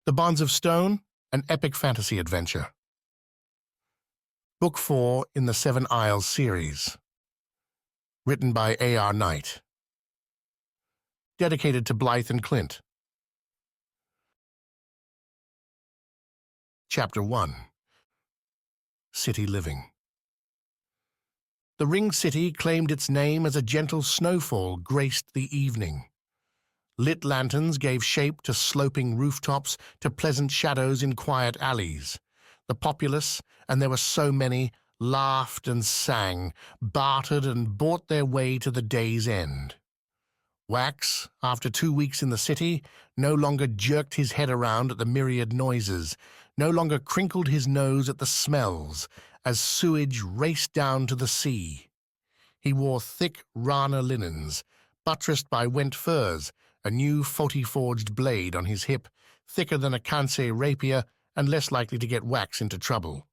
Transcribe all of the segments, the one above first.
The Bonds of Stone, an epic fantasy adventure. Book 4 in the Seven Isles series. Written by A.R. Knight. Dedicated to Blythe and Clint. Chapter 1. City Living. The ringed city claimed its name as a gentle snowfall graced the evening. Lit lanterns gave shape to sloping rooftops, to pleasant shadows in quiet alleys. The populace, and there were so many, laughed and sang, bartered and bought their way to the day's end. Wax, after 2 weeks in the city, no longer jerked his head around at the myriad noises, no longer crinkled his nose at the smells, as sewage raced down to the sea. He wore thick Rana linens, buttressed by went furs, a new 40-forged blade on his hip, thicker than a Kansei rapier and less likely to get Wax into trouble.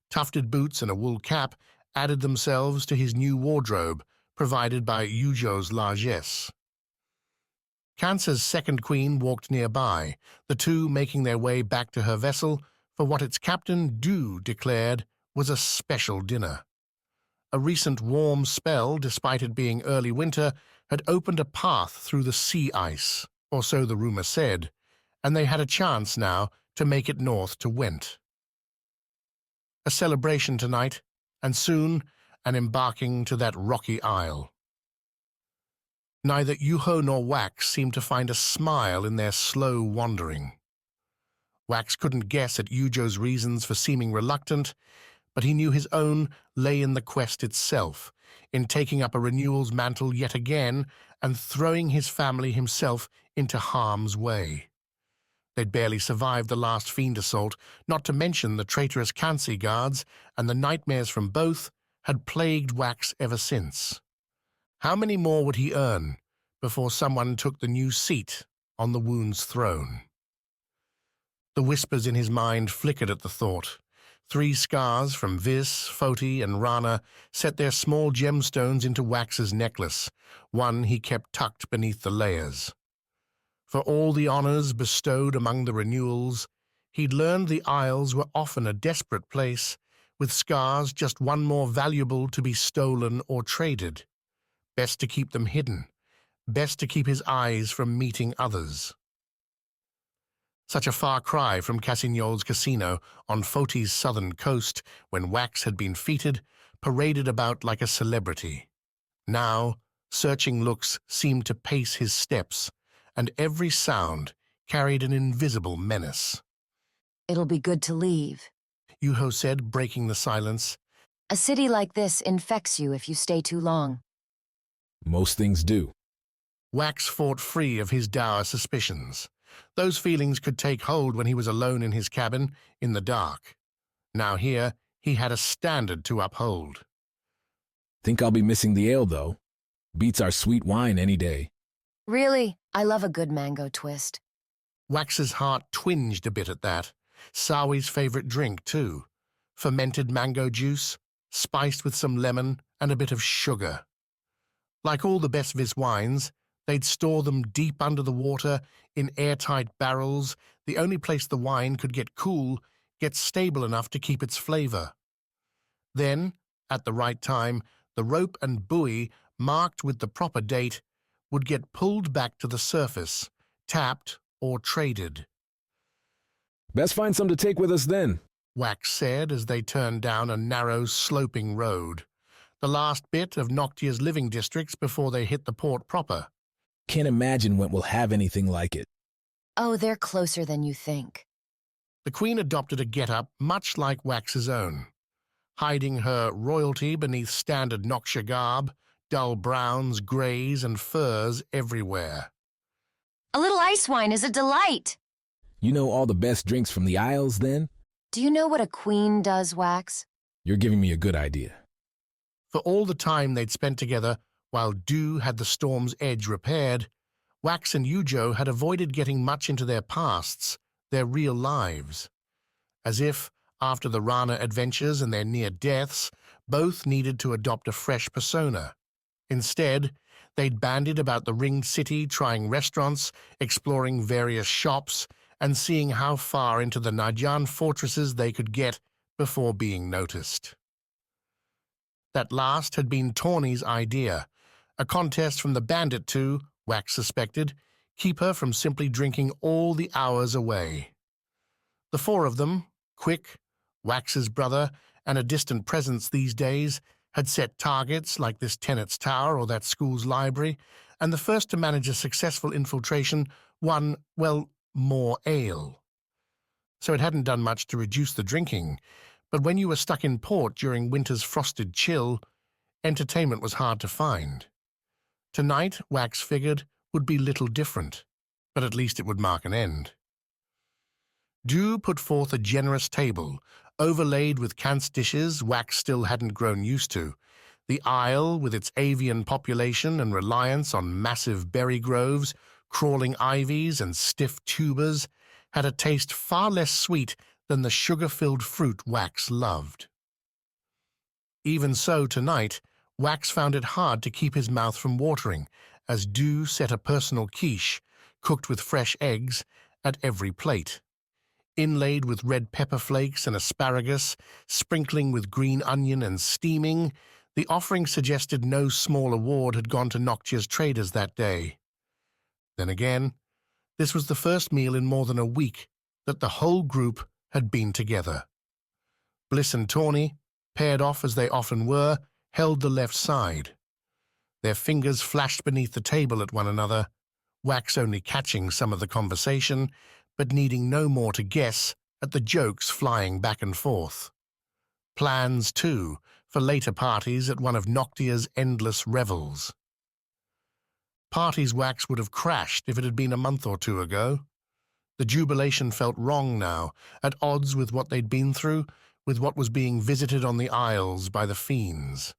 Tufted boots and a wool cap added themselves to his new wardrobe, provided by Yujo's largesse. Kansei's second queen walked nearby, the two making their way back to her vessel for what its captain, Du, declared was a special dinner. A recent warm spell, despite it being early winter, had opened a path through the sea ice, or so the rumor said, and they had a chance now to make it north to Went. A celebration tonight, and soon an embarking to that rocky isle. Neither Yuho nor Wax seemed to find a smile in their slow wandering. Wax couldn't guess at Yujo's reasons for seeming reluctant, but he knew his own lay in the quest itself, in taking up a Renewals mantle yet again and throwing his family himself into harm's way. They'd barely survived the last fiend assault, not to mention the traitorous Kansei guards, and the nightmares from both had plagued Wax ever since. How many more would he earn before someone took the new seat on the wound's throne? The whispers in his mind flickered at the thought. 3 Skars from Vis, Foti, and Rana set their small gemstones into Wax's necklace, one he kept tucked beneath the layers. For all the honors bestowed among the Renewals, he'd learned the Isles were often a desperate place, with Skars just one more valuable to be stolen or traded. Best to keep them hidden, best to keep his eyes from meeting others. Such a far cry from Cassignol's casino on Foti's southern coast, when Wax had been feted, paraded about like a celebrity. Now, searching looks seemed to pace his steps, and every sound carried an invisible menace. "It'll be good to leave," Yuho said, breaking the silence. "A city like this infects you if you stay too long." "Most things do." Wax fought free of his dour suspicions. Those feelings could take hold when he was alone in his cabin, in the dark. Now here, he had a standard to uphold. "Think I'll be missing the ale, though. Beats our sweet wine any day." "Really? I love a good mango twist." Wax's heart twinged a bit at that. Sawi's favorite drink, too. Fermented mango juice, spiced with some lemon and a bit of sugar. Like all the best Vis wines, they'd store them deep under the water in airtight barrels, the only place the wine could get cool, get stable enough to keep its flavor. Then, at the right time, the rope and buoy, marked with the proper date, would get pulled back to the surface, tapped or traded. "Best find some to take with us then," Wax said as they turned down a narrow, sloping road, the last bit of Noctia's living districts before they hit the port proper. "Can't imagine when we'll have anything like it." "Oh, they're closer than you think." The Queen adopted a get-up much like Wax's own, hiding her royalty beneath standard Noxia garb, dull browns, greys, and furs everywhere. "A little ice wine is a delight." "You know all the best drinks from the Isles, then?" "Do you know what a queen does, Wax?" "You're giving me a good idea." For all the time they'd spent together, while Du had the Storm's Edge repaired, Wax and Yujo had avoided getting much into their pasts, their real lives. As if, after the Rana adventures and their near deaths, both needed to adopt a fresh persona. Instead, they'd bandied about the ringed city, trying restaurants, exploring various shops, and seeing how far into the Najan fortresses they could get before being noticed. That last had been Tawny's idea, a contest from the bandit to, Wax suspected, keep her from simply drinking all the hours away. The four of them, Quick, Wax's brother, and a distant presence these days, had set targets like this Tenet's tower or that school's library, and the first to manage a successful infiltration won, well, more ale. So it hadn't done much to reduce the drinking, but when you were stuck in port during winter's frosted chill, entertainment was hard to find. Tonight, Wax figured, would be little different, but at least it would mark an end. Dew put forth a generous table, overlaid with Kant's dishes Wax still hadn't grown used to. The Isle, with its avian population and reliance on massive berry groves, crawling ivies and stiff tubers, had a taste far less sweet than the sugar-filled fruit Wax loved. Even so, tonight, Wax found it hard to keep his mouth from watering, as Dew set a personal quiche, cooked with fresh eggs, at every plate. Inlaid with red pepper flakes and asparagus, sprinkling with green onion and steaming, the offering suggested no small award had gone to Noctia's traders that day. Then again, this was the first meal in more than a week that the whole group had been together. Bliss and Tawny, paired off as they often were, held the left side. Their fingers flashed beneath the table at one another, Wax only catching some of the conversation, but needing no more to guess at the jokes flying back and forth. Plans, too, for later parties at one of Noctia's endless revels. Parties Wax would have crashed if it had been a month or two ago. The jubilation felt wrong now, at odds with what they'd been through, with what was being visited on the Isles by the fiends.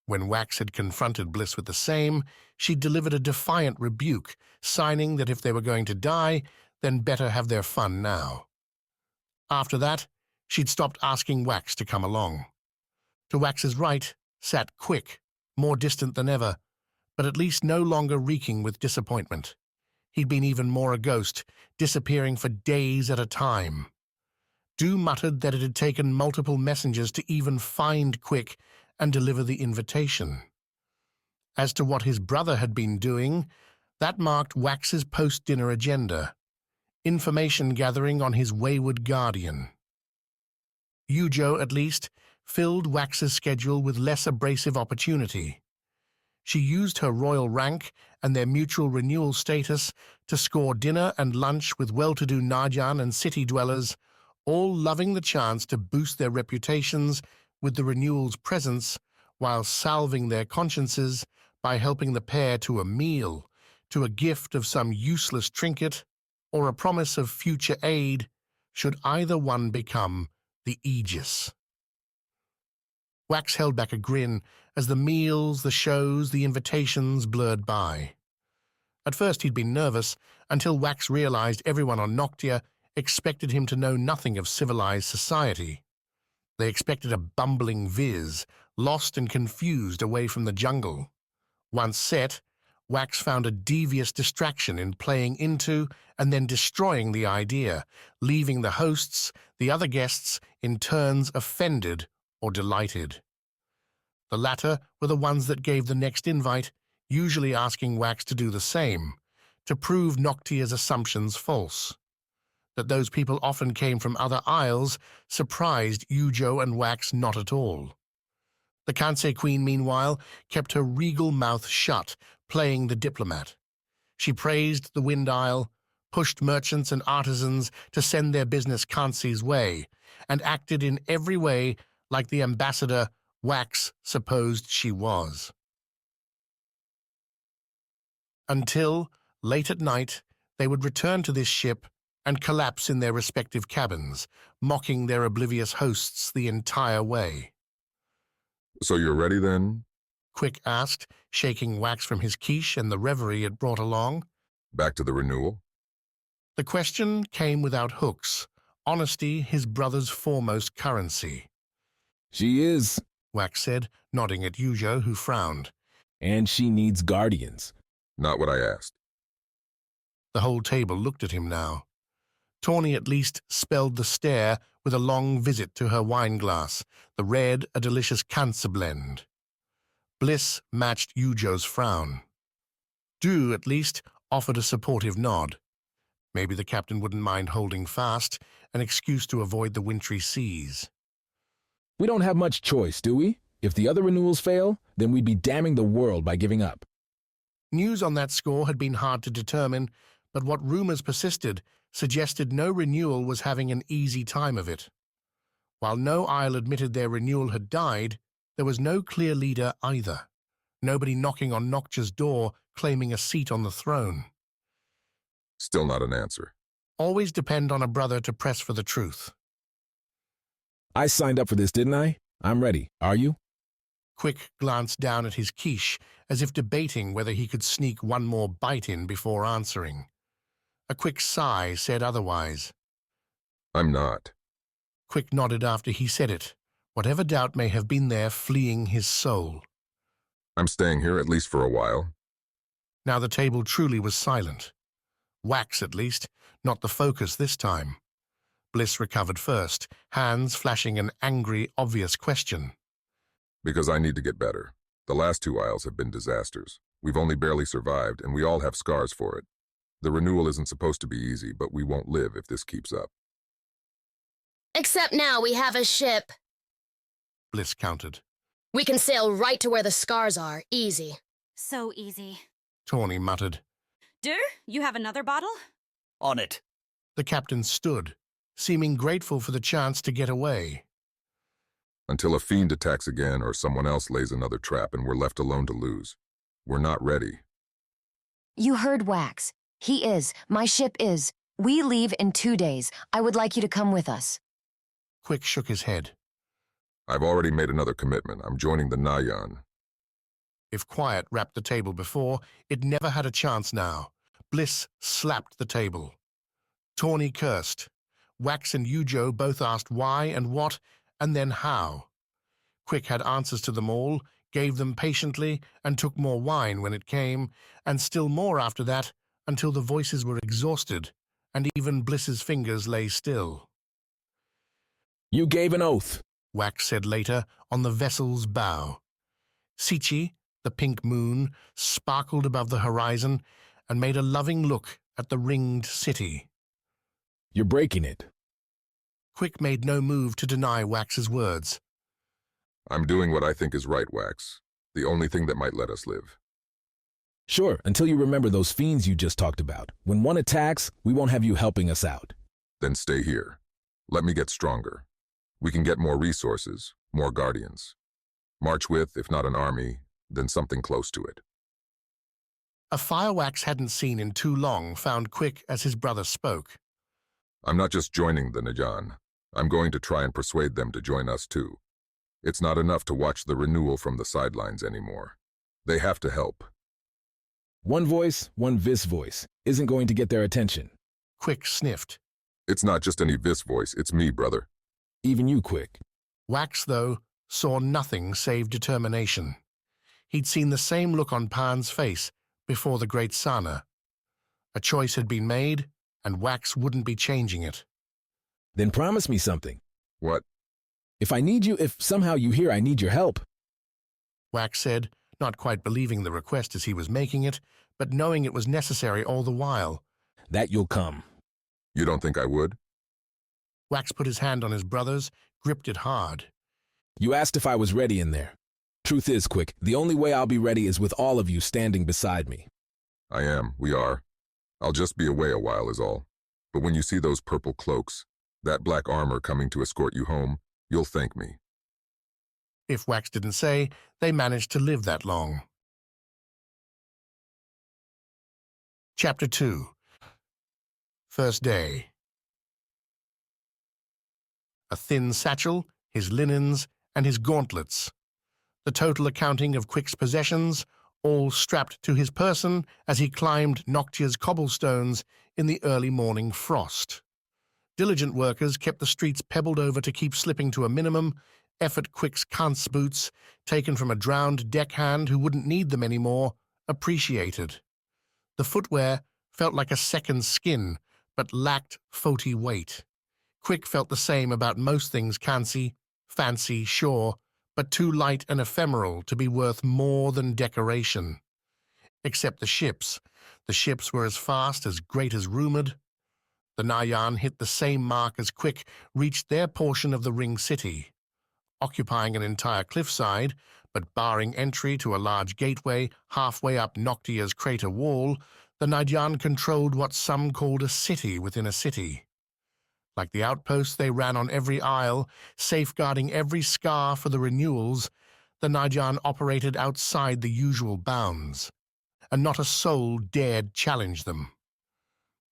When Wax had confronted Bliss with the same, she delivered a defiant rebuke, signing that if they were going to die, then better have their fun now. After that, she'd stopped asking Wax to come along. To Wax's right sat Quick, more distant than ever, but at least no longer reeking with disappointment. He'd been even more a ghost, disappearing for days at a time. Dew muttered that it had taken multiple messengers to even find Quick and deliver the invitation. As to what his brother had been doing, that marked Wax's post-dinner agenda. Information gathering on his wayward guardian. Yujo, at least, filled Wax's schedule with less abrasive opportunity. She used her royal rank and their mutual renewal status to score dinner and lunch with well-to-do Najan and city dwellers, all loving the chance to boost their reputations with the Renewals' presence while salving their consciences by helping the pair to a meal, to a gift of some useless trinket, or a promise of future aid, should either one become the Aegis. Wax held back a grin as the meals, the shows, the invitations blurred by. At first he'd been nervous, until Wax realized everyone on Noctia expected him to know nothing of civilized society. They expected a bumbling Vis, lost and confused away from the jungle. Once set, Wax found a devious distraction in playing into and then destroying the idea, leaving the hosts, the other guests, in turns offended or delighted. The latter were the ones that gave the next invite, usually asking Wax to do the same, to prove Noctia's assumptions false. That those people often came from other isles surprised Yujo and Wax not at all. The Kansei Queen, meanwhile, kept her regal mouth shut, playing the diplomat. She praised the Wind Isle, pushed merchants and artisans to send their business Kansei's way, and acted in every way like the ambassador Wax supposed she was. Until, late at night, they would return to this ship and collapse in their respective cabins, mocking their oblivious hosts the entire way. So you're ready then? Quick asked, shaking Wax from his quiche and the reverie it brought along. Back to the renewal? The question came without hooks, honesty his brother's foremost currency. She is. Wax said, nodding at Yujo, who frowned. And she needs guardians. Not what I asked. The whole table looked at him now. Tawny at least spelled the stare with a long visit to her wineglass, the red a delicious cancer blend. Bliss matched Yujo's frown. Du, at least, offered a supportive nod. Maybe the captain wouldn't mind holding fast, an excuse to avoid the wintry seas. We don't have much choice, do we? If the other renewals fail, then we'd be damning the world by giving up. News on that score had been hard to determine, but what rumors persisted suggested no renewal was having an easy time of it. While no isle admitted their renewal had died, there was no clear leader either. Nobody knocking on Nocture's door claiming a seat on the throne. Still not an answer. Always depend on a brother to press for the truth. I signed up for this, didn't I? I'm ready. Are you? Quick glanced down at his quiche, as if debating whether he could sneak one more bite in before answering. A quick sigh said otherwise. I'm not. Quick nodded after he said it, whatever doubt may have been there fleeing his soul. I'm staying here at least for a while. Now the table truly was silent. Wax, at least, not the focus this time. Bliss recovered first, hands flashing an angry, obvious question. Because I need to get better. The last 2 isles have been disasters. We've only barely survived, and we all have scars for it. The renewal isn't supposed to be easy, but we won't live if this keeps up. Except now we have a ship. Bliss countered. We can sail right to where the scars are, easy. So easy. Tawny muttered. Du, you have another bottle? On it. The captain stood, seeming grateful for the chance to get away. Until a fiend attacks again or someone else lays another trap and we're left alone to lose. We're not ready. You heard Wax. He is. My ship is. We leave in 2 days. I would like you to come with us. Quick shook his head. I've already made another commitment. I'm joining the Nayan. If quiet wrapped the table before, it never had a chance now. Bliss slapped the table. Tawny cursed. Wax and Yujo both asked why and what, and then how. Quick had answers to them all, gave them patiently, and took more wine when it came, and still more after that, until the voices were exhausted, and even Bliss's fingers lay still. You gave an oath. Wax said later, on the vessel's bow. Sichi, the pink moon, sparkled above the horizon and made a loving look at the ringed city. You're breaking it. Quick made no move to deny Wax's words. I'm doing what I think is right, Wax. The only thing that might let us live. Sure, until you remember those fiends you just talked about. When one attacks, we won't have you helping us out. Then stay here. Let me get stronger. We can get more resources, more guardians. March with, if not an army, then something close to it. A fire Wax hadn't seen in too long found Quick as his brother spoke. I'm not just joining the Najan. I'm going to try and persuade them to join us too. It's not enough to watch the renewal from the sidelines anymore. They have to help. One voice, one Vis voice, isn't going to get their attention. Quick sniffed. It's not just any Vis voice, it's me, brother. Even you, Quick. Wax, though, saw nothing save determination. He'd seen the same look on Pan's face before the great Sana. A choice had been made, and Wax wouldn't be changing it. Then promise me something. What? If somehow you hear I need your help. Wax said, not quite believing the request as he was making it, but knowing it was necessary all the while. That you'll come. You don't think I would? Wax put his hand on his brother's, gripped it hard. You asked if I was ready in there. Truth is, Quick, the only way I'll be ready is with all of you standing beside me. I am, we are. I'll just be away a while is all. But when you see those purple cloaks, that black armor coming to escort you home, you'll thank me. If Wax didn't say, they managed to live that long. Chapter 2. First day. A thin satchel, his linens, and his gauntlets. The total accounting of Quick's possessions, all strapped to his person as he climbed Noctia's cobblestones in the early morning frost. Diligent workers kept the streets pebbled over to keep slipping to a minimum, effort Quick's Kant's boots, taken from a drowned deckhand who wouldn't need them anymore, appreciated. The footwear felt like a second skin, but lacked faulty weight. Quick felt the same about most things fancy, sure, but too light and ephemeral to be worth more than decoration. Except the ships. The ships were as fast, as great as rumored. The Nayan hit the same mark as Quick reached their portion of the ring city. Occupying an entire cliffside, but barring entry to a large gateway halfway up Noctia's crater wall, the Nayan controlled what some called a city within a city. Like the outposts they ran on every isle, safeguarding every Skar for the Renewals, the Nayan operated outside the usual bounds, and not a soul dared challenge them.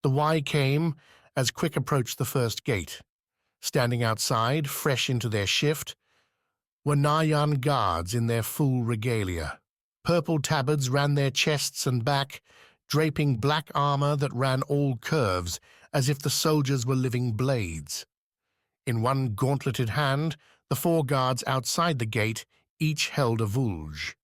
The why came as Quick approached the first gate. Standing outside, fresh into their shift, were Nayan guards in their full regalia. Purple tabards ran their chests and back, draping black armor that ran all curves, as if the soldiers were living blades. In one gauntleted hand, the 4 guards outside the gate each held a vulge.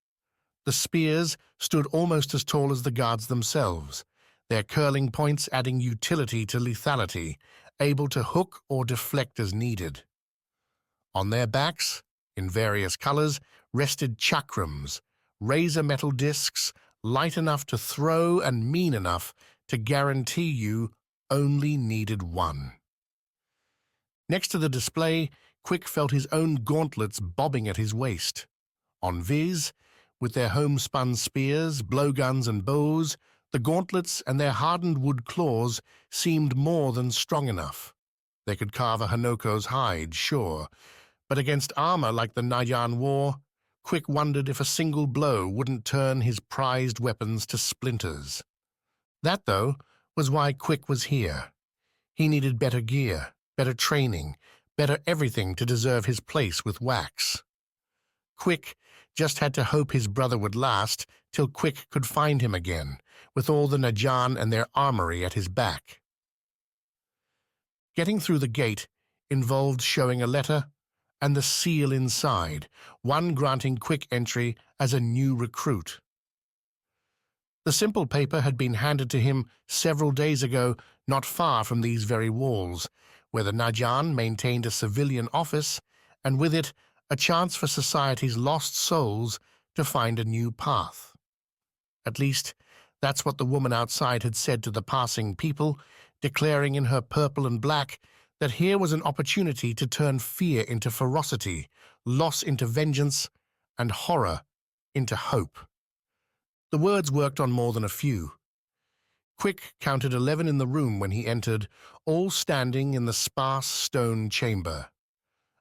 The spears stood almost as tall as the guards themselves, their curling points adding utility to lethality, able to hook or deflect as needed. On their backs, in various colors, rested chakrams, razor metal discs, light enough to throw and mean enough to guarantee you only needed one. Next to the display, Quick felt his own gauntlets bobbing at his waist. On Vis, with their homespun spears, blowguns and bows, the gauntlets and their hardened wood claws seemed more than strong enough. They could carve a Hanoko's hide, sure, but against armor like the Nayan wore, Quick wondered if a single blow wouldn't turn his prized weapons to splinters. That, though, was why Quick was here. He needed better gear, better training, better everything to deserve his place with Wax. Quick just had to hope his brother would last till Quick could find him again, with all the Najan and their armory at his back. Getting through the gate involved showing a letter and the seal inside, one granting Quick entry as a new recruit. The simple paper had been handed to him several days ago, not far from these very walls, where the Najan maintained a civilian office, and with it a chance for society's lost souls to find a new path. At least, that's what the woman outside had said to the passing people, declaring in her purple and black that here was an opportunity to turn fear into ferocity, loss into vengeance, and horror into hope. The words worked on more than a few. Quick counted 11 in the room when he entered, all standing in the sparse stone chamber.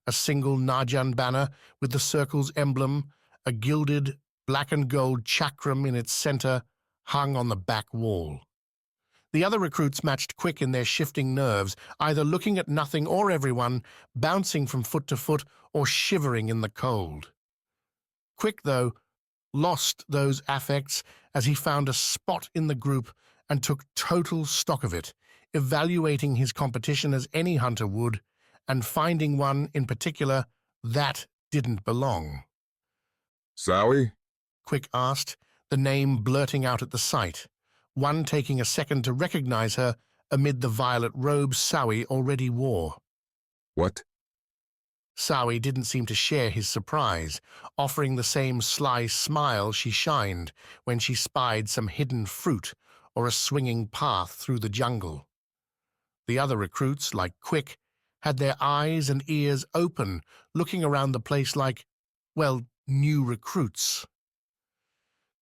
A single Najan banner with the circle's emblem, a gilded black and gold chakram in its center, hung on the back wall. The other recruits matched Quick in their shifting nerves, either looking at nothing or everyone, bouncing from foot to foot, or shivering in the cold. Quick, though, lost those affects as he found a spot in the group and took total stock of it, evaluating his competition as any hunter would, and finding one in particular that didn't belong. Sowie? Quick asked, the name blurting out at the sight, one taking a second to recognize her amid the violet robe Sowie already wore. What? Sowie didn't seem to share his surprise, offering the same sly smile she shined when she spied some hidden fruit or a swinging path through the jungle. The other recruits, like Quick, had their eyes and ears open, looking around the place like, well, new recruits.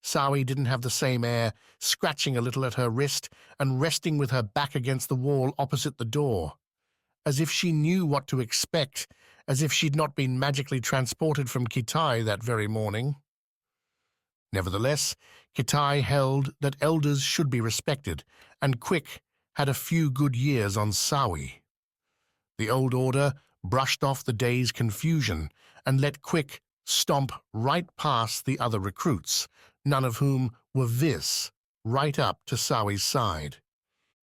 Sowie didn't have the same air, scratching a little at her wrist and resting with her back against the wall opposite the door, as if she knew what to expect, as if she'd not been magically transported from Kitai that very morning. Nevertheless, Kitai held that elders should be respected, and Quick had a few good years on Sowie. The old order brushed off the day's confusion and let Quick stomp right past the other recruits, none of whom were Vis, right up to Sowie's side.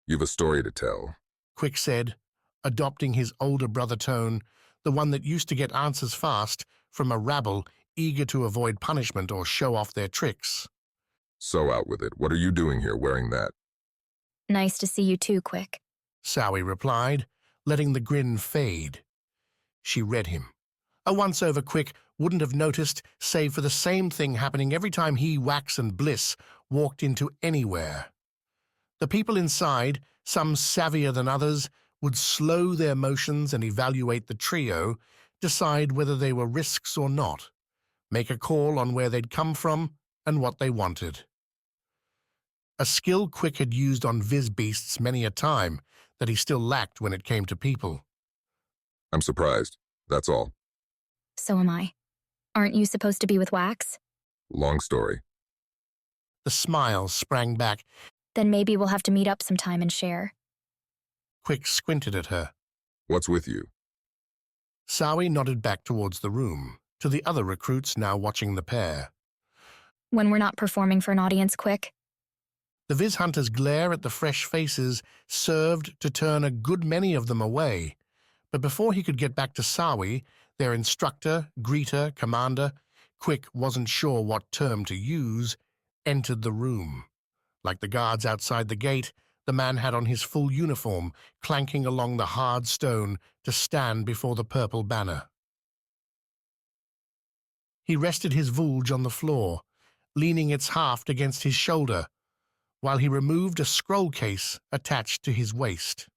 You've a story to tell. Quick said, adopting his older brother tone, the one that used to get answers fast from a rabble eager to avoid punishment or show off their tricks. So out with it. What are you doing here wearing that? Nice to see you too, Quick. Sowie replied, letting the grin fade. She read him. A once-over Quick wouldn't have noticed, save for the same thing happening every time he, Wax, and Bliss walked into anywhere. The people inside, some savvier than others, would slow their motions and evaluate the trio, decide whether they were risks or not, make a call on where they'd come from and what they wanted. A skill Quick had used on Vis beasts many a time that he still lacked when it came to people. I'm surprised. That's all. So am I. Aren't you supposed to be with Wax? Long story. The smile sprang back. Then maybe we'll have to meet up sometime and share. Quick squinted at her. What's with you? Sowie nodded back towards the room, to the other recruits now watching the pair. When we're not performing for an audience, Quick. The Vis Hunter's glare at the fresh faces served to turn a good many of them away, but before he could get back to Sowie, their instructor, greeter, commander, Quick wasn't sure what term to use, entered the room. Like the guards outside the gate, the man had on his full uniform, clanking along the hard stone to stand before the purple banner. He rested his vulge on the floor, leaning its haft against his shoulder, while he removed a scroll case attached to his waist.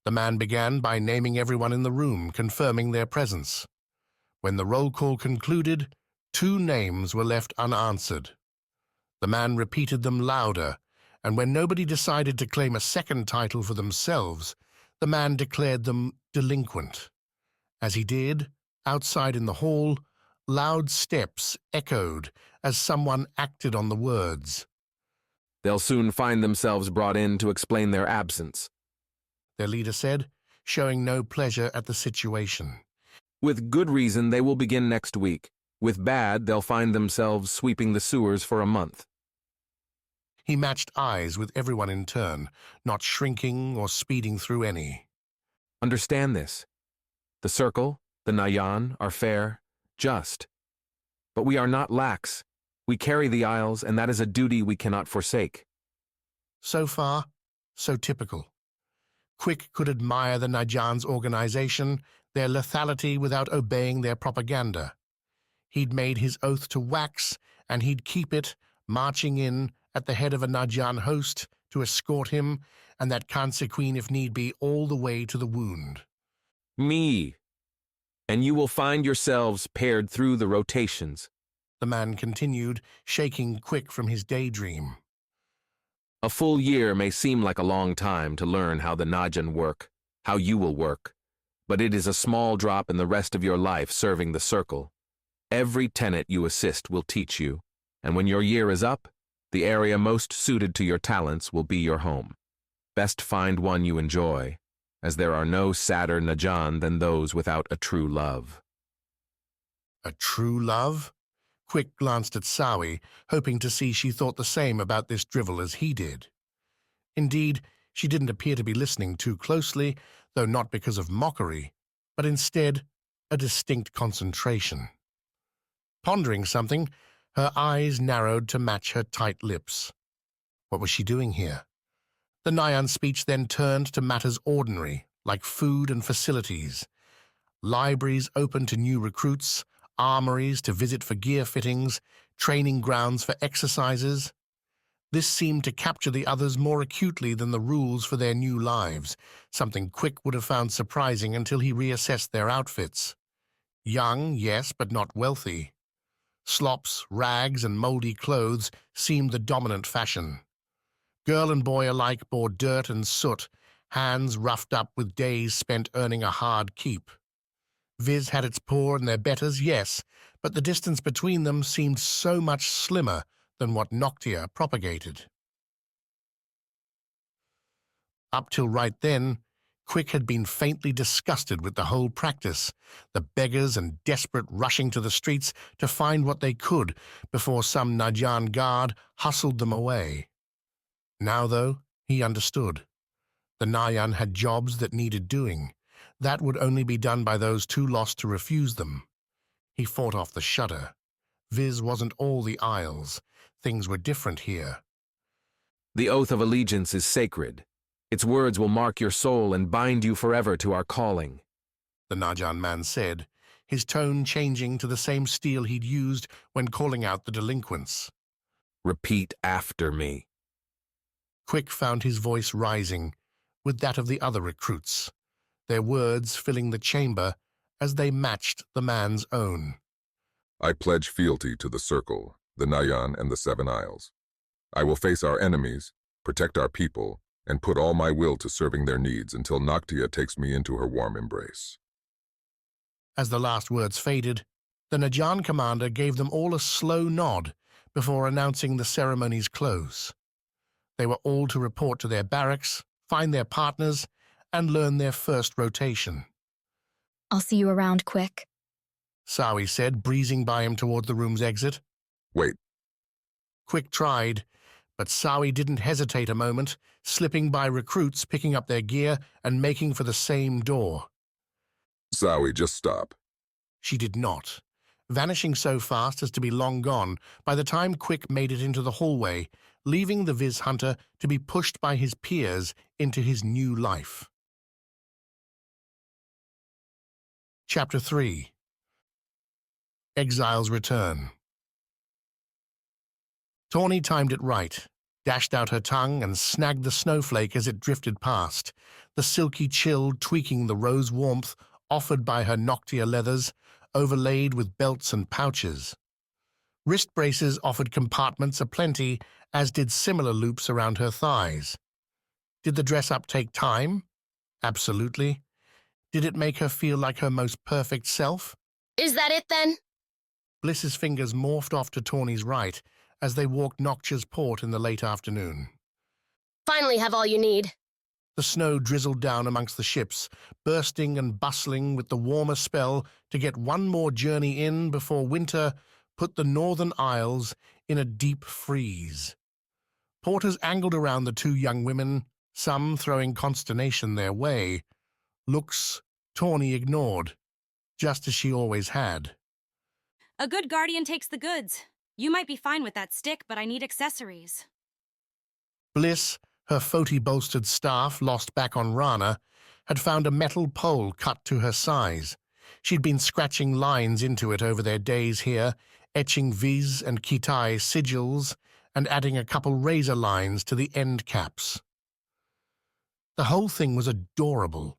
The man began by naming everyone in the room, confirming their presence. When the roll call concluded, 2 names were left unanswered. The man repeated them louder, and when nobody decided to claim a second title for themselves, the man declared them delinquent. As he did, outside in the hall, loud steps echoed as someone acted on the words. They'll soon find themselves brought in to explain their absence. Their leader said, showing no pleasure at the situation. With good reason, they will begin next week. With bad, they'll find themselves sweeping the sewers for a month. He matched eyes with everyone in turn, not shrinking or speeding through any. Understand this. The Circle, the Nayan, are fair, just. But we are not lax. We carry the Isles, and that is a duty we cannot forsake. So far, so typical. Quick could admire the Najan's organization, their lethality without obeying their propaganda. He'd made his oath to Wax, and he'd keep it, marching in at the head of a Najan host to escort him, and that Kansequeen if need be all the way to the wound. Me. And you will find yourselves paired through the rotations. The man continued, shaking Quick from his daydream. A full year may seem like a long time to learn how the Najan work, how you will work, but it is a small drop in the rest of your life serving the Circle. Every tenet you assist will teach you, and when your year is up, the area most suited to your talents will be your home. Best find one you enjoy, as there are no sadder Najan than those without a true love. A true love? Quick glanced at Sowie, hoping to see she thought the same about this drivel as he did. Indeed, she didn't appear to be listening too closely, though not because of mockery, but instead a distinct concentration. Pondering something, her eyes narrowed to match her tight lips. What was she doing here? The Nayan speech then turned to matters ordinary, like food and facilities. Libraries open to new recruits, armories to visit for gear fittings, training grounds for exercises. This seemed to capture the others more acutely than the rules for their new lives, something Quick would have found surprising until he reassessed their outfits. Young, yes, but not wealthy. Slops, rags, and moldy clothes seemed the dominant fashion. Girl and boy alike bore dirt and soot, hands roughed up with days spent earning a hard keep. Vis had its poor and their betters, yes, but the distance between them seemed so much slimmer than what Noctia propagated. Up till right then, Quick had been faintly disgusted with the whole practice, the beggars and desperate rushing to the streets to find what they could before some Najan guard hustled them away. Now, though, he understood. The Nayan had jobs that needed doing. That would only be done by those too lost to refuse them. He fought off the shudder. Vis wasn't all the Isles. Things were different here. The oath of allegiance is sacred. Its words will mark your soul and bind you forever to our calling. The Najan man said, his tone changing to the same steel he'd used when calling out the delinquents. Repeat after me. Quick found his voice rising, with that of the other recruits, their words filling the chamber as they matched the man's own. I pledge fealty to the Circle, the Nayan, and the Seven Isles. I will face our enemies, protect our people, and put all my will to serving their needs until Noctia takes me into her warm embrace. As the last words faded, the Najan commander gave them all a slow nod before announcing the ceremony's close. They were all to report to their barracks, find their partners, and learn their first rotation. I'll see you around quick. Sawi said, breezing by him toward the room's exit. Wait, Quick tried, but Sawi didn't hesitate a moment, slipping by recruits picking up their gear and making for the same door. Zowie, just stop. She did not, vanishing so fast as to be long gone by the time Quick made it into the hallway, leaving the Vis hunter to be pushed by his peers into his new life. Chapter 3. Exile's Return. Tawny timed it right, dashed out her tongue and snagged the snowflake as it drifted past, the silky chill tweaking the rose warmth offered by her Noctia leathers, overlaid with belts and pouches. Wrist braces offered compartments aplenty, as did similar loops around her thighs. Did the dress-up take time? Absolutely. Did it make her feel like her most perfect self? Is that it then? Bliss's fingers morphed off to Tawny's right as they walked Noctia's port in the late afternoon. Finally have all you need. The snow drizzled down amongst the ships, bursting and bustling with the warmer spell to get one more journey in before winter put the northern isles in a deep freeze. Porters angled around the two young women, some throwing consternation their way. Looks Tawny ignored, just as she always had. A good guardian takes the goods. You might be fine with that stick, but I need accessories. Bliss, her Foti-bolstered staff lost back on Rana, had found a metal pole cut to her size. She'd been scratching lines into it over their days here, etching Vis and Kitai sigils and adding a couple razor lines to the end caps. The whole thing was adorable,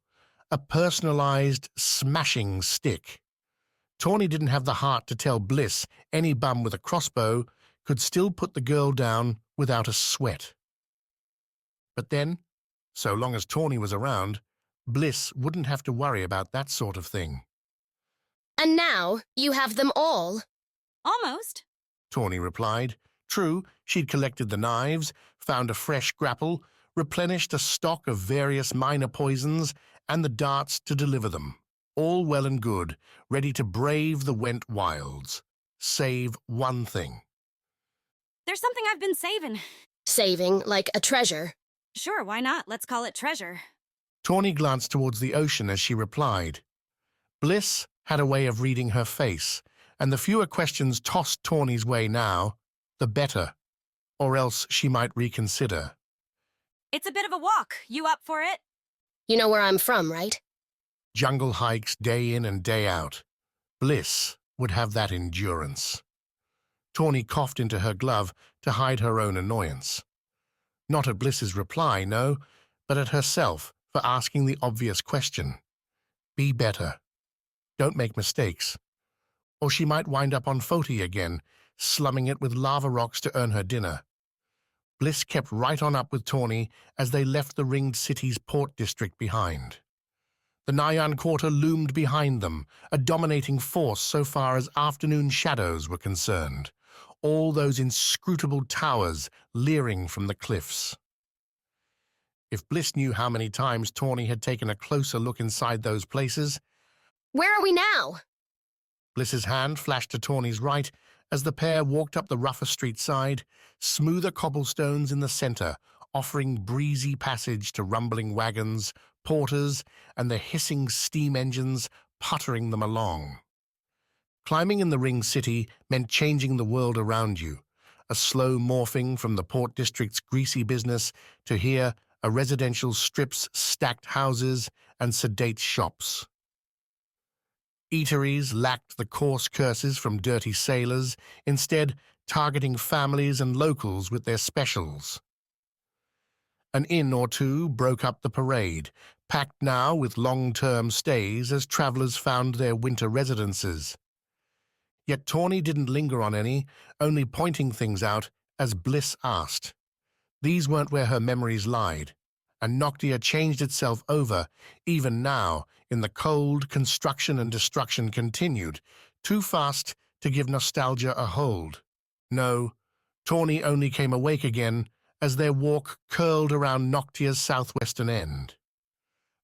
a personalized, smashing stick. Tawny didn't have the heart to tell Bliss any bum with a crossbow could still put the girl down without a sweat. But then, so long as Tawny was around, Bliss wouldn't have to worry about that sort of thing. And now you have them all. Almost. Tawny replied. True, she'd collected the knives, found a fresh grapple, replenished a stock of various minor poisons, and the darts to deliver them. All well and good, ready to brave the went wilds. Save one thing. There's something I've been saving. Saving like a treasure. Sure, why not? Let's call it treasure. Tawny glanced towards the ocean as she replied. Bliss had a way of reading her face, and the fewer questions tossed Tawny's way now, the better, or else she might reconsider. It's a bit of a walk. You up for it? You know where I'm from, right? Jungle hikes day in and day out. Bliss would have that endurance. Tawny coughed into her glove to hide her own annoyance. Not at Bliss's reply, no, but at herself for asking the obvious question. Be better. Don't make mistakes. Or she might wind up on Foti again, slumming it with lava rocks to earn her dinner. Bliss kept right on up with Tawny as they left the ringed city's port district behind. The Nayan Quarter loomed behind them, a dominating force so far as afternoon shadows were concerned, all those inscrutable towers leering from the cliffs. If Bliss knew how many times Tawny had taken a closer look inside those places. Where are we now? Bliss's hand flashed to Tawny's right as the pair walked up the rougher street side, smoother cobblestones in the center, offering breezy passage to rumbling wagons, porters, and the hissing steam engines puttering them along. Climbing in the ring city meant changing the world around you, a slow morphing from the port district's greasy business to here, a residential strip's stacked houses and sedate shops. Eateries lacked the coarse curses from dirty sailors, instead targeting families and locals with their specials. An inn or two broke up the parade, packed now with long-term stays as travelers found their winter residences. Yet Tawny didn't linger on any, only pointing things out as Bliss asked. These weren't where her memories lied, and Noctia changed itself over. Even now, in the cold, construction and destruction continued, too fast to give nostalgia a hold. No, Tawny only came awake again as their walk curled around Noctia's southwestern end.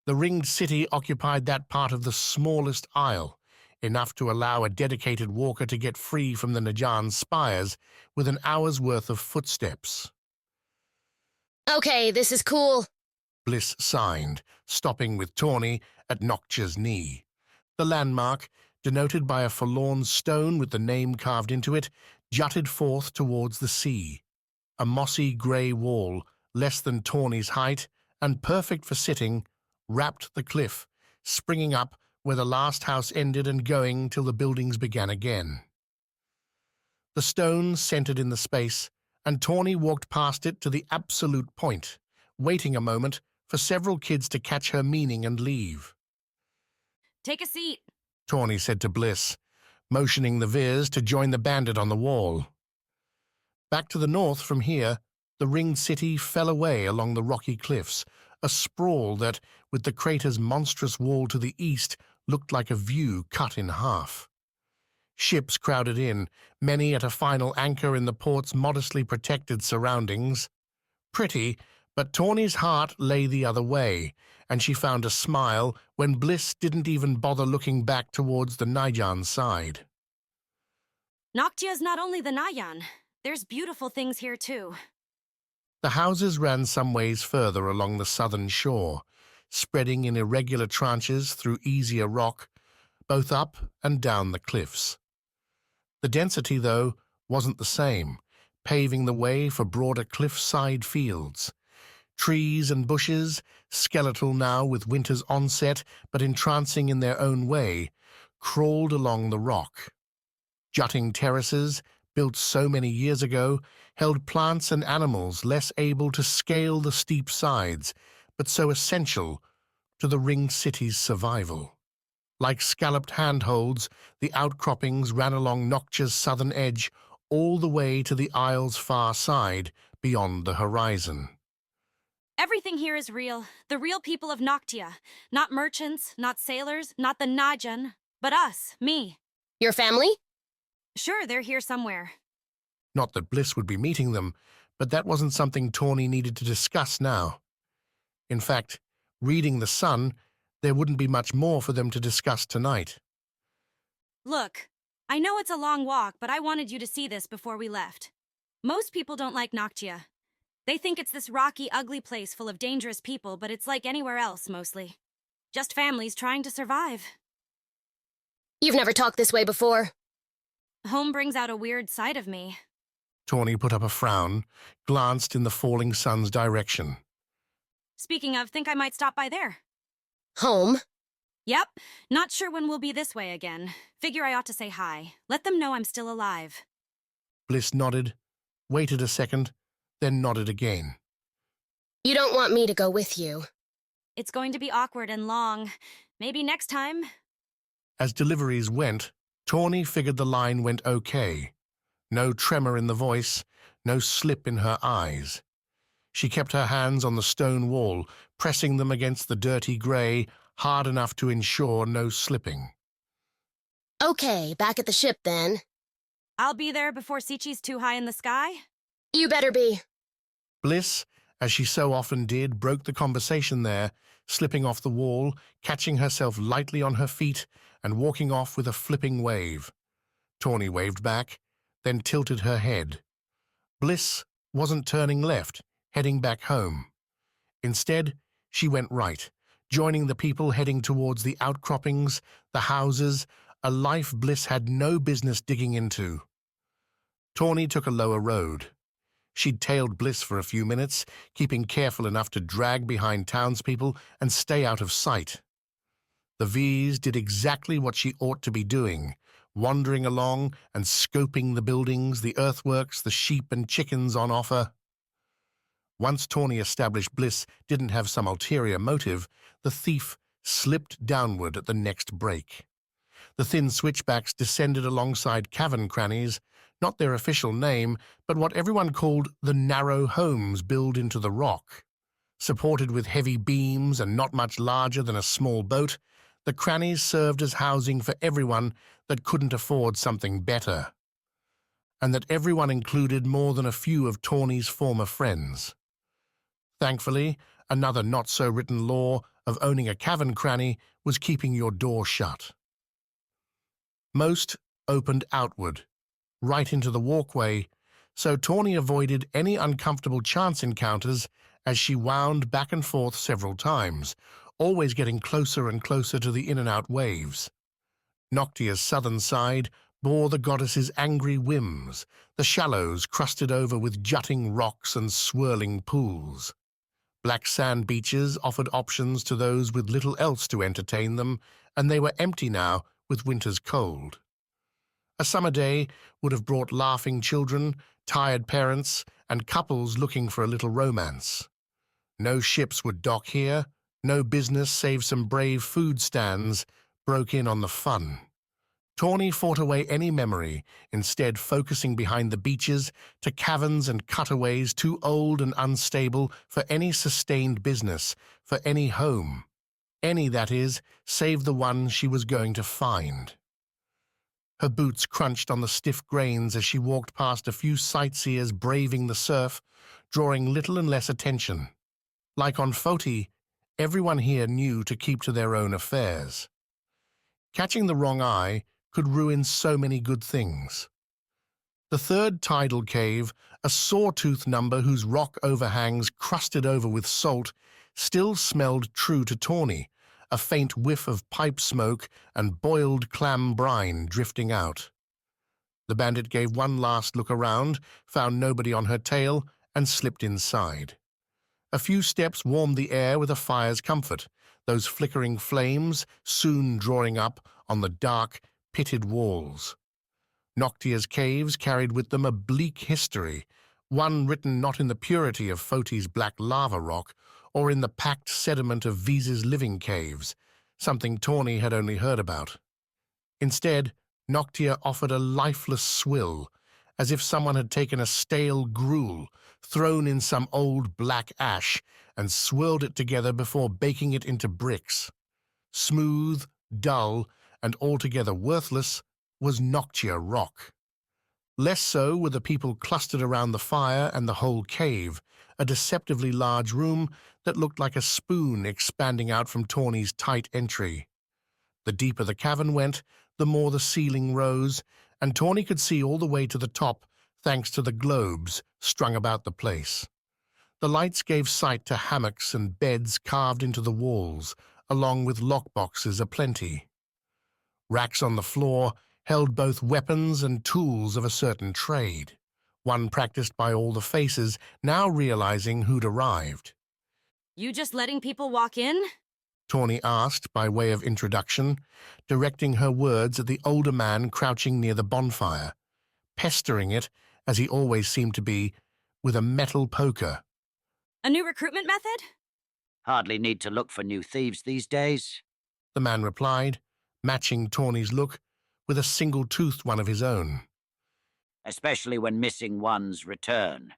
The ringed city occupied that part of the smallest isle, enough to allow a dedicated walker to get free from the Najan's spires with an hour's worth of footsteps. Okay, this is cool. Bliss signed, stopping with Tawny at Noctia's knee. The landmark, denoted by a forlorn stone with the name carved into it, jutted forth towards the sea. A mossy grey wall, less than Tawny's height, and perfect for sitting, wrapped the cliff, springing up where the last house ended and going till the buildings began again. The stone centered in the space, and Tawny walked past it to the absolute point, waiting a moment for several kids to catch her meaning and leave. Take a seat. Tawny said to Bliss, motioning the Vis to join the bandit on the wall. Back to the north from here, the ringed city fell away along the rocky cliffs, a sprawl that, with the crater's monstrous wall to the east, looked like a view cut in half. Ships crowded in, many at a final anchor in the port's modestly protected surroundings. Pretty, but Tawny's heart lay the other way, and she found a smile when Bliss didn't even bother looking back towards the Najan's side. Noctia's not only the Nayan. There's beautiful things here, too. The houses ran some ways further along the southern shore, spreading in irregular tranches through easier rock, both up and down the cliffs. The density, though, wasn't the same, paving the way for broader cliffside fields. Trees and bushes, skeletal now with winter's onset, but entrancing in their own way, crawled along the rock. Jutting terraces, built so many years ago, held plants and animals less able to scale the steep sides, but so essential to the ringed city's survival. Like scalloped handholds, the outcroppings ran along Noctia's southern edge all the way to the isle's far side, beyond the horizon. Everything here is real. The real people of Noctia. Not merchants, not sailors, not the Najan, but us, me. Your family? Sure, they're here somewhere. Not that Bliss would be meeting them, but that wasn't something Tawny needed to discuss now. In fact, reading the Sun, there wouldn't be much more for them to discuss tonight. Look, I know it's a long walk, but I wanted you to see this before we left. Most people don't like Noctia. They think it's this rocky, ugly place full of dangerous people, but it's like anywhere else, mostly. Just families trying to survive. You've never talked this way before. Home brings out a weird side of me. Tawny put up a frown, glanced in the falling sun's direction. Speaking of, think I might stop by there. Home? Yep. Not sure when we'll be this way again. Figure I ought to say hi. Let them know I'm still alive. Bliss nodded, waited a second, then nodded again. You don't want me to go with you. It's going to be awkward and long. Maybe next time. As deliveries went, Tawny figured the line went okay. No tremor in the voice, no slip in her eyes. She kept her hands on the stone wall, pressing them against the dirty grey, hard enough to ensure no slipping. Okay, back at the ship then. I'll be there before Sichi's too high in the sky. You better be. Bliss, as she so often did, broke the conversation there, slipping off the wall, catching herself lightly on her feet, and walking off with a flipping wave. Tawny waved back, then tilted her head. Bliss wasn't turning left, heading back home. Instead, she went right, joining the people heading towards the outcroppings, the houses, a life Bliss had no business digging into. Tawny took a lower road. She'd tailed Bliss for a few minutes, keeping careful enough to drag behind townspeople and stay out of sight. The Vis did exactly what she ought to be doing, wandering along and scoping the buildings, the earthworks, the sheep and chickens on offer. Once Tawny established Bliss didn't have some ulterior motive, the thief slipped downward at the next break. The thin switchbacks descended alongside cavern crannies, not their official name, but what everyone called the narrow homes built into the rock. Supported with heavy beams and not much larger than a small boat, the crannies served as housing for everyone that couldn't afford something better, and that everyone included more than a few of Tawny's former friends. Thankfully, another not-so-written law of owning a cavern cranny was keeping your door shut. Most opened outward, right into the walkway, so Tawny avoided any uncomfortable chance encounters as she wound back and forth several times, always getting closer and closer to the in-and-out waves. Noctia's southern side bore the goddess's angry whims, the shallows crusted over with jutting rocks and swirling pools. Black sand beaches offered options to those with little else to entertain them, and they were empty now with winter's cold. A summer day would have brought laughing children, tired parents, and couples looking for a little romance. No ships would dock here, no business save some brave food stands broke in on the fun. Tawny fought away any memory, instead focusing behind the beaches to caverns and cutaways too old and unstable for any sustained business, for any home. Any, that is, save the one she was going to find. Her boots crunched on the stiff grains as she walked past a few sightseers braving the surf, drawing little and less attention. Like on Foti, everyone here knew to keep to their own affairs. Catching the wrong eye could ruin so many good things. The third tidal cave, a sawtooth number whose rock overhangs crusted over with salt, still smelled true to Tawny, a faint whiff of pipe smoke and boiled clam brine drifting out. The bandit gave one last look around, found nobody on her tail, and slipped inside. A few steps warmed the air with a fire's comfort, those flickering flames soon drawing up on the dark, pitted walls. Noctia's caves carried with them a bleak history, one written not in the purity of Foti's black lava rock or in the packed sediment of Vis's living caves, something Tawny had only heard about. Instead, Noctia offered a lifeless swill, as if someone had taken a stale gruel, thrown in some old black ash, and swirled it together before baking it into bricks. Smooth, dull, and altogether worthless was Noctia rock. Less so were the people clustered around the fire and the whole cave, a deceptively large room that looked like a spoon expanding out from Tawny's tight entry. The deeper the cavern went, the more the ceiling rose, and Tawny could see all the way to the top thanks to the globes strung about the place. The lights gave sight to hammocks and beds carved into the walls, along with lockboxes aplenty. Racks on the floor held both weapons and tools of a certain trade, one practiced by all the faces, now realizing who'd arrived. You just letting people walk in? Tawny asked by way of introduction, directing her words at the older man crouching near the bonfire, pestering it, as he always seemed to be, with a metal poker. A new recruitment method? Hardly need to look for new thieves these days, The man replied, matching Tawny's look with a single-toothed one of his own. especially when missing ones return.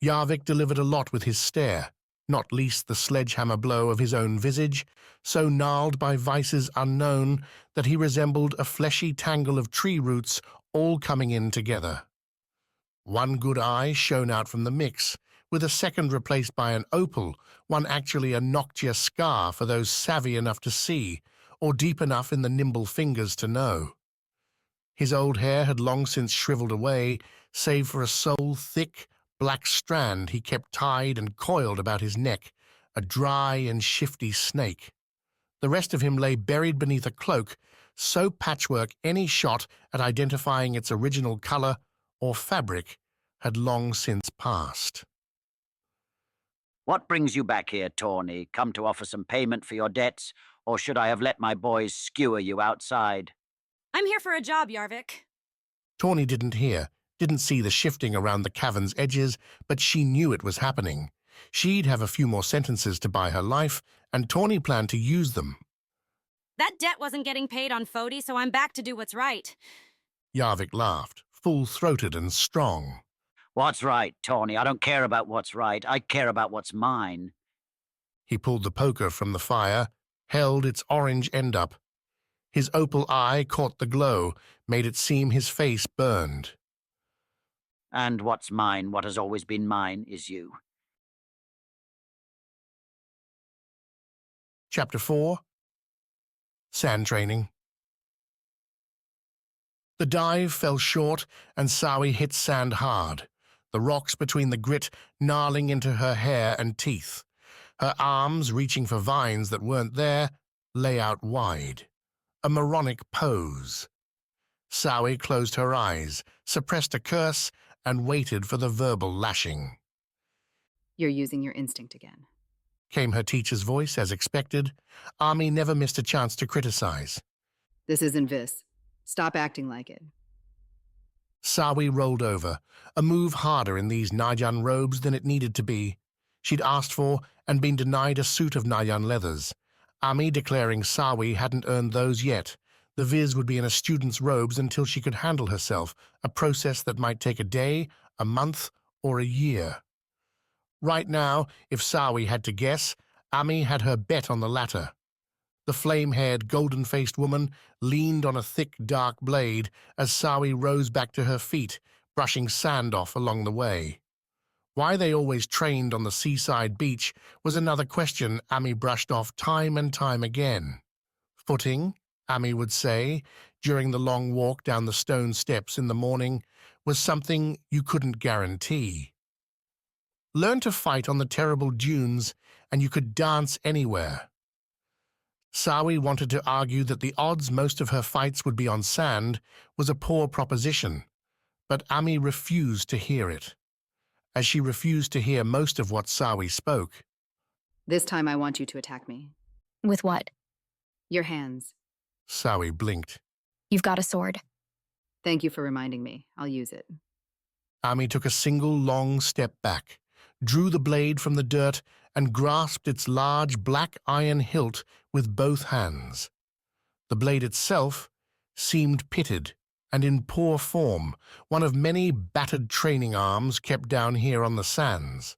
Yarvik delivered a lot with his stare, not least the sledgehammer blow of his own visage, so gnarled by vices unknown that he resembled a fleshy tangle of tree roots all coming in together. One good eye shone out from the mix, with a second replaced by an opal, one actually a Noctia Skar for those savvy enough to see, or deep enough in the nimble fingers to know. His old hair had long since shriveled away, save for a sole thick, black strand he kept tied and coiled about his neck, a dry and shifty snake. The rest of him lay buried beneath a cloak, so patchwork any shot at identifying its original color or fabric had long since passed. What brings you back here, Tawny? Come to offer some payment for your debts, or should I have let my boys skewer you outside? I'm here for a job, Yarvik. Tawny didn't hear, didn't see the shifting around the cavern's edges, but she knew it was happening. She'd have a few more sentences to buy her life, and Tawny planned to use them. That debt wasn't getting paid on Fody, so I'm back to do what's right. Yarvik laughed, full-throated and strong. What's right, Tawny? I don't care about what's right. I care about what's mine. He pulled the poker from the fire, held its orange end up. His opal eye caught the glow, made it seem his face burned. And what's mine, what has always been mine, is you. Chapter 4. Sand Training. The dive fell short, and Sawi hit sand hard, the rocks between the grit gnarling into her hair and teeth. Her arms, reaching for vines that weren't there, lay out wide. A moronic pose. Sawi closed her eyes, suppressed a curse, and waited for the verbal lashing. You're using your instinct again. Came her teacher's voice, as expected. Ami never missed a chance to criticize. This isn't Vis. Stop acting like it. Sawi rolled over, a move harder in these Najan robes than it needed to be. She'd asked for and been denied a suit of Najan leathers. Ami declaring Sawi hadn't earned those yet. The Vis would be in a student's robes until she could handle herself, a process that might take a day, a month, or a year. Right now, if Sawi had to guess, Ami had her bet on the latter. The flame-haired, golden-faced woman leaned on a thick, dark blade as Sawi rose back to her feet, brushing sand off along the way. Why they always trained on the seaside beach was another question Ami brushed off time and time again. Footing, Ami would say, during the long walk down the stone steps in the morning, was something you couldn't guarantee. Learn to fight on the terrible dunes, and you could dance anywhere. Sawi wanted to argue that the odds most of her fights would be on sand was a poor proposition, but Ami refused to hear it, as she refused to hear most of what Sawi spoke. This time I want you to attack me. With what? Your hands. Sawi blinked. You've got a sword. Thank you for reminding me. I'll use it. Ami took a single long step back, drew the blade from the dirt, and grasped its large black iron hilt with both hands. The blade itself seemed pitted and in poor form, one of many battered training arms kept down here on the sands.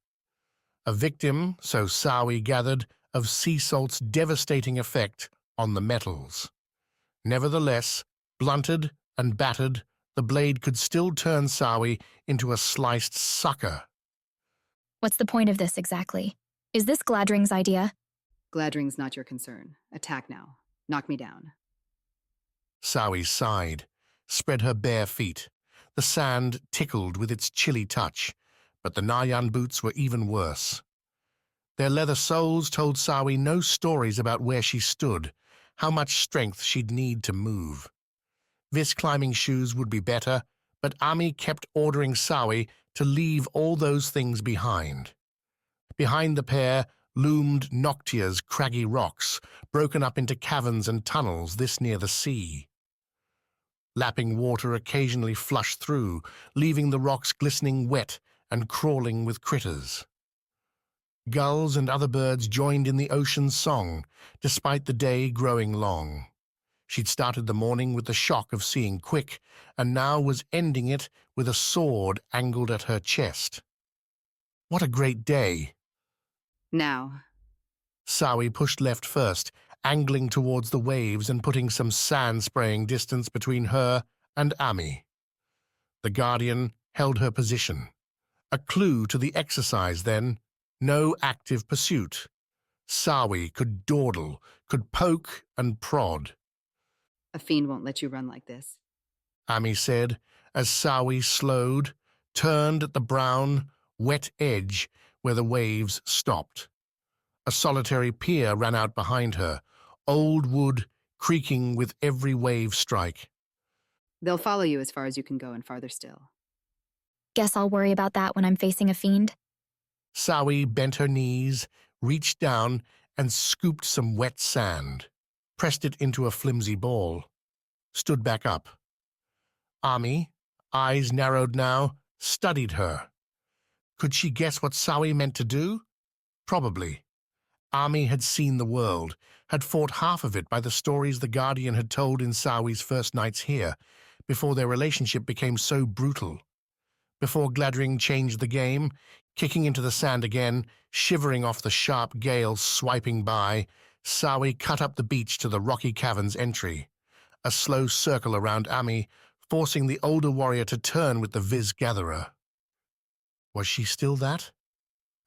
A victim, so Sawi gathered, of sea salt's devastating effect on the metals. Nevertheless, blunted and battered, the blade could still turn Sawi into a sliced sucker. What's the point of this exactly? Is this Gladring's idea? Gladring's not your concern. Attack now. Knock me down. Sawi sighed, spread her bare feet. The sand tickled with its chilly touch, but the Nayan boots were even worse. Their leather soles told Sawi no stories about where she stood, how much strength she'd need to move. Vis climbing shoes would be better, but Ami kept ordering Sawi to leave all those things behind. Behind the pair loomed Noctia's craggy rocks, broken up into caverns and tunnels this near the sea. Lapping water occasionally flushed through, leaving the rocks glistening wet and crawling with critters. Gulls and other birds joined in the ocean's song, despite the day growing long. She'd started the morning with the shock of seeing quick, and now was ending it with a sword angled at her chest. What a great day! Now. Sawi pushed left first, angling towards the waves and putting some sand-spraying distance between her and Ami. The Guardian held her position. A clue to the exercise, then. No active pursuit. Sawi could dawdle, could poke and prod. A fiend won't let you run like this. Ami said, as Sawi slowed, turned at the brown, wet edge where the waves stopped. A solitary pier ran out behind her, old wood creaking with every wave strike. They'll follow you as far as you can go and farther still. Guess I'll worry about that when I'm facing a fiend. Sawi bent her knees, reached down, and scooped some wet sand, pressed it into a flimsy ball, stood back up. Ami, eyes narrowed now, studied her. Could she guess what Sawi meant to do? Probably. Ami had seen the world, had fought half of it by the stories the Guardian had told in Sawi's first nights here, before their relationship became so brutal. Before Gladring changed the game, kicking into the sand again, shivering off the sharp gale swiping by, Sawi cut up the beach to the rocky cavern's entry. A slow circle around Ami, forcing the older warrior to turn with the Vis gatherer. Was she still that?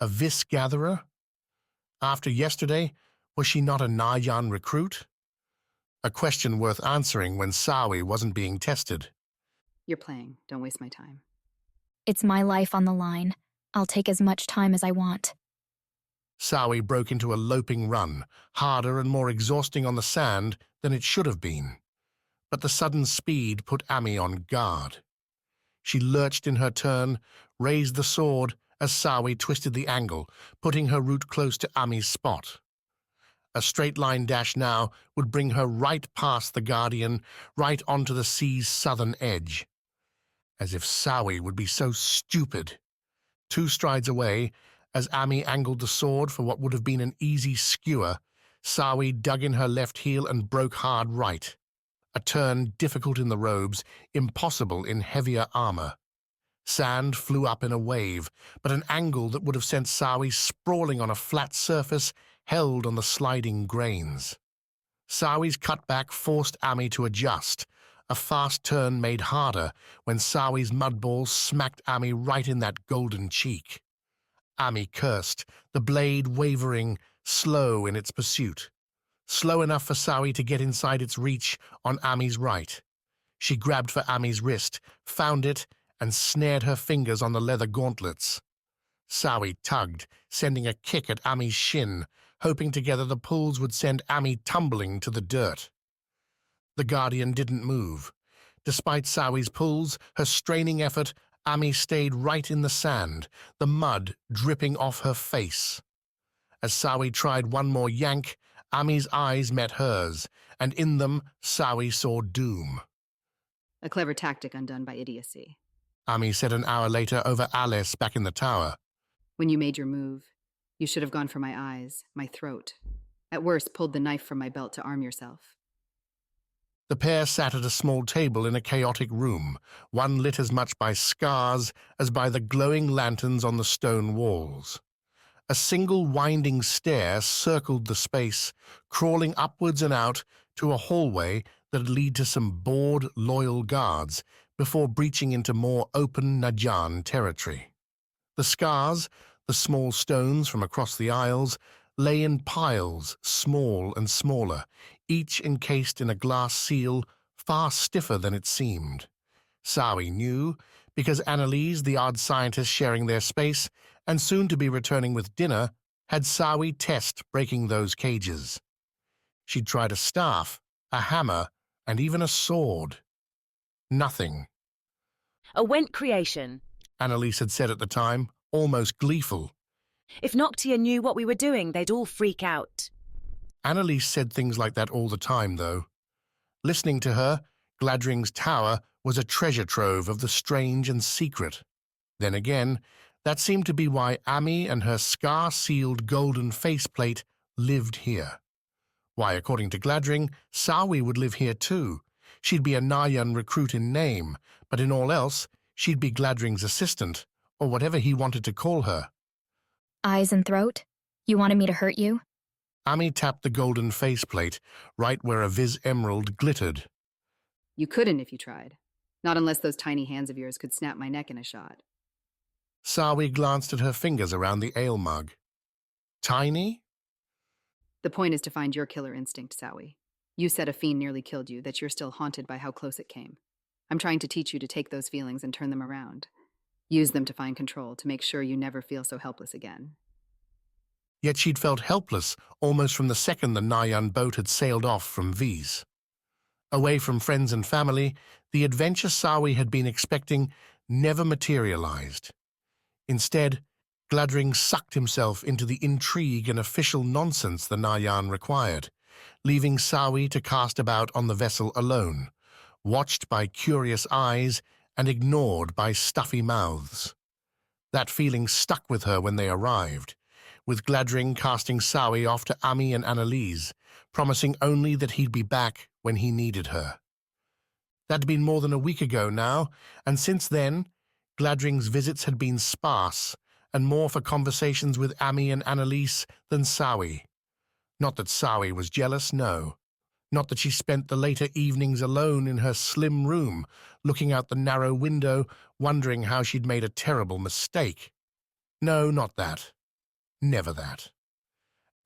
A Vis gatherer? After yesterday, was she not a Nayan recruit? A question worth answering when Sawi wasn't being tested. You're playing. Don't waste my time. It's my life on the line. I'll take as much time as I want. Sawi broke into a loping run, harder and more exhausting on the sand than it should have been. But the sudden speed put Ami on guard. She lurched in her turn, raised the sword as Sawi twisted the angle, putting her route close to Ami's spot. A straight-line dash now would bring her right past the Guardian, right onto the sea's southern edge. As if Sawi would be so stupid. 2 strides away, as Ami angled the sword for what would have been an easy skewer, Sawi dug in her left heel and broke hard right. A turn difficult in the robes, impossible in heavier armor. Sand flew up in a wave, but an angle that would have sent Sawi sprawling on a flat surface held on the sliding grains. Sawi's cutback forced Ami to adjust. A fast turn made harder when Sawi's mudball smacked Ami right in that golden cheek. Ami cursed, the blade wavering, slow in its pursuit. Slow enough for Sawi to get inside its reach on Ami's right. She grabbed for Ami's wrist, found it, and snared her fingers on the leather gauntlets. Sawi tugged, sending a kick at Ami's shin, hoping together the pulls would send Ami tumbling to the dirt. The Guardian didn't move. Despite Sawi's pulls, her straining effort, Ami stayed right in the sand, the mud dripping off her face. As Sawi tried one more yank, Ami's eyes met hers, and in them Sawi saw doom. A clever tactic undone by idiocy. Ami said an hour later over Alice back in the tower. When you made your move, you should have gone for my eyes, my throat. At worst, pulled the knife from my belt to arm yourself. The pair sat at a small table in a chaotic room, one lit as much by scars as by the glowing lanterns on the stone walls. A single winding stair circled the space, crawling upwards and out to a hallway that'd lead to some bored, loyal guards before breaching into more open Najan territory. The scars, the small stones from across the aisles, lay in piles, small and smaller, each encased in a glass seal far stiffer than it seemed. Sawi knew, because Annalise, the odd scientist sharing their space, and soon to be returning with dinner, had Sawi test breaking those cages. She'd tried a staff, a hammer, and even a sword. Nothing. A Went creation, Annalise had said at the time, almost gleeful. If Noctia knew what we were doing, they'd all freak out. Annalise said things like that all the time, though. Listening to her, Gladring's tower was a treasure trove of the strange and secret. Then again, that seemed to be why Ami and her scar-sealed golden faceplate lived here. Why, according to Gladring, Sawi would live here too. She'd be a Nayan recruit in name, but in all else, she'd be Gladring's assistant, or whatever he wanted to call her. Eyes and throat? You wanted me to hurt you? Ami tapped the golden faceplate, right where a Vis emerald glittered. You couldn't if you tried. Not unless those tiny hands of yours could snap my neck in a shot. Sawi glanced at her fingers around the ale mug. Tiny? The point is to find your killer instinct, Sawi. You said a fiend nearly killed you, that you're still haunted by how close it came. I'm trying to teach you to take those feelings and turn them around. Use them to find control, to make sure you never feel so helpless again. Yet she'd felt helpless almost from the second the Nayan boat had sailed off from Vis. Away from friends and family, the adventure Sawi had been expecting never materialized. Instead, Gladring sucked himself into the intrigue and official nonsense the Nayan required, leaving Sawi to cast about on the vessel alone, watched by curious eyes and ignored by stuffy mouths. That feeling stuck with her when they arrived, with Gladring casting Sawi off to Ami and Annalise, promising only that he'd be back when he needed her. That'd been more than a week ago now, and since then, Gladring's visits had been sparse, and more for conversations with Ami and Annalise than Sawi. Not that Sawi was jealous, no. Not that she spent the later evenings alone in her slim room, looking out the narrow window, wondering how she'd made a terrible mistake. No, not that. Never that.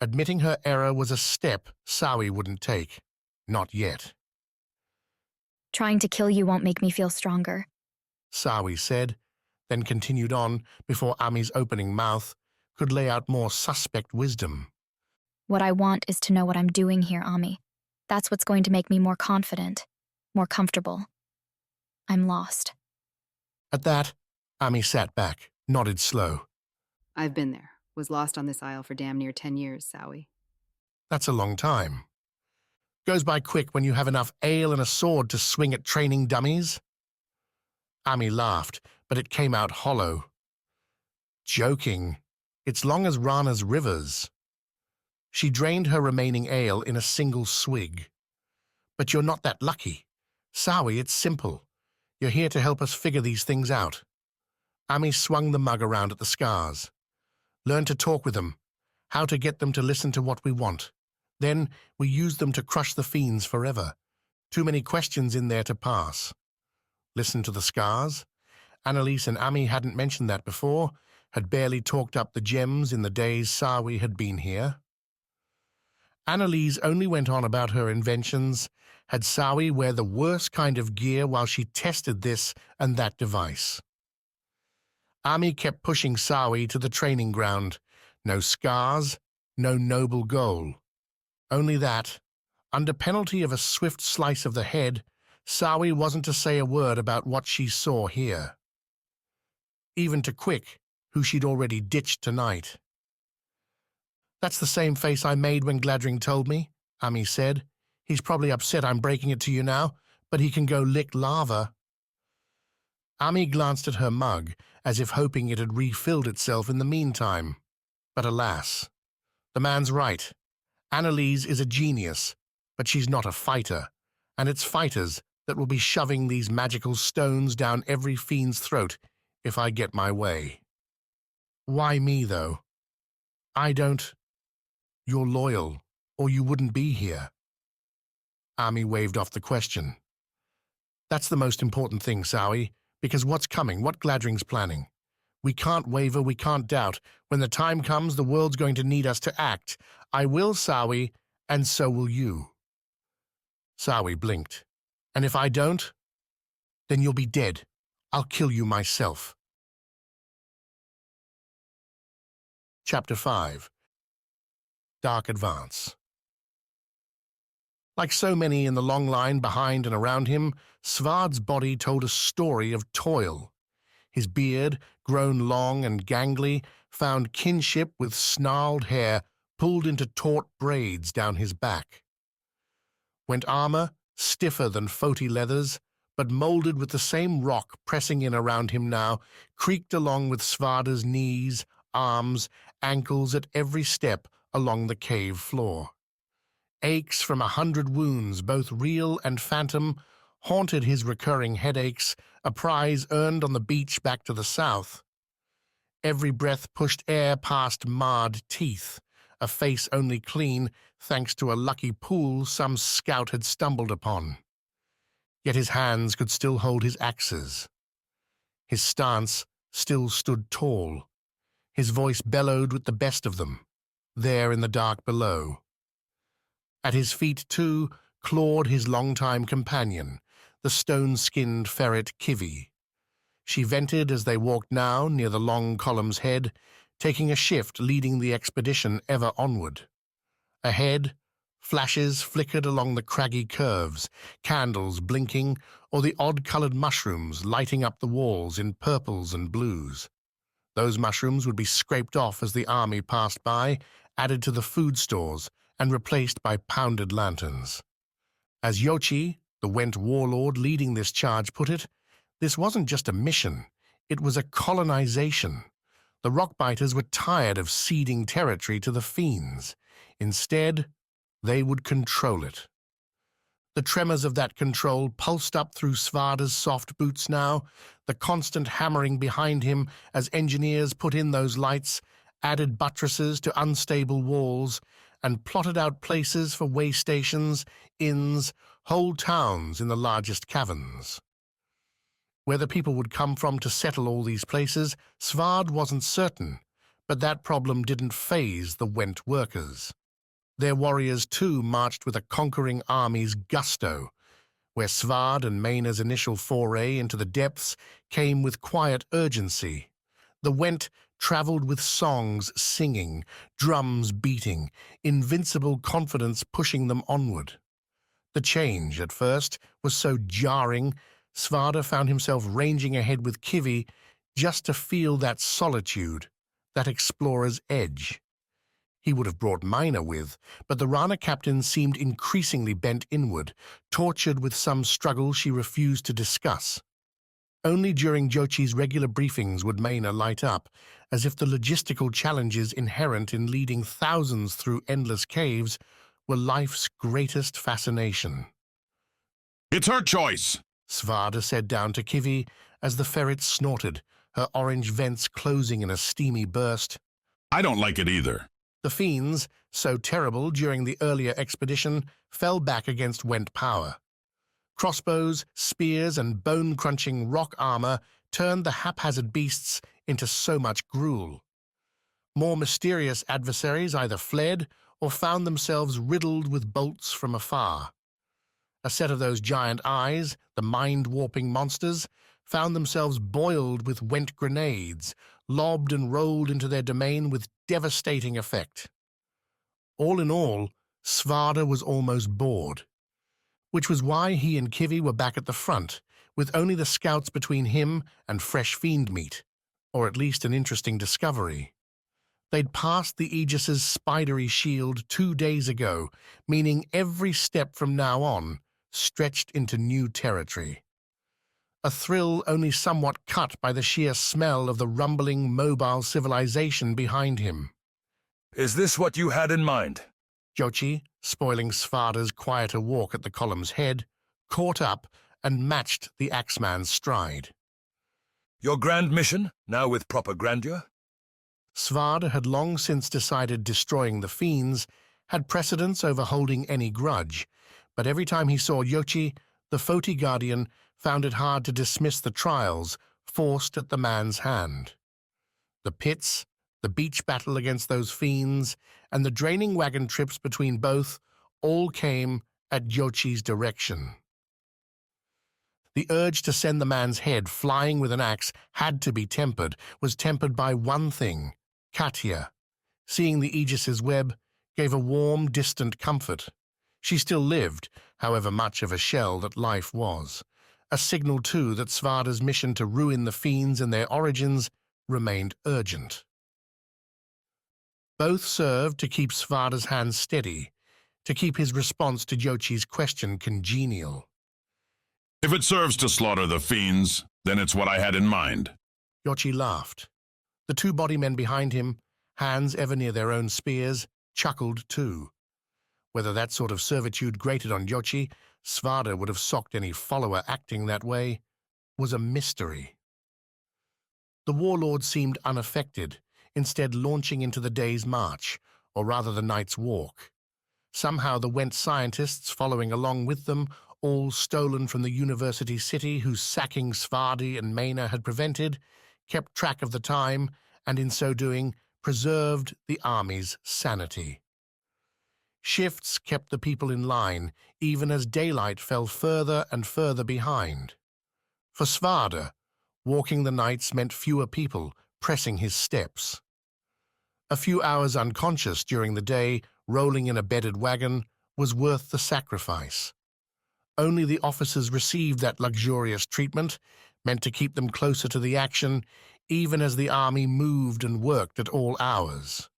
Admitting her error was a step Sawi wouldn't take. Not yet. Trying to kill you won't make me feel stronger. Sawi said, then continued on before Ami's opening mouth could lay out more suspect wisdom. What I want is to know what I'm doing here, Ami. That's what's going to make me more confident, more comfortable. I'm lost. At that, Ami sat back, nodded slow. I've been there. Was lost on this isle for damn near 10 years, Sawi. That's a long time. Goes by quick when you have enough ale and a sword to swing at training dummies. Ami laughed, but it came out hollow. Joking. It's long as Rana's rivers. She drained her remaining ale in a single swig. But you're not that lucky. Sawi, it's simple. You're here to help us figure these things out. Ami swung the mug around at the Skars. Learn to talk with them, how to get them to listen to what we want. Then we use them to crush the fiends forever. Too many questions in there to pass. Listen to the Skars? Annalise and Ami hadn't mentioned that before, had barely talked up the gems in the days Sawi had been here. Annalise only went on about her inventions, had Sawi wear the worst kind of gear while she tested this and that device. Ami kept pushing Sawi to the training ground. No Skars, no noble goal. Only that, under penalty of a swift slice of the head, Sawi wasn't to say a word about what she saw here. Even to Quick, who she'd already ditched tonight. That's the same face I made when Gladring told me, Ami said. He's probably upset I'm breaking it to you now, but he can go lick lava. Ami glanced at her mug, as if hoping it had refilled itself in the meantime. But alas, the man's right. Annalise is a genius, but she's not a fighter, and it's fighters that will be shoving these magical stones down every fiend's throat if I get my way. Why me, though? I don't... You're loyal, or you wouldn't be here. Ami waved off the question. That's the most important thing, Sawi, because what's coming, what Gladring's planning? We can't waver, we can't doubt. When the time comes, the world's going to need us to act. I will, Sawi, and so will you. Sawi blinked. And if I don't, then you'll be dead. I'll kill you myself. Chapter 5. Dark Advance. Like so many in the long line behind and around him, Svarde's body told a story of toil. His beard, grown long and gangly, found kinship with snarled hair pulled into taut braids down his back. Went armor, stiffer than Foti leathers, but molded with the same rock pressing in around him now, creaked along with Svarde's knees, arms, ankles at every step along the cave floor. Aches from 100 wounds, both real and phantom, haunted his recurring headaches, a prize earned on the beach back to the south. Every breath pushed air past marred teeth, a face only clean thanks to a lucky pool some scout had stumbled upon. Yet his hands could still hold his axes. His stance still stood tall. His voice bellowed with the best of them, there in the dark below. At his feet, too, clawed his longtime companion, the stone-skinned ferret Kivi. She vented as they walked now near the long column's head, taking a shift leading the expedition ever onward. Ahead, Flashes flickered along the craggy curves, candles blinking, or the odd-colored mushrooms lighting up the walls in purples and blues. Those mushrooms would be scraped off as the army passed by, added to the food stores, and replaced by pounded lanterns. As Yochi, the Went warlord leading this charge, put it, this wasn't just a mission, it was a colonization. The Rockbiters were tired of ceding territory to the fiends. Instead, they would control it. The tremors of that control pulsed up through Svarde's soft boots now, the constant hammering behind him as engineers put in those lights, added buttresses to unstable walls, and plotted out places for way stations, inns, whole towns in the largest caverns. Where the people would come from to settle all these places, Svarde wasn't certain, but that problem didn't faze the Went workers. Their warriors, too, marched with a conquering army's gusto, where Svarde and Maena's initial foray into the depths came with quiet urgency. The Went traveled with songs singing, drums beating, invincible confidence pushing them onward. The change, at first, was so jarring, Svarde found himself ranging ahead with Kivi just to feel that solitude, that explorer's edge. He would have brought Maena with, but the Rana captain seemed increasingly bent inward, tortured with some struggle she refused to discuss. Only during Jochi's regular briefings would Maena light up, as if the logistical challenges inherent in leading thousands through endless caves were life's greatest fascination. "It's her choice," Svarde said down to Kivi as the ferret snorted, her orange vents closing in a steamy burst. "I don't like it either." The fiends, so terrible during the earlier expedition, fell back against Went power. Crossbows, spears, and bone-crunching rock armor turned the haphazard beasts into so much gruel. More mysterious adversaries either fled or found themselves riddled with bolts from afar. A set of those giant eyes, the mind-warping monsters, found themselves boiled with Went grenades, lobbed and rolled into their domain with devastating effect. All in all, Svarde was almost bored, which was why he and Kivi were back at the front, with only the scouts between him and fresh fiend meat, or at least an interesting discovery. They'd passed the Aegis's spidery shield 2 days ago, meaning every step from now on stretched into new territory. A thrill only somewhat cut by the sheer smell of the rumbling, mobile civilization behind him. "Is this what you had in mind?" Jochi, spoiling Svarde's quieter walk at the column's head, caught up and matched the axeman's stride. "Your grand mission, now with proper grandeur?" Svarde had long since decided destroying the fiends had precedence over holding any grudge, but every time he saw Yochi, the Foti Guardian found it hard to dismiss the trials forced at the man's hand. The pits, the beach battle against those fiends, and the draining wagon trips between both all came at Yochi's direction. The urge to send the man's head flying with an axe was tempered by one thing, Katia. Seeing the Aegis's web gave a warm, distant comfort. She still lived, however much of a shell that life was. A signal, too, that Svarde's mission to ruin the fiends and their origins remained urgent. Both served to keep Svarde's hands steady, to keep his response to Yochi's question congenial. "If it serves to slaughter the fiends, then it's what I had in mind." Yochi laughed. The 2 body men behind him, hands ever near their own spears, chuckled too. Whether that sort of servitude grated on Yochi, Svarde would have socked any follower acting that way, was a mystery. The warlord seemed unaffected, instead launching into the day's march, or rather the night's walk. Somehow the Went scientists following along with them, all stolen from the university city whose sacking Svarde and Maena had prevented, kept track of the time, and in so doing preserved the army's sanity. Shifts kept the people in line, even as daylight fell further and further behind. For Svarde, walking the nights meant fewer people pressing his steps. A few hours unconscious during the day, rolling in a bedded wagon, was worth the sacrifice. Only the officers received that luxurious treatment, meant to keep them closer to the action, even as the army moved and worked at all hours.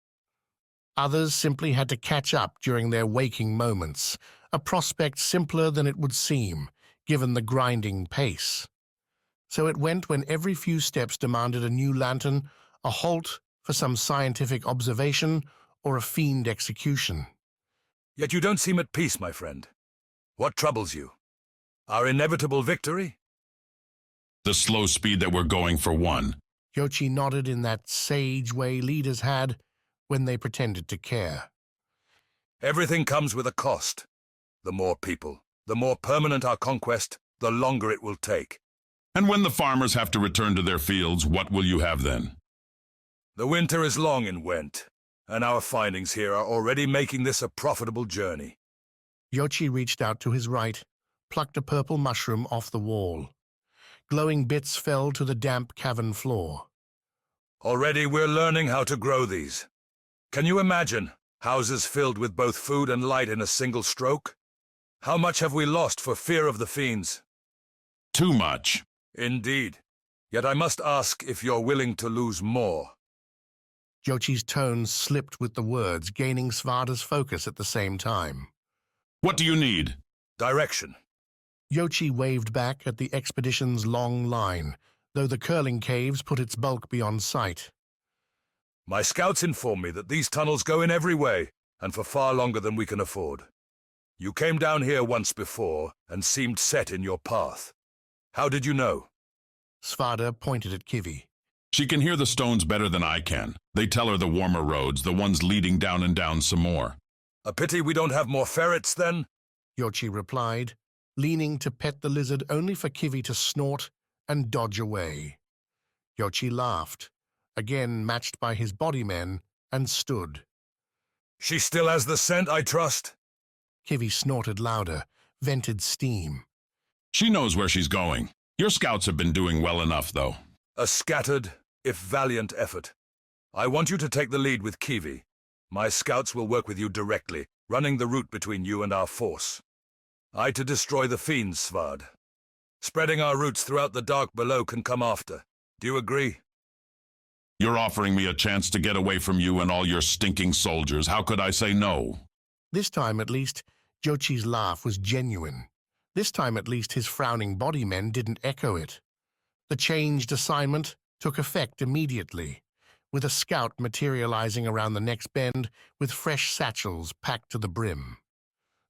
Others simply had to catch up during their waking moments, a prospect simpler than it would seem, given the grinding pace. So it went when every few steps demanded a new lantern, a halt for some scientific observation, or a fiend execution. Yet you don't seem at peace, my friend. What troubles you? Our inevitable victory? The slow speed that we're going for one. Yochi nodded in that sage way leaders had when they pretended to care. Everything comes with a cost. The more people, the more permanent our conquest, the longer it will take. And when the farmers have to return to their fields, what will you have then? The winter is long in Went, and our findings here are already making this a profitable journey. Yochi reached out to his right, plucked a purple mushroom off the wall. Glowing bits fell to the damp cavern floor. Already we're learning how to grow these. Can you imagine houses filled with both food and light in a single stroke? How much have we lost for fear of the fiends? Too much. Indeed. Yet I must ask if you're willing to lose more. Yochi's tone slipped with the words, gaining Svarde's focus at the same time. What do you need? Direction. Yochi waved back at the expedition's long line, though the curling caves put its bulk beyond sight. My scouts inform me that these tunnels go in every way, and for far longer than we can afford. You came down here once before, and seemed set in your path. How did you know? Svarde pointed at Kivi. She can hear the stones better than I can. They tell her the warmer roads, the ones leading down and down some more. A pity we don't have more ferrets, then? Yochi replied, leaning to pet the lizard only for Kivi to snort and dodge away. Yochi laughed, again matched by his body men, and stood. She still has the scent, I trust? Kivi snorted louder, vented steam. She knows where she's going. Your scouts have been doing well enough, though. A scattered, if valiant effort. I want you to take the lead with Kivi. My scouts will work with you directly, running the route between you and our force. I to destroy the fiends, Svarde. Spreading our roots throughout the dark below can come after. Do you agree? You're offering me a chance to get away from you and all your stinking soldiers. How could I say no? This time, at least, Yochi's laugh was genuine. This time, at least, his frowning body men didn't echo it. The changed assignment took effect immediately, with a scout materializing around the next bend with fresh satchels packed to the brim.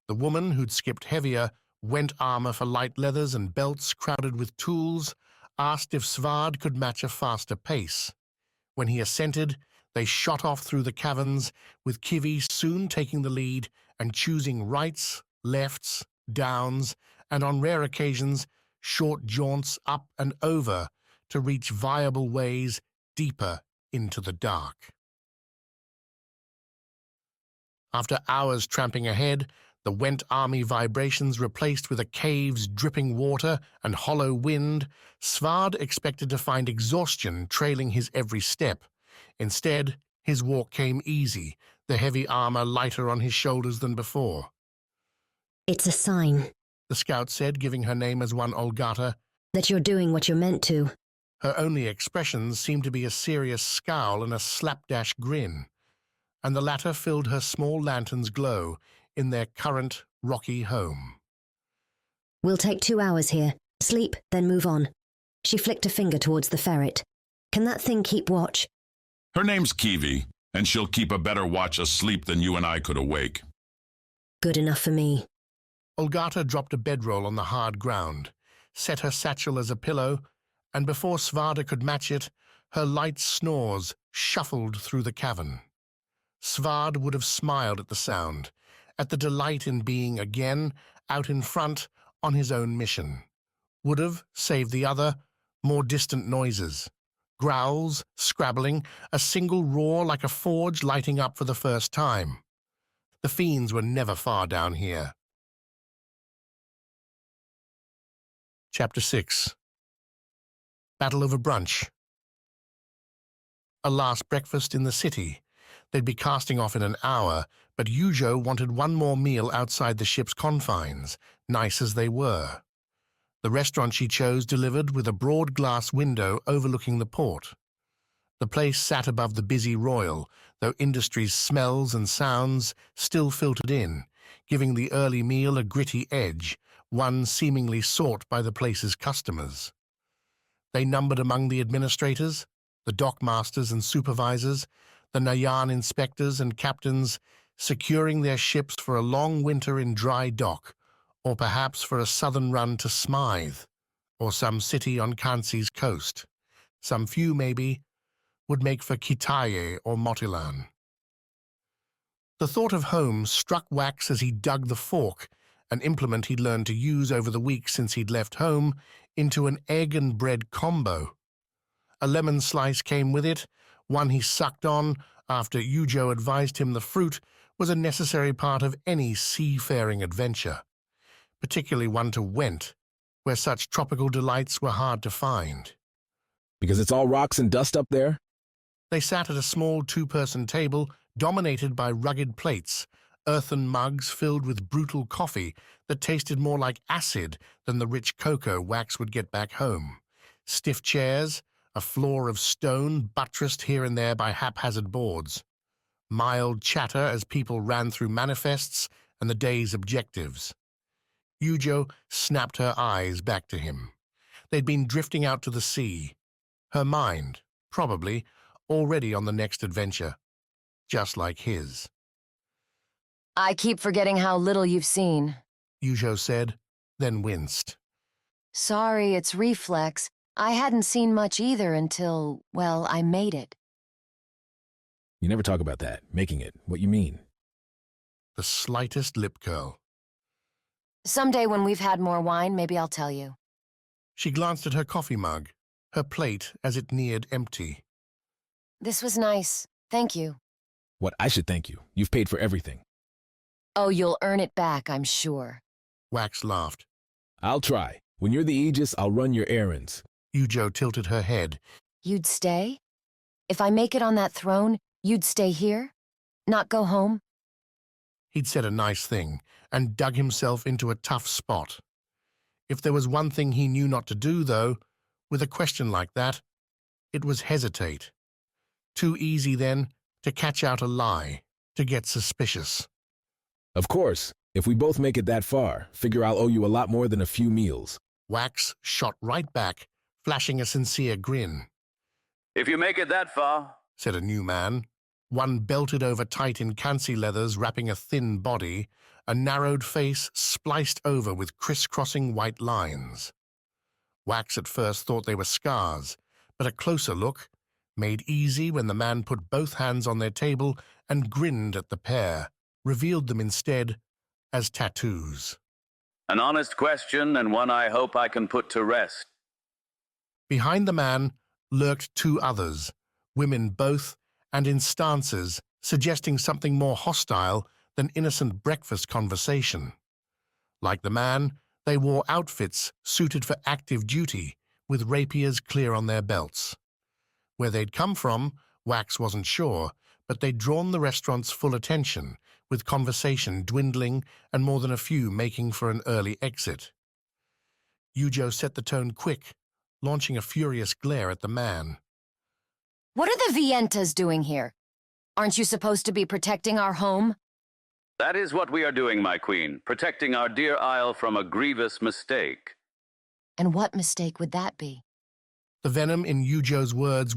The woman who'd skipped heavier, went armor for light leathers and belts crowded with tools, asked if Svarde could match a faster pace. When he assented, they shot off through the caverns, with Kivi soon taking the lead and choosing rights, lefts, downs, and on rare occasions, short jaunts up and over to reach viable ways deeper into the dark. After hours tramping ahead, the Went army vibrations replaced with a cave's dripping water and hollow wind, Svarde expected to find exhaustion trailing his every step. Instead, his walk came easy, the heavy armor lighter on his shoulders than before. It's a sign, the scout said, giving her name as one Olgata, that you're doing what you're meant to. Her only expressions seemed to be a serious scowl and a slapdash grin, and the latter filled her small lantern's glow in their current rocky home. We'll take 2 hours here. Sleep, then move on. She flicked a finger towards the ferret. Can that thing keep watch? Her name's Kivi, and she'll keep a better watch asleep than you and I could awake. Good enough for me. Olgata dropped a bedroll on the hard ground, set her satchel as a pillow, and before Svarde could match it, her light snores shuffled through the cavern. Svarde would have smiled at the sound, at the delight in being again out in front on his own mission. Would have, save the other, more distant noises. Growls, scrabbling, a single roar like a forge lighting up for the first time. The fiends were never far down here. Chapter 6. Battle over Brunch. A last breakfast in the city. They'd be casting off in an hour, but Yujo wanted one more meal outside the ship's confines, nice as they were. The restaurant she chose delivered with a broad glass window overlooking the port. The place sat above the busy Royal, though industry's smells and sounds still filtered in, giving the early meal a gritty edge, one seemingly sought by the place's customers. They numbered among the administrators, the dockmasters and supervisors, the Nayan inspectors and captains, securing their ships for a long winter in dry dock, or perhaps for a southern run to Smythe, or some city on Kansi's coast. Some few, maybe, would make for Kitaye or Motilan. The thought of home struck Wax as he dug the fork, an implement he'd learned to use over the weeks since he'd left home, into an egg and bread combo. A lemon slice came with it, one he sucked on after Yujo advised him the fruit was a necessary part of any seafaring adventure, particularly one to Went, where such tropical delights were hard to find. Because it's all rocks and dust up there? They sat at a small two-person table dominated by rugged plates, earthen mugs filled with brutal coffee that tasted more like acid than the rich cocoa Wax would get back home, stiff chairs, a floor of stone buttressed here and there by haphazard boards, mild chatter as people ran through manifests and the day's objectives. Yujo snapped her eyes back to him. They'd been drifting out to the sea, her mind, probably, already on the next adventure, just like his. I keep forgetting how little you've seen, Yujo said, then winced. Sorry, it's reflex. I hadn't seen much either until, well, I made it. You never talk about that, making it. What you mean? The slightest lip curl. Someday when we've had more wine, maybe I'll tell you. She glanced at her coffee mug, her plate as it neared empty. This was nice. Thank you. What, I should thank you. You've paid for everything. Oh, you'll earn it back, I'm sure. Wax laughed. I'll try. When you're the Aegis, I'll run your errands. Yujo tilted her head. You'd stay? If I make it on that throne, you'd stay here? Not go home? He'd said a nice thing, and dug himself into a tough spot. If there was one thing he knew not to do, though, with a question like that, it was hesitate. Too easy, then, to catch out a lie, to get suspicious. Of course. If we both make it that far, figure I'll owe you a lot more than a few meals. Wax shot right back, flashing a sincere grin. If you make it that far, said a new man, one belted over tight in Kansi leathers wrapping a thin body, a narrowed face spliced over with crisscrossing white lines. Wax at first thought they were scars, but a closer look, made easy when the man put both hands on their table and grinned at the pair, revealed them instead as tattoos. An honest question and one I hope I can put to rest. Behind the man lurked two others, women both, and in stances suggesting something more hostile than innocent breakfast conversation. Like the man, they wore outfits suited for active duty, with rapiers clear on their belts. Where they'd come from, Wax wasn't sure, but they'd drawn the restaurant's full attention, with conversation dwindling and more than a few making for an early exit. Yujo set the tone quick, launching a furious glare at the man. What are the Vientas doing here? Aren't you supposed to be protecting our home? That is what we are doing, my queen, protecting our dear isle from a grievous mistake. And what mistake would that be? The venom in Yujo's words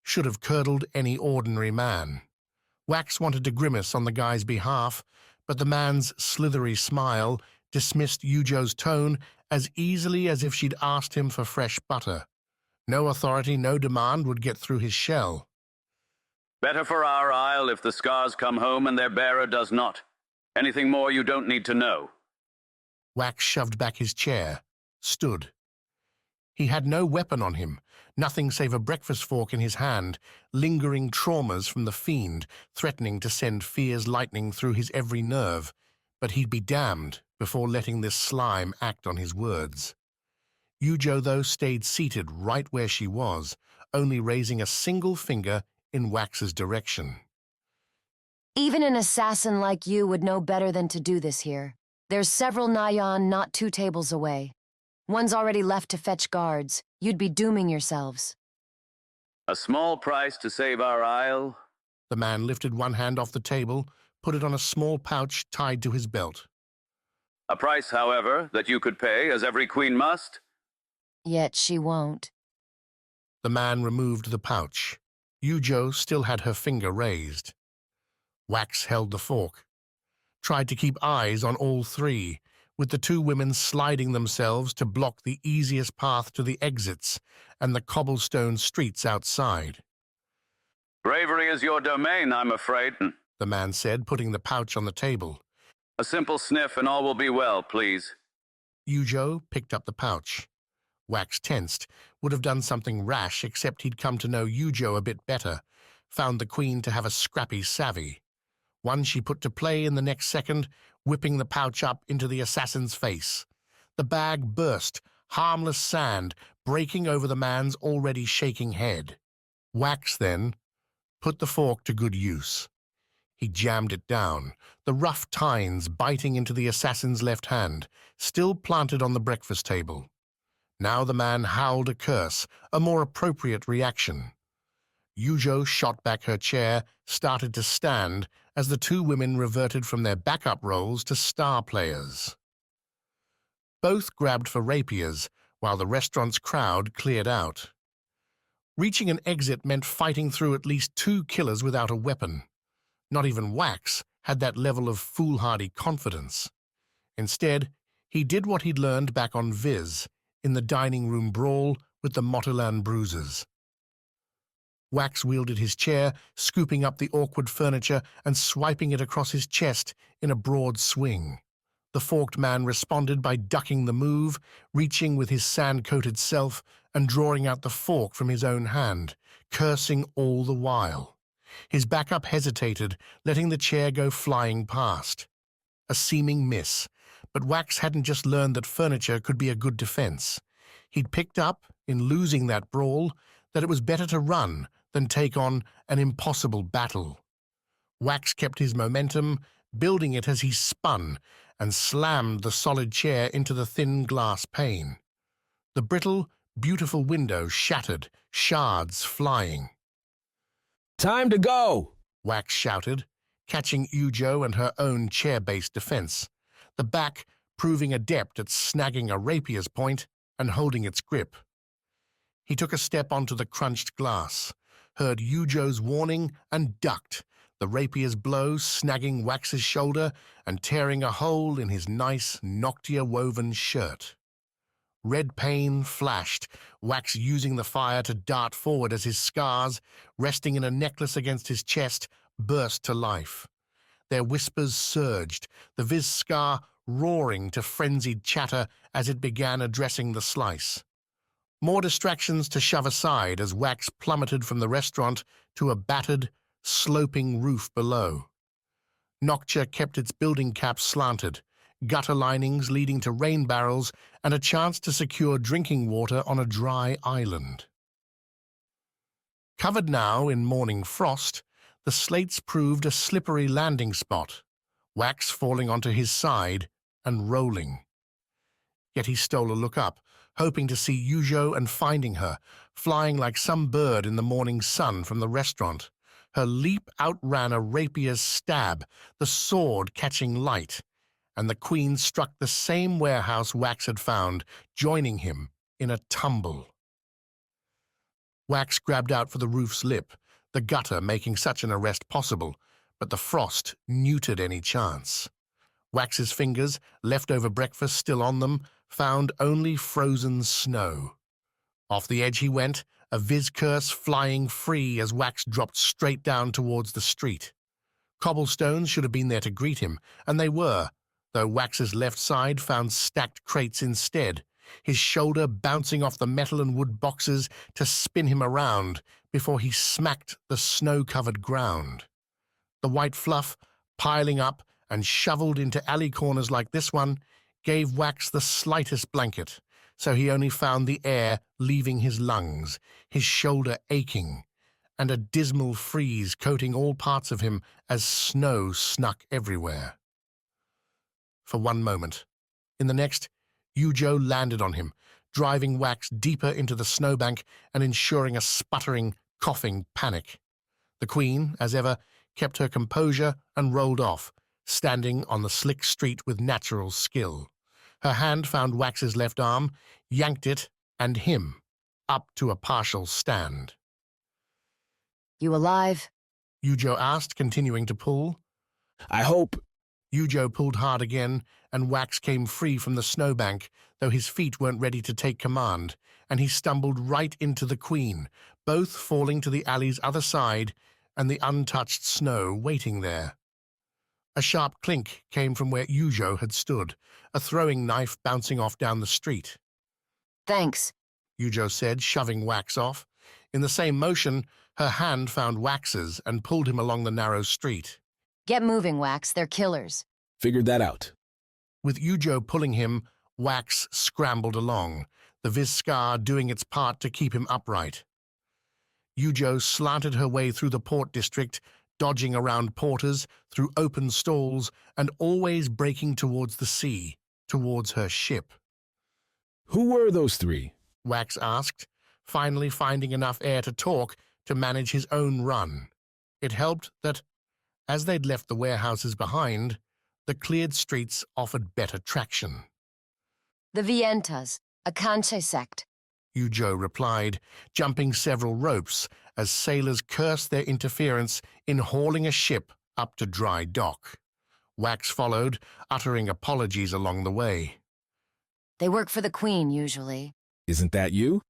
should have curdled any ordinary man. Wax wanted to grimace on the guy's behalf, but the man's slithery smile dismissed Yujo's tone as easily as if she'd asked him for fresh butter. No authority, no demand would get through his shell. Better for our isle if the Skars come home and their bearer does not. Anything more you don't need to know. Wax shoved back his chair, stood. He had no weapon on him, nothing save a breakfast fork in his hand, lingering traumas from the fiend, threatening to send fear's lightning through his every nerve, but he'd be damned before letting this slime act on his words. Yujo, though, stayed seated right where she was, only raising a single finger in Wax's direction. Even an assassin like you would know better than to do this here. There's several Nayan not 2 tables away. One's already left to fetch guards. You'd be dooming yourselves. A small price to save our isle? The man lifted one hand off the table, put it on a small pouch tied to his belt. A price, however, that you could pay, as every queen must? Yet she won't. The man removed the pouch. Yujo still had her finger raised. Wax held the fork, tried to keep eyes on all 3, with the 2 women sliding themselves to block the easiest path to the exits and the cobblestone streets outside. Bravery is your domain, I'm afraid, the man said, putting the pouch on the table. A simple sniff and all will be well, please. Yujo picked up the pouch. Wax tensed, would have done something rash except he'd come to know Yujo a bit better, found the queen to have a scrappy savvy. One she put to play in the next second, whipping the pouch up into the assassin's face. The bag burst, harmless sand breaking over the man's already shaking head. Wax, then, put the fork to good use. He jammed it down, the rough tines biting into the assassin's left hand, still planted on the breakfast table. Now the man howled a curse, a more appropriate reaction. Yujo shot back her chair, started to stand, as the 2 women reverted from their backup roles to star players. Both grabbed for rapiers, while the restaurant's crowd cleared out. Reaching an exit meant fighting through at least 2 killers without a weapon. Not even Wax had that level of foolhardy confidence. Instead, he did what he'd learned back on Vis, in the dining room brawl with the Motelan bruisers. Wax wielded his chair, scooping up the awkward furniture and swiping it across his chest in a broad swing. The forked man responded by ducking the move, reaching with his sand-coated self and drawing out the fork from his own hand, cursing all the while. His backup hesitated, letting the chair go flying past. A seeming miss, but Wax hadn't just learned that furniture could be a good defense. He'd picked up, in losing that brawl, that it was better to run than take on an impossible battle. Wax kept his momentum, building it as he spun, and slammed the solid chair into the thin glass pane. The brittle, beautiful window shattered, shards flying. "Time to go!" Wax shouted, catching Yujo and her own chair-based defense, the back proving adept at snagging a rapier's point and holding its grip. He took a step onto the crunched glass, heard Yujo's warning and ducked, the rapier's blow snagging Wax's shoulder and tearing a hole in his nice Noctia-woven shirt. Red pain flashed, Wax using the fire to dart forward as his scars, resting in a necklace against his chest, burst to life. Their whispers surged, the Vis Skar roaring to frenzied chatter as it began addressing the slice. More distractions to shove aside as Wax plummeted from the restaurant to a battered, sloping roof below. Noctia kept its building caps slanted, gutter linings leading to rain barrels and a chance to secure drinking water on a dry island. Covered now in morning frost, the slates proved a slippery landing spot, Wax falling onto his side and rolling. Yet he stole a look up, hoping to see Yujo and finding her, flying like some bird in the morning sun from the restaurant. Her leap outran a rapier's stab, the sword catching light, and the queen struck the same warehouse Wax had found, joining him in a tumble. Wax grabbed out for the roof's lip, the gutter making such an arrest possible, but the frost neutered any chance. Wax's fingers, leftover breakfast still on them, found only frozen snow. Off the edge he went, a Vis curse flying free as Wax dropped straight down towards the street. Cobblestones should have been there to greet him, and they were, though Wax's left side found stacked crates instead, his shoulder bouncing off the metal and wood boxes to spin him around before he smacked the snow-covered ground. The white fluff, piling up and shoveled into alley corners like this one, gave Wax the slightest blanket, so he only found the air leaving his lungs, his shoulder aching, and a dismal freeze coating all parts of him as snow snuck everywhere. For one moment. In the next, Yujo landed on him, driving Wax deeper into the snowbank and ensuring a sputtering, coughing panic. The Queen, as ever, kept her composure and rolled off, standing on the slick street with natural skill. Her hand found Wax's left arm, yanked it, and him, up to a partial stand. You alive? Yujo asked, continuing to pull. I hope. Yujo pulled hard again, and Wax came free from the snowbank, though his feet weren't ready to take command, and he stumbled right into the Queen, both falling to the alley's other side and the untouched snow waiting there. A sharp clink came from where Yujo had stood, a throwing knife bouncing off down the street. Thanks, Yujo said, shoving Wax off. In the same motion, her hand found Wax's and pulled him along the narrow street. Get moving, Wax. They're killers. Figured that out. With Yujo pulling him, Wax scrambled along, the Vis Skar doing its part to keep him upright. Yujo slanted her way through the port district, dodging around porters, through open stalls, and always breaking towards the sea, towards her ship. Who were those three? Wax asked, finally finding enough air to talk to manage his own run. It helped that, as they'd left the warehouses behind, the cleared streets offered better traction. The Vientas, a Kanche sect. Yujo replied, jumping several ropes as sailors cursed their interference in hauling a ship up to dry dock. Wax followed, uttering apologies along the way. They work for the Queen, usually. Isn't that you?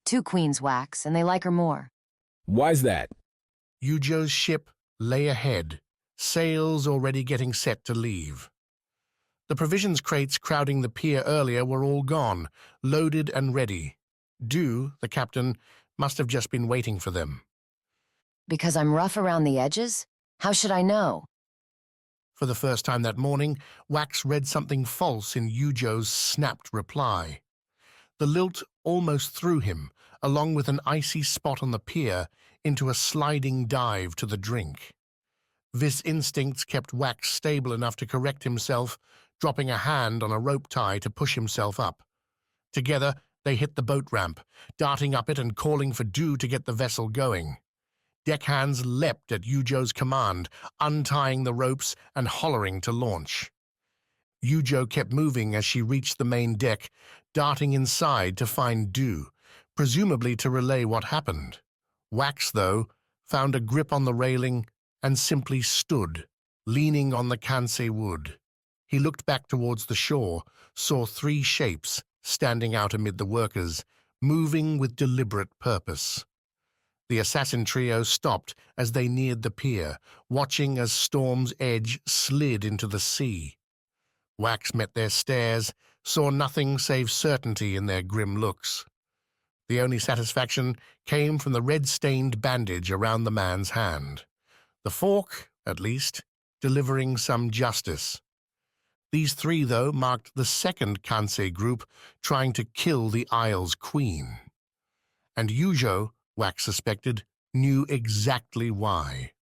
2 queens, Wax, and they like her more. Why's that? Yujo's ship lay ahead, sails already getting set to leave. The provisions crates crowding the pier earlier were all gone, loaded and ready. Dew, the captain, must have just been waiting for them. Because I'm rough around the edges? How should I know? For the first time that morning, Wax read something false in Yujo's snapped reply. The lilt almost threw him, along with an icy spot on the pier, into a sliding dive to the drink. Vis instincts kept Wax stable enough to correct himself, dropping a hand on a rope tie to push himself up. Together, they hit the boat ramp, darting up it and calling for Dew to get the vessel going. Deckhands leapt at Yujo's command, untying the ropes and hollering to launch. Yujo kept moving as she reached the main deck, darting inside to find Dew, presumably to relay what happened. Wax, though, found a grip on the railing and simply stood, leaning on the Kanse wood. He looked back towards the shore, saw 3 shapes standing out amid the workers, moving with deliberate purpose. The assassin trio stopped as they neared the pier, watching as Storm's Edge slid into the sea. Wax met their stares, saw nothing save certainty in their grim looks. The only satisfaction came from the red-stained bandage around the man's hand. The fork, at least, delivering some justice. These 3, though, marked the second Kanse group trying to kill the Isle's queen. And Yujo, Wax suspected, knew exactly why.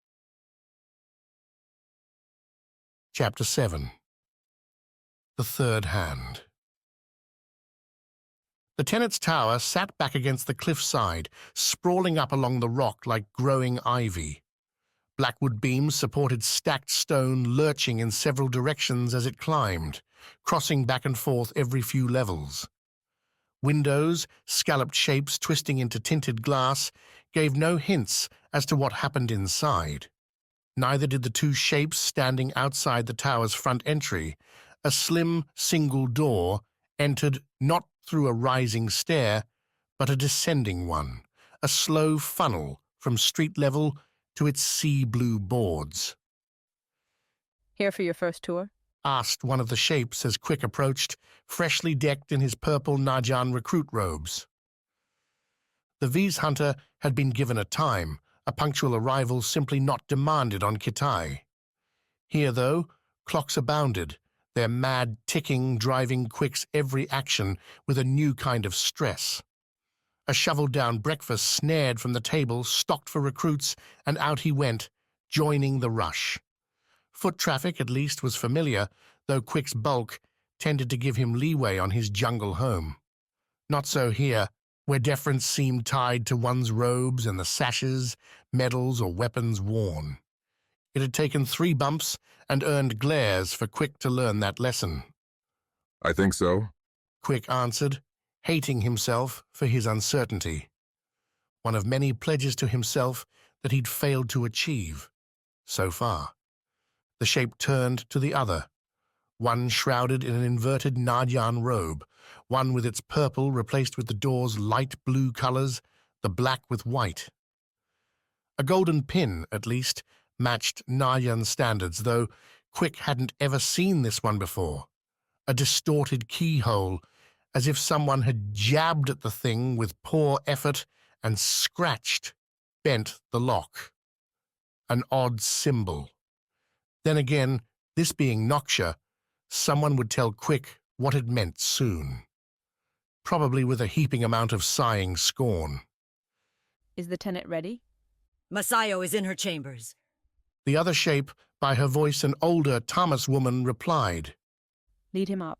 Chapter 7. The Third Hand. The Tenet's tower sat back against the cliffside, sprawling up along the rock like growing ivy. Blackwood beams supported stacked stone lurching in several directions as it climbed, crossing back and forth every few levels. Windows, scalloped shapes twisting into tinted glass, gave no hints as to what happened inside. Neither did the 2 shapes standing outside the tower's front entry. A slim, single door entered not through a rising stair, but a descending one, a slow funnel from street level to its sea-blue boards. Here for your first tour? Asked one of the shapes as Quick approached, freshly decked in his purple Najan recruit robes. The Vis hunter had been given a time, a punctual arrival simply not demanded on Kitai. Here, though, clocks abounded, their mad ticking driving Quick's every action with a new kind of stress. A shoveled-down breakfast snared from the table, stocked for recruits, and out he went, joining the rush. Foot traffic, at least, was familiar, though Quick's bulk tended to give him leeway on his jungle home. Not so here, where deference seemed tied to one's robes and the sashes, medals, or weapons worn. It had taken 3 bumps and earned glares for Quick to learn that lesson. I think so, Quick answered, hating himself for his uncertainty. One of many pledges to himself that he'd failed to achieve, so far. The shape turned to the other, one shrouded in an inverted Nadyan robe, one with its purple replaced with the door's light blue colors, the black with white. A golden pin, at least, matched Nadyan standards, though Quick hadn't ever seen this one before. A distorted keyhole, as if someone had jabbed at the thing with poor effort and scratched, bent the lock. An odd symbol. Then again, this being Noxia, someone would tell Quick what it meant soon. Probably with a heaping amount of sighing scorn. Is the Tenet ready? Masayo is in her chambers. The other shape, by her voice an older Tamas woman, replied. Lead him up.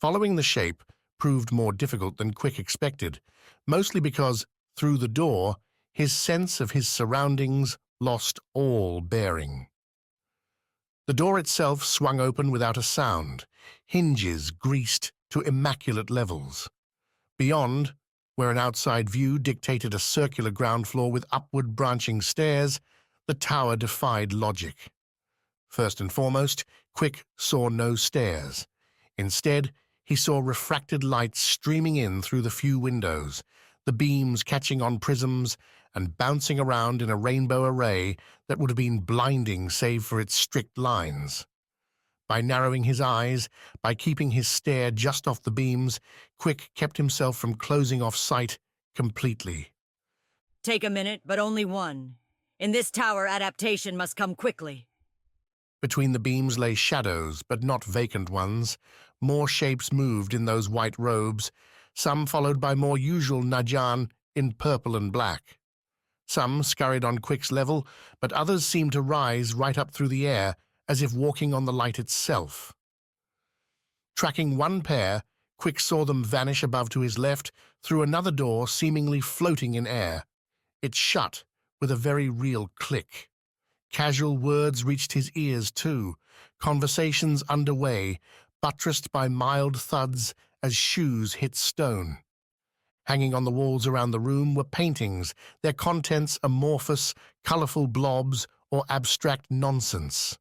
Following the shape proved more difficult than Quick expected, mostly because, through the door, his sense of his surroundings lost all bearing. The door itself swung open without a sound, hinges greased to immaculate levels. Beyond, where an outside view dictated a circular ground floor with upward branching stairs, the tower defied logic. First and foremost, Quick saw no stairs. Instead, he saw refracted light streaming in through the few windows, the beams catching on prisms and bouncing around in a rainbow array that would have been blinding save for its strict lines. By narrowing his eyes, by keeping his stare just off the beams, Quick kept himself from closing off sight completely. Take a minute, but only one. In this tower, adaptation must come quickly. Between the beams lay shadows, but not vacant ones. More shapes moved in those white robes, some followed by more usual Nadyan in purple and black. Some scurried on Quick's level, but others seemed to rise right up through the air, as if walking on the light itself. Tracking one pair, Quick saw them vanish above to his left through another door seemingly floating in air. It shut with a very real click. Casual words reached his ears too, conversations underway, buttressed by mild thuds as shoes hit stone. Hanging on the walls around the room were paintings, their contents amorphous, colorful blobs or abstract nonsense.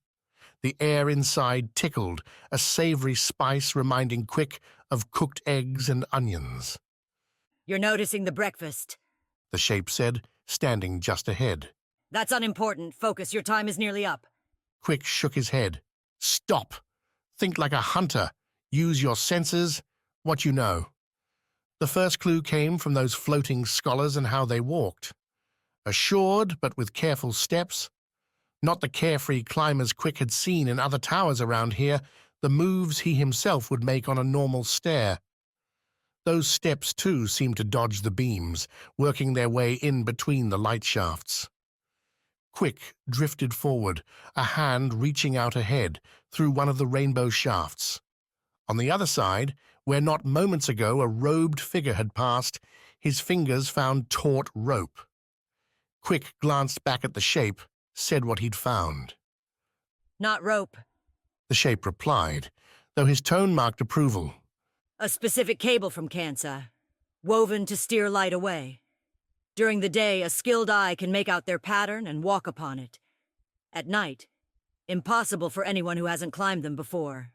The air inside tickled, a savory spice reminding Quick of cooked eggs and onions. You're noticing the breakfast, the shape said, standing just ahead. That's unimportant. Focus, your time is nearly up. Quick shook his head. Stop. Think like a hunter. Use your senses, what you know. The first clue came from those floating scholars and how they walked. Assured, but with careful steps. Not the carefree climbers Quick had seen in other towers around here, the moves he himself would make on a normal stair. Those steps, too, seemed to dodge the beams, working their way in between the light shafts. Quick drifted forward, a hand reaching out ahead through one of the rainbow shafts. On the other side, where not moments ago a robed figure had passed, his fingers found taut rope. Quick glanced back at the shape, said what he'd found. Not rope, the shape replied, though his tone marked approval. A specific cable from Kansa, woven to steer light away. During the day, a skilled eye can make out their pattern and walk upon it. At night, impossible for anyone who hasn't climbed them before.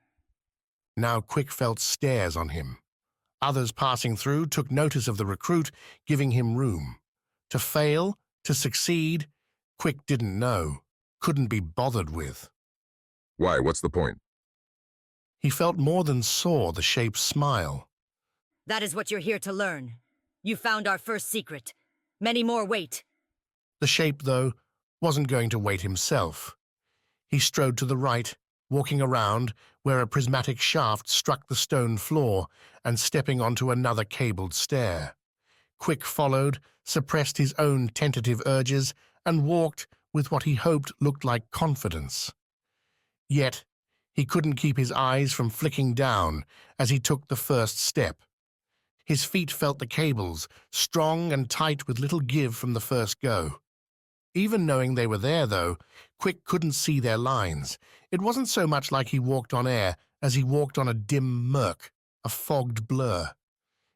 Now Quick felt stares on him. Others passing through took notice of the recruit, giving him room. To fail, to succeed, Quick didn't know, couldn't be bothered with. Why, what's the point? He felt more than saw the shape's smile. That is what you're here to learn. You found our first secret. Many more wait. The shape, though, wasn't going to wait himself. He strode to the right, walking around where a prismatic shaft struck the stone floor and stepping onto another cabled stair. Quick followed, suppressed his own tentative urges, and walked with what he hoped looked like confidence. Yet, he couldn't keep his eyes from flicking down as he took the first step. His feet felt the cables, strong and tight with little give from the first go. Even knowing they were there, though, Quick couldn't see their lines. It wasn't so much like he walked on air as he walked on a dim murk, a fogged blur.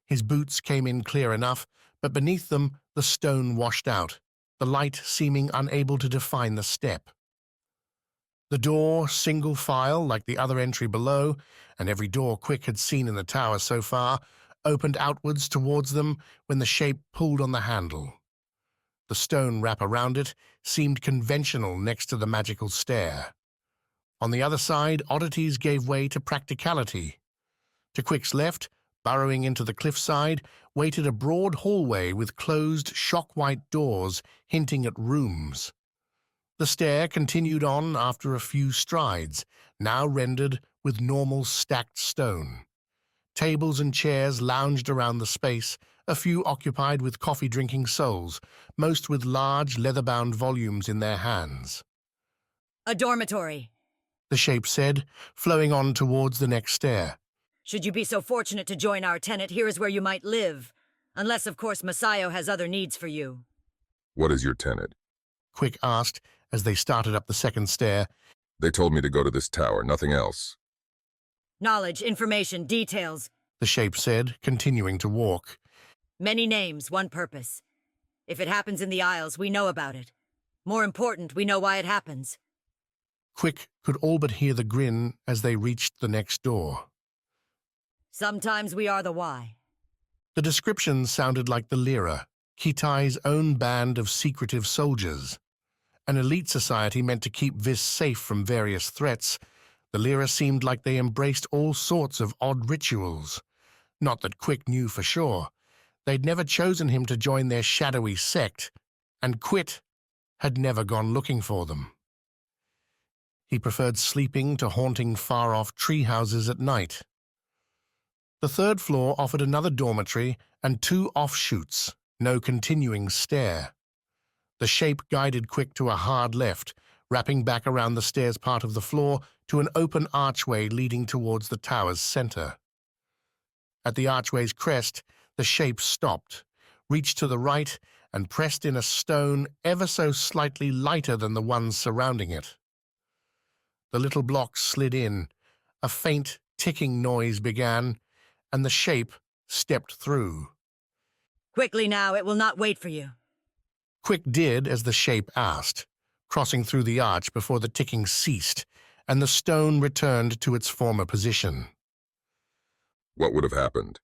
His boots came in clear enough, but beneath them the stone washed out, the light seeming unable to define the step. The door, single file like the other entry below, and every door Quick had seen in the tower so far, opened outwards towards them when the shape pulled on the handle. The stone wrap around it seemed conventional next to the magical stair. On the other side, oddities gave way to practicality. To Quick's left, burrowing into the cliffside, waited a broad hallway with closed, shock-white doors hinting at rooms. The stair continued on after a few strides, now rendered with normal stacked stone. Tables and chairs lounged around the space, a few occupied with coffee-drinking souls, most with large, leather-bound volumes in their hands. A dormitory, the shape said, flowing on towards the next stair. Should you be so fortunate to join our Tenet, here is where you might live. Unless, of course, Messiah has other needs for you. What is your Tenet? Quick asked as they started up the second stair. They told me to go to this tower, nothing else. Knowledge, information, details, the shape said, continuing to walk. Many names, one purpose. If it happens in the Isles, we know about it. More important, we know why it happens. Quick could all but hear the grin as they reached the next door. Sometimes we are the why. The description sounded like the Lyra, Kitai's own band of secretive soldiers. An elite society meant to keep Vis safe from various threats. The Lyra seemed like they embraced all sorts of odd rituals. Not that Quick knew for sure. They'd never chosen him to join their shadowy sect, and Quit had never gone looking for them. He preferred sleeping to haunting far-off tree houses at night. The third floor offered another dormitory and 2 offshoots, no continuing stair. The shape guided Quick to a hard left, wrapping back around the stairs part of the floor to an open archway leading towards the tower's center. At the archway's crest, the shape stopped, reached to the right, and pressed in a stone ever so slightly lighter than the ones surrounding it. The little block slid in, a faint, ticking noise began, and the shape stepped through. Quickly now, it will not wait for you. Quick did as the shape asked, crossing through the arch before the ticking ceased, and the stone returned to its former position. What would have happened?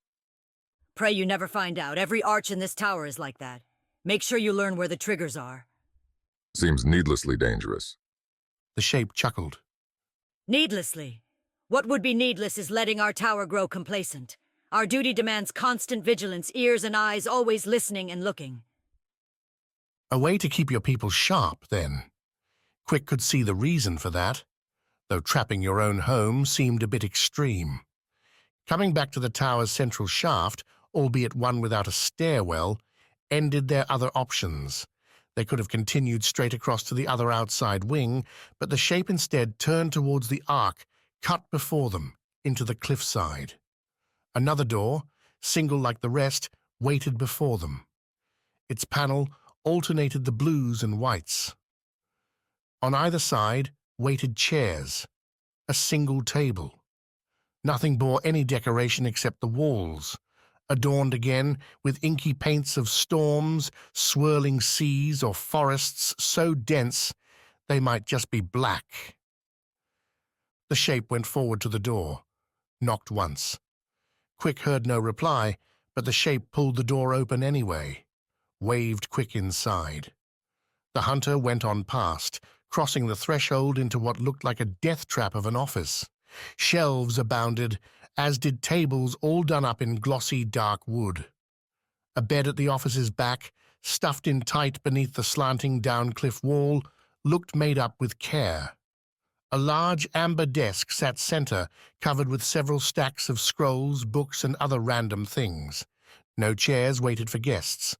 Pray you never find out. Every arch in this tower is like that. Make sure you learn where the triggers are. Seems needlessly dangerous. The shape chuckled. Needlessly? What would be needless is letting our tower grow complacent. Our duty demands constant vigilance, ears and eyes always listening and looking. A way to keep your people sharp, then. Quick could see the reason for that, though trapping your own home seemed a bit extreme. Coming back to the tower's central shaft, albeit one without a stairwell, ended their other options. They could have continued straight across to the other outside wing, but the shape instead turned towards the arc, cut before them, into the cliffside. Another door, single like the rest, waited before them. Its panel alternated the blues and whites. On either side waited chairs, a single table. Nothing bore any decoration except the walls, adorned again with inky paints of storms, swirling seas, or forests so dense they might just be black. The shape went forward to the door, knocked once. Quick heard no reply, but the shape pulled the door open anyway, waved Quick inside. The hunter went on past, crossing the threshold into what looked like a death trap of an office. Shelves abounded, as did tables all done up in glossy dark wood. A bed at the office's back, stuffed in tight beneath the slanting down cliff wall, looked made up with care. A large amber desk sat center, covered with several stacks of scrolls, books, and other random things. No chairs waited for guests.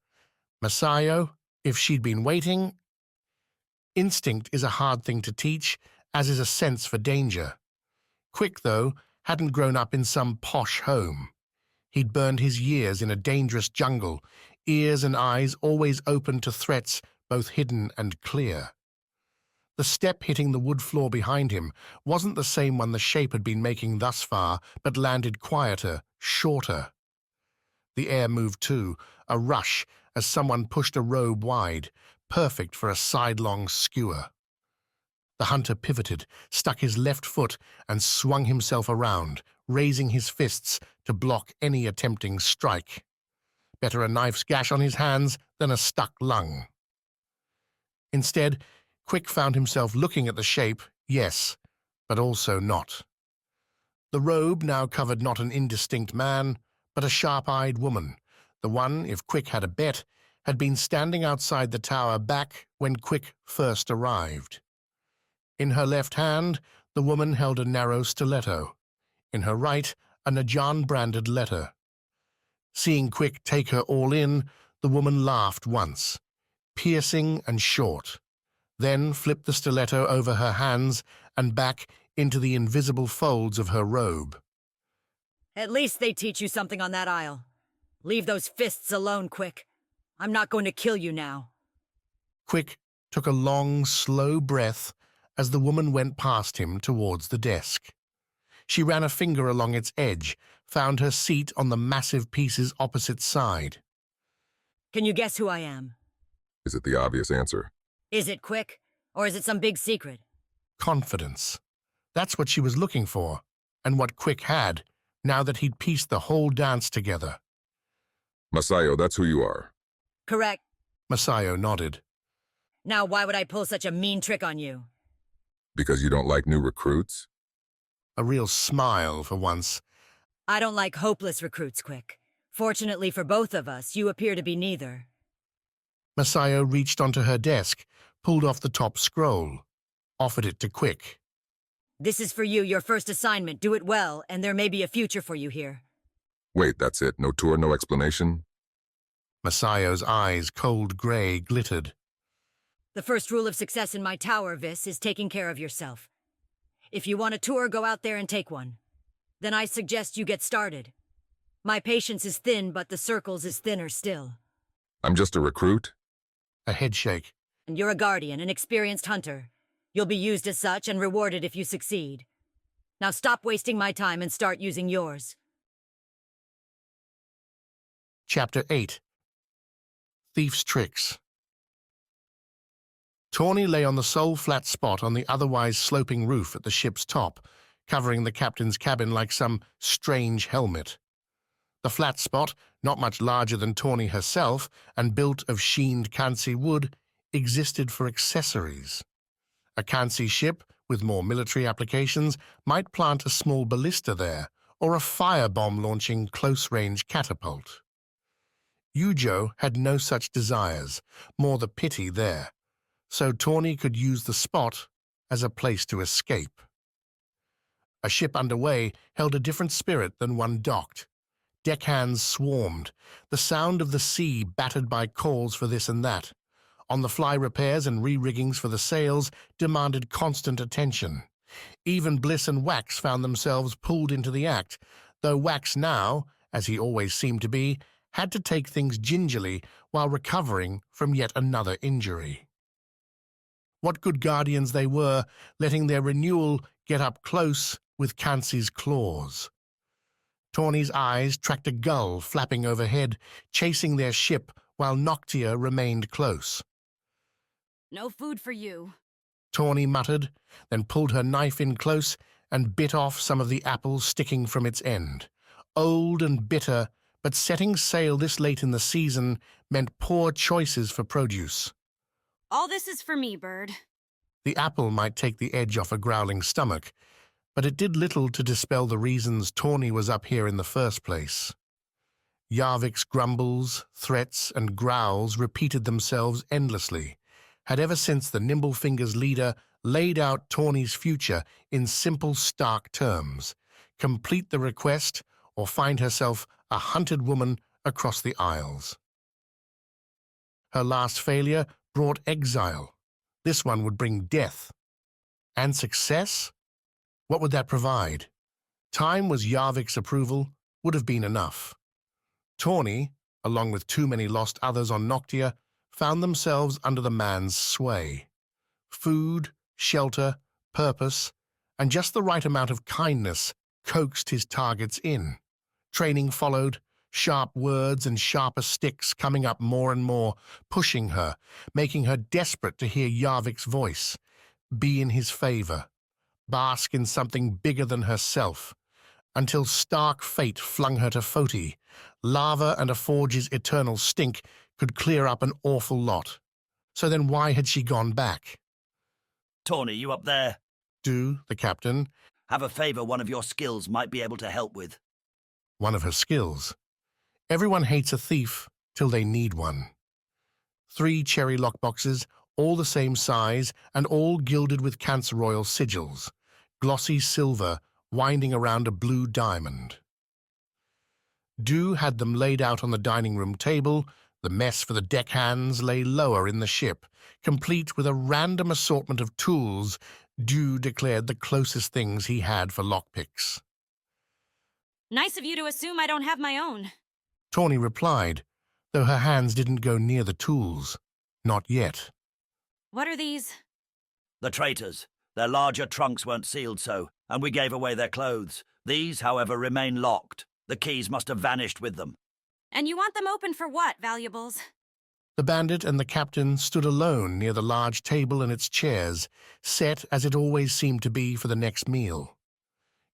Masayo, if she'd been waiting... Instinct is a hard thing to teach, as is a sense for danger. Quick, though, hadn't grown up in some posh home. He'd burned his years in a dangerous jungle, ears and eyes always open to threats both hidden and clear. The step hitting the wood floor behind him wasn't the same one the shape had been making thus far, but landed quieter, shorter. The air moved too, a rush as someone pushed a robe wide, perfect for a sidelong skewer. The hunter pivoted, stuck his left foot, and swung himself around, raising his fists to block any attempting strike. Better a knife's gash on his hands than a stuck lung. Instead, Quick found himself looking at the shape, yes, but also not. The robe now covered not an indistinct man, but a sharp-eyed woman, the one, if Quick had a bet, had been standing outside the tower back when Quick first arrived. In her left hand, the woman held a narrow stiletto. In her right, a Najan-branded letter. Seeing Quick take her all in, the woman laughed once, piercing and short, then flipped the stiletto over her hands and back into the invisible folds of her robe. At least they teach you something on that aisle. Leave those fists alone, Quick. I'm not going to kill you now. Quick took a long, slow breath as the woman went past him towards the desk. She ran a finger along its edge, found her seat on the massive piece's opposite side. Can you guess who I am? Is it the obvious answer? Is it, Quick? Or is it some big secret? Confidence. That's what she was looking for, and what Quick had, now that he'd pieced the whole dance together. Masayo, that's who you are. Correct. Masayo nodded. Now why would I pull such a mean trick on you? Because you don't like new recruits? A real smile for once. I don't like hopeless recruits, Quick. Fortunately for both of us, you appear to be neither. Masayo reached onto her desk, pulled off the top scroll, offered it to Quick. This is for you, your first assignment. Do it well, and there may be a future for you here. Wait, that's it? No tour, no explanation? Masayo's eyes, cold gray, glittered. The first rule of success in my tower, Vis, is taking care of yourself. If you want a tour, go out there and take one. Then I suggest you get started. My patience is thin, but the circle's is thinner still. I'm just a recruit? A headshake. And you're a guardian, an experienced hunter. You'll be used as such and rewarded if you succeed. Now stop wasting my time and start using yours. Chapter 8. Thief's Tricks. Tawny lay on the sole flat spot on the otherwise sloping roof at the ship's top, covering the captain's cabin like some strange helmet. The flat spot, not much larger than Tawny herself and built of sheened Kansi wood, existed for accessories. A Kansi ship, with more military applications, might plant a small ballista there, or a firebomb-launching close-range catapult. Yujo had no such desires, more the pity there, so Tawny could use the spot as a place to escape. A ship underway held a different spirit than one docked. Deckhands swarmed, the sound of the sea battered by calls for this and that. On-the-fly repairs and re-riggings for the sails demanded constant attention. Even Bliss and Wax found themselves pulled into the act, though Wax now, as he always seemed to be, had to take things gingerly while recovering from yet another injury. What good guardians they were, letting their renewal get up close with Kansi's claws. Tawny's eyes tracked a gull flapping overhead, chasing their ship while Noctia remained close. No food for you, Tawny muttered, then pulled her knife in close and bit off some of the apples sticking from its end. Old and bitter, but setting sail this late in the season meant poor choices for produce. All this is for me, bird. The apple might take the edge off a growling stomach, but it did little to dispel the reasons Tawny was up here in the first place. Yarvik's grumbles, threats, and growls repeated themselves endlessly, had ever since the Nimblefinger's leader laid out Tawny's future in simple, stark terms: complete the request or find herself a hunted woman across the Isles. Her last failure brought exile. This one would bring death. And success? What would that provide? Time was Yarvik's approval, would have been enough. Tawny, along with too many lost others on Noctia, found themselves under the man's sway. Food, shelter, purpose, and just the right amount of kindness coaxed his targets in. Training followed, sharp words and sharper sticks coming up more and more, pushing her, making her desperate to hear Yarvik's voice, be in his favor, bask in something bigger than herself, until stark fate flung her to Foti. Lava and a forge's eternal stink could clear up an awful lot. So then why had she gone back? Tawny, you up there? Do, the captain. Have a favor one of your skills might be able to help with. One of her skills. Everyone hates a thief till they need one. 3 cherry lockboxes, all the same size and all gilded with Cancer Royal sigils, glossy silver winding around a blue diamond. Dew had them laid out on the dining room table. The mess for the deckhands lay lower in the ship, complete with a random assortment of tools Dew declared the closest things he had for lockpicks. Nice of you to assume I don't have my own. Tawny replied, though her hands didn't go near the tools. Not yet. What are these? The traitors. Their larger trunks weren't sealed so, and we gave away their clothes. These, however, remain locked. The keys must have vanished with them. And you want them open for what, valuables? The bandit and the captain stood alone near the large table and its chairs, set as it always seemed to be for the next meal.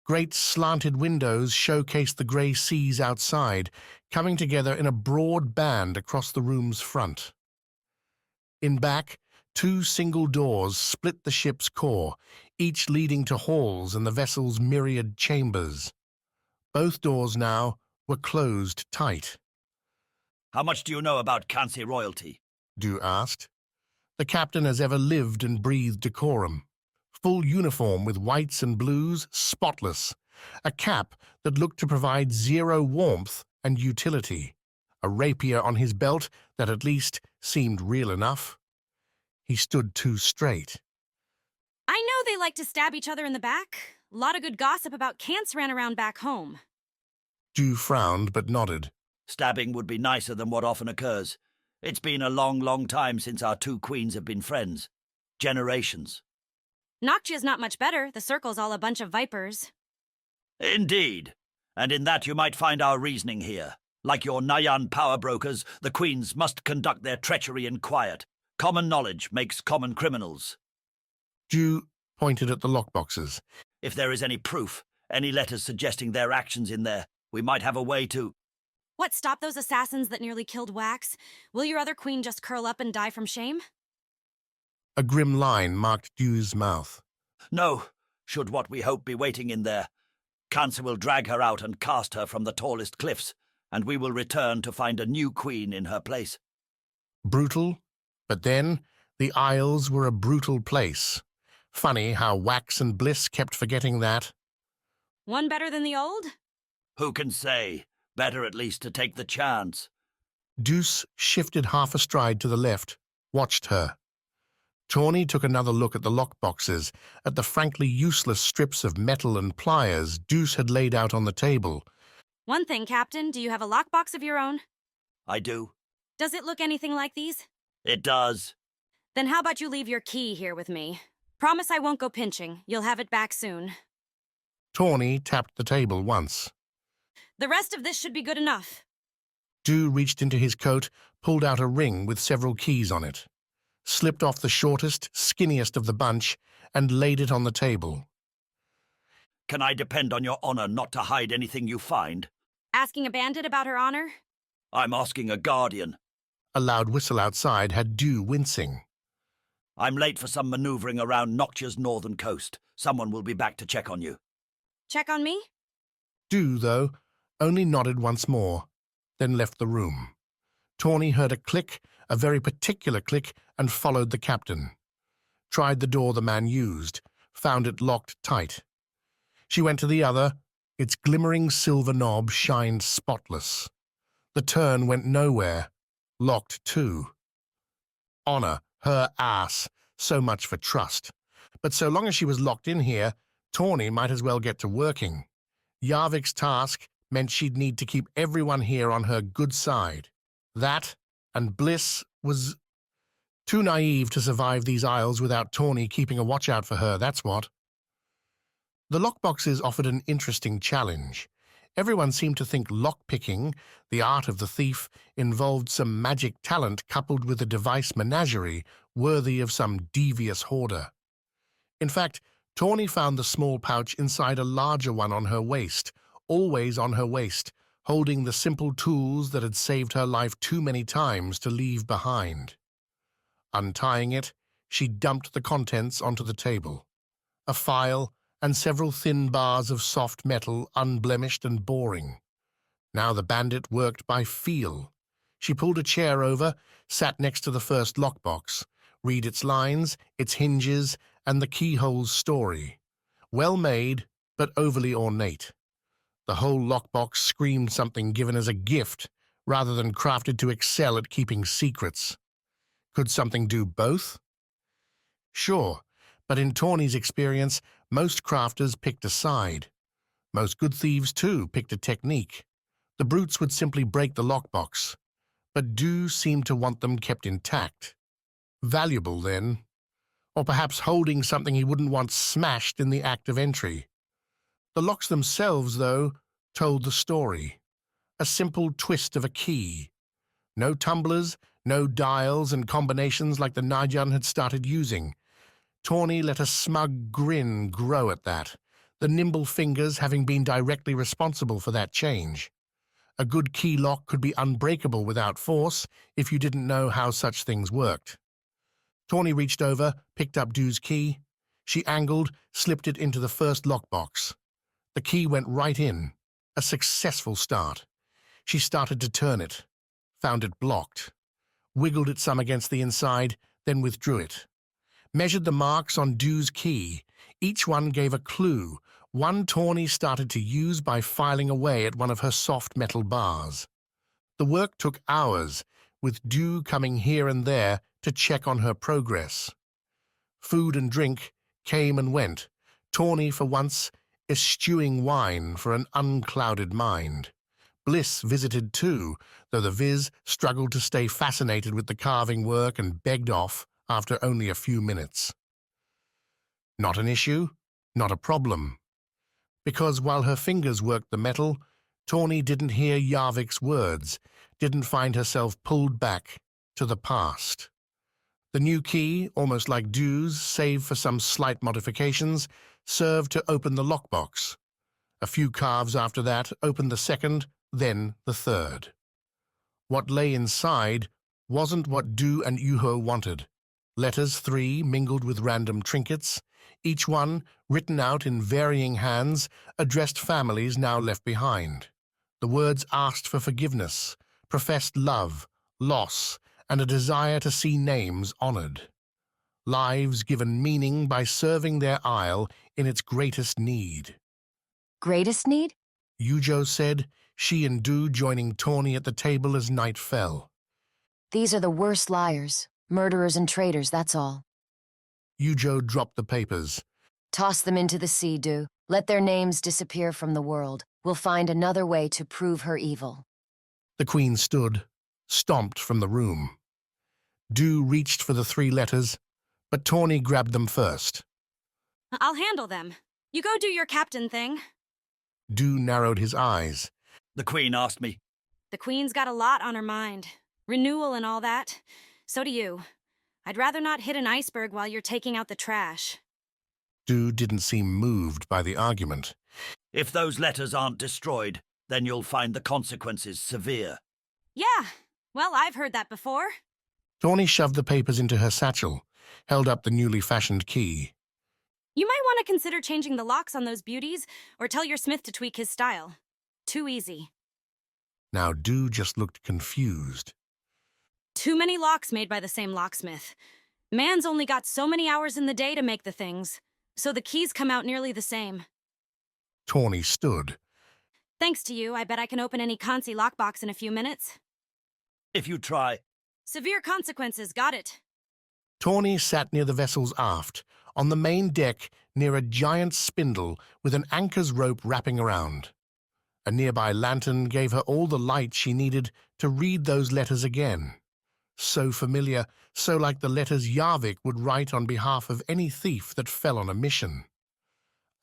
Great slanted windows showcased the grey seas outside, coming together in a broad band across the room's front. In back, 2 single doors split the ship's core, each leading to halls and the vessel's myriad chambers. Both doors now were closed tight. How much do you know about Kansi royalty? Dew asked. The captain as ever lived and breathed decorum. Full uniform with whites and blues, spotless. A cap that looked to provide 0 warmth and utility. A rapier on his belt that at least seemed real enough. He stood too straight. I know they like to stab each other in the back. A lot of good gossip about cants ran around back home. Dew frowned but nodded. Stabbing would be nicer than what often occurs. It's been a long, long time since our 2 queens have been friends. Generations. Noctia's not much better. The circle's all a bunch of vipers. Indeed. And in that you might find our reasoning here. Like your Nayan power brokers, the queens must conduct their treachery in quiet. Common knowledge makes common criminals. Dew pointed at the lockboxes. If there is any proof, any letters suggesting their actions in there, we might have a way to... What, stop those assassins that nearly killed Wax? Will your other queen just curl up and die from shame? A grim line marked Dew's mouth. No, should what we hope be waiting in there. Cancer will drag her out and cast her from the tallest cliffs, and we will return to find a new queen in her place. Brutal? But then, the Isles were a brutal place. Funny how Wax and Bliss kept forgetting that. One better than the old? Who can say? Better at least to take the chance. Deuce shifted half a stride to the left, watched her. Tawny took another look at the lockboxes, at the frankly useless strips of metal and pliers Deuce had laid out on the table. One thing, Captain, do you have a lockbox of your own? I do. Does it look anything like these? It does. Then how about you leave your key here with me? Promise I won't go pinching. You'll have it back soon. Tawny tapped the table once. The rest of this should be good enough. Dew reached into his coat, pulled out a ring with several keys on it, slipped off the shortest, skinniest of the bunch, and laid it on the table. Can I depend on your honor not to hide anything you find? Asking a bandit about her honor? I'm asking a guardian. A loud whistle outside had Dew wincing. I'm late for some maneuvering around Noctia's northern coast. Someone will be back to check on you. Check on me? Dew, though, only nodded once more, then left the room. Tawny heard a click, a very particular click, and followed the captain. Tried the door the man used, found it locked tight. She went to the other. Its glimmering silver knob shined spotless. The turn went nowhere. Locked too. Honor, her ass. So much for trust. But so long as she was locked in here, Tawny might as well get to working. Yarvik's task meant she'd need to keep everyone here on her good side. That, and Bliss, was too naive to survive these isles without Tawny keeping a watch out for her, that's what. The lockboxes offered an interesting challenge. Everyone seemed to think lockpicking, the art of the thief, involved some magic talent coupled with a device menagerie worthy of some devious hoarder. In fact, Tawny found the small pouch inside a larger one on her waist, always on her waist, holding the simple tools that had saved her life too many times to leave behind. Untying it, she dumped the contents onto the table. A file and several thin bars of soft metal, unblemished and boring. Now the bandit worked by feel. She pulled a chair over, sat next to the first lockbox, read its lines, its hinges, and the keyhole's story. Well made, but overly ornate. The whole lockbox screamed something given as a gift, rather than crafted to excel at keeping secrets. Could something do both? Sure, but in Tawny's experience, most crafters picked a side. Most good thieves, too, picked a technique. The brutes would simply break the lockbox, but Do seemed to want them kept intact. Valuable, then. Or perhaps holding something he wouldn't want smashed in the act of entry. The locks themselves, though, told the story. A simple twist of a key. No tumblers, no dials and combinations like the Najan had started using. Tawny let a smug grin grow at that, the nimble fingers having been directly responsible for that change. A good key lock could be unbreakable without force if you didn't know how such things worked. Tawny reached over, picked up Du's key. She angled, slipped it into the first lockbox. The key went right in. A successful start. She started to turn it. Found it blocked. Wiggled it some against the inside, then withdrew it. Measured the marks on Du's key. Each one gave a clue, one Tawny started to use by filing away at one of her soft metal bars. The work took hours, with Du coming here and there to check on her progress. Food and drink came and went, Tawny for once eschewing wine for an unclouded mind. Bliss visited too, though the Vis struggled to stay fascinated with the carving work and begged off after only a few minutes. Not an issue, not a problem. Because while her fingers worked the metal, Tawny didn't hear Yarvik's words, didn't find herself pulled back to the past. The new key, almost like Du's, save for some slight modifications, served to open the lockbox. A few carves after that opened the second, then the third. What lay inside wasn't what Du and Yuho wanted. Letters 3 mingled with random trinkets, each one, written out in varying hands, addressed families now left behind. The words asked for forgiveness, professed love, loss, and a desire to see names honored. Lives given meaning by serving their isle in its greatest need. Greatest need? Yujo said, she and Du joining Tawny at the table as night fell. These are the worst liars, murderers and traitors, that's all. Yujo dropped the papers. Toss them into the sea, Du. Let their names disappear from the world. We'll find another way to prove her evil. The Queen stood, stomped from the room. Du reached for the 3 letters, but Tawny grabbed them first. I'll handle them. You go do your captain thing. Du narrowed his eyes. The Queen asked me. The Queen's got a lot on her mind. Renewal and all that. So do you. I'd rather not hit an iceberg while you're taking out the trash. Du didn't seem moved by the argument. If those letters aren't destroyed, then you'll find the consequences severe. Yeah, well, I've heard that before. Tawny shoved the papers into her satchel, held up the newly fashioned key. You might want to consider changing the locks on those beauties, or tell your smith to tweak his style. Too easy. Now Du just looked confused. Too many locks made by the same locksmith. Man's only got so many hours in the day to make the things, so the keys come out nearly the same. Tawny stood. Thanks to you, I bet I can open any Kansi lockbox in a few minutes. If you try. Severe consequences, got it. Tawny sat near the vessel's aft, on the main deck near a giant spindle with an anchor's rope wrapping around. A nearby lantern gave her all the light she needed to read those letters again. So familiar, so like the letters Yarvik would write on behalf of any thief that fell on a mission.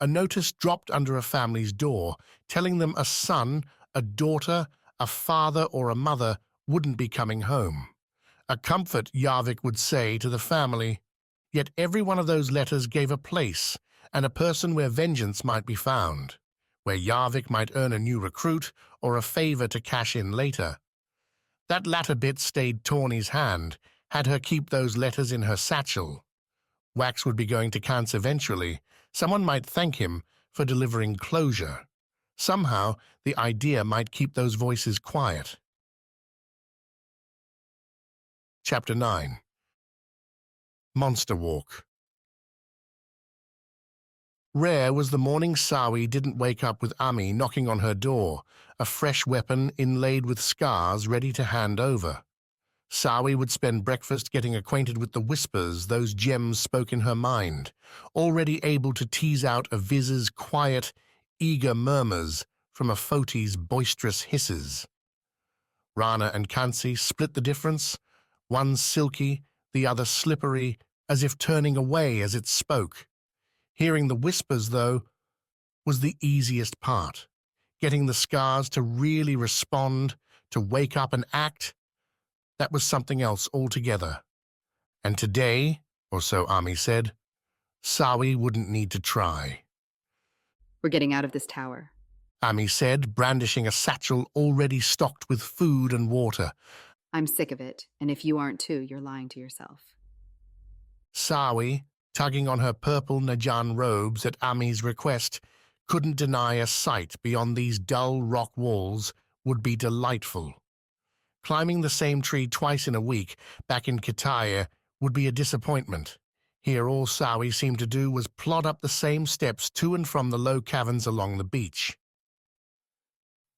A notice dropped under a family's door, telling them a son, a daughter, a father, or a mother wouldn't be coming home. A comfort, Yarvik would say to the family. Yet every one of those letters gave a place and a person where vengeance might be found, where Yarvik might earn a new recruit or a favor to cash in later. That latter bit stayed Tawny's hand, had her keep those letters in her satchel. Wax would be going to Kance eventually. Someone might thank him for delivering closure. Somehow, the idea might keep those voices quiet. Chapter 9. Monster Walk. Rare was the morning Sawi didn't wake up with Ami knocking on her door, a fresh weapon inlaid with scars ready to hand over. Sawi would spend breakfast getting acquainted with the whispers those gems spoke in her mind, already able to tease out a Vis's quiet, eager murmurs from a Foti's boisterous hisses. Rana and Kansi split the difference, one silky, the other slippery, as if turning away as it spoke. Hearing the whispers, though, was the easiest part. Getting the scars to really respond, to wake up and act, that was something else altogether. And today, or so Ami said, Sawi wouldn't need to try. We're getting out of this tower, Ami said, brandishing a satchel already stocked with food and water. I'm sick of it, and if you aren't too, you're lying to yourself. Sawi, tugging on her purple Najan robes at Ami's request, couldn't deny a sight beyond these dull rock walls would be delightful. Climbing the same tree twice in a week back in Kitaya would be a disappointment. Here all Sawi seemed to do was plod up the same steps to and from the low caverns along the beach.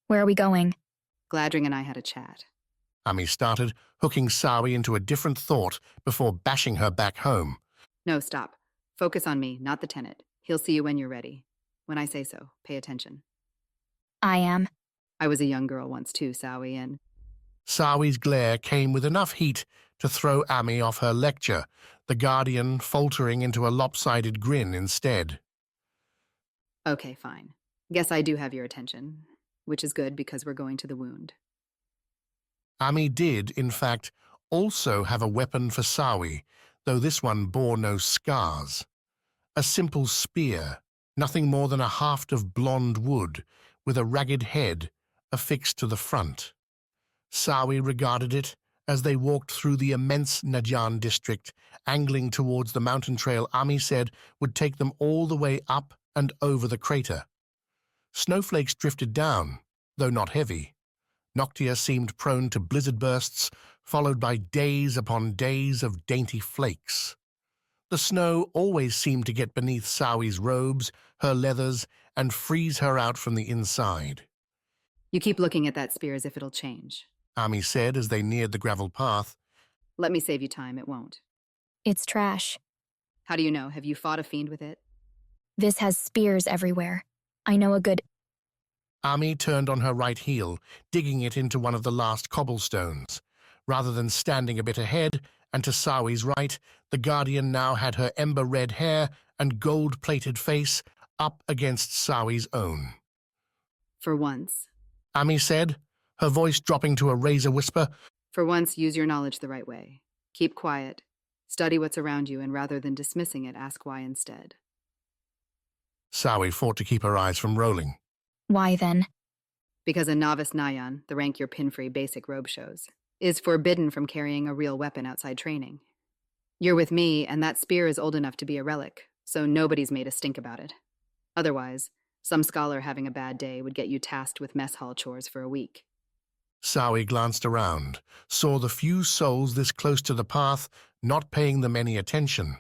Where are we going? Gladring and I had a chat. Ami started, hooking Sawi into a different thought before bashing her back home. No, stop. Focus on me, not the Tenet. He'll see you when you're ready. When I say so, pay attention. I am. I was a young girl once too, Sawi, and... Sawi's glare came with enough heat to throw Ami off her lecture, the Guardian faltering into a lopsided grin instead. Okay, fine. Guess I do have your attention, which is good because we're going to the wound. Ami did, in fact, also have a weapon for Sawi, though this one bore no scars. A simple spear, nothing more than a haft of blonde wood, with a ragged head affixed to the front. Sawi regarded it as they walked through the immense Najan district, angling towards the mountain trail Ami said would take them all the way up and over the crater. Snowflakes drifted down, though not heavy. Noctia seemed prone to blizzard bursts, followed by days upon days of dainty flakes. The snow always seemed to get beneath Sawi's robes, her leathers, and freeze her out from the inside. You keep looking at that spear as if it'll change, Ami said as they neared the gravel path. Let me save you time, it won't. It's trash. How do you know? Have you fought a fiend with it? Vis has spears everywhere. I know a good... Ami turned on her right heel, digging it into one of the last cobblestones. Rather than standing a bit ahead, and to Sawi's right, the Guardian now had her ember-red hair and gold-plated face up against Sawi's own. For once, Ami said, her voice dropping to a razor whisper. For once, use your knowledge the right way. Keep quiet. Study what's around you, and rather than dismissing it, ask why instead. Sawi fought to keep her eyes from rolling. Why then? Because a novice Nayan, the rank your pin-free basic robe shows, is forbidden from carrying a real weapon outside training. You're with me, and that spear is old enough to be a relic, so nobody's made a stink about it. Otherwise, some scholar having a bad day would get you tasked with mess hall chores for a week. Sawi glanced around, saw the few souls this close to the path, not paying them any attention.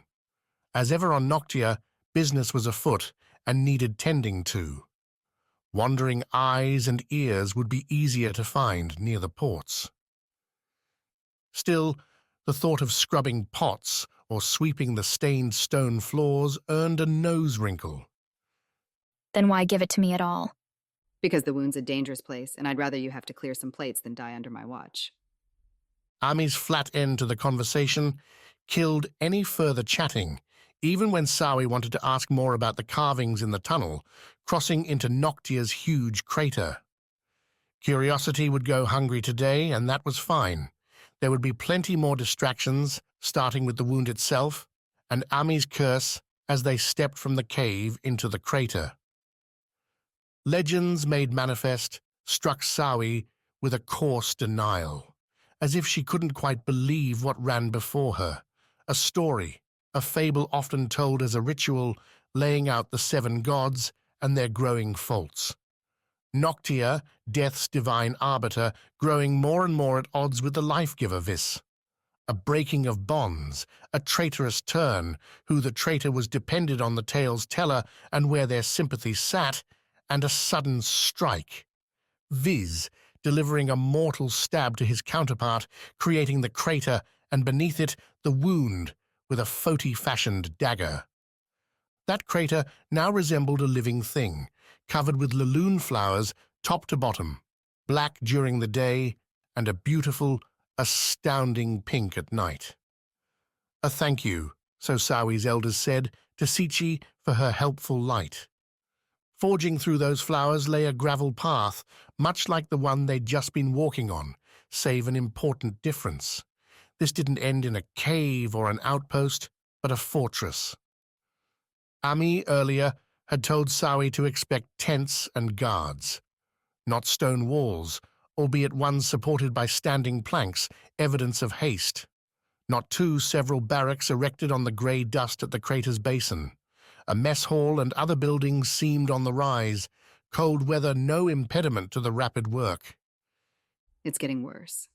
As ever on Noctia, business was afoot and needed tending to. Wandering eyes and ears would be easier to find near the ports. Still, the thought of scrubbing pots or sweeping the stained stone floors earned a nose wrinkle. Then why give it to me at all? Because the wound's a dangerous place, and I'd rather you have to clear some plates than die under my watch. Ami's flat end to the conversation killed any further chatting, even when Sawi wanted to ask more about the carvings in the tunnel, crossing into Noctia's huge crater. Curiosity would go hungry today, and that was fine. There would be plenty more distractions, starting with the wound itself, and Ami's curse as they stepped from the cave into the crater. Legends made manifest struck Sawi with a coarse denial, as if she couldn't quite believe what ran before her. A story, a fable often told as a ritual, laying out the 7 gods and their growing faults. Noctia, death's divine arbiter, growing more and more at odds with the life-giver Vis. A breaking of bonds, a traitorous turn, who the traitor was depended on the tale's teller and where their sympathy sat, and a sudden strike. Vis, delivering a mortal stab to his counterpart, creating the crater, and beneath it the wound with a Foti-fashioned dagger. That crater now resembled a living thing, covered with laloon flowers top to bottom, black during the day, and a beautiful, astounding pink at night. A thank you, so Sawi's elders said, to Sichi for her helpful light. Forging through those flowers lay a gravel path, much like the one they'd just been walking on, save an important difference. This didn't end in a cave or an outpost, but a fortress. Ami, earlier, had told Sawi to expect tents and guards. Not stone walls, albeit one supported by standing planks, evidence of haste. Not several barracks erected on the grey dust at the crater's basin. A mess hall and other buildings seemed on the rise, cold weather no impediment to the rapid work. It's getting worse,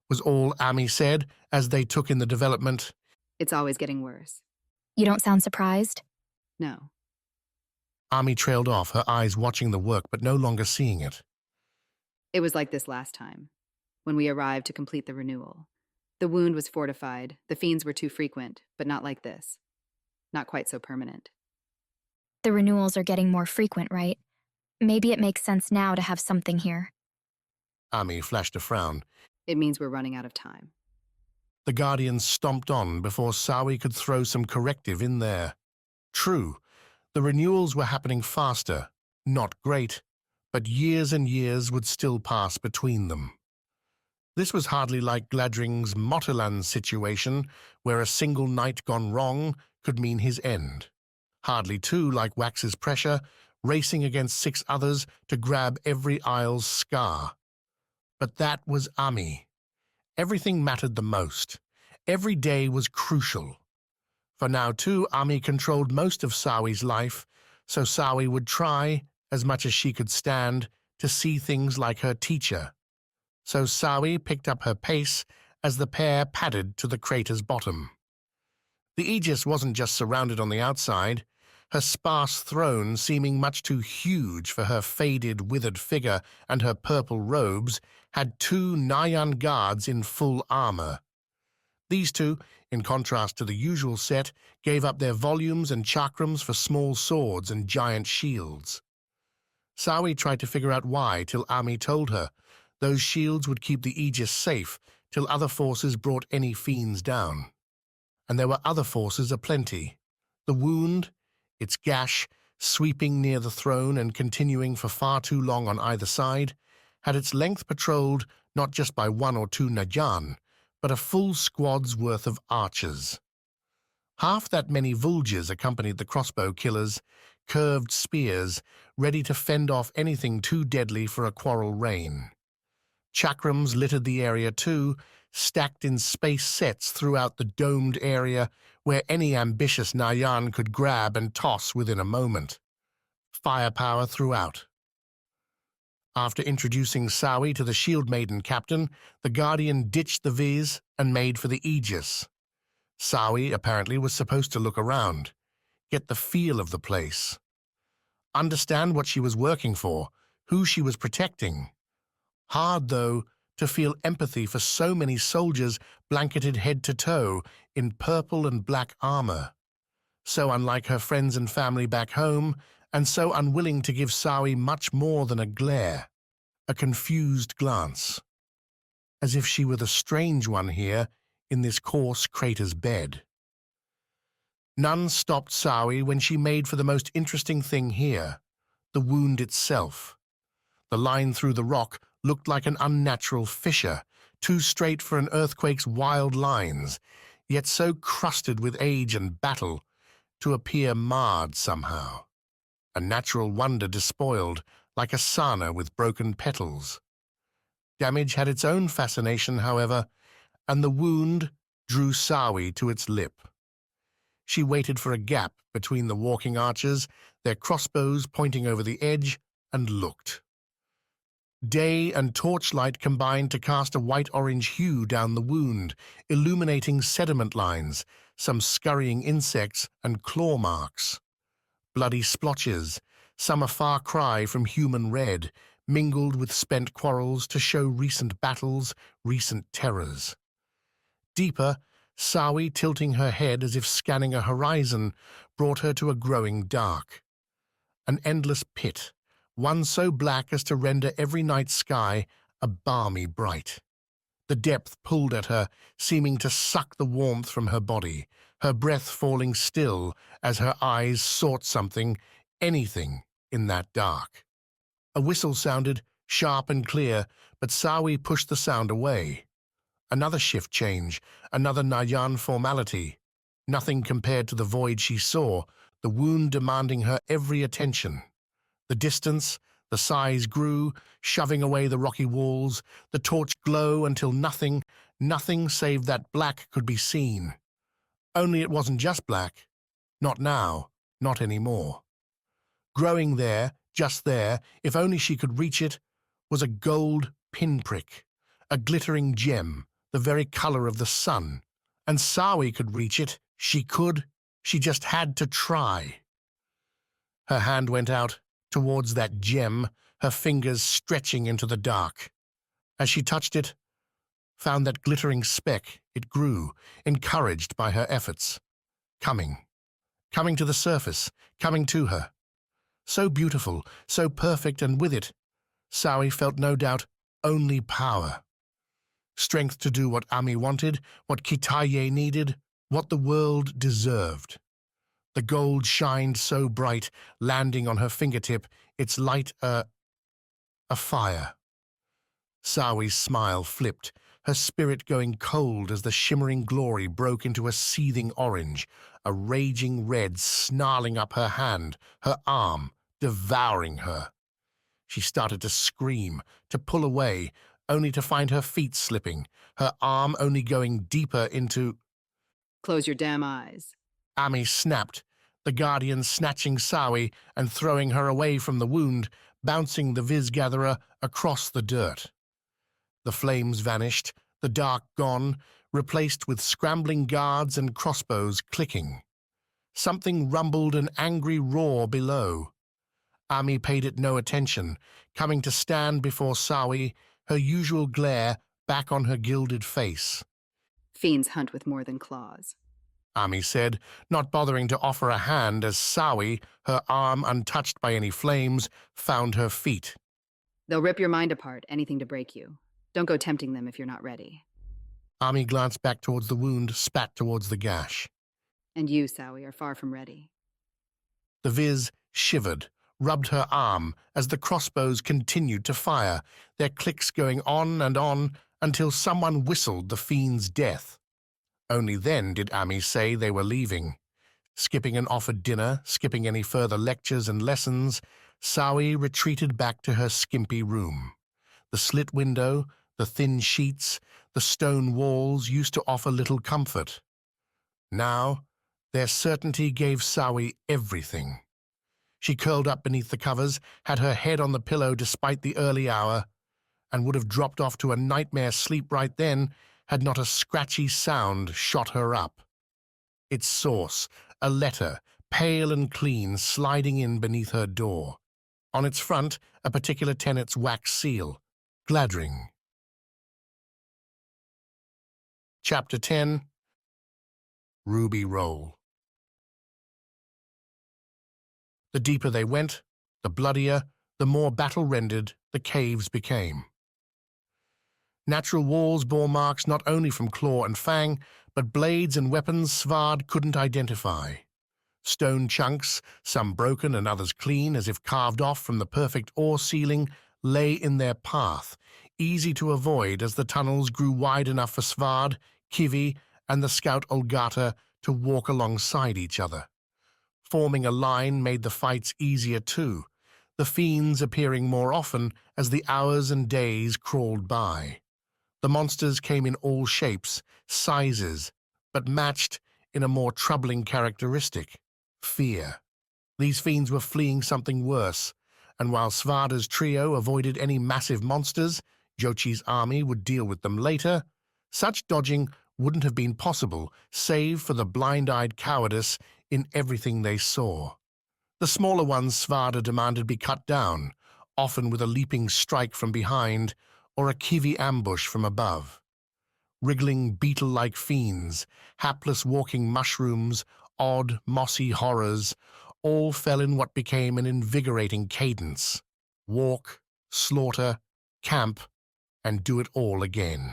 was all Ami said as they took in the development. It's always getting worse. You don't sound surprised? No. Ami trailed off, her eyes watching the work but no longer seeing it. It was like this last time, when we arrived to complete the renewal. The wound was fortified, the fiends were too frequent, but not like this. Not quite so permanent. The renewals are getting more frequent, right? Maybe it makes sense now to have something here. Ami flashed a frown. It means we're running out of time. The Guardians stomped on before Sawi could throw some corrective in there. True, the renewals were happening faster, not great, but years and years would still pass between them. This was hardly like Gladring's Moteland situation, where a single night gone wrong could mean his end. Hardly, too, like Wax's pressure, racing against 6 others to grab every isle's Skar. But that was Ami. Everything mattered the most. Every day was crucial. For now, too, Ami controlled most of Sawi's life, so Sawi would try, as much as she could stand, to see things like her teacher. So Sawi picked up her pace as the pair padded to the crater's bottom. The Aegis wasn't just surrounded on the outside, her sparse throne seeming much too huge for her faded, withered figure and her purple robes, had 2 Nayan guards in full armor. These 2, in contrast to the usual set, gave up their volumes and chakrams for small swords and giant shields. Sawi tried to figure out why till Ami told her. Those shields would keep the Aegis safe till other forces brought any fiends down. And there were other forces aplenty. The wound, its gash, sweeping near the throne and continuing for far too long on either side, had its length patrolled not just by 1 or 2 Najan, but a full squad's worth of archers. Half that many vultures accompanied the crossbow killers, curved spears, ready to fend off anything too deadly for a quarrel reign. Chakrams littered the area too, stacked in space sets throughout the domed area where any ambitious Nayan could grab and toss within a moment. Firepower throughout. After introducing Sawi to the Shield Maiden captain, the Guardian ditched the Vis and made for the Aegis. Sawi apparently was supposed to look around, get the feel of the place, understand what she was working for, who she was protecting. Hard, though, to feel empathy for so many soldiers blanketed head to toe in purple and black armor. So unlike her friends and family back home, and so unwilling to give Sawi much more than a glare, a confused glance, as if she were the strange one here in this coarse crater's bed. None stopped Sawi when she made for the most interesting thing here, the wound itself. The line through the rock looked like an unnatural fissure, too straight for an earthquake's wild lines, yet so crusted with age and battle to appear marred somehow. A natural wonder despoiled, like a sana with broken petals. Damage had its own fascination, however, and the wound drew Sawi to its lip. She waited for a gap between the walking archers, their crossbows pointing over the edge, and looked. Day and torchlight combined to cast a white-orange hue down the wound, illuminating sediment lines, some scurrying insects and claw marks. Bloody splotches, some a far cry from human red, mingled with spent quarrels to show recent battles, recent terrors. Deeper, Sawi, tilting her head as if scanning a horizon, brought her to a growing dark. An endless pit, one so black as to render every night sky a balmy bright. The depth pulled at her, seeming to suck the warmth from her body, her breath falling still as her eyes sought something, anything, in that dark. A whistle sounded, sharp and clear, but Sawi pushed the sound away. Another shift change, another Nayan formality. Nothing compared to the void she saw, the wound demanding her every attention. The distance, the size grew, shoving away the rocky walls, the torch glow until nothing save that black could be seen. Only it wasn't just black. Not now, not anymore. Growing there, just there, if only she could reach it, was a gold pinprick, a glittering gem, the very color of the sun. And Sawi could reach it. She just had to try. Her hand went out towards that gem, her fingers stretching into the dark. As she touched it, found that glittering speck, it grew, encouraged by her efforts. Coming to the surface, coming to her. So beautiful, so perfect, and with it, Sawi felt no doubt only power. Strength to do what Ami wanted, what Kitaye needed, what the world deserved. The gold shined so bright, landing on her fingertip, its light a fire. Sawi's smile flipped, her spirit going cold as the shimmering glory broke into a seething orange, a raging red snarling up her hand, her arm, devouring her. She started to scream, to pull away, only to find her feet slipping, her arm only going deeper into... Close your damn eyes. Ami snapped, the guardian snatching Sawi and throwing her away from the wound, bouncing the Vis-gatherer across the dirt. The flames vanished, the dark gone, replaced with scrambling guards and crossbows clicking. Something rumbled an angry roar below. Ami paid it no attention, coming to stand before Sawi, her usual glare back on her gilded face. Fiends hunt with more than claws, Ami said, not bothering to offer a hand as Sawi, her arm untouched by any flames, found her feet. They'll rip your mind apart, anything to break you. Don't go tempting them if you're not ready. Ami glanced back towards the wound, spat towards the gash. And you, Sawi, are far from ready. The Vis shivered, rubbed her arm as the crossbows continued to fire, their clicks going on until someone whistled the fiend's death. Only then did Ami say they were leaving. Skipping an offered dinner, skipping any further lectures and lessons, Sawi retreated back to her skimpy room. The slit window, the thin sheets, the stone walls used to offer little comfort. Now, their certainty gave Sawi everything. She curled up beneath the covers, had her head on the pillow despite the early hour, and would have dropped off to a nightmare sleep right then had not a scratchy sound shot her up. Its source, a letter, pale and clean, sliding in beneath her door. On its front, a particular tenet's wax seal, Gladring. Chapter 10. Ruby Roll. The deeper they went, the bloodier, the more battle-rendered the caves became. Natural walls bore marks not only from claw and fang, but blades and weapons Svarde couldn't identify. Stone chunks, some broken and others clean, as if carved off from the perfect ore ceiling, lay in their path, easy to avoid as the tunnels grew wide enough for Svarde, Kivi, and the scout Olgata to walk alongside each other. Forming a line made the fights easier too, the fiends appearing more often as the hours and days crawled by. The monsters came in all shapes, sizes, but matched in a more troubling characteristic: fear. These fiends were fleeing something worse, and while Svarde's trio avoided any massive monsters, Jochi's army would deal with them later. Such dodging wouldn't have been possible, save for the blind-eyed cowardice in everything they saw. The smaller ones Svarde demanded be cut down, often with a leaping strike from behind or a Kivi ambush from above. Wriggling beetle-like fiends, hapless walking mushrooms, odd, mossy horrors, all fell in what became an invigorating cadence. Walk, slaughter, camp, and do it all again.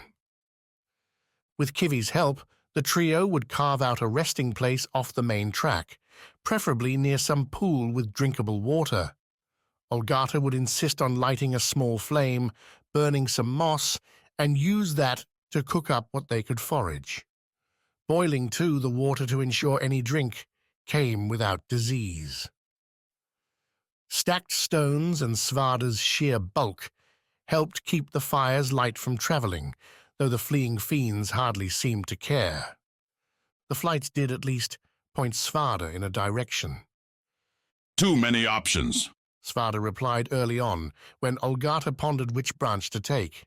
With Kivi's help, the trio would carve out a resting place off the main track, preferably near some pool with drinkable water. Olgata would insist on lighting a small flame, burning some moss, and use that to cook up what they could forage. Boiling, too, the water to ensure any drink came without disease. Stacked stones and Svarde's sheer bulk helped keep the fires light from travelling, though the fleeing fiends hardly seemed to care. The flights did, at least, point Svarde in a direction. Too many options, Svarde replied early on, when Olgata pondered which branch to take.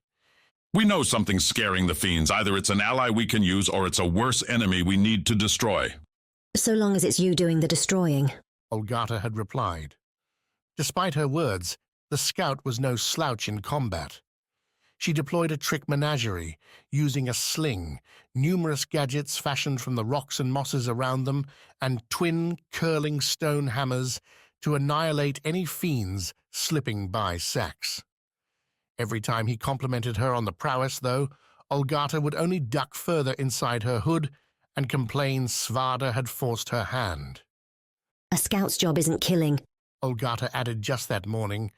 We know something's scaring the fiends. Either it's an ally we can use or it's a worse enemy we need to destroy. So long as it's you doing the destroying, Olgata had replied. Despite her words, the scout was no slouch in combat. She deployed a trick menagerie, using a sling, numerous gadgets fashioned from the rocks and mosses around them, and twin curling stone hammers to annihilate any fiends slipping by Sax. Every time he complimented her on the prowess, though, Olgata would only duck further inside her hood and complain Svarde had forced her hand. A scout's job isn't killing, Olgata added just that morning,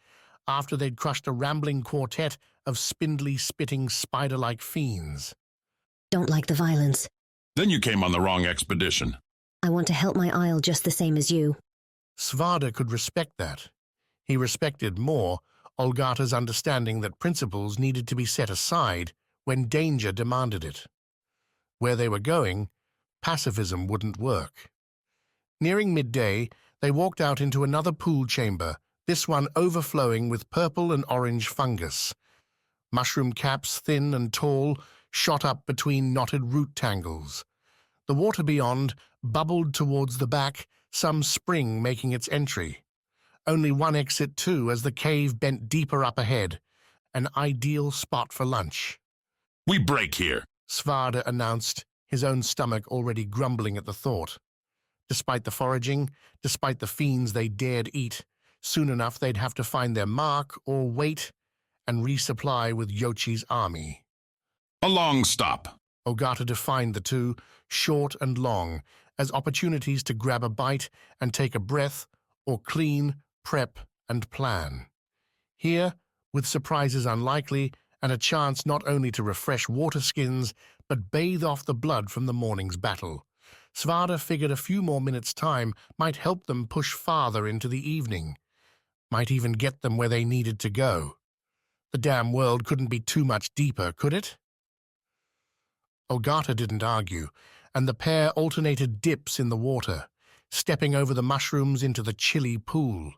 after they'd crushed a rambling quartet of spindly, spitting, spider-like fiends. Don't like the violence. Then you came on the wrong expedition. I want to help my isle just the same as you. Svarde could respect that. He respected more Olgata's understanding that principles needed to be set aside when danger demanded it. Where they were going, pacifism wouldn't work. Nearing midday, they walked out into another pool chamber, this one overflowing with purple and orange fungus. Mushroom caps, thin and tall, shot up between knotted root tangles. The water beyond bubbled towards the back, some spring making its entry. Only one exit, too, as the cave bent deeper up ahead, an ideal spot for lunch. We break here, Svarde announced, his own stomach already grumbling at the thought. Despite the foraging, despite the fiends they dared eat, soon enough they'd have to find their mark or wait and resupply with Jochi's army. A long stop. Olgata defined the two, short and long, as opportunities to grab a bite and take a breath, or clean, prep, and plan. Here, with surprises unlikely, and a chance not only to refresh water skins, but bathe off the blood from the morning's battle, Svarde figured a few more minutes' time might help them push farther into the evening, might even get them where they needed to go. The damn world couldn't be too much deeper, could it? Olgata didn't argue, and the pair alternated dips in the water, stepping over the mushrooms into the chilly pool.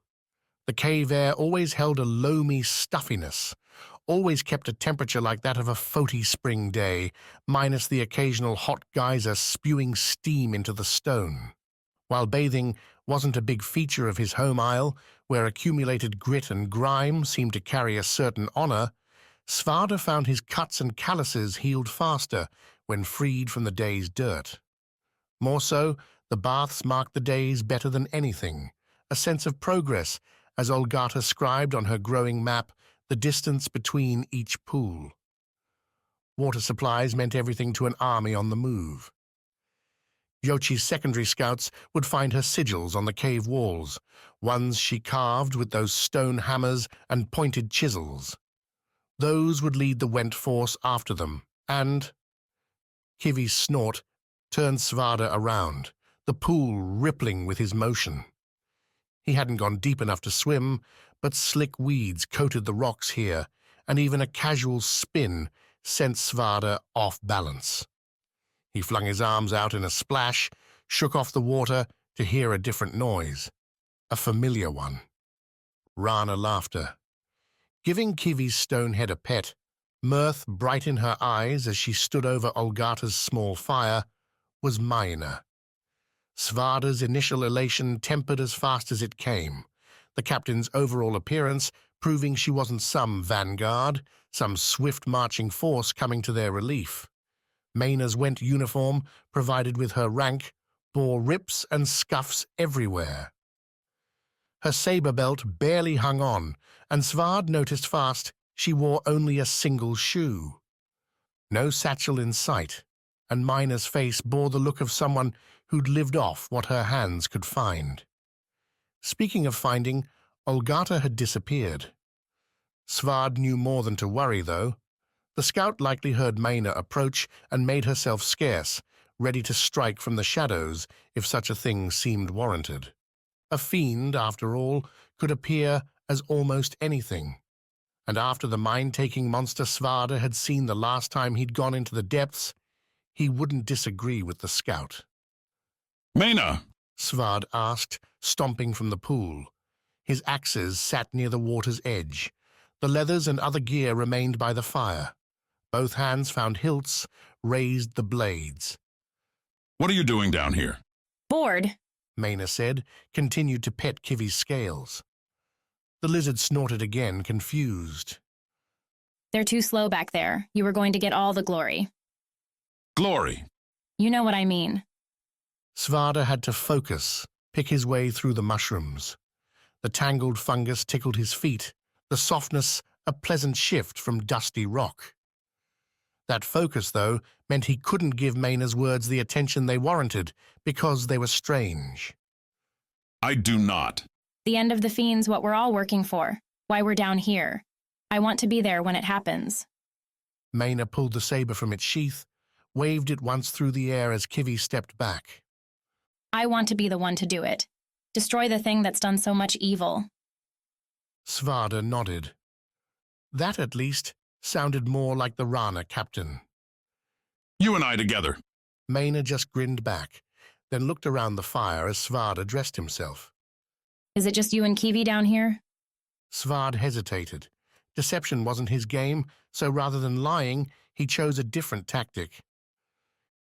The cave air always held a loamy stuffiness, always kept a temperature like that of a 40 spring day, minus the occasional hot geyser spewing steam into the stone. While bathing wasn't a big feature of his home isle, where accumulated grit and grime seemed to carry a certain honor, Svarde found his cuts and calluses healed faster when freed from the day's dirt. More so, the baths marked the days better than anything, a sense of progress, as Olgata scribed on her growing map the distance between each pool. Water supplies meant everything to an army on the move. Yochi's secondary scouts would find her sigils on the cave walls, ones she carved with those stone hammers and pointed chisels. Those would lead the Went force after them, and... Kivi's snort turned Svarde around, the pool rippling with his motion. He hadn't gone deep enough to swim, but slick weeds coated the rocks here, and even a casual spin sent Svarde off balance. He flung his arms out in a splash, shook off the water to hear a different noise, a familiar one. Rana laughter. Giving Kivi's stone head a pet, mirth bright in her eyes as she stood over Olgata's small fire, was Maina. Svarde's initial elation tempered as fast as it came, the captain's overall appearance proving she wasn't some vanguard, some swift-marching force coming to their relief. Mayna's Went uniform, provided with her rank, bore rips and scuffs everywhere. Her saber belt barely hung on, and Svarde noticed fast she wore only a single shoe. No satchel in sight, and Mayna's face bore the look of someone who'd lived off what her hands could find. Speaking of finding, Olgata had disappeared. Svarde knew more than to worry, though. The scout likely heard Mayna approach and made herself scarce, ready to strike from the shadows if such a thing seemed warranted. A fiend, after all, could appear as almost anything. And after the mind-taking monster Svarde had seen the last time he'd gone into the depths, he wouldn't disagree with the scout. Mayna! Svarde asked, stomping from the pool. His axes sat near the water's edge. The leathers and other gear remained by the fire. Both hands found hilts, raised the blades. What are you doing down here? Bored, Mayna said, continued to pet Kivi's scales. The lizard snorted again, confused. they're too slow back there. You were going to get all the glory. Glory? You know what I mean. Svarde had to focus, pick his way through the mushrooms. The tangled fungus tickled his feet, the softness a pleasant shift from dusty rock. That focus, though, meant he couldn't give Mayna's words the attention they warranted, because they were strange. I do not. The end of the fiend's what we're all working for, why we're down here. I want to be there when it happens. Mayna pulled the saber from its sheath, waved it once through the air as Kivi stepped back. I want to be the one to do it. Destroy the thing that's done so much evil. Svarde nodded. That, at least, sounded more like the Rana captain. You and I together. Mayna just grinned back, then looked around the fire as Svarde dressed himself. Is it just you and Kivi down here? Svarde hesitated. Deception wasn't his game, so rather than lying, he chose a different tactic.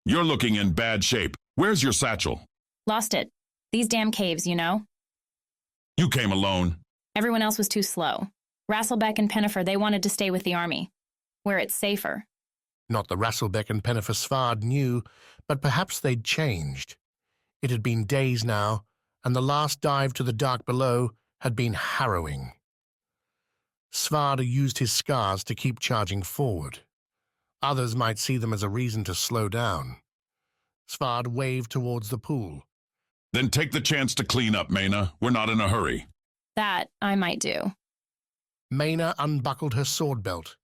You're looking in bad shape. Where's your satchel? Lost it. These damn caves, you know? You came alone. Everyone else was too slow. Rasselbeck and Pennifer, they wanted to stay with the army, where it's safer. Not the Rasselbeck and Pennifer Svarde knew, but perhaps they'd changed. It had been days now, and the last dive to the dark below had been harrowing. Svarde used his scars to keep charging forward. Others might see them as a reason to slow down. Svarde waved towards the pool. Then take the chance to clean up, Mayna. We're not in a hurry. That I might do. Mayna unbuckled her sword belt.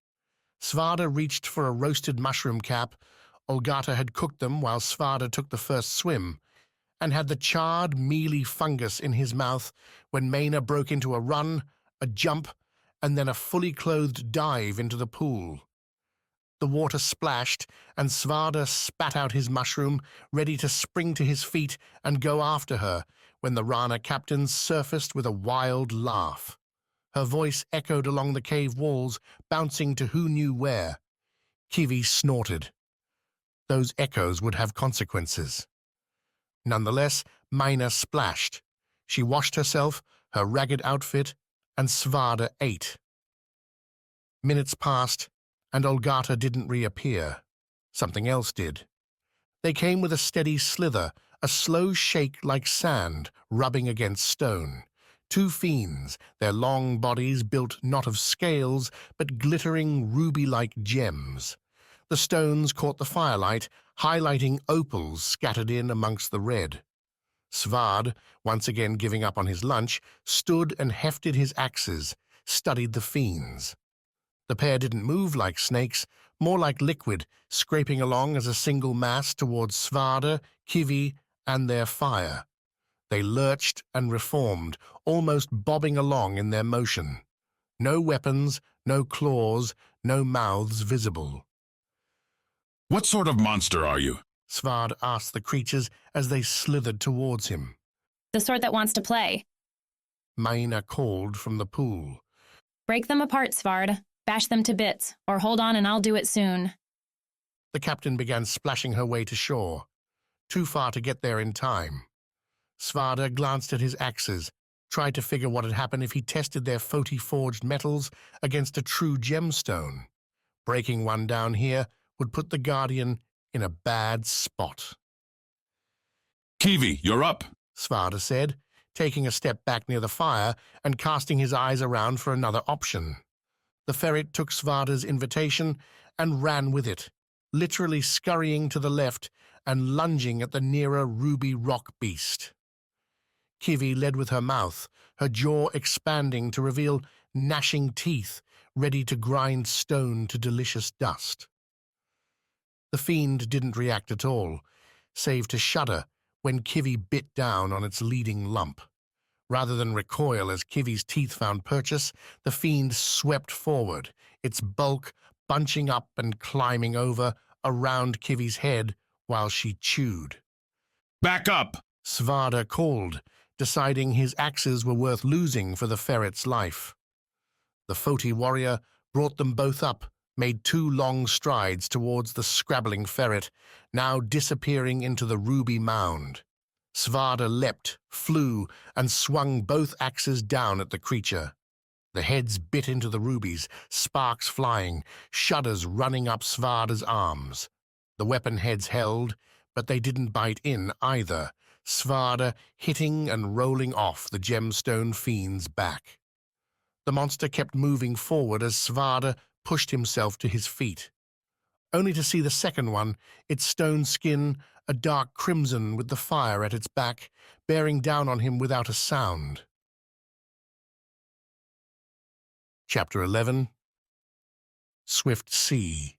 Svarde reached for a roasted mushroom cap. Olgata had cooked them while Svarde took the first swim, and had the charred, mealy fungus in his mouth when Mayna broke into a run, a jump, and then a fully clothed dive into the pool. The water splashed, and Svarde spat out his mushroom, ready to spring to his feet and go after her, when the Rana captain surfaced with a wild laugh. Her voice echoed along the cave walls, bouncing to who knew where. Kivi snorted. Those echoes would have consequences. Nonetheless, Mayna splashed. She washed herself, her ragged outfit, and Svarde ate. Minutes passed, and Olgata didn't reappear. Something else did. They came with a steady slither, a slow shake like sand rubbing against stone. Two fiends, their long bodies built not of scales, but glittering ruby-like gems. The stones caught the firelight, highlighting opals scattered in amongst the red. Svarde, once again giving up on his lunch, stood and hefted his axes, studied the fiends. The pair didn't move like snakes, more like liquid, scraping along as a single mass towards Svarde, Kivi, and their fire. They lurched and reformed, almost bobbing along in their motion. No weapons, no claws, no mouths visible. What sort of monster are you? Svarde asked the creatures as they slithered towards him. The sort that wants to play. Maina called from the pool. Break them apart, Svarde. Bash them to bits, or hold on and I'll do it soon. The captain began splashing her way to shore, too far to get there in time. Svarde glanced at his axes, tried to figure what had happened if he tested their forged metals against a true gemstone. Breaking one down here would put the Guardian in a bad spot. Kivi, you're up, Svarde said, taking a step back near the fire and casting his eyes around for another option. The ferret took Svarde's invitation and ran with it, literally scurrying to the left and lunging at the nearer ruby rock beast. Kivi led with her mouth, her jaw expanding to reveal gnashing teeth, ready to grind stone to delicious dust. The fiend didn't react at all, save to shudder when Kivi bit down on its leading lump. Rather than recoil as Kivi's teeth found purchase, the fiend swept forward, its bulk bunching up and climbing over around Kivi's head while she chewed. Back up! Svarde called, deciding his axes were worth losing for the ferret's life. The Foti warrior brought them both up, made two long strides towards the scrabbling ferret, now disappearing into the ruby mound. Svarde leapt, flew, and swung both axes down at the creature. The heads bit into the rubies, sparks flying, shudders running up Svarde's arms. The weapon heads held, but they didn't bite in either, Svarde hitting and rolling off the gemstone fiend's back. The monster kept moving forward as Svarde pushed himself to his feet, only to see the second one, its stone skin a dark crimson with the fire at its back, bearing down on him without a sound. Chapter 11. Swift Sea.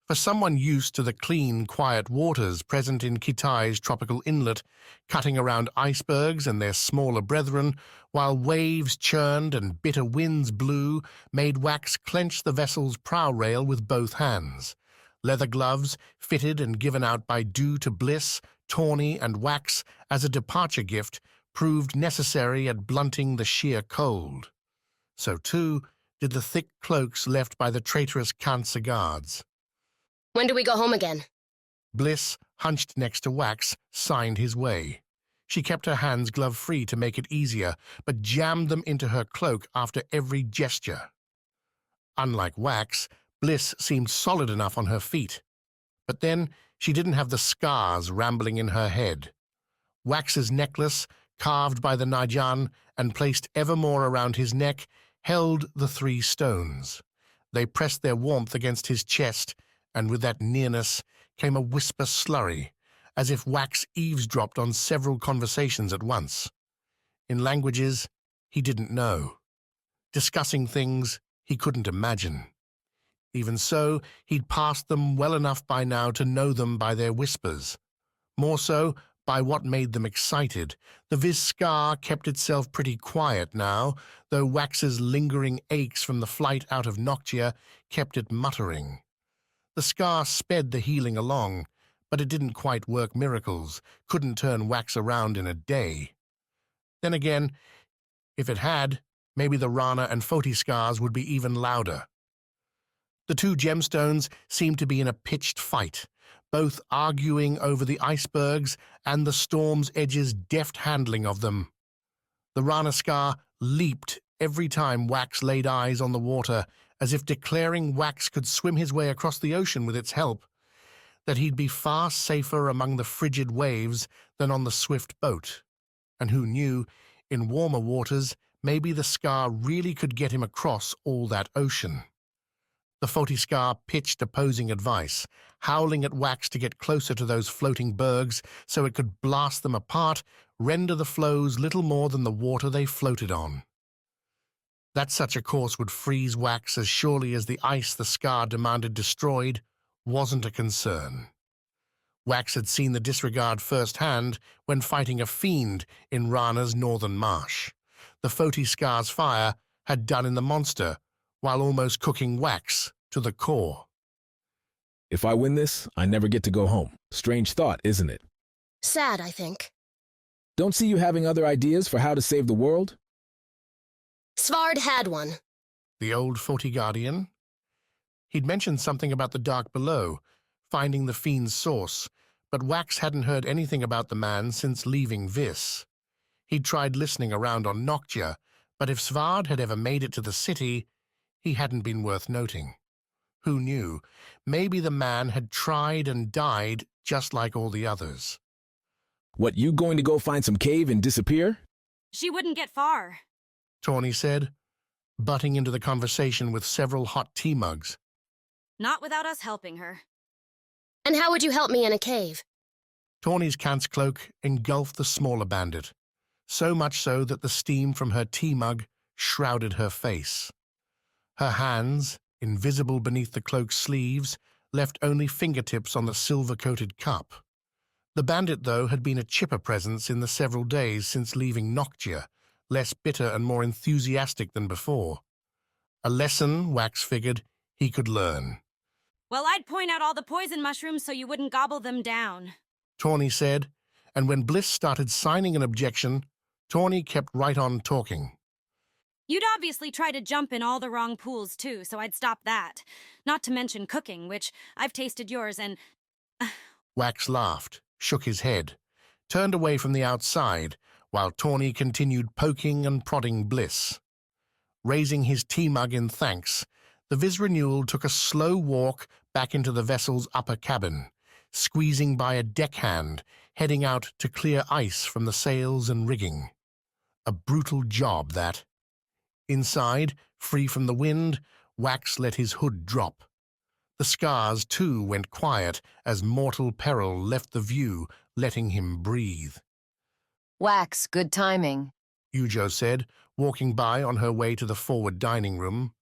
For someone used to the clean, quiet waters present in Kitai's tropical inlet, cutting around icebergs and their smaller brethren, while waves churned and bitter winds blew, made Wax clench the vessel's prow rail with both hands. Leather gloves, fitted and given out by Dew to Bliss, Tawny, and Wax as a departure gift, proved necessary at blunting the sheer cold. So, too, did the thick cloaks left by the traitorous Kansa guards. When do we go home again? Bliss, hunched next to Wax, signed his way. She kept her hands glove-free to make it easier, but jammed them into her cloak after every gesture. Unlike Wax, Bliss seemed solid enough on her feet. But then she didn't have the scars rambling in her head. Wax's necklace, carved by the Najan and placed evermore around his neck, held the 3 stones. They pressed their warmth against his chest, and with that nearness came a whisper slurry, as if Wax eavesdropped on several conversations at once. In languages he didn't know. Discussing things he couldn't imagine. Even so, he'd passed them well enough by now to know them by their whispers. More so, by what made them excited. The Vis Skar kept itself pretty quiet now, though Wax's lingering aches from the flight out of Noctia kept it muttering. The Skar sped the healing along, but it didn't quite work miracles, couldn't turn Wax around in a day. Then again, if it had, maybe the Rana and Foti Skars would be even louder. The 2 gemstones seemed to be in a pitched fight, both arguing over the icebergs and the storm's edge's deft handling of them. The Rana Skar leaped every time Wax laid eyes on the water, as if declaring Wax could swim his way across the ocean with its help, that he'd be far safer among the frigid waves than on the swift boat. And who knew, in warmer waters, maybe the Skar really could get him across all that ocean. The 40 Skar pitched opposing advice, howling at Wax to get closer to those floating bergs so it could blast them apart, render the floes little more than the water they floated on. That such a course would freeze Wax as surely as the ice the Skar demanded destroyed wasn't a concern. Wax had seen the disregard firsthand when fighting a fiend in Rana's northern marsh. The 40 Skar's fire had done in the monster, while almost cooking Wax to the core. If I win this, I never get to go home. Strange thought, isn't it? Sad, I think. Don't see you having other ideas for how to save the world? Svarde had one. The old 40 Guardian? He'd mentioned something about the dark below, finding the fiend's source, but Wax hadn't heard anything about the man since leaving Vis. He'd tried listening around on Noctia, but if Svarde had ever made it to the city, he hadn't been worth noting. Who knew? Maybe the man had tried and died just like all the others. What, you going to go find some cave and disappear? She wouldn't get far, Tawny said, butting into the conversation with several hot tea mugs. Not without us helping her. And how would you help me in a cave? Tawny's Kant's cloak engulfed the smaller bandit, so much so that the steam from her tea mug shrouded her face. Her hands, invisible beneath the cloak's sleeves, left only fingertips on the silver-coated cup. The bandit, though, had been a chipper presence in the several days since leaving Noctia, less bitter and more enthusiastic than before. A lesson, Wax figured, he could learn. Well, I'd point out all the poison mushrooms so you wouldn't gobble them down, Tawny said, and when Bliss started signing an objection, Tawny kept right on talking. You'd obviously try to jump in all the wrong pools, too, so I'd stop that. Not to mention cooking, which I've tasted yours and... Wax laughed, shook his head, turned away from the outside, while Tawny continued poking and prodding Bliss. Raising his tea mug in thanks, the Vis Renewal took a slow walk back into the vessel's upper cabin, squeezing by a deckhand, heading out to clear ice from the sails and rigging. A brutal job, that. Inside, free from the wind, Wax let his hood drop. The Skars, too, went quiet as mortal peril left the view, letting him breathe. Wax, good timing, Yujo said, walking by on her way to the forward dining room.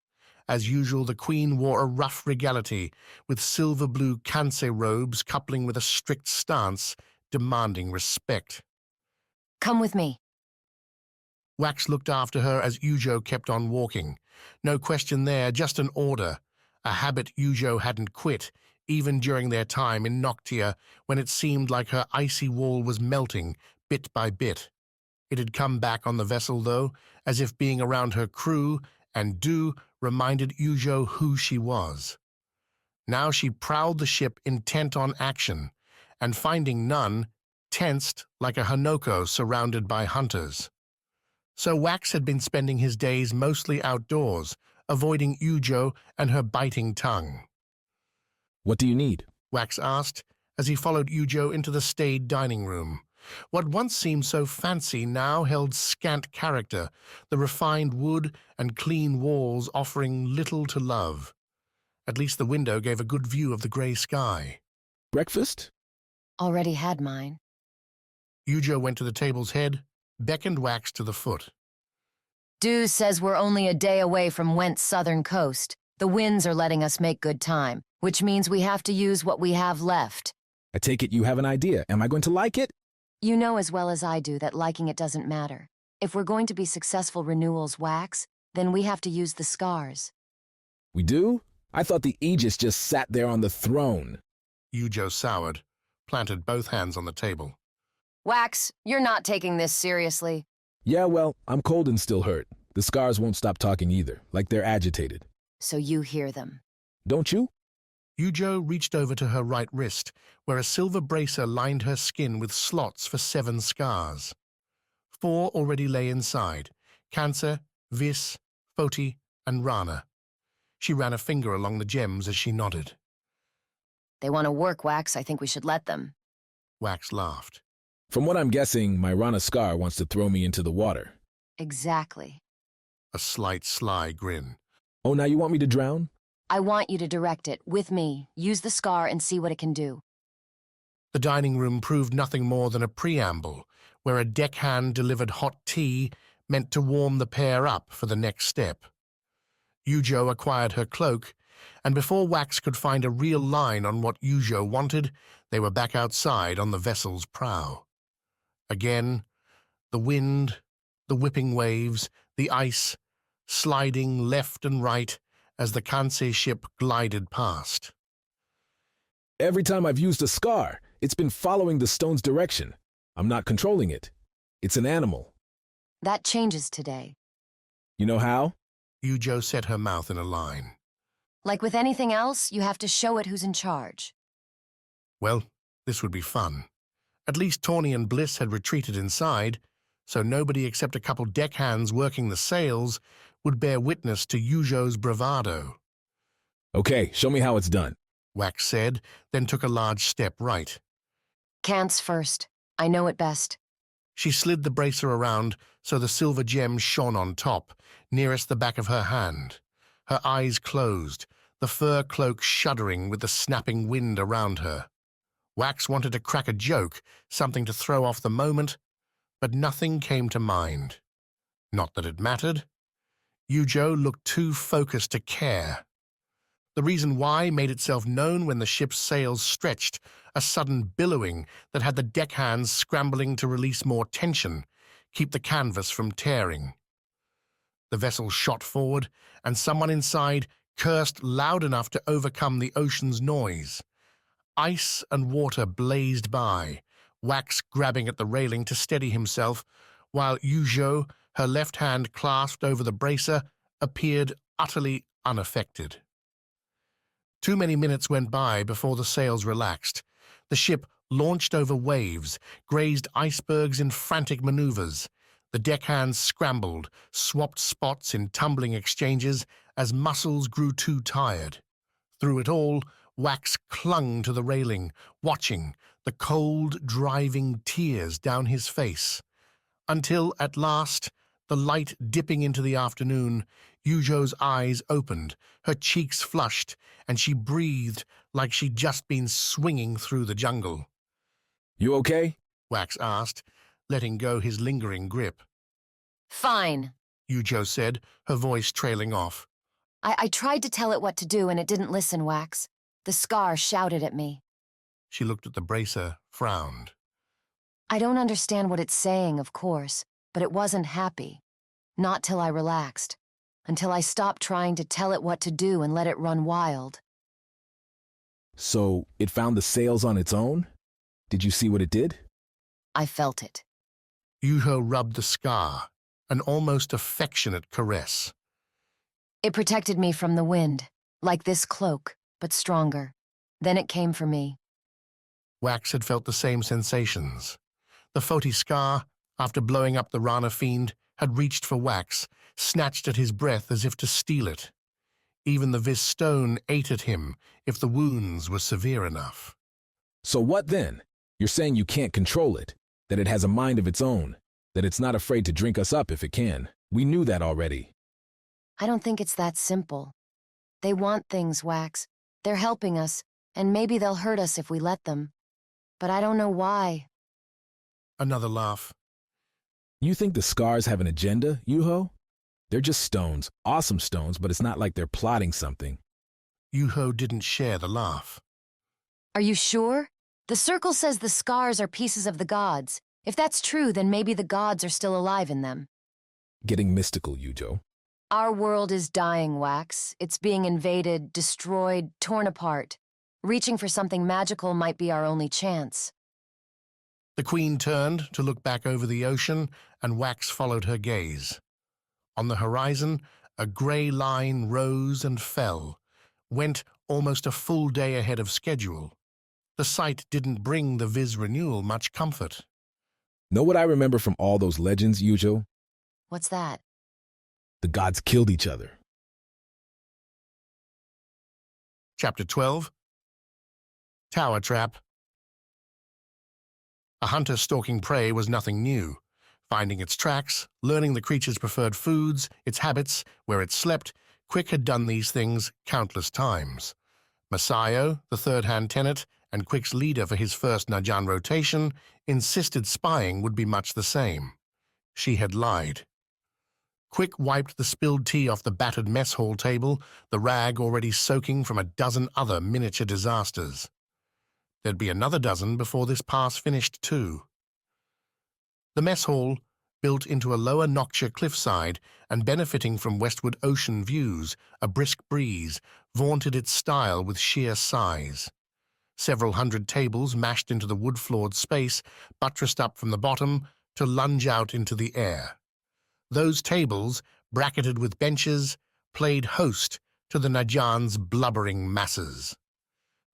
As usual, the Queen wore a rough regality, with silver-blue kanse robes coupling with a strict stance, demanding respect. Come with me. Wax looked after her as Yujo kept on walking. No question there, just an order. A habit Yujo hadn't quit, even during their time in Noctia, when it seemed like her icy wall was melting, bit by bit. It had come back on the vessel, though, as if being around her crew, and Du reminded Yujo who she was. Now she prowled the ship intent on action, and finding none, tensed like a Hanoko surrounded by hunters. So Wax had been spending his days mostly outdoors, avoiding Yujo and her biting tongue. What do you need? Wax asked, as he followed Yujo into the staid dining room. What once seemed so fancy now held scant character, the refined wood and clean walls offering little to love. At least the window gave a good view of the grey sky. Breakfast? Already had mine. Yujo went to the table's head, beckoned Wax to the foot. Du says we're only a day away from Went's southern coast. The winds are letting us make good time, which means we have to use what we have left. I take it you have an idea. Am I going to like it? You know as well as I do that liking it doesn't matter. If we're going to be successful Renewals, Wax, then we have to use the Skars. We do? I thought the Aegis just sat there on the throne. Yujo soured, planted both hands on the table. Wax, you're not taking this seriously. Yeah, well, I'm cold and still hurt. The Skars won't stop talking either, like they're agitated. So you hear them. Don't you? Yujo reached over to her right wrist, where a silver bracer lined her skin with slots for 7 scars. 4 already lay inside: Cancer, Vis, Foti, and Rana. She ran a finger along the gems as she nodded. They want to work, Wax. I think we should let them. Wax laughed. From what I'm guessing, my Rana Skar wants to throw me into the water. Exactly. A slight sly grin. Oh, now you want me to drown? I want you to direct it, with me. Use the Skar and see what it can do. The dining room proved nothing more than a preamble, where a deckhand delivered hot tea meant to warm the pair up for the next step. Yujo acquired her cloak, and before Wax could find a real line on what Yujo wanted, they were back outside on the vessel's prow. Again, the wind, the whipping waves, the ice, sliding left and right as the Kansei ship glided past. Every time I've used a Skar, it's been following the stone's direction. I'm not controlling it. It's an animal. That changes today. You know how? Yujo set her mouth in a line. Like with anything else, you have to show it who's in charge. Well, this would be fun. At least Tawny and Bliss had retreated inside, so nobody except a couple deckhands working the sails would bear witness to Yujo's bravado. Okay, show me how it's done, Wax said, then took a large step right. Cance first. I know it best. She slid the bracer around so the silver gem shone on top, nearest the back of her hand. Her eyes closed, the fur cloak shuddering with the snapping wind around her. Wax wanted to crack a joke, something to throw off the moment, but nothing came to mind. Not that it mattered. Yujo looked too focused to care. The reason why made itself known when the ship's sails stretched, a sudden billowing that had the deckhands scrambling to release more tension, keep the canvas from tearing. The vessel shot forward, and someone inside cursed loud enough to overcome the ocean's noise. Ice and water blazed by, Wax grabbing at the railing to steady himself, while Yujo, her left hand clasped over the bracer, appeared utterly unaffected. Too many minutes went by before the sails relaxed. The ship launched over waves, grazed icebergs in frantic maneuvers. The deckhands scrambled, swapped spots in tumbling exchanges as muscles grew too tired. Through it all, Wax clung to the railing, watching, the cold, driving tears down his face. Until, at last, the light dipping into the afternoon, Yujo's eyes opened, her cheeks flushed, and she breathed like she'd just been swinging through the jungle. You okay? Wax asked, letting go his lingering grip. Fine, Yujo said, her voice trailing off. I tried to tell it what to do and it didn't listen, Wax. The Skar shouted at me. She looked at the bracer, frowned. I don't understand what it's saying, of course, but it wasn't happy. Not till I relaxed. Until I stopped trying to tell it what to do and let it run wild. So, it found the sails on its own? Did you see what it did? I felt it. Yujo rubbed the Skar, an almost affectionate caress. It protected me from the wind, like this cloak, but stronger. Then it came for me. Wax had felt the same sensations. The Foti Skar, after blowing up the Rana fiend, had reached for Wax, snatched at his breath as if to steal it. Even the Vis stone ate at him if the wounds were severe enough. So what then? You're saying you can't control it, that it has a mind of its own, that it's not afraid to drink us up if it can. We knew that already. I don't think it's that simple. They want things, Wax. They're helping us, and maybe they'll hurt us if we let them. But I don't know why. Another laugh. You think the Skars have an agenda, Yuho? They're just stones, awesome stones, but it's not like they're plotting something. Yuho didn't share the laugh. Are you sure? The circle says the Skars are pieces of the gods. If that's true, then maybe the gods are still alive in them. Getting mystical, Yujo. Our world is dying, Wax. It's being invaded, destroyed, torn apart. Reaching for something magical might be our only chance. The Queen turned to look back over the ocean, and Wax followed her gaze. On the horizon, a grey line rose and fell, went almost a full day ahead of schedule. The sight didn't bring the Vis renewal much comfort. Know what I remember from all those legends, Yujo? What's that? The gods killed each other. Chapter 12. Tower Trap. A hunter stalking prey was nothing new. Finding its tracks, learning the creature's preferred foods, its habits, where it slept, Quick had done these things countless times. Masayo, the third-hand Tenet, and Quick's leader for his first Najan rotation, insisted spying would be much the same. She had lied. Quick wiped the spilled tea off the battered mess hall table, the rag already soaking from a dozen other miniature disasters. There'd be another dozen before this pass finished too. The mess hall, built into a lower Noctua cliffside and benefiting from westward ocean views, a brisk breeze, vaunted its style with sheer size. Several hundred tables mashed into the wood-floored space, buttressed up from the bottom to lunge out into the air. Those tables, bracketed with benches, played host to the Najan's blubbering masses.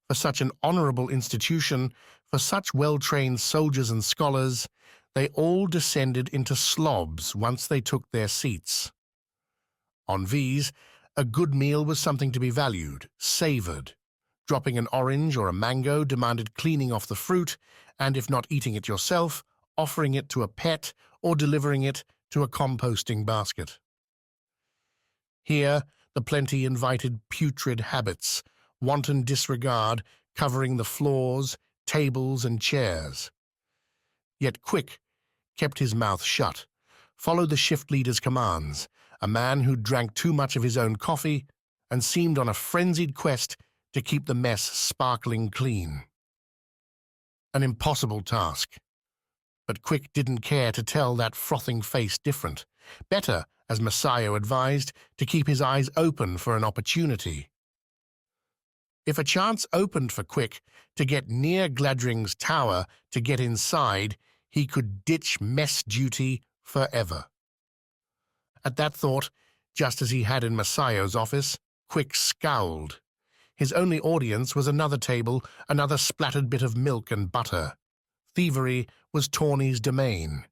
For such an honorable institution, for such well-trained soldiers and scholars, they all descended into slobs once they took their seats. On Vis, a good meal was something to be valued, savored. Dropping an orange or a mango demanded cleaning off the fruit, and if not eating it yourself, offering it to a pet or delivering it to a composting basket. Here, the plenty invited putrid habits, wanton disregard covering the floors, tables, and chairs. Yet Quick kept his mouth shut, followed the shift leader's commands, a man who drank too much of his own coffee and seemed on a frenzied quest to keep the mess sparkling clean. An impossible task. But Quick didn't care to tell that frothing face different. Better, as Masayo advised, to keep his eyes open for an opportunity. If a chance opened for Quick to get near Gladring's tower, to get inside, he could ditch mess duty forever. At that thought, just as he had in Masayo's office, Quick scowled. His only audience was another table, another splattered bit of milk and butter. Thievery was Tawny's domain.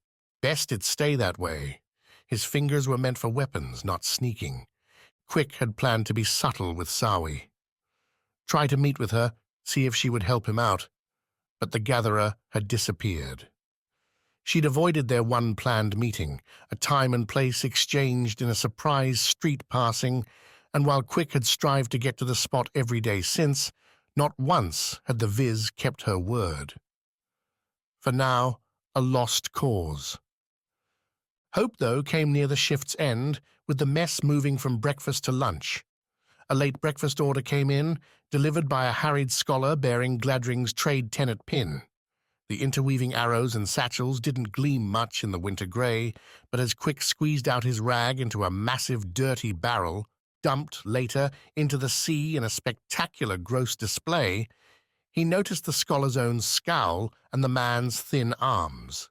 Best it stay that way. His fingers were meant for weapons, not sneaking. Quick had planned to be subtle with Sawi. Try to meet with her, see if she would help him out. But the gatherer had disappeared. She'd avoided their one planned meeting, a time and place exchanged in a surprise street passing, and while Quick had strived to get to the spot every day since, not once had the Vis kept her word. For now, a lost cause. Hope, though, came near the shift's end, with the mess moving from breakfast to lunch. A late breakfast order came in, delivered by a harried scholar bearing Gladring's trade tenet pin. The interweaving arrows and satchels didn't gleam much in the winter grey, but as Quick squeezed out his rag into a massive, dirty barrel, dumped later into the sea in a spectacular gross display, he noticed the scholar's own scowl and the man's thin arms.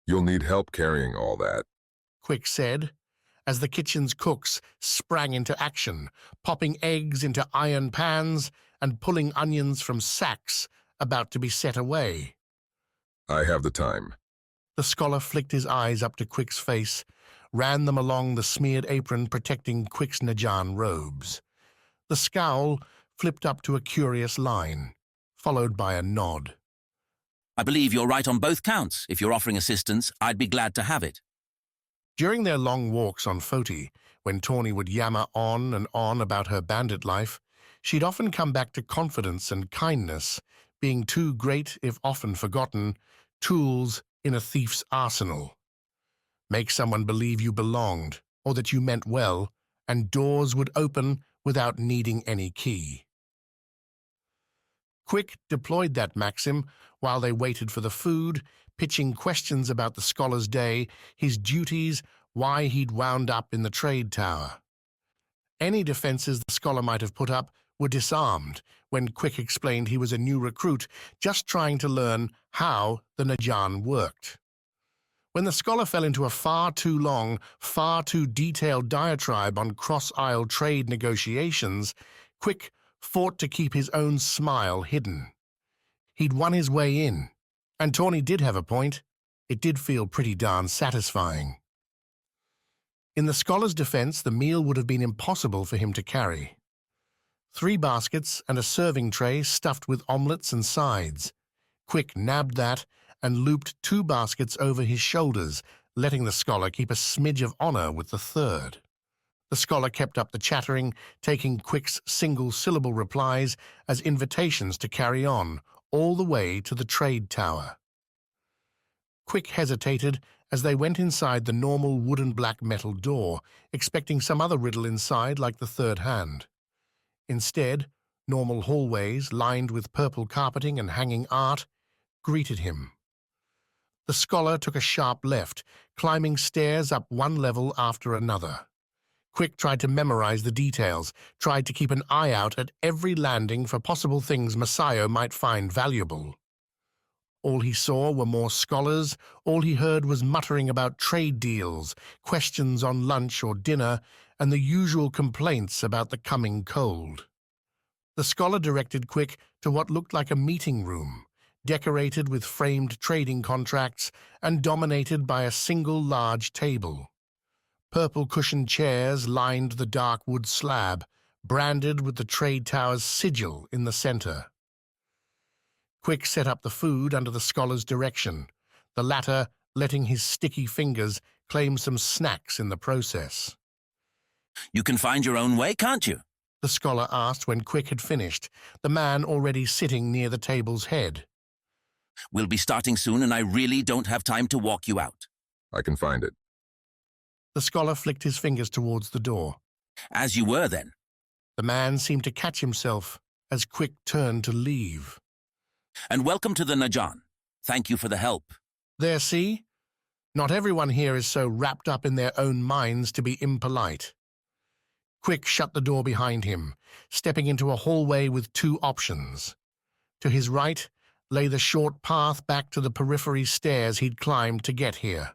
"You'll need help carrying all that," Quick said, as the kitchen's cooks sprang into action, popping eggs into iron pans and pulling onions from sacks about to be set away. "I have the time." The scholar flicked his eyes up to Quick's face, ran them along the smeared apron protecting Quick's Najan robes. The scowl flipped up to a curious line, followed by a nod. "I believe you're right on both counts. If you're offering assistance, I'd be glad to have it." During their long walks on Foti, when Tawny would yammer on and on about her bandit life, she'd often come back to confidence and kindness, being two great, if often forgotten, tools in a thief's arsenal. Make someone believe you belonged, or that you meant well, and doors would open without needing any key. Quick deployed that maxim while they waited for the food, pitching questions about the scholar's day, his duties, why he'd wound up in the trade tower. Any defenses the scholar might have put up were disarmed when Quick explained he was a new recruit just trying to learn how the Najan worked. When the scholar fell into a far too long, far too detailed diatribe on cross-aisle trade negotiations, Quick fought to keep his own smile hidden. He'd won his way in, and Tawny did have a point. It did feel pretty darn satisfying. In the scholar's defense, the meal would have been impossible for him to carry. 3 baskets and a serving tray stuffed with omelettes and sides. Quick nabbed that and looped 2 baskets over his shoulders, letting the scholar keep a smidge of honor with the 3rd. The scholar kept up the chattering, taking Quick's single-syllable replies as invitations to carry on, all the way to the trade tower. Quick hesitated as they went inside the normal wooden black metal door, expecting some other riddle inside like the 3rd hand. Instead, normal hallways, lined with purple carpeting and hanging art, greeted him. The scholar took a sharp left, climbing stairs up one level after another. Quick tried to memorize the details, tried to keep an eye out at every landing for possible things Masayo might find valuable. All he saw were more scholars, all he heard was muttering about trade deals, questions on lunch or dinner, and the usual complaints about the coming cold. The scholar directed Quick to what looked like a meeting room, decorated with framed trading contracts and dominated by a single large table. Purple cushioned chairs lined the dark wood slab, branded with the trade tower's sigil in the center. Quick set up the food under the scholar's direction, the latter letting his sticky fingers claim some snacks in the process. You can find your own way, can't you? The scholar asked when Quick had finished, the man already sitting near the table's head. We'll be starting soon, and I really don't have time to walk you out. I can find it. The scholar flicked his fingers towards the door. As you were, then. The man seemed to catch himself as Quick turned to leave. And welcome to the Najan. Thank you for the help. There, see? Not everyone here is so wrapped up in their own minds to be impolite. Quick shut the door behind him, stepping into a hallway with 2 options. To his right lay the short path back to the periphery stairs he'd climbed to get here.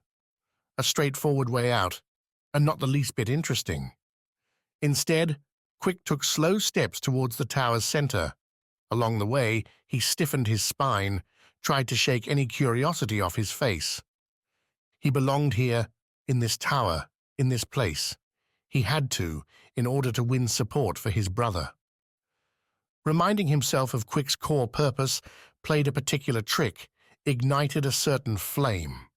A straightforward way out, and not the least bit interesting. Instead, Quick took slow steps towards the tower's center. Along the way, he stiffened his spine, tried to shake any curiosity off his face. He belonged here, in this tower, in this place. He had to, in order to win support for his brother. Reminding himself of Quick's core purpose, played a particular trick, ignited a certain flame.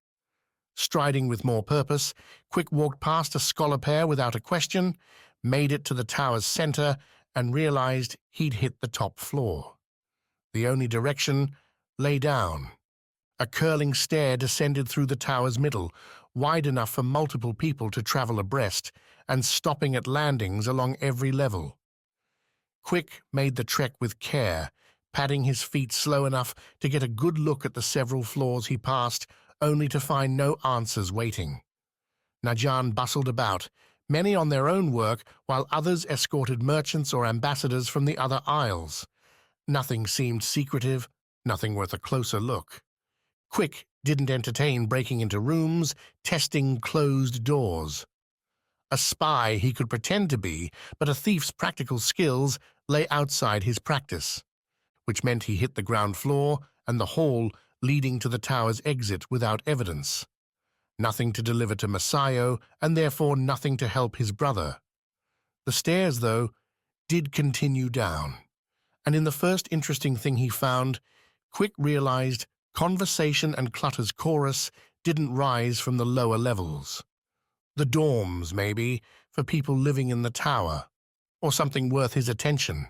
Striding with more purpose, Quick walked past a scholar pair without a question, made it to the tower's center, and realized he'd hit the top floor. The only direction lay down. A curling stair descended through the tower's middle, wide enough for multiple people to travel abreast, and stopping at landings along every level. Quick made the trek with care, padding his feet slow enough to get a good look at the several floors he passed, only to find no answers waiting. Najan bustled about, many on their own work, while others escorted merchants or ambassadors from the other aisles. Nothing seemed secretive, nothing worth a closer look. Quick didn't entertain breaking into rooms, testing closed doors. A spy he could pretend to be, but a thief's practical skills lay outside his practice, which meant he hit the ground floor and the hall leading to the tower's exit without evidence. Nothing to deliver to Masayo, and therefore nothing to help his brother. The stairs, though, did continue down, and in the first interesting thing he found, Quick realized conversation and clutter's chorus didn't rise from the lower levels. The dorms, maybe, for people living in the tower, or something worth his attention.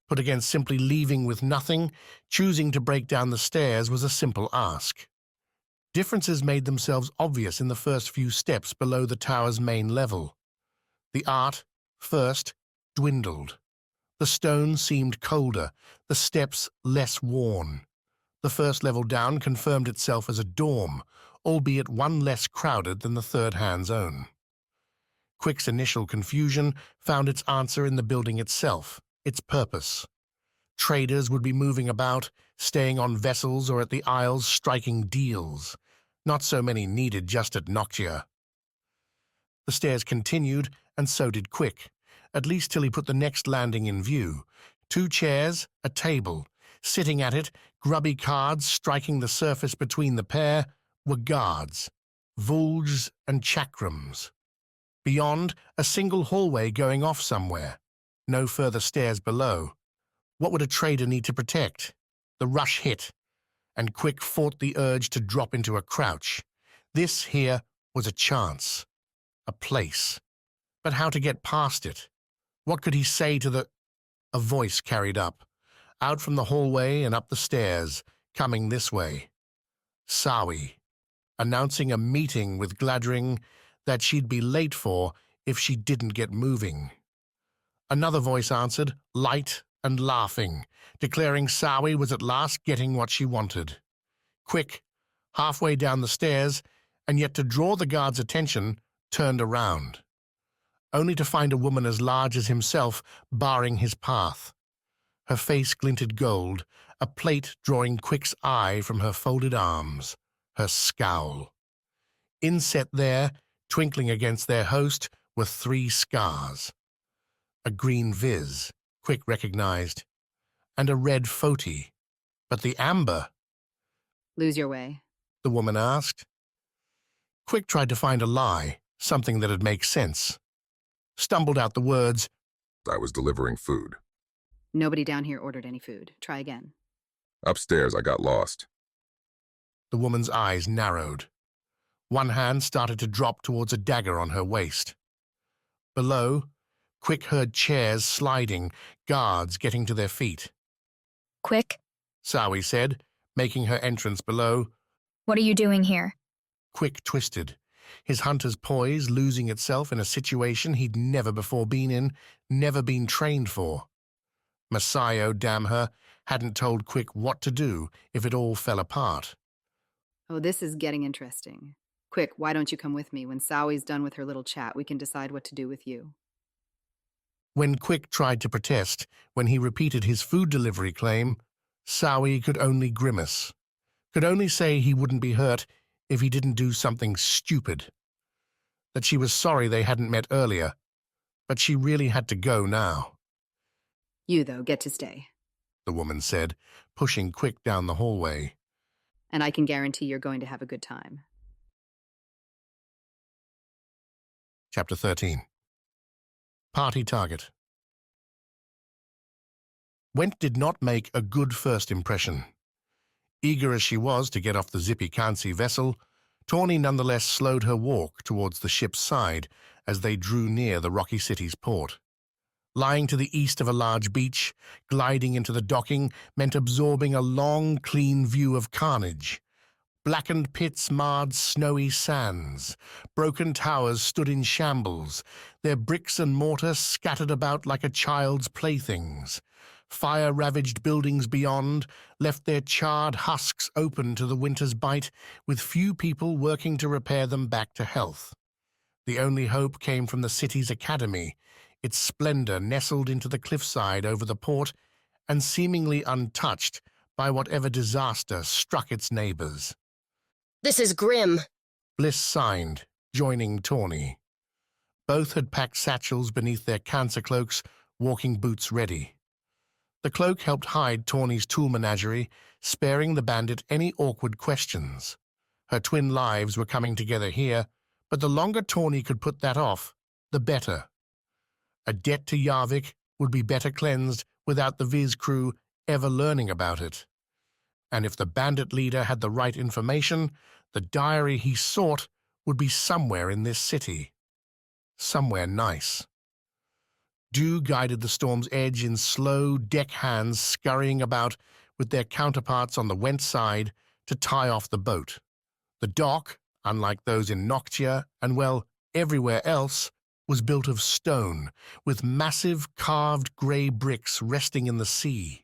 Put against simply leaving with nothing, choosing to break down the stairs was a simple ask. Differences made themselves obvious in the first few steps below the tower's main level. The art, first, dwindled. The stone seemed colder, the steps less worn. The first level down confirmed itself as a dorm, albeit one less crowded than the third hand's own. Quick's initial confusion found its answer in the building itself, its purpose. Traders would be moving about, staying on vessels or at the isles striking deals. Not so many needed just at Noctia. The stairs continued, and so did Quick. at least till he put the next landing in view. 2 chairs, a table. Sitting at it, grubby cards striking the surface between the pair, were guards, vulges and chakrams. Beyond, a single hallway going off somewhere. No further stairs below. What would a trader need to protect? The rush hit, and Quick fought the urge to drop into a crouch. This here was a chance. A place. But how to get past it? What could he say to the... A voice carried up. Out from the hallway and up the stairs, coming this way. Sawi, announcing a meeting with Gladring that she'd be late for if she didn't get moving. Another voice answered, light and laughing, declaring Sawi was at last getting what she wanted. Quick, halfway down the stairs, and yet to draw the guard's attention, turned around, only to find a woman as large as himself barring his path. Her face glinted gold, a plate drawing Quick's eye from her folded arms, her scowl. Inset there, twinkling against their host, were 3 scars. A green Vis, Quick recognized, and a red Foti. But the amber... Lose your way? The woman asked. Quick tried to find a lie, something that'd make sense. Stumbled out the words, I was delivering food. Nobody down here ordered any food. Try again. Upstairs, I got lost. The woman's eyes narrowed. One hand started to drop towards a dagger on her waist. Below, Quick heard chairs sliding, guards getting to their feet. Quick, Sawi said, making her entrance below. what are you doing here? Quick twisted, his hunter's poise losing itself in a situation he'd never before been in, never been trained for. Masayo, damn her, hadn't told Quick what to do if it all fell apart. Oh, this is getting interesting. Quick, why don't you come with me? When Sawi's done with her little chat, we can decide what to do with you. When Quick tried to protest, when he repeated his food delivery claim, Sawi could only grimace, could only say he wouldn't be hurt if he didn't do something stupid. That she was sorry they hadn't met earlier, but she really had to go now. You, though, get to stay. The woman said, pushing Quick down the hallway. And I can guarantee you're going to have a good time. Chapter 13. Party target. Went did not make a good first impression. Eager as she was to get off the zippy Kansi vessel, Tawny nonetheless slowed her walk towards the ship's side as they drew near the rocky city's port. Lying to the east of a large beach, gliding into the docking meant absorbing a long, clean view of carnage. Blackened pits marred snowy sands. Broken towers stood in shambles, their bricks and mortar scattered about like a child's playthings. Fire-ravaged buildings beyond left their charred husks open to the winter's bite, with few people working to repair them back to health. The only hope came from the city's academy, its splendor nestled into the cliffside over the port and seemingly untouched by whatever disaster struck its neighbors. This is grim. Bliss signed, joining Tawny. Both had packed satchels beneath their cancer cloaks, walking boots ready. The cloak helped hide Tawny's tool menagerie, sparing the bandit any awkward questions. Her twin lives were coming together here, but the longer Tawny could put that off, the better. A debt to Yarvik would be better cleansed without the Vis crew ever learning about it. And if the bandit leader had the right information, the diary he sought would be somewhere in this city. Somewhere nice. Dew guided the Storm's Edge in slow deck hands scurrying about with their counterparts on the Went side to tie off the boat. The dock, unlike those in Noctia and, well, everywhere else, was built of stone, with massive carved grey bricks resting in the sea.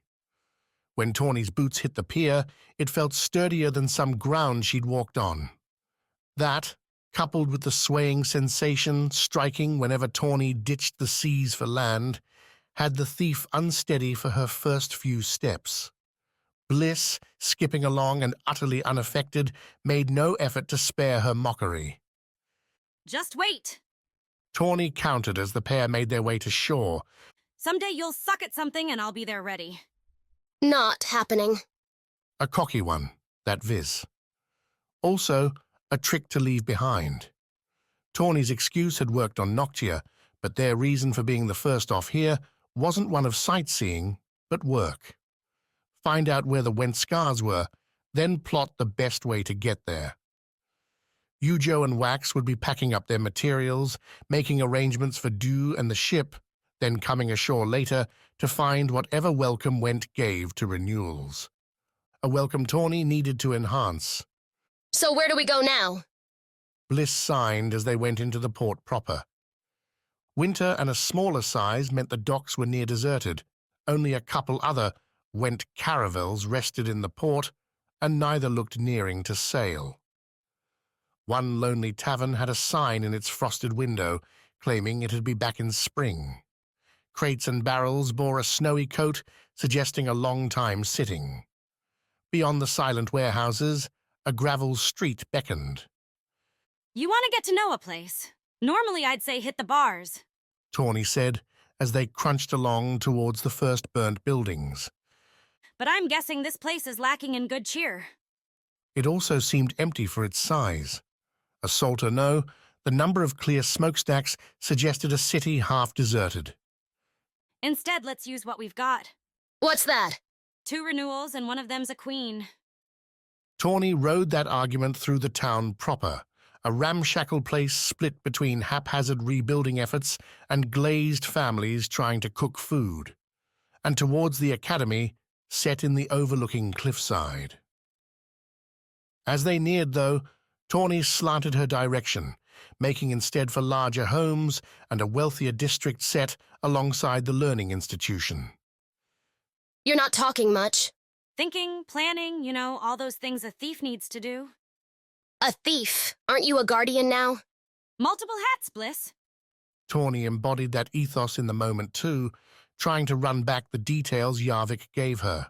When Tawny's boots hit the pier, it felt sturdier than some ground she'd walked on. That, coupled with the swaying sensation striking whenever Tawny ditched the seas for land, had the thief unsteady for her first few steps. Bliss, skipping along and utterly unaffected, made no effort to spare her mockery. Just wait. Tawny countered as the pair made their way to shore. Someday you'll suck at something and I'll be there ready. Not happening. A cocky one, that Vis. Also, a trick to leave behind. Tawny's excuse had worked on Noctia, but their reason for being the first off here wasn't one of sightseeing, but work. Find out where the Skars were, then plot the best way to get there. Yujo and Wax would be packing up their materials, making arrangements for Dew and the ship, then coming ashore later to find whatever welcome Went gave to Renewals. A welcome Tawny needed to enhance. So where do we go now? Bliss signed as they went into the port proper. Winter and a smaller size meant the docks were near deserted. Only a couple other Went caravels rested in the port, and neither looked nearing to sail. One lonely tavern had a sign in its frosted window, claiming it'd be back in spring. Crates and barrels bore a snowy coat, suggesting a long time sitting. Beyond the silent warehouses, a gravel street beckoned. You want to get to know a place. Normally I'd say hit the bars. Tawny said, as they crunched along towards the first burnt buildings. But I'm guessing this place is lacking in good cheer. It also seemed empty for its size. Assault or no, the number of clear smokestacks suggested a city half deserted. Instead, let's use what we've got. What's that? 2 renewals and one of them's a queen. Tawny rode that argument through the town proper, a ramshackle place split between haphazard rebuilding efforts and glazed families trying to cook food, and towards the academy, set in the overlooking cliffside. As they neared, though, Tawny slanted her direction, making instead for larger homes and a wealthier district set alongside the learning institution. You're not talking much. Thinking, planning, you know, all those things a thief needs to do. A thief? Aren't you a guardian now? Multiple hats, Bliss. Tawny embodied that ethos in the moment too, trying to run back the details Yarvik gave her.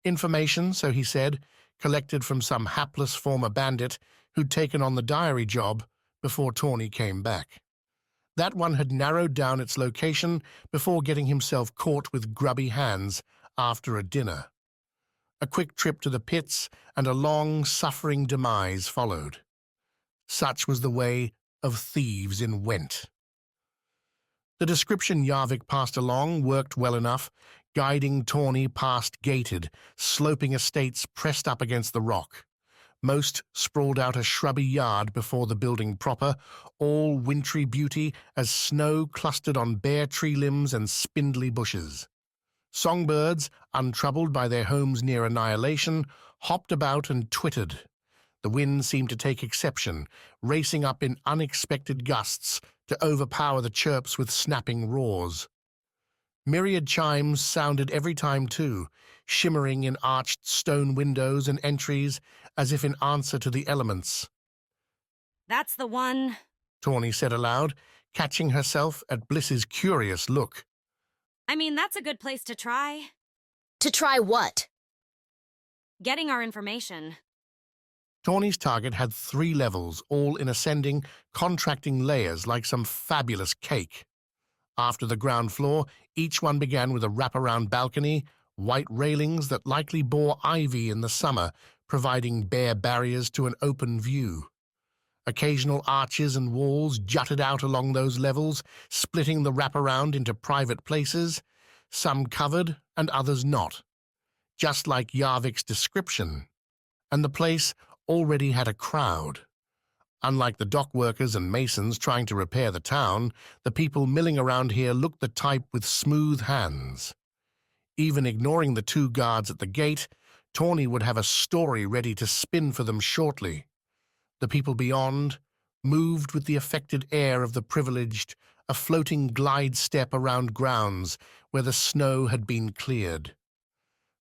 Information, so he said, collected from some hapless former bandit who'd taken on the diary job before Tawny came back. That one had narrowed down its location before getting himself caught with grubby hands after a dinner. A quick trip to the pits and a long, suffering demise followed. Such was the way of thieves in Went. The description Yarvik passed along worked well enough, guiding Tawny past gated, sloping estates pressed up against the rock. Most sprawled out a shrubby yard before the building proper, all wintry beauty as snow clustered on bare tree limbs and spindly bushes. Songbirds, untroubled by their homes near annihilation, hopped about and twittered. The wind seemed to take exception, racing up in unexpected gusts to overpower the chirps with snapping roars. Myriad chimes sounded every time too, shimmering in arched stone windows and entries as if in answer to the elements. That's the one, Tawny said aloud, catching herself at Bliss's curious look. I mean, that's a good place to try. To try what? Getting our information. Tawny's target had 3 levels, all in ascending, contracting layers like some fabulous cake. After the ground floor, each one began with a wraparound balcony, white railings that likely bore ivy in the summer, providing bare barriers to an open view. Occasional arches and walls jutted out along those levels, splitting the wraparound into private places, some covered and others not, just like Yarvik's description. And the place already had a crowd. Unlike the dock workers and masons trying to repair the town, the people milling around here looked the type with smooth hands. Even ignoring the 2 guards at the gate, Tawny would have a story ready to spin for them shortly. The people beyond moved with the affected air of the privileged, a floating glide step around grounds where the snow had been cleared.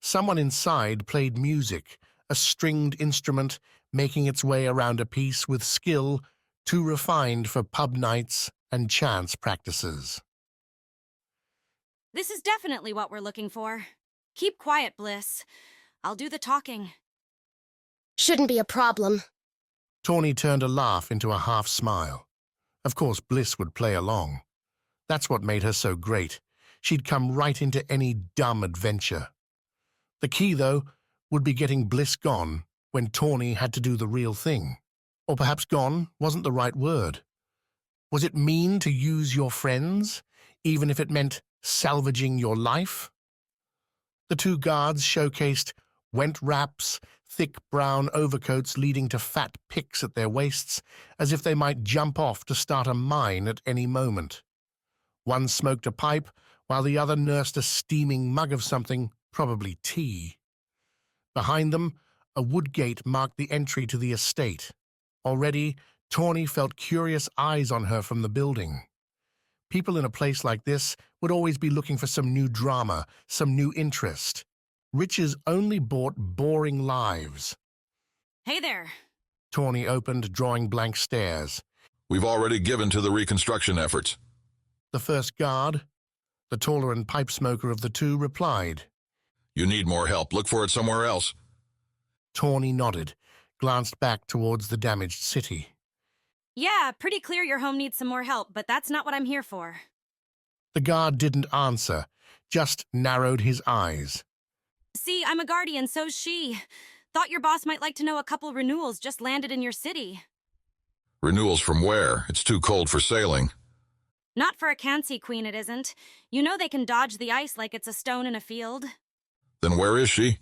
Someone inside played music, a stringed instrument making its way around a piece with skill too refined for pub nights and chance practices. This is definitely what we're looking for. Keep quiet, Bliss. I'll do the talking. Shouldn't be a problem. Tawny turned a laugh into a half-smile. Of course, Bliss would play along. That's what made her so great. She'd come right into any dumb adventure. The key, though, would be getting Bliss gone when Tawny had to do the real thing. Or perhaps gone wasn't the right word. Was it mean to use your friends, even if it meant salvaging your life? The two guards showcased went wraps, thick brown overcoats leading to fat picks at their waists, as if they might jump off to start a mine at any moment. One smoked a pipe, while the other nursed a steaming mug of something, probably tea. Behind them, a wood gate marked the entry to the estate. Already, Tawny felt curious eyes on her from the building. People in a place like this would always be looking for some new drama, some new interest. Riches only bought boring lives. Hey there. Tawny opened, drawing blank stares. We've already given to the reconstruction efforts. The first guard, the taller and pipe smoker of the two, replied. You need more help. Look for it somewhere else. Tawny nodded, glanced back towards the damaged city. Yeah, pretty clear your home needs some more help, but that's not what I'm here for. The guard didn't answer, just narrowed his eyes. See, I'm a guardian, so's she. Thought your boss might like to know a couple renewals just landed in your city. Renewals from where? It's too cold for sailing. Not for a Kansi queen, it isn't. You know they can dodge the ice like it's a stone in a field. Then where is she?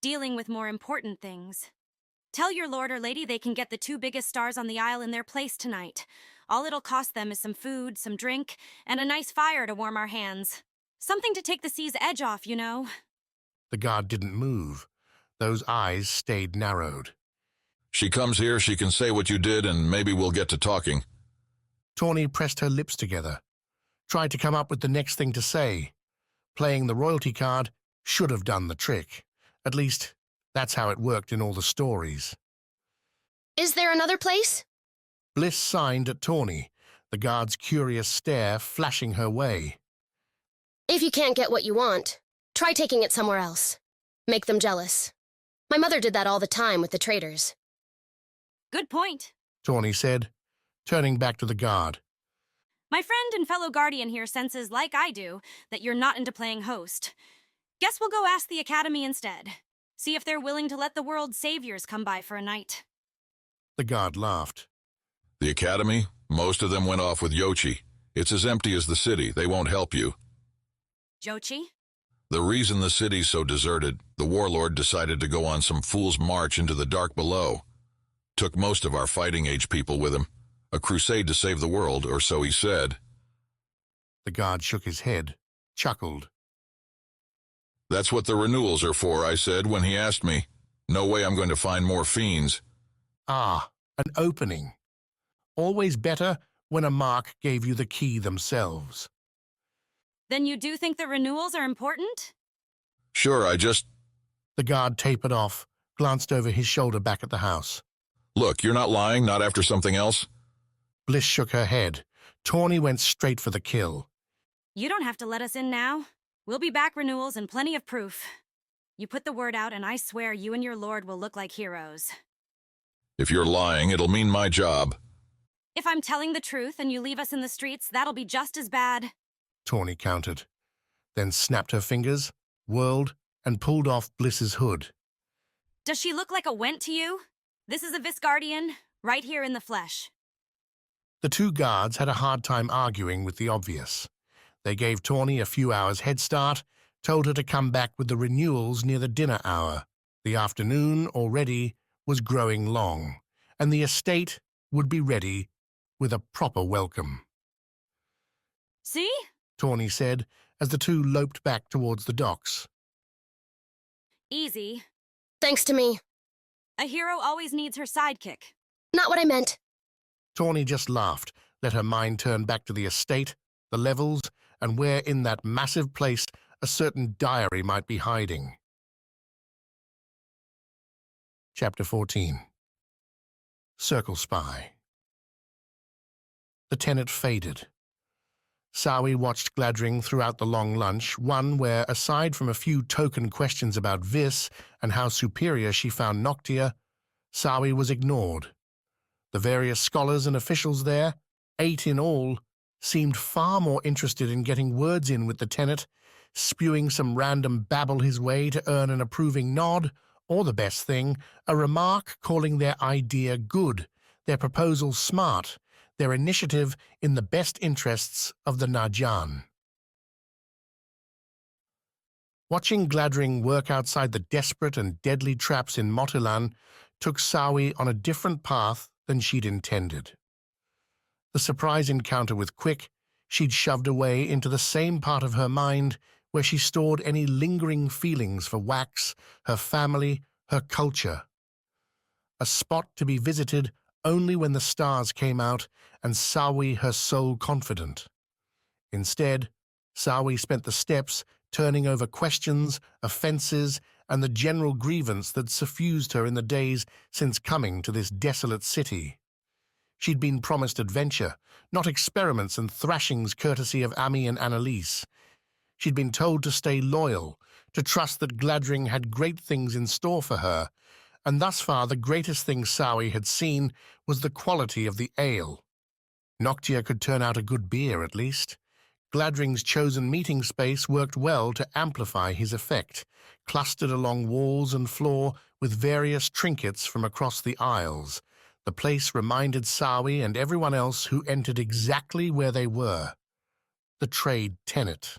Dealing with more important things. Tell your lord or lady they can get the two biggest stars on the isle in their place tonight. All it'll cost them is some food, some drink, and a nice fire to warm our hands. Something to take the sea's edge off, you know. The guard didn't move. Those eyes stayed narrowed. She comes here, she can say what you did, and maybe we'll get to talking. Tawny pressed her lips together, tried to come up with the next thing to say. Playing the royalty card should have done the trick. At least, that's how it worked in all the stories. Is there another place? Bliss signed at Tawny, the guard's curious stare flashing her way. If you can't get what you want, try taking it somewhere else. Make them jealous. My mother did that all the time with the traitors. Good point, Tawny said, turning back to the guard. My friend and fellow guardian here senses, like I do, that you're not into playing host. Guess we'll go ask the Academy instead. See if they're willing to let the world's saviors come by for a night. The guard laughed. The Academy? Most of them went off with Yochi. It's as empty as the city. They won't help you. Jochi? The reason the city's so deserted, the warlord decided to go on some fool's march into the dark below. Took most of our fighting-age people with him. A crusade to save the world, or so he said. The guard shook his head, chuckled. That's what the renewals are for, I said when he asked me. No way I'm going to find more fiends. Ah, an opening. Always better when a mark gave you the key themselves. Then you do think the renewals are important? Sure, I just... The guard tapered off, glanced over his shoulder back at the house. Look, you're not lying, not after something else? Bliss shook her head. Tawny went straight for the kill. You don't have to let us in now. We'll be back, renewals, and plenty of proof. You put the word out, and I swear you and your lord will look like heroes. If you're lying, it'll mean my job. If I'm telling the truth and you leave us in the streets, that'll be just as bad. Tawny countered, then snapped her fingers, whirled, and pulled off Bliss's hood. Does she look like a went to you? This is a Vis guardian, right here in the flesh. The two guards had a hard time arguing with the obvious. They gave Tawny a few hours head start, told her to come back with the renewals near the dinner hour. The afternoon already was growing long, and the estate would be ready with a proper welcome. See? Tawny said, as the two loped back towards the docks. Easy. Thanks to me. A hero always needs her sidekick. Not what I meant. Tawny just laughed, let her mind turn back to the estate, the levels, and where in that massive place a certain diary might be hiding. Chapter 14. Circle Spy. The Tenet faded. Sawi watched Gladring throughout the long lunch, one where, aside from a few token questions about Vis and how superior she found Noctia, Sawi was ignored. The various scholars and officials there 8 in all, seemed far more interested in getting words in with the Tenet, spewing some random babble his way to earn an approving nod, or the best thing, a remark calling their idea good, their proposal smart, their initiative in the best interests of the Najan. Watching Gladring work outside the desperate and deadly traps in Motilan took Sawi on a different path than she'd intended. The surprise encounter with Quick she'd shoved away into the same part of her mind where she stored any lingering feelings for Wax, her family, her culture. A spot to be visited only when the stars came out and Sawi her sole confidant. Instead, Sawi spent the steps turning over questions, offences, and the general grievance that suffused her in the days since coming to this desolate city. She'd been promised adventure, not experiments and thrashings courtesy of Ami and Annalise. She'd been told to stay loyal, to trust that Gladring had great things in store for her, and thus far the greatest thing Sawi had seen was the quality of the ale. Noctia could turn out a good beer, at least. Gladring's chosen meeting space worked well to amplify his effect, clustered along walls and floor with various trinkets from across the aisles. The place reminded Sawi and everyone else who entered exactly where they were. The trade Tenet.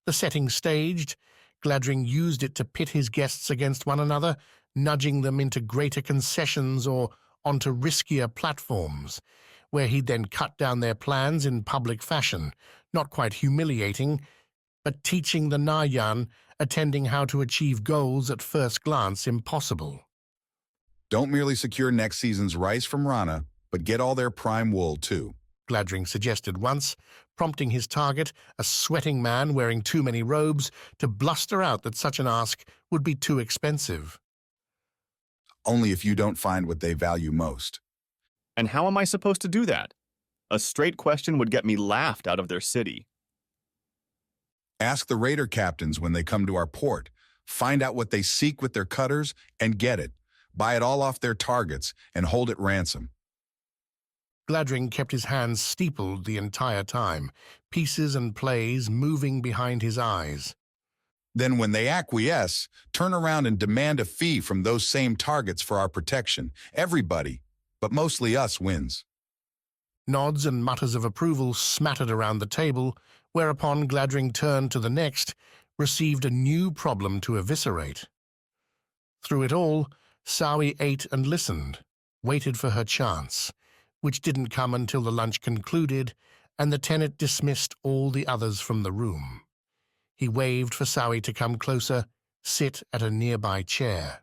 The setting staged, Gladring used it to pit his guests against one another, nudging them into greater concessions or onto riskier platforms, where he'd then cut down their plans in public fashion, not quite humiliating, but teaching the Nayan, attending how to achieve goals at first glance impossible. Don't merely secure next season's rice from Rana, but get all their prime wool, too, Gladring suggested once, prompting his target, a sweating man wearing too many robes, to bluster out that such an ask would be too expensive. Only if you don't find what they value most. And how am I supposed to do that? A straight question would get me laughed out of their city. Ask the raider captains when they come to our port. Find out what they seek with their cutters and get it. Buy it all off their targets and hold it ransom. Gladring kept his hands steepled the entire time, pieces and plays moving behind his eyes. Then when they acquiesce, turn around and demand a fee from those same targets for our protection. Everybody, but mostly us, wins. Nods and mutters of approval smattered around the table, whereupon Gladring turned to the next, received a new problem to eviscerate. Through it all, Sawi ate and listened, waited for her chance, which didn't come until the lunch concluded and the Tenet dismissed all the others from the room. He waved for Sawi to come closer, sit at a nearby chair.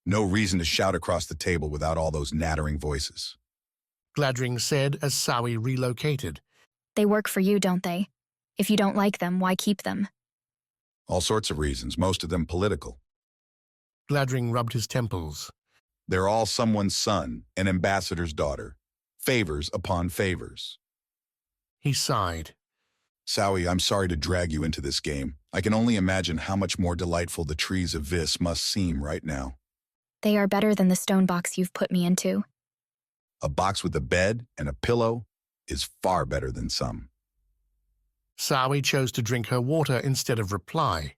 No reason to shout across the table without all those nattering voices, Gladring said as Sawi relocated. They work for you, don't they? If you don't like them, why keep them? All sorts of reasons, most of them political. Gladring rubbed his temples. They're all someone's son, an ambassador's daughter. Favors upon favors. He sighed. Sawi, I'm sorry to drag you into this game. I can only imagine how much more delightful the trees of Vis must seem right now. They are better than the stone box you've put me into. A box with a bed and a pillow is far better than some. Sawi chose to drink her water instead of reply.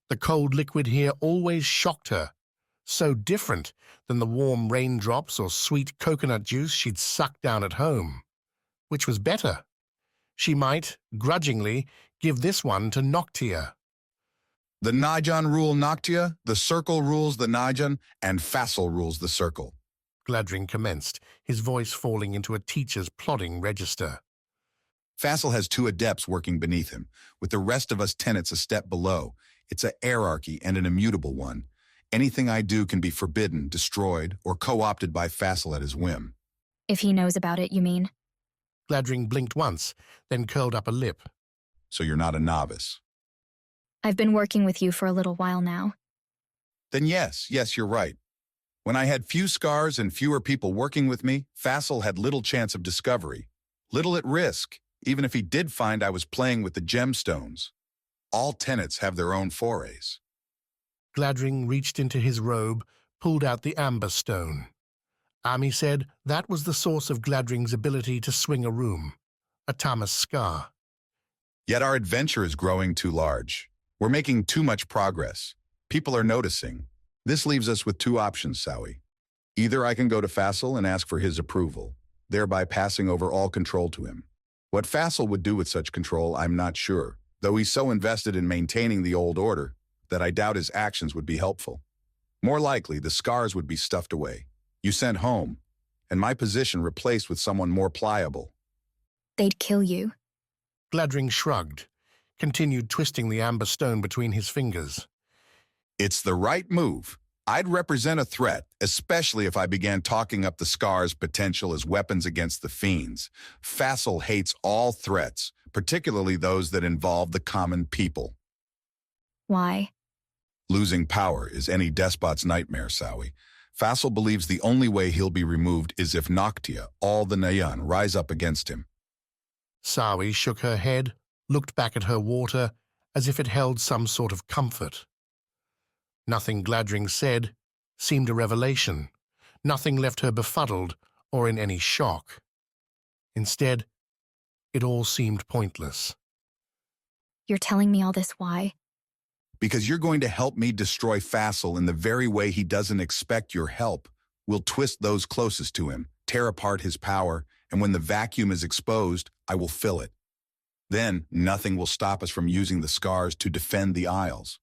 The cold liquid here always shocked her, so different than the warm raindrops or sweet coconut juice she'd sucked down at home. Which was better? She might, grudgingly, give this one to Noctia. The Najan rule Noctia, the Circle rules the Najan, and Facile rules the Circle. Gladring commenced, his voice falling into a teacher's plodding register. Facile has 2 adepts working beneath him, with the rest of us tenants a step below. It's a hierarchy and an immutable one. Anything I do can be forbidden, destroyed, or co-opted by Facile at his whim. If he knows about it, you mean? Gladring blinked once, then curled up a lip. So you're not a novice? I've been working with you for a little while now. Then yes, you're right. When I had few scars and fewer people working with me, Facile had little chance of discovery. Little at risk, even if he did find I was playing with the gemstones. All tenets have their own forays. Gladring reached into his robe, pulled out the amber stone. Ami said that was the source of Gladring's ability to swing a room, a Tamas Skar. Yet our adventure is growing too large. We're making too much progress. People are noticing. This leaves us with two options, Sawi. Either I can go to Fassel and ask for his approval, thereby passing over all control to him. What Fassel would do with such control, I'm not sure, though he's so invested in maintaining the old order that I doubt his actions would be helpful. More likely, the scars would be stuffed away, you sent home, and my position replaced with someone more pliable. They'd kill you. Gladring shrugged, continued twisting the amber stone between his fingers. It's the right move. I'd represent a threat, especially if I began talking up the Scar's potential as weapons against the fiends. Fassel hates all threats, particularly those that involve the common people. Why? Losing power is any despot's nightmare, Sawi. Fassel believes the only way he'll be removed is if Noctia, all the Nayan, rise up against him. Sawi shook her head, looked back at her water, as if it held some sort of comfort. Nothing Gladring said seemed a revelation. Nothing left her befuddled or in any shock. Instead, it all seemed pointless. You're telling me all this why? Because you're going to help me destroy Fassel in the very way he doesn't expect your help. We'll twist those closest to him, tear apart his power, and when the vacuum is exposed, I will fill it. Then, nothing will stop us from using the scars to defend the Isles.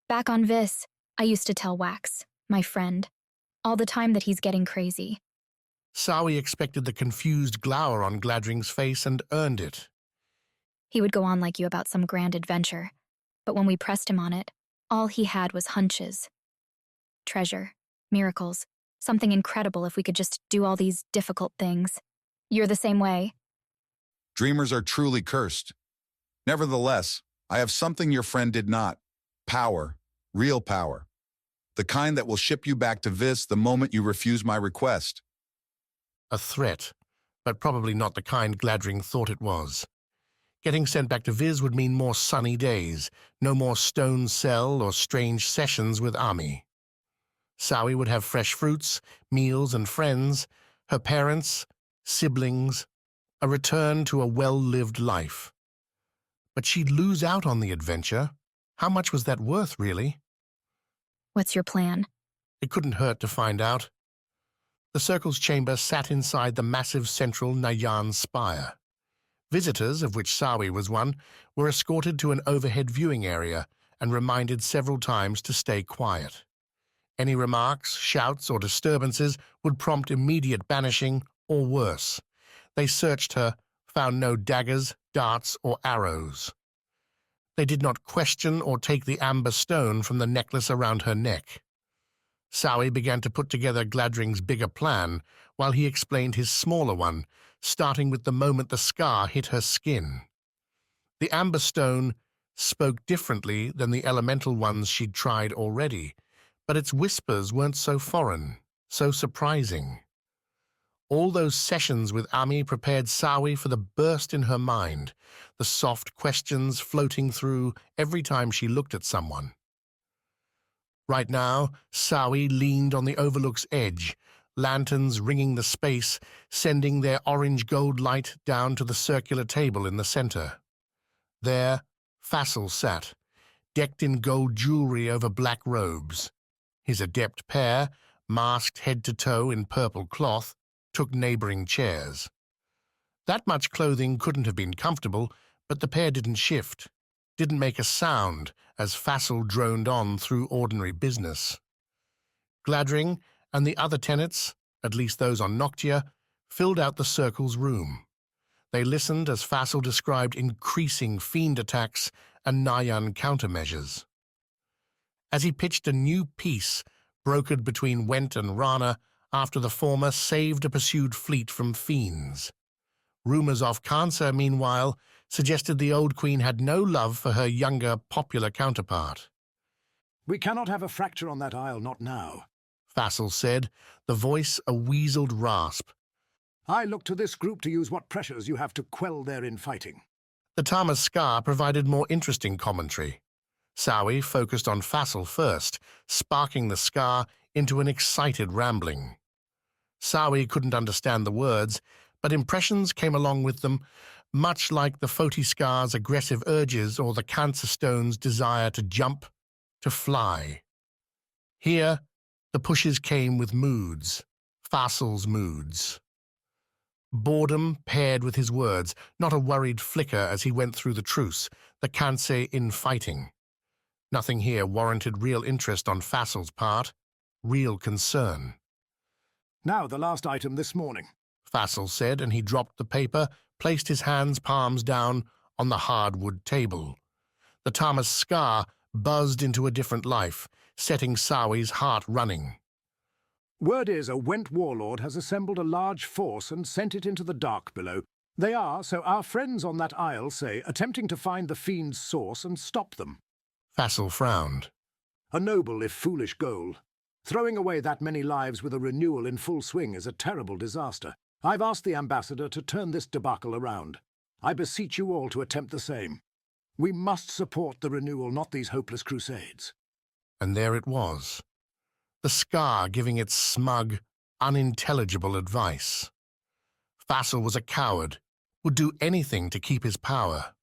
Back on Vis, I used to tell Wax, my friend, all the time that he's getting crazy. Sawi expected the confused glower on Gladring's face and earned it. He would go on like you about some grand adventure, but when we pressed him on it, all he had was hunches. Treasure, miracles, something incredible if we could just do all these difficult things. You're the same way. Dreamers are truly cursed. Nevertheless, I have something your friend did not. Power. Real power. The kind that will ship you back to Vis the moment you refuse my request. A threat, but probably not the kind Gladring thought it was. Getting sent back to Vis would mean more sunny days, no more stone cell or strange sessions with Ami. Sawi would have fresh fruits, meals and friends, her parents, siblings, a return to a well-lived life. But she'd lose out on the adventure. How much was that worth, really? What's your plan? It couldn't hurt to find out. The Circle's chamber sat inside the massive central Nayan spire. Visitors, of which Sawi was one, were escorted to an overhead viewing area and reminded several times to stay quiet. Any remarks, shouts, or disturbances would prompt immediate banishing or worse. They searched her, found no daggers, darts, or arrows. They did not question or take the amber stone from the necklace around her neck. Sawi began to put together Gladring's bigger plan while he explained his smaller one, starting with the moment the scar hit her skin. The amber stone spoke differently than the elemental ones she'd tried already, but its whispers weren't so foreign, so surprising. All those sessions with Ami prepared Sawi for the burst in her mind, the soft questions floating through every time she looked at someone. Right now, Sawi leaned on the overlook's edge, lanterns ringing the space, sending their orange-gold light down to the circular table in the center. There, Fassel sat, decked in gold jewelry over black robes. His adept pair, masked head to toe in purple cloth, took neighboring chairs. That much clothing couldn't have been comfortable, but the pair didn't shift, didn't make a sound as Fassel droned on through ordinary business. Gladring and the other tenants, at least those on Noctia, filled out the Circle's room. They listened as Fassel described increasing fiend attacks and Nayan countermeasures. As he pitched a new peace brokered between Went and Rana after the former saved a pursued fleet from fiends. Rumors of Kansa, meanwhile, suggested the old queen had no love for her younger, popular counterpart. "We cannot have a fracture on that isle, not now," Fassel said, the voice a weaseled rasp. "I look to this group to use what pressures you have to quell their infighting." The Tamas Skar provided more interesting commentary. Sawi focused on Fassel first, sparking the Skar into an excited rambling. Sawi couldn't understand the words, but impressions came along with them, much like the Scar's aggressive urges or the Cancer Stone's desire to jump, to fly. Here, the pushes came with moods, Fasel's moods. Boredom paired with his words, not a worried flicker as he went through the truce, the Cancer in fighting. Nothing here warranted real interest on Fasel's part, real concern. Now the last item this morning, Fasel said, and he dropped the paper, placed his palms down on the hardwood table. The Thomas Skar buzzed into a different life, setting Sawi's heart running. Word is a Went warlord has assembled a large force and sent it into the dark below. They are, so our friends on that isle say, attempting to find the fiend's source and stop them. Fasel frowned. A noble if foolish goal. Throwing away that many lives with a renewal in full swing is a terrible disaster. I've asked the ambassador to turn this debacle around. I beseech you all to attempt the same. We must support the renewal, not these hopeless crusades. And there it was. The Skar giving its smug, unintelligible advice. Fasel was a coward, would do anything to keep his power.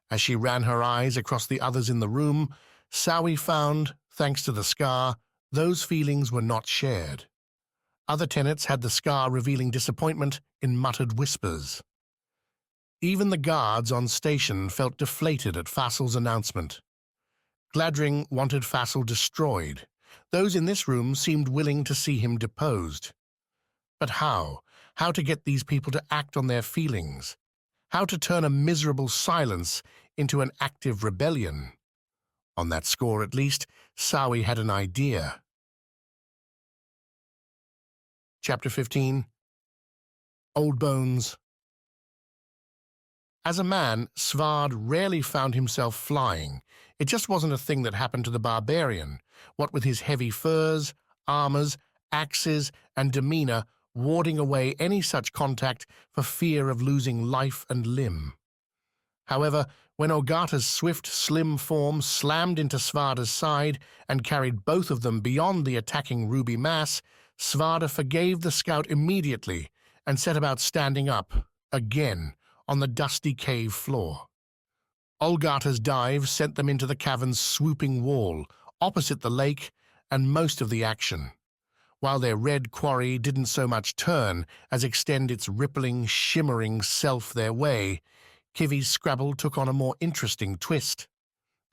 As she ran her eyes across the others in the room, Sawi found, thanks to the Skar, those feelings were not shared. Other tenants had the Skar revealing disappointment in muttered whispers. Even the guards on station felt deflated at Fasel's announcement. Gladring wanted Fasel destroyed. Those in this room seemed willing to see him deposed. But how? How to get these people to act on their feelings? How to turn a miserable silence into an active rebellion? On that score, at least, Sawi had an idea. Chapter 15. Old Bones. As a man, Svarde rarely found himself flying. It just wasn't a thing that happened to the barbarian, what with his heavy furs, armors, axes, and demeanor warding away any such contact for fear of losing life and limb. However, when Ogata's swift, slim form slammed into Svarde's side and carried both of them beyond the attacking ruby mass, Svarde forgave the scout immediately and set about standing up, again, on the dusty cave floor. Olgata's dive sent them into the cavern's swooping wall, opposite the lake and most of the action, while their red quarry didn't so much turn as extend its rippling, shimmering self their way. Kivi's Scrabble took on a more interesting twist.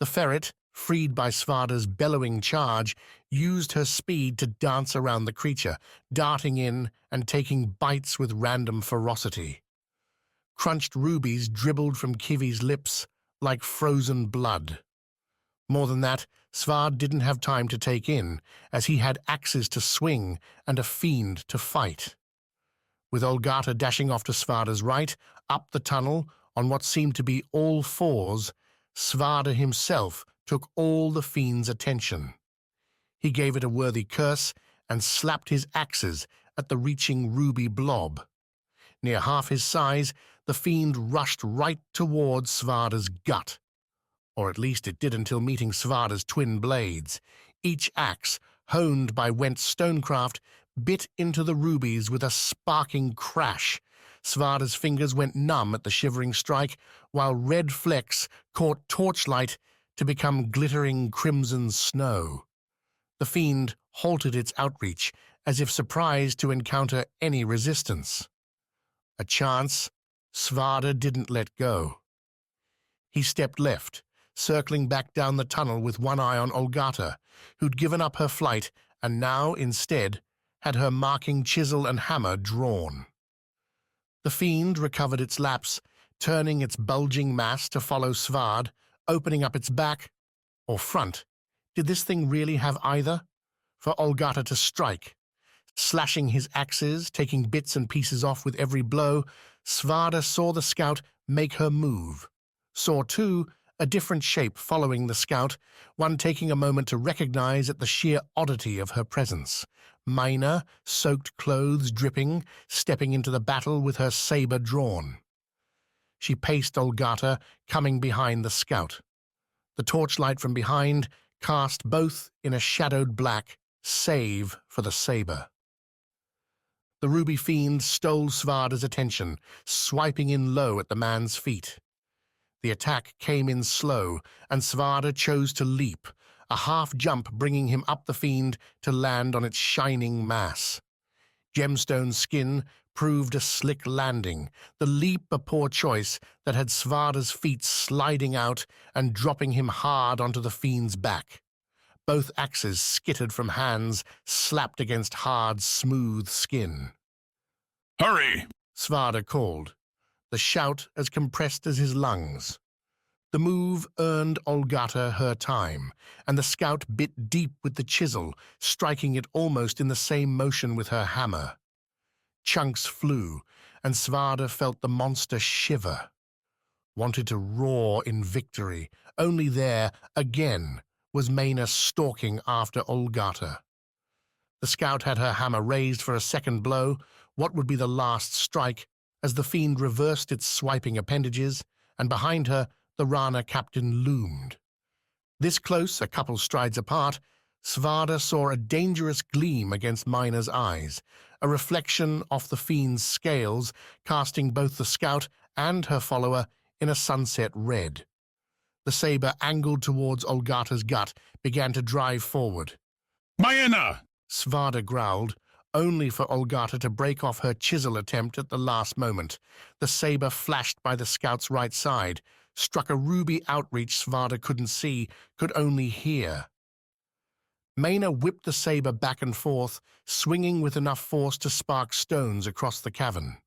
The ferret, freed by Svarde's bellowing charge, used her speed to dance around the creature, darting in and taking bites with random ferocity. Crunched rubies dribbled from Kivi's lips like frozen blood. More than that, Svarde didn't have time to take in, as he had axes to swing and a fiend to fight. With Olgata dashing off to Svarde's right, up the tunnel, on what seemed to be all fours, Svarde himself took all the fiend's attention. He gave it a worthy curse and slapped his axes at the reaching ruby blob. Near half his size, the fiend rushed right towards Svarde's gut. Or at least it did until meeting Svarde's twin blades. Each axe, honed by Went's stonecraft, bit into the rubies with a sparking crash. Svarde's fingers went numb at the shivering strike, while red flecks caught torchlight to become glittering crimson snow. The fiend halted its outreach, as if surprised to encounter any resistance. A chance, Svarde didn't let go. He stepped left, circling back down the tunnel with one eye on Olgata, who'd given up her flight and now, instead, had her marking chisel and hammer drawn. The fiend recovered its lapse, turning its bulging mass to follow Svarde, opening up its back, or front. Did this thing really have either? For Olgata to strike. Slashing his axes, taking bits and pieces off with every blow, Svarde saw the scout make her move. Saw, too, a different shape following the scout, one taking a moment to recognize at the sheer oddity of her presence. Minor, soaked clothes dripping, stepping into the battle with her saber drawn. She paced Olgata, coming behind the scout. The torchlight from behind cast both in a shadowed black, save for the saber. The ruby fiend stole Svarde's attention, swiping in low at the man's feet. The attack came in slow, and Svarde chose to leap, a half jump bringing him up the fiend to land on its shining mass. Gemstone skin proved a slick landing, the leap a poor choice that had Svarde's feet sliding out and dropping him hard onto the fiend's back. Both axes skittered from hands slapped against hard, smooth skin. Hurry! Svarde called, the shout as compressed as his lungs. The move earned Olgata her time, and the scout bit deep with the chisel, striking it almost in the same motion with her hammer. Chunks flew, and Svarde felt the monster shiver. Wanted to roar in victory, only there, again, was Maina stalking after Olgata. The scout had her hammer raised for a second blow, what would be the last strike, as the fiend reversed its swiping appendages, and behind her the Rana captain loomed. This close, a couple strides apart, Svarde saw a dangerous gleam against Mina's eyes, a reflection off the fiend's scales, casting both the scout and her follower in a sunset red. The saber angled towards Olgata's gut, began to drive forward. Maina! Svarde growled, only for Olgata to break off her chisel attempt at the last moment. The saber flashed by the scout's right side, struck a ruby outreach Svarde couldn't see, could only hear. Maina whipped the saber back and forth, swinging with enough force to spark stones across the cavern.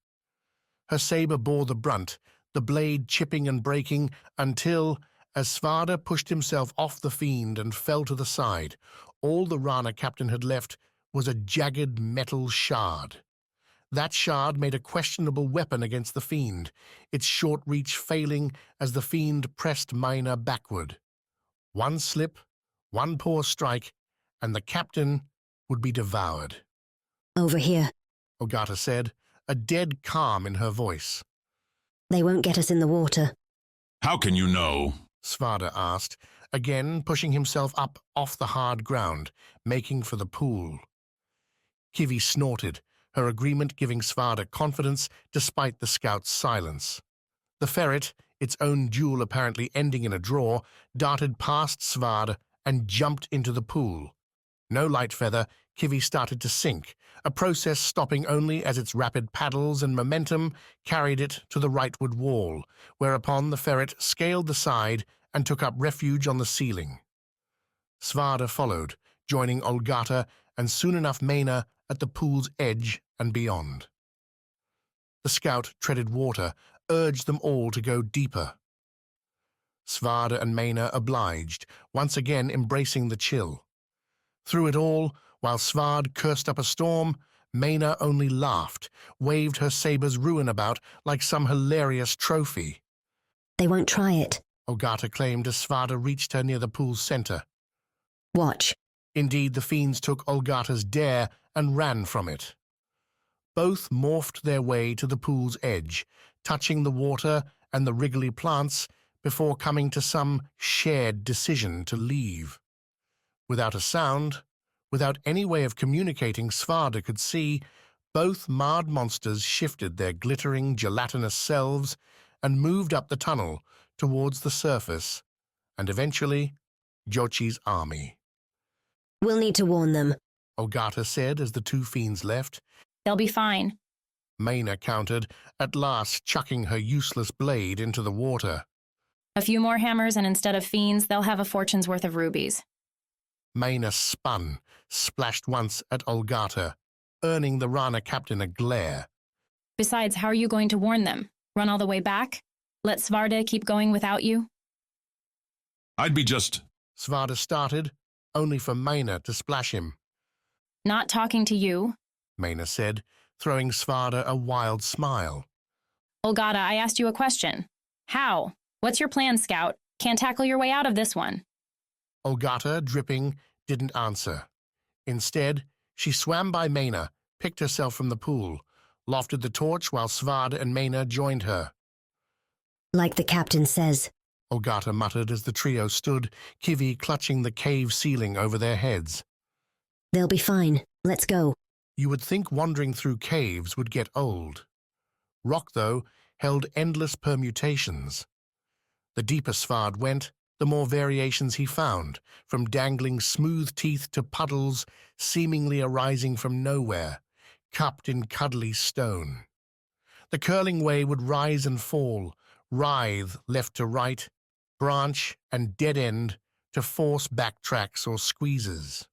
Her saber bore the brunt, the blade chipping and breaking, until, as Svarde pushed himself off the fiend and fell to the side, all the Rana captain had left was a jagged metal shard. That shard made a questionable weapon against the fiend, its short reach failing as the fiend pressed Maina backward. One slip, one poor strike, and the captain would be devoured. Over here, Olgata said, a dead calm in her voice. They won't get us in the water. How can you know? Svarde asked, again pushing himself up off the hard ground, making for the pool. Kivi snorted, her agreement giving Svarde confidence despite the scout's silence. The ferret, its own jewel apparently ending in a draw, darted past Svarde and jumped into the pool. No light feather, Kivi started to sink, a process stopping only as its rapid paddles and momentum carried it to the rightward wall, whereupon the ferret scaled the side and took up refuge on the ceiling. Svarde followed, joining Olgata and soon enough Maina at the pool's edge and beyond. The scout treaded water, urged them all to go deeper. Svarde and Maina obliged, once again embracing the chill. Through it all, while Svarde cursed up a storm, Maina only laughed, waved her saber's ruin about like some hilarious trophy. They won't try it, Olgata claimed as Svarde reached her near the pool's center. Watch. Indeed, the fiends took Olgata's dare and ran from it. Both morphed their way to the pool's edge, touching the water and the wriggly plants before coming to some shared decision to leave. Without a sound, without any way of communicating Svarde could see, both marred monsters shifted their glittering, gelatinous selves and moved up the tunnel towards the surface, and eventually Jochi's army. We'll need to warn them, Olgata said as the two fiends left. They'll be fine, Maina countered, at last chucking her useless blade into the water. A few more hammers, and instead of fiends, they'll have a fortune's worth of rubies. Maina spun, splashed once at Olgata, earning the Rana captain a glare. Besides, how are you going to warn them? Run all the way back? Let Svarde keep going without you? I'd be just... Svarde started, only for Maina to splash him. Not talking to you, Maina said, throwing Svarde a wild smile. Olgata, I asked you a question. How? What's your plan, Scout? Can't tackle your way out of this one. Olgata, dripping, didn't answer. Instead, she swam by Maina, picked herself from the pool, lofted the torch while Svarde and Maina joined her. Like the captain says, Olgata muttered as the trio stood, Kivi clutching the cave ceiling over their heads. They'll be fine. Let's go. You would think wandering through caves would get old. Rock, though, held endless permutations. The deeper Svarde went, the more variations he found, from dangling smooth teeth to puddles seemingly arising from nowhere, cupped in cuddly stone. The curling way would rise and fall, writhe left to right, branch and dead end to force backtracks or squeezes.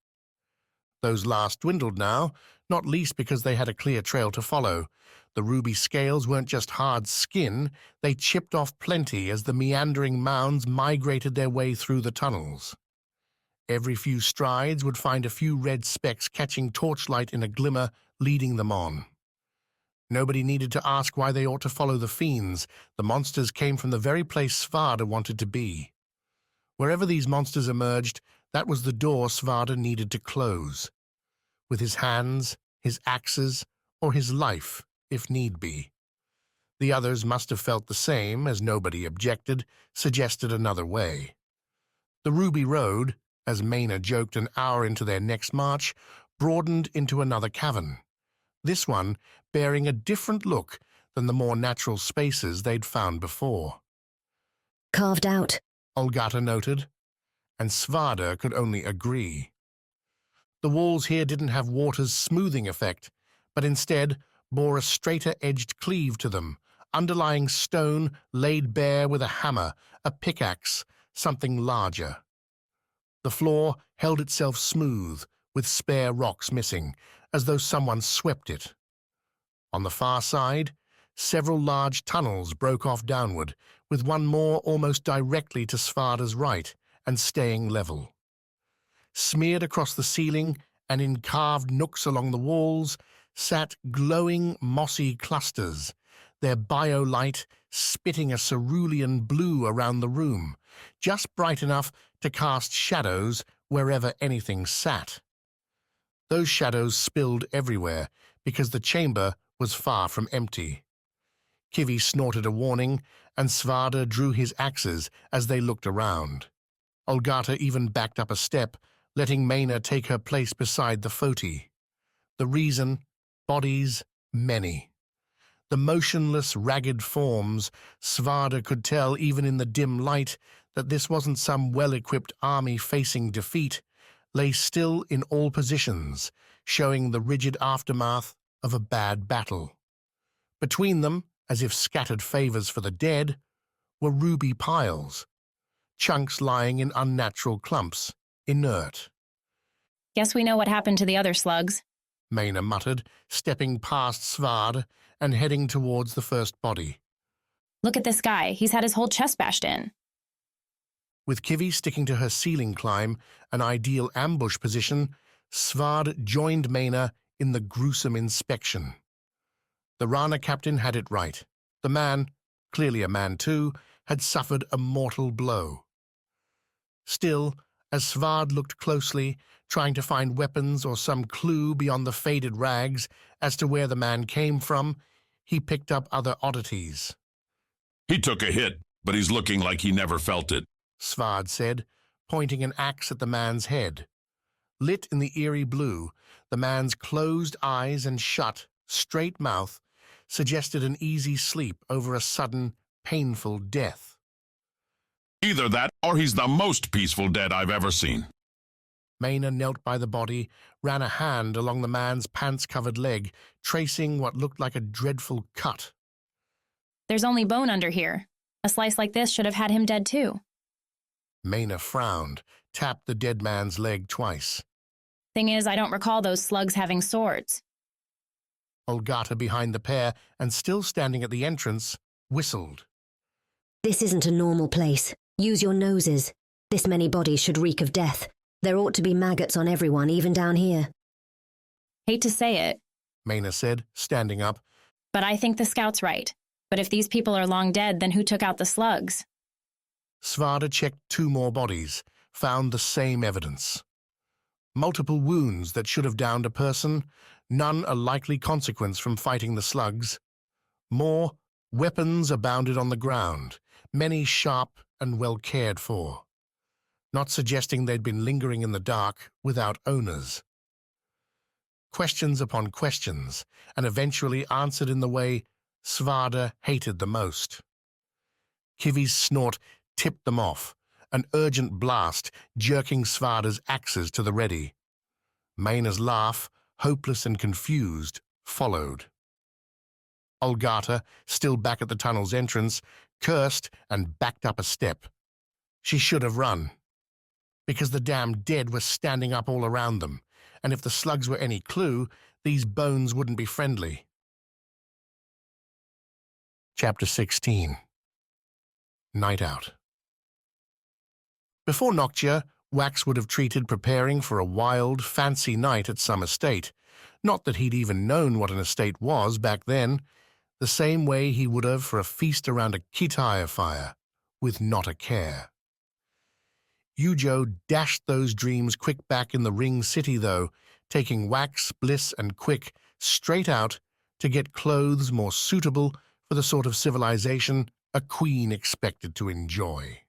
Those last dwindled now, not least because they had a clear trail to follow. The ruby scales weren't just hard skin, they chipped off plenty as the meandering mounds migrated their way through the tunnels. Every few strides would find a few red specks catching torchlight in a glimmer, leading them on. Nobody needed to ask why they ought to follow the fiends. The monsters came from the very place Svarde wanted to be. Wherever these monsters emerged, that was the door Svarde needed to close. With his hands, his axes, or his life, if need be. The others must have felt the same, as nobody objected, suggested another way. The Ruby Road, as Maynard joked an hour into their next march, broadened into another cavern. This one bearing a different look than the more natural spaces they'd found before. Carved out, Olgata noted, and Svarde could only agree. The walls here didn't have water's smoothing effect, but instead bore a straighter-edged cleave to them, underlying stone laid bare with a hammer, a pickaxe, something larger. The floor held itself smooth, with spare rocks missing, as though someone swept it. On the far side, several large tunnels broke off downward, with one more almost directly to Svarde's right and staying level. Smeared across the ceiling and in carved nooks along the walls sat glowing mossy clusters, their biolight spitting a cerulean blue around the room, just bright enough to cast shadows wherever anything sat. Those shadows spilled everywhere because the chamber was far from empty. Kivi snorted a warning, and Svarde drew his axes as they looked around. Olgata even backed up a step, letting Maynard take her place beside the Foti. The reason, bodies, many. The motionless, ragged forms, Svarde could tell even in the dim light that this wasn't some well-equipped army facing defeat, lay still in all positions, showing the rigid aftermath of a bad battle. Between them, as if scattered favors for the dead, were ruby piles, chunks lying in unnatural clumps, inert. Guess we know what happened to the other slugs. Maynard muttered, stepping past Svarde and heading towards the first body. Look at this guy. He's had his whole chest bashed in. With Kivi sticking to her ceiling climb, an ideal ambush position, Svarde joined Maynard in the gruesome inspection. The Rana captain had it right. The man, clearly a man too, had suffered a mortal blow. Still, as Svarde looked closely, trying to find weapons or some clue beyond the faded rags as to where the man came from, he picked up other oddities. He took a hit, but he's looking like he never felt it, Svarde said, pointing an axe at the man's head. Lit in the eerie blue, the man's closed eyes and shut, straight mouth suggested an easy sleep over a sudden, painful death. Either that, or he's the most peaceful dead I've ever seen. Maynard knelt by the body, ran a hand along the man's pants-covered leg, tracing what looked like a dreadful cut. There's only bone under here. A slice like this should have had him dead too. Maynard frowned, tapped the dead man's leg twice. Thing is, I don't recall those slugs having swords. Olgata, behind the pair and still standing at the entrance, whistled. This isn't a normal place. Use your noses. This many bodies should reek of death. There ought to be maggots on everyone, even down here. Hate to say it, Maynard said, standing up, but I think the scout's right. But if these people are long dead, then who took out the slugs? Svarde checked 2 more bodies, found the same evidence. Multiple wounds that should have downed a person, none a likely consequence from fighting the slugs. More, weapons abounded on the ground, many sharp and well cared for, not suggesting they'd been lingering in the dark without owners. questions upon questions, and eventually answered in the way Svarde hated the most. Kivi's snort tipped them off, an urgent blast jerking Svarde's axes to the ready. Maena's laugh, hopeless and confused, followed. Olgata, still back at the tunnel's entrance, cursed and backed up a step. She should have run, because the damned dead were standing up all around them, and if the slugs were any clue, these bones wouldn't be friendly. Chapter 16. Night Out. Before Noctia, Wax would have treated preparing for a wild, fancy night at some estate. Not that he'd even known what an estate was back then, the same way he would have for a feast around a kitaya fire, with not a care. Yujo dashed those dreams quick back in the Ring City, though, taking Wax, Bliss, and Quick straight out to get clothes more suitable for the sort of civilization a queen expected to enjoy.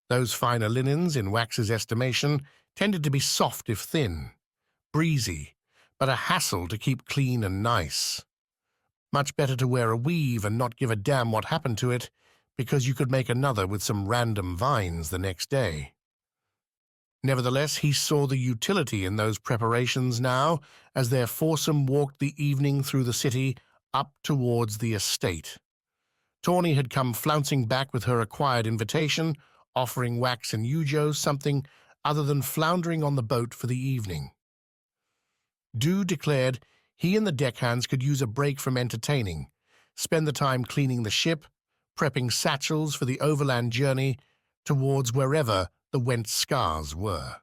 Those finer linens, in Wax's estimation, tended to be soft if thin, breezy, but a hassle to keep clean and nice. Much better to wear a weave and not give a damn what happened to it, because you could make another with some random vines the next day. Nevertheless, he saw the utility in those preparations now, as their foursome walked the evening through the city up towards the estate. Tawny had come flouncing back with her acquired invitation, offering Wax and Yujo something other than floundering on the boat for the evening. Du declared he and the deckhands could use a break from entertaining, spend the time cleaning the ship, prepping satchels for the overland journey towards wherever the went Skars were.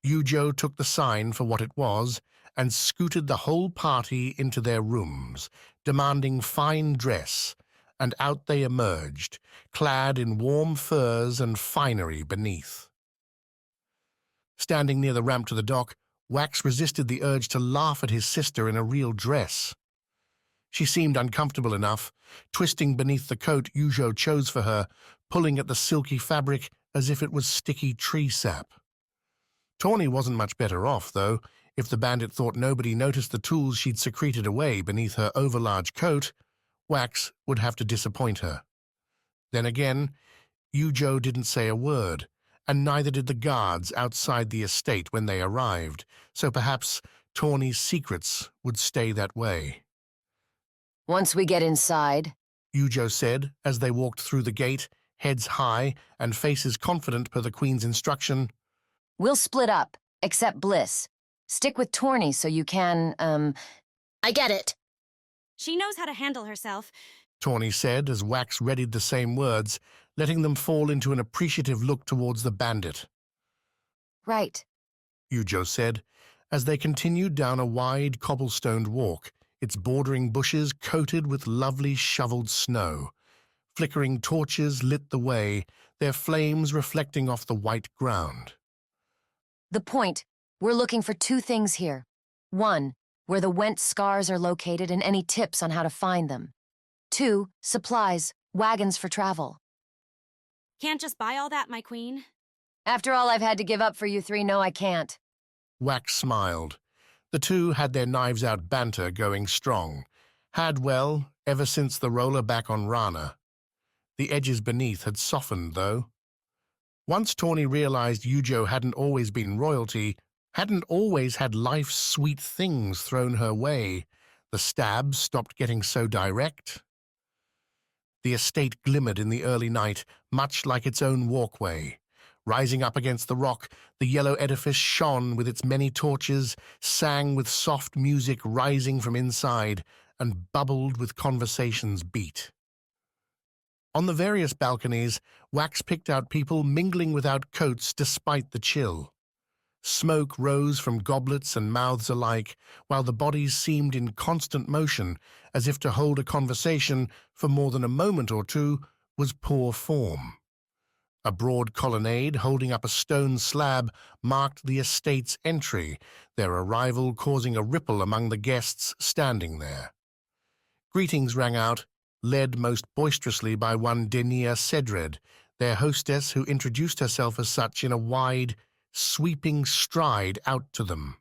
Yujo took the sign for what it was and scooted the whole party into their rooms, demanding fine dress, and out they emerged, clad in warm furs and finery beneath. Standing near the ramp to the dock, Wax resisted the urge to laugh at his sister in a real dress. She seemed uncomfortable enough, twisting beneath the coat Yujo chose for her, pulling at the silky fabric as if it was sticky tree sap. Tawny wasn't much better off, though. If the bandit thought nobody noticed the tools she'd secreted away beneath her overlarge coat, Wax would have to disappoint her. Then again, Yujo didn't say a word, and neither did the guards outside the estate when they arrived, so perhaps Tawny's secrets would stay that way. Once we get inside, Yujo said as they walked through the gate, heads high and faces confident per the Queen's instruction, we'll split up, except Bliss. Stick with Tawny so you can, I get it. She knows how to handle herself. Tawny said as Wax readied the same words, letting them fall into an appreciative look towards the bandit. Right, Yujo said, as they continued down a wide cobblestoned walk, its bordering bushes coated with lovely shoveled snow. Flickering torches lit the way, their flames reflecting off the white ground. The point, we're looking for two things here. One, where the went Skars are located and any tips on how to find them. Two, supplies, wagons for travel. Can't just buy all that, my queen. After all I've had to give up for you three, no, I can't. Wax smiled. The two had their knives-out banter going strong. Had, well, ever since the roller back on Rana. The edges beneath had softened, though. Once Tawny realized Yujo hadn't always been royalty, hadn't always had life's sweet things thrown her way, the stabs stopped getting so direct. The estate glimmered in the early night, much like its own walkway. Rising up against the rock, the yellow edifice shone with its many torches, sang with soft music rising from inside, and bubbled with conversation's beat. On the various balconies, Wax picked out people mingling without coats despite the chill. Smoke rose from goblets and mouths alike, while the bodies seemed in constant motion, as if to hold a conversation for more than a moment or two was poor form. A broad colonnade holding up a stone slab marked the estate's entry, their arrival causing a ripple among the guests standing there. Greetings rang out, led most boisterously by one Denia Sedred, their hostess who introduced herself as such in a wide, sweeping stride out to them.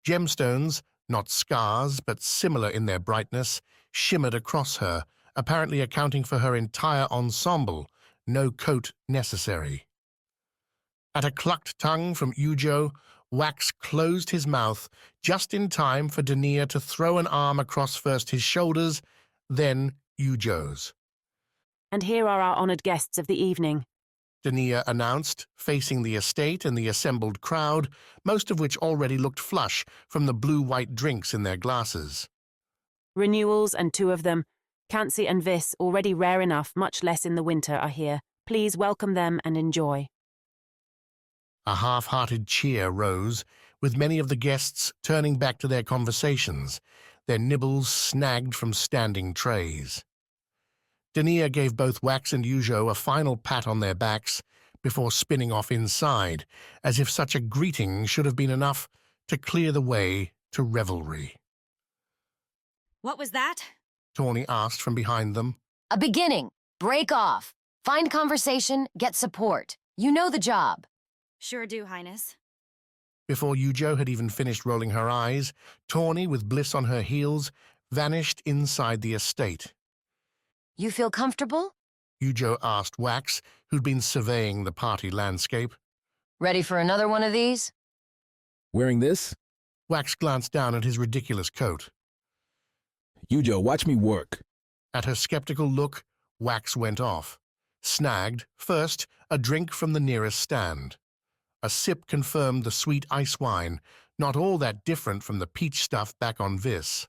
Gemstones, not scars but similar in their brightness, shimmered across her, apparently accounting for her entire ensemble, no coat necessary. At a clucked tongue from Ujo, Wax closed his mouth just in time for Denia to throw an arm across first his shoulders, then Ujo's. And here are our honoured guests of the evening, Denia announced, facing the estate and the assembled crowd, most of which already looked flush from the blue-white drinks in their glasses. Renewals and two of them, Kansi and Vis, already rare enough, much less in the winter, are here. Please welcome them and enjoy. A half-hearted cheer rose, with many of the guests turning back to their conversations, their nibbles snagged from standing trays. Denia gave both Wax and Ujo a final pat on their backs before spinning off inside, as if such a greeting should have been enough to clear the way to revelry. What was that? Tawny asked from behind them. A beginning. Break off. Find conversation, get support. You know the job. Sure do, Highness. Before Ujo had even finished rolling her eyes, Tawny, with Bliss on her heels, vanished inside the estate. You feel comfortable? Ujo asked Wax, who'd been surveying the party landscape. Ready for another one of these? Wearing this? Wax glanced down at his ridiculous coat. Ujo, watch me work. At her skeptical look, Wax went off. Snagged, first, a drink from the nearest stand. A sip confirmed the sweet ice wine, not all that different from the peach stuff back on Vis.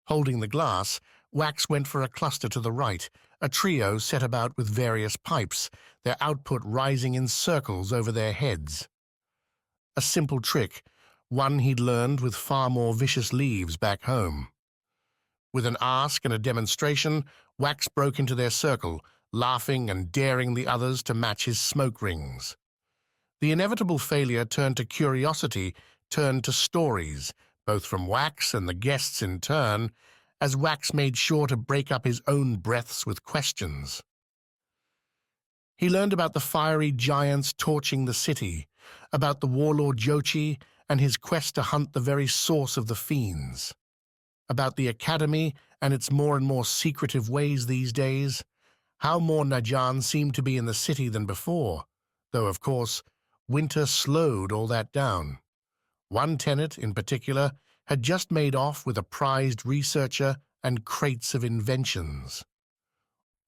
Holding the glass, Wax went for a cluster to the right, a trio set about with various pipes, their output rising in circles over their heads. A simple trick, one he'd learned with far more vicious leaves back home. With an ask and a demonstration, Wax broke into their circle, laughing and daring the others to match his smoke rings. The inevitable failure turned to curiosity, turned to stories, both from Wax and the guests in turn, as Wax made sure to break up his own breaths with questions. He learned about the fiery giants torching the city, about the warlord Jochi and his quest to hunt the very source of the fiends, about the academy and its more and more secretive ways these days, how more Najan seemed to be in the city than before, though, of course, winter slowed all that down. One Tenet, in particular, had just made off with a prized researcher and crates of inventions.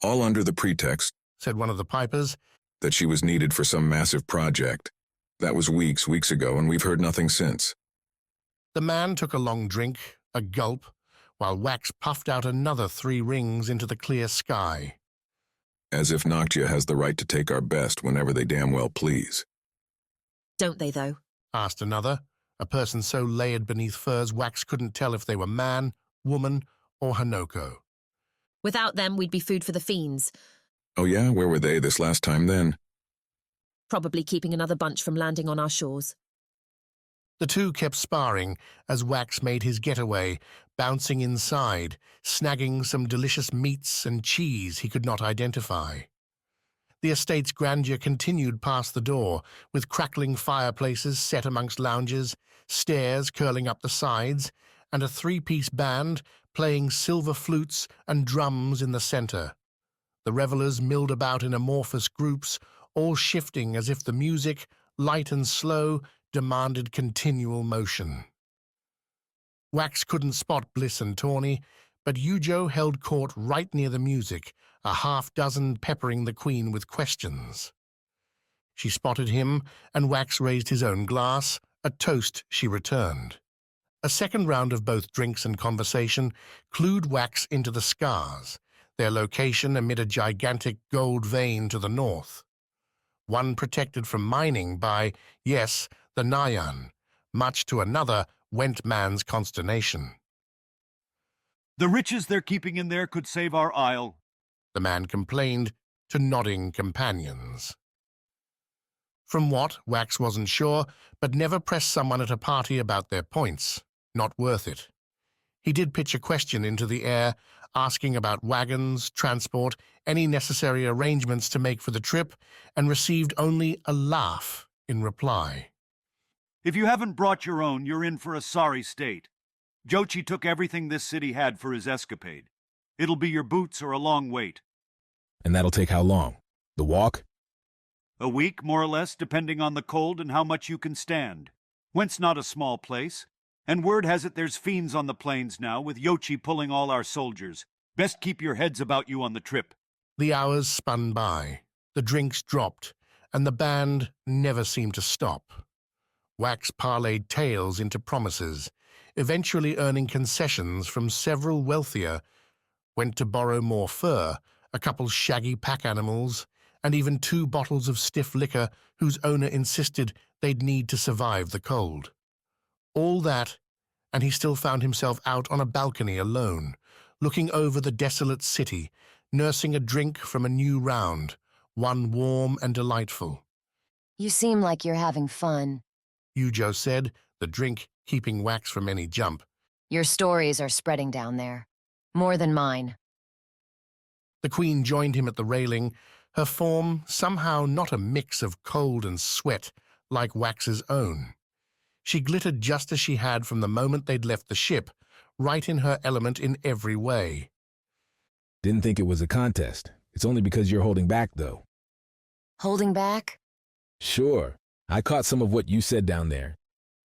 All under the pretext, said one of the pipers, that she was needed for some massive project. That was weeks ago, and we've heard nothing since. The man took a long drink, a gulp, while Wax puffed out another 3 rings into the clear sky. As if Noctia has the right to take our best whenever they damn well please. Don't they, though? Asked another, a person so layered beneath furs Wax couldn't tell if they were man, woman, or Hanoko. Without them, we'd be food for the fiends. Oh yeah? Where were they this last time then? Probably keeping another bunch from landing on our shores. The two kept sparring as Wax made his getaway, bouncing inside, snagging some delicious meats and cheese he could not identify. The estate's grandeur continued past the door, with crackling fireplaces set amongst lounges, stairs curling up the sides, and a 3-piece band playing silver flutes and drums in the center. The revelers milled about in amorphous groups, all shifting as if the music, light and slow, demanded continual motion. Wax couldn't spot Bliss and Tawny, but Ujo held court right near the music, a half-dozen peppering the queen with questions. She spotted him, and Wax raised his own glass, a toast she returned. A second round of both drinks and conversation clued Wax into the Skars, their location amid a gigantic gold vein to the north. One protected from mining by, yes, the Nayan, much to another went man's consternation. The riches they're keeping in there could save our isle, the man complained to nodding companions. From what, Wax wasn't sure, but never pressed someone at a party about their points. Not worth it. He did pitch a question into the air, asking about wagons, transport, any necessary arrangements to make for the trip, and received only a laugh in reply. If you haven't brought your own, you're in for a sorry state. Jochi took everything this city had for his escapade. It'll be your boots or a long wait. And that'll take how long? The walk? A week, more or less, depending on the cold and how much you can stand. Went's not a small place. And word has it there's fiends on the plains now, with Yochi pulling all our soldiers. Best keep your heads about you on the trip. The hours spun by, the drinks dropped, and the band never seemed to stop. Wax parlayed tales into promises, eventually earning concessions from several wealthier, went to borrow more fur, a couple shaggy pack animals, and even 2 bottles of stiff liquor whose owner insisted they'd need to survive the cold. All that, and he still found himself out on a balcony alone, looking over the desolate city, nursing a drink from a new round, one warm and delightful. You seem like you're having fun. Yujo said, the drink keeping Wax from any jump. Your stories are spreading down there. More than mine. The Queen joined him at the railing, her form somehow not a mix of cold and sweat like Wax's own. She glittered just as she had from the moment they'd left the ship, right in her element in every way. Didn't think it was a contest. It's only because you're holding back, though. Holding back? Sure. I caught some of what you said down there.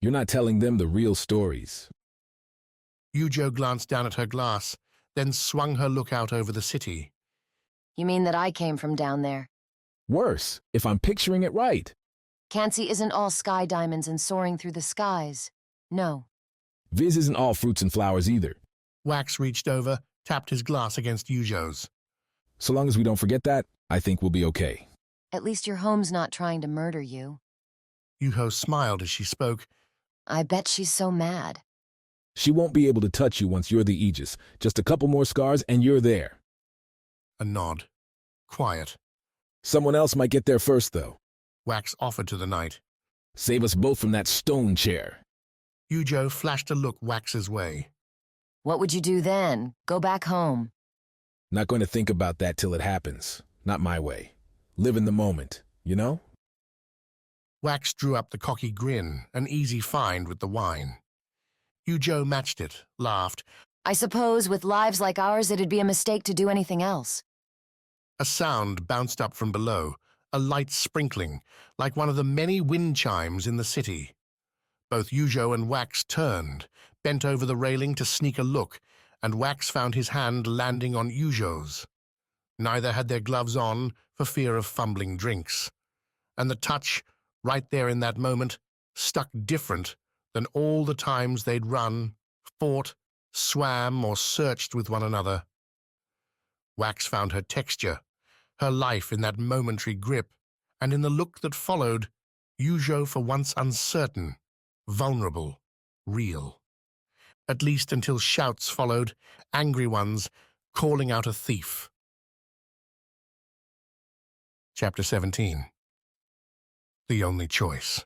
You're not telling them the real stories. Yujo glanced down at her glass, then swung her look out over the city. You mean that I came from down there? Worse, if I'm picturing it right. Kansi isn't all sky diamonds and soaring through the skies. No. Vis isn't all fruits and flowers either. Wax reached over, tapped his glass against Yujo's. So long as we don't forget that, I think we'll be okay. At least your home's not trying to murder you. Yuho smiled as she spoke. I bet she's so mad. She won't be able to touch you once you're the Aegis. Just a couple more scars and you're there. A nod. Quiet. Someone else might get there first, though. Wax offered to the knight. Save us both from that stone chair. Yujo flashed a look Wax's way. What would you do then? Go back home. Not going to think about that till it happens. Not my way. Live in the moment, you know? Wax drew up the cocky grin, an easy find with the wine. Yujo matched it, laughed. I suppose with lives like ours it'd be a mistake to do anything else. A sound bounced up from below, a light sprinkling, like one of the many wind chimes in the city. Both Yujo and Wax turned, bent over the railing to sneak a look, and Wax found his hand landing on Yujo's. Neither had their gloves on for fear of fumbling drinks. And the touch, right there in that moment, stuck different than all the times they'd run, fought, swam, or searched with one another. Wax found her texture, her life in that momentary grip, and in the look that followed, Yujo for once uncertain, vulnerable, real. At least until shouts followed, angry ones, calling out a thief. Chapter 17. The Only Choice.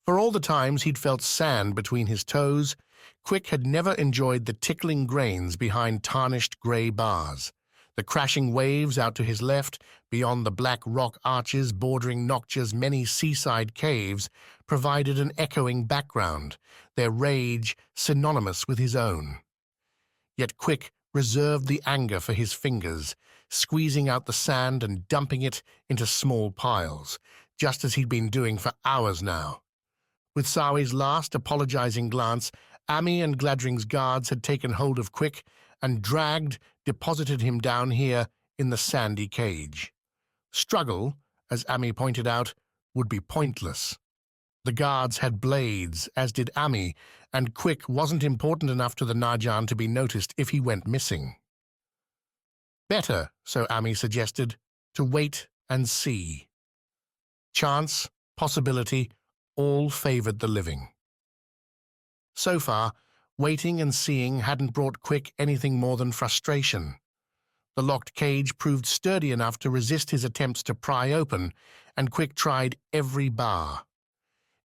For all the times he'd felt sand between his toes, Quick had never enjoyed the tickling grains behind tarnished grey bars, the crashing waves out to his left, beyond the black rock arches bordering Noctia's many seaside caves, provided an echoing background, their rage synonymous with his own. Yet Quick reserved the anger for his fingers, squeezing out the sand and dumping it into small piles, just as he'd been doing for hours now. With Sawi's last apologizing glance, Ami and Gladring's guards had taken hold of Quick and deposited him down here in the sandy cage. Struggle, as Ami pointed out, would be pointless. The guards had blades, as did Ami, and Quick wasn't important enough to the Najan to be noticed if he went missing. Better, so Ami suggested, to wait and see. Chance, possibility, all favored the living. So far, waiting and seeing hadn't brought Quick anything more than frustration. The locked cage proved sturdy enough to resist his attempts to pry open, and Quick tried every bar.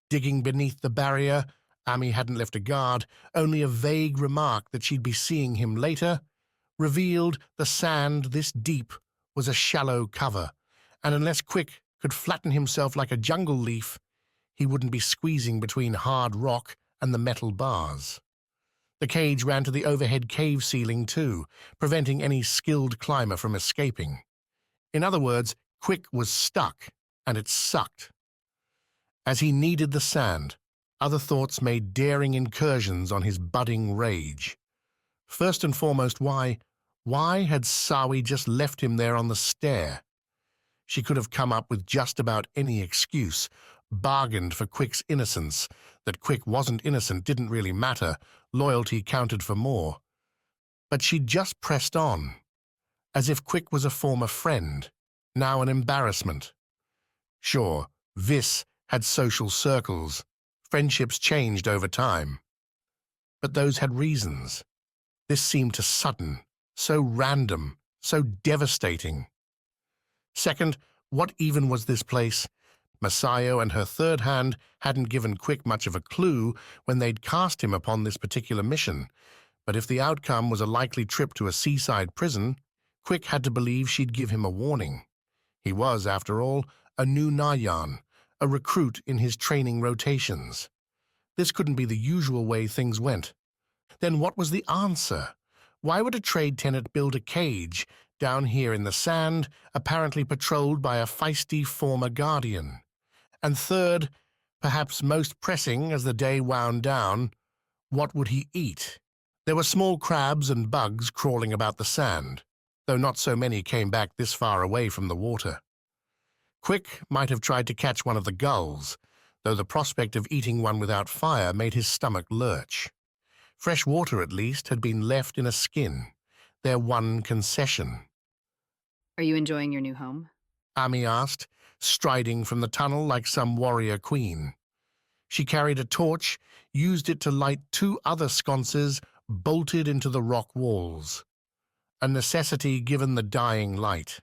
Digging beneath the barrier, Ami hadn't left a guard, only a vague remark that she'd be seeing him later, revealed the sand this deep was a shallow cover, and unless Quick could flatten himself like a jungle leaf, he wouldn't be squeezing between hard rock and the metal bars. The cage ran to the overhead cave ceiling too, preventing any skilled climber from escaping. In other words, Quick was stuck, and it sucked. As he kneaded the sand, other thoughts made daring incursions on his budding rage. First and foremost, why had Sawi just left him there on the stair? She could have come up with just about any excuse, bargained for Quick's innocence. That Quick wasn't innocent didn't really matter, loyalty counted for more. But she'd just pressed on, as if Quick was a former friend, now an embarrassment. Sure, Vis had social circles, friendships changed over time. But those had reasons. This seemed too sudden, so random, so devastating. Second, what even was this place? Masayo and her third hand hadn't given Quick much of a clue when they'd cast him upon this particular mission, but if the outcome was a likely trip to a seaside prison, Quick had to believe she'd give him a warning. He was, after all, a new Nayan, a recruit in his training rotations. This couldn't be the usual way things went. Then what was the answer? Why would a trade tenant build a cage down here in the sand, apparently patrolled by a feisty former guardian? And third, perhaps most pressing as the day wound down, what would he eat? There were small crabs and bugs crawling about the sand, though not so many came back this far away from the water. Quick might have tried to catch one of the gulls, though the prospect of eating one without fire made his stomach lurch. Fresh water, at least, had been left in a skin, their one concession. Are you enjoying your new home? Ami asked, striding from the tunnel like some warrior queen. She carried a torch, used it to light two other sconces bolted into the rock walls, a necessity given the dying light.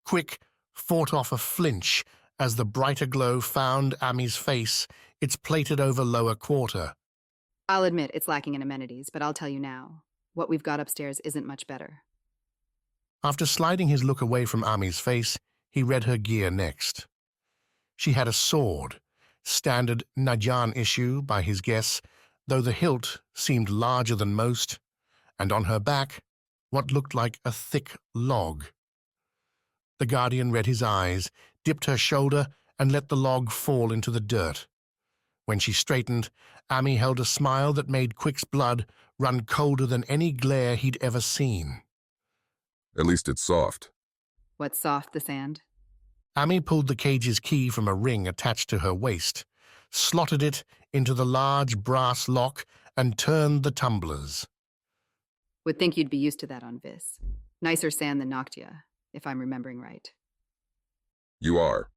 Quick fought off a flinch as the brighter glow found Ami's face, its plated over lower quarter. I'll admit it's lacking in amenities, but I'll tell you now, what we've got upstairs isn't much better. After sliding his look away from Ami's face, he read her gear next. She had a sword, standard Najan issue by his guess, though the hilt seemed larger than most, and on her back, what looked like a thick log. The guardian read his eyes, dipped her shoulder, and let the log fall into the dirt. When she straightened, Ami held a smile that made Quick's blood run colder than any glare he'd ever seen. At least it's soft. What's soft, the sand? Ami pulled the cage's key from a ring attached to her waist, slotted it into the large brass lock, and turned the tumblers. Would think you'd be used to that on Vis. Nicer sand than Noctia, if I'm remembering right. You are.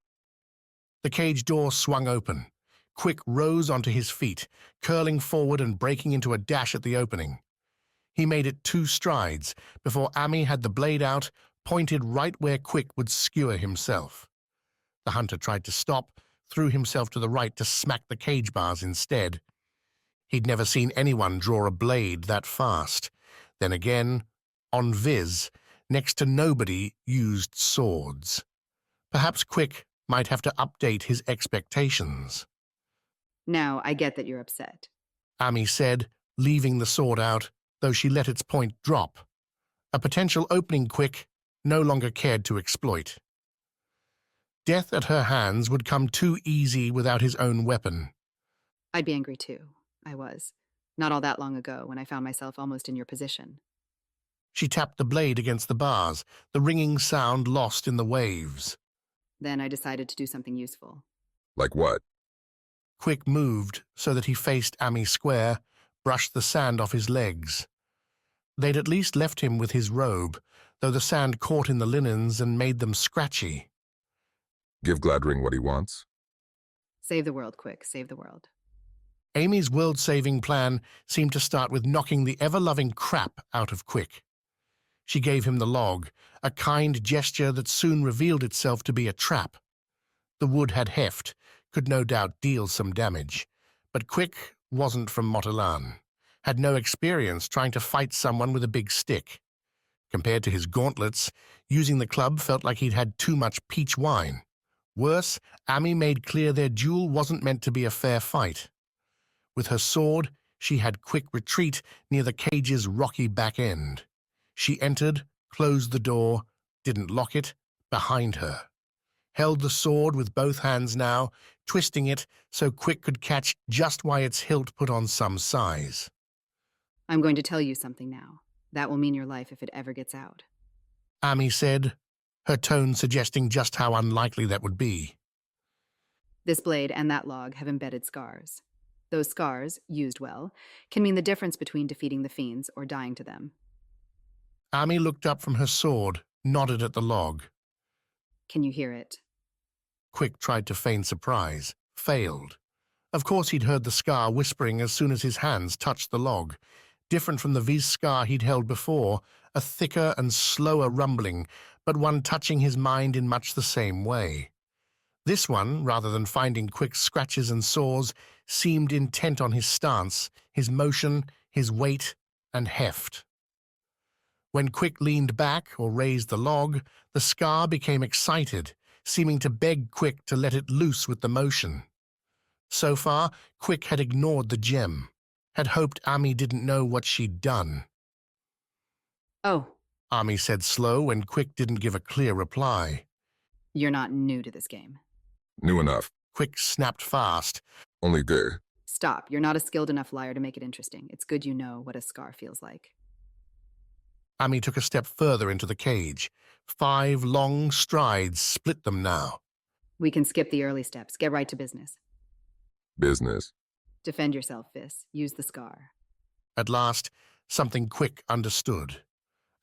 The cage door swung open. Quick rose onto his feet, curling forward and breaking into a dash at the opening. He made it 2 strides before Ami had the blade out, pointed right where Quick would skewer himself. The hunter tried to stop, threw himself to the right to smack the cage bars instead. He'd never seen anyone draw a blade that fast. Then again, on Vis, next to nobody used swords. Perhaps Quick might have to update his expectations. Now, I get that you're upset. Ami said, leaving the sword out, though she let its point drop. A potential opening Quick no longer cared to exploit. Death at her hands would come too easy without his own weapon. I'd be angry too. I was. Not all that long ago, when I found myself almost in your position. She tapped the blade against the bars, the ringing sound lost in the waves. Then I decided to do something useful. Like what? Quick moved so that he faced Ami square, brushed the sand off his legs. They'd at least left him with his robe, though the sand caught in the linens and made them scratchy. Give Gladring what he wants. Save the world, Quick. Save the world. Amy's world-saving plan seemed to start with knocking the ever-loving crap out of Quick. She gave him the log, a kind gesture that soon revealed itself to be a trap. The wood had heft, could no doubt deal some damage, but Quick wasn't from Motelan, had no experience trying to fight someone with a big stick. Compared to his gauntlets, using the club felt like he'd had too much peach wine, Worse, Ami made clear their duel wasn't meant to be a fair fight. With her sword, she had quick retreat near the cage's rocky back end. She entered, closed the door, didn't lock it, behind her. Held the sword with both hands now, twisting it so Quick could catch just why its hilt put on some size. I'm going to tell you something now. That will mean your life if it ever gets out. Ami said, her tone suggesting just how unlikely that would be. This blade and that log have embedded scars. Those scars, used well, can mean the difference between defeating the fiends or dying to them. Ami looked up from her sword, nodded at the log. Can you hear it? Quick tried to feign surprise, failed. Of course he'd heard the Skar whispering as soon as his hands touched the log. Different from the Vis Skar he'd held before, a thicker and slower rumbling, but one touching his mind in much the same way. This one, rather than finding Quick's scratches and sores, seemed intent on his stance, his motion, his weight, and heft. When Quick leaned back or raised the log, the Skar became excited, seeming to beg Quick to let it loose with the motion. So far, Quick had ignored the gem, had hoped Ami didn't know what she'd done. Oh. Ami said slow when Quick didn't give a clear reply. You're not new to this game. New enough. Quick snapped fast. Only there. Stop. You're not a skilled enough liar to make it interesting. It's good you know what a Skar feels like. Ami took a step further into the cage. 5 long strides split them now. We can skip the early steps. Get right to business. Business. Defend yourself, Vis. Use the Skar. At last, something Quick understood.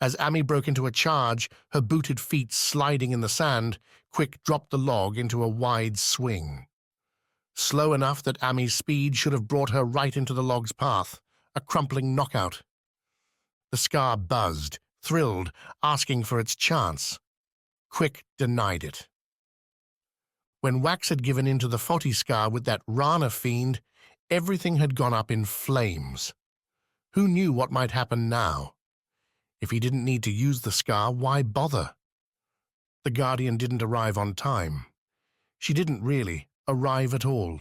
As Ami broke into a charge, her booted feet sliding in the sand, Quick dropped the log into a wide swing. Slow enough that Ami's speed should have brought her right into the log's path, a crumpling knockout. The Skar buzzed, thrilled, asking for its chance. Quick denied it. When Wax had given in to the Foti Skar with that Rana fiend, everything had gone up in flames. Who knew what might happen now? If he didn't need to use the Skar, why bother? The Guardian didn't arrive on time. She didn't really arrive at all.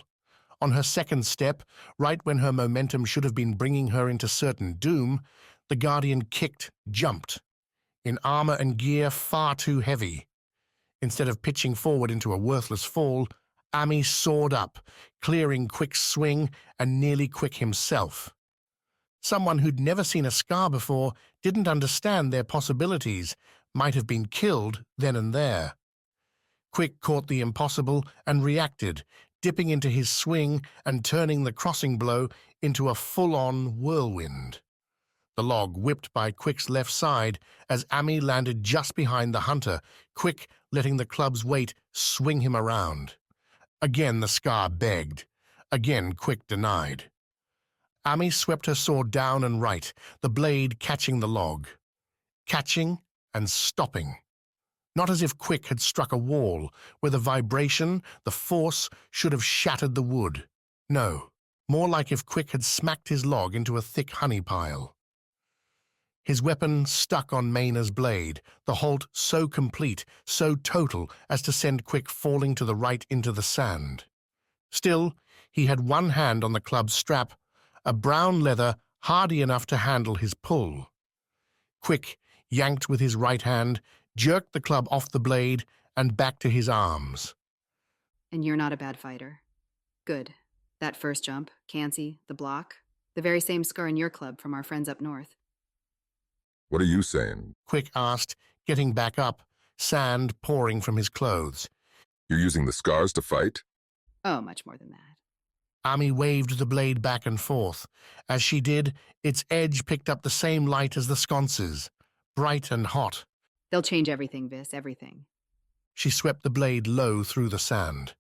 On her second step, right when her momentum should have been bringing her into certain doom, the Guardian kicked, jumped. In armor and gear far too heavy. Instead of pitching forward into a worthless fall, Ami soared up, clearing Quick's swing and nearly Quick himself. Someone who'd never seen a Skar before, didn't understand their possibilities, might have been killed then and there. Quick caught the impossible and reacted, dipping into his swing and turning the crossing blow into a full-on whirlwind. The log whipped by Quick's left side as Ami landed just behind the hunter, Quick letting the club's weight swing him around. Again the Skar begged. Again Quick denied. Ami swept her sword down and right, the blade catching the log. Catching and stopping. Not as if Quick had struck a wall, where the vibration, the force, should have shattered the wood. No, more like if Quick had smacked his log into a thick honey pile. His weapon stuck on Mayna's blade, the halt so complete, so total, as to send Quick falling to the right into the sand. Still, he had one hand on the club's strap, a brown leather hardy enough to handle his pull. Quick yanked with his right hand, jerked the club off the blade, and back to his arms. And you're not a bad fighter. Good. That first jump, Cansey, the block, the very same Skar in your club from our friends up north. What are you saying? Quick asked, getting back up, sand pouring from his clothes. You're using the Skars to fight? Oh, much more than that. Ami waved the blade back and forth. As she did, its edge picked up the same light as the sconces, bright and hot. They'll change everything, Vis, everything. She swept the blade low through the sand.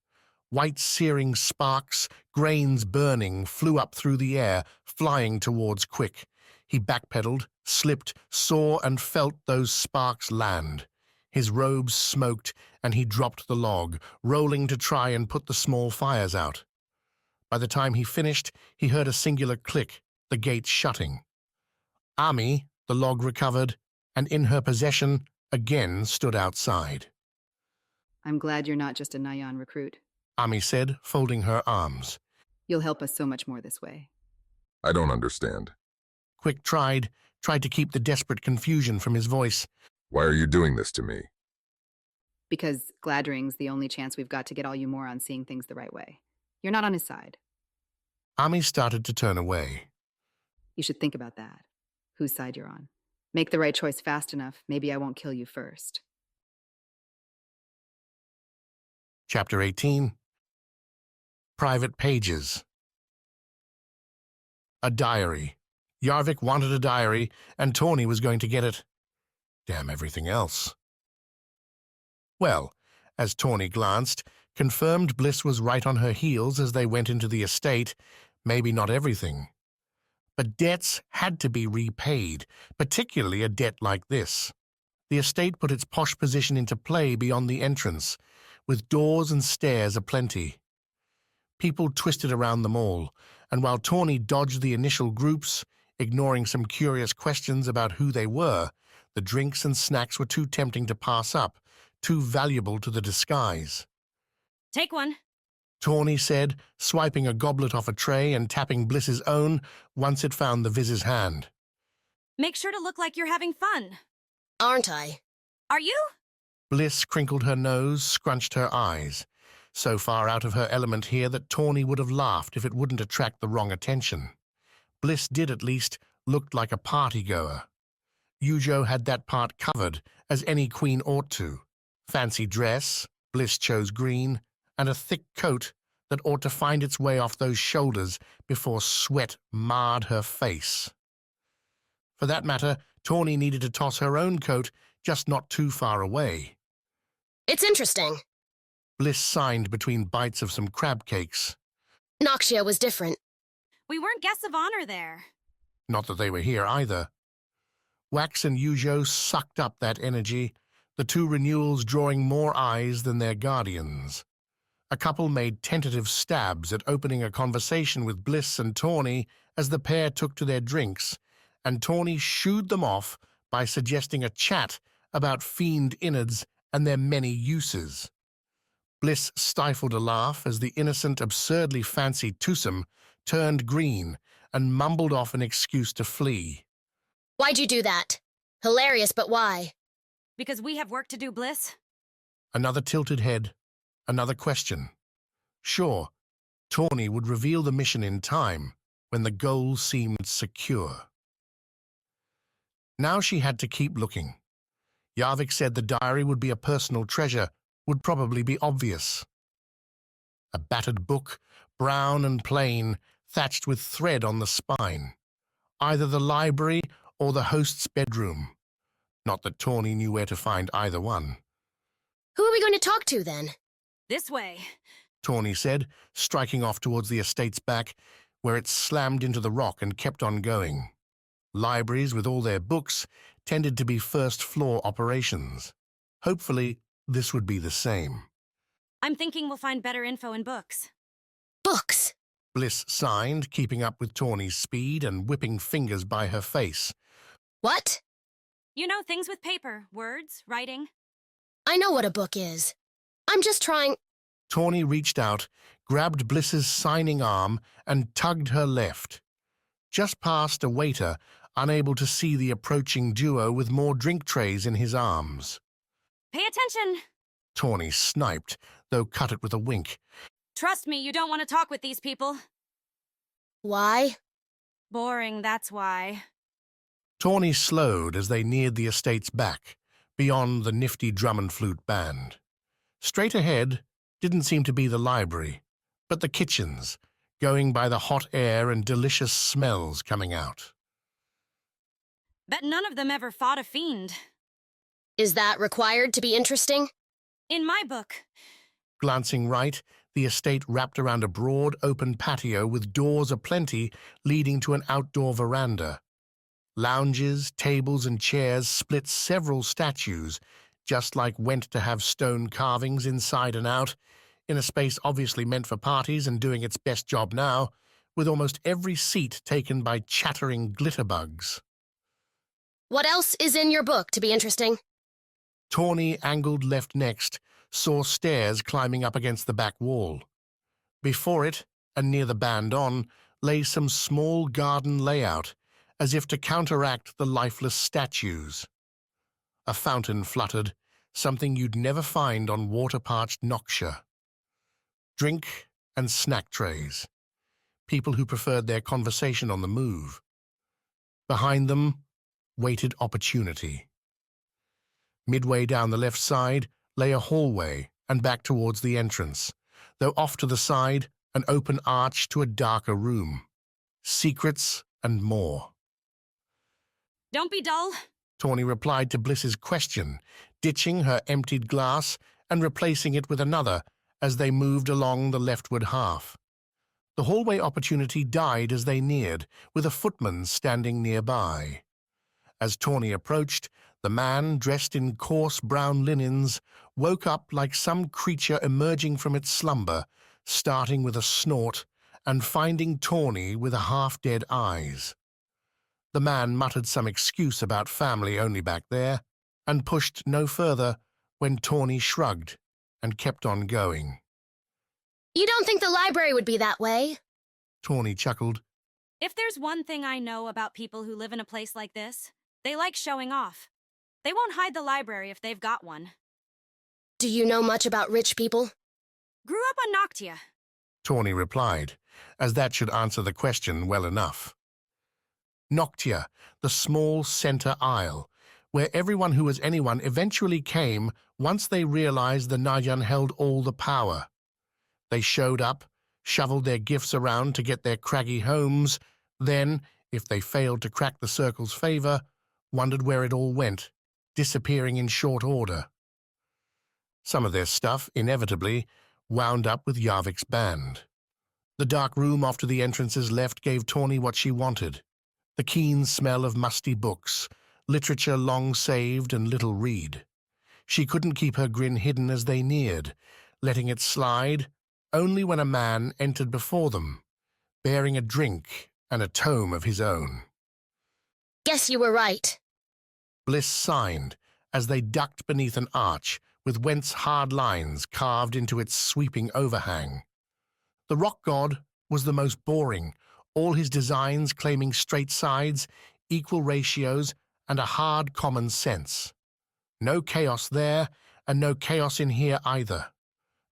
White searing sparks, grains burning, flew up through the air, flying towards Quick. He backpedaled, slipped, saw and felt those sparks land. His robes smoked, and he dropped the log, rolling to try and put the small fires out. By the time he finished, he heard a singular click, the gate shutting. Ami, the log recovered, and in her possession, again stood outside. I'm glad you're not just a Nayan recruit. Ami said, folding her arms. You'll help us so much more this way. I don't understand. Quick tried to keep the desperate confusion from his voice. Why are you doing this to me? Because Gladring's the only chance we've got to get all you morons seeing things the right way. You're not on his side. Ami started to turn away. You should think about that. Whose side you're on. Make the right choice fast enough, maybe I won't kill you first. Chapter 18. Private Pages. A diary. Yarvik wanted a diary, and Tawny was going to get it. Damn everything else. Well, as Tawny glanced, confirmed Bliss was right on her heels as they went into the estate. Maybe not everything. But debts had to be repaid, particularly a debt like this. The estate put its posh position into play beyond the entrance, with doors and stairs aplenty. People twisted around them all, and while Tawny dodged the initial groups, ignoring some curious questions about who they were, the drinks and snacks were too tempting to pass up, too valuable to the disguise. Take one. Tawny said, swiping a goblet off a tray and tapping Bliss's own once it found the Viz's hand. Make sure to look like you're having fun. Aren't I? Are you? Bliss crinkled her nose, scrunched her eyes. So far out of her element here that Tawny would have laughed if it wouldn't attract the wrong attention. Bliss did at least look like a party-goer. Yujo had that part covered, as any queen ought to. Fancy dress, Bliss chose green, and a thick coat that ought to find its way off those shoulders before sweat marred her face. For that matter, Tawny needed to toss her own coat, just not too far away. It's interesting. Bliss signed between bites of some crab cakes. Noxia was different. We weren't guests of honor there. Not that they were here either. Wax and Yujo sucked up that energy, the two Renewals drawing more eyes than their guardians. A couple made tentative stabs at opening a conversation with Bliss and Tawny as the pair took to their drinks, and Tawny shooed them off by suggesting a chat about fiend innards and their many uses. Bliss stifled a laugh as the innocent, absurdly fancy twosome turned green and mumbled off an excuse to flee. Why'd you do that? Hilarious, but why? Because we have work to do, Bliss. Another tilted head, another question. Sure, Tawny would reveal the mission in time, when the goal seemed secure. Now she had to keep looking. Yarvik said the diary would be a personal treasure, would probably be obvious. A battered book, brown and plain, thatched with thread on the spine. Either the library or the host's bedroom. Not that Tawny knew where to find either one. Who are we going to talk to, then? This way. Tawny said, striking off towards the estate's back, where it slammed into the rock and kept on going. Libraries, with all their books, tended to be first-floor operations. Hopefully, this would be the same. I'm thinking we'll find better info in books. Books? Bliss signed, keeping up with Tawny's speed and whipping fingers by her face. What? You know, things with paper, words, writing. I know what a book is. I'm just trying... Tawny reached out, grabbed Bliss's signing arm, and tugged her left. Just past a waiter, unable to see the approaching duo with more drink trays in his arms. Pay attention! Tawny sniped, though cut it with a wink. Trust me, you don't want to talk with these people. Why? Boring, that's why. Tawny slowed as they neared the estate's back, beyond the nifty drum and flute band. Straight ahead didn't seem to be the library, but the kitchens, going by the hot air and delicious smells coming out. Bet none of them ever fought a fiend. Is that required to be interesting? In my book. Glancing right, the estate wrapped around a broad, open patio with doors aplenty leading to an outdoor veranda. Lounges, tables, and chairs split several statues, just like went to have stone carvings inside and out, in a space obviously meant for parties and doing its best job now, with almost every seat taken by chattering glitterbugs. What else is in your book to be interesting? Tawny angled left next, saw stairs climbing up against the back wall. Before it, and near the band on, lay some small garden layout, as if to counteract the lifeless statues. A fountain fluttered, something you'd never find on water-parched Noctia. Drink and snack trays. People who preferred their conversation on the move. Behind them waited opportunity. Midway down the left side lay a hallway and back towards the entrance, though off to the side an open arch to a darker room. Secrets and more. Don't be dull. Tawny replied to Bliss's question, ditching her emptied glass and replacing it with another as they moved along the leftward half. The hallway opportunity died as they neared, with a footman standing nearby. As Tawny approached, the man, dressed in coarse brown linens, woke up like some creature emerging from its slumber, starting with a snort and finding Tawny with half-dead eyes. The man muttered some excuse about family only back there, and pushed no further when Tawny shrugged and kept on going. You don't think the library would be that way? Tawny chuckled. If there's one thing I know about people who live in a place like this, they like showing off. They won't hide the library if they've got one. Do you know much about rich people? Grew up on Noctia. Tawny replied, as that should answer the question well enough. Noctia, the small center aisle, where everyone who was anyone eventually came once they realized the Nayan held all the power. They showed up, shoveled their gifts around to get their craggy homes, then, if they failed to crack the circle's favor, wondered where it all went, disappearing in short order. Some of their stuff, inevitably, wound up with Yarvik's band. The dark room off to the entrance's left gave Tawny what she wanted. The keen smell of musty books, literature long saved and little read. She couldn't keep her grin hidden as they neared, letting it slide only when a man entered before them, bearing a drink and a tome of his own. Guess you were right. Bliss signed as they ducked beneath an arch with whence hard lines carved into its sweeping overhang. The rock god was the most boring, all his designs claiming straight sides, equal ratios, and a hard common sense. No chaos there, and no chaos in here either.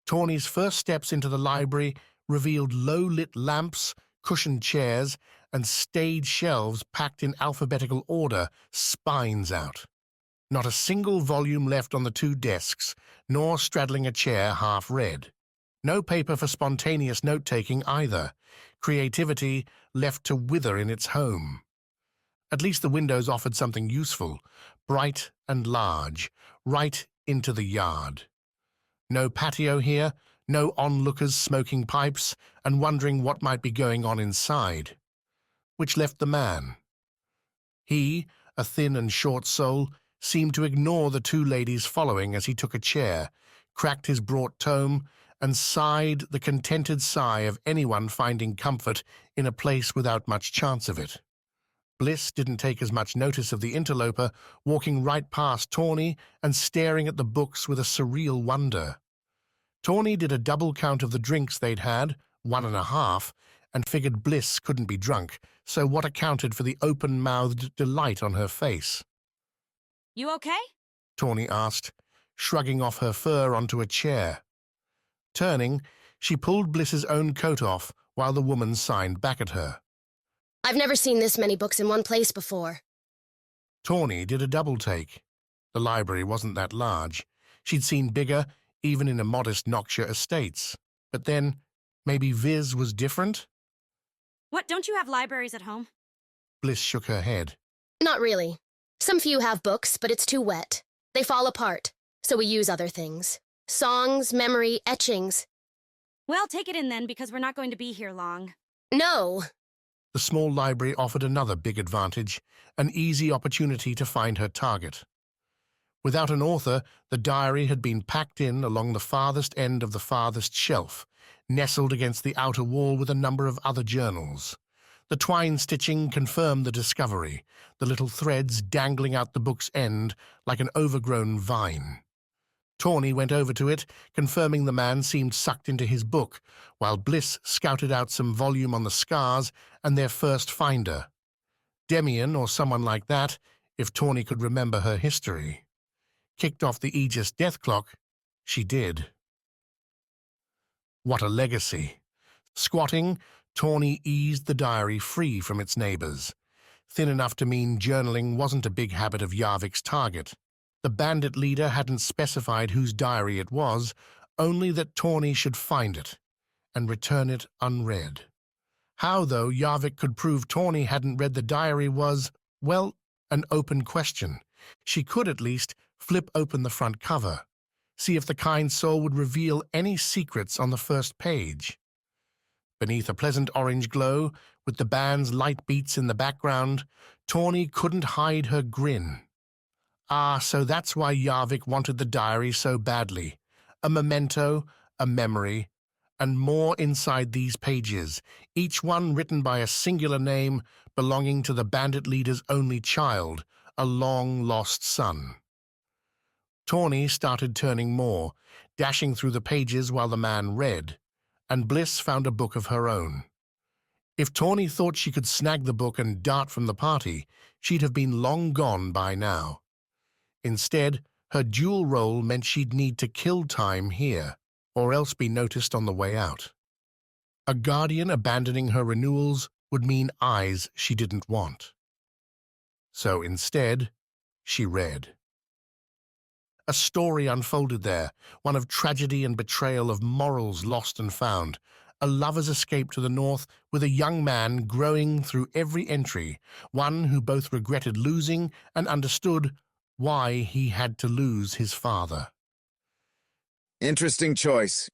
Tawny's first steps into the library revealed low-lit lamps, cushioned chairs, and staid shelves packed in alphabetical order, spines out. Not a single volume left on the two desks, nor straddling a chair half read. No paper for spontaneous note-taking either. Creativity left to wither in its home. At least the windows offered something useful, bright and large, right into the yard. No patio here, no onlookers smoking pipes and wondering what might be going on inside. Which left the man. He, a thin and short soul, seemed to ignore the two ladies following as he took a chair, cracked his brought tome, and sighed the contented sigh of anyone finding comfort in a place without much chance of it. Bliss didn't take as much notice of the interloper, walking right past Tawny and staring at the books with a surreal wonder. Tawny did a double count of the drinks they'd had, 1.5, and figured Bliss couldn't be drunk, so what accounted for the open-mouthed delight on her face? You okay? Tawny asked, shrugging off her fur onto a chair. Turning, she pulled Bliss's own coat off while the woman signed back at her. I've never seen this many books in one place before. Tawny did a double take. The library wasn't that large. She'd seen bigger, even in a modest Noctia estates. But then, maybe Vis was different? What, don't you have libraries at home? Bliss shook her head. Not really. Some few have books, but it's too wet. They fall apart, so we use other things. Songs, memory, etchings. Well, take it in then, because we're not going to be here long. No. The small library offered another big advantage, an easy opportunity to find her target. Without an author, the diary had been packed in along the farthest end of the farthest shelf, nestled against the outer wall with a number of other journals. The twine stitching confirmed the discovery, the little threads dangling out the book's end like an overgrown vine. Tawny went over to it, confirming the man seemed sucked into his book, while Bliss scouted out some volume on the Skars and their first finder. Demian, or someone like that, if Tawny could remember her history. Kicked off the Aegis death clock, she did. What a legacy. Squatting, Tawny eased the diary free from its neighbors. Thin enough to mean journaling wasn't a big habit of Yarvik's target. The bandit leader hadn't specified whose diary it was, only that Tawny should find it and return it unread. How, though, Yarvik could prove Tawny hadn't read the diary was, well, an open question. She could, at least, flip open the front cover, see if the kind soul would reveal any secrets on the first page. Beneath a pleasant orange glow, with the band's light beats in the background, Tawny couldn't hide her grin. Ah, so that's why Yarvik wanted the diary so badly. A memento, a memory, and more inside these pages, each one written by a singular name belonging to the bandit leader's only child, a long-lost son. Tawny started turning more, dashing through the pages while the man read, and Bliss found a book of her own. If Tawny thought she could snag the book and dart from the party, she'd have been long gone by now. Instead, her dual role meant she'd need to kill time here, or else be noticed on the way out. A guardian abandoning her renewals would mean eyes she didn't want. So instead, she read. A story unfolded there, one of tragedy and betrayal, of morals lost and found, a lover's escape to the north with a young man growing through every entry, one who both regretted losing and understood why he had to lose his father. Interesting choice.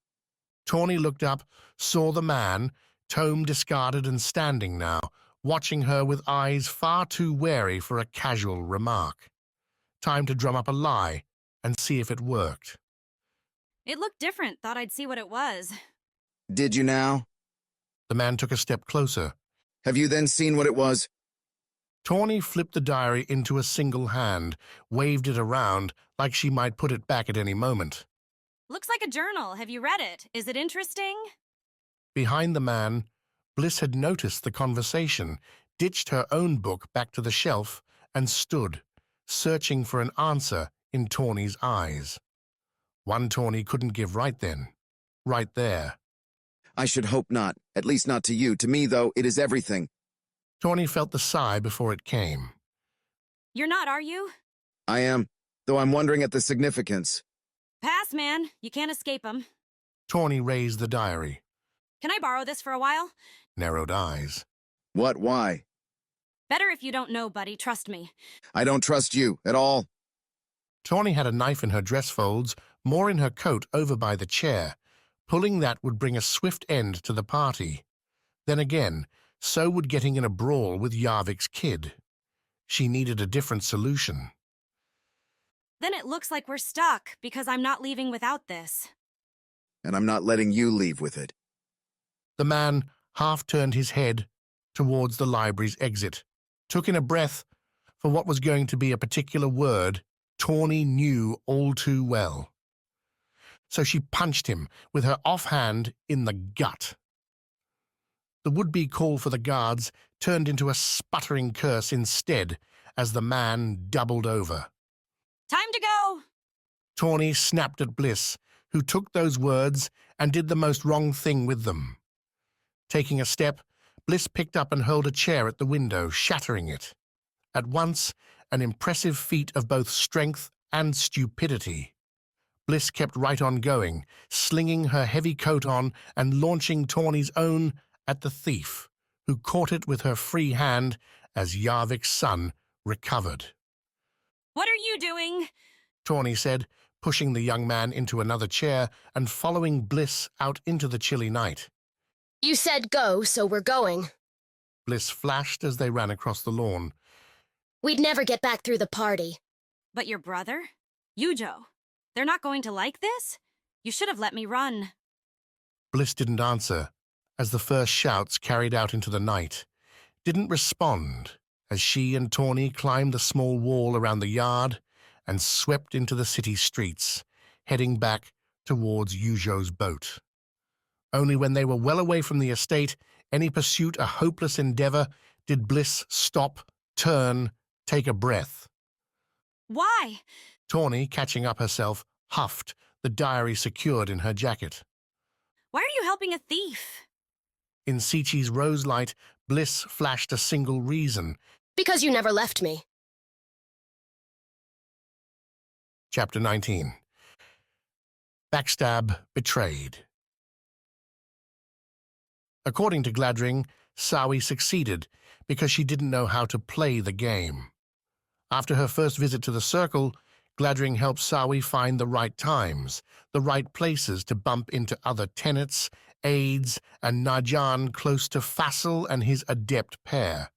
Tawny looked up, saw the man, tome discarded and standing now, watching her with eyes far too wary for a casual remark. Time to drum up a lie and see if it worked. It looked different. Thought I'd see what it was. Did you now? The man took a step closer. Have you then seen what it was? Tawny flipped the diary into a single hand, waved it around like she might put it back at any moment. Looks like a journal. Have you read it? Is it interesting? Behind the man, Bliss had noticed the conversation, ditched her own book back to the shelf, and stood, searching for an answer in Tawny's eyes. One Tawny couldn't give right then, right there. I should hope not, at least not to you. To me, though, it is everything. Tawny felt the sigh before it came. You're not, are you? I am, though I'm wondering at the significance. Pass, man. You can't escape 'em. Tawny raised the diary. Can I borrow this for a while? Narrowed eyes. What? Why? Better if you don't know, buddy. Trust me. I don't trust you at all. Tawny had a knife in her dress folds, more in her coat over by the chair. Pulling that would bring a swift end to the party. Then again, so would getting in a brawl with Yarvik's kid. She needed a different solution. Then it looks like we're stuck, because I'm not leaving without this. And I'm not letting you leave with it. The man half turned his head towards the library's exit, took in a breath for what was going to be a particular word Tawny knew all too well. So she punched him with her offhand in the gut. The would-be call for the guards turned into a sputtering curse instead as the man doubled over. Time to go! Tawny snapped at Bliss, who took those words and did the most wrong thing with them. Taking a step, Bliss picked up and hurled a chair at the window, shattering it. At once, an impressive feat of both strength and stupidity. Bliss kept right on going, slinging her heavy coat on and launching Tawny's own at the thief, who caught it with her free hand as Yarvik's son recovered. What are you doing? Tawny said, pushing the young man into another chair and following Bliss out into the chilly night. You said go, so we're going. Bliss flashed as they ran across the lawn. We'd never get back through the party. But your brother? Yujo. They're not going to like this? You should have let me run. Bliss didn't answer, as the first shouts carried out into the night. Didn't respond, as she and Tawny climbed the small wall around the yard and swept into the city streets, heading back towards Yujo's boat. Only when they were well away from the estate, any pursuit a hopeless endeavor, did Bliss stop, turn, take a breath. Why? Tawny, catching up herself, huffed, the diary secured in her jacket. Why are you helping a thief? In Sichi's rose light, Bliss flashed a single reason. Because you never left me. Chapter 19. Backstab betrayed. According to Gladring, Sawi succeeded because she didn't know how to play the game. After her first visit to the Circle, Gladring helped Sawi find the right times, the right places to bump into other tenets, aides, and Najan close to Fassel and his adept pair.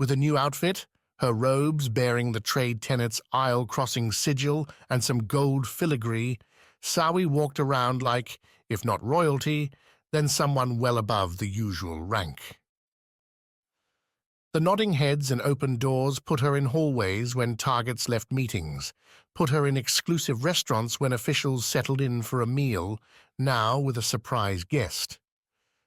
With a new outfit, her robes bearing the trade tenet's aisle-crossing sigil and some gold filigree, Sawi walked around like, if not royalty, then someone well above the usual rank. The nodding heads and open doors put her in hallways when targets left meetings, put her in exclusive restaurants when officials settled in for a meal, now with a surprise guest.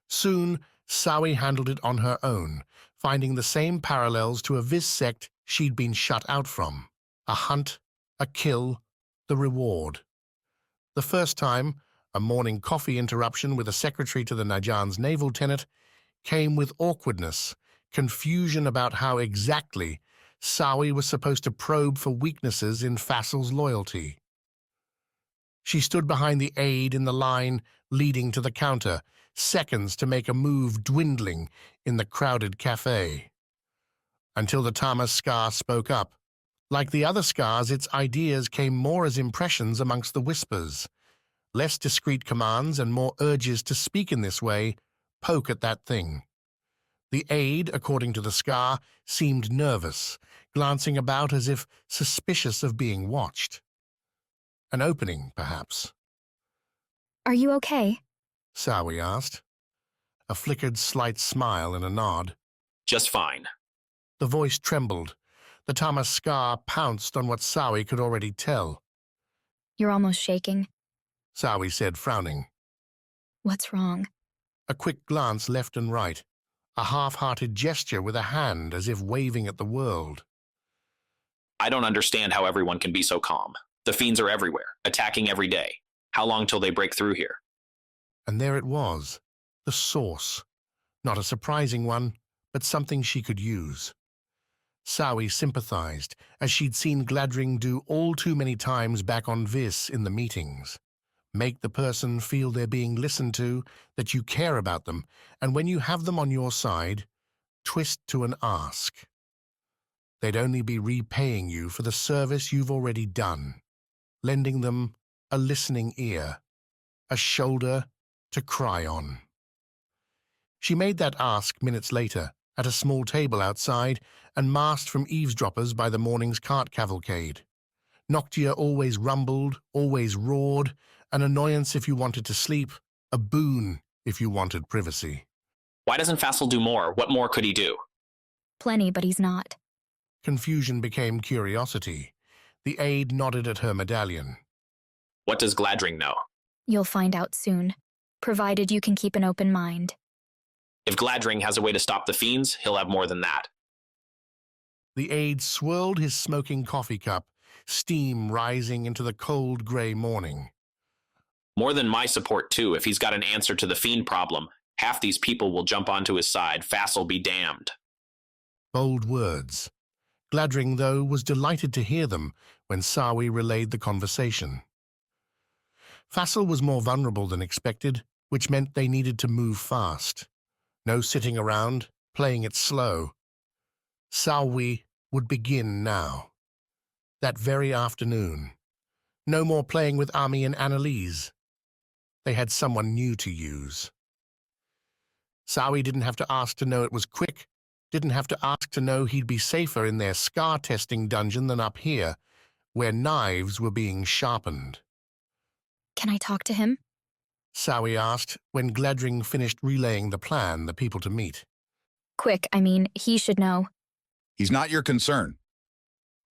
Soon, Sawi handled it on her own, finding the same parallels to a Vis sect she'd been shut out from. A hunt, a kill, the reward. The first time, a morning coffee interruption with a secretary to the Najan's naval tenet, came with awkwardness, confusion about how exactly Sawi was supposed to probe for weaknesses in Fassel's loyalty. She stood behind the aide in the line leading to the counter, seconds to make a move dwindling in the crowded cafe. Until the Tama Skar spoke up. Like the other Skars, its ideas came more as impressions amongst the whispers. Less discreet commands and more urges to speak in this way, poke at that thing. The aide, according to the Skar, seemed nervous, glancing about as if suspicious of being watched. An opening, perhaps. Are you okay? Sawi asked. A flickered slight smile and a nod. Just fine. The voice trembled. The Tama Skar pounced on what Sawi could already tell. You're almost shaking. Sawi said, frowning. What's wrong? A quick glance left and right. A half-hearted gesture with a hand as if waving at the world. I don't understand how everyone can be so calm. The fiends are everywhere, attacking every day. How long till they break through here? And there it was, the source. Not a surprising one, but something she could use. Sawi sympathized, as she'd seen Gladring do all too many times back on Vis in the meetings. Make the person feel they're being listened to, that you care about them, and when you have them on your side, twist to an ask. They'd only be repaying you for the service you've already done, lending them a listening ear, a shoulder to cry on. She made that ask minutes later, at a small table outside, and masked from eavesdroppers by the morning's cart cavalcade. Noctia always rumbled, always roared, an annoyance if you wanted to sleep, a boon if you wanted privacy. Why doesn't Fassel do more? What more could he do? Plenty, but he's not. Confusion became curiosity. The aide nodded at her medallion. What does Gladring know? You'll find out soon, provided you can keep an open mind. If Gladring has a way to stop the fiends, he'll have more than that. The aide swirled his smoking coffee cup, steam rising into the cold gray morning. More than my support, too. If he's got an answer to the fiend problem, half these people will jump onto his side. Fassel be damned. Bold words. Gladring, though, was delighted to hear them when Sawi relayed the conversation. Fassel was more vulnerable than expected, which meant they needed to move fast. No sitting around, playing it slow. Sawi would begin now. That very afternoon. No more playing with Ami and Annalise. They had someone new to use. Sawi didn't have to ask to know it was quick, didn't have to ask to know he'd be safer in their Skar testing dungeon than up here, where knives were being sharpened. Can I talk to him? Sawi asked when Gladring finished relaying the plan, the people to meet. Quick, he should know. He's not your concern.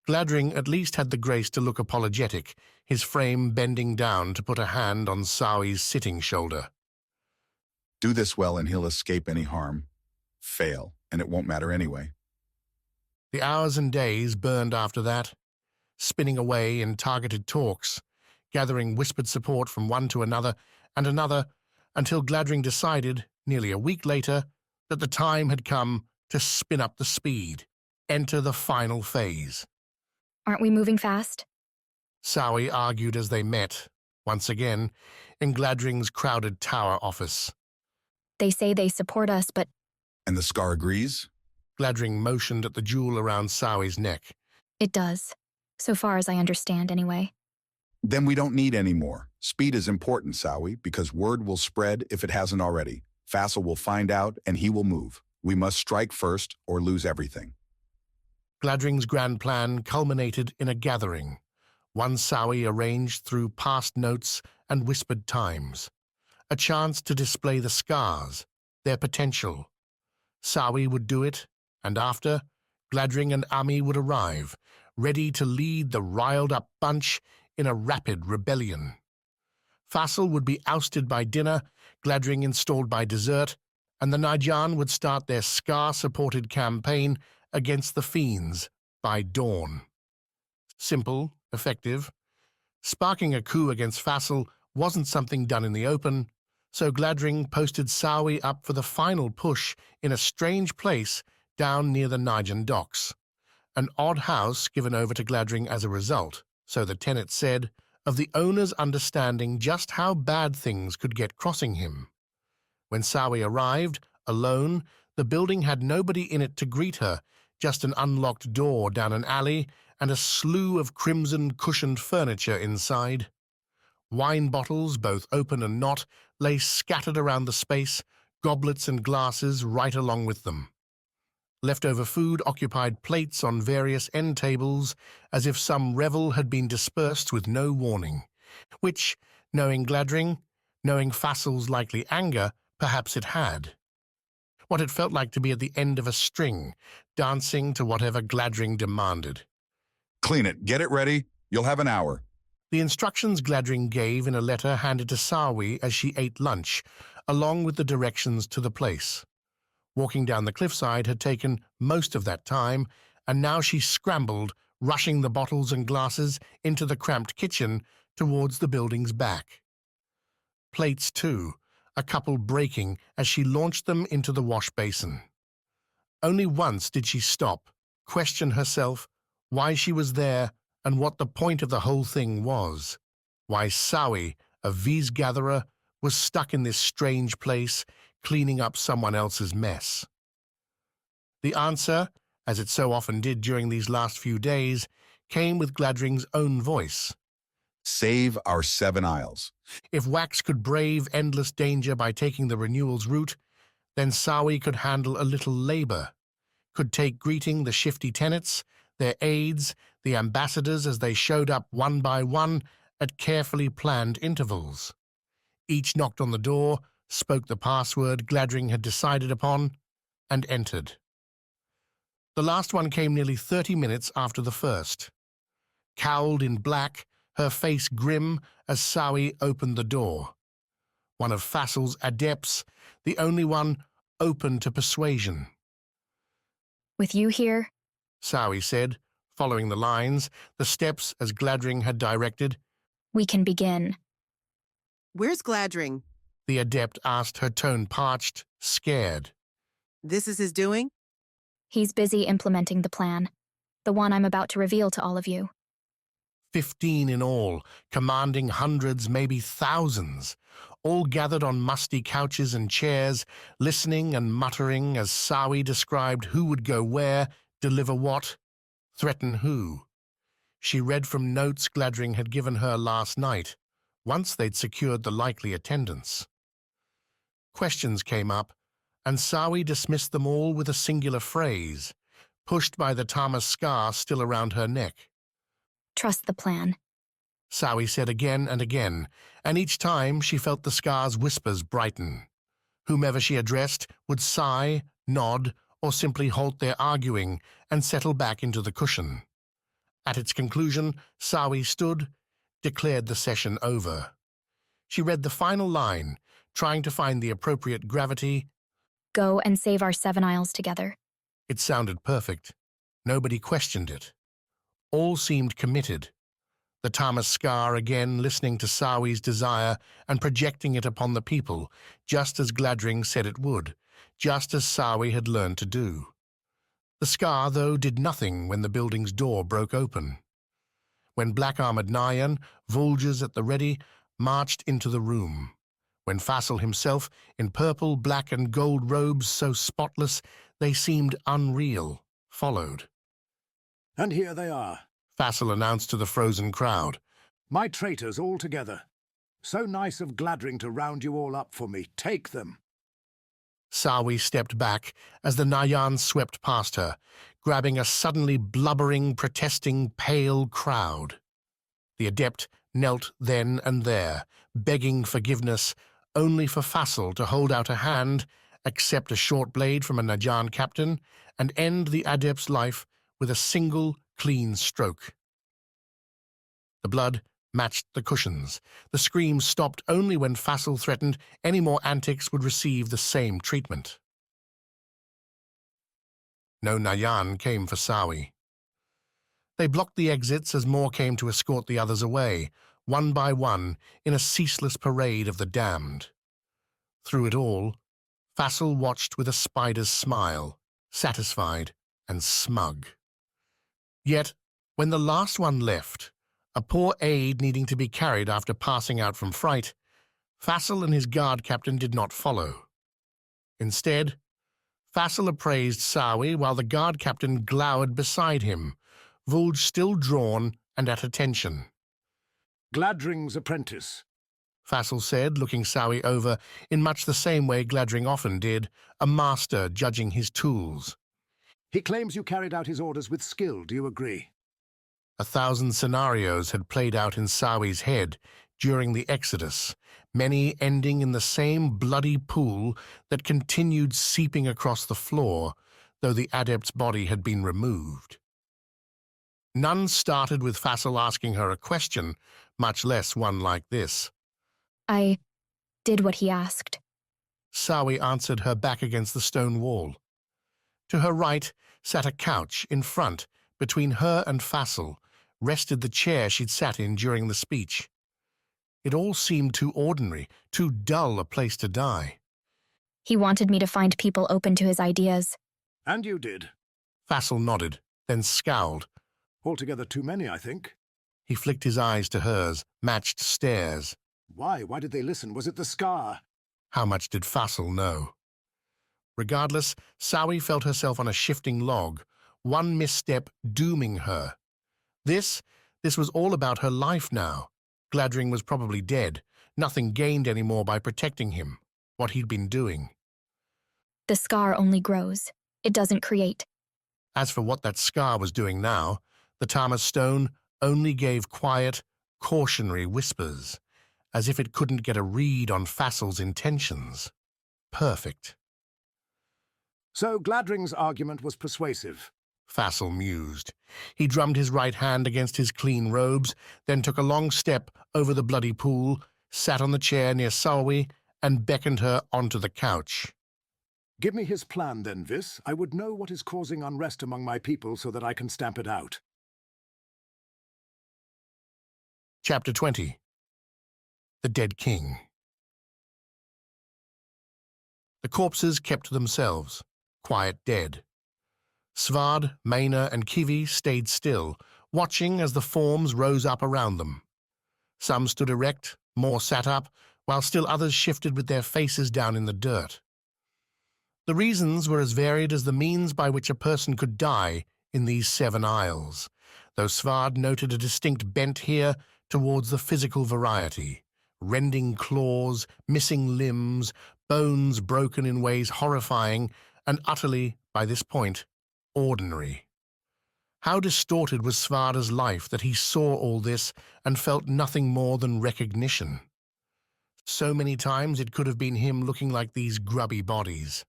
Gladring at least had the grace to look apologetic, his frame bending down to put a hand on Sawi's sitting shoulder. Do this well and he'll escape any harm. Fail, and it won't matter anyway. The hours and days burned after that, spinning away in targeted talks, gathering whispered support from one to another and another, until Gladring decided, nearly a week later, that the time had come to spin up the speed, enter the final phase. Aren't we moving fast? Sawi argued as they met, once again, in Gladring's crowded tower office. They say they support us, but... And the Skar agrees? Gladring motioned at the jewel around Sawi's neck. It does. So far as I understand, anyway. Then we don't need any more. Speed is important, Sawi, because word will spread if it hasn't already. Fassel will find out, and he will move. We must strike first, or lose everything. Gladring's grand plan culminated in a gathering, one Sawi arranged through past notes and whispered times. A chance to display the scars, their potential. Sawi would do it, and after, Gladring and Ami would arrive, ready to lead the riled-up bunch in a rapid rebellion. Fassel would be ousted by dinner, Gladring installed by dessert, and the Nigerian would start their Skar-supported campaign against the fiends by dawn. Simple, effective. Sparking a coup against Fassel wasn't something done in the open, so Gladring posted Sawi up for the final push in a strange place down near the Nigerian docks. An odd house given over to Gladring as a result, so the Tenet said, of the owner's understanding just how bad things could get crossing him. When Sawi arrived, alone, the building had nobody in it to greet her, just an unlocked door down an alley and a slew of crimson-cushioned furniture inside. Wine bottles, both open and not, lay scattered around the space, goblets and glasses right along with them. Leftover food occupied plates on various end tables, as if some revel had been dispersed with no warning, which, knowing Gladring, knowing Fassel's likely anger, perhaps it had. What it felt like to be at the end of a string, dancing to whatever Gladring demanded. Clean it. Get it ready. You'll have an hour. The instructions Gladring gave in a letter handed to Sawi as she ate lunch, along with the directions to the place. Walking down the cliffside had taken most of that time, and now she scrambled, rushing the bottles and glasses into the cramped kitchen towards the building's back. Plates, too, a couple breaking as she launched them into the wash basin. Only once did she stop, question herself, why she was there and what the point of the whole thing was. Why Sawi, a Vis gatherer, was stuck in this strange place, cleaning up someone else's mess. The answer, as it so often did during these last few days, came with Gladring's own voice. Save our 7 Isles. If Wax could brave endless danger by taking the Renewals route, then Sawi could handle a little labor, could take greeting the shifty tenants, their aides, the ambassadors as they showed up one by one at carefully planned intervals. Each knocked on the door, spoke the password Gladring had decided upon, and entered. The last one came nearly 30 minutes after the first. Cowled in black, her face grim as Sawi opened the door. One of Fassel's adepts, the only one open to persuasion. With you here? Sawi said, following the lines, the steps as Gladring had directed. We can begin. Where's Gladring? The adept asked, her tone parched, scared. This is his doing? He's busy implementing the plan, the one I'm about to reveal to all of you. 15 in all, commanding hundreds, maybe thousands, all gathered on musty couches and chairs, listening and muttering as Sawi described who would go where, deliver what, threaten who. She read from notes Gladring had given her last night, once they'd secured the likely attendance. Questions came up, and Sawi dismissed them all with a singular phrase, pushed by the Tama scar still around her neck. Trust the plan, Sawi said again and again, and each time she felt the scar's whispers brighten. Whomever she addressed would sigh, nod, or simply halt their arguing and settle back into the cushion. At its conclusion, Sawi stood, declared the session over. She read the final line, trying to find the appropriate gravity. Go and save our 7 Isles together. It sounded perfect. Nobody questioned it. All seemed committed. The Tamas Skar again listening to Sawi's desire and projecting it upon the people, just as Gladring said it would, just as Sawi had learned to do. The Skar, though, did nothing when the building's door broke open. When black-armored Nyan, vultures at the ready, marched into the room. When Fassel himself, in purple, black, and gold robes so spotless they seemed unreal, followed. And here they are, Fassel announced to the frozen crowd. My traitors all together. So nice of Gladring to round you all up for me. Take them. Sawi stepped back as the Nyan swept past her, grabbing a suddenly blubbering, protesting, pale crowd. The adept knelt then and there, begging forgiveness, only for Fassel to hold out a hand, accept a short blade from a Najan captain, and end the adept's life with a single, clean stroke. The blood matched the cushions. The screams stopped only when Fassel threatened any more antics would receive the same treatment. No Nayan came for Sawi. They blocked the exits as more came to escort the others away, one by one, in a ceaseless parade of the damned. Through it all, Fassel watched with a spider's smile, satisfied and smug. Yet, when the last one left, a poor aide needing to be carried after passing out from fright, Fassel and his guard captain did not follow. Instead, Fassel appraised Sawi while the guard captain glowered beside him, Vulge still drawn and at attention. Gladring's apprentice, Fassel said, looking Sawi over in much the same way Gladring often did, a master judging his tools. He claims you carried out his orders with skill, do you agree? 1,000 scenarios had played out in Sawi's head during the Exodus, many ending in the same bloody pool that continued seeping across the floor, though the adept's body had been removed. None started with Fassel asking her a question, much less one like this. I did what he asked. Sawi answered her back against the stone wall. To her right sat a couch in front, between her and Fassel, rested the chair she'd sat in during the speech. It all seemed too ordinary, too dull a place to die. He wanted me to find people open to his ideas. And you did. Fassel nodded, then scowled. Altogether too many, I think. He flicked his eyes to hers, matched stares. Why? Why did they listen? Was it the Skar? How much did Fassel know? Regardless, Sawi felt herself on a shifting log, one misstep dooming her. This was all about her life now. Gladring was probably dead, nothing gained anymore by protecting him, what he'd been doing. The Skar only grows. It doesn't create. As for what that Skar was doing now, the Tamas stone only gave quiet, cautionary whispers, as if it couldn't get a read on Fassel's intentions. Perfect. So Gladring's argument was persuasive. Fassel mused. He drummed his right hand against his clean robes, then took a long step over the bloody pool, sat on the chair near Sawi, and beckoned her onto the couch. Give me his plan, then, Vis. I would know what is causing unrest among my people so that I can stamp it out. Chapter 20. The Dead King. The corpses kept to themselves, quiet dead. Svarde, Maina, and Kivi stayed still, watching as the forms rose up around them. Some stood erect, more sat up, while still others shifted with their faces down in the dirt. The reasons were as varied as the means by which a person could die in these 7 Isles, though Svarde noted a distinct bent here towards the physical variety, rending claws, missing limbs, bones broken in ways horrifying and utterly, by this point, ordinary. How distorted was Svarde's life that he saw all this and felt nothing more than recognition. So many times it could have been him looking like these grubby bodies.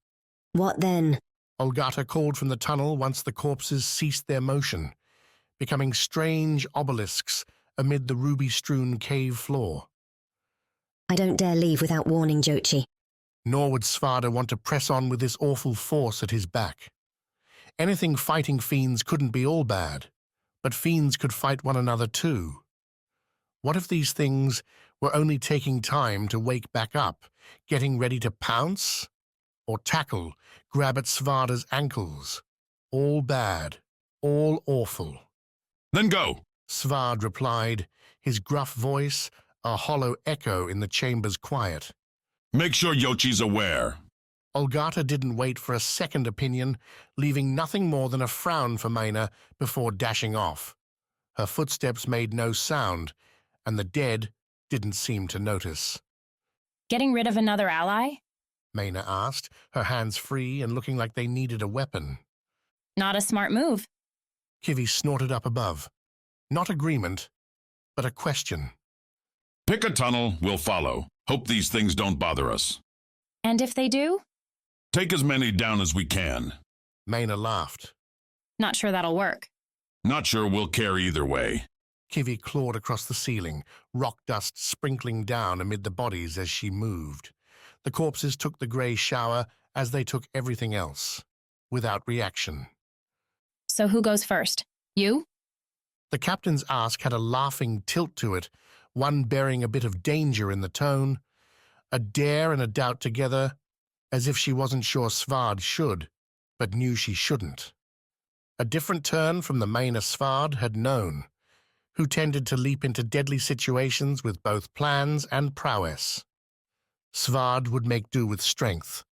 What then? Olgata called from the tunnel once the corpses ceased their motion. becoming strange obelisks amid the ruby-strewn cave floor. I don't dare leave without warning, Jochi. Nor would Svarde want to press on with this awful force at his back. Anything fighting fiends couldn't be all bad, but fiends could fight one another too. What if these things were only taking time to wake back up, getting ready to pounce? Or tackle, grab at Svarde's ankles? All bad, all awful. Then go, Svarde replied, his gruff voice a hollow echo in the chamber's quiet. Make sure Yochi's aware. Olgata didn't wait for a second opinion, leaving nothing more than a frown for Maina before dashing off. Her footsteps made no sound, and the dead didn't seem to notice. Getting rid of another ally? Maina asked, her hands free and looking like they needed a weapon. Not a smart move. Kivi snorted up above. Not agreement, but a question. Pick a tunnel, we'll follow. Hope these things don't bother us. And if they do? Take as many down as we can. Maina laughed. Not sure that'll work. Not sure we'll care either way. Kivi clawed across the ceiling, rock dust sprinkling down amid the bodies as she moved. The corpses took the grey shower as they took everything else, without reaction. So who goes first? You? The captain's ask had a laughing tilt to it, one bearing a bit of danger in the tone, a dare and a doubt together, as if she wasn't sure Svarde should, but knew she shouldn't. A different turn from the Maina Svarde had known, who tended to leap into deadly situations with both plans and prowess. Svarde would make do with strength.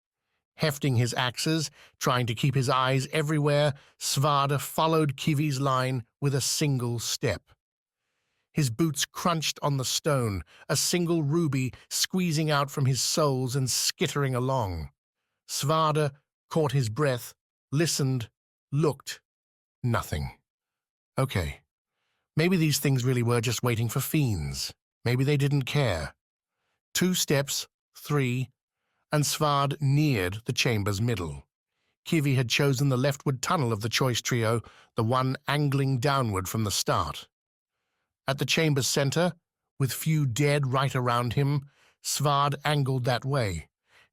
Hefting his axes, trying to keep his eyes everywhere, Svarde followed Kivi's line with a single step. His boots crunched on the stone, a single ruby squeezing out from his soles and skittering along. Svarde caught his breath, listened, looked. Nothing. Okay. Maybe these things really were just waiting for fiends. Maybe they didn't care. 2 steps, 3, and Svarde neared the chamber's middle. Kivi had chosen the leftward tunnel of the choice trio, the one angling downward from the start. At the chamber's center, with few dead right around him, Svarde angled that way,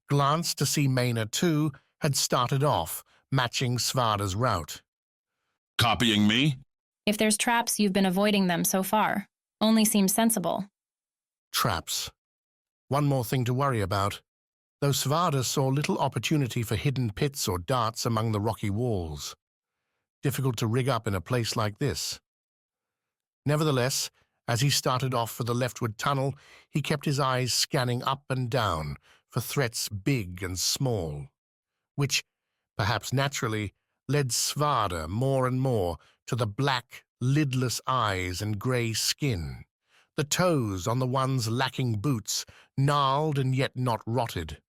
glanced to see Maina too had started off, matching Svarde's route. Copying me? If there's traps, you've been avoiding them so far. Only seems sensible. Traps. One more thing to worry about, though Svarde saw little opportunity for hidden pits or darts among the rocky walls. Difficult to rig up in a place like this. Nevertheless, as he started off for the leftward tunnel, he kept his eyes scanning up and down for threats big and small, which, perhaps naturally, led Svarde more and more to the black, lidless eyes and grey skin, the toes on the ones lacking boots, gnarled and yet not rotted.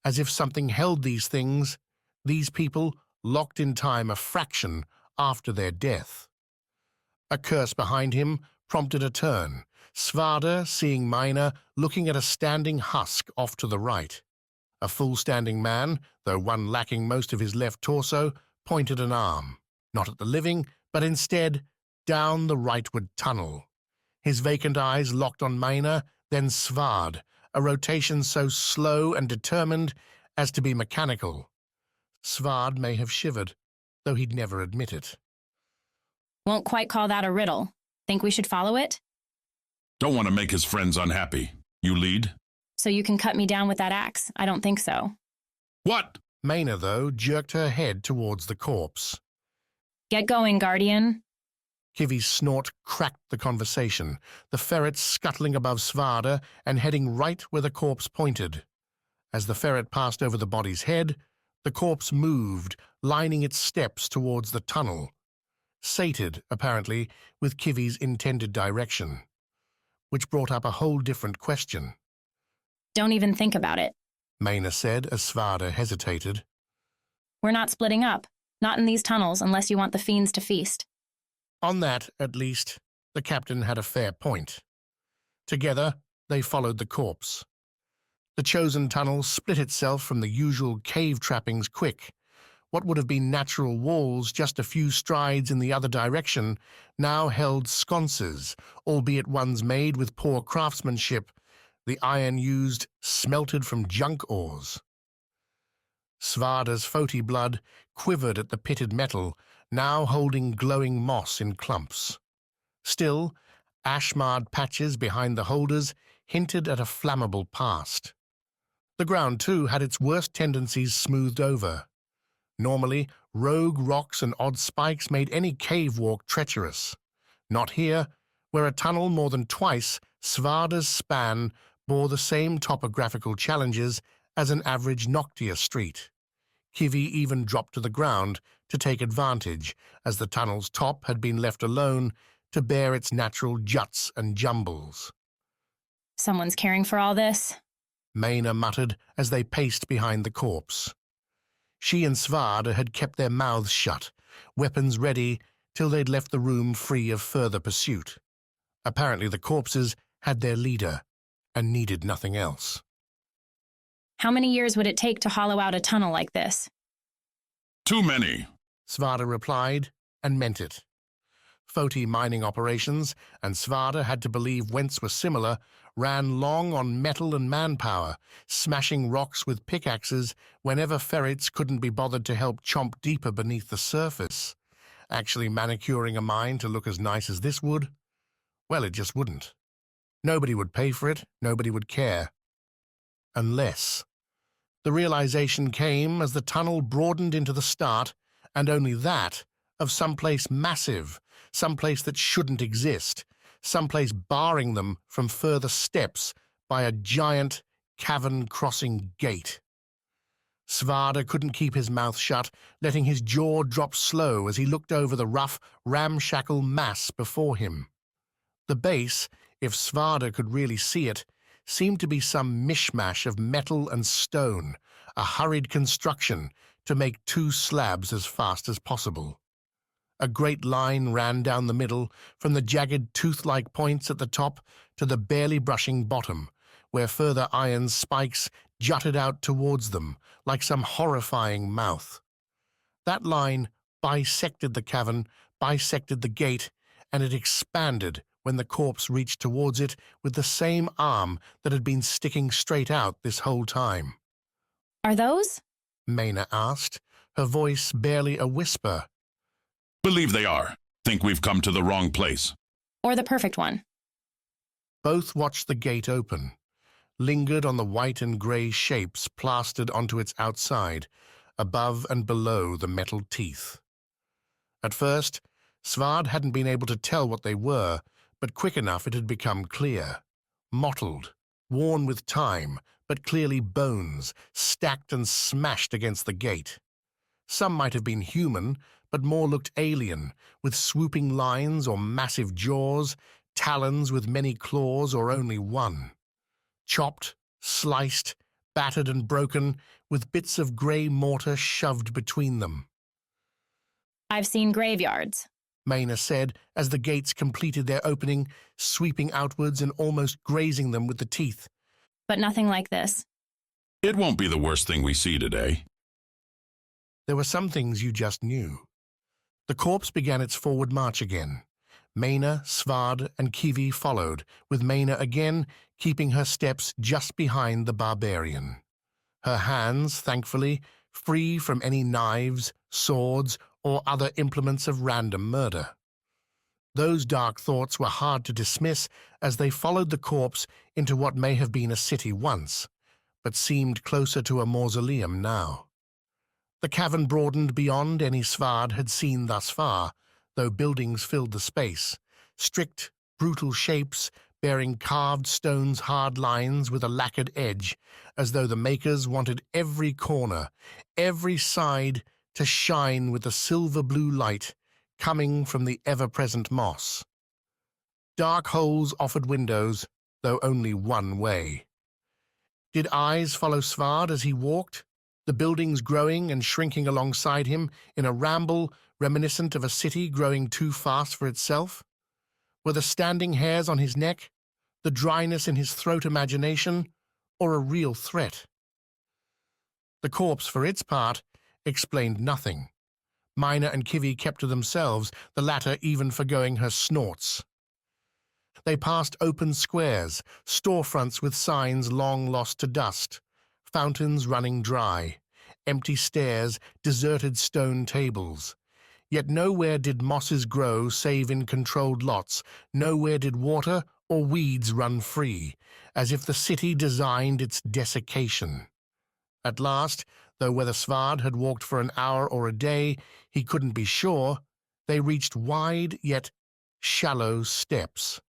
As if something held these things, these people locked in time a fraction after their death. A curse behind him prompted a turn, Svarde seeing Maina looking at a standing husk off to the right. A full-standing man, though one lacking most of his left torso, pointed an arm, not at the living, but instead down the rightward tunnel. His vacant eyes locked on Maina, then Svarde, a rotation so slow and determined as to be mechanical. Svarde may have shivered, though he'd never admit it. Won't quite call that a riddle. Think we should follow it? Don't want to make his friends unhappy. You lead? So you can cut me down with that axe? I don't think so. What? Maina, though, jerked her head towards the corpse. Get going, Guardian. Kivi's snort cracked the conversation, the ferret scuttling above Svarde and heading right where the corpse pointed. As the ferret passed over the body's head, the corpse moved, lining its steps towards the tunnel, sated, apparently, with Kivi's intended direction, which brought up a whole different question. Don't even think about it, Maina said as Svarde hesitated. We're not splitting up, not in these tunnels unless you want the fiends to feast. On that, at least, the captain had a fair point. Together, they followed the corpse. The chosen tunnel split itself from the usual cave trappings quick, What would have been natural walls just a few strides in the other direction now held sconces, albeit ones made with poor craftsmanship, the iron used smelted from junk ores. Svarde's foti blood quivered at the pitted metal, now holding glowing moss in clumps. Still, ash-marred patches behind the holders hinted at a flammable past. The ground, too, had its worst tendencies smoothed over. Normally, rogue rocks and odd spikes made any cave walk treacherous. Not here, where a tunnel more than twice Svarde's span bore the same topographical challenges as an average Noctia street. Kivi even dropped to the ground to take advantage, as the tunnel's top had been left alone to bear its natural juts and jumbles. Someone's caring for all this? Maina muttered as they paced behind the corpse. She and Svarde had kept their mouths shut, weapons ready till they'd left the room free of further pursuit. Apparently the corpses had their leader and needed nothing else. How many years would it take to hollow out a tunnel like this? Too many, Svarde replied, and meant it. Foti mining operations, and Svarde had to believe whence were similar, ran long on metal and manpower, smashing rocks with pickaxes whenever ferrets couldn't be bothered to help chomp deeper beneath the surface. Actually manicuring a mine to look as nice as this would? Well, it just wouldn't. Nobody would pay for it, nobody would care. Unless. The realization came as the tunnel broadened into the start, and only that, of someplace massive, someplace that shouldn't exist, someplace barring them from further steps by a giant cavern-crossing gate. Svarde couldn't keep his mouth shut, letting his jaw drop slow as he looked over the rough, ramshackle mass before him. The base, if Svarde could really see it, seemed to be some mishmash of metal and stone, a hurried construction to make 2 slabs as fast as possible. A great line ran down the middle, from the jagged tooth-like points at the top to the barely brushing bottom, where further iron spikes jutted out towards them, like some horrifying mouth. That line bisected the cavern, bisected the gate, and it expanded when the corpse reached towards it with the same arm that had been sticking straight out this whole time. Are those? Maina asked, her voice barely a whisper. Believe they are. Think we've come to the wrong place. Or the perfect one. Both watched the gate open, lingered on the white and grey shapes plastered onto its outside, above and below the metal teeth. At first, Svarde hadn't been able to tell what they were, but quick enough it had become clear. Mottled, worn with time, but clearly bones, stacked and smashed against the gate. Some might have been human, but more looked alien, with swooping lines or massive jaws, talons with many claws or only one. Chopped, sliced, battered and broken, with bits of grey mortar shoved between them. I've seen graveyards, Maina said as the gates completed their opening, sweeping outwards and almost grazing them with the teeth. but nothing like this. It won't be the worst thing we see today. There were some things you just knew. The corpse began its forward march again. Maina, Svarde, and Kivi followed, with Maina again keeping her steps just behind the barbarian. Her hands, thankfully, free from any knives, swords, or other implements of random murder. Those dark thoughts were hard to dismiss as they followed the corpse into what may have been a city once, but seemed closer to a mausoleum now. The cavern broadened beyond any Svarde had seen thus far, though buildings filled the space, strict, brutal shapes bearing carved stone's hard lines with a lacquered edge, as though the makers wanted every corner, every side to shine with the silver-blue light coming from the ever-present moss. Dark holes offered windows, though only one way. Did eyes follow Svarde as he walked, the buildings growing and shrinking alongside him in a ramble reminiscent of a city growing too fast for itself? Were the standing hairs on his neck, the dryness in his throat imagination, or a real threat? The corpse, for its part, explained nothing. Mina and Kivi kept to themselves, the latter even forgoing her snorts. They passed open squares, storefronts with signs long lost to dust, fountains running dry, empty stairs, deserted stone tables. Yet nowhere did mosses grow save in controlled lots, nowhere did water or weeds run free, as if the city designed its desiccation. At last, though whether Svarde had walked for an hour or a day, he couldn't be sure, they reached wide yet shallow steps.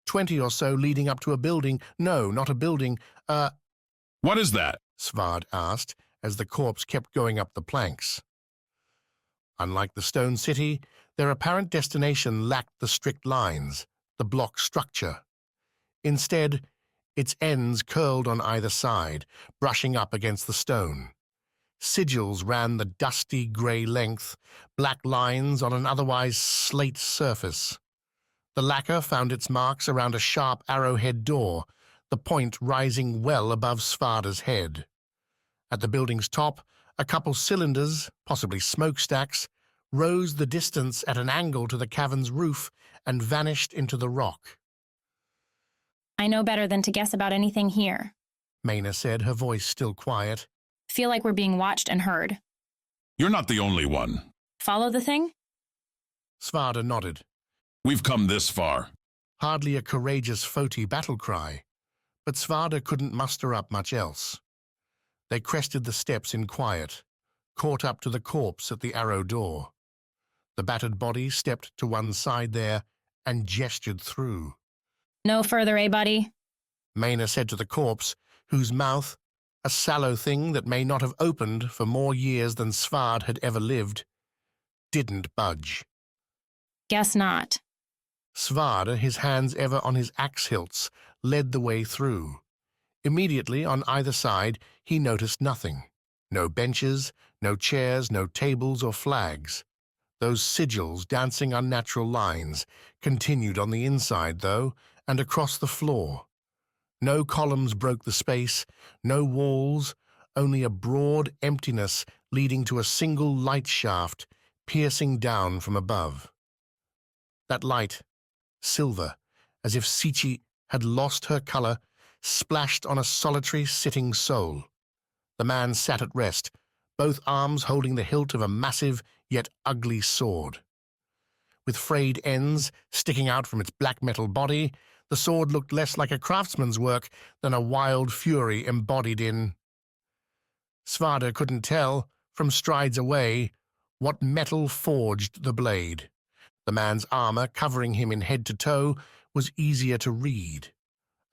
20 or so leading up to a building. No, not a building, What is that? Svarde asked, as the corpse kept going up the planks. Unlike the stone city, their apparent destination lacked the strict lines, the block structure. Instead, its ends curled on either side, brushing up against the stone. Sigils ran the dusty grey length, black lines on an otherwise slate surface. The lacquer found its marks around a sharp arrowhead door, the point rising well above Svarde's head. At the building's top, a couple cylinders, possibly smokestacks, rose the distance at an angle to the cavern's roof and vanished into the rock. I know better than to guess about anything here. Maina said, her voice still quiet. Feel like we're being watched and heard. You're not the only one. Follow the thing? Svarde nodded. We've come this far. Hardly a courageous Foti battle cry, but Svarde couldn't muster up much else. They crested the steps in quiet, caught up to the corpse at the arrow door. The battered body stepped to one side there and gestured through. No further, buddy? Maina said to the corpse, whose mouth, a sallow thing that may not have opened for more years than Svarde had ever lived, didn't budge. Guess not. Svarde, his hands ever on his axe hilts, led the way through. Immediately, on either side, he noticed nothing. No benches, no chairs, no tables or flags. Those sigils, dancing unnatural lines, continued on the inside, though, and across the floor. No columns broke the space, no walls, only a broad emptiness leading to a single light shaft piercing down from above. That light, silver, as if Sichi had lost her color, splashed on a solitary sitting soul. The man sat at rest, both arms holding the hilt of a massive yet ugly sword. With frayed ends sticking out from its black metal body, the sword looked less like a craftsman's work than a wild fury embodied in. Svarde couldn't tell, from strides away, what metal forged the blade. The man's armor, covering him in head to toe, was easier to read.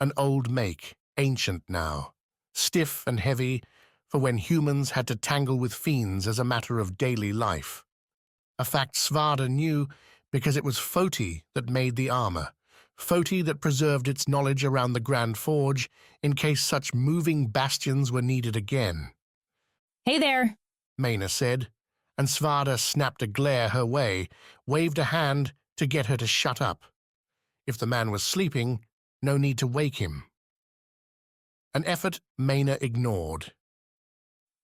An old make, ancient now, stiff and heavy, for when humans had to tangle with fiends as a matter of daily life. A fact Svarde knew because it was Foti that made the armor, Foti that preserved its knowledge around the Grand Forge in case such moving bastions were needed again. Hey there, Maina said, and Svarde snapped a glare her way, waved a hand to get her to shut up. If the man was sleeping, no need to wake him. An effort Maina ignored.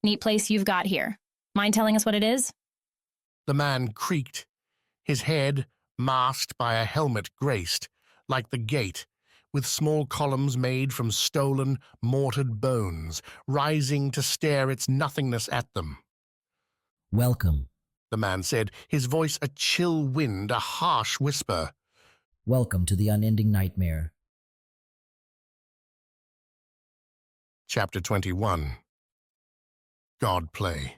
Neat place you've got here. Mind telling us what it is? The man creaked, his head masked by a helmet graced, like the gate, with small columns made from stolen, mortared bones, rising to stare its nothingness at them. Welcome, the man said, his voice a chill wind, a harsh whisper. Welcome to the unending nightmare. Chapter 21. Godplay.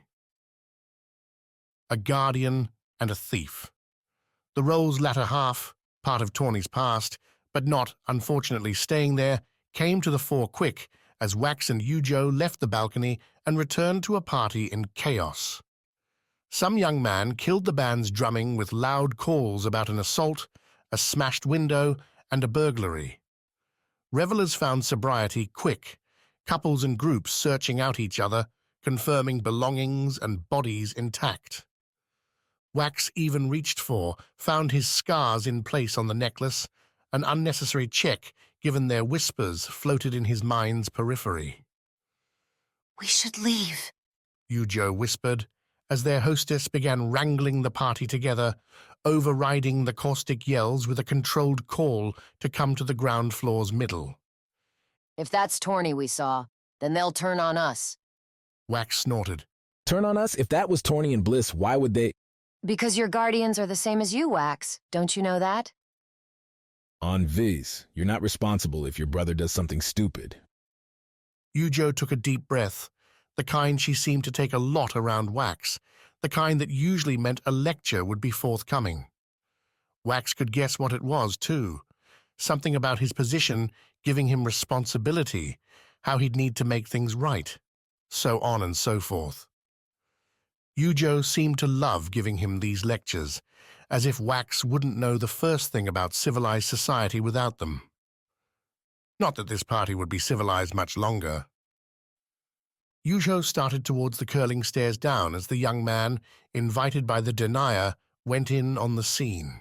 A guardian and a thief. The role's latter half, part of Tawny's past, but not, unfortunately, staying there, came to the fore quick as Wax and Yujo left the balcony and returned to a party in chaos. Some young man killed the band's drumming with loud calls about an assault, a smashed window, and a burglary. Revelers found sobriety quick, couples and groups searching out each other, confirming belongings and bodies intact. Wax even reached for, found his scars in place on the necklace, an unnecessary check given their whispers floated in his mind's periphery. We should leave, Yujo whispered, as their hostess began wrangling the party together, overriding the caustic yells with a controlled call to come to the ground floor's middle. If that's Torny we saw, then they'll turn on us. Wax snorted. Turn on us? If that was Torny and Bliss, why would they? Because your guardians are the same as you, Wax. Don't you know that? On Vis, you're not responsible if your brother does something stupid. Yujo took a deep breath, the kind she seemed to take a lot around Wax, the kind that usually meant a lecture would be forthcoming. Wax could guess what it was, too. Something about his position giving him responsibility, how he'd need to make things right, so on and so forth. Yujo seemed to love giving him these lectures, as if Wax wouldn't know the first thing about civilized society without them. Not that this party would be civilized much longer. Yujo started towards the curling stairs down as the young man, invited by the denier, went in on the scene.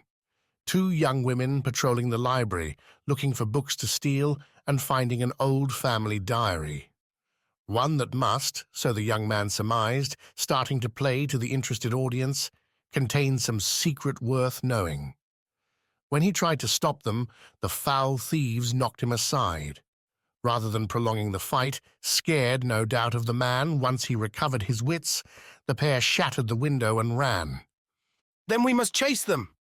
2 young women patrolling the library, looking for books to steal and finding an old family diary. One that must, so the young man surmised, starting to play to the interested audience, contained some secret worth knowing. When he tried to stop them, the foul thieves knocked him aside. Rather than prolonging the fight, scared, no doubt, of the man once he recovered his wits, the pair shattered the window and ran. "Then we must chase them!"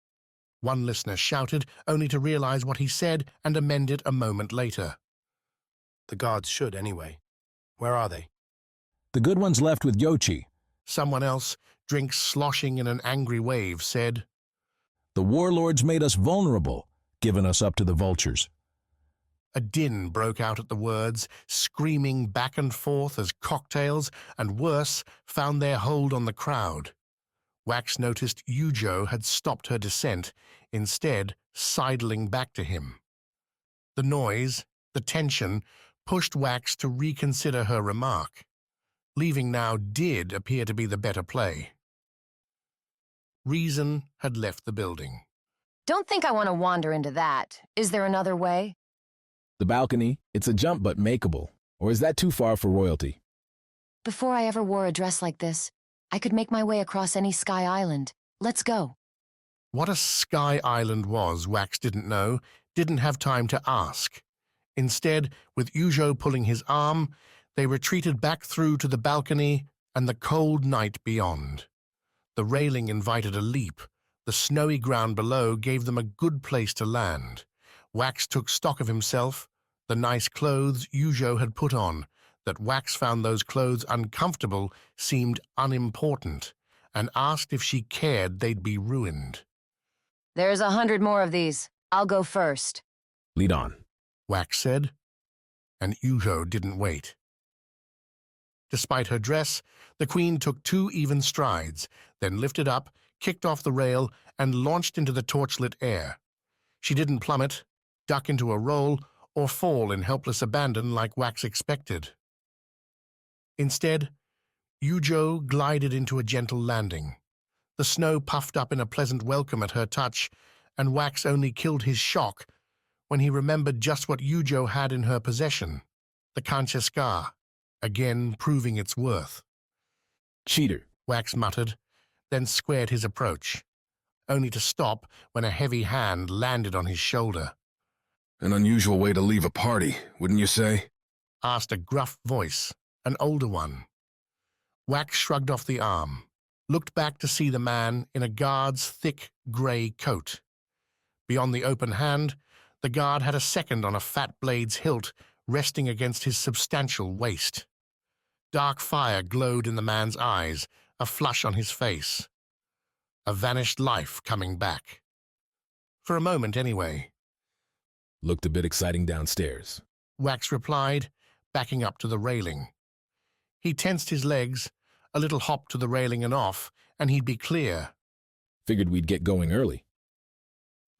one listener shouted, only to realize what he said and amend it a moment later. "The guards should, anyway. Where are they?" "The good ones left with Yochi." Someone else, drink sloshing in an angry wave, said, "The warlords made us vulnerable, giving us up to the vultures." A din broke out at the words, screaming back and forth as cocktails, and worse, found their hold on the crowd. Wax noticed Yujo had stopped her descent, instead sidling back to him. The noise, the tension, pushed Wax to reconsider her remark. Leaving now did appear to be the better play. Reason had left the building. Don't think I want to wander into that. Is there another way? The balcony, it's a jump but makeable. Or is that too far for royalty? Before I ever wore a dress like this, I could make my way across any sky island. Let's go. What a sky island was, Wax didn't know, didn't have time to ask. Instead, with Yujo pulling his arm, they retreated back through to the balcony and the cold night beyond. The railing invited a leap. The snowy ground below gave them a good place to land. Wax took stock of himself, the nice clothes Yujo had put on. That Wax found those clothes uncomfortable seemed unimportant, and asked if she cared they'd be ruined. There's 100 more of these. I'll go first. Lead on, Wax said, and Yujo didn't wait. Despite her dress, the queen took 2 even strides, then lifted up, kicked off the rail, and launched into the torchlit air. She didn't plummet, duck into a roll, or fall in helpless abandon like Wax expected. Instead, Yujo glided into a gentle landing. The snow puffed up in a pleasant welcome at her touch, and Wax only killed his shock when he remembered just what Yujo had in her possession, the Kancha Skar, again proving its worth. "Cheater," Wax muttered, then squared his approach, only to stop when a heavy hand landed on his shoulder. "An unusual way to leave a party, wouldn't you say?" asked a gruff voice, an older one. Wax shrugged off the arm, looked back to see the man in a guard's thick grey coat. Beyond the open hand, the guard had a second on a fat blade's hilt resting against his substantial waist. Dark fire glowed in the man's eyes, a flush on his face. A vanished life coming back. For a moment, anyway. "Looked a bit exciting downstairs," Wax replied, backing up to the railing. He tensed his legs, a little hop to the railing and off, and he'd be clear. "Figured we'd get going early."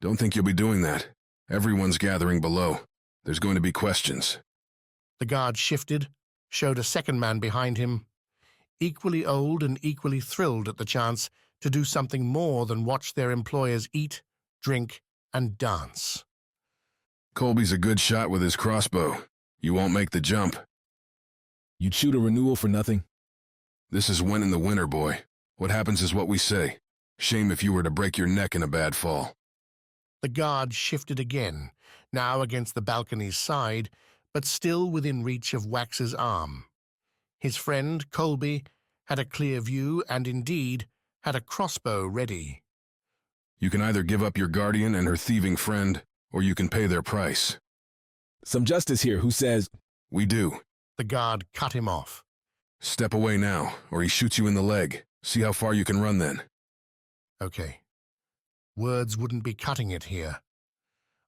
"Don't think you'll be doing that. Everyone's gathering below. There's going to be questions." The guard shifted, showed a second man behind him, equally old and equally thrilled at the chance to do something more than watch their employers eat, drink, and dance. "Colby's a good shot with his crossbow. You won't make the jump." "You'd shoot a renewal for nothing?" "This is when in the winter, boy. What happens is what we say. Shame if you were to break your neck in a bad fall. The guard shifted again, now against the balcony's side, but still within reach of Wax's arm. His friend, Colby, had a clear view and, indeed, had a crossbow ready. You can either give up your guardian and her thieving friend, or you can pay their price. Some justice here. Who says? We do. The guard cut him off. Step away now, or he shoots you in the leg. See how far you can run then. Okay. Words wouldn't be cutting it here.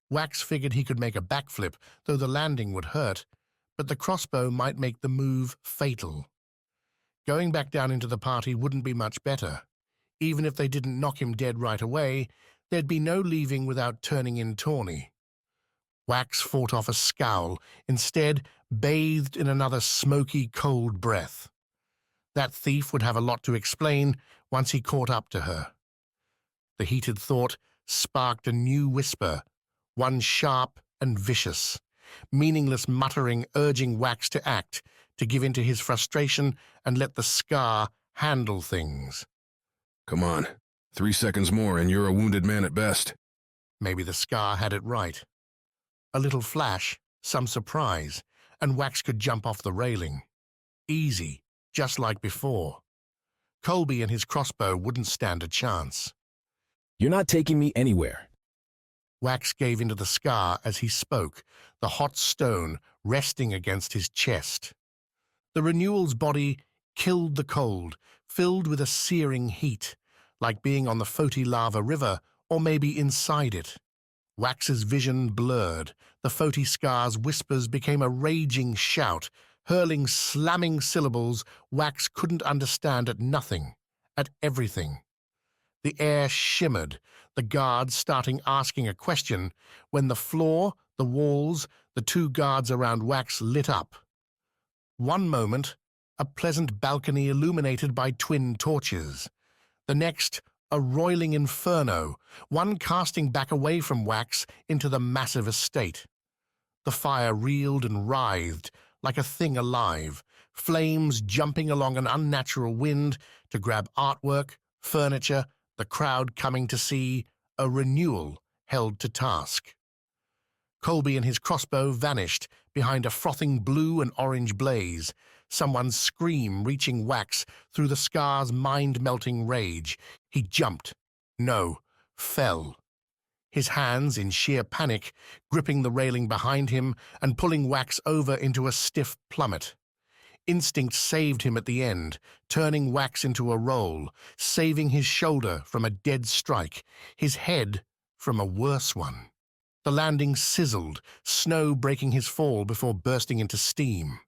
Wax figured he could make a backflip, though the landing would hurt, but the crossbow might make the move fatal. Going back down into the party wouldn't be much better. Even if they didn't knock him dead right away, there'd be no leaving without turning in tawny. Wax fought off a scowl, instead bathed in another smoky, cold breath. That thief would have a lot to explain once he caught up to her. The heated thought sparked a new whisper, one sharp and vicious, meaningless muttering urging Wax to act, to give in to his frustration and let the Skar handle things. Come on. 3 seconds more and you're a wounded man at best. Maybe the Skar had it right. A little flash, some surprise, and Wax could jump off the railing. Easy, just like before. Colby and his crossbow wouldn't stand a chance. You're not taking me anywhere. Wax gave into the Skar as he spoke, the hot stone resting against his chest. The Renewals body killed the cold, filled with a searing heat, like being on the Foti lava river or maybe inside it. Wax's vision blurred. The Foti Skar's whispers became a raging shout, hurling slamming syllables Wax couldn't understand at nothing, at everything. The air shimmered, the guards starting asking a question, when the floor, the walls, the two guards around Wax lit up. One moment, a pleasant balcony illuminated by twin torches. The next, a roiling inferno, one casting back away from Wax into the massive estate. The fire reeled and writhed like a thing alive, flames jumping along an unnatural wind to grab artwork, furniture, the crowd coming to see a renewal held to task. Colby and his crossbow vanished behind a frothing blue and orange blaze, someone's scream reaching Wax through the Skar's mind-melting rage. He jumped. No, fell. His hands, in sheer panic, gripping the railing behind him and pulling Wax over into a stiff plummet. Instinct saved him at the end, turning Wax into a roll, saving his shoulder from a dead strike, his head from a worse one. The landing sizzled, snow breaking his fall before bursting into steam.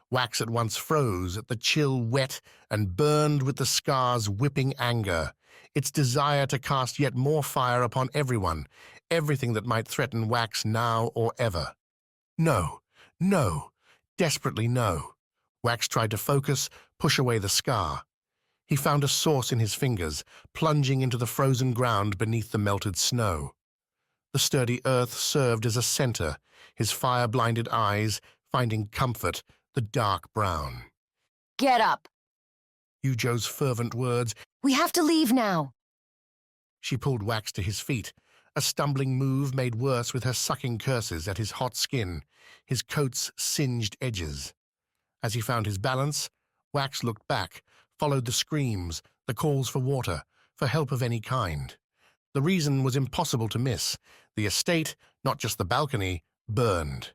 Wax at once froze at the chill wet and burned with the Skar's whipping anger, its desire to cast yet more fire upon everyone, everything that might threaten Wax now or ever. No, no, desperately no. Wax tried to focus, push away the Skar. He found a source in his fingers, plunging into the frozen ground beneath the melted snow. The sturdy earth served as a center, his fire-blinded eyes finding comfort, the dark brown. Get up! Yujo's fervent words. We have to leave now. She pulled Wax to his feet, a stumbling move made worse with her sucking curses at his hot skin, his coat's singed edges. As he found his balance, Wax looked back, followed the screams, the calls for water, for help of any kind. The reason was impossible to miss. The estate, not just the balcony, burned.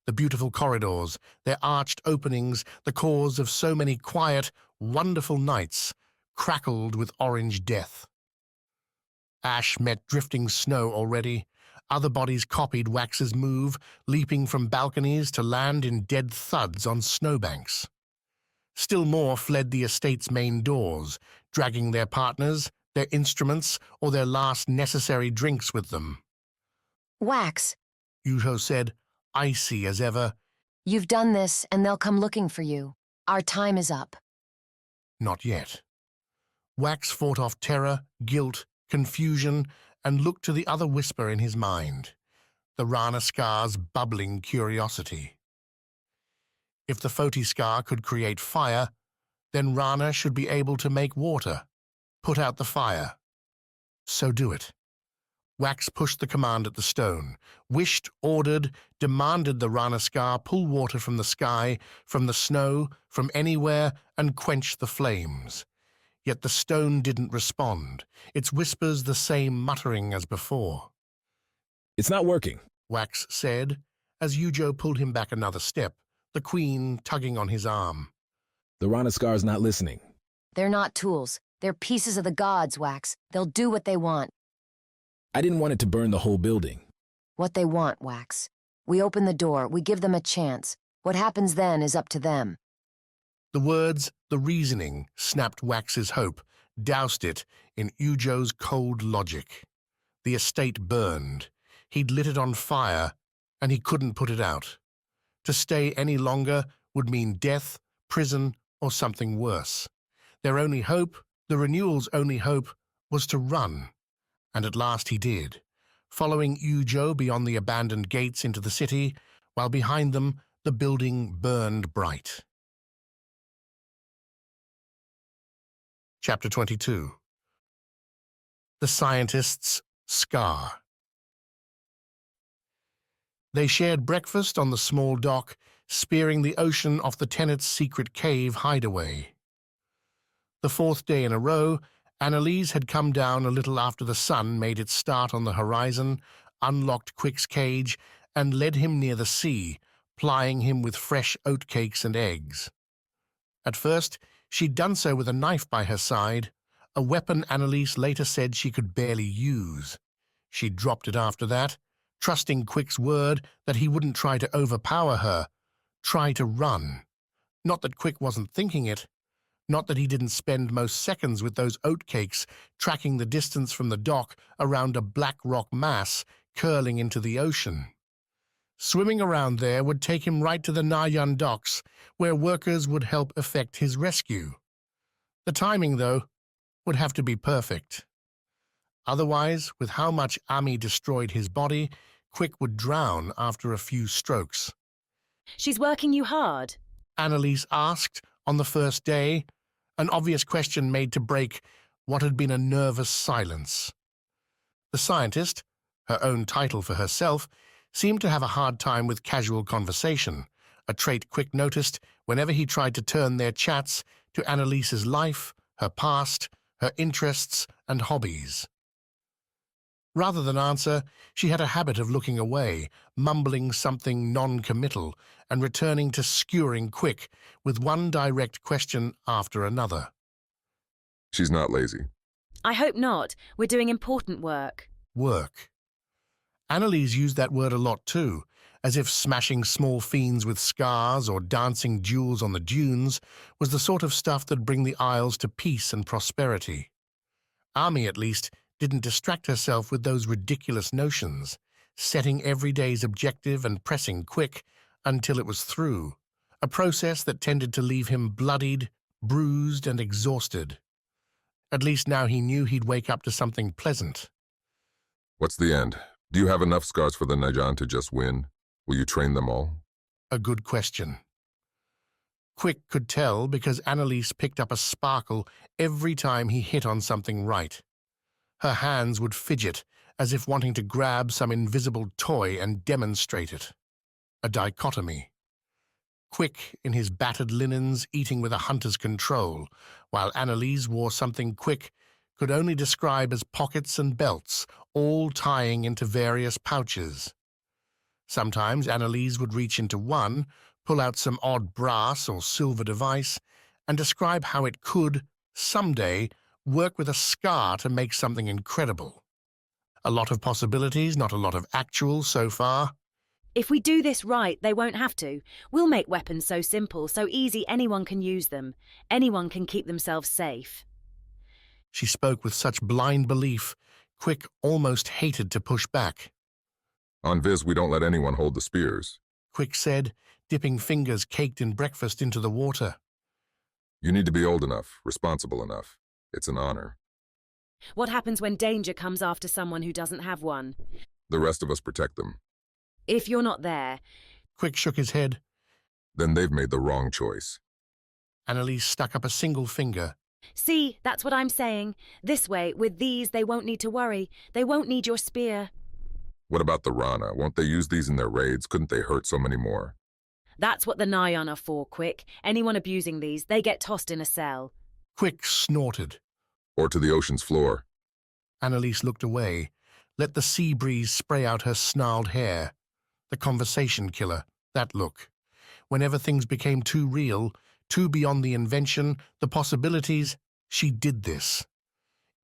The beautiful corridors, their arched openings, the cause of so many quiet, wonderful nights, crackled with orange death. Ash met drifting snow already. Other bodies copied Wax's move, leaping from balconies to land in dead thuds on snowbanks. Still more fled the estate's main doors, dragging their partners, their instruments, or their last necessary drinks with them. Wax, Yujo said, icy as ever. You've done this, and they'll come looking for you. Our time is up. Not yet. Wax fought off terror, guilt, confusion, and looked to the other whisper in his mind, the Rana Skar's bubbling curiosity. If the Foti Skar could create fire, then Rana should be able to make water. Put out the fire. So do it. Wax pushed the command at the stone, wished, ordered, demanded the Rana Skar pull water from the sky, from the snow, from anywhere, and quench the flames. Yet the stone didn't respond, its whispers the same muttering as before. It's not working, Wax said, as Yujo pulled him back another step, the queen tugging on his arm. The Rana Skar's not listening. They're not tools. They're pieces of the gods, Wax. They'll do what they want. I didn't want it to burn the whole building. What they want, Wax. We open the door, we give them a chance. What happens then is up to them. The words, the reasoning, snapped Wax's hope, doused it in Yujo's cold logic. The estate burned. He'd lit it on fire, and he couldn't put it out. To stay any longer would mean death, prison, or something worse. Their only hope, the Renewals' only hope, was to run. And at last he did, following Yujo beyond the abandoned gates into the city, while behind them the building burned bright. Chapter 22. The Scientists' Skar. They shared breakfast on the small dock, spearing the ocean off the Tenet's secret cave hideaway. The fourth day in a row, Annalise had come down a little after the sun made its start on the horizon, unlocked Quick's cage, and led him near the sea, plying him with fresh oatcakes and eggs. At first, she'd done so with a knife by her side, a weapon Annalise later said she could barely use. She dropped it after that, trusting Quick's word that he wouldn't try to overpower her, try to run. Not that Quick wasn't thinking it, not that he didn't spend most seconds with those oatcakes tracking the distance from the dock around a black rock mass curling into the ocean. Swimming around there would take him right to the Nayan docks, where workers would help effect his rescue. The timing, though, would have to be perfect. Otherwise, with how much Ami destroyed his body, Quick would drown after a few strokes. She's working you hard? Annalise asked on the first day, an obvious question made to break what had been a nervous silence. The scientist, her own title for herself, seemed to have a hard time with casual conversation, a trait Quick noticed whenever he tried to turn their chats to Annalise's life, her past, her interests and hobbies. Rather than answer, she had a habit of looking away, mumbling something non-committal, and returning to skewering Quick with one direct question after another. She's not lazy. I hope not. We're doing important work. Work. Annalise used that word a lot too, as if smashing small fiends with scars or dancing duels on the dunes was the sort of stuff that'd bring the Isles to peace and prosperity. Ami, at least, didn't distract herself with those ridiculous notions, setting every day's objective and pressing Quick until it was through, a process that tended to leave him bloodied, bruised, and exhausted. At least now he knew he'd wake up to something pleasant. What's the end? Do you have enough scars for the Najan to just win? Will you train them all? A good question. Quick could tell because Annalise picked up a sparkle every time he hit on something right. Her hands would fidget, as if wanting to grab some invisible toy and demonstrate it. A dichotomy. Quick in his battered linens eating with a hunter's control, while Annalise wore something Quick could only describe as pockets and belts, all tying into various pouches. Sometimes Annalise would reach into one, pull out some odd brass or silver device, and describe how it could, someday, work with a scar to make something incredible. A lot of possibilities, not a lot of actual so far. If we do this right, they won't have to. We'll make weapons so simple, so easy anyone can use them. Anyone can keep themselves safe. She spoke with such blind belief, Quick almost hated to push back. On Vis, we don't let anyone hold the spears. Quick said, dipping fingers caked in breakfast into the water. You need to be old enough, responsible enough. It's an honor. What happens when danger comes after someone who doesn't have one? The rest of us protect them. If you're not there... Quick shook his head. Then they've made the wrong choice. Annalise stuck up a single finger. See, that's what I'm saying. This way, with these, they won't need to worry. They won't need your spear. What about the Rana? Won't they use these in their raids? Couldn't they hurt so many more? That's what the Nyan are for, Quick. Anyone abusing these, they get tossed in a cell. Quick snorted. Or to the ocean's floor. Annalise looked away, let the sea breeze spray out her snarled hair. The conversation killer, that look. Whenever things became too real, too beyond the invention, the possibilities, she did this.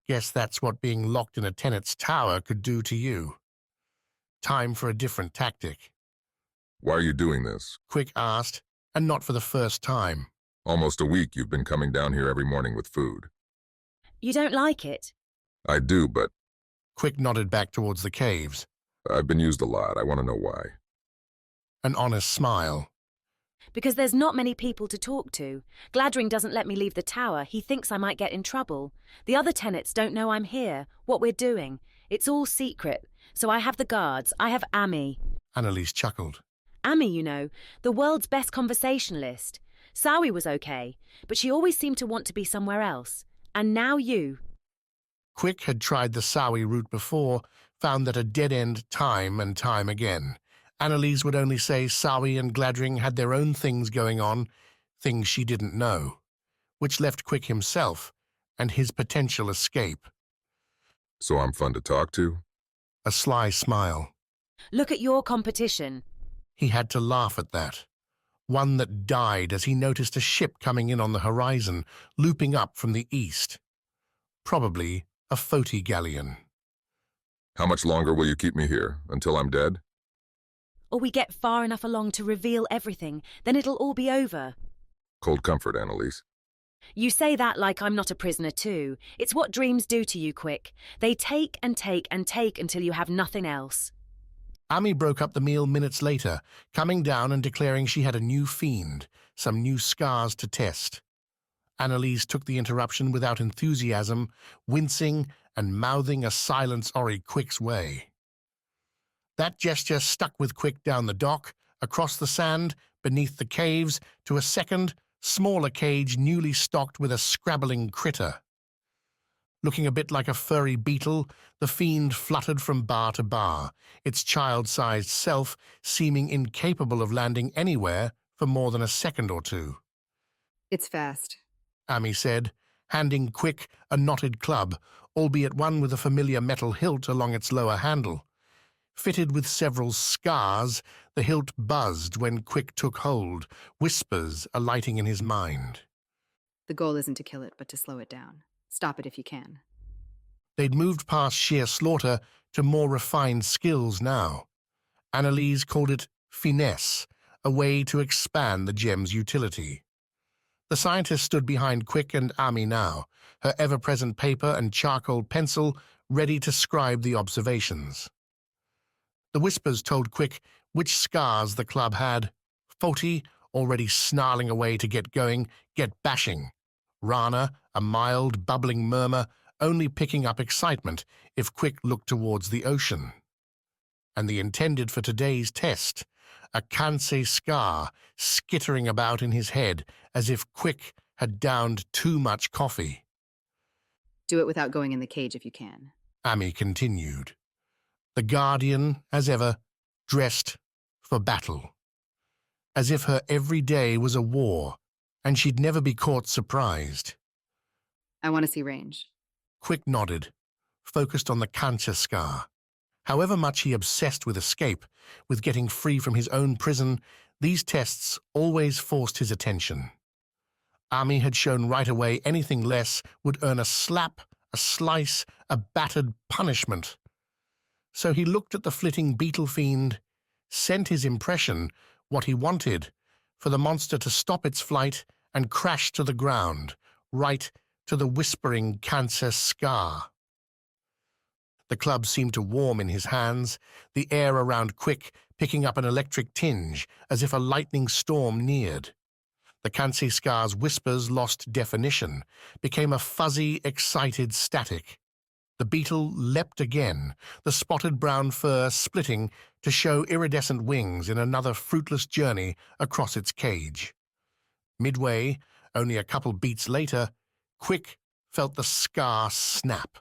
Guess that's what being locked in a Tenet's tower could do to you. Time for a different tactic. Why are you doing this? Quick asked, and not for the first time. Almost a week you've been coming down here every morning with food. You don't like it? I do, but... Quick nodded back towards the caves. I've been used a lot. I want to know why. An honest smile. Because there's not many people to talk to. Gladring doesn't let me leave the tower. He thinks I might get in trouble. The other tenants don't know I'm here, what we're doing. It's all secret. So I have the guards. I have Ami. Annalise chuckled. Ami, you know, the world's best conversationalist. Sawi was okay, but she always seemed to want to be somewhere else. And now you. Quick had tried the Sawi route before, found that a dead end time and time again. Annalise would only say Sawi and Gladring had their own things going on, things she didn't know, which left Quick himself and his potential escape. So I'm fun to talk to? A sly smile. Look at your competition. He had to laugh at that. One that died as he noticed a ship coming in on the horizon, looping up from the east. Probably a Foti galleon. How much longer will you keep me here? Until I'm dead? Or we get far enough along to reveal everything, then it'll all be over. Cold comfort, Annalise. You say that like I'm not a prisoner too. It's what dreams do to you, Quick. They take and take and take until you have nothing else. Ami broke up the meal minutes later, coming down and declaring she had a new fiend, some new scars to test. Annalise took the interruption without enthusiasm, wincing and mouthing a silence Ori Quick's way. That gesture stuck with Quick down the dock, across the sand, beneath the caves, to a second, smaller cage newly stocked with a scrabbling critter. Looking a bit like a furry beetle, the fiend fluttered from bar to bar, its child-sized self seeming incapable of landing anywhere for more than a second or two. It's fast, Ami said, handing Quick a knotted club, albeit one with a familiar metal hilt along its lower handle. Fitted with several scars, the hilt buzzed when Quick took hold, whispers alighting in his mind. The goal isn't to kill it, but to slow it down. Stop it if you can. They'd moved past sheer slaughter to more refined skills now. Annalise called it finesse, a way to expand the gem's utility. The scientist stood behind Quick and Ami now, her ever-present paper and charcoal pencil ready to scribe the observations. The whispers told Quick which scars the club had. Foti, already snarling away to get going, get bashing. Rana, a mild, bubbling murmur, only picking up excitement if Quick looked towards the ocean. And the intended for today's test, a Kansei Skar skittering about in his head as if Quick had downed too much coffee. Do it without going in the cage if you can. Ami continued. The Guardian, as ever, dressed for battle. As if her every day was a war, and she'd never be caught surprised. I want to see range. Quick nodded, focused on the Kansei Skar. However much he obsessed with escape, with getting free from his own prison, these tests always forced his attention. Ami had shown right away anything less would earn a slap, a slice, a battered punishment. So he looked at the flitting beetle fiend, sent his impression, what he wanted, for the monster to stop its flight and crash to the ground, right to the whispering Kansei Skar. The club seemed to warm in his hands, the air around Quick picking up an electric tinge as if a lightning storm neared. The Kansei Skar's whispers lost definition, became a fuzzy, excited static. The beetle leapt again, the spotted brown fur splitting to show iridescent wings in another fruitless journey across its cage. Midway, only a couple beats later, Quick felt the Skar snap.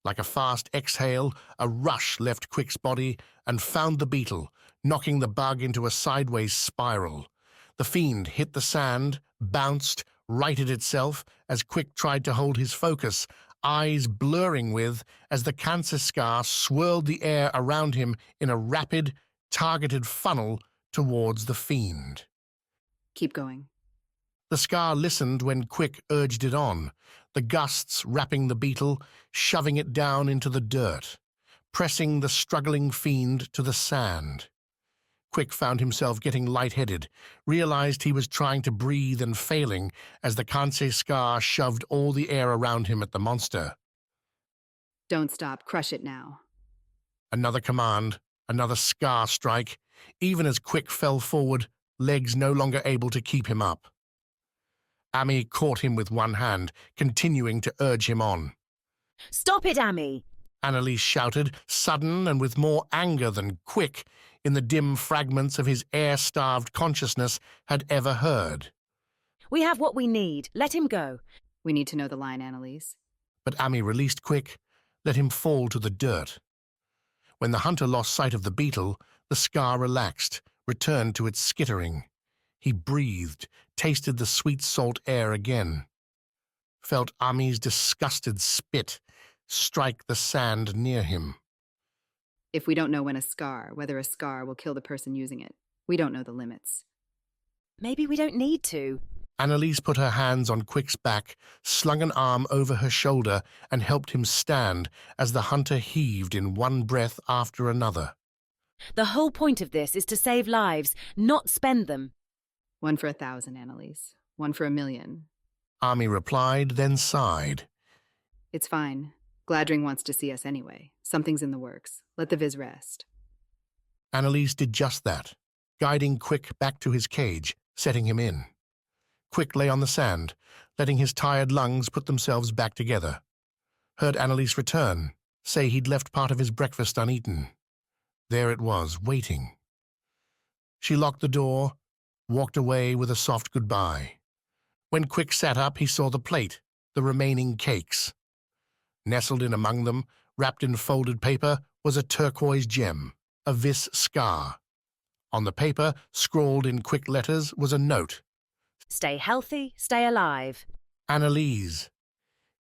Like a fast exhale, a rush left Quick's body and found the beetle, knocking the bug into a sideways spiral. The fiend hit the sand, bounced, righted itself as Quick tried to hold his focus, eyes blurring with as the cancer Skar swirled the air around him in a rapid, targeted funnel towards the fiend. Keep going. The Skar listened when Quick urged it on, the gusts wrapping the beetle, shoving it down into the dirt, pressing the struggling fiend to the sand. Quick found himself getting lightheaded, realized he was trying to breathe and failing as the Kansei Skar shoved all the air around him at the monster. Don't stop. Crush it now. Another command, another Skar strike, even as Quick fell forward, legs no longer able to keep him up. Ami caught him with one hand, continuing to urge him on. Stop it, Ami! Annalise shouted, sudden and with more anger than Quick, in the dim fragments of his air-starved consciousness, had ever heard. We have what we need. Let him go. We need to know the line, Annalise. But Ami released Quick, let him fall to the dirt. When the hunter lost sight of the beetle, the Skar relaxed, returned to its skittering. He breathed, tasted the sweet salt air again. Felt Ami's disgusted spit strike the sand near him. If we don't know when whether a Skar will kill the person using it, we don't know the limits. Maybe we don't need to. Annalise put her hands on Quick's back, slung an arm over her shoulder, and helped him stand as the hunter heaved in one breath after another. The whole point of this is to save lives, not spend them. 1 for 1,000, Annalise. 1 for 1,000,000. Ami replied, then sighed. It's fine. Gladring wants to see us anyway. Something's in the works. Let the Vis rest. Annalise did just that, guiding Quick back to his cage, setting him in. Quick lay on the sand, letting his tired lungs put themselves back together. Heard Annalise return, say he'd left part of his breakfast uneaten. There it was, waiting. She locked the door, walked away with a soft goodbye. When Quick sat up, he saw the plate, the remaining cakes. Nestled in among them, wrapped in folded paper, was a turquoise gem, a Vis Skar. On the paper, scrawled in Quick letters, was a note. Stay healthy, stay alive. Annalise.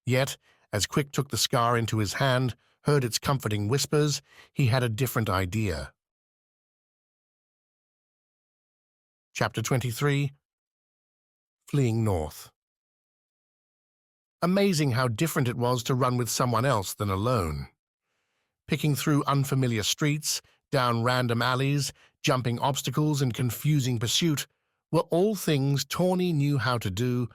Yet, as Quick took the Skar into his hand, heard its comforting whispers, he had a different idea. Chapter 23. Fleeing North. Amazing how different it was to run with someone else than alone. Picking through unfamiliar streets, down random alleys, jumping obstacles in confusing pursuit, were all things Tawny knew how to do,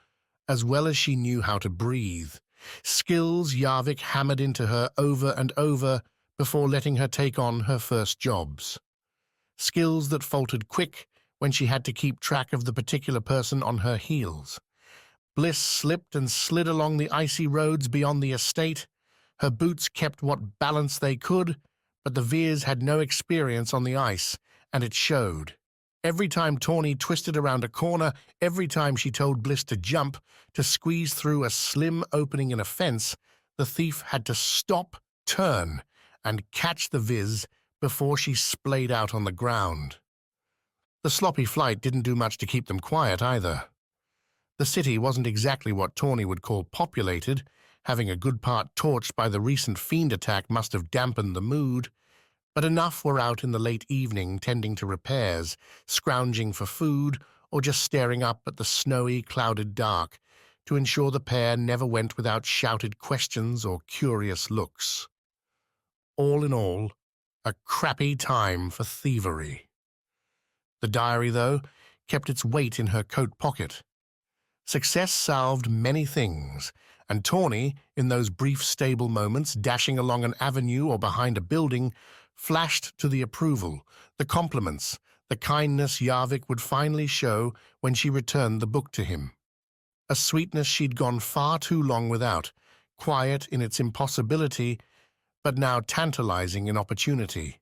as well as she knew how to breathe. Skills Yarvik hammered into her over and over before letting her take on her first jobs. Skills that faltered quick when she had to keep track of the particular person on her heels. Bliss slipped and slid along the icy roads beyond the estate. Her boots kept what balance they could, but the Vis had no experience on the ice, and it showed. Every time Tawny twisted around a corner, every time she told Bliss to jump, to squeeze through a slim opening in a fence, the thief had to stop, turn, and catch the Vis before she splayed out on the ground. The sloppy flight didn't do much to keep them quiet either. The city wasn't exactly what Tawny would call populated. Having a good part torched by the recent fiend attack must have dampened the mood, but enough were out in the late evening tending to repairs, scrounging for food, or just staring up at the snowy, clouded dark to ensure the pair never went without shouted questions or curious looks. All in all, a crappy time for thievery. The diary, though, kept its weight in her coat pocket. Success salved many things, and Tawny, in those brief stable moments dashing along an avenue or behind a building, flashed to the approval, the compliments, the kindness Yarvik would finally show when she returned the book to him. A sweetness she'd gone far too long without, quiet in its impossibility, but now tantalizing in opportunity.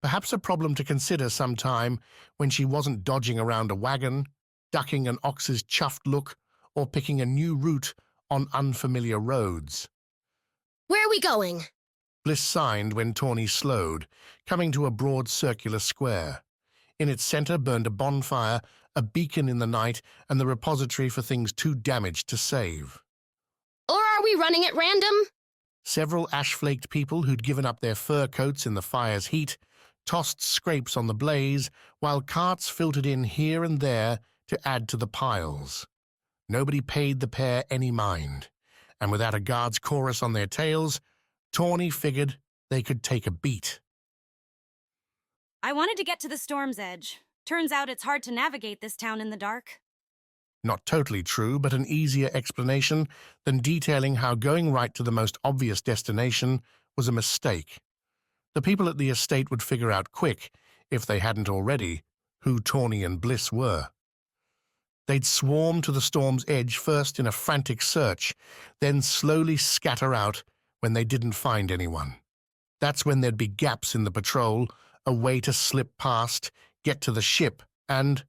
Perhaps a problem to consider sometime when she wasn't dodging around a wagon, ducking an ox's chuffed look, or picking a new route on unfamiliar roads. Where are we going? Bliss signed when Tawny slowed, coming to a broad circular square. In its center burned a bonfire, a beacon in the night, and the repository for things too damaged to save. Or are we running at random? Several ash-flaked people who'd given up their fur coats in the fire's heat tossed scrapes on the blaze, while carts filtered in here and there to add to the piles. Nobody paid the pair any mind, and without a guard's chorus on their tails, Tawny figured they could take a beat. I wanted to get to the storm's edge. Turns out it's hard to navigate this town in the dark. Not totally true, but an easier explanation than detailing how going right to the most obvious destination was a mistake. The people at the estate would figure out quick, if they hadn't already, who Tawny and Bliss were. They'd swarm to the storm's edge first in a frantic search, then slowly scatter out when they didn't find anyone. That's when there'd be gaps in the patrol, a way to slip past, get to the ship, and...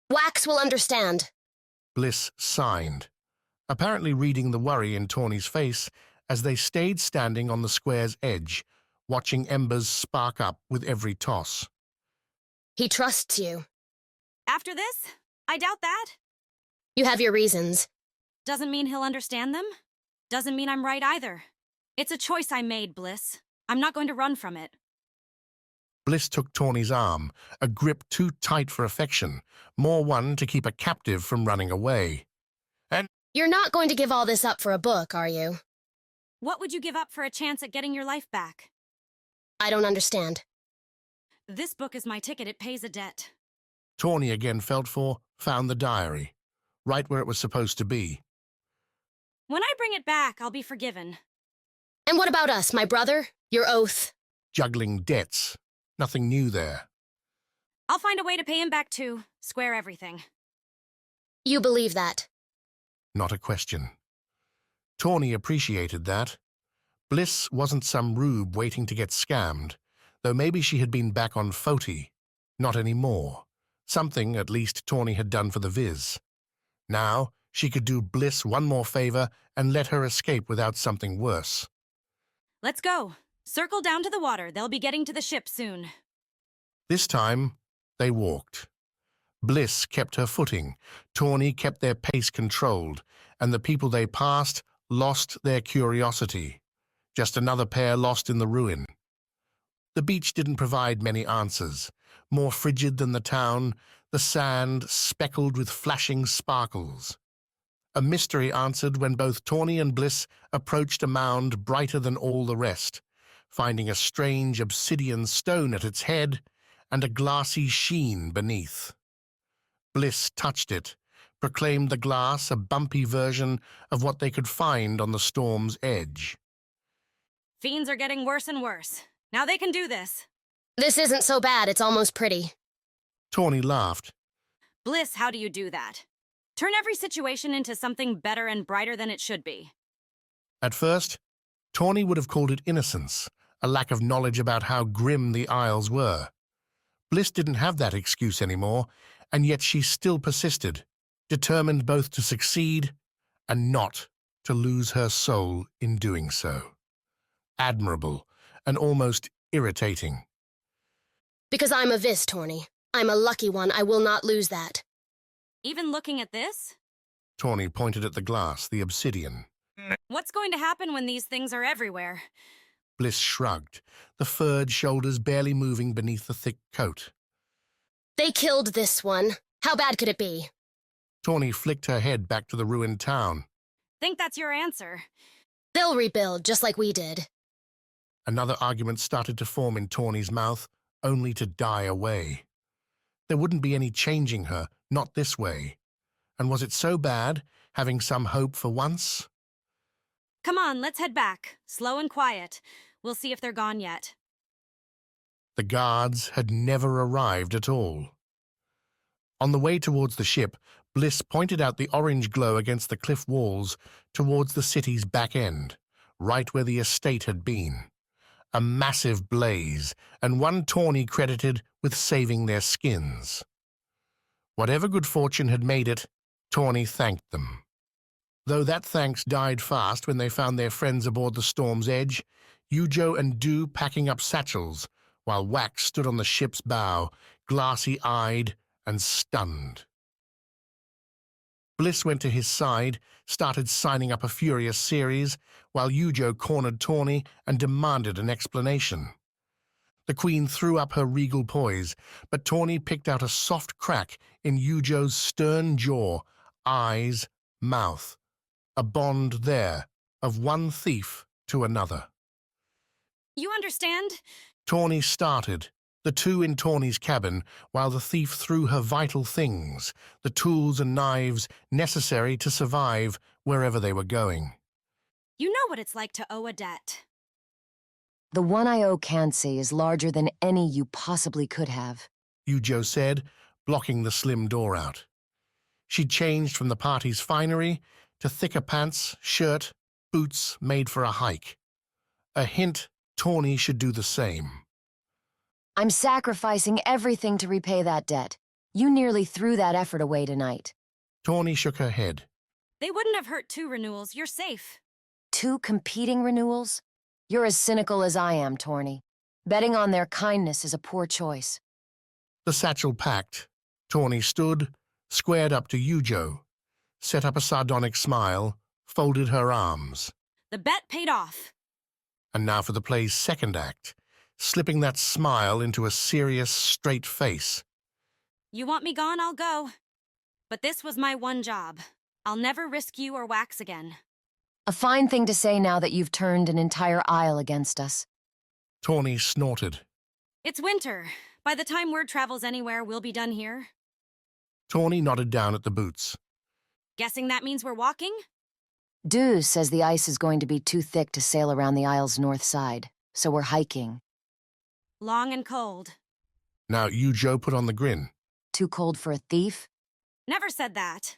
Wax will understand. Bliss signed, apparently reading the worry in Tawny's face as they stayed standing on the square's edge, watching embers spark up with every toss. He trusts you. After this? I doubt that. You have your reasons. Doesn't mean he'll understand them. Doesn't mean I'm right either. It's a choice I made, Bliss. I'm not going to run from it. Bliss took Tawny's arm, a grip too tight for affection, more one to keep a captive from running away. And you're not going to give all this up for a book, are you? What would you give up for a chance at getting your life back? I don't understand. This book is my ticket. It pays a debt. Tawny again felt for, found the diary, right where it was supposed to be. When I bring it back, I'll be forgiven. And what about us, my brother? Your oath? Juggling debts. Nothing new there. I'll find a way to pay him back too. Square everything. You believe that? Not a question. Tawny appreciated that. Bliss wasn't some rube waiting to get scammed, though maybe she had been back on Foti. Not anymore. Something, at least, Tawny had done for the Vis. Now, she could do Bliss one more favor and let her escape without something worse. Let's go. Circle down to the water. They'll be getting to the ship soon. This time, they walked. Bliss kept her footing, Tawny kept their pace controlled, and the people they passed lost their curiosity. Just another pair lost in the ruin. The beach didn't provide many answers. More frigid than the town, the sand speckled with flashing sparkles. A mystery answered when both Tawny and Bliss approached a mound brighter than all the rest, finding a strange obsidian stone at its head and a glassy sheen beneath. Bliss touched it, proclaimed the glass a bumpy version of what they could find on the storm's edge. Fiends are getting worse and worse. Now they can do this. This isn't so bad, it's almost pretty. Tawny laughed. Bliss, how do you do that? Turn every situation into something better and brighter than it should be. At first, Tawny would have called it innocence, a lack of knowledge about how grim the Isles were. Bliss didn't have that excuse anymore, and yet she still persisted, determined both to succeed and not to lose her soul in doing so. Admirable and almost irritating. Because I'm a Vis, Tawny. I'm a lucky one. I will not lose that. Even looking at this? Tawny pointed at the glass, the obsidian. What's going to happen when these things are everywhere? Bliss shrugged, the furred shoulders barely moving beneath the thick coat. They killed this one. How bad could it be? Tawny flicked her head back to the ruined town. Think that's your answer? They'll rebuild, just like we did. Another argument started to form in Tawny's mouth, only to die away. There wouldn't be any changing her, not this way. And was it so bad, having some hope for once? Come on, let's head back. Slow and quiet. We'll see if they're gone yet. The guards had never arrived at all. On the way towards the ship, Bliss pointed out the orange glow against the cliff walls towards the city's back end, right where the estate had been. A massive blaze, and one Tawny credited with saving their skins. Whatever good fortune had made it, Tawny thanked them. Though that thanks died fast when they found their friends aboard the Storm's Edge, Yujo and Du packing up satchels, while Wax stood on the ship's bow, glassy-eyed and stunned. Bliss went to his side, started signing up a furious series, while Yujo cornered Tawny and demanded an explanation. The Queen threw up her regal poise, but Tawny picked out a soft crack in Yujo's stern jaw, eyes, mouth. A bond there, of one thief to another. You understand? Tawny started, the two in Tawny's cabin, while the thief threw her vital things, the tools and knives necessary to survive wherever they were going. You know what it's like to owe a debt. The one I owe Cansey is larger than any you possibly could have, Yujo said, blocking the slim door out. She'd changed from the party's finery to thicker pants, shirt, boots made for a hike. A hint Tawny should do the same. I'm sacrificing everything to repay that debt. You nearly threw that effort away tonight. Tawny shook her head. They wouldn't have hurt 2 renewals. You're safe. 2 competing renewals? You're as cynical as I am, Tawny. Betting on their kindness is a poor choice. The satchel packed, Tawny stood, squared up to Yujo, set up a sardonic smile, folded her arms. The bet paid off. And now for the play's second act, slipping that smile into a serious, straight face. You want me gone, I'll go. But this was my one job. I'll never risk you or Wax again. A fine thing to say now that you've turned an entire isle against us. Tawny snorted. It's winter. By the time word travels anywhere, we'll be done here. Tawny nodded down at the boots. Guessing that means we're walking? Du says the ice is going to be too thick to sail around the isle's north side, so we're hiking. Long and cold. Now Yujo put on the grin. Too cold for a thief? Never said that.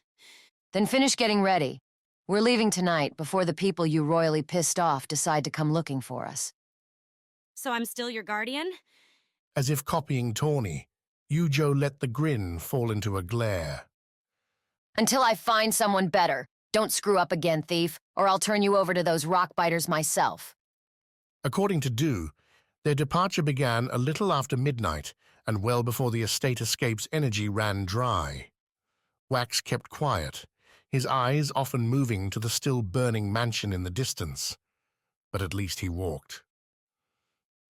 Then finish getting ready. We're leaving tonight before the people you royally pissed off decide to come looking for us. So I'm still your guardian? As if copying Tawny, Yujo let the grin fall into a glare. Until I find someone better. Don't screw up again, thief, or I'll turn you over to those rockbiters myself. According to Du, their departure began a little after midnight and well before the estate escape's energy ran dry. Wax kept quiet, his eyes often moving to the still burning mansion in the distance. But at least he walked.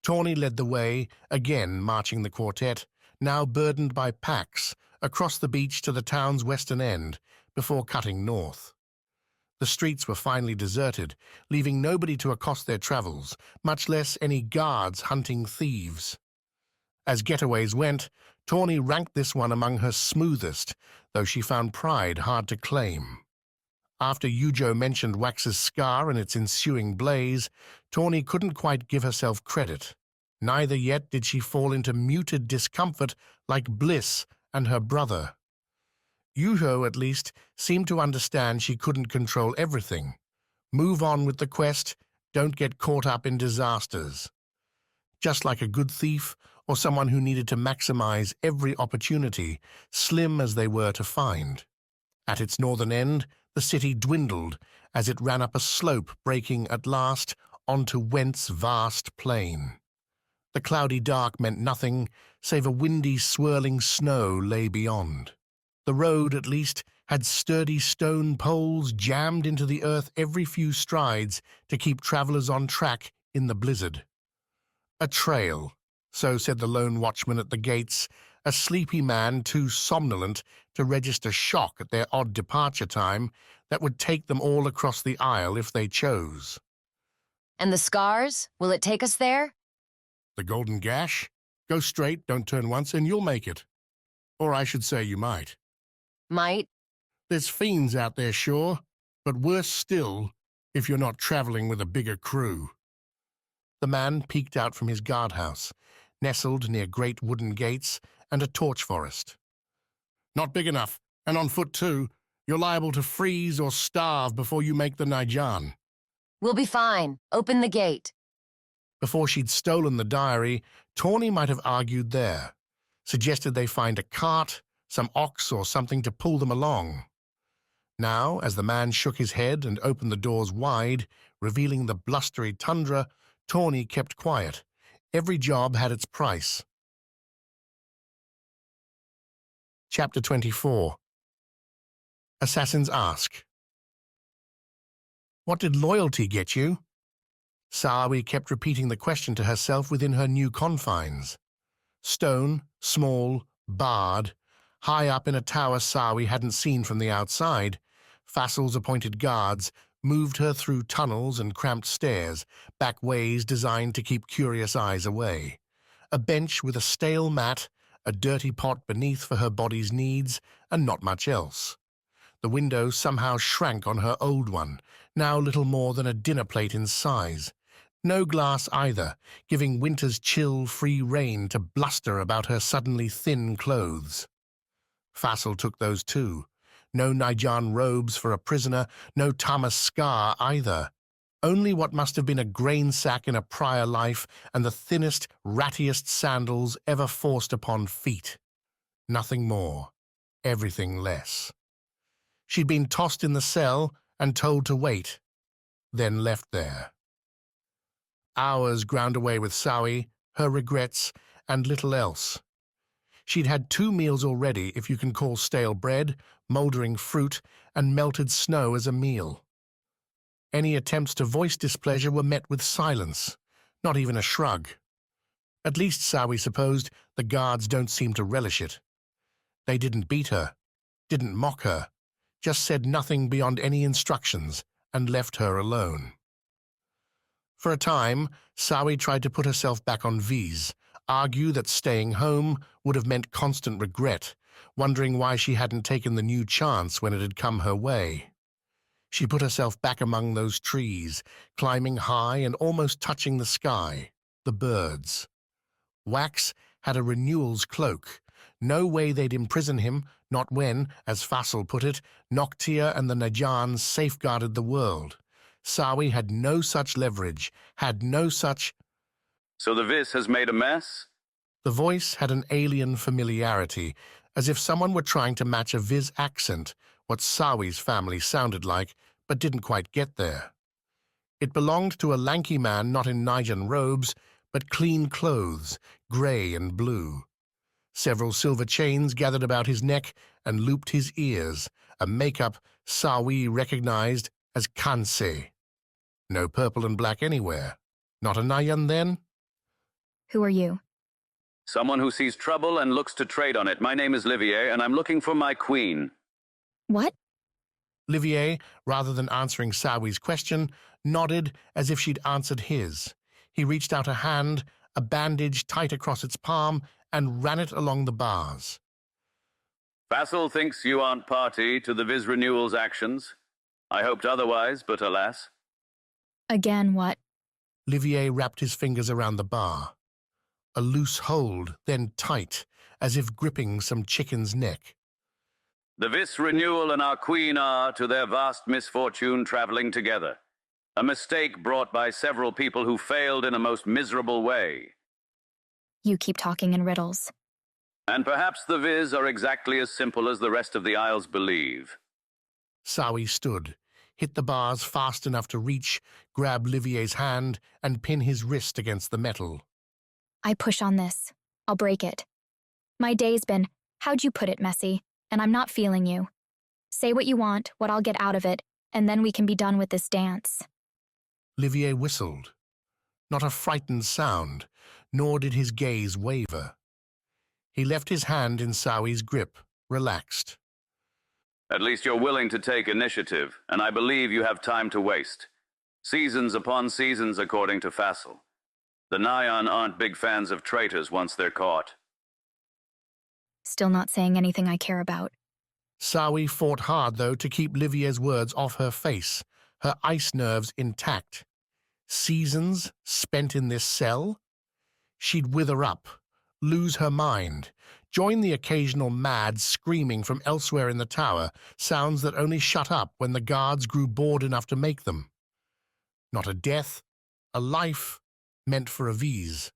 Tawny led the way, again marching the quartet, now burdened by packs, across the beach to the town's western end, before cutting north. The streets were finally deserted, leaving nobody to accost their travels, much less any guards hunting thieves. As getaways went, Tawny ranked this one among her smoothest, though she found pride hard to claim. After Yujo mentioned Wax's Skar and its ensuing blaze, Tawny couldn't quite give herself credit. Neither yet did she fall into muted discomfort like Bliss and her brother. Yujo, at least, seemed to understand she couldn't control everything. Move on with the quest, don't get caught up in disasters. Just like a good thief or someone who needed to maximize every opportunity, slim as they were to find. At its northern end, the city dwindled as it ran up a slope breaking at last onto Went's vast plain. The cloudy dark meant nothing, save a windy, swirling snow lay beyond. The road, at least, had sturdy stone poles jammed into the earth every few strides to keep travelers on track in the blizzard. A trail, so said the lone watchman at the gates, a sleepy man too somnolent to register shock at their odd departure time that would take them all across the isle if they chose. And the scars? Will it take us there? The Golden Gash? Go straight, don't turn once, and you'll make it. Or I should say you might. Might? There's fiends out there, sure, but worse still if you're not traveling with a bigger crew. The man peeked out from his guardhouse, nestled near great wooden gates and a torch forest. Not big enough, and on foot too. You're liable to freeze or starve before you make the Nijan. We'll be fine. Open the gate. Before she'd stolen the diary, Tawny might have argued there, suggested they find a cart, some ox or something to pull them along. Now, as the man shook his head and opened the doors wide, revealing the blustery tundra, Tawny kept quiet. Every job had its price. Chapter 24. Assassins ask. What did loyalty get you? Sawi kept repeating the question to herself within her new confines. Stone, small, barred, high up in a tower Sawi hadn't seen from the outside, Fassel's appointed guards moved her through tunnels and cramped stairs, back ways designed to keep curious eyes away. A bench with a stale mat, a dirty pot beneath for her body's needs, and not much else. The window somehow shrank on her old one, now little more than a dinner plate in size. No glass either, giving winter's chill free rein to bluster about her suddenly thin clothes. Fassel took those too. No Nijan robes for a prisoner, no Thomas Skar either. Only what must have been a grain sack in a prior life and the thinnest, rattiest sandals ever forced upon feet. Nothing more, everything less. She'd been tossed in the cell and told to wait, then left there. Hours ground away with Sawi, her regrets, and little else. She'd had 2 meals already, if you can call stale bread, mouldering fruit, and melted snow as a meal. Any attempts to voice displeasure were met with silence, not even a shrug. At least, Sawi supposed, the guards don't seem to relish it. They didn't beat her, didn't mock her, just said nothing beyond any instructions, and left her alone. For a time, Sawi tried to put herself back on Vis, argue that staying home would have meant constant regret, wondering why she hadn't taken the new chance when it had come her way. She put herself back among those trees, climbing high and almost touching the sky, the birds. Wax had a Renewals cloak. No way they'd imprison him, not when, as Fassel put it, Noctia and the Najans safeguarded the world. Sawi had no such leverage, had no such... So the Vis has made a mess? The voice had an alien familiarity, as if someone were trying to match a Vis accent, what Sawi's family sounded like, but didn't quite get there. It belonged to a lanky man not in Nijan robes, but clean clothes, grey and blue. Several silver chains gathered about his neck and looped his ears, a makeup Sawi recognized as Kanse. No purple and black anywhere. Not a Nayan then? Who are you? Someone who sees trouble and looks to trade on it. My name is Livier, and I'm looking for my queen. What? Livier, rather than answering Sawi's question, nodded as if she'd answered his. He reached out a hand, a bandage tight across its palm, and ran it along the bars. Fassel thinks you aren't party to the Vis Renewals actions. I hoped otherwise, but alas. Again, what? Livier wrapped his fingers around the bar. A loose hold, then tight, as if gripping some chicken's neck. The Vis Renewal and our queen are, to their vast misfortune, traveling together. A mistake brought by several people who failed in a most miserable way. You keep talking in riddles. And perhaps the Vis are exactly as simple as the rest of the Isles believe. Sawi stood, hit the bars fast enough to reach, grab Livier's hand, and pin his wrist against the metal. I push on this. I'll break it. My day's been, how'd you put it, messy, and I'm not feeling you. Say what you want, what I'll get out of it, and then we can be done with this dance. Livier whistled. Not a frightened sound, nor did his gaze waver. He left his hand in Sawi's grip, relaxed. At least you're willing to take initiative, and I believe you have time to waste. Seasons upon seasons, according to Fassel. The Nyan aren't big fans of traitors once they're caught. Still not saying anything I care about. Sawi fought hard, though, to keep Livier's words off her face, her ice nerves intact. Seasons spent in this cell? She'd wither up, lose her mind, join the occasional mad screaming from elsewhere in the tower, sounds that only shut up when the guards grew bored enough to make them. Not a death, a life meant for a Vis.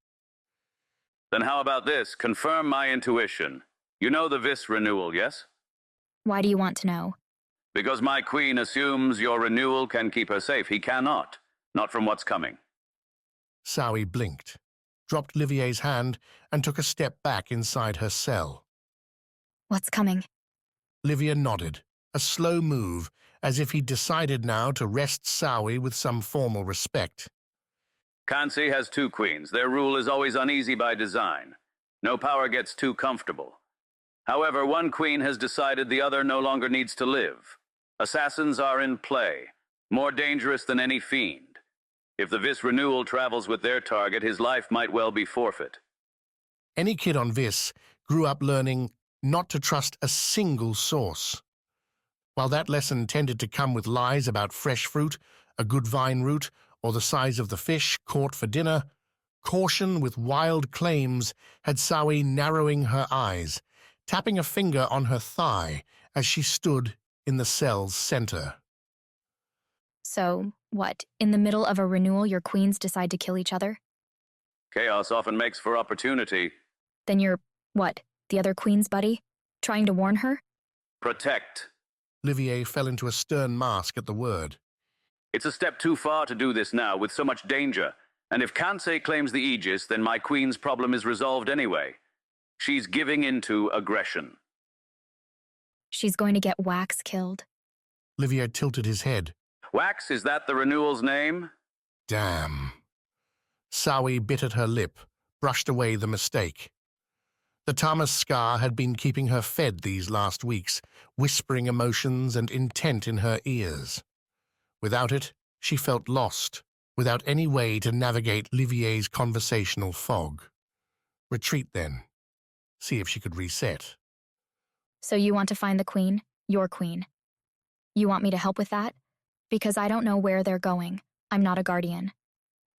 Then how about this? Confirm my intuition. You know the Vis Renewal, yes? Why do you want to know? Because my queen assumes your renewal can keep her safe. He cannot. Not from what's coming. Sawi blinked, dropped Livier's hand, and took a step back inside her cell. What's coming? Livier nodded, a slow move, as if he'd decided now to rest Sawi with some formal respect. Kansi has 2 queens. Their rule is always uneasy by design. No power gets too comfortable. However, one queen has decided the other no longer needs to live. Assassins are in play, more dangerous than any fiend. If the Vis renewal travels with their target, his life might well be forfeit. Any kid on Vis grew up learning not to trust a single source. While that lesson tended to come with lies about fresh fruit, a good vine root, or the size of the fish caught for dinner, caution with wild claims had Sawi narrowing her eyes, tapping a finger on her thigh as she stood in the cell's center. So, what, in the middle of a renewal your queens decide to kill each other? Chaos often makes for opportunity. Then you're, what, the other queen's buddy? Trying to warn her? Protect. Livier fell into a stern mask at the word. It's a step too far to do this now with so much danger. And if Kansei claims the Aegis, then my queen's problem is resolved anyway. She's giving into aggression. She's going to get Wax killed. Livier tilted his head. Wax, is that the renewal's name? Damn. Sawi bit at her lip, brushed away the mistake. The Tamas Skar had been keeping her fed these last weeks, whispering emotions and intent in her ears. Without it, she felt lost, without any way to navigate Livier's conversational fog. Retreat, then. See if she could reset. So you want to find the queen? Your queen. You want me to help with that? Because I don't know where they're going. I'm not a guardian.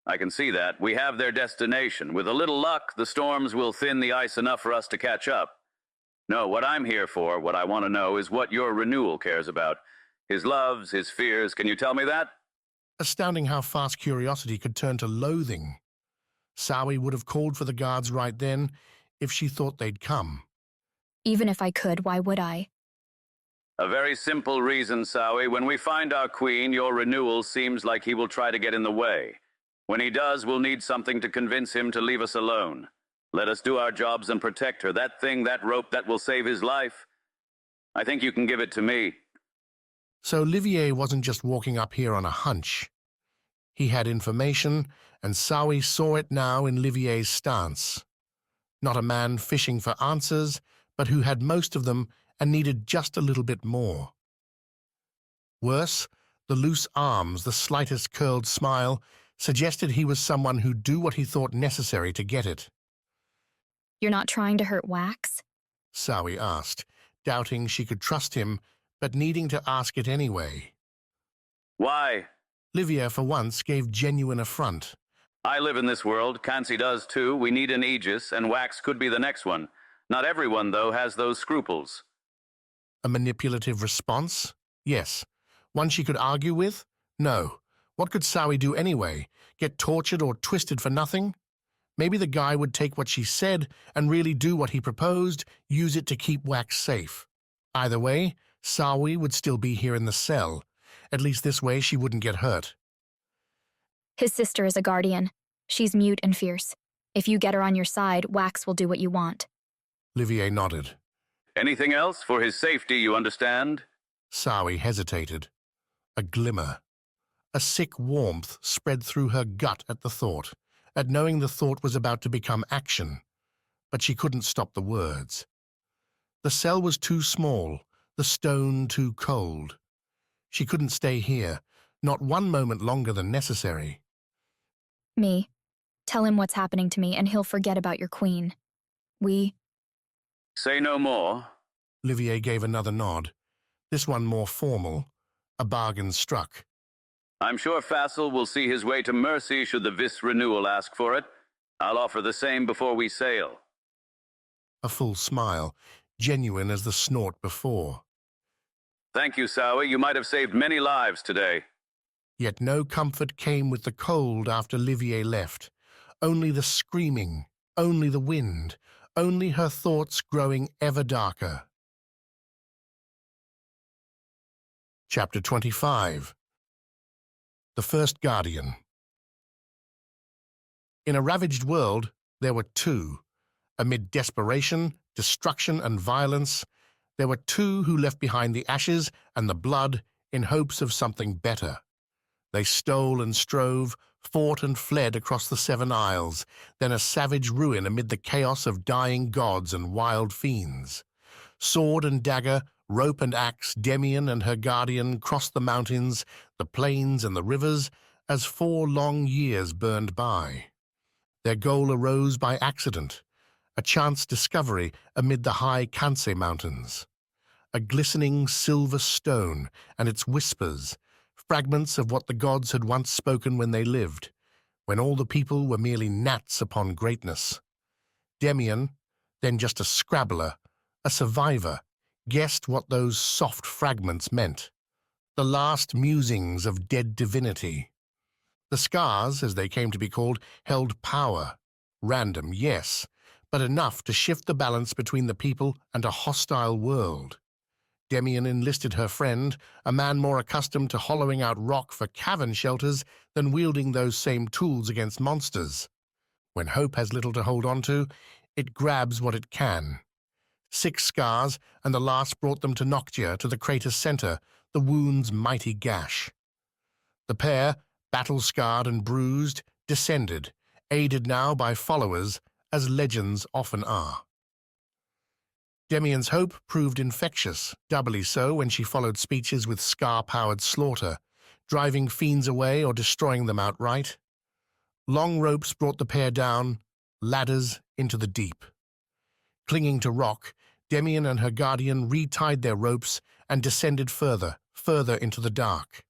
I can see that. We have their destination. With a little luck, the storms will thin the ice enough for us to catch up. No, what I'm here for, what I want to know, is what your renewal cares about. His loves, his fears. Can you tell me that? Astounding how fast curiosity could turn to loathing. Sawi would have called for the guards right then if she thought they'd come. Even if I could, why would I? A very simple reason, Sawi. When we find our queen, your renewal seems like he will try to get in the way. When he does, we'll need something to convince him to leave us alone. Let us do our jobs and protect her. That thing, that rope, that will save his life. I think you can give it to me. So Livier wasn't just walking up here on a hunch. He had information, and Sawi saw it now in Livier's stance. Not a man fishing for answers, but who had most of them and needed just a little bit more. Worse, the loose arms, the slightest curled smile, suggested he was someone who'd do what he thought necessary to get it. You're not trying to hurt Wax? Sawi asked, doubting she could trust him, but needing to ask it anyway. Why? Livier, for once, gave genuine affront. I live in this world. Kansi does too. We need an Aegis, and Wax could be the next one. Not everyone, though, has those scruples. A manipulative response? Yes. One she could argue with? No. What could Sawi do anyway? Get tortured or twisted for nothing? Maybe the guy would take what she said and really do what he proposed, use it to keep Wax safe. Either way, Sawi would still be here in the cell. At least this way she wouldn't get hurt. His sister is a guardian. She's mute and fierce. If you get her on your side, Wax will do what you want. Livier nodded. Anything else? For his safety, you understand? Sawi hesitated. A glimmer. A sick warmth spread through her gut at the thought, at knowing the thought was about to become action. But she couldn't stop the words. The cell was too small, the stone too cold. She couldn't stay here, not one moment longer than necessary. Me. Tell him what's happening to me and he'll forget about your queen. Say no more. Livier gave another nod, this one more formal. A bargain struck. I'm sure Fassel will see his way to mercy should the Vis renewal ask for it. I'll offer the same before we sail. A full smile, genuine as the snort before. Thank you, Sawi. You might have saved many lives today. Yet no comfort came with the cold after Livier left. Only the screaming, only the wind, only her thoughts growing ever darker. Chapter 25. The First Guardian. In a ravaged world, there were two. Amid desperation, destruction, and violence, there were two who left behind the ashes and the blood in hopes of something better. They stole and strove, fought and fled across the 7 Isles, then a savage ruin amid the chaos of dying gods and wild fiends. Sword and dagger, rope and axe, Demian and her guardian crossed the mountains, the plains and the rivers as 4 long years burned by. Their goal arose by accident, a chance discovery amid the high Kansai mountains. A glistening silver stone and its whispers, fragments of what the gods had once spoken when they lived, when all the people were merely gnats upon greatness. Demian, then just a scrabbler, a survivor, guessed what those soft fragments meant. The last musings of dead divinity. The Skars, as they came to be called, held power. Random, yes, but enough to shift the balance between the people and a hostile world. Demian enlisted her friend, a man more accustomed to hollowing out rock for cavern shelters than wielding those same tools against monsters. When hope has little to hold on to, it grabs what it can. 6 Skars, and the last brought them to Noctia, to the crater's center, the wound's mighty gash. The pair, battle-scarred and bruised, descended, aided now by followers, as legends often are. Demian's hope proved infectious, doubly so when she followed speeches with Skar-powered slaughter, driving fiends away or destroying them outright. Long ropes brought the pair down, ladders into the deep. Clinging to rock, Demian and her guardian retied their ropes and descended further into the dark.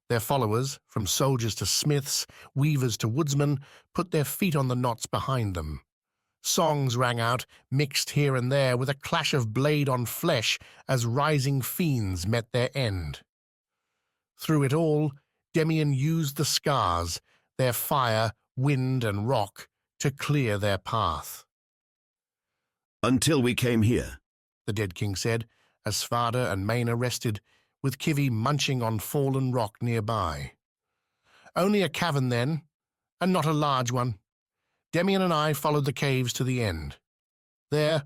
Their followers, from soldiers to smiths, weavers to woodsmen, put their feet on the knots behind them. Songs rang out, mixed here and there with a clash of blade on flesh as rising fiends met their end. Through it all, Demian used the Skars, their fire, wind, and rock, to clear their path. Until we came here, the dead king said, as Svarde and Maina rested, with Kivi munching on fallen rock nearby. Only a cavern then, and not a large one. Demian and I followed the caves to the end. There,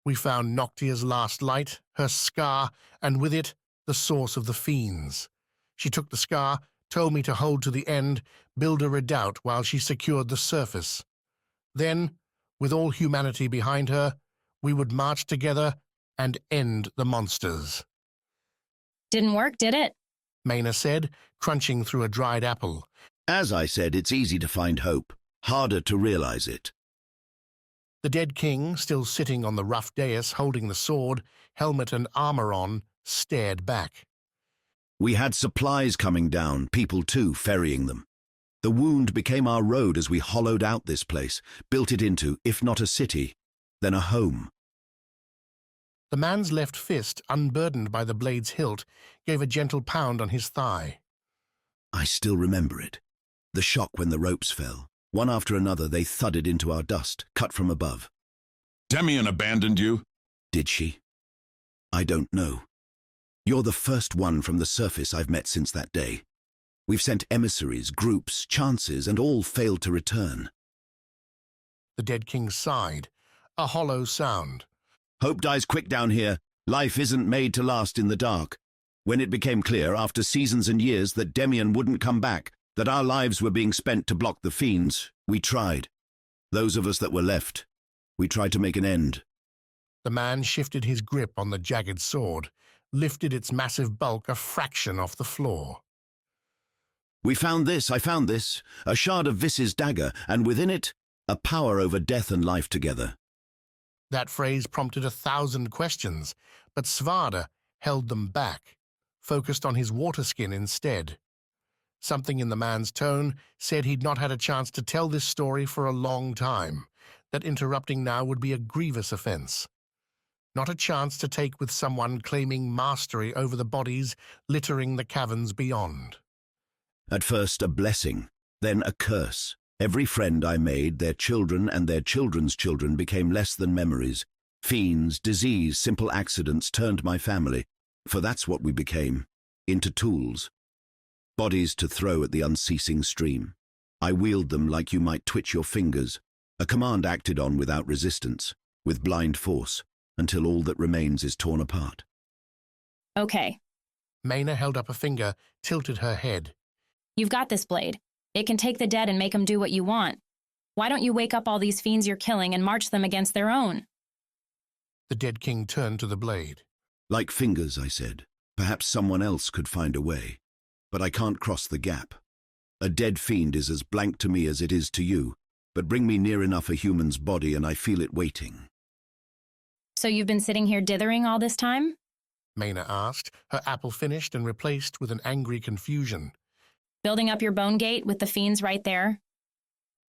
we found Noctia's last light, her Skar, and with it, the source of the fiends. She took the Skar, told me to hold to the end, build a redoubt while she secured the surface. Then, with all humanity behind her, we would march together and end the monsters. Didn't work, did it? Maina said, crunching through a dried apple. As I said, it's easy to find hope. Harder to realize it. The dead king, still sitting on the rough dais holding the sword, helmet and armor on, stared back. We had supplies coming down, people too, ferrying them. The wound became our road as we hollowed out this place, built it into, if not a city, then a home. The man's left fist, unburdened by the blade's hilt, gave a gentle pound on his thigh. I still remember it. The shock when the ropes fell. One after another, they thudded into our dust, cut from above. Demian abandoned you? Did she? I don't know. You're the first one from the surface I've met since that day. We've sent emissaries, groups, chances, and all failed to return. The dead king sighed, a hollow sound. Hope dies quick down here. Life isn't made to last in the dark. When it became clear, after seasons and years, that Demian wouldn't come back, that our lives were being spent to block the fiends, we tried. Those of us that were left, we tried to make an end. The man shifted his grip on the jagged sword, lifted its massive bulk a fraction off the floor. I found this, a shard of Vis's dagger, and within it, a power over death and life together. That phrase prompted 1,000 questions, but Svarde held them back, focused on his water skin instead. Something in the man's tone said he'd not had a chance to tell this story for a long time, that interrupting now would be a grievous offense. Not a chance to take with someone claiming mastery over the bodies littering the caverns beyond. At first a blessing, then a curse. Every friend I made, their children and their children's children became less than memories. Fiends, disease, simple accidents turned my family, for that's what we became, into tools. Bodies to throw at the unceasing stream. I wield them like you might twitch your fingers, a command acted on without resistance, with blind force, until all that remains is torn apart. Okay. Maina held up a finger, tilted her head. You've got this blade. It can take the dead and make them do what you want. Why don't you wake up all these fiends you're killing and march them against their own? The dead king turned to the blade. Like fingers, I said. Perhaps someone else could find a way. But I can't cross the gap. A dead fiend is as blank to me as it is to you, but bring me near enough a human's body and I feel it waiting. So you've been sitting here dithering all this time? Maina asked, her apple finished and replaced with an angry confusion. Building up your bone gate with the fiends right there?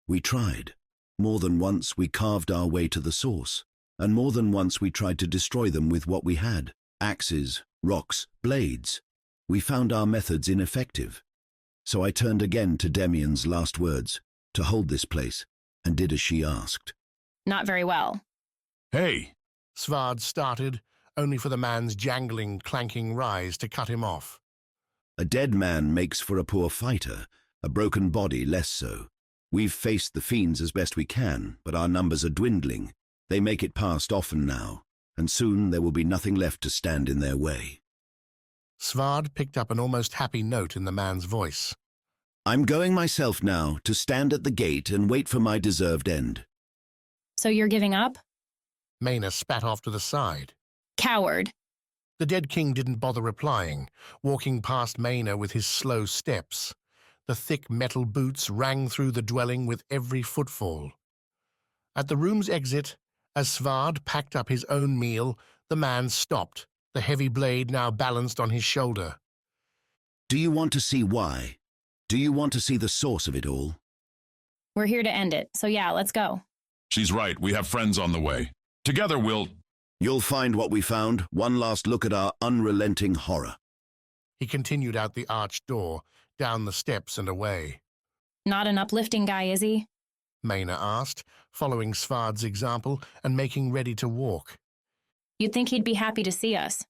We tried. More than once we carved our way to the source, and more than once we tried to destroy them with what we had. Axes, rocks, blades. We found our methods ineffective. So I turned again to Demian's last words, to hold this place, and did as she asked. Not very well. Hey! Svarde started, only for the man's jangling, clanking rise to cut him off. A dead man makes for a poor fighter, a broken body less so. We've faced the fiends as best we can, but our numbers are dwindling. They make it past often now, and soon there will be nothing left to stand in their way. Svarde picked up an almost happy note in the man's voice. I'm going myself now to stand at the gate and wait for my deserved end. So you're giving up? Maina spat off to the side. Coward. The dead king didn't bother replying, walking past Maina with his slow steps. The thick metal boots rang through the dwelling with every footfall. At the room's exit, as Svarde packed up his own meal, the man stopped, the heavy blade now balanced on his shoulder. Do you want to see why? Do you want to see the source of it all? We're here to end it, so yeah, let's go. She's right, we have friends on the way. Together we'll... You'll find what we found, one last look at our unrelenting horror. He continued out the arched door, down the steps and away. Not an uplifting guy, is he? Maina asked, following Svarde's example and making ready to walk. You'd think he'd be happy to see us.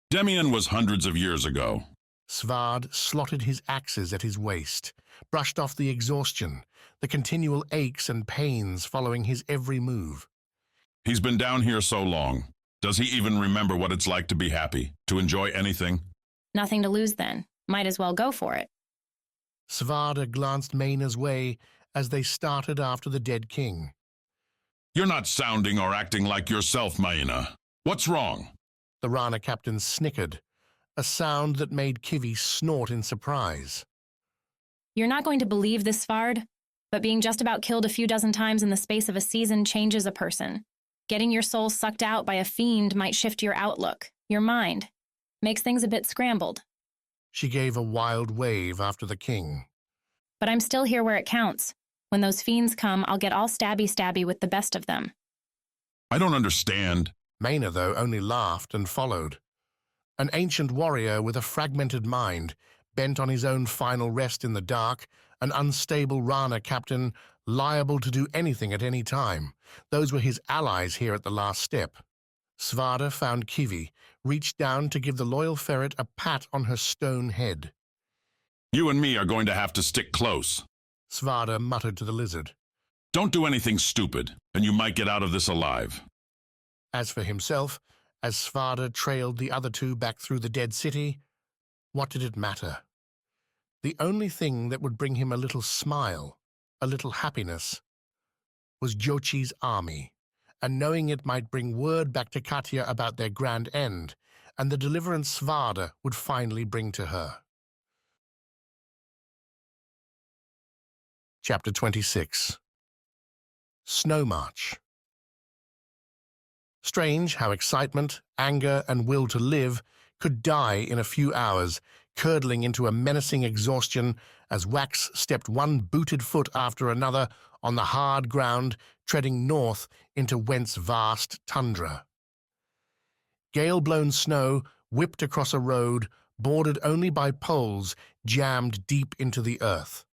Demian was hundreds of years ago. Svarde slotted his axes at his waist, brushed off the exhaustion, the continual aches and pains following his every move. He's been down here so long. Does he even remember what it's like to be happy, to enjoy anything? Nothing to lose then. Might as well go for it. Svarde glanced Maina's way as they started after the dead king. You're not sounding or acting like yourself, Maina. What's wrong? The Rana captain snickered, a sound that made Kivi snort in surprise. You're not going to believe this, Svarde, but being just about killed a few dozen times in the space of a season changes a person. Getting your soul sucked out by a fiend might shift your outlook, your mind. Makes things a bit scrambled. She gave a wild wave after the king. But I'm still here where it counts. When those fiends come, I'll get all stabby-stabby with the best of them. I don't understand. Maina, though, only laughed and followed. An ancient warrior with a fragmented mind, bent on his own final rest in the dark, an unstable Rana captain, liable to do anything at any time. Those were his allies here at the last step. Svarde found Kivi, reached down to give the loyal ferret a pat on her stone head. You and me are going to have to stick close. Svarde muttered to the lizard. Don't do anything stupid, and you might get out of this alive. As for himself, as Svarde trailed the other two back through the dead city, what did it matter? The only thing that would bring him a little smile, a little happiness, was Jochi's army, and knowing it might bring word back to Katya about their grand end, and the deliverance Svarde would finally bring to her. Chapter 26. Snow March. Strange how excitement, anger, and will to live could die in a few hours, curdling into a menacing exhaustion as Wax stepped one booted foot after another on the hard ground, treading north into Went's vast tundra. Gale-blown snow whipped across a road, bordered only by poles jammed deep into the earth.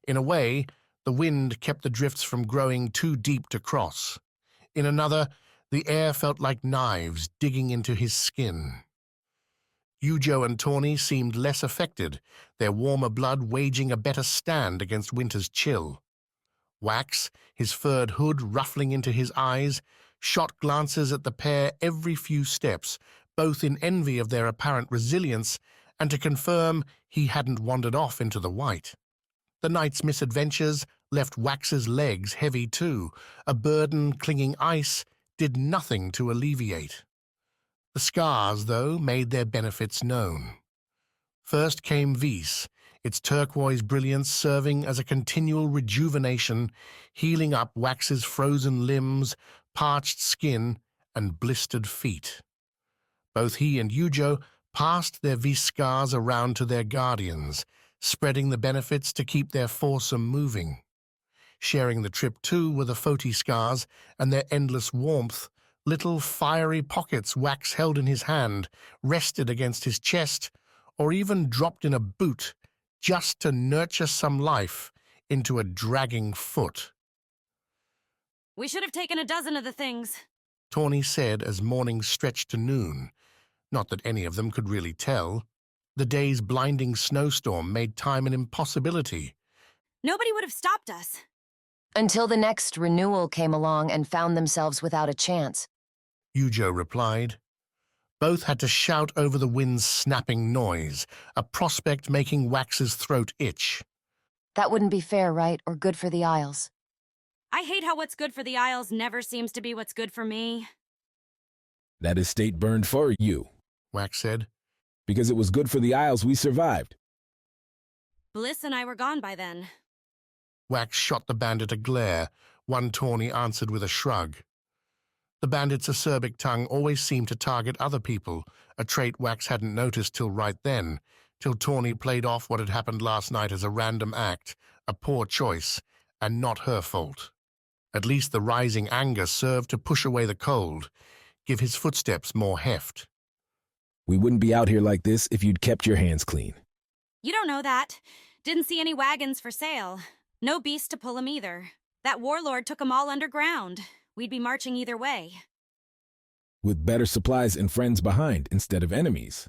In a way, the wind kept the drifts from growing too deep to cross. In another, the air felt like knives digging into his skin. Yujo and Tawny seemed less affected, their warmer blood waging a better stand against winter's chill. Wax, his furred hood ruffling into his eyes, shot glances at the pair every few steps, both in envy of their apparent resilience and to confirm he hadn't wandered off into the white. The night's misadventures left Wax's legs heavy too. A burden clinging ice did nothing to alleviate. The scars, though, made their benefits known. First came Vis, its turquoise brilliance serving as a continual rejuvenation, healing up Wax's frozen limbs, parched skin, and blistered feet. Both he and Yujo passed their Vis scars around to their guardians, spreading the benefits to keep their foursome moving. Sharing the trip, too, were the Foti scars and their endless warmth. Little fiery pockets Wax held in his hand, rested against his chest, or even dropped in a boot, just to nurture some life into a dragging foot. We should have taken a dozen of the things, Tawny said as morning stretched to noon. Not that any of them could really tell. The day's blinding snowstorm made time an impossibility. Nobody would have stopped us. Until the next renewal came along and found themselves without a chance. Yujo replied. Both had to shout over the wind's snapping noise, a prospect making Wax's throat itch. That wouldn't be fair, right? Or good for the Isles. I hate how what's good for the Isles never seems to be what's good for me. That estate burned for you, Wax said. Because it was good for the Isles we survived. Bliss and I were gone by then. Wax shot the bandit a glare. One Tawny answered with a shrug. The bandit's acerbic tongue always seemed to target other people, a trait Wax hadn't noticed till right then, till Tawny played off what had happened last night as a random act, a poor choice, and not her fault. At least the rising anger served to push away the cold, give his footsteps more heft. We wouldn't be out here like this if you'd kept your hands clean. You don't know that. Didn't see any wagons for sale. No beast to pull 'em either. That warlord took 'em all underground. We'd be marching either way. With better supplies and friends behind instead of enemies.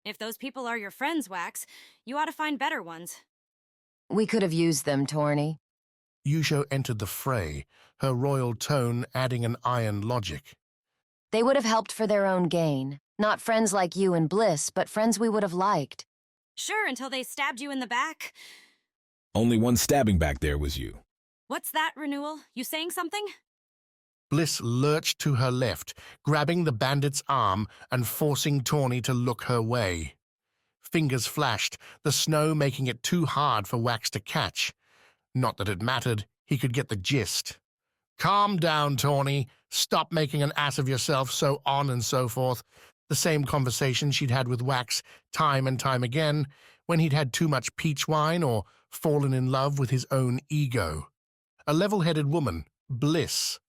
If those people are your friends, Wax, you ought to find better ones. We could have used them, Tawny. Yujo entered the fray, her royal tone adding an iron logic. They would have helped for their own gain. Not friends like you and Bliss, but friends we would have liked. Sure, until they stabbed you in the back. Only one stabbing back there was you. What's that, Renewal? You saying something? Bliss lurched to her left, grabbing the bandit's arm and forcing Tawny to look her way. Fingers flashed, the snow making it too hard for Wax to catch. Not that it mattered, he could get the gist. Calm down, Tawny. Stop making an ass of yourself, so on and so forth. The same conversation she'd had with Wax time and time again when he'd had too much peach wine or fallen in love with his own ego. A level-headed woman, Bliss.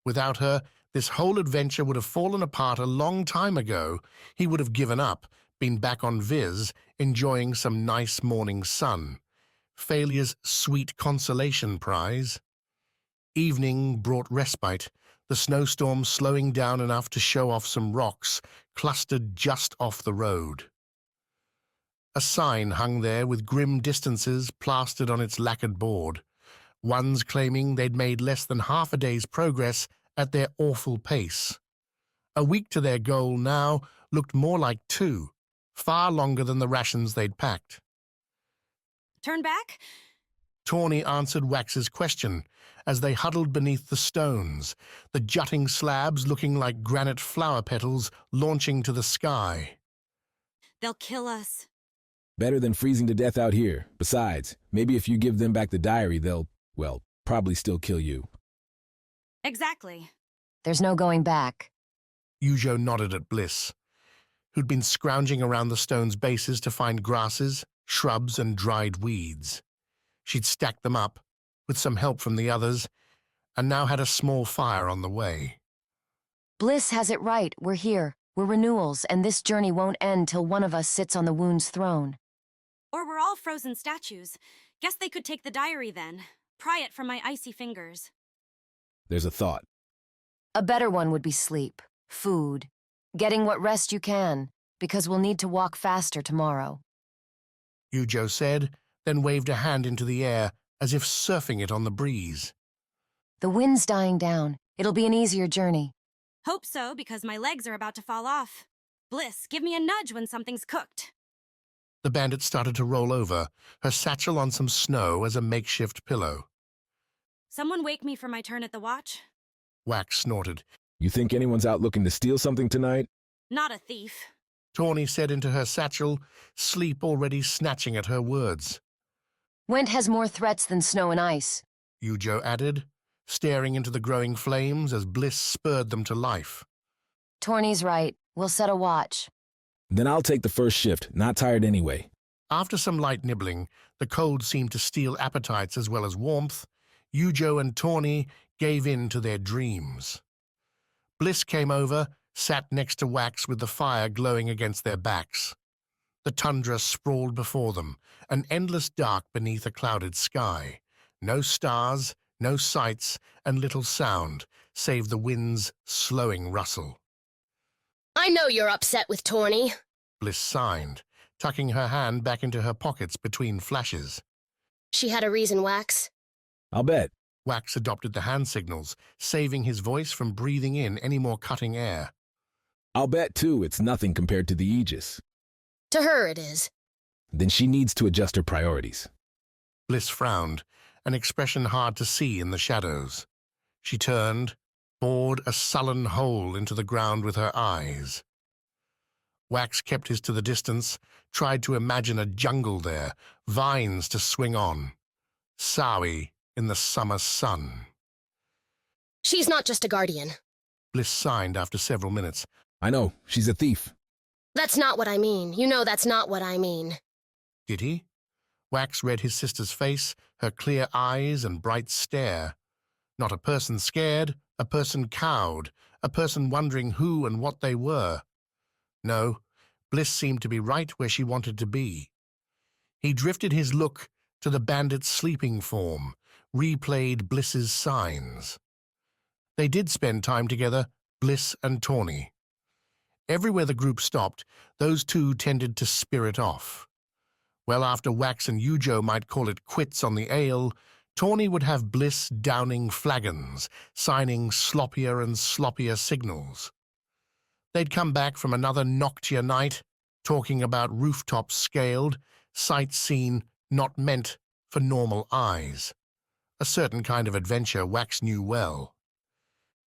Without her, this whole adventure would have fallen apart a long time ago. He would have given up, been back on Vis, enjoying some nice morning sun. Failure's sweet consolation prize. Evening brought respite, the snowstorm slowing down enough to show off some rocks clustered just off the road. A sign hung there with grim distances plastered on its lacquered board, ones claiming they'd made less than half a day's progress at their awful pace. A week to their goal now looked more like 2, far longer than the rations they'd packed. Turn back? Tawny answered Wax's question as they huddled beneath the stones, the jutting slabs looking like granite flower petals launching to the sky. They'll kill us. Better than freezing to death out here. Besides, maybe if you give them back the diary, they'll, well, probably still kill you. Exactly. There's no going back. Yujo nodded at Bliss, who'd been scrounging around the stone's bases to find grasses, shrubs, and dried weeds. She'd stacked them up, with some help from the others, and now had a small fire on the way. Bliss has it right. We're here. We're Renewals, and this journey won't end till one of us sits on the wound's throne. Or we're all frozen statues. Guess they could take the diary then. Pry it from my icy fingers. There's a thought. A better one would be sleep, food, getting what rest you can. because we'll need to walk faster tomorrow. Yujo said, then waved a hand into the air as if surfing it on the breeze. The wind's dying down. It'll be an easier journey. Hope so, because my legs are about to fall off. Bliss, give me a nudge when something's cooked. The bandit started to roll over, her satchel on some snow as a makeshift pillow. Someone wake me for my turn at the watch? Wax snorted. You think anyone's out looking to steal something tonight? Not a thief. Tawny said into her satchel, sleep already snatching at her words. Went has more threats than snow and ice, Yujo added, staring into the growing flames as Bliss spurred them to life. Torny's right. We'll set a watch. Then I'll take the first shift, not tired anyway. After some light nibbling, the cold seemed to steal appetites as well as warmth. Yujo and Tawny gave in to their dreams. Bliss came over, sat next to Wax with the fire glowing against their backs. The tundra sprawled before them, an endless dark beneath a clouded sky. No stars, no sights, and little sound, save the wind's slowing rustle. I know you're upset with Tawny. Bliss signed, tucking her hand back into her pockets between flashes. She had a reason, Wax. I'll bet. Wax adopted the hand signals, saving his voice from breathing in any more cutting air. I'll bet, too, it's nothing compared to the Aegis. To her it is. Then she needs to adjust her priorities. Bliss frowned, an expression hard to see in the shadows. She turned, bored a sullen hole into the ground with her eyes. Wax kept his to the distance, tried to imagine a jungle there, vines to swing on. Sawi in the summer sun. She's not just a guardian. Bliss signed after several minutes. I know, she's a thief. That's not what I mean. You know that's not what I mean. Did he? Wax read his sister's face, her clear eyes and bright stare. Not a person scared, a person cowed, a person wondering who and what they were. No, Bliss seemed to be right where she wanted to be. He drifted his look to the bandit's sleeping form, replayed Bliss's signs. They did spend time together, Bliss and Tawny. Everywhere the group stopped, those two tended to spirit off. Well after Wax and Yujo might call it quits on the ale, Tawny would have Bliss downing flagons, signing sloppier and sloppier signals. They'd come back from another Noctia night, talking about rooftops scaled, sights seen not meant for normal eyes. A certain kind of adventure Wax knew well.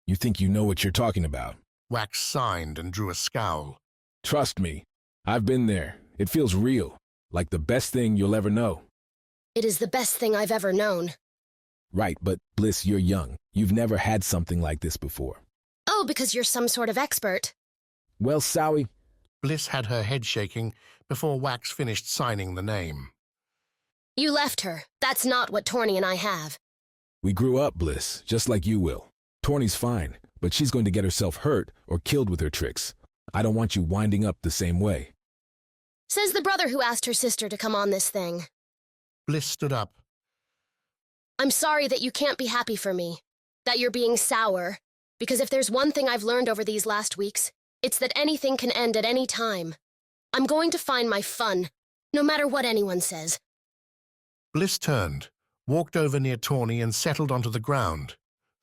You think you know what you're talking about? Wax signed and drew a scowl. Trust me, I've been there. It feels real, like the best thing you'll ever know. It is the best thing I've ever known. Right, but Bliss, you're young. You've never had something like this before. Oh, because you're some sort of expert. Well, Sawi... Bliss had her head shaking before Wax finished signing the name. You left her. That's not what Tawny and I have. We grew up, Bliss, just like you will. Tawny's fine, but she's going to get herself hurt or killed with her tricks. I don't want you winding up the same way. Says the brother who asked her sister to come on this thing. Bliss stood up. I'm sorry that you can't be happy for me, that you're being sour, because if there's one thing I've learned over these last weeks, it's that anything can end at any time. I'm going to find my fun, no matter what anyone says. Bliss turned, walked over near Tawny and settled onto the ground,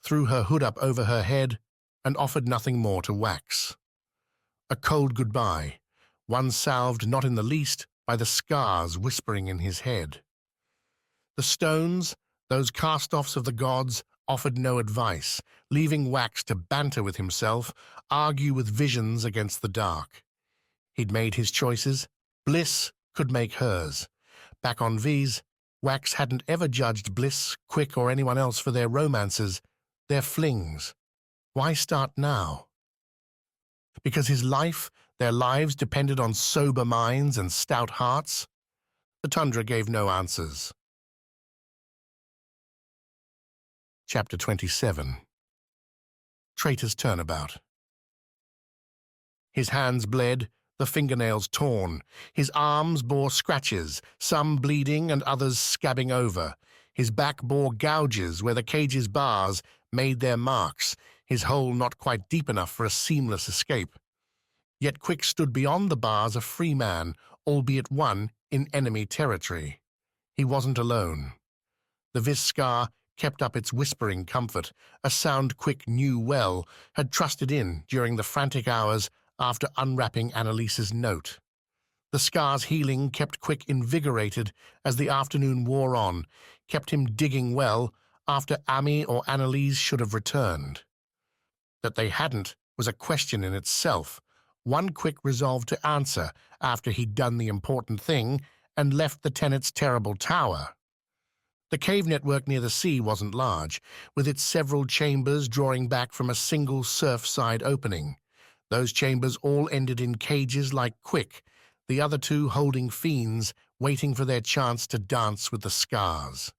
threw her hood up over her head, and offered nothing more to Wax. A cold goodbye, one salved not in the least by the scars whispering in his head. The stones, those cast-offs of the gods, offered no advice, leaving Wax to banter with himself, argue with visions against the dark. He'd made his choices. Bliss could make hers. Back on Vis, Wax hadn't ever judged Bliss, Quick, or anyone else for their romances, their flings. Why start now? Because his life, their lives depended on sober minds and stout hearts? The tundra gave no answers. Chapter 27. Traitor's Turnabout. His hands bled, the fingernails torn. His arms bore scratches, some bleeding and others scabbing over. His back bore gouges where the cage's bars made their marks, his hole not quite deep enough for a seamless escape. Yet Quick stood beyond the bars a free man, albeit one in enemy territory. He wasn't alone. The Vis Skar kept up its whispering comfort, a sound Quick knew well, had trusted in during the frantic hours after unwrapping Annalise's note. The Skar's healing kept Quick invigorated as the afternoon wore on, kept him digging well after Ami or Annalise should have returned. That they hadn't was a question in itself, one Quick resolved to answer after he'd done the important thing and left the Tenet's terrible tower. The cave network near the sea wasn't large, with its several chambers drawing back from a single surf-side opening. Those chambers all ended in cages like Quick, the other two holding fiends waiting for their chance to dance with the Skars.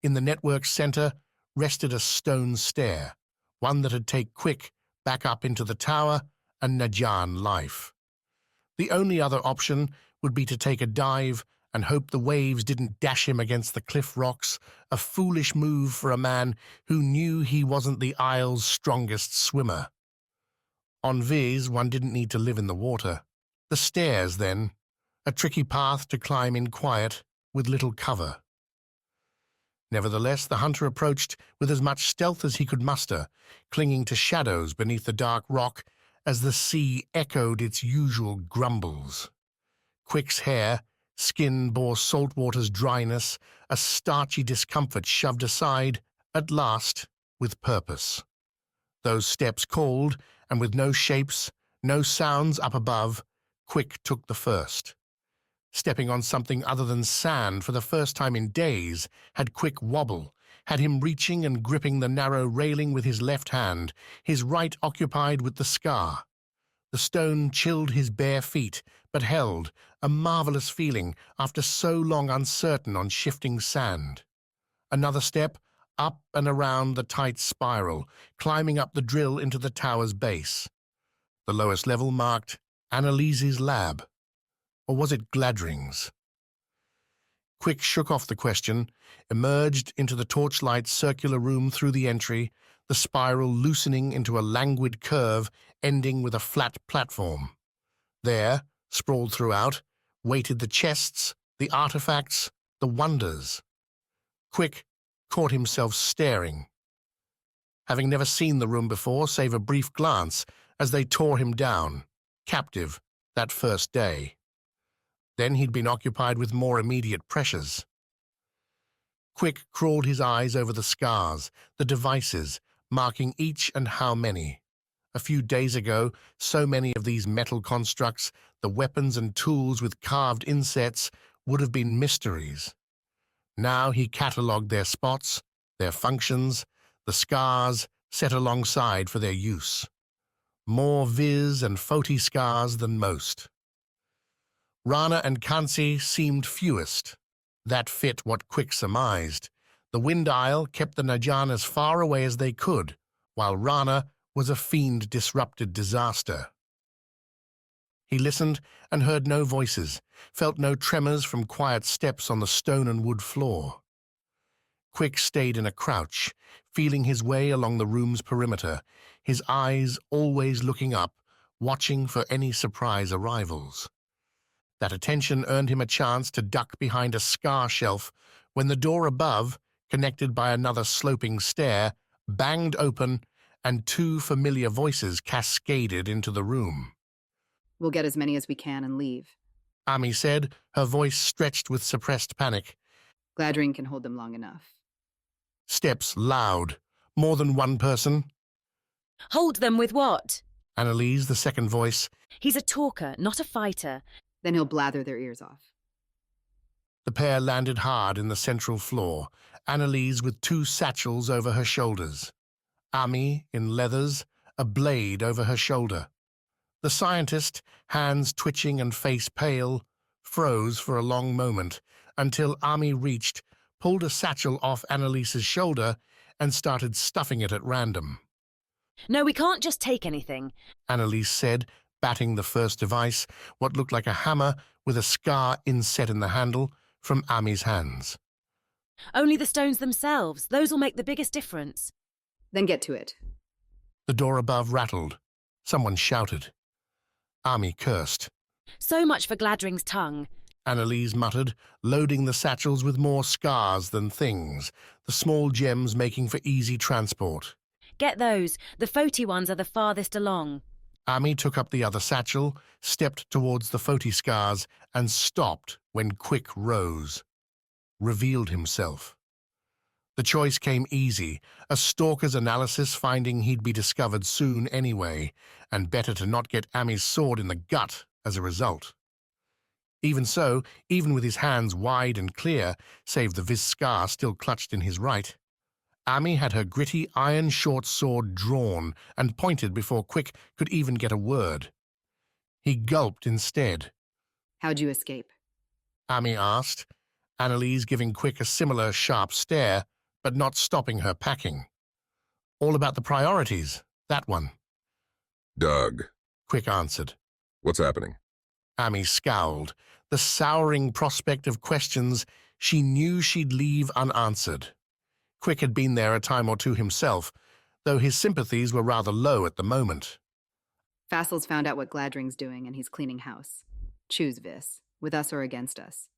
In the network's center rested a stone stair, one that had taken Quick back up into the tower and Najan life. The only other option would be to take a dive and hope the waves didn't dash him against the cliff rocks, a foolish move for a man who knew he wasn't the Isle's strongest swimmer. On Vis, one didn't need to live in the water. The stairs, then, a tricky path to climb in quiet, with little cover. Nevertheless, the hunter approached with as much stealth as he could muster, clinging to shadows beneath the dark rock as the sea echoed its usual grumbles. Quick's hair, skin bore saltwater's dryness, a starchy discomfort shoved aside, at last, with purpose. Those steps called, and with no shapes, no sounds up above, Quick took the first. Stepping on something other than sand for the first time in days had Quick wobble, had him reaching and gripping the narrow railing with his left hand, his right occupied with the Skar. The stone chilled his bare feet, but held, a marvelous feeling after so long uncertain on shifting sand. Another step, up and around the tight spiral, climbing up the drill into the tower's base. The lowest level marked Annalise's lab. Or was it Gladring's? Quick shook off the question, emerged into the torchlight circular room through the entry, the spiral loosening into a languid curve ending with a flat platform. There, sprawled throughout, waited the chests, the artifacts, the wonders. Quick caught himself staring, having never seen the room before save a brief glance as they tore him down, captive, that first day. Then he'd been occupied with more immediate pressures. Quick crawled his eyes over the Skars, the devices, marking each and how many. A few days ago, so many of these metal constructs, the weapons and tools with carved insets, would have been mysteries. Now he catalogued their spots, their functions, the Skars set alongside for their use. More Vis and Foti Skars than most. Rana and Kansi seemed fewest. That fit what Quick surmised. The Wind Isle kept the Najan as far away as they could, while Rana was a fiend-disrupted disaster. He listened and heard no voices, felt no tremors from quiet steps on the stone and wood floor. Quick stayed in a crouch, feeling his way along the room's perimeter, his eyes always looking up, watching for any surprise arrivals. That attention earned him a chance to duck behind a Skar shelf when the door above, connected by another sloping stair, banged open and two familiar voices cascaded into the room. We'll get as many as we can and leave. Ami said, her voice stretched with suppressed panic. Gladring can hold them long enough. Steps loud. More than one person. Hold them with what? Annalise, the second voice. He's a talker, not a fighter. Then he'll blather their ears off. The pair landed hard in the central floor, Annalise with two satchels over her shoulders. Ami, in leathers, a blade over her shoulder. The scientist, hands twitching and face pale, froze for a long moment until Ami reached, pulled a satchel off Annalise's shoulder, and started stuffing it at random. No, we can't just take anything, Annalise said, batting the first device, what looked like a hammer with a Skar inset in the handle, from Ami's hands. Only the stones themselves. Those will make the biggest difference. Then get to it. The door above rattled. Someone shouted. Ami cursed. So much for Gladring's tongue. Annalise muttered, loading the satchels with more scars than things, the small gems making for easy transport. Get those. The Foti ones are the farthest along. Ami took up the other satchel, stepped towards the Foti scars, and stopped when Quick rose. Revealed himself. The choice came easy, a stalker's analysis finding he'd be discovered soon anyway, and better to not get Ami's sword in the gut as a result. Even so, even with his hands wide and clear, save the Vis scar still clutched in his right, Ami had her gritty iron short sword drawn and pointed before Quick could even get a word. He gulped instead. How'd you escape? Ami asked, Annalise giving Quick a similar sharp stare, but not stopping her packing. All about the priorities, that one. Doug. Quick answered. What's happening? Ami scowled, the souring prospect of questions she knew she'd leave unanswered. Quick had been there a time or two himself, though his sympathies were rather low at the moment. Fassel's found out what Gladring's doing, and he's cleaning house. Choose Vis, with us or against us.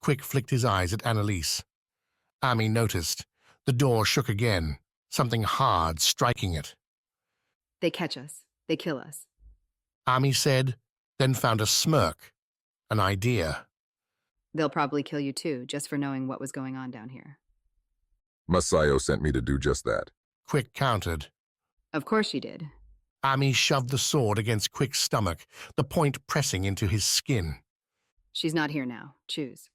Quick flicked his eyes at Annalise. Ami noticed. The door shook again, something hard striking it. They catch us. They kill us. Ami said, then found a smirk, an idea. They'll probably kill you too, just for knowing what was going on down here. Masayo sent me to do just that. Quick countered. Of course she did. Ami shoved the sword against Quick's stomach, the point pressing into his skin. She's not here now. Choose.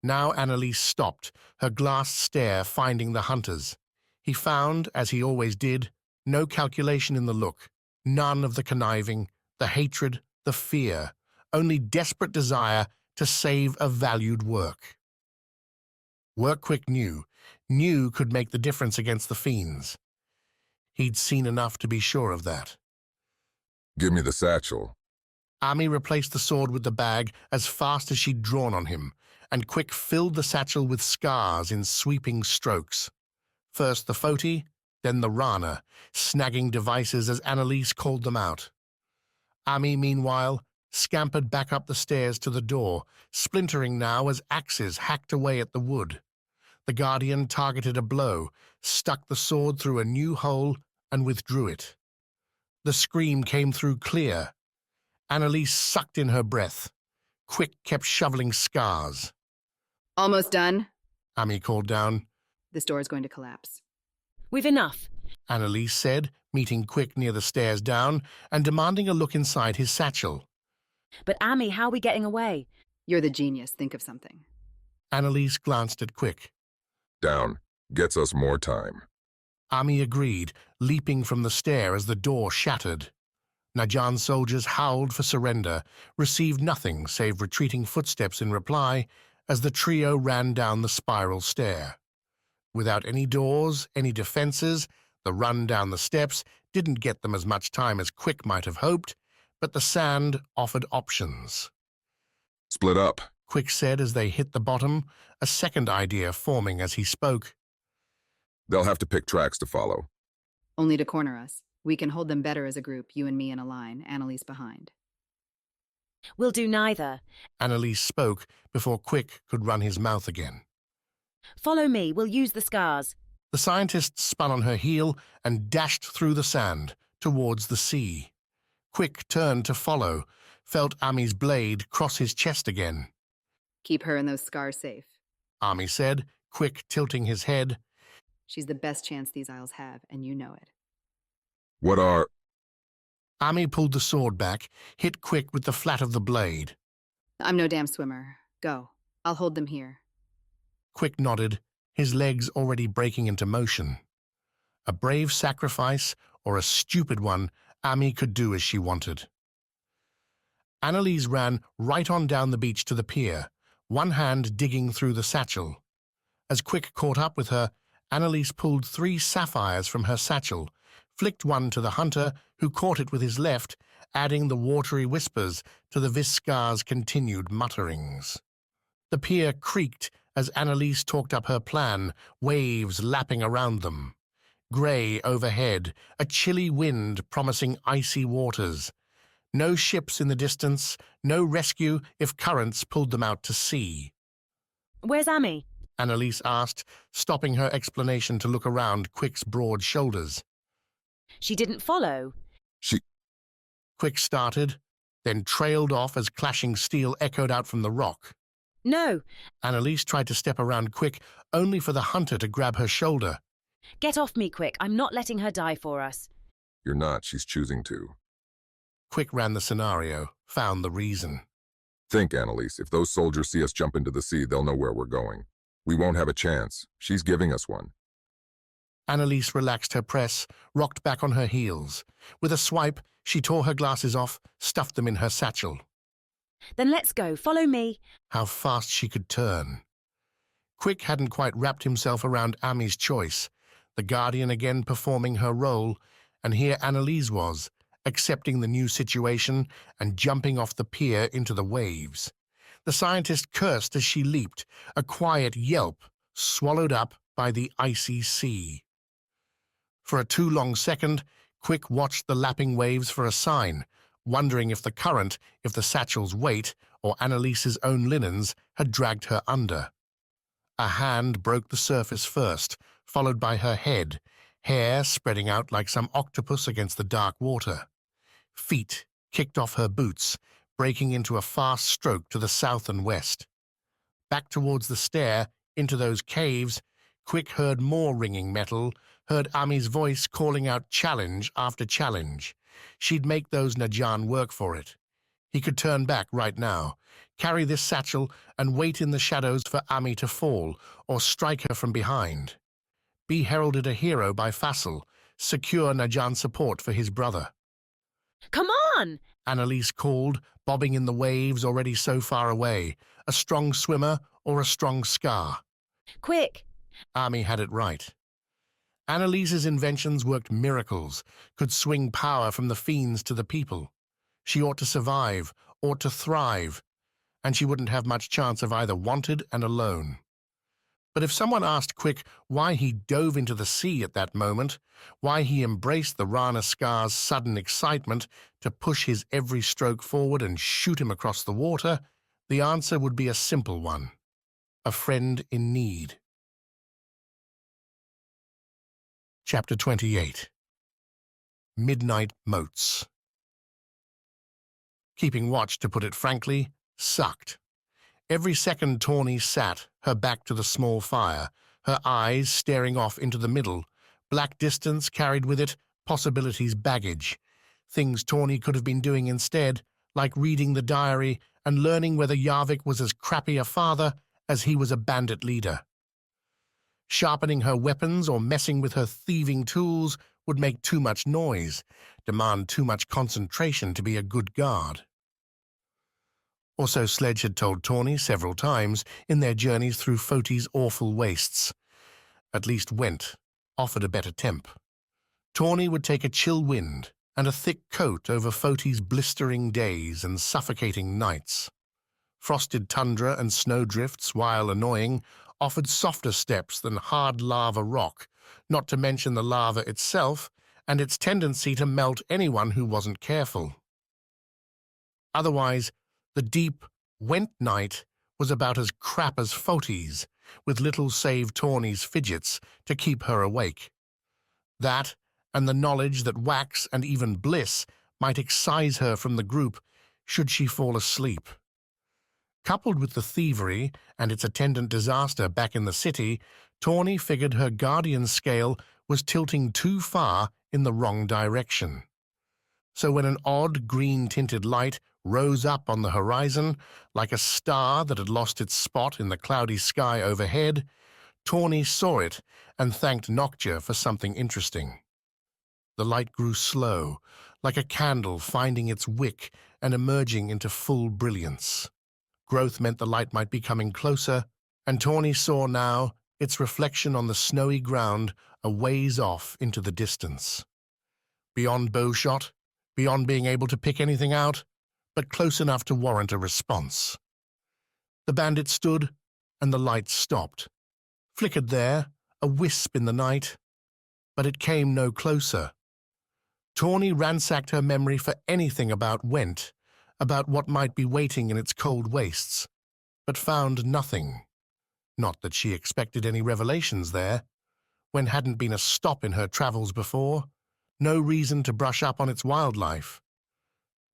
Now Annalise stopped, her glass stare finding the hunters. He found, as he always did, no calculation in the look, none of the conniving, the hatred, the fear, only desperate desire to save a valued work. Work Quick knew could make the difference against the fiends. He'd seen enough to be sure of that. Give me the satchel. Ami replaced the sword with the bag as fast as she'd drawn on him, and Quick filled the satchel with scars in sweeping strokes. First the Foti, then the Rana, snagging devices as Annalise called them out. Ami, meanwhile, scampered back up the stairs to the door, splintering now as axes hacked away at the wood. The Guardian targeted a blow, stuck the sword through a new hole, and withdrew it. The scream came through clear. Annalise sucked in her breath. Quick kept shoveling scars. Almost done, Ami called down. This door is going to collapse. We've enough, Annalise said, meeting Quick near the stairs down and demanding a look inside his satchel. But Ami, how are we getting away? You're the genius. Think of something. Annalise glanced at Quick. Down. Gets us more time. Ami agreed, leaping from the stair as the door shattered. Najan's soldiers howled for surrender, received nothing save retreating footsteps in reply as the trio ran down the spiral stair. Without any doors, any defenses, the run down the steps didn't get them as much time as Quick might have hoped, but the sand offered options. Split up, Quick said as they hit the bottom, a second idea forming as he spoke. They'll have to pick tracks to follow. Only to corner us. We can hold them better as a group, you and me in a line, Annalise behind. We'll do neither. Annalise spoke before Quick could run his mouth again. Follow me, we'll use the scars. The scientist spun on her heel and dashed through the sand, towards the sea. Quick turned to follow, felt Ami's blade cross his chest again. Keep her and those scars safe, Ami said, Quick tilting his head. She's the best chance these Isles have, and you know it. What are... Ami pulled the sword back, hit Quick with the flat of the blade. I'm no damn swimmer. Go. I'll hold them here. Quick nodded, his legs already breaking into motion. A brave sacrifice or a stupid one, Ami could do as she wanted. Annalise ran right on down the beach to the pier, one hand digging through the satchel. As Quick caught up with her, Annalise pulled 3 sapphires from her satchel, flicked one to the hunter, who caught it with his left, adding the watery whispers to the Vis scar's continued mutterings. The pier creaked as Annalise talked up her plan, waves lapping around them. Grey overhead, a chilly wind promising icy waters. No ships in the distance, no rescue if currents pulled them out to sea. Where's Amy? Annalise asked, stopping her explanation to look around Quick's broad shoulders. She didn't follow. Quick started, then trailed off as clashing steel echoed out from the rock. No. Annalise tried to step around Quick, only for the hunter to grab her shoulder. Get off me, Quick. I'm not letting her die for us. You're not, she's choosing to. Quick ran the scenario, found the reason. Think, Annalise, if those soldiers see us jump into the sea, they'll know where we're going. We won't have a chance. She's giving us one. Annalise relaxed her press, rocked back on her heels. With a swipe, she tore her glasses off, stuffed them in her satchel. Then let's go. Follow me. How fast she could turn. Quick hadn't quite wrapped himself around Amy's choice, the Guardian again performing her role, and here Annalise was, accepting the new situation and jumping off the pier into the waves. The scientist cursed as she leaped, a quiet yelp, swallowed up by the icy sea. For a too long second, Quick watched the lapping waves for a sign, wondering if the current, if the satchel's weight, or Annalise's own linens had dragged her under. A hand broke the surface first, followed by her head, hair spreading out like some octopus against the dark water. Feet kicked off her boots, breaking into a fast stroke to the south and west. Back towards the stair, into those caves, Quick heard more ringing metal, heard Ami's voice calling out challenge after challenge. She'd make those Najan work for it. He could turn back right now, carry this satchel and wait in the shadows for Ami to fall or strike her from behind. Be heralded a hero by Fassel, secure Najan support for his brother. Come on! Annalise called, bobbing in the waves already so far away, a strong swimmer or a strong Skar. Quick! Ami had it right. Annalise's inventions worked miracles, could swing power from the fiends to the people. She ought to survive, ought to thrive, and she wouldn't have much chance of either wanted and alone. But if someone asked Quick why he dove into the sea at that moment, why he embraced the Rana Skar's sudden excitement to push his every stroke forward and shoot him across the water, the answer would be a simple one. A friend in need. Chapter 28. Midnight Motes. Keeping watch, to put it frankly, sucked. Every second Tawny sat, her back to the small fire, her eyes staring off into the middle. Black distance carried with it possibilities baggage. Things Tawny could have been doing instead, like reading the diary and learning whether Yarvik was as crappy a father as he was a bandit leader. Sharpening her weapons or messing with her thieving tools would make too much noise, demand too much concentration to be a good guard. Also, Sledge had told Tawny several times in their journeys through Foti's awful wastes. At least went, offered a better temp. Tawny would take a chill wind and a thick coat over Foti's blistering days and suffocating nights. Frosted tundra and snowdrifts, while annoying, offered softer steps than hard lava rock, not to mention the lava itself and its tendency to melt anyone who wasn't careful. Otherwise, the deep, wet night was about as crap as Foti's, with little save Tawny's fidgets to keep her awake. That, and the knowledge that Wax and even Bliss might excise her from the group should she fall asleep. Coupled with the thievery and its attendant disaster back in the city, Tawny figured her guardian scale was tilting too far in the wrong direction. So when an odd green-tinted light rose up on the horizon, like a star that had lost its spot in the cloudy sky overhead, Tawny saw it and thanked Noctua for something interesting. The light grew slow, like a candle finding its wick and emerging into full brilliance. Growth meant the light might be coming closer, and Tawny saw now its reflection on the snowy ground a ways off into the distance. Beyond bowshot, beyond being able to pick anything out, but close enough to warrant a response. The bandit stood, and the light stopped. Flickered there, a wisp in the night, but it came no closer. Tawny ransacked her memory for anything about Went, about what might be waiting in its cold wastes, but found nothing. Not that she expected any revelations there. When hadn't been a stop in her travels before, no reason to brush up on its wildlife.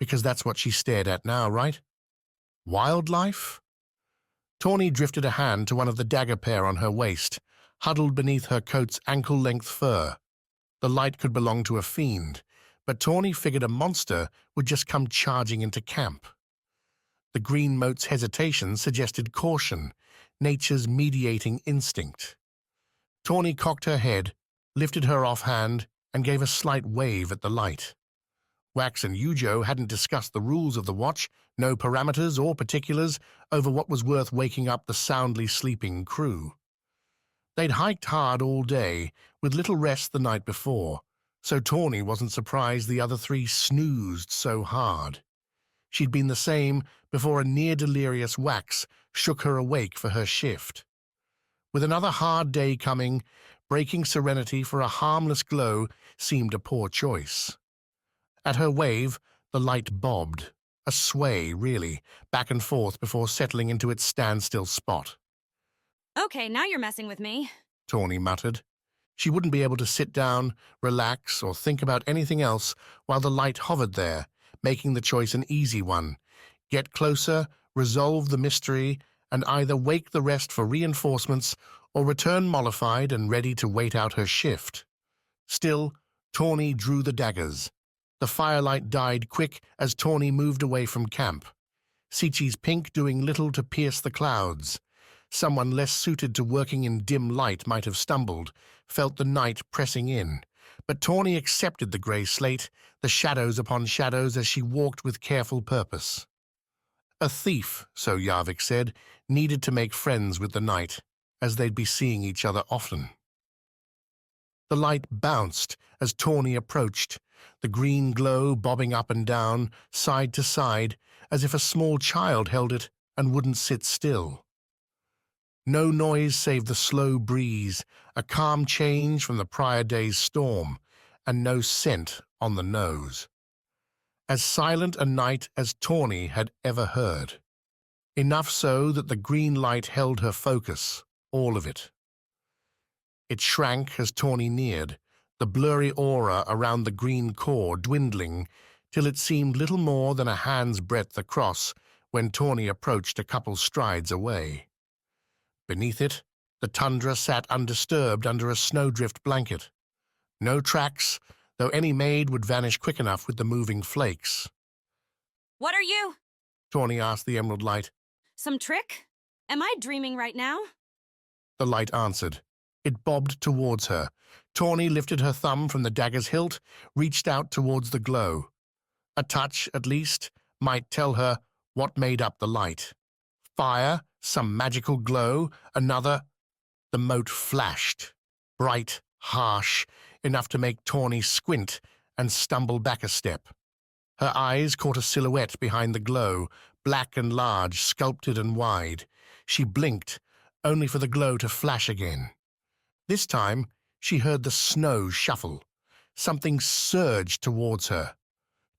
Because that's what she stared at now, right? Wildlife? Tawny drifted a hand to one of the dagger pair on her waist, huddled beneath her coat's ankle-length fur. The light could belong to a fiend, but Tawny figured a monster would just come charging into camp. The green mote's hesitation suggested caution, nature's mediating instinct. Tawny cocked her head, lifted her offhand, and gave a slight wave at the light. Wax and Yujo hadn't discussed the rules of the watch, no parameters or particulars over what was worth waking up the soundly sleeping crew. They'd hiked hard all day, with little rest the night before, so Tawny wasn't surprised the other three snoozed so hard. She'd been the same before a near-delirious Wax shook her awake for her shift. With another hard day coming, breaking serenity for a harmless glow seemed a poor choice. At her wave, the light bobbed, a sway, really, back and forth before settling into its standstill spot. Okay, now you're messing with me, Tawny muttered. She wouldn't be able to sit down, relax, or think about anything else while the light hovered there, making the choice an easy one. Get closer, resolve the mystery, and either wake the rest for reinforcements or return mollified and ready to wait out her shift. Still, Tawny drew the daggers. The firelight died quick as Tawny moved away from camp. Sichi's pink doing little to pierce the clouds. Someone less suited to working in dim light might have stumbled, felt the night pressing in. But Tawny accepted the grey slate, the shadows upon shadows as she walked with careful purpose. A thief, so Yarvik said, needed to make friends with the night, as they'd be seeing each other often. The light bounced as Tawny approached, the green glow bobbing up and down, side to side, as if a small child held it and wouldn't sit still. No noise save the slow breeze, a calm change from the prior day's storm, and no scent on the nose. As silent a night as Tawny had ever heard. Enough so that the green light held her focus, all of it. It shrank as Tawny neared, the blurry aura around the green core dwindling till it seemed little more than a hand's breadth across when Tawny approached a couple strides away. Beneath it, the tundra sat undisturbed under a snowdrift blanket. No tracks, though any made would vanish quick enough with the moving flakes. What are you? Tawny asked the emerald light. Some trick? Am I dreaming right now? The light answered. It bobbed towards her. Tawny lifted her thumb from the dagger's hilt, reached out towards the glow. A touch, at least, might tell her what made up the light. Fire, some magical glow, another. The mote flashed, bright, harsh, enough to make Tawny squint and stumble back a step. Her eyes caught a silhouette behind the glow, black and large, sculpted and wide. She blinked, only for the glow to flash again. This time, she heard the snow shuffle. Something surged towards her.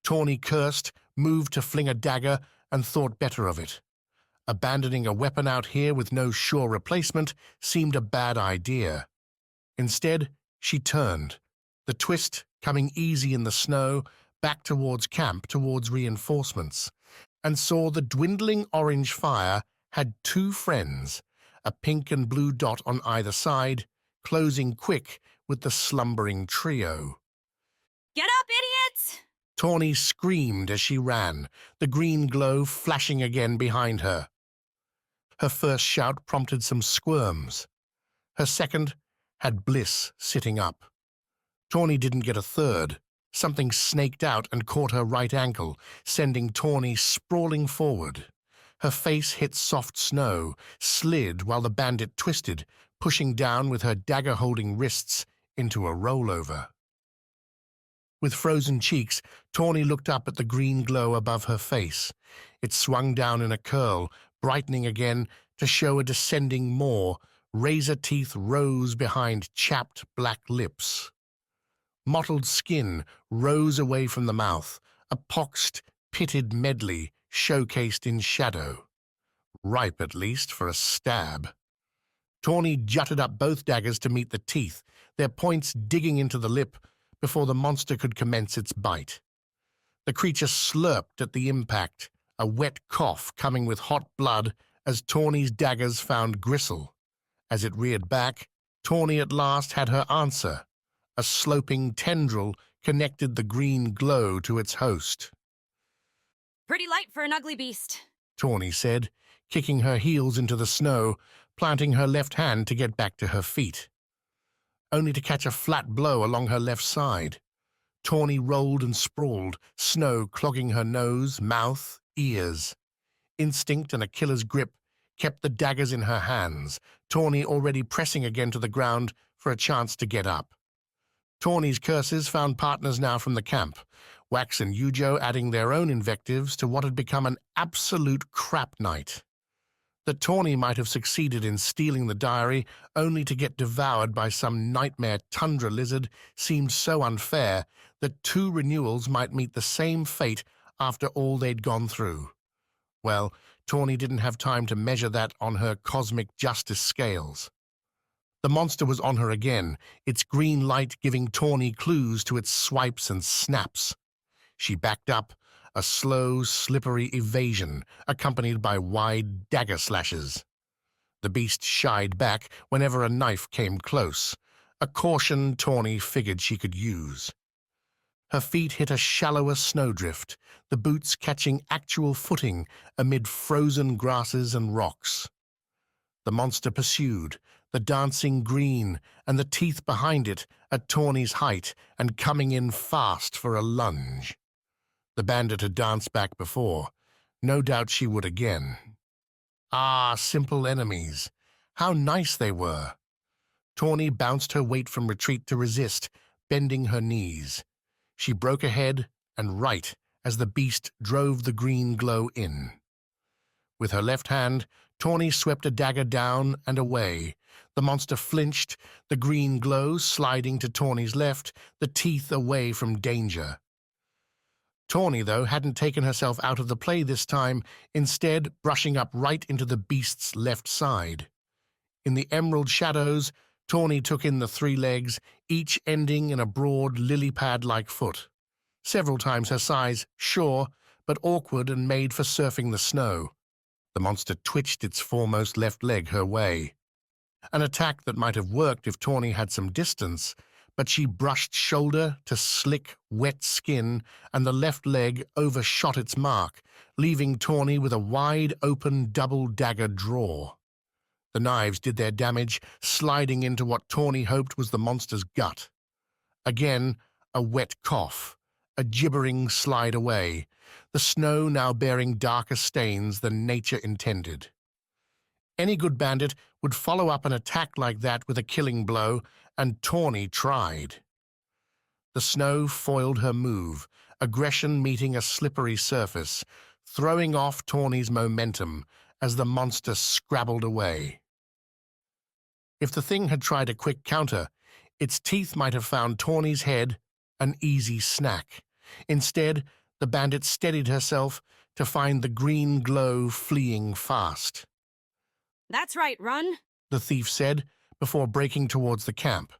Tawny cursed, moved to fling a dagger, and thought better of it. Abandoning a weapon out here with no sure replacement seemed a bad idea. Instead, she turned, the twist coming easy in the snow, back towards camp, towards reinforcements, and saw the dwindling orange fire had two friends, a pink and blue dot on either side, closing quick with the slumbering trio. Get up, idiots! Tawny screamed as she ran, the green glow flashing again behind her. Her first shout prompted some squirms. Her second had Bliss sitting up. Tawny didn't get a third. Something snaked out and caught her right ankle, sending Tawny sprawling forward. Her face hit soft snow, slid while the bandit twisted, pushing down with her dagger-holding wrists into a rollover. With frozen cheeks, Tawny looked up at the green glow above her face. It swung down in a curl, brightening again to show a descending maw. Razor teeth rose behind chapped black lips. Mottled skin rose away from the mouth, a poxed, pitted medley showcased in shadow. Ripe, at least, for a stab. Tawny jutted up both daggers to meet the teeth, their points digging into the lip before the monster could commence its bite. The creature slurped at the impact, a wet cough coming with hot blood as Tawny's daggers found gristle. As it reared back, Tawny at last had her answer. A sloping tendril connected the green glow to its host. Pretty light for an ugly beast, Tawny said, kicking her heels into the snow, planting her left hand to get back to her feet. Only to catch a flat blow along her left side. Tawny rolled and sprawled, snow clogging her nose, mouth, ears. Instinct and a killer's grip kept the daggers in her hands, Tawny already pressing again to the ground for a chance to get up. Tawny's curses found partners now from the camp, Wax and Yujo adding their own invectives to what had become an absolute crap night. That Tawny might have succeeded in stealing the diary only to get devoured by some nightmare tundra lizard seemed so unfair that 2 renewals might meet the same fate after all they'd gone through. Well, Tawny didn't have time to measure that on her cosmic justice scales. The monster was on her again, its green light giving Tawny clues to its swipes and snaps. She backed up, a slow, slippery evasion, accompanied by wide dagger slashes. The beast shied back whenever a knife came close, a caution Tawny figured she could use. Her feet hit a shallower snowdrift, the boots catching actual footing amid frozen grasses and rocks. The monster pursued, the dancing green and the teeth behind it at Tawny's height and coming in fast for a lunge. The bandit had danced back before. No doubt she would again. Ah, simple enemies. How nice they were. Tawny bounced her weight from retreat to resist, bending her knees. She broke ahead and right as the beast drove the green glow in. With her left hand, Tawny swept a dagger down and away. The monster flinched, the green glow sliding to Tawny's left, the teeth away from danger. Tawny, though, hadn't taken herself out of the play this time, instead brushing up right into the beast's left side. In the emerald shadows, Tawny took in the 3 legs, each ending in a broad lily-pad-like foot. Several times her size, sure, but awkward and made for surfing the snow. The monster twitched its foremost left leg her way. An attack that might have worked if Tawny had some distance, but she brushed shoulder to slick, wet skin, and the left leg overshot its mark, leaving Tawny with a wide-open double-dagger draw. The knives did their damage, sliding into what Tawny hoped was the monster's gut. Again, a wet cough, a gibbering slide away, the snow now bearing darker stains than nature intended. Any good bandit would follow up an attack like that with a killing blow, and Tawny tried. The snow foiled her move, aggression meeting a slippery surface, throwing off Tawny's momentum as the monster scrabbled away. If the thing had tried a quick counter, its teeth might have found Tawny's head an easy snack. Instead, the bandit steadied herself to find the green glow fleeing fast. That's right, run, the thief said, before breaking towards the camp.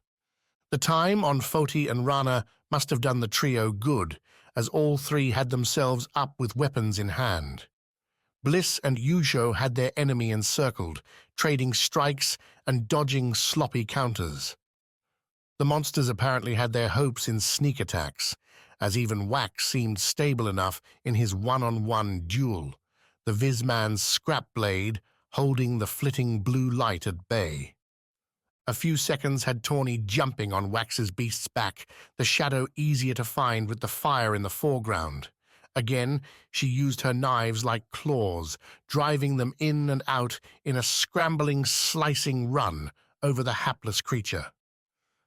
The time on Foti and Rana must have done the trio good, as all 3 had themselves up with weapons in hand. Bliss and Yujo had their enemy encircled, trading strikes and dodging sloppy counters. The monsters apparently had their hopes in sneak attacks, as even Wax seemed stable enough in his one-on-one duel, the Vis man's scrap blade holding the flitting blue light at bay. A few seconds had Tawny jumping on Wax's beast's back, the shadow easier to find with the fire in the foreground. Again, she used her knives like claws, driving them in and out in a scrambling, slicing run over the hapless creature.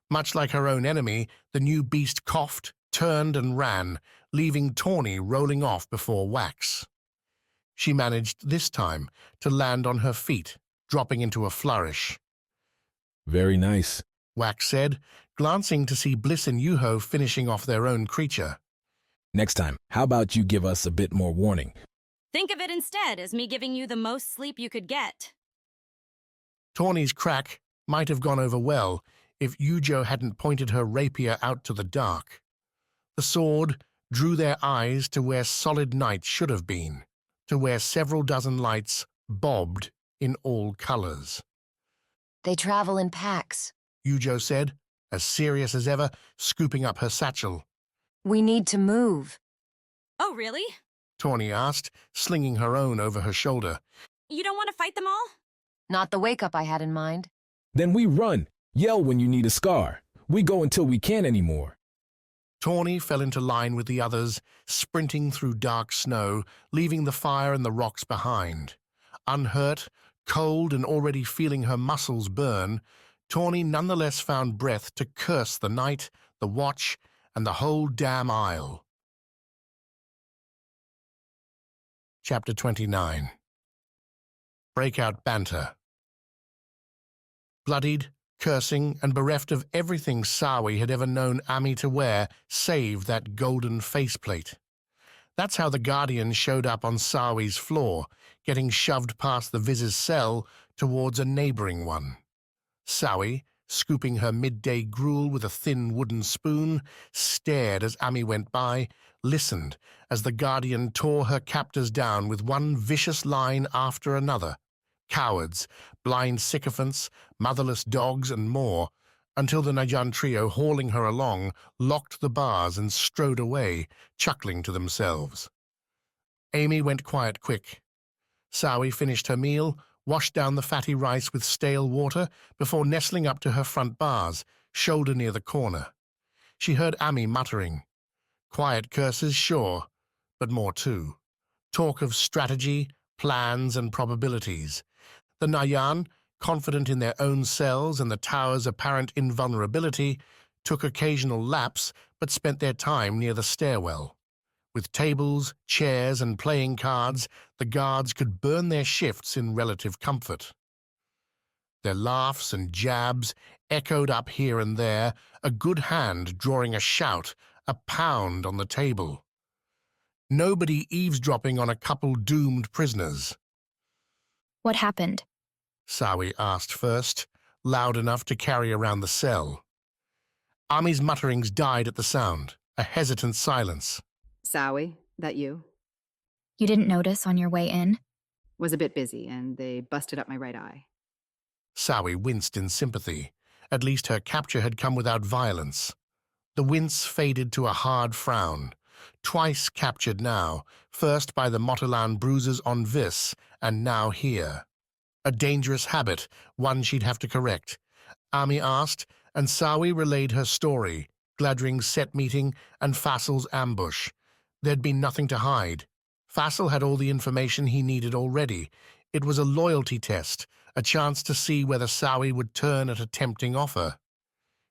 Much like her own enemy, the new beast coughed, turned and ran, leaving Tawny rolling off before Wax. She managed this time to land on her feet, dropping into a flourish. Very nice, Wax said, glancing to see Bliss and Yuho finishing off their own creature. Next time, how about you give us a bit more warning? Think of it instead as me giving you the most sleep you could get. Tawny's crack might have gone over well if Yujo hadn't pointed her rapier out to the dark. The sword drew their eyes to where solid night should have been, to where several dozen lights bobbed in all colors. They travel in packs. Yujo said, as serious as ever, scooping up her satchel. We need to move. Oh, really? Tawny asked, slinging her own over her shoulder. You don't want to fight them all? Not the wake-up I had in mind. Then we run. Yell when you need a Skar. We go until we can't anymore. Tawny fell into line with the others, sprinting through dark snow, leaving the fire and the rocks behind. Unhurt, cold and already feeling her muscles burn, Tawny nonetheless found breath to curse the night, the watch, and the whole damn isle. Chapter 29. Breakout Banter. Bloodied, cursing, and bereft of everything Sawi had ever known Ami to wear, save that golden faceplate. That's how the Guardian showed up on Sawi's floor, getting shoved past the Viz's cell towards a neighboring one. Sawi, scooping her midday gruel with a thin wooden spoon, stared as Ami went by, listened as the Guardian tore her captors down with one vicious line after another. Cowards, blind sycophants, motherless dogs, and more, until the Najan trio, hauling her along, locked the bars and strode away, chuckling to themselves. Amy went quiet quick. Sawi finished her meal, washed down the fatty rice with stale water before nestling up to her front bars, shoulder near the corner. She heard Ami muttering. Quiet curses, sure, but more too. Talk of strategy, plans, and probabilities. The Nayan, confident in their own cells and the tower's apparent invulnerability, took occasional laps but spent their time near the stairwell. With tables, chairs, and playing cards, the guards could burn their shifts in relative comfort. Their laughs and jabs echoed up here and there, a good hand drawing a shout, a pound on the table. Nobody eavesdropping on a couple doomed prisoners. What happened? Sawi asked first, loud enough to carry around the cell. Ami's mutterings died at the sound, a hesitant silence. Sawi, that you? You didn't notice on your way in? Was a bit busy, and they busted up my right eye. Sawi winced in sympathy. At least her capture had come without violence. The wince faded to a hard frown. Twice captured now, first by the Motelan bruisers on Vis, and now here. A dangerous habit, one she'd have to correct. Ami asked, and Sawi relayed her story, Gladring's set meeting and Fassel's ambush. There'd been nothing to hide. Fassel had all the information he needed already. It was a loyalty test, a chance to see whether Sawi would turn at a tempting offer.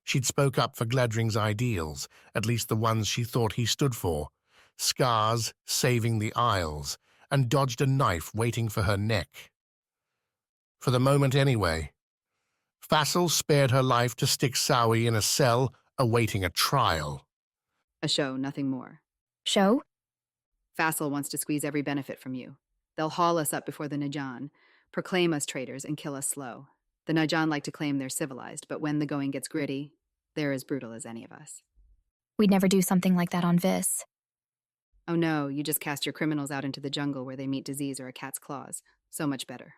She'd spoke up for Gladring's ideals, at least the ones she thought he stood for. Scars, saving the Isles, and dodged a knife waiting for her neck. For the moment anyway. Fassel spared her life to stick Sawi in a cell, awaiting a trial. A show, nothing more. Show? Fassel wants to squeeze every benefit from you. They'll haul us up before the Najan, proclaim us traitors, and kill us slow. The Najan like to claim they're civilized, but when the going gets gritty, they're as brutal as any of us. We'd never do something like that on Vis. Oh no, you just cast your criminals out into the jungle where they meet disease or a cat's claws. So much better.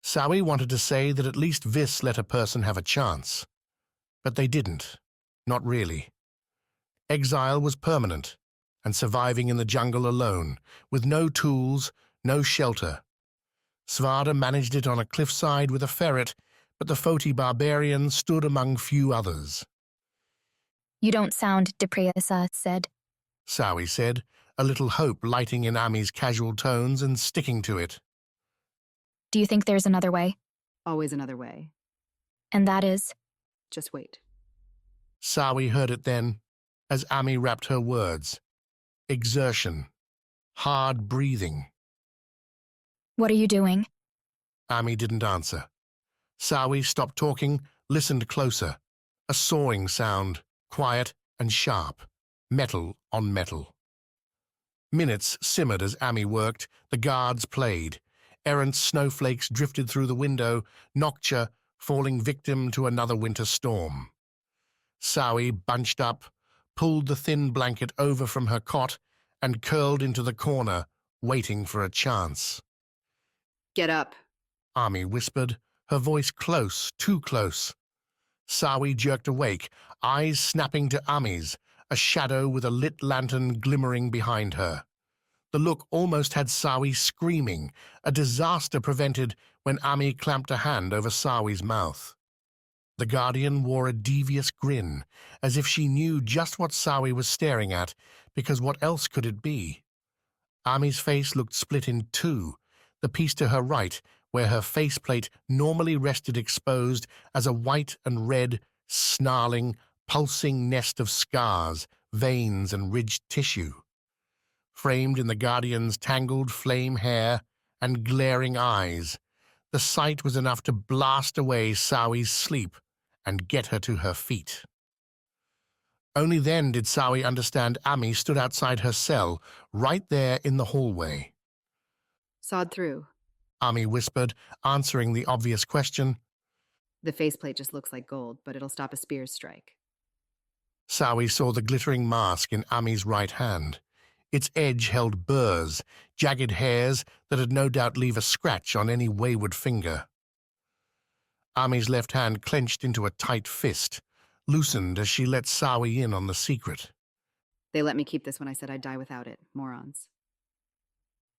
Sawi wanted to say that at least Vis let a person have a chance. But they didn't. Not really. Exile was permanent, and surviving in the jungle alone, with no tools, no shelter. Svarde managed it on a cliffside with a ferret, but the Foti barbarian stood among few others. You don't sound depressed, said. Sawi said, a little hope lighting in Ami's casual tones and sticking to it. Do you think there's another way? Always another way. And that is? Just wait. Sawi heard it then, as Ami rapped her words. Exertion. Hard breathing. What are you doing? Ami didn't answer. Sawi stopped talking, listened closer. A sawing sound, quiet and sharp, metal on metal. Minutes simmered as Ami worked, the guards played. Errant snowflakes drifted through the window, Noctua falling victim to another winter storm. Sawi bunched up, pulled the thin blanket over from her cot, and curled into the corner, waiting for a chance. Get up, Ami whispered, her voice close, too close. Sawi jerked awake, eyes snapping to Ami's, a shadow with a lit lantern glimmering behind her. The look almost had Sawi screaming, a disaster prevented when Ami clamped a hand over Sawi's mouth. The Guardian wore a devious grin, as if she knew just what Sawi was staring at, because what else could it be? Ami's face looked split in two, the piece to her right, where her faceplate normally rested exposed as a white and red, snarling, pulsing nest of scars, veins, and ridged tissue. Framed in the Guardian's tangled flame hair and glaring eyes, the sight was enough to blast away Sawi's sleep and get her to her feet. Only then did Sawi understand Ami stood outside her cell, right there in the hallway. Sawed through. Ami whispered, answering the obvious question. The faceplate just looks like gold, but it'll stop a spear's strike. Sawi saw the glittering mask in Ami's right hand. Its edge held burrs, jagged hairs that'd no doubt leave a scratch on any wayward finger. Ami's left hand clenched into a tight fist, loosened as she let Sawi in on the secret. They let me keep this when I said I'd die without it. Morons.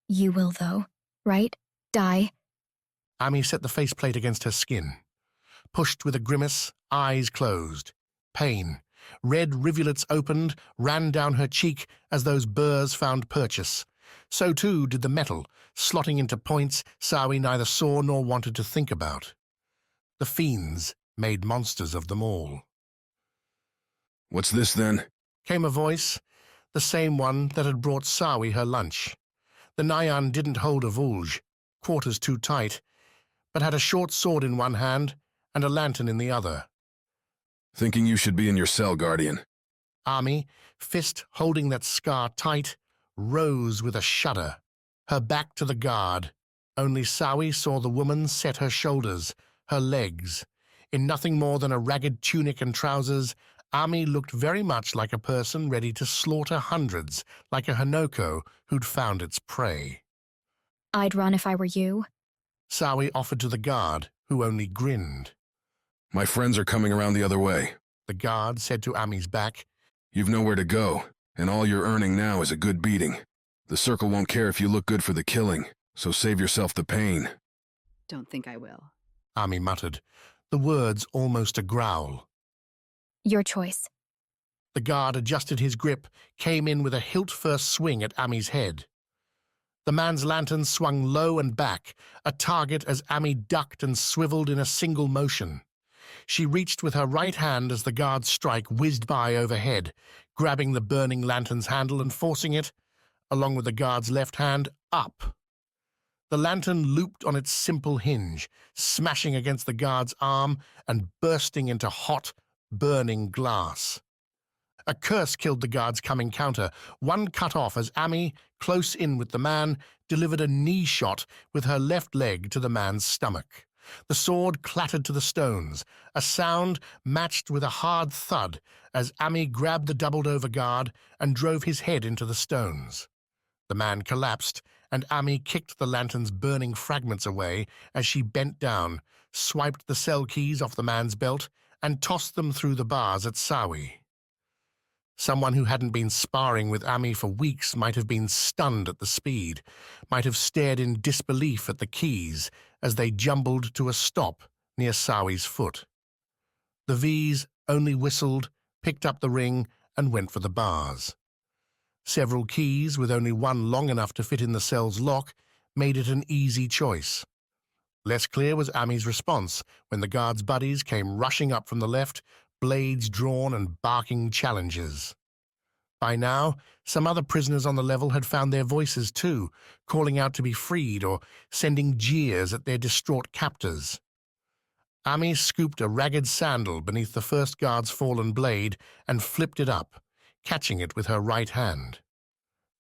You will, though, right? Die? Ami set the faceplate against her skin. Pushed with a grimace, eyes closed. Pain. Red rivulets opened, ran down her cheek as those burrs found purchase. So too did the metal, slotting into points Sawi neither saw nor wanted to think about. The fiends made monsters of them all. What's this, then? Came a voice, the same one that had brought Sawi her lunch. The Nyan didn't hold a vulge, quarters too tight, but had a short sword in one hand and a lantern in the other. Thinking you should be in your cell, Guardian. Ami, fist holding that scar tight, rose with a shudder, her back to the guard. Only Sawi saw the woman set her shoulders, her legs. In nothing more than a ragged tunic and trousers, Ami looked very much like a person ready to slaughter hundreds, like a Hanoko who'd found its prey. I'd run if I were you. Sawi offered to the guard, who only grinned. My friends are coming around the other way. The guard said to Ami's back. You've nowhere to go, and all you're earning now is a good beating. The Circle won't care if you look good for the killing, so save yourself the pain. Don't think I will. Ami muttered, the words almost a growl. Your choice. The guard adjusted his grip, came in with a hilt-first swing at Ami's head. The man's lantern swung low and back, a target as Ami ducked and swiveled in a single motion. She reached with her right hand as the guard's strike whizzed by overhead, grabbing the burning lantern's handle and forcing it, along with the guard's left hand, up. The lantern looped on its simple hinge, smashing against the guard's arm and bursting into hot, burning glass. A curse killed the guard's coming counter, one cut off as Ami, close in with the man, delivered a knee shot with her left leg to the man's stomach. The sword clattered to the stones, a sound matched with a hard thud as Ami grabbed the doubled-over guard and drove his head into the stones. The man collapsed, and Ami kicked the lantern's burning fragments away as she bent down, swiped the cell keys off the man's belt, and tossed them through the bars at Sawi. Someone who hadn't been sparring with Ami for weeks might have been stunned at the speed, might have stared in disbelief at the keys as they jumbled to a stop near Sawi's foot. The Vis only whistled, picked up the ring, and went for the bars. Several keys, with only one long enough to fit in the cell's lock, made it an easy choice. Less clear was Ami's response when the guard's buddies came rushing up from the left, blades drawn and barking challenges. By now, some other prisoners on the level had found their voices too, calling out to be freed or sending jeers at their distraught captors. Ami scooped a ragged sandal beneath the first guard's fallen blade and flipped it up, catching it with her right hand.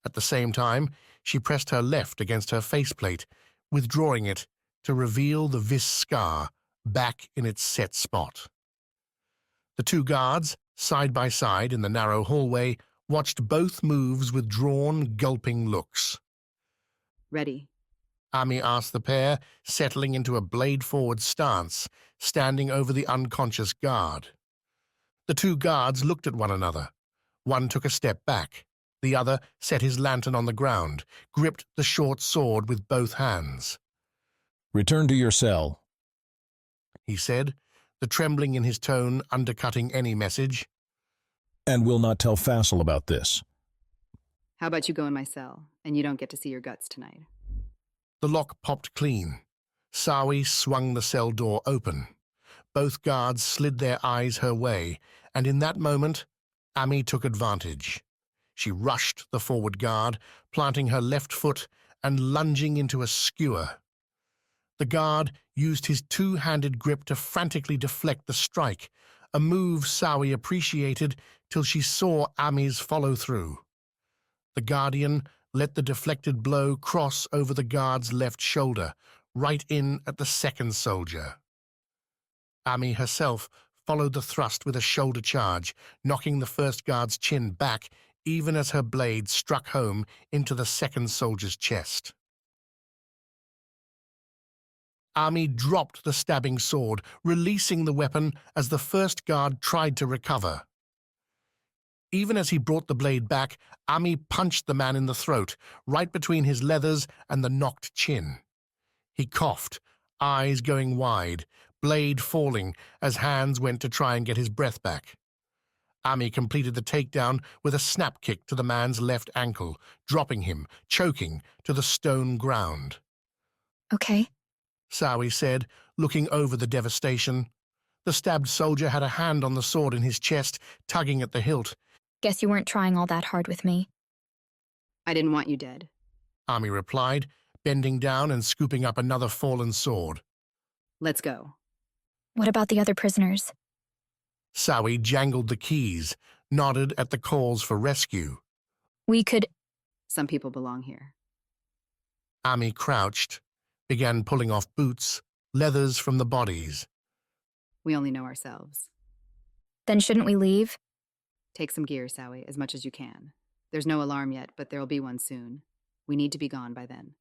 At the same time, she pressed her left against her faceplate, withdrawing it to reveal the Vis Skar back in its set spot. The two guards, side by side in the narrow hallway, watched both moves with drawn, gulping looks. Ready. Ami asked the pair, settling into a blade-forward stance, standing over the unconscious guard. The two guards looked at one another. One took a step back. The other set his lantern on the ground, gripped the short sword with both hands. "Return to your cell," he said, the trembling in his tone undercutting any message. "and we'll not tell Fassel about this." How about you go in my cell, and you don't get to see your guts tonight? The lock popped clean. Sawi swung the cell door open. Both guards slid their eyes her way, and in that moment, Ami took advantage. She rushed the forward guard, planting her left foot and lunging into a skewer. The guard used his two-handed grip to frantically deflect the strike, a move Sawi appreciated till she saw Ami's follow-through. The Guardian let the deflected blow cross over the guard's left shoulder, right in at the second soldier. Ami herself followed the thrust with a shoulder charge, knocking the first guard's chin back even as her blade struck home into the second soldier's chest. Ami dropped the stabbing sword, releasing the weapon as the first guard tried to recover. Even as he brought the blade back, Ami punched the man in the throat, right between his leathers and the knocked chin. He coughed, eyes going wide, blade falling as hands went to try and get his breath back. Ami completed the takedown with a snap kick to the man's left ankle, dropping him, choking, to the stone ground. "Okay," Sawi said, looking over the devastation. The stabbed soldier had a hand on the sword in his chest, tugging at the hilt. "Guess you weren't trying all that hard with me." I didn't want you dead, Ami replied, bending down and scooping up another fallen sword. Let's go. "What about the other prisoners?" Sawi jangled the keys, nodded at the calls for rescue. "We could—" Some people belong here. Ami crouched, began pulling off boots, leathers from the bodies. We only know ourselves. "Then shouldn't we leave?" Take some gear, Sawi, as much as you can. There's no alarm yet, but there'll be one soon. We need to be gone by then.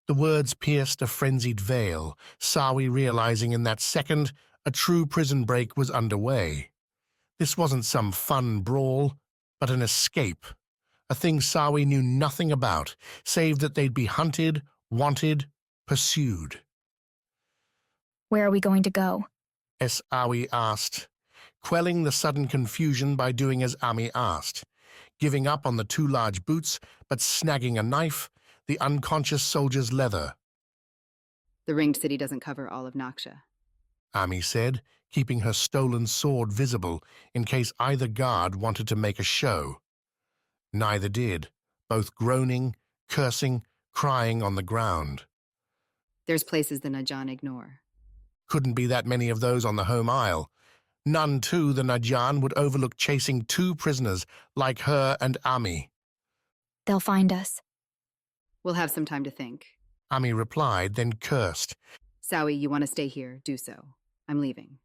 The words pierced a frenzied veil, Sawi realizing in that second a true prison break was underway. This wasn't some fun brawl, but an escape, a thing Sawi knew nothing about, save that they'd be hunted, wanted, pursued. "Where are we going to go?" Sawi asked, quelling the sudden confusion by doing as Ami asked, giving up on the two large boots, but snagging a knife, the unconscious soldier's leather. The ringed city doesn't cover all of Naksha, Ami said, keeping her stolen sword visible in case either guard wanted to make a show. Neither did, both groaning, cursing, crying on the ground. There's places the Najan ignore. Couldn't be that many of those on the home isle. None, too, the Najan would overlook chasing two prisoners like her and Ami. "They'll find us." We'll have some time to think. Ami replied, then cursed. Sawi, you want to stay here, do so. I'm leaving.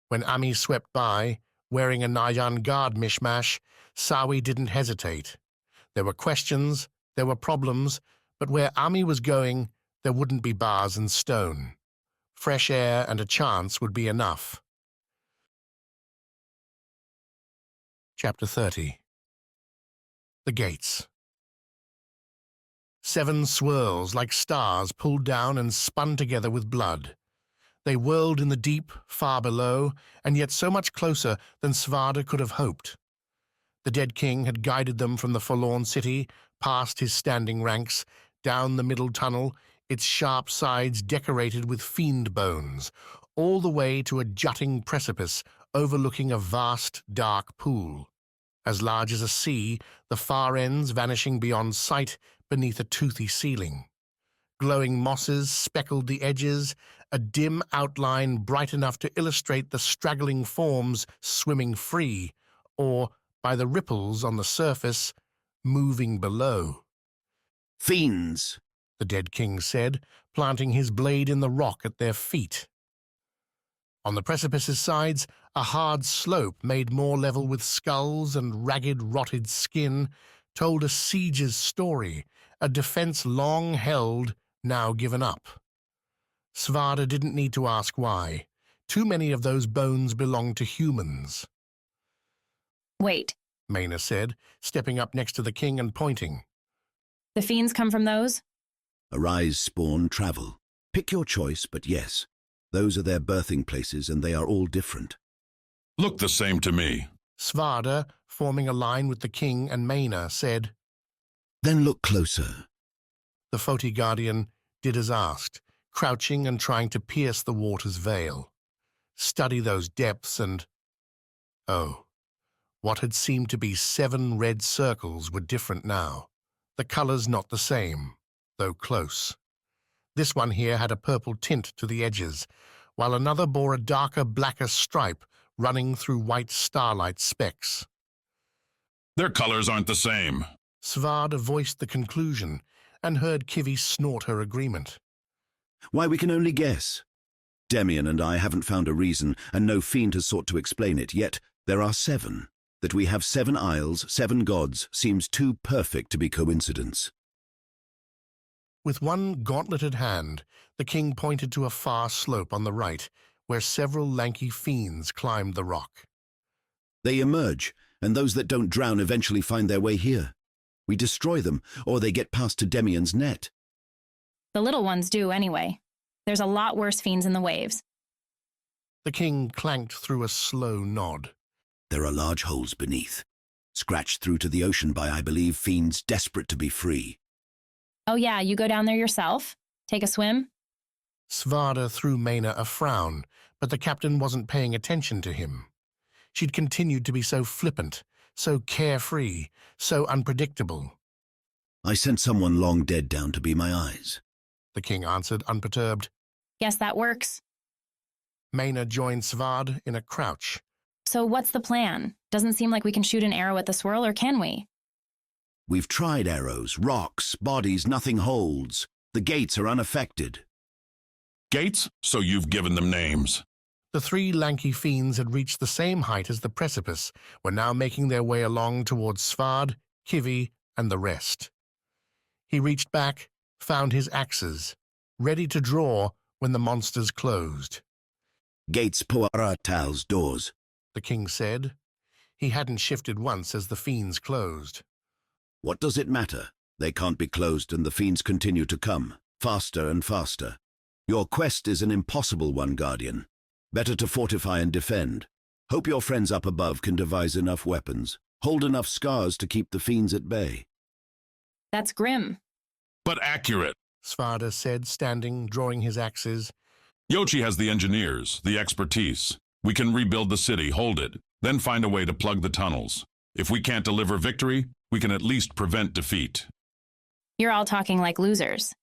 When Ami swept by, wearing a Nayan guard mishmash, Sawi didn't hesitate. There were questions, there were problems, but where Ami was going, there wouldn't be bars and stone. Fresh air and a chance would be enough. Chapter 30. The Gates. 7 swirls like stars pulled down and spun together with blood. They whirled in the deep, far below, and yet so much closer than Svarde could have hoped. The dead king had guided them from the forlorn city, past his standing ranks, down the middle tunnel, its sharp sides decorated with fiend bones, all the way to a jutting precipice overlooking a vast, dark pool. As large as a sea, the far ends vanishing beyond sight beneath a toothy ceiling. Glowing mosses speckled the edges, a dim outline bright enough to illustrate the straggling forms swimming free, or, by the ripples on the surface, moving below. Fiends, the dead king said, planting his blade in the rock at their feet. On the precipice's sides, a hard slope made more level with skulls and ragged, rotted skin told a siege's story, a defense long held, now given up. Svarde didn't need to ask why. Too many of those bones belonged to humans. Wait, Maina said, stepping up next to the king and pointing. the fiends come from those? arise, spawn, travel. Pick your choice, but yes, those are their birthing places and they are all different. Look the same to me. Svarde, forming a line with the king and Maina, said, Then look closer. The Foti Guardian did as asked, crouching and trying to pierce the water's veil. Study those depths and... Oh, what had seemed to be 7 red circles were different now. The colors not the same, though close. This one here had a purple tint to the edges, while another bore a darker, blacker stripe running through white starlight specks. Their colors aren't the same. Svarde voiced the conclusion and heard Kivi snort her agreement. Why, we can only guess. Demian and I haven't found a reason, and no fiend has sought to explain it, yet there are 7. That we have 7 isles, 7 gods, seems too perfect to be coincidence. With one gauntleted hand, the king pointed to a far slope on the right, where several lanky fiends climbed the rock. They emerge, and those that don't drown eventually find their way here. We destroy them, or they get past to Demian's net. The little ones do anyway. There's a lot worse fiends in the waves. The king clanked through a slow nod. There are large holes beneath, scratched through to the ocean by, I believe, fiends desperate to be free. Oh yeah, you go down there yourself? Take a swim? Svarde threw Maina a frown, but the captain wasn't paying attention to him. She'd continued to be so flippant, so carefree, so unpredictable. I sent someone long dead down to be my eyes, the king answered, unperturbed. Guess that works. Maina joined Svarde in a crouch. So what's the plan? Doesn't seem like we can shoot an arrow at the swirl, or can we? We've tried arrows, rocks, bodies, nothing holds. The gates are unaffected. Gates? So you've given them names. The 3 lanky fiends had reached the same height as the precipice, were now making their way along towards Svarde, Kivi, and the rest. He reached back, found his axes, ready to draw when the monsters closed. Gates poaratal's doors, the king said. He hadn't shifted once as the fiends closed. What does it matter? They can't be closed and the fiends continue to come, faster and faster. Your quest is an impossible one, Guardian. Better to fortify and defend. Hope your friends up above can devise enough weapons, hold enough scars to keep the fiends at bay. That's grim. But accurate, Svarde said, standing, drawing his axes. Yochi has the engineers, the expertise. We can rebuild the city, hold it, then find a way to plug the tunnels. If we can't deliver victory, we can at least prevent defeat. You're all talking like losers.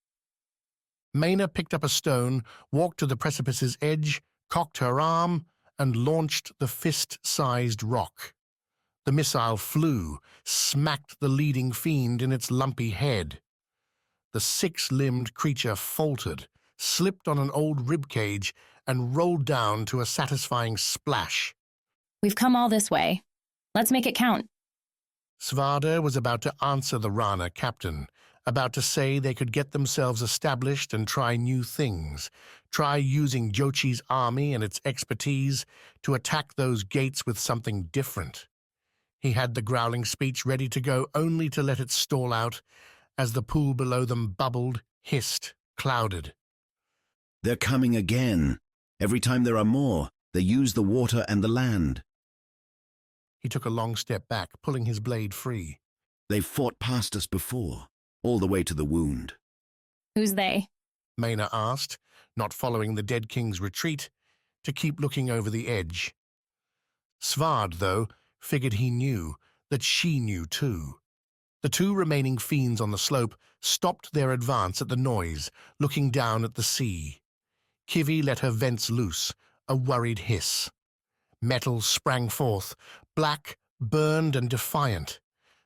Maina picked up a stone, walked to the precipice's edge, cocked her arm, and launched the fist-sized rock. The missile flew, smacked the leading fiend in its lumpy head. The 6-limbed creature faltered, slipped on an old ribcage, and rolled down to a satisfying splash. We've come all this way. Let's make it count. Svarde was about to answer the Rana captain, about to say they could get themselves established and try new things, try using Jochi's army and its expertise to attack those gates with something different. He had the growling speech ready to go, only to let it stall out as the pool below them bubbled, hissed, clouded. They're coming again. Every time there are more, they use the water and the land. He took a long step back, pulling his blade free. They've fought past us before, all the way to the wound. Who's they? Maina asked, not following the dead king's retreat, to keep looking over the edge. Svarde, though, figured he knew, that she knew too. The 2 remaining fiends on the slope stopped their advance at the noise, looking down at the sea. Kivi let her vents loose, a worried hiss. Metal sprang forth, black, burned and defiant.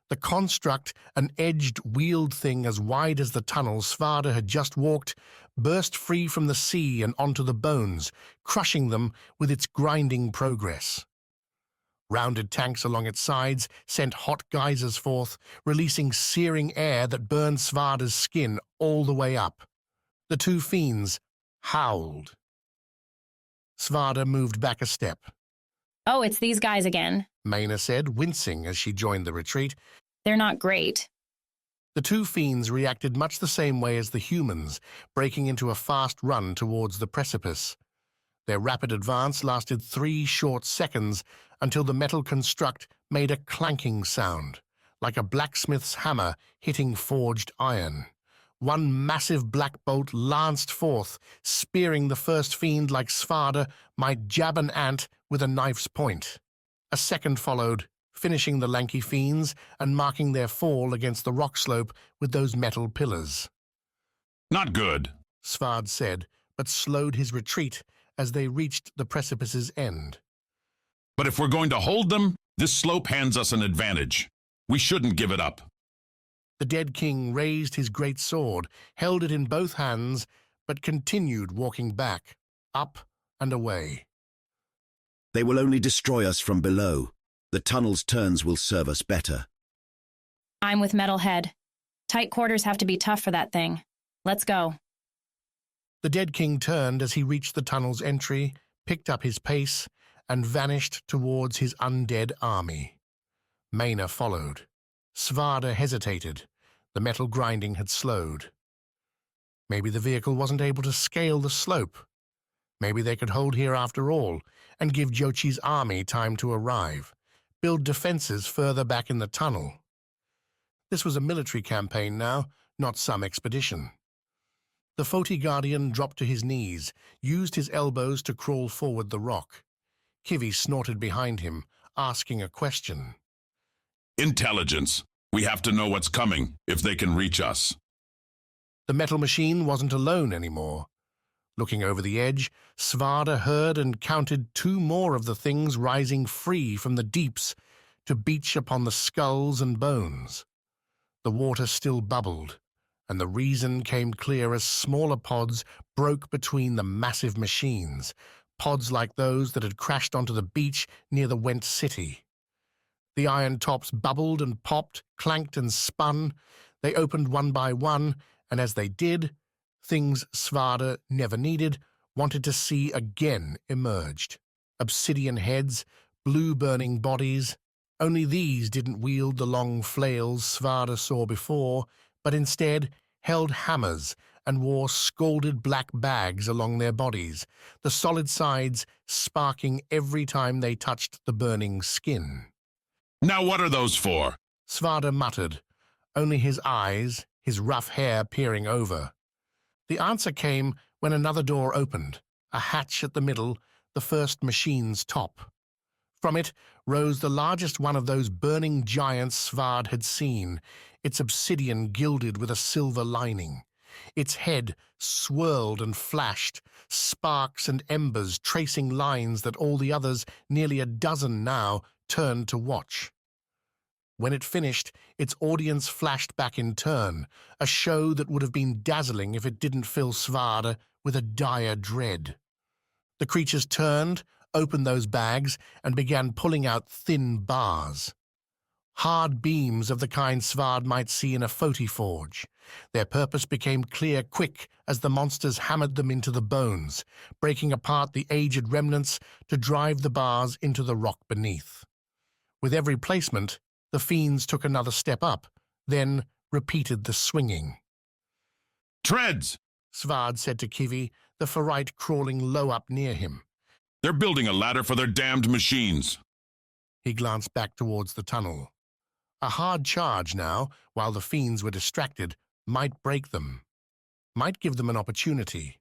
The construct, an edged, wheeled thing as wide as the tunnel Svarde had just walked, burst free from the sea and onto the bones, crushing them with its grinding progress. Rounded tanks along its sides sent hot geysers forth, releasing searing air that burned Svarde's skin all the way up. The two fiends howled. Svarde moved back a step. Oh, it's these guys again. Maina said, wincing as she joined the retreat. They're not great. The two fiends reacted much the same way as the humans, breaking into a fast run towards the precipice. Their rapid advance lasted 3 short seconds until the metal construct made a clanking sound, like a blacksmith's hammer hitting forged iron. One massive black bolt lanced forth, spearing the first fiend like Svarde might jab an ant with a knife's point. A second followed, finishing the lanky fiends and marking their fall against the rock slope with those metal pillars. Not good, Svarde said, but slowed his retreat as they reached the precipice's end. But if we're going to hold them, this slope hands us an advantage. We shouldn't give it up. The dead king raised his great sword, held it in both hands, but continued walking back, up and away. They will only destroy us from below. The tunnel's turns will serve us better. I'm with Metalhead. Tight quarters have to be tough for that thing. Let's go. The dead king turned as he reached the tunnel's entry, picked up his pace, and vanished towards his undead army. Maina followed. Svarde hesitated. The metal grinding had slowed. Maybe the vehicle wasn't able to scale the slope. Maybe they could hold here after all, and give Jochi's army time to arrive, build defenses further back in the tunnel. This was a military campaign now, not some expedition. The Foti Guardian dropped to his knees, used his elbows to crawl forward the rock. Kivi snorted behind him, asking a question. Intelligence. We have to know what's coming, if they can reach us. The metal machine wasn't alone anymore. Looking over the edge, Svarde heard and counted 2 more of the things rising free from the deeps to beach upon the skulls and bones. The water still bubbled, and the reason came clear as smaller pods broke between the massive machines, pods like those that had crashed onto the beach near the Went City. The iron tops bubbled and popped, clanked and spun. They opened one by one, and as they did, things Svarde never needed, wanted to see again emerged. Obsidian heads, blue-burning bodies. Only these didn't wield the long flails Svarde saw before, but instead held hammers and wore scalded black bags along their bodies, the solid sides sparking every time they touched the burning skin. Now what are those for? Svarde muttered, only his eyes, his rough hair peering over. The answer came when another door opened, a hatch at the middle, the first machine's top. From it rose the largest one of those burning giants Svarde had seen, its obsidian gilded with a silver lining. Its head swirled and flashed, sparks and embers tracing lines that all the others, nearly a dozen now, turned to watch. When it finished, its audience flashed back in turn, a show that would have been dazzling if it didn't fill Svarde with a dire dread. The creatures turned, opened those bags, and began pulling out thin bars. Hard beams of the kind Svarde might see in a Foti forge. Their purpose became clear quick as the monsters hammered them into the bones, breaking apart the aged remnants to drive the bars into the rock beneath. With every placement, the fiends took another step up, then repeated the swinging. Treads! Svarde said to Kivi, the ferrite crawling low up near him. They're building a ladder for their damned machines. He glanced back towards the tunnel. A hard charge now, while the fiends were distracted, might break them, might give them an opportunity.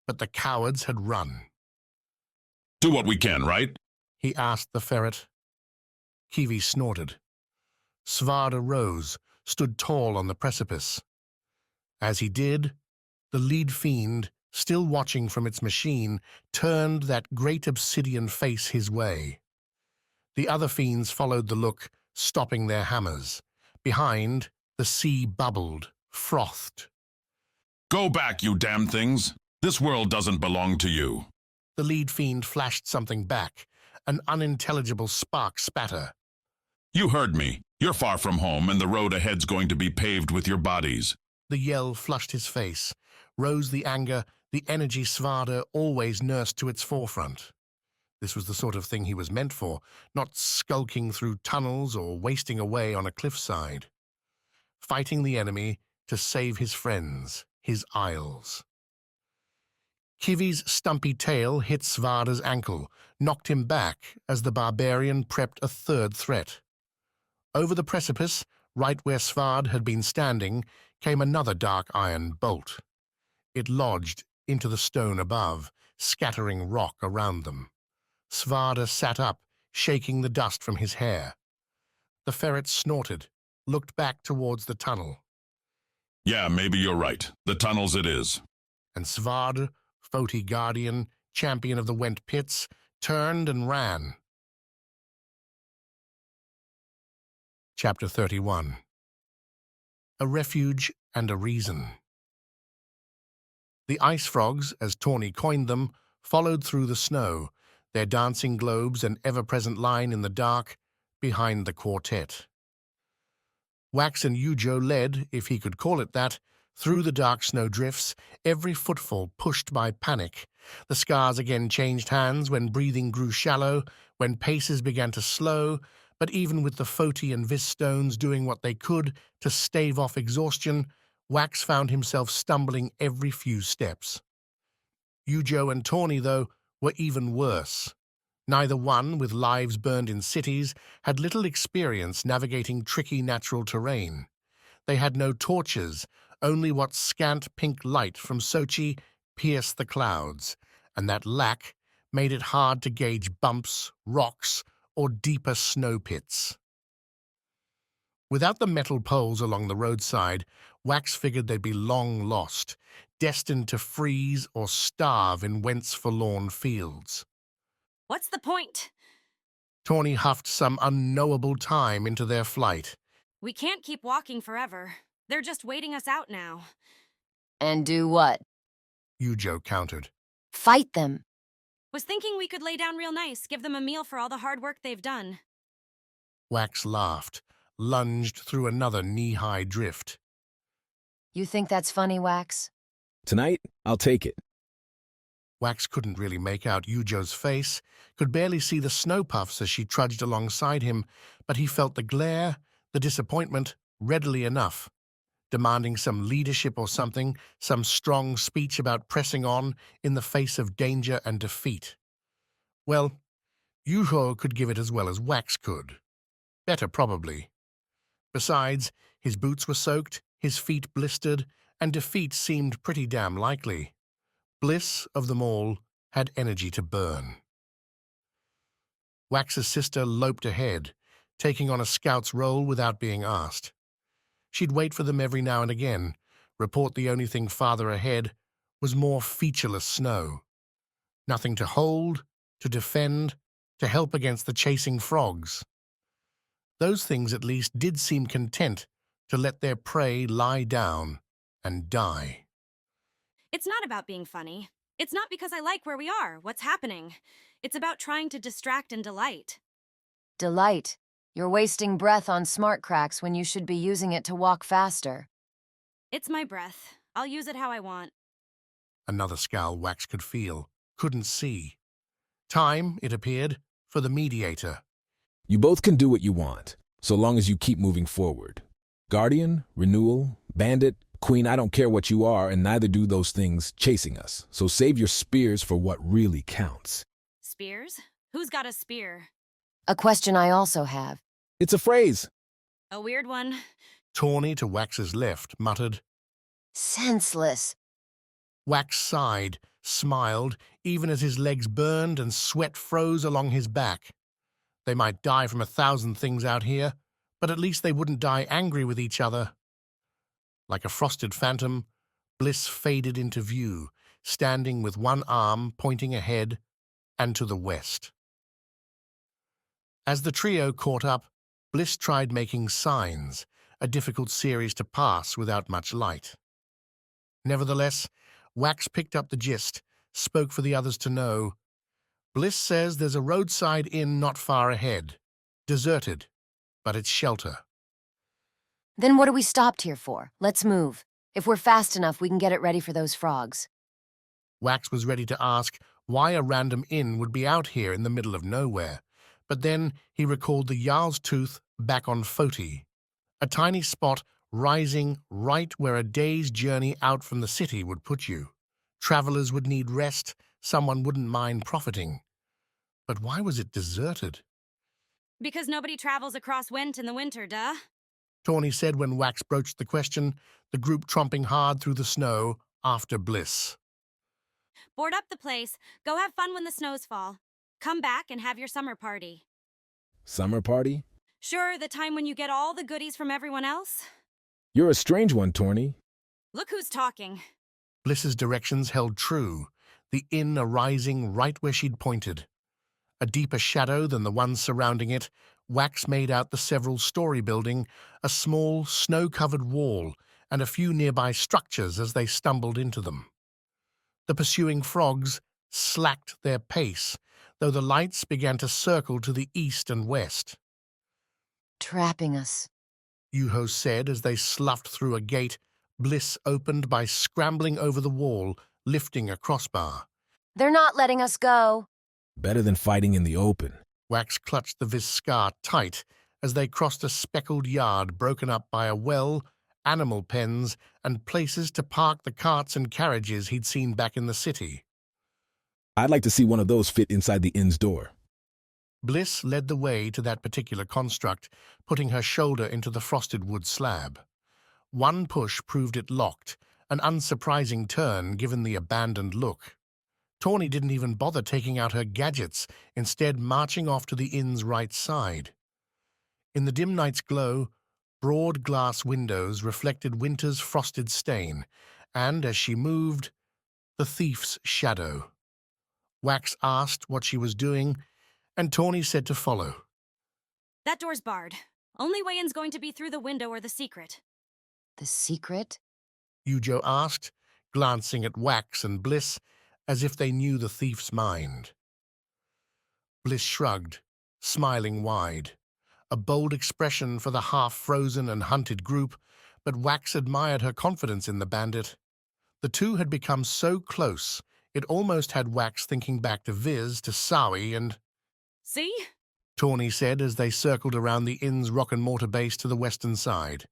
But the cowards had run. Do what we can, right? He asked the ferret. Kivi snorted. Svarde rose, stood tall on the precipice. As he did, the lead fiend still watching from its machine, turned that great obsidian face his way. The other fiends followed the look, stopping their hammers. Behind, the sea bubbled, frothed. Go back, you damn things! This world doesn't belong to you. The lead fiend flashed something back, an unintelligible spark spatter. You heard me. You're far from home, and the road ahead's going to be paved with your bodies. The yell flushed his face, rose the anger, the energy Svarde always nursed to its forefront. This was the sort of thing he was meant for, not skulking through tunnels or wasting away on a cliffside. Fighting the enemy to save his friends, his isles. Kivi's stumpy tail hit Svarde's ankle, knocked him back as the barbarian prepped a third threat. Over the precipice, right where Svarde had been standing, came another dark iron bolt. It lodged into the stone above, scattering rock around them. Svarde sat up, shaking the dust from his hair. The ferret snorted, looked back towards the tunnel. Yeah, maybe you're right. The tunnels it is. And Svarde, Foti guardian, champion of the Went Pits, turned and ran. Chapter 31. A Refuge and a Reason. The ice frogs, as Tawny coined them, followed through the snow, their dancing globes an ever-present line in the dark behind the quartet. Wax and Yujo led, if he could call it that, through the dark snow drifts, every footfall pushed by panic. The scars again changed hands when breathing grew shallow, when paces began to slow, but even with the Foti and Vis stones doing what they could to stave off exhaustion, Wax found himself stumbling every few steps. Yujo and Tawny, though, were even worse. Neither one, with lives burned in cities, had little experience navigating tricky natural terrain. They had no torches, only what scant pink light from Sochi pierced the clouds, and that lack made it hard to gauge bumps, rocks, or deeper snow pits. Without the metal poles along the roadside, Wax figured they'd be long lost, destined to freeze or starve in Went's forlorn fields. What's the point? Tawny huffed some unknowable time into their flight. We can't keep walking forever. They're just waiting us out now. And do what? Yujo countered. Fight them. Was thinking we could lay down real nice, give them a meal for all the hard work they've done. Wax laughed, lunged through another knee-high drift. You think that's funny, Wax? Tonight, I'll take it. Wax couldn't really make out Yujo's face, could barely see the snow puffs as she trudged alongside him, but he felt the glare, the disappointment, readily enough. Demanding some leadership or something, some strong speech about pressing on in the face of danger and defeat. Well, Yujo could give it as well as Wax could. Better, probably. Besides, his boots were soaked, his feet blistered, and defeat seemed pretty damn likely. Bliss, of them all, had energy to burn. Wax's sister loped ahead, taking on a scout's role without being asked. She'd wait for them every now and again, report the only thing farther ahead was more featureless snow. Nothing to hold, to defend, to help against the chasing frogs. Those things at least did seem content to let their prey lie down and die. It's not about being funny. It's not because I like where we are, what's happening. It's about trying to distract and delight. Delight. You're wasting breath on smart cracks when you should be using it to walk faster. It's my breath. I'll use it how I want. Another scowl Wax could feel, couldn't see. Time, it appeared, for the mediator. You both can do what you want, so long as you keep moving forward. Guardian, Renewal, Bandit, Queen, I don't care what you are, and neither do those things chasing us. So save your spears for what really counts. Spears? Who's got a spear? A question I also have. It's a phrase. A weird one. Tawny, to Wax's left, muttered, Senseless. Wax sighed, smiled, even as his legs burned and sweat froze along his back. They might die from 1,000 things out here, but at least they wouldn't die angry with each other. Like a frosted phantom, Bliss faded into view, standing with one arm pointing ahead and to the west. As the trio caught up, Bliss tried making signs, a difficult series to pass without much light. Nevertheless, Wax picked up the gist, spoke for the others to know. Bliss says there's a roadside inn not far ahead. Deserted, but it's shelter. Then what are we stopped here for? Let's move. If we're fast enough, we can get it ready for those frogs. Wax was ready to ask why a random inn would be out here in the middle of nowhere, but then he recalled the Jarl's Tooth back on Foti, a tiny spot rising right where a day's journey out from the city would put you. Travelers would need rest, someone wouldn't mind profiting. But why was it deserted? Because nobody travels across Went in the winter, duh. Tawny said when Wax broached the question, the group tromping hard through the snow after Bliss. Board up the place, go have fun when the snows fall. Come back and have your summer party. Summer party? Sure, the time when you get all the goodies from everyone else? You're a strange one, Tawny. Look who's talking. Bliss's directions held true, the inn arising right where she'd pointed. A deeper shadow than the ones surrounding it, Wax made out the several-story building, a small, snow-covered wall, and a few nearby structures as they stumbled into them. The pursuing frogs slacked their pace, though the lights began to circle to the east and west. Trapping us, Yuho said as they sloughed through a gate Bliss opened by scrambling over the wall, lifting a crossbar. They're not letting us go. Better than fighting in the open. Wax clutched the Vis Skar tight as they crossed a speckled yard broken up by a well, animal pens, and places to park the carts and carriages he'd seen back in the city. I'd like to see one of those fit inside the inn's door. Bliss led the way to that particular construct, putting her shoulder into the frosted wood slab. One push proved it locked, an unsurprising turn given the abandoned look. Tawny didn't even bother taking out her gadgets, instead marching off to the inn's right side. In the dim night's glow, broad glass windows reflected winter's frosted stain, and as she moved, the thief's shadow. Wax asked what she was doing, and Tawny said to follow. That door's barred. Only way in's going to be through the window or the secret. The secret? Yujo asked, glancing at Wax and Bliss as if they knew the thief's mind. Bliss shrugged, smiling wide, a bold expression for the half-frozen and hunted group, but Wax admired her confidence in the bandit. The two had become so close, it almost had Wax thinking back to Viz, to Sawi, and... See? Tawny said as they circled around the inn's rock-and-mortar base to the western side.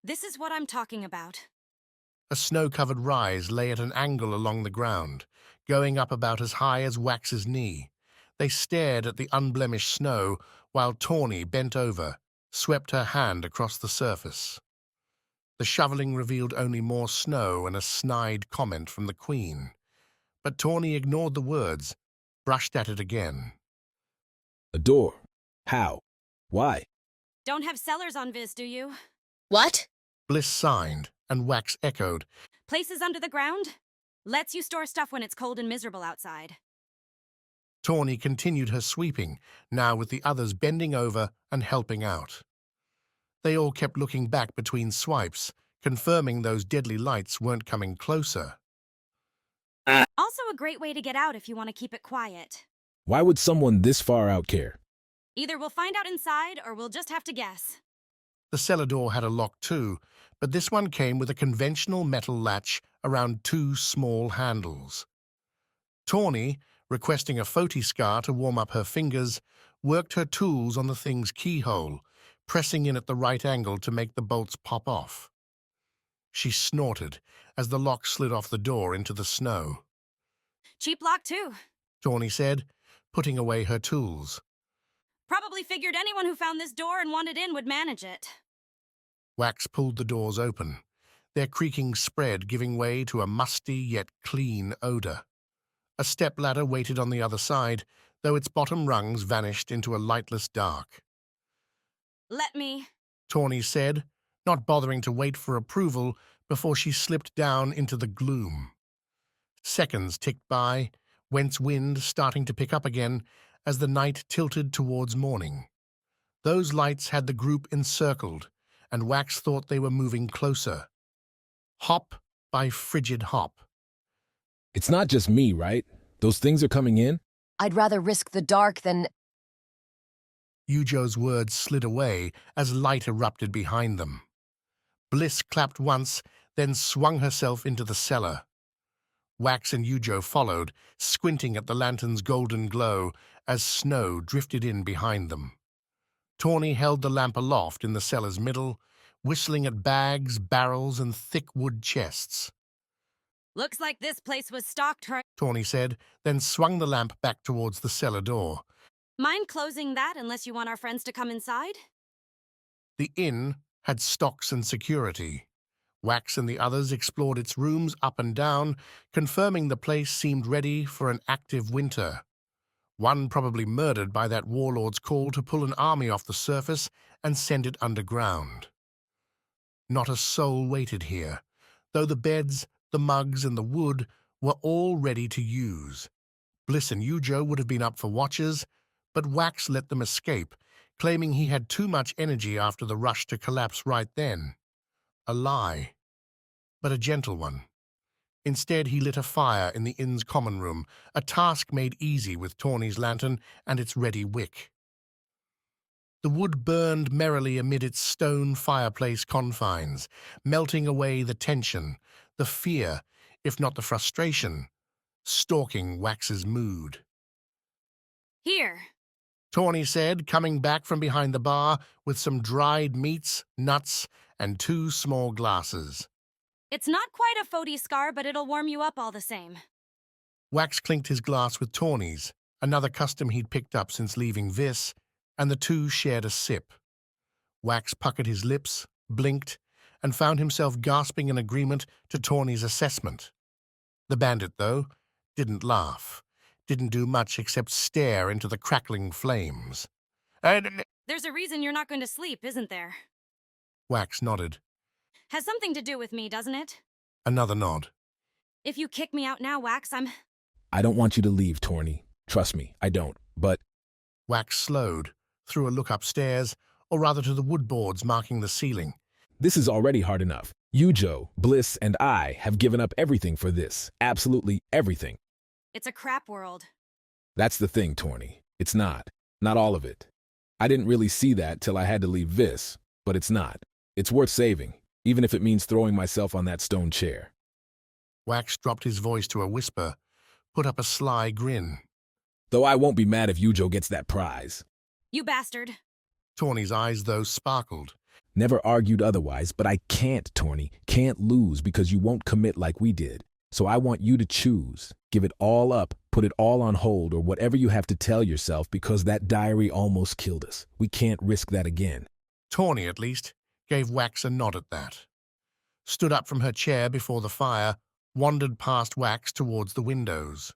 This is what I'm talking about. A snow-covered rise lay at an angle along the ground, going up about as high as Wax's knee. They stared at the unblemished snow while Tawny bent over, swept her hand across the surface. The shoveling revealed only more snow and a snide comment from the Queen. But Tawny ignored the words, brushed at it again. A door. How? Why? Don't have cellars on Vis, do you? What? Bliss signed, and Wax echoed. Places under the ground? Lets you store stuff when it's cold and miserable outside. Tawny continued her sweeping, now with the others bending over and helping out. They all kept looking back between swipes, confirming those deadly lights weren't coming closer. Also a great way to get out if you want to keep it quiet. Why would someone this far out care? Either we'll find out inside, or we'll just have to guess. The cellar door had a lock too, but this one came with a conventional metal latch around two small handles. Tawny, requesting a Foti Skar to warm up her fingers, worked her tools on the thing's keyhole, pressing in at the right angle to make the bolts pop off. She snorted as the lock slid off the door into the snow. Cheap lock, too. Tawny said, putting away her tools. Probably figured anyone who found this door and wanted in would manage it. Wax pulled the doors open, their creaking spread giving way to a musty yet clean odor. A stepladder waited on the other side, though its bottom rungs vanished into a lightless dark. Let me, Tawny said, not bothering to wait for approval before she slipped down into the gloom. Seconds ticked by, whence wind starting to pick up again as the night tilted towards morning. Those lights had the group encircled, and Wax thought they were moving closer. Hop by frigid hop. It's not just me, right? Those things are coming in? I'd rather risk the dark than... Yujo's words slid away as light erupted behind them. Bliss clapped once, then swung herself into the cellar. Wax and Yujo followed, squinting at the lantern's golden glow as snow drifted in behind them. Tawny held the lamp aloft in the cellar's middle, whistling at bags, barrels, and thick wood chests. Looks like this place was stocked for... Tawny said, then swung the lamp back towards the cellar door. Mind closing that unless you want our friends to come inside? The inn had stocks and security. Wax and the others explored its rooms up and down, confirming the place seemed ready for an active winter. One probably murdered by that warlord's call to pull an army off the surface and send it underground. Not a soul waited here, though the beds, the mugs, and the wood were all ready to use. Bliss and Yujo would have been up for watches, but Wax let them escape, claiming he had too much energy after the rush to collapse right then. A lie, but a gentle one. Instead, he lit a fire in the inn's common room, a task made easy with Tawny's lantern and its ready wick. The wood burned merrily amid its stone fireplace confines, melting away the tension, the fear, if not the frustration, stalking Wax's mood. Here. Tawny said, coming back from behind the bar with some dried meats, nuts, and 2 small glasses. It's not quite a 40 Skar, but it'll warm you up all the same. Wax clinked his glass with Tawny's, another custom he'd picked up since leaving Vis, and the two shared a sip. Wax puckered his lips, blinked, and found himself gasping in agreement to Tawny's assessment. The bandit, though, didn't laugh, didn't do much except stare into the crackling flames. There's a reason you're not going to sleep, isn't there? Wax nodded. Has something to do with me, doesn't it? Another nod. If you kick me out now, Wax, I don't want you to leave, Tawny. Trust me, I don't, but... Wax slowed, threw a look upstairs, or rather to the wood boards marking the ceiling. This is already hard enough. Yujo, Bliss, and I have given up everything for this. Absolutely everything. It's a crap world. That's the thing, Tawny. It's not. Not all of it. I didn't really see that till I had to leave Vis, but it's not. It's worth saving, even if it means throwing myself on that stone chair. Wax dropped his voice to a whisper, put up a sly grin. Though I won't be mad if Yujo gets that prize. You bastard. Tawny's eyes, though, sparkled. Never argued otherwise, but I can't, Tawny. Can't lose because you won't commit like we did. So I want you to choose. Give it all up, put it all on hold, or whatever you have to tell yourself because that diary almost killed us. We can't risk that again. Tawny, at least, gave Wax a nod at that. Stood up from her chair before the fire, wandered past Wax towards the windows.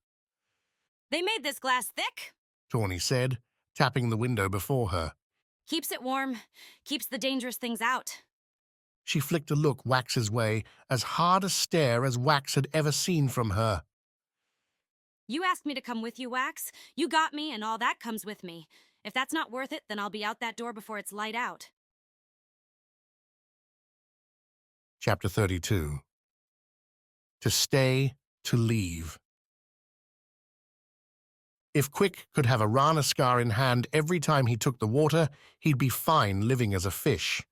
They made this glass thick, Tawny said, tapping the window before her. Keeps it warm, keeps the dangerous things out. She flicked a look Wax's way, as hard a stare as Wax had ever seen from her. You asked me to come with you, Wax. You got me, and all that comes with me. If that's not worth it, then I'll be out that door before it's light out. Chapter 32. To stay, to leave. If Quick could have a Rana Skar in hand every time he took the water, he'd be fine living as a fish.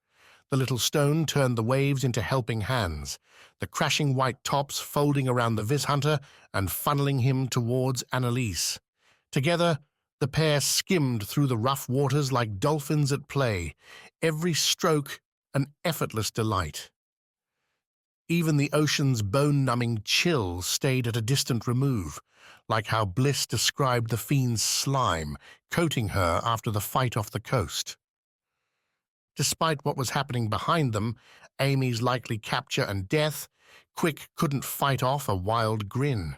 The little stone turned the waves into helping hands, the crashing white tops folding around the Vis hunter and funneling him towards Annalise. Together, the pair skimmed through the rough waters like dolphins at play, every stroke an effortless delight. Even the ocean's bone-numbing chill stayed at a distant remove, like how Bliss described the fiend's slime coating her after the fight off the coast. Despite what was happening behind them, Amy's likely capture and death, Quick couldn't fight off a wild grin.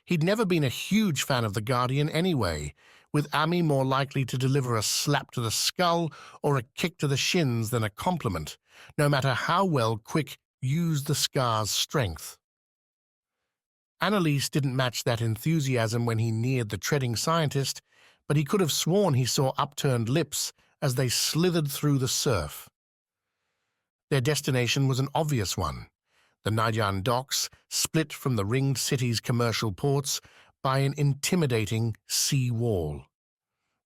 He'd never been a huge fan of the Guardian anyway, with Amy more likely to deliver a slap to the skull or a kick to the shins than a compliment, no matter how well Quick used the Scar's strength. Annalise didn't match that enthusiasm when he neared the treading scientist, but he could have sworn he saw upturned lips as they slithered through the surf. Their destination was an obvious one. The Nayan docks, split from the ringed city's commercial ports by an intimidating sea wall.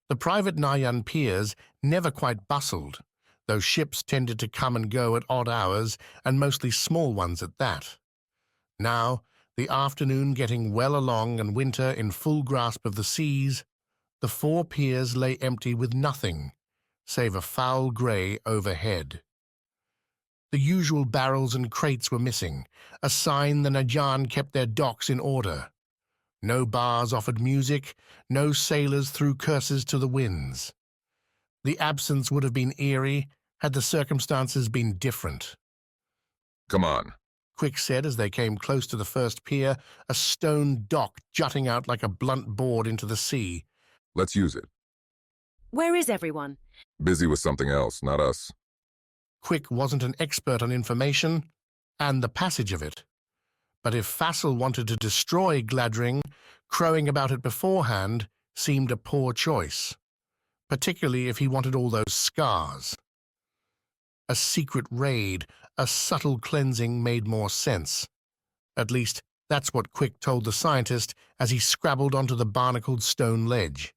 The private Nayan piers never quite bustled, though ships tended to come and go at odd hours, and mostly small ones at that. Now, the afternoon getting well along and winter in full grasp of the seas, the 4 piers lay empty with nothing, save a foul grey overhead. The usual barrels and crates were missing, a sign the Nayan kept their docks in order. No bars offered music, no sailors threw curses to the winds. The absence would have been eerie had the circumstances been different. Come on, Quick said as they came close to the first pier, a stone dock jutting out like a blunt board into the sea. Let's use it. Where is everyone? Busy with something else, not us. Quick wasn't an expert on information and the passage of it. But if Fassel wanted to destroy Gladring, crowing about it beforehand seemed a poor choice, particularly if he wanted all those scars. A secret raid, a subtle cleansing made more sense. At least, that's what Quick told the scientist as he scrabbled onto the barnacled stone ledge.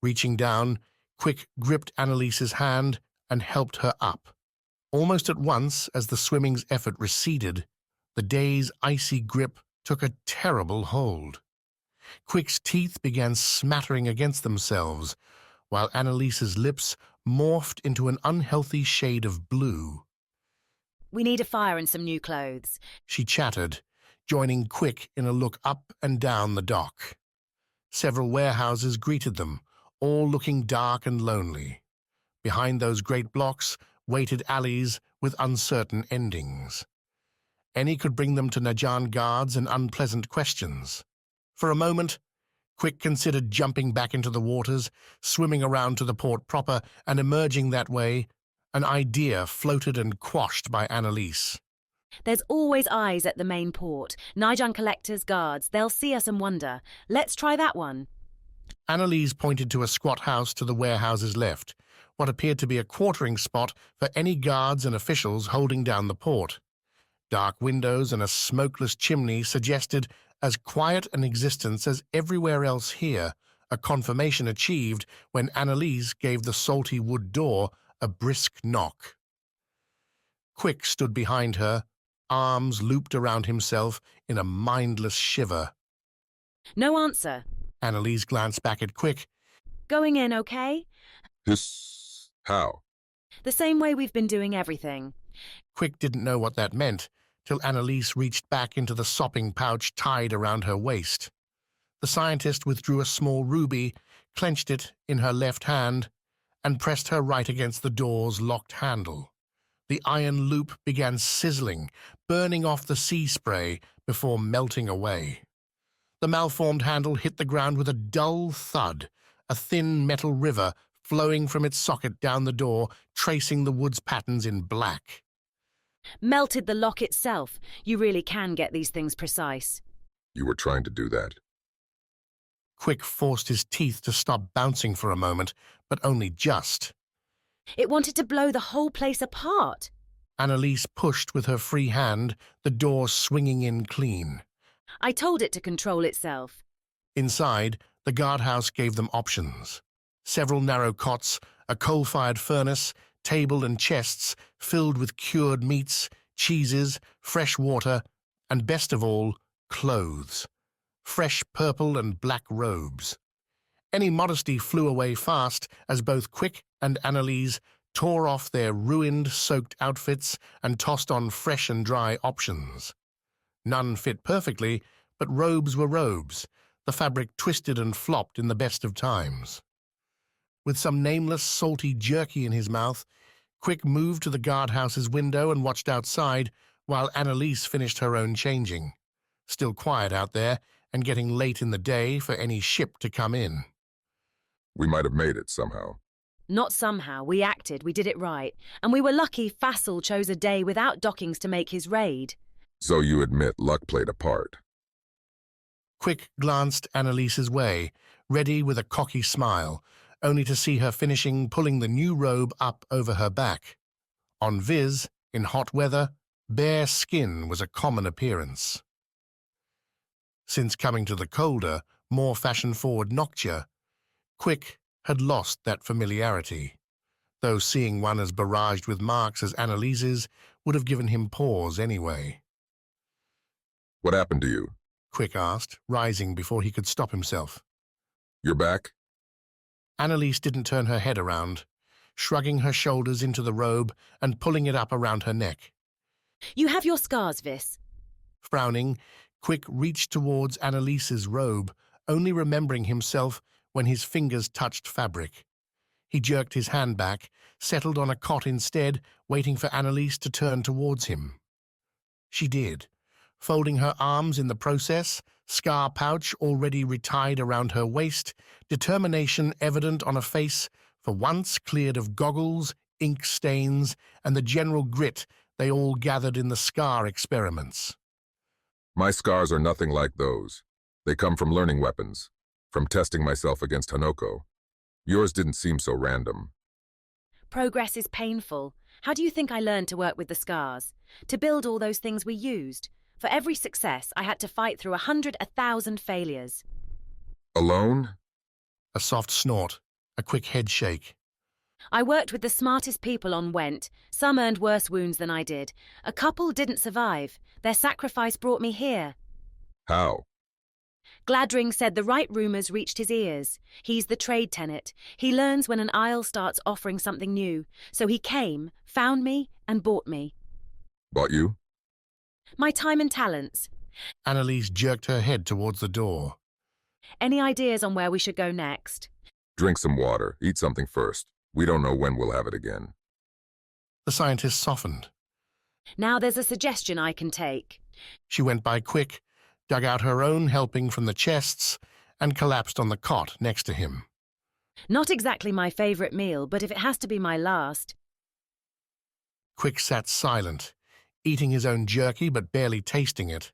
Reaching down, Quick gripped Annalise's hand and helped her up. Almost at once, as the swimming's effort receded, the day's icy grip took a terrible hold. Quick's teeth began smattering against themselves, while Annalise's lips morphed into an unhealthy shade of blue. We need a fire and some new clothes. She chattered, joining Quick in a look up and down the dock. Several warehouses greeted them, all looking dark and lonely. Behind those great blocks waited alleys with uncertain endings. Any could bring them to Nayan guards and unpleasant questions. For a moment, Quick considered jumping back into the waters, swimming around to the port proper, and emerging that way. An idea floated and quashed by Annalise. There's always eyes at the main port. Nayan collectors, guards, they'll see us and wonder. Let's try that one. Annalise pointed to a squat house to the warehouse's left, what appeared to be a quartering spot for any guards and officials holding down the port. Dark windows and a smokeless chimney suggested as quiet an existence as everywhere else here, a confirmation achieved when Annalise gave the salty wood door a brisk knock. Quick stood behind her, arms looped around himself in a mindless shiver. No answer. Annalise glanced back at Quick. Going in, okay? How? The same way we've been doing everything. Quick didn't know what that meant, till Annalise reached back into the sopping pouch tied around her waist. The scientist withdrew a small ruby, clenched it in her left hand, and pressed her right against the door's locked handle. The iron loop began sizzling, burning off the sea spray before melting away. The malformed handle hit the ground with a dull thud, a thin metal river flowing from its socket down the door, tracing the wood's patterns in black. Melted the lock itself. You really can get these things precise. You were trying to do that. Quick forced his teeth to stop bouncing for a moment, but only just. It wanted to blow the whole place apart. Annalise pushed with her free hand, the door swinging in clean. I told it to control itself. Inside, the guardhouse gave them options. Several narrow cots, a coal-fired furnace, table and chests filled with cured meats, cheeses, fresh water, and best of all, clothes. Fresh purple and black robes. Any modesty flew away fast as both Quick and Annalise tore off their ruined, soaked outfits and tossed on fresh and dry options. None fit perfectly, but robes were robes, the fabric twisted and flopped in the best of times. With some nameless, salty jerky in his mouth, Quick moved to the guardhouse's window and watched outside while Annalise finished her own changing. Still quiet out there and getting late in the day for any ship to come in. We might have made it somehow. Not somehow. We acted, we did it right. And we were lucky Fassel chose a day without dockings to make his raid. So you admit luck played a part. Quick glanced Annalise's way, ready with a cocky smile, only to see her finishing pulling the new robe up over her back. On Vis, in hot weather, bare skin was a common appearance. Since coming to the colder, more fashion-forward Noctia, Quick had lost that familiarity, though seeing one as barraged with marks as Annalise's would have given him pause anyway. What happened to you? Quick asked, rising before he could stop himself. You're back? Annalise didn't turn her head around, shrugging her shoulders into the robe and pulling it up around her neck. You have your scars, Vis. Frowning, Quick reached towards Annalise's robe, only remembering himself when his fingers touched fabric. He jerked his hand back, settled on a cot instead, waiting for Annalise to turn towards him. She did, folding her arms in the process, scar pouch already retied around her waist, determination evident on a face for once cleared of goggles, ink stains, and the general grit they all gathered in the Skar experiments. My scars are nothing like those. They come from learning weapons, from testing myself against Hanoko. Yours didn't seem so random. Progress is painful. How do you think I learned to work with the scars? To build all those things we used? For every success, I had to fight through 100,000 failures. Alone? A soft snort, a quick head shake. I worked with the smartest people on Went. Some earned worse wounds than I did. A couple didn't survive. Their sacrifice brought me here. How? Gladring said the right rumors reached his ears. He's the trade tenet. He learns when an isle starts offering something new. So he came, found me, and bought me. Bought you? My time and talents. Annalise jerked her head towards the door. Any ideas on where we should go next? Drink some water. Eat something first. We don't know when we'll have it again. The scientist softened. Now there's a suggestion I can take. She went by Quick, dug out her own helping from the chests, and collapsed on the cot next to him. Not exactly my favorite meal, but if it has to be my last. Quick sat silent, eating his own jerky but barely tasting it.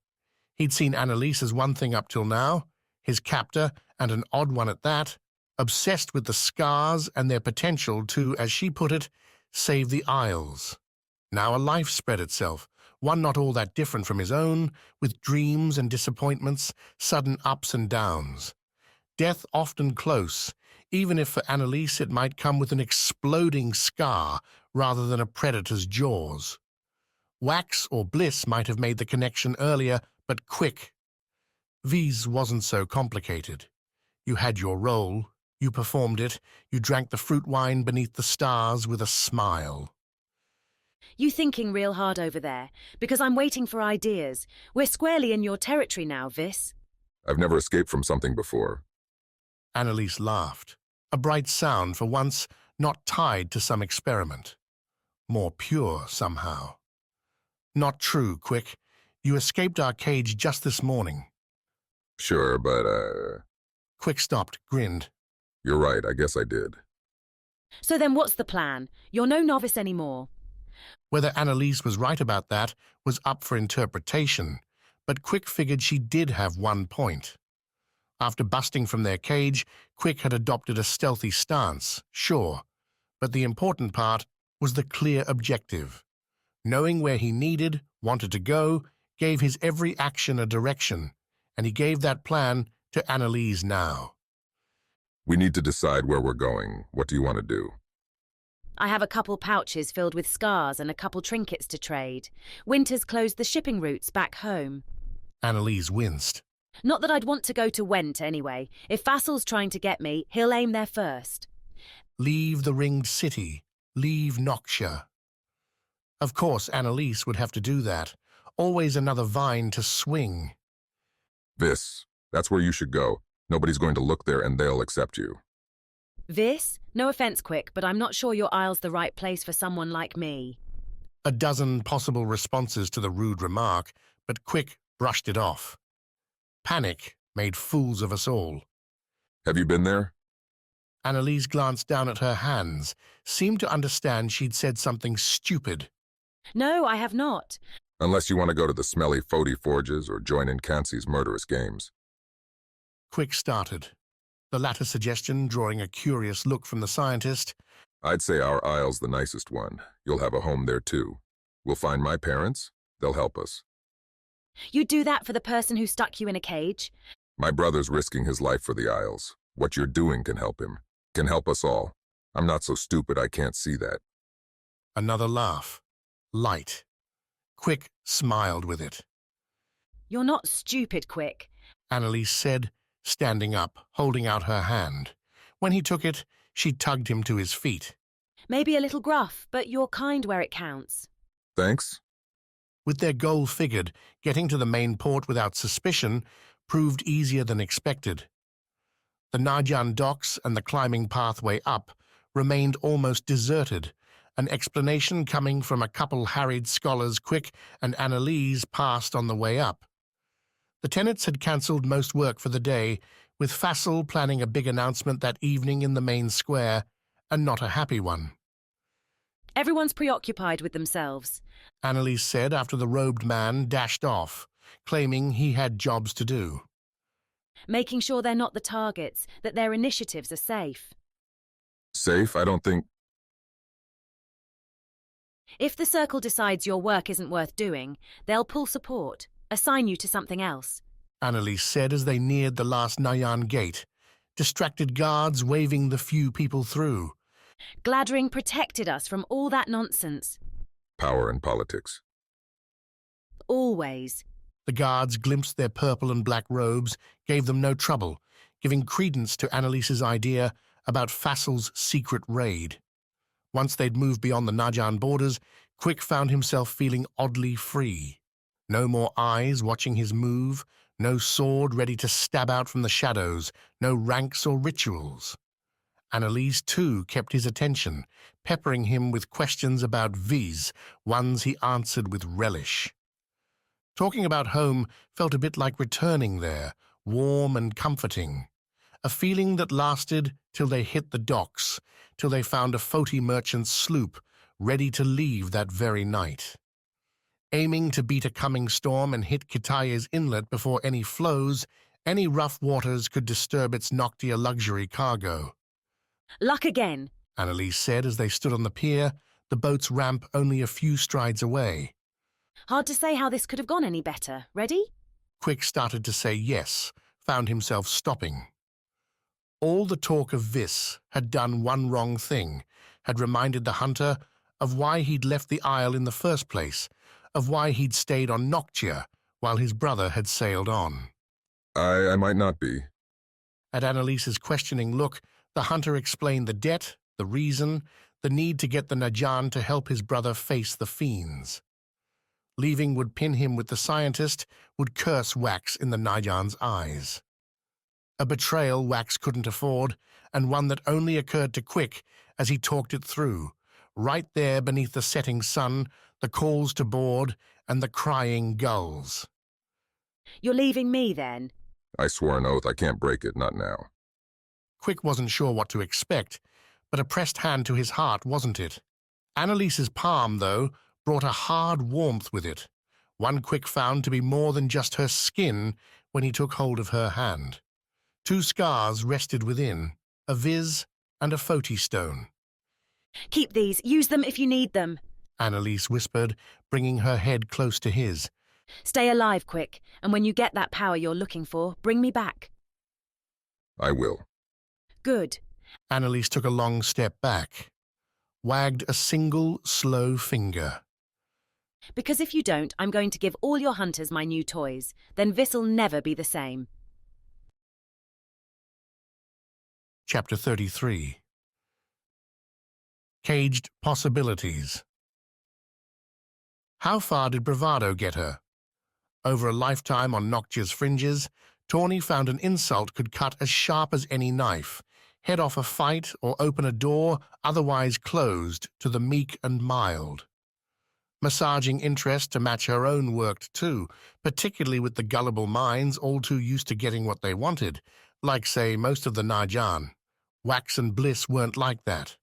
He'd seen Annalise as one thing up till now, his captor, and an odd one at that, obsessed with the scars and their potential to, as she put it, save the Isles. Now a life spread itself, one not all that different from his own, with dreams and disappointments, sudden ups and downs. Death often close, even if for Annalise it might come with an exploding scar rather than a predator's jaws. Wax or bliss might have made the connection earlier, but Quick. Vis wasn't so complicated. You had your role, you performed it, you drank the fruit wine beneath the stars with a smile. You thinking real hard over there, because I'm waiting for ideas. We're squarely in your territory now, Vis. I've never escaped from something before. Annalise laughed, a bright sound for once not tied to some experiment. More pure, somehow. Not true, Quick. You escaped our cage just this morning. Sure, but, Quick stopped, grinned. You're right, I guess I did. So then what's the plan? You're no novice anymore. Whether Annalise was right about that was up for interpretation, but Quick figured she did have one point. After busting from their cage, Quick had adopted a stealthy stance, sure, but the important part was the clear objective. Knowing where he needed, wanted to go, gave his every action a direction, and he gave that plan to Annalise now. We need to decide where we're going. What do you want to do? I have a couple pouches filled with scars and a couple trinkets to trade. Winter's closed the shipping routes back home. Annalise winced. Not that I'd want to go to Went anyway. If Vassal's trying to get me, he'll aim there first. Leave the ringed city. Leave Noctia. Of course, Annalise would have to do that. Always another vine to swing. Vis, that's where you should go. Nobody's going to look there and they'll accept you. Vis? No offense, Quick, but I'm not sure your isle's the right place for someone like me. A dozen possible responses to the rude remark, but Quick brushed it off. Panic made fools of us all. Have you been there? Annalise glanced down at her hands, seemed to understand she'd said something stupid. No, I have not. Unless you want to go to the smelly Fodi forges or join in Cansey's murderous games. Quick started, the latter suggestion drawing a curious look from the scientist. I'd say our isle's the nicest one. You'll have a home there too. We'll find my parents. They'll help us. You'd do that for the person who stuck you in a cage? My brother's risking his life for the Isles. What you're doing can help him. Can help us all. I'm not so stupid I can't see that. Another laugh. Light. Quick smiled with it. You're not stupid, Quick, Annalise said, standing up, holding out her hand. When he took it, she tugged him to his feet. Maybe a little gruff, but you're kind where it counts. Thanks. With their goal figured, getting to the main port without suspicion proved easier than expected. The Najan docks and the climbing pathway up remained almost deserted, an explanation coming from a couple harried scholars Quick and Annalise passed on the way up. The tenants had cancelled most work for the day, with Fassel planning a big announcement that evening in the main square, and not a happy one. Everyone's preoccupied with themselves, Annalise said after the robed man dashed off, claiming he had jobs to do. Making sure they're not the targets, that their initiatives are safe. Safe? I don't think... If the Circle decides your work isn't worth doing, they'll pull support, assign you to something else. Annalise said as they neared the last Nayan gate, distracted guards waving the few people through. Gladdring protected us from all that nonsense. Power and politics. Always. The guards glimpsed their purple and black robes, gave them no trouble, giving credence to Annalise's idea about Fassel's secret raid. Once they'd moved beyond the Najan borders, Quick found himself feeling oddly free. No more eyes watching his move, no sword ready to stab out from the shadows, no ranks or rituals. Annalise, too, kept his attention, peppering him with questions about Vis, ones he answered with relish. Talking about home felt a bit like returning there, warm and comforting. A feeling that lasted till they hit the docks, till they found a Foti merchant's sloop, ready to leave that very night. Aiming to beat a coming storm and hit Kitaye's inlet before any flows, any rough waters could disturb its Noctia luxury cargo. Luck again, Annalise said as they stood on the pier, the boat's ramp only a few strides away. Hard to say how this could have gone any better. Ready? Quick started to say yes, found himself stopping. All the talk of Vis had done one wrong thing, had reminded the hunter of why he'd left the Isle in the first place, of why he'd stayed on Noctia while his brother had sailed on. I might not be. At Annalise's questioning look, the hunter explained the debt, the reason, the need to get the Najan to help his brother face the fiends. Leaving would pin him with the scientist, would curse Wax in the Najan's eyes. A betrayal Wax couldn't afford, and one that only occurred to Quick as he talked it through, right there beneath the setting sun, the calls to board, and the crying gulls. You're leaving me, then? I swore an oath I can't break it, not now. Quick wasn't sure what to expect, but a pressed hand to his heart, wasn't it? Annalise's palm, though, brought a hard warmth with it, one Quick found to be more than just her skin when he took hold of her hand. Two scars rested within, a Vis and a Foti stone. Keep these. Use them if you need them, Annalise whispered, bringing her head close to his. Stay alive, Quick, and when you get that power you're looking for, bring me back. I will. Good. Annalise took a long step back, wagged a single slow finger. Because if you don't, I'm going to give all your hunters my new toys. Then Vis'll never be the same. Chapter 33. Caged Possibilities. How far did bravado get her? Over a lifetime on Noctia's fringes, Tawny found an insult could cut as sharp as any knife, head off a fight or open a door otherwise closed to the meek and mild. Massaging interest to match her own worked too, particularly with the gullible minds all too used to getting what they wanted, like, say, most of the Najan. Wax and Bliss weren't like that.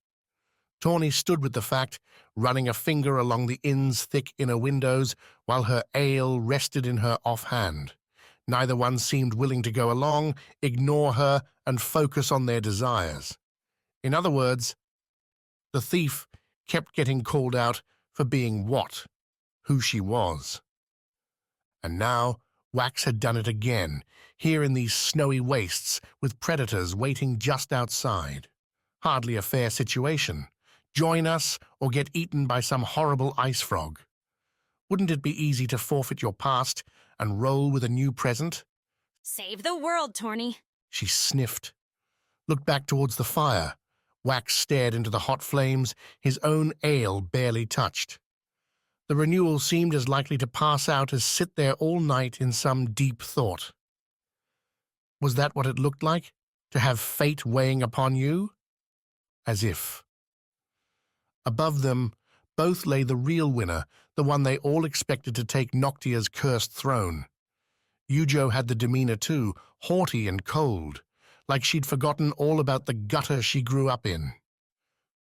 Tawny stood with the fact, running a finger along the inn's thick inner windows while her ale rested in her offhand. Neither one seemed willing to go along, ignore her, and focus on their desires. In other words, the thief kept getting called out for being what? Who she was. And now Wax had done it again, here in these snowy wastes, with predators waiting just outside. Hardly a fair situation. Join us or get eaten by some horrible ice frog. Wouldn't it be easy to forfeit your past and roll with a new present? Save the world, Torny. She sniffed. Looked back towards the fire. Wax stared into the hot flames, his own ale barely touched. The renewal seemed as likely to pass out as sit there all night in some deep thought. Was that what it looked like? To have fate weighing upon you? As if. Above them, both lay the real winner, the one they all expected to take Noctia's cursed throne. Yujo had the demeanor too, haughty and cold, like she'd forgotten all about the gutter she grew up in.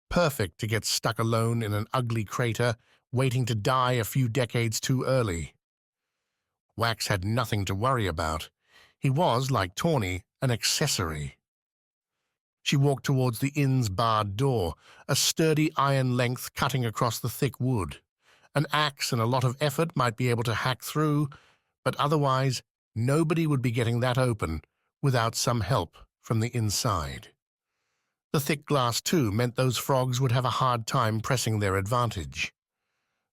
Perfect to get stuck alone in an ugly crater, waiting to die a few decades too early. Wax had nothing to worry about. He was, like Tawny, an accessory. She walked towards the inn's barred door, a sturdy iron length cutting across the thick wood. An axe and a lot of effort might be able to hack through, but otherwise nobody would be getting that open without some help from the inside. The thick glass, too, meant those frogs would have a hard time pressing their advantage.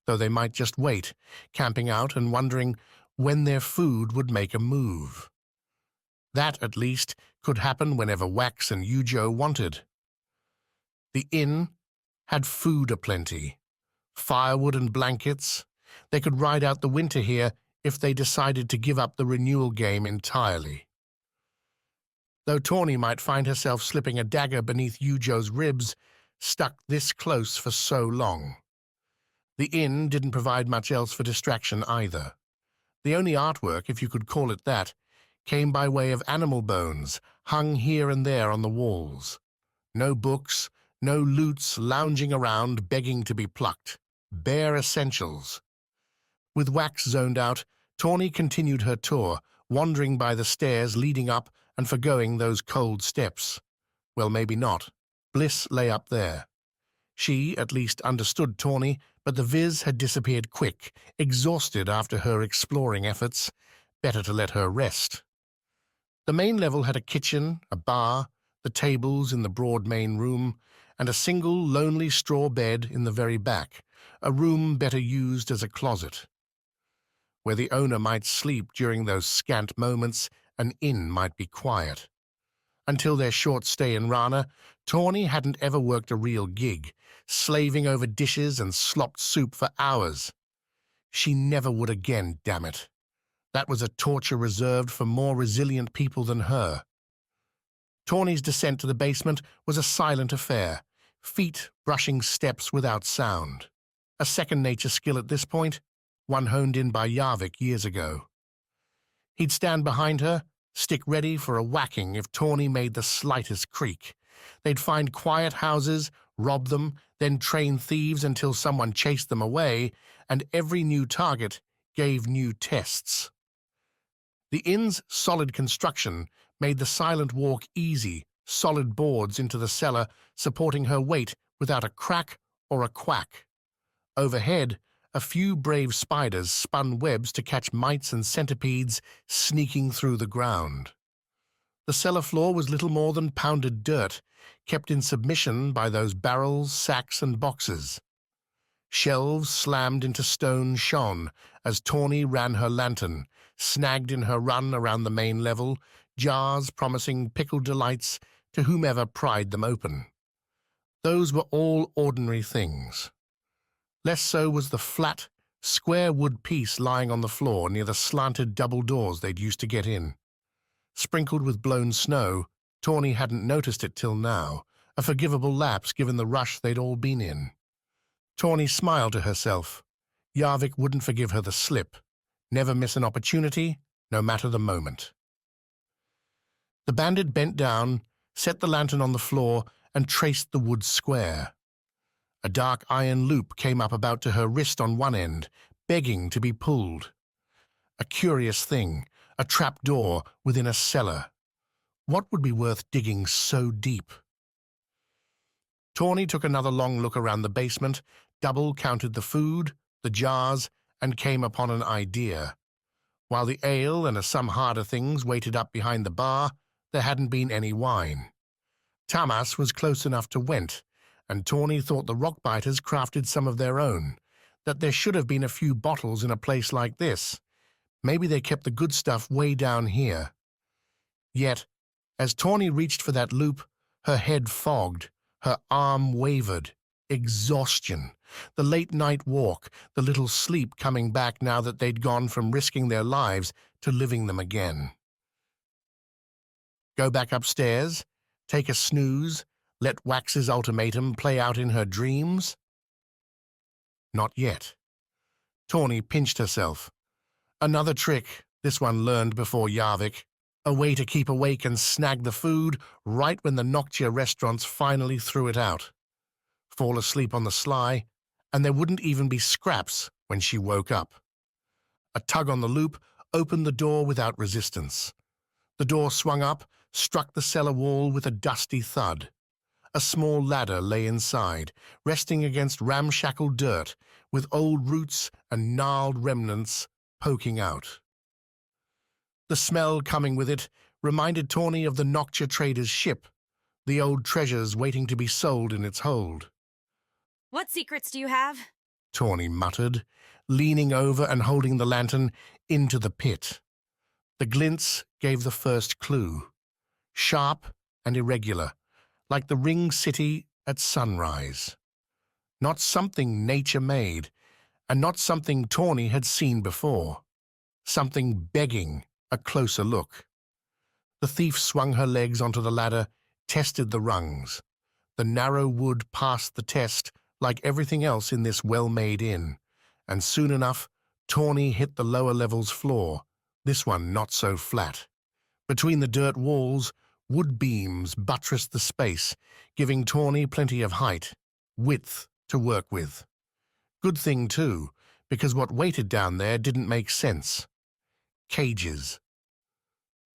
Though they might just wait, camping out and wondering when their food would make a move. That, at least, could happen whenever Wax and Yujo wanted. The inn had food aplenty, firewood and blankets. They could ride out the winter here if they decided to give up the renewal game entirely. Though Tawny might find herself slipping a dagger beneath Yujo's ribs, stuck this close for so long. The inn didn't provide much else for distraction either. The only artwork, if you could call it that, came by way of animal bones, hung here and there on the walls. No books, no loots lounging around begging to be plucked. Bare essentials. With Wax zoned out, Tawny continued her tour, wandering by the stairs leading up and forgoing those cold steps. Well, maybe not. Bliss lay up there. She, at least, understood Tawny, but the Vis had disappeared quick, exhausted after her exploring efforts. Better to let her rest. The main level had a kitchen, a bar, the tables in the broad main room, and a single lonely straw bed in the very back, a room better used as a closet. Where the owner might sleep during those scant moments, an inn might be quiet. Until their short stay in Rana, Tawny hadn't ever worked a real gig, slaving over dishes and slopped soup for hours. She never would again, damn it. That was a torture reserved for more resilient people than her. Tawny's descent to the basement was a silent affair, feet brushing steps without sound. A second-nature skill at this point, one honed in by Yarvik years ago. He'd stand behind her, stick ready for a whacking if Tawny made the slightest creak. They'd find quiet houses, rob them, then train thieves until someone chased them away, and every new target gave new tests. The inn's solid construction made the silent walk easy, solid boards into the cellar supporting her weight without a crack or a quack. Overhead, a few brave spiders spun webs to catch mites and centipedes sneaking through the ground. The cellar floor was little more than pounded dirt, kept in submission by those barrels, sacks, and boxes. Shelves slammed into stone shone as Tawny ran her lantern, snagged in her run around the main level, jars promising pickled delights to whomever pried them open. Those were all ordinary things. Less so was the flat, square wood piece lying on the floor near the slanted double doors they'd used to get in. Sprinkled with blown snow, Tawny hadn't noticed it till now, a forgivable lapse given the rush they'd all been in. Tawny smiled to herself. Yarvik wouldn't forgive her the slip. Never miss an opportunity, no matter the moment. The bandit bent down, set the lantern on the floor, and traced the wood square. A dark iron loop came up about to her wrist on one end, begging to be pulled. A curious thing, a trap door within a cellar. What would be worth digging so deep? Tawny took another long look around the basement, double-counted the food, the jars, and came upon an idea. While the ale and some harder things waited up behind the bar, there hadn't been any wine. Tamas was close enough to Went, and Tawny thought the rockbiters crafted some of their own, that there should have been a few bottles in a place like this. Maybe they kept the good stuff way down here. Yet, as Tawny reached for that loop, her head fogged, her arm wavered. Exhaustion, the late-night walk, the little sleep coming back now that they'd gone from risking their lives to living them again. Go back upstairs, take a snooze, let Wax's ultimatum play out in her dreams? Not yet. Tawny pinched herself. Another trick, this one learned before Yarvik. A way to keep awake and snag the food right when the Noctia restaurants finally threw it out. Fall asleep on the sly, and there wouldn't even be scraps when she woke up. A tug on the loop opened the door without resistance. The door swung up, struck the cellar wall with a dusty thud. A small ladder lay inside, resting against ramshackle dirt, with old roots and gnarled remnants poking out. The smell coming with it reminded Tawny of the Noctia trader's ship, the old treasures waiting to be sold in its hold. What secrets do you have? Tawny muttered, leaning over and holding the lantern into the pit. The glints gave the first clue. Sharp and irregular, like the ring city at sunrise. Not something nature made, and not something Tawny had seen before. Something begging a closer look. The thief swung her legs onto the ladder, tested the rungs. The narrow wood passed the test like everything else in this well-made inn, and soon enough, Tawny hit the lower level's floor, this one not so flat. Between the dirt walls, wood beams buttressed the space, giving Tawny plenty of height, width to work with. Good thing, too, because what waited down there didn't make sense. Cages.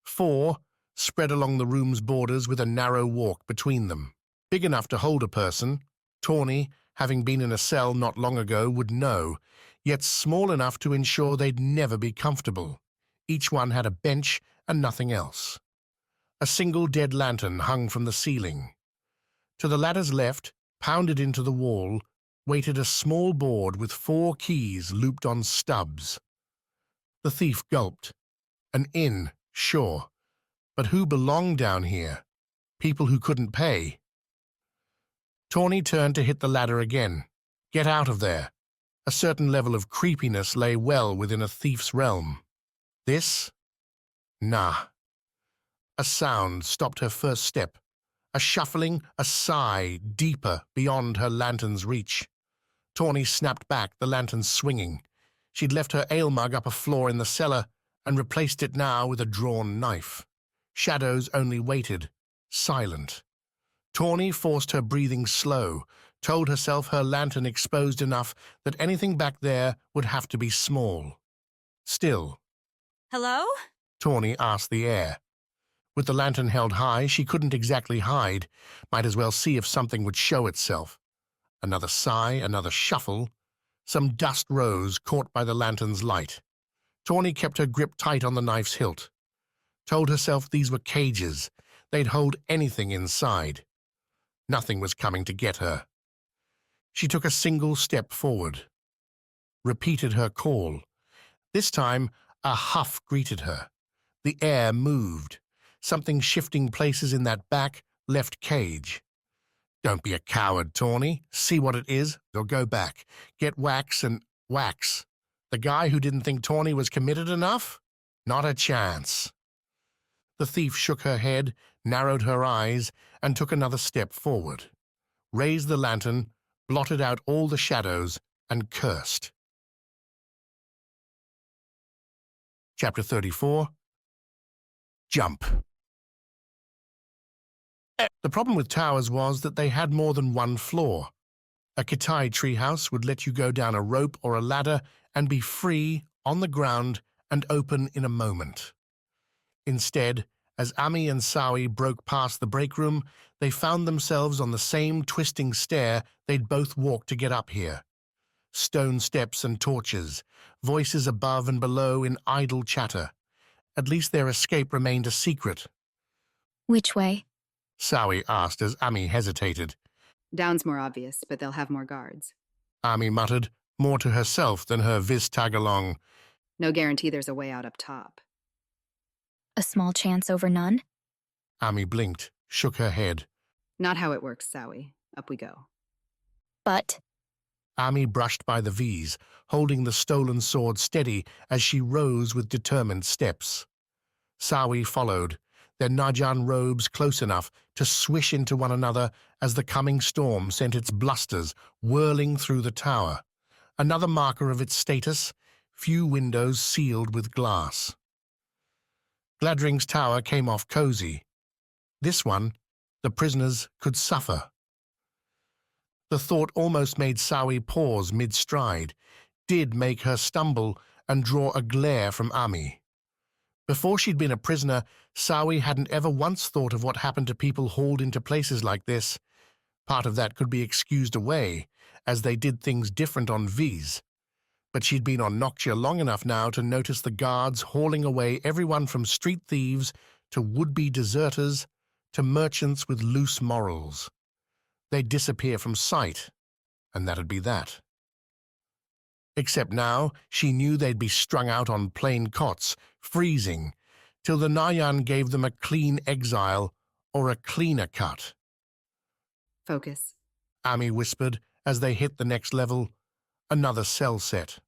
4 spread along the room's borders with a narrow walk between them. Big enough to hold a person, Tawny, having been in a cell not long ago, would know, yet small enough to ensure they'd never be comfortable. Each one had a bench and nothing else. A single dead lantern hung from the ceiling. To the ladder's left, pounded into the wall, waited a small board with 4 keys looped on stubs. The thief gulped. An inn, sure. But who belonged down here? People who couldn't pay. Tawny turned to hit the ladder again. Get out of there. A certain level of creepiness lay well within a thief's realm. This? Nah. A sound stopped her first step. A shuffling, a sigh deeper beyond her lantern's reach. Tawny snapped back, the lantern swinging. She'd left her ale mug up a floor in the cellar and replaced it now with a drawn knife. Shadows only waited, silent. Tawny forced her breathing slow, told herself her lantern exposed enough that anything back there would have to be small. Still. Hello? Tawny asked the air. With the lantern held high, she couldn't exactly hide. Might as well see if something would show itself. Another sigh, another shuffle. Some dust rose, caught by the lantern's light. Tawny kept her grip tight on the knife's hilt. Told herself these were cages. They'd hold anything inside. Nothing was coming to get her. She took a single step forward. Repeated her call. This time, a huff greeted her. The air moved. Something shifting places in that back, left cage. Don't be a coward, Tawny. See what it is, or go back. Get Wax and Wax. The guy who didn't think Tawny was committed enough? Not a chance. The thief shook her head, narrowed her eyes, and took another step forward. Raised the lantern, blotted out all the shadows, and cursed. Chapter 34. Jump. The problem with towers was that they had more than one floor. A Kitai treehouse would let you go down a rope or a ladder and be free, on the ground, and open in a moment. Instead, as Ami and Sawi broke past the break room, they found themselves on the same twisting stair they'd both walked to get up here. Stone steps and torches, voices above and below in idle chatter. At least their escape remained a secret. Which way? Sawi asked as Ami hesitated. Down's more obvious, but they'll have more guards. Ami muttered, more to herself than her Vis tag-along. No guarantee there's a way out up top. A small chance over none? Ami blinked, shook her head. Not how it works, Sawi. Up we go. But... Ami brushed by the Vis, holding the stolen sword steady as she rose with determined steps. Sawi followed, their Najan robes close enough to swish into one another as the coming storm sent its blusters whirling through the tower. Another marker of its status, few windows sealed with glass. Gladring's tower came off cozy. This one, the prisoners could suffer. The thought almost made Sawi pause mid-stride, did make her stumble and draw a glare from Ami. Before she'd been a prisoner, Sawi hadn't ever once thought of what happened to people hauled into places like this. Part of that could be excused away, as they did things different on Vis. But she'd been on Noctia long enough now to notice the guards hauling away everyone from street thieves to would-be deserters to merchants with loose morals. They'd disappear from sight, and that'd be that. Except now, she knew they'd be strung out on plain cots, freezing, till the Nayan gave them a clean exile or a cleaner cut. Focus. Ami whispered as they hit the next level, another cell set.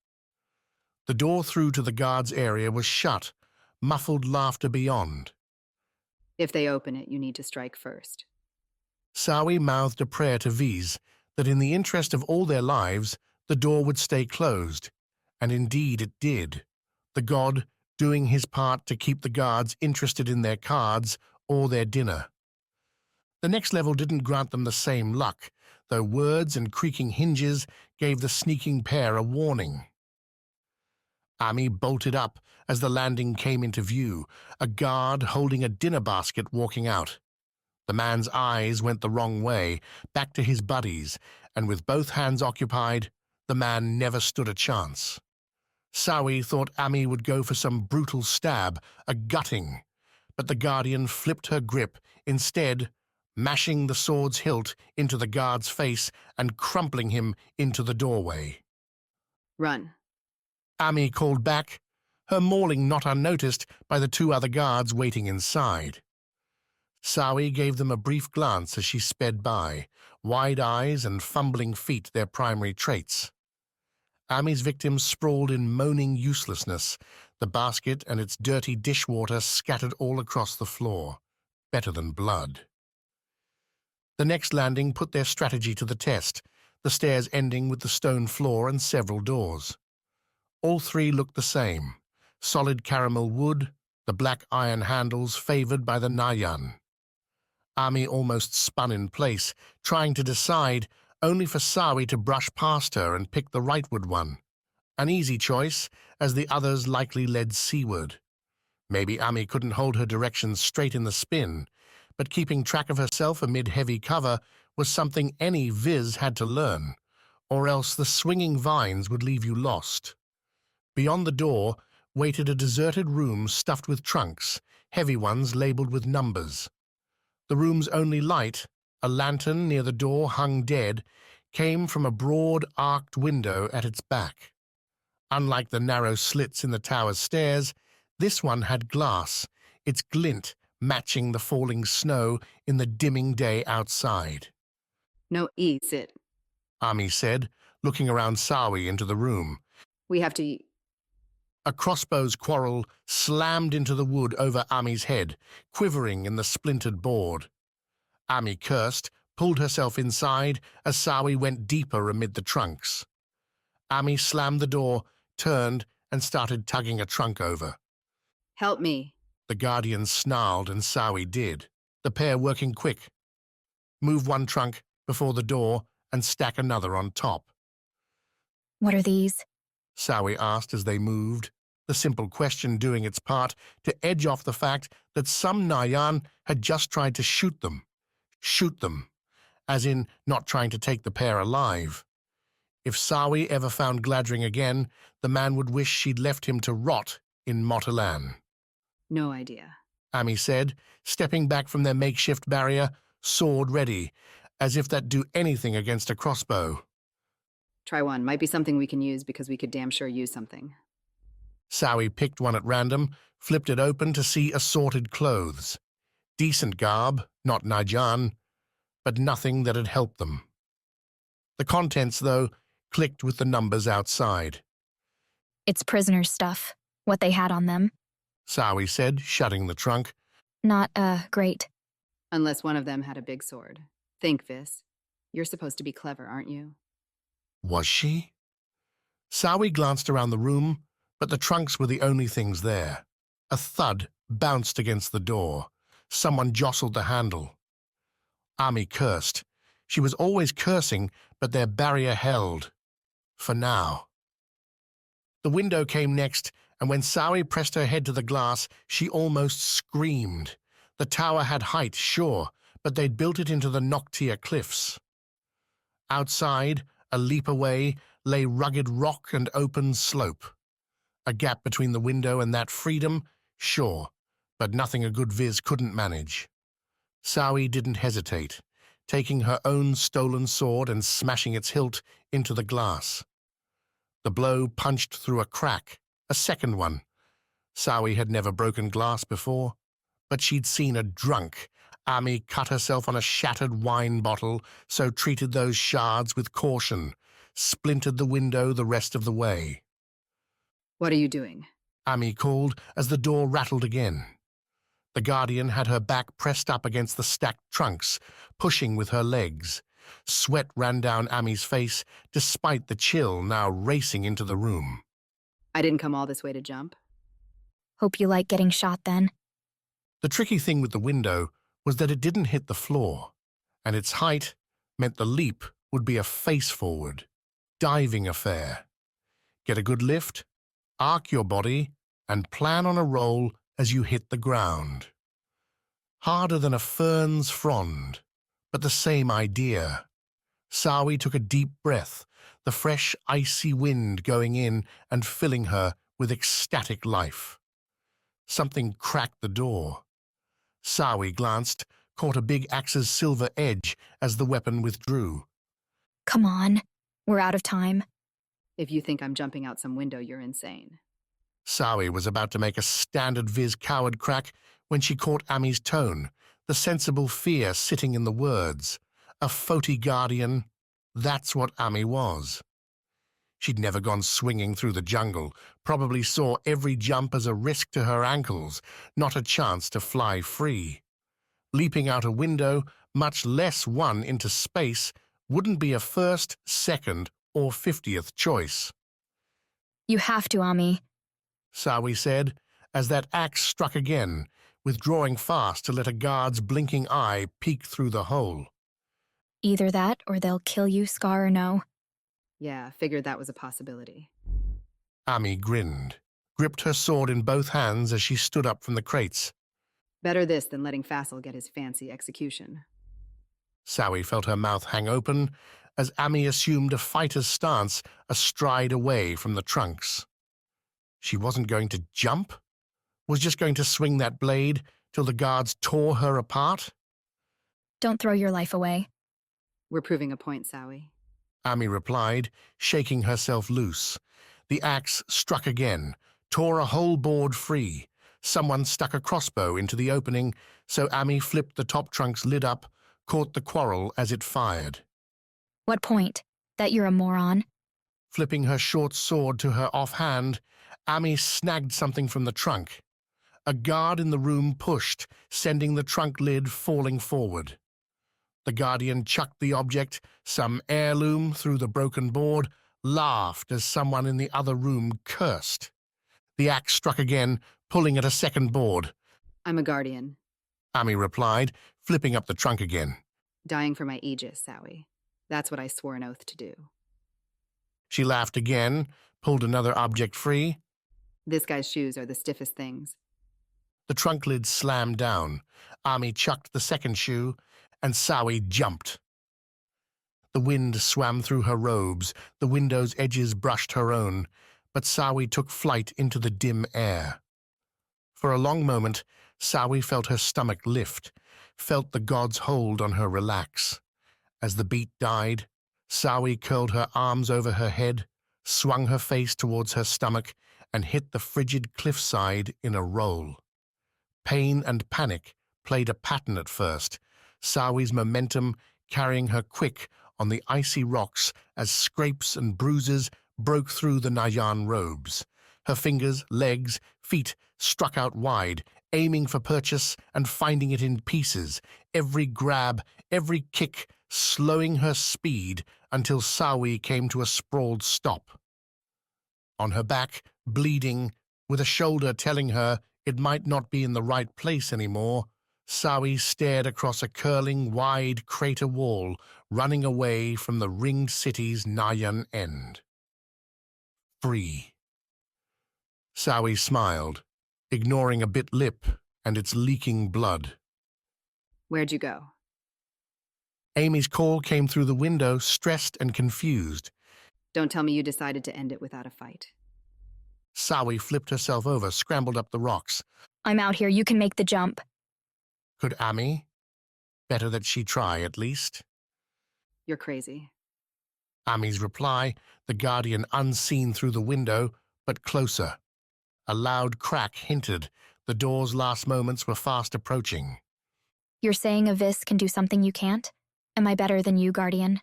The door through to the guards' area was shut, muffled laughter beyond. If they open it, you need to strike first. Sawi mouthed a prayer to Vis that in the interest of all their lives, the door would stay closed, and indeed it did, the god doing his part to keep the guards interested in their cards or their dinner. The next level didn't grant them the same luck, though words and creaking hinges gave the sneaking pair a warning. Ami bolted up as the landing came into view, a guard holding a dinner basket walking out. The man's eyes went the wrong way, back to his buddies, and with both hands occupied, the man never stood a chance. Sawi thought Ami would go for some brutal stab, a gutting, but the guardian flipped her grip, instead mashing the sword's hilt into the guard's face and crumpling him into the doorway. Run. Ami called back, her mauling not unnoticed by the two other guards waiting inside. Sawi gave them a brief glance as she sped by, wide eyes and fumbling feet their primary traits. Ami's victims sprawled in moaning uselessness, the basket and its dirty dishwater scattered all across the floor. Better than blood. The next landing put their strategy to the test, the stairs ending with the stone floor and several doors. All three looked the same, solid caramel wood, the black iron handles favored by the Nayan. Ami almost spun in place, trying to decide, only for Sawi to brush past her and pick the rightward one. An easy choice, as the others likely led seaward. Maybe Ami couldn't hold her directions straight in the spin, but keeping track of herself amid heavy cover was something any Vis had to learn, or else the swinging vines would leave you lost. Beyond the door waited a deserted room stuffed with trunks, heavy ones labeled with numbers. The room's only light, a lantern near the door hung dead, came from a broad, arched window at its back. Unlike the narrow slits in the tower's stairs, this one had glass, its glint matching the falling snow in the dimming day outside. No, eats it. Ami said, looking around Sawi into the room. We have to eat. A crossbow's quarrel slammed into the wood over Ami's head, quivering in the splintered board. Ami cursed, pulled herself inside as Sawi went deeper amid the trunks. Ami slammed the door, turned, and started tugging a trunk over. Help me. The guardian snarled and Sawi did, the pair working quick. Move one trunk before the door and stack another on top. What are these? Sawi asked as they moved, the simple question doing its part to edge off the fact that some Nayan had just tried to shoot them. Shoot them, as in not trying to take the pair alive. If Sawi ever found Gladring again, the man would wish she'd left him to rot in Motelan. No idea. Ami said, stepping back from their makeshift barrier, sword ready, as if that'd do anything against a crossbow. Try one. Might be something we can use because we could damn sure use something. Sawi picked one at random, flipped it open to see assorted clothes. Decent garb, not Najan, but nothing that had helped them. The contents, though, clicked with the numbers outside. It's prisoner stuff, what they had on them. Sawi said, shutting the trunk. Not, great. Unless one of them had a big sword. Think, Vis. You're supposed to be clever, aren't you? Was she? Sawi glanced around the room, but the trunks were the only things there. A thud bounced against the door. Someone jostled the handle. Ami cursed. She was always cursing, but their barrier held. For now. The window came next, and when Sawi pressed her head to the glass, she almost screamed. The tower had height, sure, but they'd built it into the Noctia cliffs. Outside, a leap away, lay rugged rock and open slope. A gap between the window and that freedom, sure, but nothing a good Vis couldn't manage. Sawi didn't hesitate, taking her own stolen sword and smashing its hilt into the glass. The blow punched through a crack, a second one. Sawi had never broken glass before, but she'd seen a drunk. Ami cut herself on a shattered wine bottle, so treated those shards with caution, splintered the window the rest of the way. What are you doing? Ami called as the door rattled again. The Guardian had her back pressed up against the stacked trunks, pushing with her legs. Sweat ran down Ami's face, despite the chill now racing into the room. I didn't come all this way to jump. Hope you like getting shot then. The tricky thing with the window was that it didn't hit the floor, and its height meant the leap would be a face-forward, diving affair. Get a good lift, arc your body, and plan on a roll as you hit the ground. Harder than a fern's frond, but the same idea. Sawi took a deep breath, the fresh, icy wind going in and filling her with ecstatic life. Something cracked the door. Sawi glanced, caught a big axe's silver edge as the weapon withdrew. Come on, we're out of time. If you think I'm jumping out some window, you're insane. Sawi was about to make a standard Vis coward crack when she caught Ami's tone, the sensible fear sitting in the words. A Foti Guardian, that's what Ami was. She'd never gone swinging through the jungle, probably saw every jump as a risk to her ankles, not a chance to fly free. Leaping out a window, much less one into space, wouldn't be a first, second, or 50th choice. You have to, Ami. Sawi said, as that axe struck again, withdrawing fast to let a guard's blinking eye peek through the hole. Either that or they'll kill you, Skar or no. Yeah, figured that was a possibility. Ami grinned, gripped her sword in both hands as she stood up from the crates. Better this than letting Fassel get his fancy execution. Sawi felt her mouth hang open as Ami assumed a fighter's stance a stride away from the trunks. She wasn't going to jump? Was just going to swing that blade till the guards tore her apart? Don't throw your life away. We're proving a point, Sawi. Ami replied, shaking herself loose. The axe struck again, tore a whole board free. Someone stuck a crossbow into the opening, so Ami flipped the top trunk's lid up, caught the quarrel as it fired. What point? That you're a moron? Flipping her short sword to her offhand, Ami snagged something from the trunk. A guard in the room pushed, sending the trunk lid falling forward. The Guardian chucked the object, some heirloom, through the broken board, laughed as someone in the other room cursed. The axe struck again, pulling at a second board. I'm a Guardian, Ami replied, flipping up the trunk again. Dying for my Aegis, Sawi. That's what I swore an oath to do. She laughed again, pulled another object free. This guy's shoes are the stiffest things. The trunk lid slammed down. Ami chucked the second shoe, and Sawi jumped. The wind swam through her robes, the window's edges brushed her own, but Sawi took flight into the dim air. For a long moment, Sawi felt her stomach lift, felt the god's hold on her relax. As the beat died, Sawi curled her arms over her head, swung her face towards her stomach, and hit the frigid cliffside in a roll. Pain and panic played a pattern at first, Sawi's momentum carrying her quick on the icy rocks as scrapes and bruises broke through the Nayan robes. Her fingers, legs, feet struck out wide, aiming for purchase and finding it in pieces, every grab, every kick slowing her speed until Sawi came to a sprawled stop. On her back, bleeding, with a shoulder telling her it might not be in the right place anymore, Sawi stared across a curling, wide crater wall, running away from the ringed city's Nayan end. Free. Sawi smiled, ignoring a bit lip and its leaking blood. Where'd you go? Amy's call came through the window, stressed and confused. Don't tell me you decided to end it without a fight. Sawi flipped herself over, scrambled up the rocks. I'm out here. You can make the jump. Could Ami? Better that she try, at least. You're crazy. Ami's reply, the guardian unseen through the window, but closer. A loud crack hinted the door's last moments were fast approaching. You're saying A Vis can do something you can't? Am I better than you, Guardian?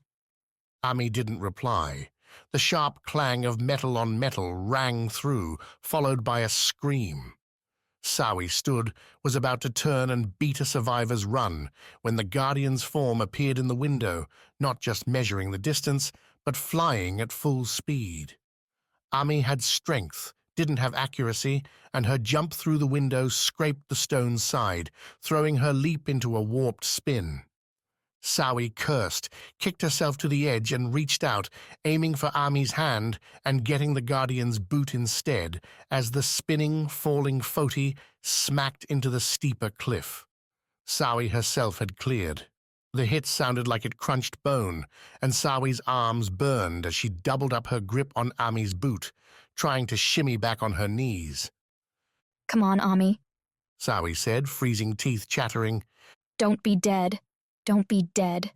Ami didn't reply. The sharp clang of metal on metal rang through, followed by a scream. Sawi stood, was about to turn and beat a survivor's run, when the Guardian's form appeared in the window, not just measuring the distance, but flying at full speed. Ami had strength, didn't have accuracy, and her jump through the window scraped the stone's side, throwing her leap into a warped spin. Sawi cursed, kicked herself to the edge and reached out, aiming for Ami's hand and getting the Guardian's boot instead, as the spinning, falling Foti smacked into the steeper cliff. Sawi herself had cleared. The hit sounded like it crunched bone, and Sawi's arms burned as she doubled up her grip on Ami's boot, trying to shimmy back on her knees. Come on, Ami. Sawi said, freezing teeth chattering. Don't be dead. Don't be dead.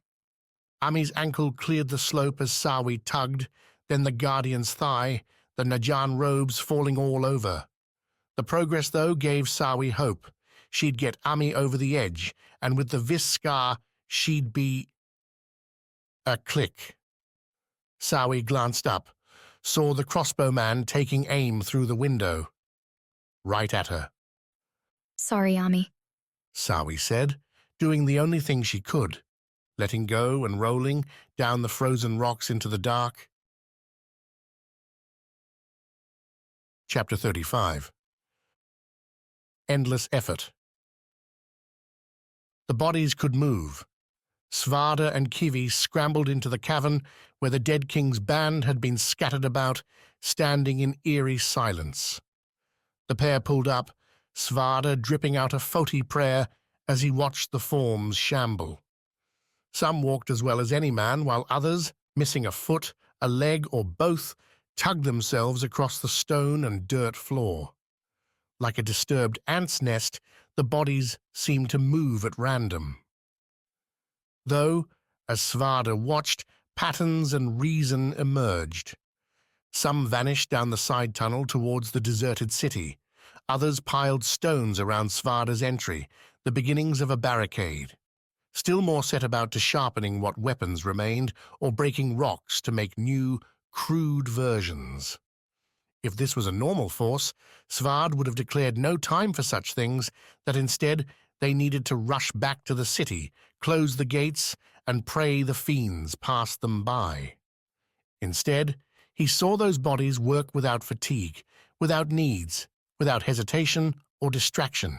Ami's ankle cleared the slope as Sawi tugged, then the Guardian's thigh, the Najan robes falling all over. The progress, though, gave Sawi hope. She'd get Ami over the edge, and with the Vis Skar, she'd be... A click. Sawi glanced up, saw the crossbowman taking aim through the window. Right at her. Sorry, Ami. Sawi said, doing the only thing she could, letting go and rolling down the frozen rocks into the dark. Chapter 35. Endless effort. The bodies could move. Svarde and Kivi scrambled into the cavern where the dead king's band had been scattered about, standing in eerie silence. The pair pulled up, Svarde dripping out a Foti prayer as he watched the forms shamble. Some walked as well as any man, while others, missing a foot, a leg, or both, tugged themselves across the stone and dirt floor. Like a disturbed ant's nest, the bodies seemed to move at random. Though, as Svarde watched, patterns and reason emerged. Some vanished down the side tunnel towards the deserted city. Others piled stones around Svarde's entry, the beginnings of a barricade. Still more set about to sharpening what weapons remained or breaking rocks to make new, crude versions. If this was a normal force, Svarde would have declared no time for such things, that instead they needed to rush back to the city, close the gates, and pray the fiends passed them by. Instead, he saw those bodies work without fatigue, without needs, without hesitation or distraction.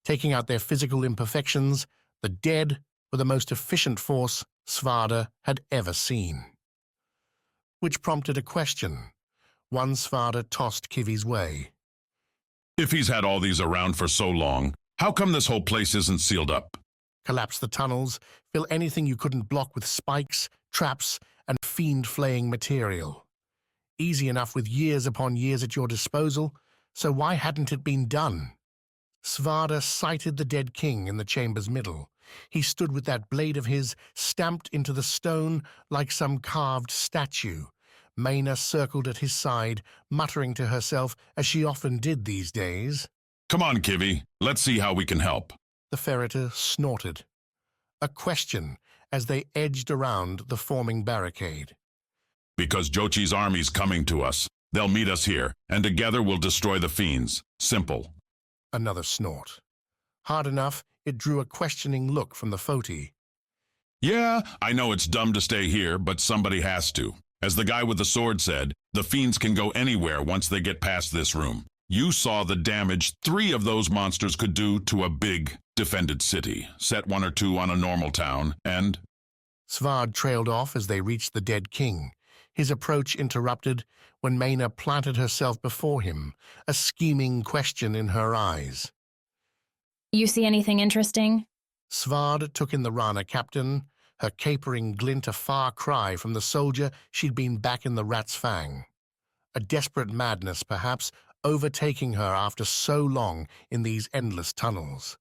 Taking out their physical imperfections, the dead were the most efficient force Svarde had ever seen. Which prompted a question, one Svarde tossed Kivi's way. If he's had all these around for so long, how come this whole place isn't sealed up? Collapse the tunnels, fill anything you couldn't block with spikes, traps, and fiend-flaying material. Easy enough with years upon years at your disposal, so why hadn't it been done? Svarde sighted the dead king in the chamber's middle. He stood with that blade of his stamped into the stone like some carved statue. Maina circled at his side, muttering to herself as she often did these days. Come on, Kivy. Let's see how we can help. The ferreter snorted. A question as they edged around the forming barricade. Because Jochi's army's coming to us. They'll meet us here, and together we'll destroy the fiends. Simple. Another snort. Hard enough, it drew a questioning look from the Foti. Yeah, I know it's dumb to stay here, but somebody has to. As the guy with the sword said, the fiends can go anywhere once they get past this room. You saw the damage 3 of those monsters could do to a big, defended city. Set 1 or 2 on a normal town, and... Svarde trailed off as they reached the dead king. His approach interrupted when Maina planted herself before him, a scheming question in her eyes. You see anything interesting? Svarde took in the Rana captain, her capering glint a far cry from the soldier she'd been back in the Rat's Fang. A desperate madness, perhaps, overtaking her after so long in these endless tunnels.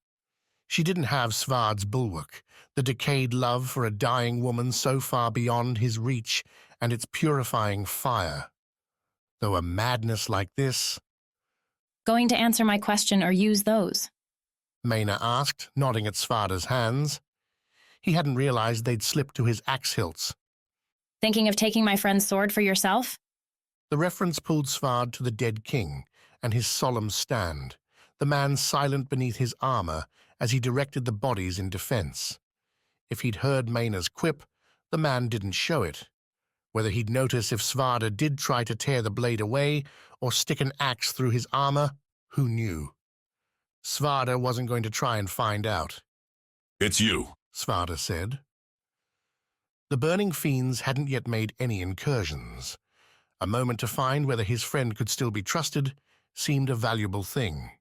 She didn't have Svarde's bulwark, the decayed love for a dying woman so far beyond his reach and its purifying fire. Though a madness like this... Going to answer my question or use those? Maina asked, nodding at Svarde's hands. He hadn't realized they'd slipped to his axe hilts. Thinking of taking my friend's sword for yourself? The reference pulled Svarde to the dead king and his solemn stand, the man silent beneath his armor as he directed the bodies in defense. If he'd heard Maina's quip, the man didn't show it. Whether he'd notice if Svarde did try to tear the blade away or stick an axe through his armor, who knew? Svarde wasn't going to try and find out. It's you, Svarde said. The burning fiends hadn't yet made any incursions. A moment to find whether his friend could still be trusted seemed a valuable thing.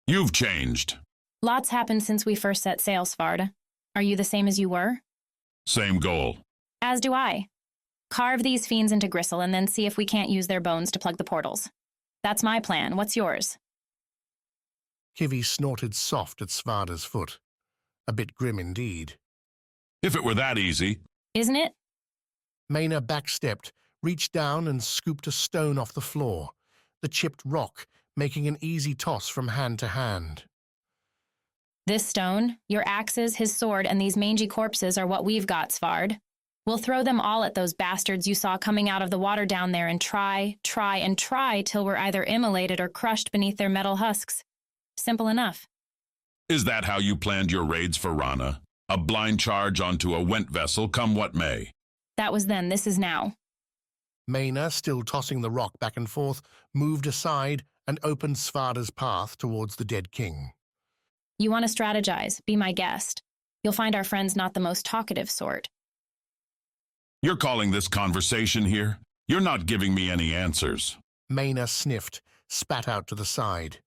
You've changed. Lots happened since we first set sail, Svarde. Are you the same as you were? Same goal. As do I. Carve these fiends into gristle and then see if we can't use their bones to plug the portals. That's my plan. What's yours? Kivy snorted soft at Svarde's foot. A bit grim indeed. If it were that easy. Isn't it? Maina backstepped, reached down and scooped a stone off the floor, the chipped rock making an easy toss from hand to hand. This stone, your axes, his sword, and these mangy corpses are what we've got, Svarde. We'll throw them all at those bastards you saw coming out of the water down there and try till we're either immolated or crushed beneath their metal husks. Simple enough. Is that how you planned your raids for Rana? A blind charge onto a went vessel, come what may? That was then, this is now. Maina, still tossing the rock back and forth, moved aside and opened Svarde's path towards the dead king. You want to strategize, be my guest. You'll find our friends not the most talkative sort. You're calling this conversation here? You're not giving me any answers. Maina sniffed, spat out to the side.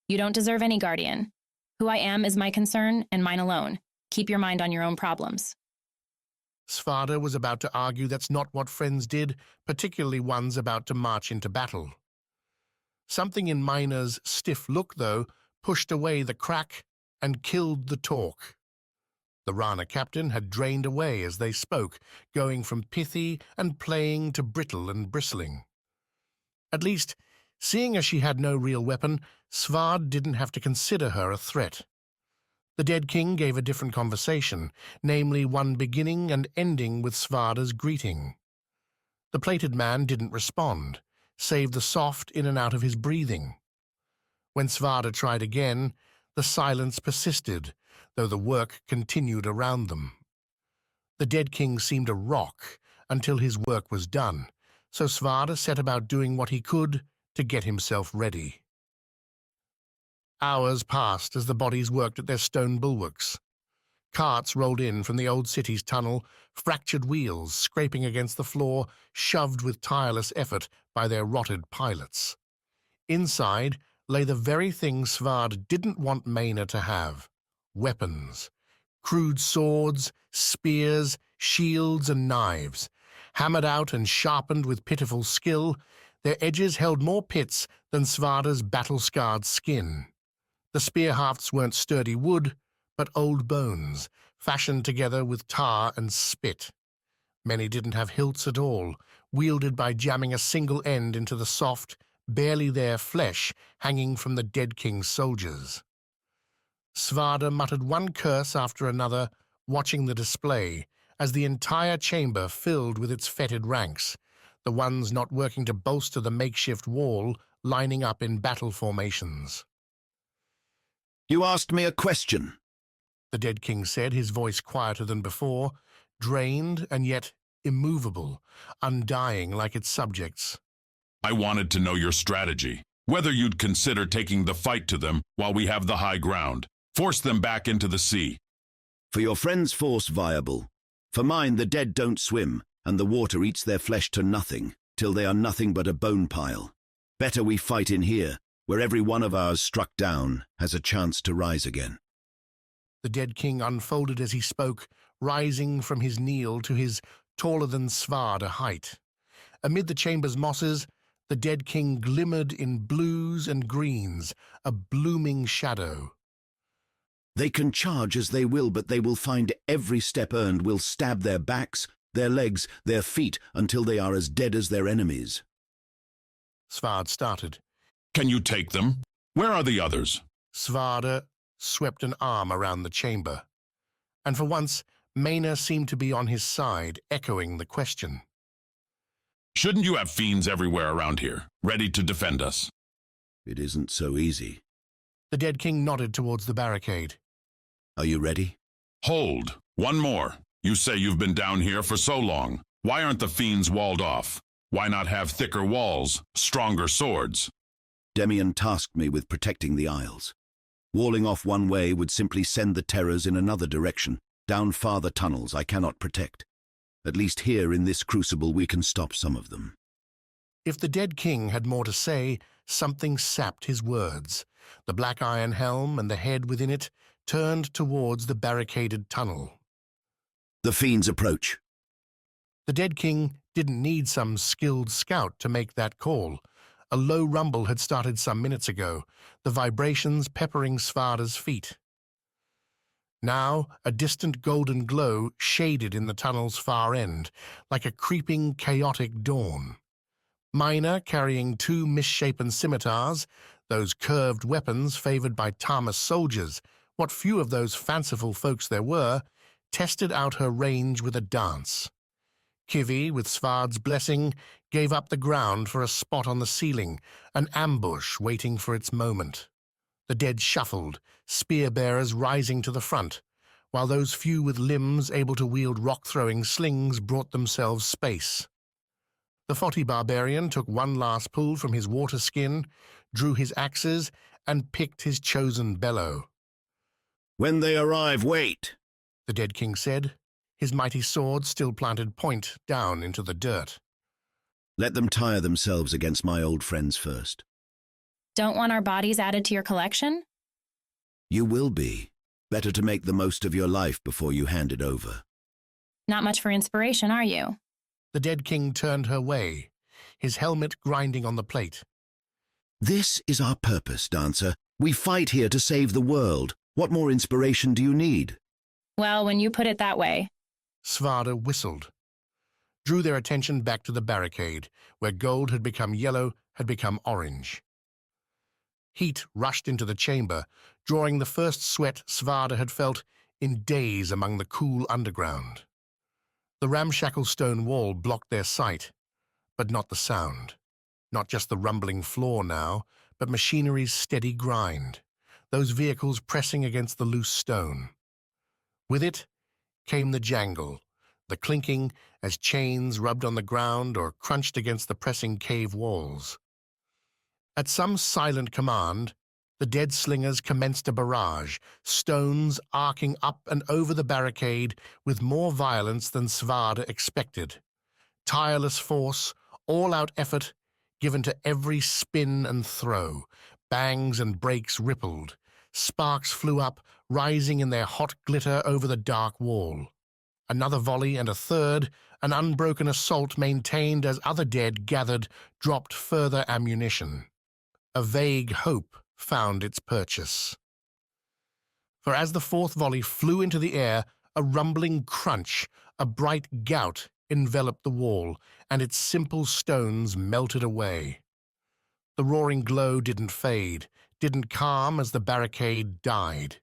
You don't deserve any guardian. Who I am is my concern, and mine alone. Keep your mind on your own problems. Svarde was about to argue that's not what friends did, particularly ones about to march into battle. Something in Maina's stiff look, though, pushed away the crack and killed the talk. The Rana captain had drained away as they spoke, going from pithy and playing to brittle and bristling. At least, seeing as she had no real weapon, Svarde didn't have to consider her a threat. The dead king gave a different conversation, namely one beginning and ending with Svarde's greeting. The plated man didn't respond, save the soft in and out of his breathing. When Svarde tried again, the silence persisted, though the work continued around them. The dead king seemed a rock until his work was done, so Svarde set about doing what he could to get himself ready. Hours passed as the bodies worked at their stone bulwarks. Carts rolled in from the old city's tunnel, fractured wheels scraping against the floor, shoved with tireless effort by their rotted pilots. Inside, lay the very thing Svarde didn't want Maina to have: weapons. Crude swords, spears, shields, and knives. Hammered out and sharpened with pitiful skill, their edges held more pits than Svarde's battle-scarred skin. The spear hafts weren't sturdy wood, but old bones, fashioned together with tar and spit. Many didn't have hilts at all, wielded by jamming a single end into the soft, barely there flesh hanging from the dead king's soldiers. Svarde muttered one curse after another, watching the display, as the entire chamber filled with its fetid ranks, the ones not working to bolster the makeshift wall lining up in battle formations. You asked me a question, the dead king said, his voice quieter than before, drained and yet immovable, undying like its subjects. I wanted to know your strategy, whether you'd consider taking the fight to them while we have the high ground, force them back into the sea. For your friend's force viable. For mine, the dead don't swim, and the water eats their flesh to nothing, till they are nothing but a bone pile. Better we fight in here, where every one of ours struck down has a chance to rise again. The dead king unfolded as he spoke, rising from his kneel to his taller-than-Svarde height. Amid the chamber's mosses, the dead king glimmered in blues and greens, a blooming shadow. They can charge as they will, but they will find every step earned will stab their backs, their legs, their feet, until they are as dead as their enemies. Svarde started. Can you take them? Where are the others? Svarde swept an arm around the chamber, and for once Maina seemed to be on his side, echoing the question. Shouldn't you have fiends everywhere around here, ready to defend us? It isn't so easy. The dead king nodded towards the barricade. Are you ready? Hold. One more. You say you've been down here for so long. Why aren't the fiends walled off? Why not have thicker walls, stronger swords? Demian tasked me with protecting the Isles. Walling off one way would simply send the terrors in another direction, down farther tunnels I cannot protect. At least here in this crucible we can stop some of them. If the dead king had more to say, something sapped his words. The black iron helm and the head within it turned towards the barricaded tunnel. The fiends approach. The dead king didn't need some skilled scout to make that call. A low rumble had started some minutes ago, the vibrations peppering Svarde's feet. Now, a distant golden glow shaded in the tunnel's far end, like a creeping, chaotic dawn. Maina, carrying two misshapen scimitars, those curved weapons favored by Tamas soldiers, what few of those fanciful folks there were, tested out her range with a dance. Kivi, with Svarde's blessing, gave up the ground for a spot on the ceiling, an ambush waiting for its moment. The dead shuffled, spear-bearers rising to the front, while those few with limbs able to wield rock-throwing slings brought themselves space. The 40 barbarian took one last pull from his water skin, drew his axes, and picked his chosen bellow. When they arrive, wait, the dead king said, his mighty sword still planted point down into the dirt. Let them tire themselves against my old friends first. Don't want our bodies added to your collection? You will be. Better to make the most of your life before you hand it over. Not much for inspiration, are you? The dead king turned her way, his helmet grinding on the plate. This is our purpose, Dancer. We fight here to save the world. What more inspiration do you need? Well, when you put it that way. Svarde whistled, drew their attention back to the barricade, where gold had become yellow, had become orange. Heat rushed into the chamber, drawing the first sweat Svarde had felt in days among the cool underground. The ramshackle stone wall blocked their sight, but not the sound. Not just the rumbling floor now, but machinery's steady grind, those vehicles pressing against the loose stone. With it came the jangle, the clinking as chains rubbed on the ground or crunched against the pressing cave walls. At some silent command, the dead slingers commenced a barrage, stones arcing up and over the barricade with more violence than Svarde expected. Tireless force, all-out effort, given to every spin and throw, Bangs and breaks rippled. Sparks flew up, rising in their hot glitter over the dark wall. Another volley and a third, an unbroken assault maintained as other dead gathered, dropped further ammunition. A vague hope found its purchase. For as the fourth volley flew into the air, a rumbling crunch, a bright gout enveloped the wall, and its simple stones melted away. The roaring glow didn't fade, didn't calm as the barricade died.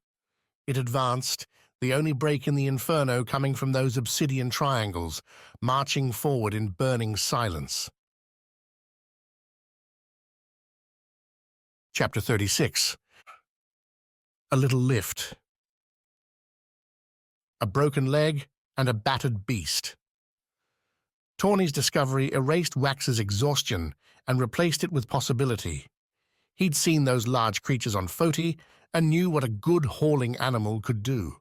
It advanced, the only break in the inferno coming from those obsidian triangles, marching forward in burning silence. Chapter 36. A little lift. A broken leg and a battered beast. Tawny's discovery erased Wax's exhaustion and replaced it with possibility. He'd seen those large creatures on Foti and knew what a good hauling animal could do.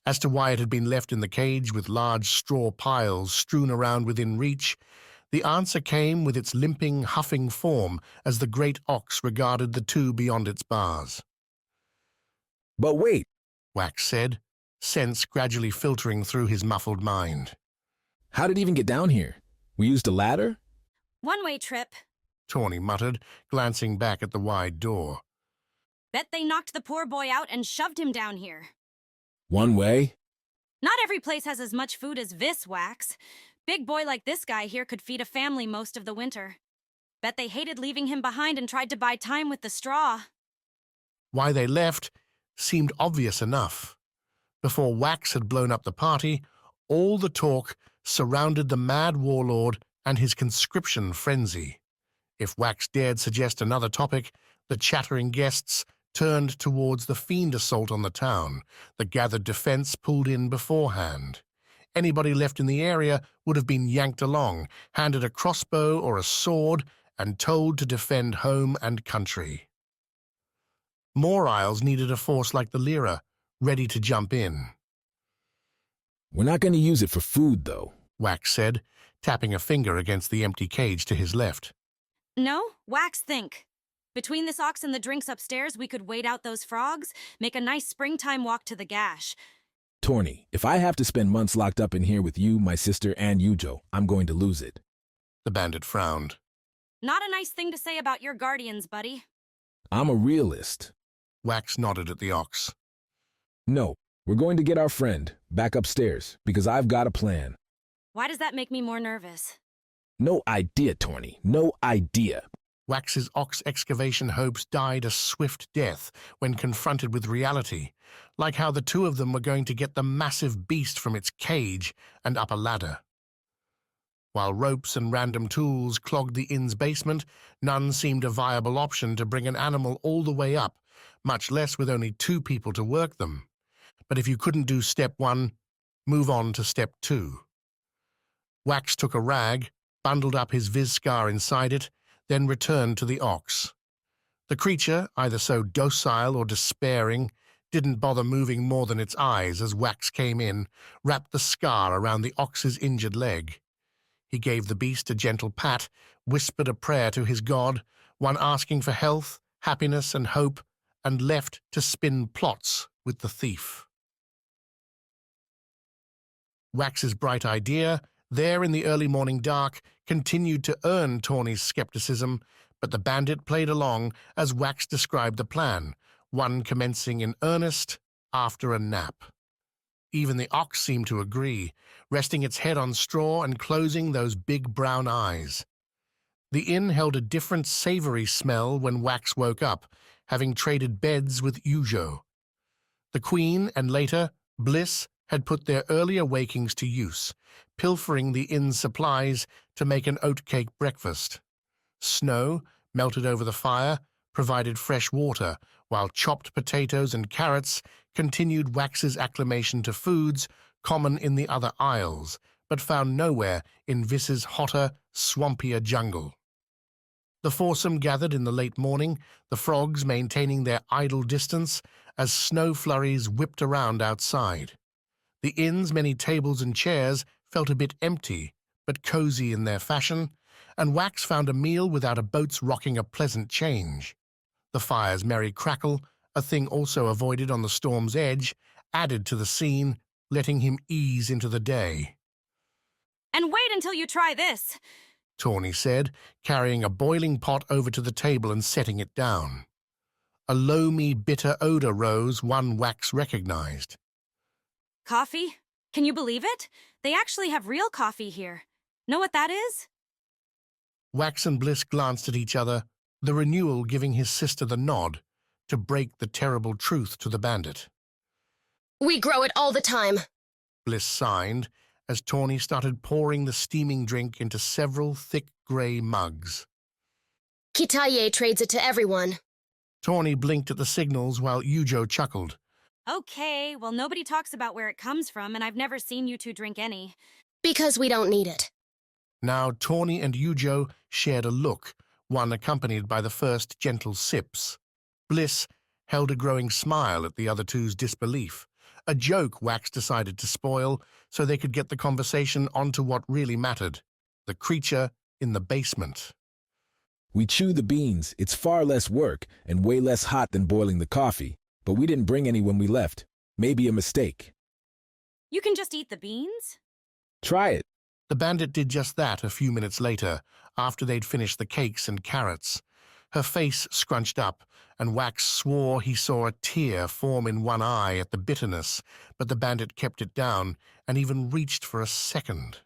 As to why it had been left in the cage with large straw piles strewn around within reach, the answer came with its limping, huffing form as the great ox regarded the two beyond its bars. But wait, Wax said, sense gradually filtering through his muffled mind. How did it even get down here? We used a ladder? One-way trip. Tawny muttered, glancing back at the wide door. Bet they knocked the poor boy out and shoved him down here. One way? Not every place has as much food as Vis, Wax. Big boy like this guy here could feed a family most of the winter. Bet they hated leaving him behind and tried to buy time with the straw. Why they left seemed obvious enough. Before Wax had blown up the party, all the talk surrounded the mad warlord and his conscription frenzy. If Wax dared suggest another topic, the chattering guests turned towards the fiend assault on the town, the gathered defense pulled in beforehand. Anybody left in the area would have been yanked along, handed a crossbow or a sword, and told to defend home and country. More Isles needed a force like the Lyra, ready to jump in. We're not going to use it for food, though, Wax said, tapping a finger against the empty cage to his left. No? Wax, think. Between this ox and the drinks upstairs, we could wait out those frogs, make a nice springtime walk to the Gash. Tawny, if I have to spend months locked up in here with you, my sister, and Yujo, I'm going to lose it. The bandit frowned. Not a nice thing to say about your guardians, buddy. I'm a realist. Wax nodded at the ox. No, we're going to get our friend back upstairs, because I've got a plan. Why does that make me more nervous? No idea, Tawny. No idea. Wax's ox excavation hopes died a swift death when confronted with reality, like how the two of them were going to get the massive beast from its cage and up a ladder. While ropes and random tools clogged the inn's basement, none seemed a viable option to bring an animal all the way up, much less with only 2 people to work them. But if you couldn't do step 1, move on to step 2. Wax took a rag, bundled up his Vis Skar inside it, then returned to the ox. The creature, either so docile or despairing, didn't bother moving more than its eyes as Wax came in, wrapped the scar around the ox's injured leg. He gave the beast a gentle pat, whispered a prayer to his god, one asking for health, happiness, and hope, and left to spin plots with the thief. Wax's bright idea, there in the early morning dark, continued to earn Tawny's skepticism, but the bandit played along as Wax described the plan, one commencing in earnest after a nap. Even the ox seemed to agree, resting its head on straw and closing those big brown eyes. The inn held a different savory smell when Wax woke up, having traded beds with Yujo. The Queen and later Bliss had put their earlier wakings to use, pilfering the inn's supplies to make an oatcake breakfast. Snow, melted over the fire, provided fresh water, while chopped potatoes and carrots continued Wax's acclimation to foods common in the other isles, but found nowhere in Vis's hotter, swampier jungle. The foursome gathered in the late morning, the frogs maintaining their idle distance as snow flurries whipped around outside. The inn's many tables and chairs felt a bit empty, but cozy in their fashion, and Wax found a meal without a boat's rocking a pleasant change. The fire's merry crackle, a thing also avoided on the storm's edge, added to the scene, letting him ease into the day. And wait until you try this. Tawny said, carrying a boiling pot over to the table and setting it down. A loamy, bitter odor rose, one Wax recognized. Coffee? Can you believe it? They actually have real coffee here. Know what that is? Wax and Bliss glanced at each other, the Renewal giving his sister the nod to break the terrible truth to the bandit. We grow it all the time. Bliss signed as Tawny started pouring the steaming drink into several thick grey mugs. Kitaye trades it to everyone. Tawny blinked at the signals while Yujo chuckled. Okay, well, nobody talks about where it comes from, and I've never seen you two drink any. Because we don't need it. Now Tawny and Yujo shared a look, one accompanied by the first gentle sips. Bliss held a growing smile at the other two's disbelief, a joke Wax decided to spoil so they could get the conversation onto what really mattered, the creature in the basement. We chew the beans. It's far less work and way less hot than boiling the coffee, but we didn't bring any when we left. Maybe a mistake. You can just eat the beans? Try it. The bandit did just that a few minutes later, after they'd finished the cakes and carrots. Her face scrunched up, and Wax swore he saw a tear form in one eye at the bitterness, but the bandit kept it down and even reached for a second.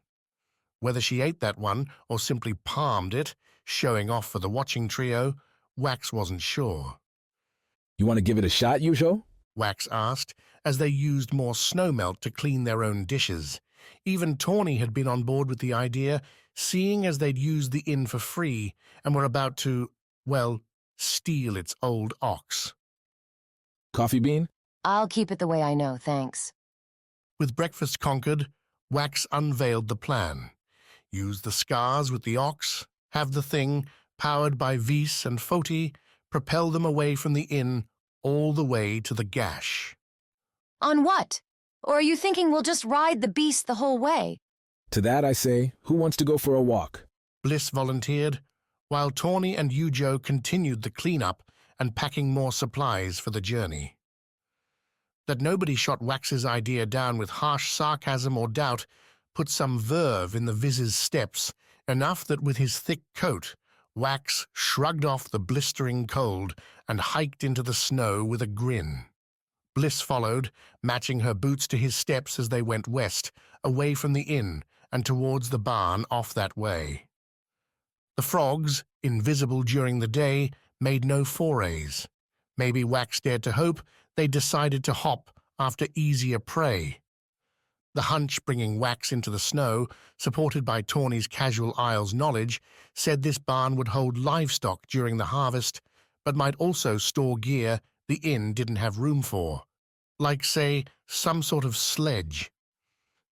Whether she ate that one or simply palmed it, showing off for the watching trio, Wax wasn't sure. You want to give it a shot, Yujo? Wax asked, as they used more snowmelt to clean their own dishes. Even Tawny had been on board with the idea, seeing as they'd used the inn for free and were about to, well, steal its old ox. Coffee bean? I'll keep it the way I know, thanks. With breakfast conquered, Wax unveiled the plan. Use the scars with the ox, have the thing, powered by Vis and Foti, propel them away from the inn all the way to the Gash. On what? Or are you thinking we'll just ride the beast the whole way? To that I say, who wants to go for a walk? Bliss volunteered, while Tawny and Yujo continued the cleanup and packing more supplies for the journey. That nobody shot Wax's idea down with harsh sarcasm or doubt put some verve in the Viz's steps, enough that with his thick coat, Wax shrugged off the blistering cold and hiked into the snow with a grin. Bliss followed, matching her boots to his steps as they went west, away from the inn and towards the barn off that way. The frogs, invisible during the day, made no forays. Maybe Wax dared to hope they decided to hop after easier prey. The hunch bringing Wax into the snow, supported by Tawny's casual Isles knowledge, said this barn would hold livestock during the harvest, but might also store gear the inn didn't have room for, like, say, some sort of sledge.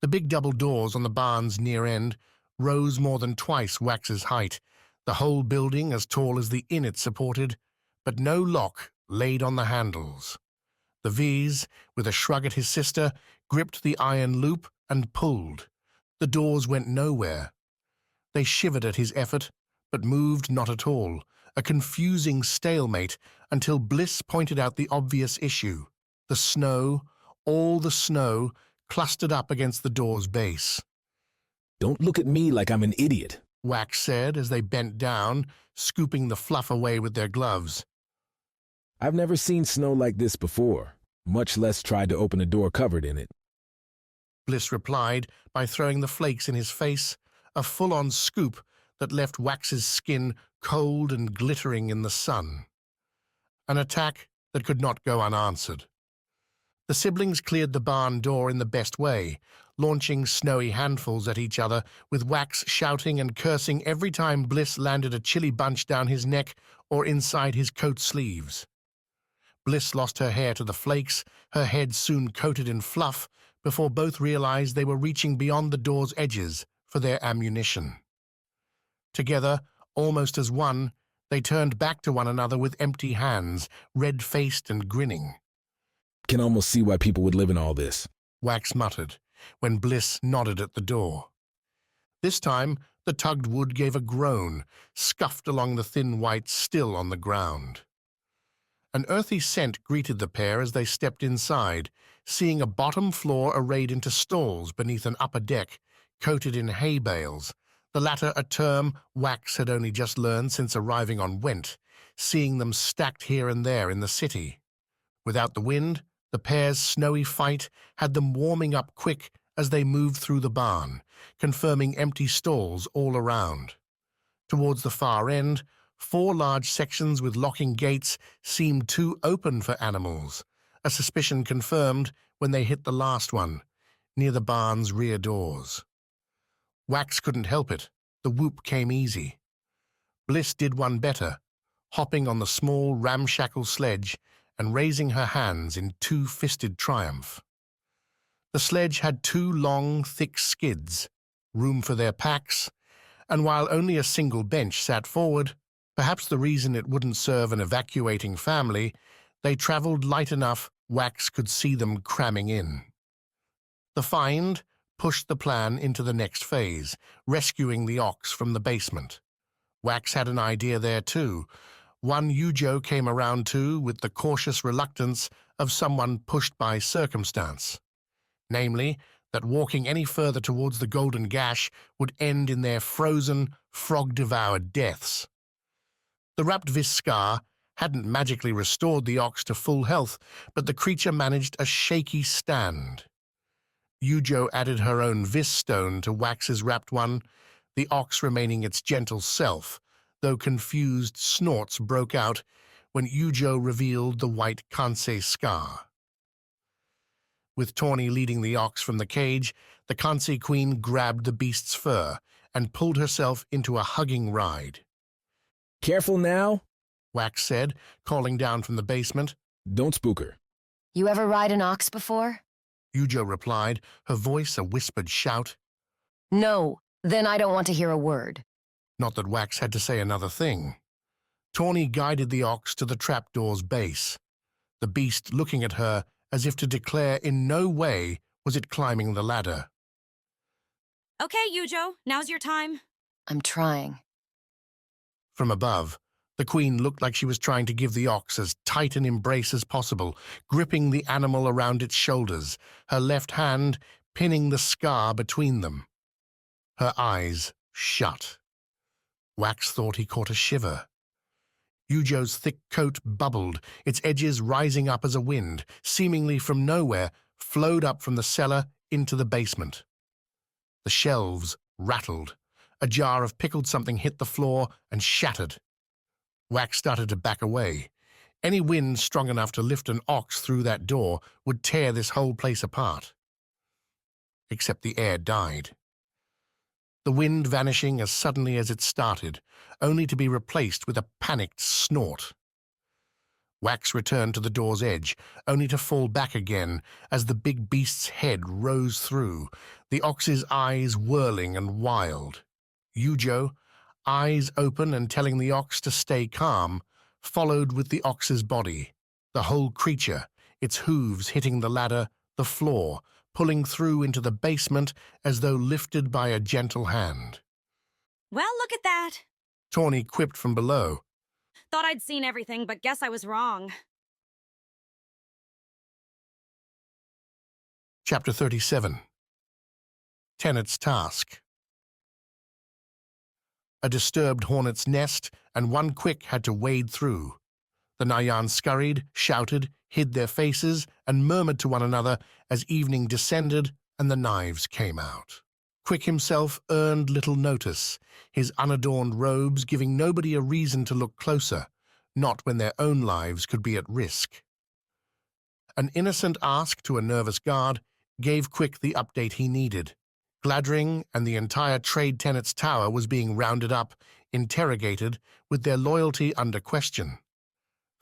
The big double doors on the barn's near end rose more than twice Wax's height, the whole building as tall as the inn it supported, but no lock laid on the handles. The Vis, with a shrug at his sister, gripped the iron loop and pulled. The doors went nowhere. They shivered at his effort, but moved not at all, a confusing stalemate until Bliss pointed out the obvious issue. The snow, all the snow, clustered up against the door's base. Don't look at me like I'm an idiot, Wax said as they bent down, scooping the fluff away with their gloves. I've never seen snow like this before, much less tried to open a door covered in it. Bliss replied by throwing the flakes in his face, a full-on scoop that left Wax's skin cold and glittering in the sun. An attack that could not go unanswered. The siblings cleared the barn door in the best way, launching snowy handfuls at each other, with Wax shouting and cursing every time Bliss landed a chili bunch down his neck or inside his coat sleeves. Bliss lost her hair to the flakes, her head soon coated in fluff, before both realized they were reaching beyond the door's edges for their ammunition. Together, almost as one, they turned back to one another with empty hands, red-faced and grinning. Can almost see why people would live in all this, Wax muttered, when Bliss nodded at the door. This time, the tugged wood gave a groan, scuffed along the thin white still on the ground. An earthy scent greeted the pair as they stepped inside, seeing a bottom floor arrayed into stalls beneath an upper deck, coated in hay bales, the latter a term Wax had only just learned since arriving on Went, seeing them stacked here and there in the city. Without the wind, the pair's snowy fight had them warming up quick as they moved through the barn, confirming empty stalls all around. Towards the far end, 4 large sections with locking gates seemed too open for animals, a suspicion confirmed when they hit the last one, near the barn's rear doors. Wax couldn't help it. The whoop came easy. Bliss did one better, hopping on the small, ramshackle sledge and raising her hands in two-fisted triumph. The sledge had 2 long, thick skids, room for their packs, and while only a single bench sat forward, perhaps the reason it wouldn't serve an evacuating family, they travelled light enough Wax could see them cramming in. The fiend pushed the plan into the next phase, rescuing the ox from the basement. Wax had an idea there too. One Yujo came around to with the cautious reluctance of someone pushed by circumstance. Namely, that walking any further towards the golden gash would end in their frozen, frog-devoured deaths. The Rapt Vis Skar hadn't magically restored the ox to full health, but the creature managed a shaky stand. Yujo added her own Vis stone to Wax's wrapped one, the ox remaining its gentle self, though confused snorts broke out when Yujo revealed the white Kansei Skar. With Tawny leading the ox from the cage, the Kansei queen grabbed the beast's fur and pulled herself into a hugging ride. "Careful now," Wax said, calling down from the basement. "Don't spook her." You ever ride an ox before? Yujo replied, her voice a whispered shout. No, then I don't want to hear a word. Not that Wax had to say another thing. Tawny guided the ox to the trapdoor's base, the beast looking at her as if to declare in no way was it climbing the ladder. Okay, Yujo, now's your time. I'm trying. From above, the queen looked like she was trying to give the ox as tight an embrace as possible, gripping the animal around its shoulders, her left hand pinning the Skar between them. Her eyes shut. Wax thought he caught a shiver. Yujo's thick coat bubbled, its edges rising up as a wind, seemingly from nowhere, flowed up from the cellar into the basement. The shelves rattled. A jar of pickled something hit the floor and shattered. Wax started to back away. Any wind strong enough to lift an ox through that door would tear this whole place apart. Except the air died. The wind vanishing as suddenly as it started, only to be replaced with a panicked snort. Wax returned to the door's edge, only to fall back again as the big beast's head rose through, the ox's eyes whirling and wild. Yujo, eyes open and telling the ox to stay calm, followed with the ox's body, the whole creature, its hooves hitting the ladder, the floor, pulling through into the basement as though lifted by a gentle hand. Well, look at that. Tawny quipped from below. Thought I'd seen everything, but guess I was wrong. Chapter 37. Tenet's Task. A disturbed hornet's nest, and one quick had to wade through. The Nayan scurried, shouted, hid their faces, and murmured to one another as evening descended and the knives came out. Quick himself earned little notice, his unadorned robes giving nobody a reason to look closer, not when their own lives could be at risk. An innocent ask to a nervous guard gave Quick the update he needed. Gladring and the entire Trade Tenet's tower was being rounded up, interrogated, with their loyalty under question.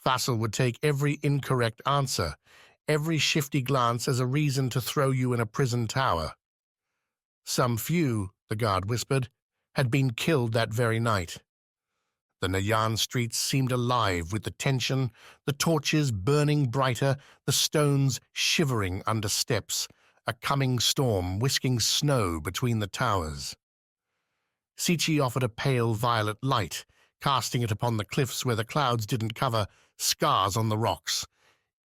Fassel would take every incorrect answer, every shifty glance as a reason to throw you in a prison tower. Some few, the guard whispered, had been killed that very night. The Nayan streets seemed alive with the tension, the torches burning brighter, the stones shivering under steps, a coming storm whisking snow between the towers. Sichi offered a pale violet light, casting it upon the cliffs where the clouds didn't cover scars on the rocks.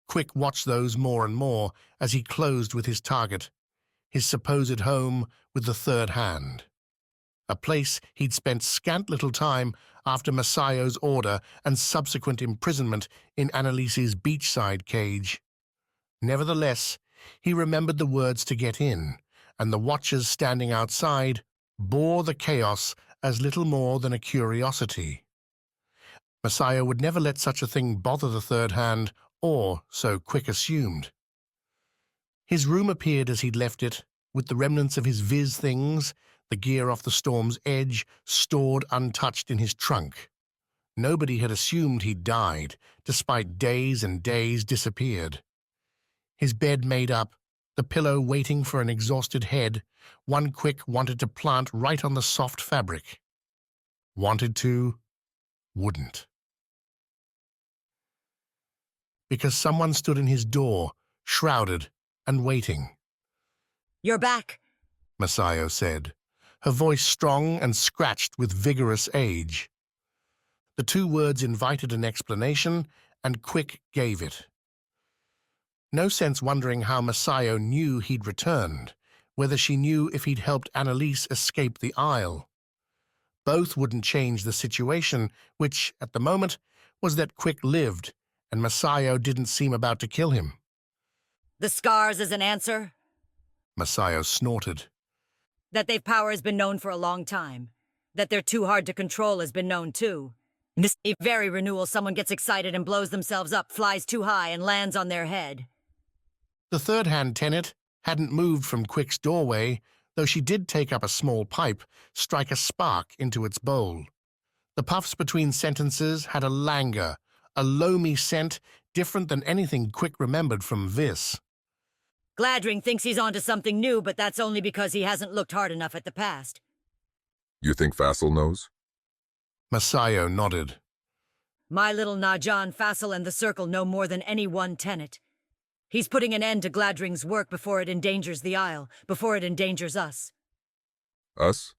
Quick watched those more and more as he closed with his target, his supposed home with the third hand. A place he'd spent scant little time after Masayo's order and subsequent imprisonment in Annalise's beachside cage. Nevertheless, he remembered the words to get in, and the watchers standing outside bore the chaos as little more than a curiosity. Masayo would never let such a thing bother the third hand, or so Quick assumed. His room appeared as he'd left it, with the remnants of his Vis things, the gear off the storm's edge, stored untouched in his trunk. Nobody had assumed he'd died, despite days and days disappeared. His bed made up, the pillow waiting for an exhausted head, one Quick wanted to plant right on the soft fabric. Wanted to, wouldn't. Because someone stood in his door, shrouded and waiting. "You're back," Masayo said, her voice strong and scratched with vigorous age. The two words invited an explanation, and Quick gave it. No sense wondering how Masayo knew he'd returned, whether she knew if he'd helped Annalise escape the Isle. Both wouldn't change the situation, which, at the moment, was that Quick lived, and Masayo didn't seem about to kill him. "The scars is an answer?" Masayo snorted. "That they've power has been known for a long time. That they're too hard to control has been known too. In this very renewal, someone gets excited and blows themselves up, flies too high, and lands on their head." The third-hand Tenet hadn't moved from Quick's doorway, though she did take up a small pipe, strike a spark into its bowl. The puffs between sentences had a languor, a loamy scent different than anything Quick remembered from Vis. "Gladring thinks he's onto something new, but that's only because he hasn't looked hard enough at the past." You think Fassel knows? Masayo nodded. "My little Najan, Fassel, and the Circle know more than any one Tenet. He's putting an end to Gladring's work before it endangers the Isle, before it endangers us." Us?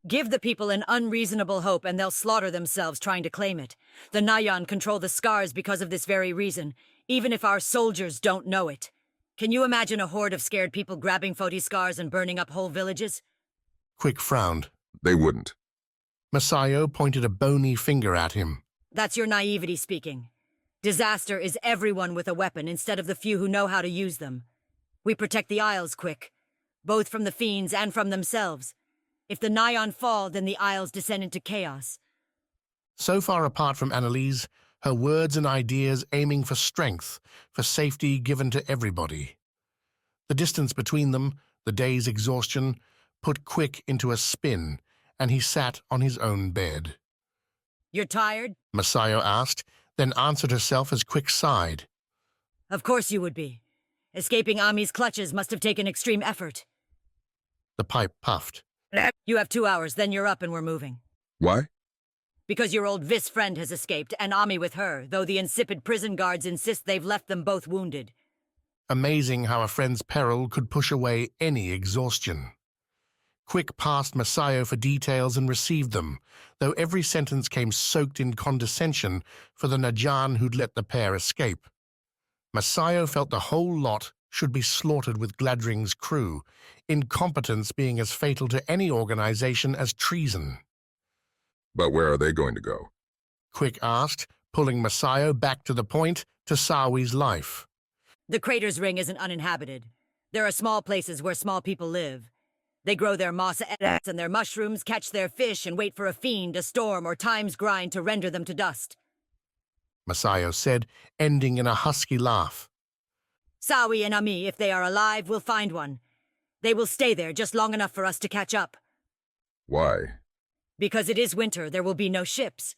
"Give the people an unreasonable hope and they'll slaughter themselves trying to claim it. The Nayan control the Scars because of this very reason, even if our soldiers don't know it. Can you imagine a horde of scared people grabbing Foti Scars and burning up whole villages?" Quick frowned. They wouldn't. Masayo pointed a bony finger at him. "That's your naivety speaking. Disaster is everyone with a weapon instead of the few who know how to use them. We protect the Isles, Quick, both from the fiends and from themselves. If the Nayan fall, then the Isles descend into chaos." So far apart from Annalise, her words and ideas aiming for strength, for safety given to everybody. The distance between them, the day's exhaustion, put Quick into a spin, and he sat on his own bed. "You're tired?" Masayo asked, then answered herself as Quick sighed. "Of course you would be. Escaping Ami's clutches must have taken extreme effort." The pipe puffed. "You have 2 hours, then you're up and we're moving." Why? "Because your old Vis friend has escaped, and Ami with her, though the insipid prison guards insist they've left them both wounded." Amazing how a friend's peril could push away any exhaustion. Quick passed Masayo for details and received them, though every sentence came soaked in condescension for the Najan who'd let the pair escape. Masayo felt the whole lot should be slaughtered with Gladring's crew, incompetence being as fatal to any organization as treason. But where are they going to go? Quick asked, pulling Masayo back to the point, to Sawi's life. "The Crater's Ring isn't uninhabited. There are small places where small people live. They grow their moss and their mushrooms, catch their fish, and wait for a fiend, a storm, or time's grind to render them to dust." Masayo said, ending in a husky laugh. "Sawi and Ami, if they are alive, will find one. They will stay there just long enough for us to catch up." Why? "Because it is winter, there will be no ships.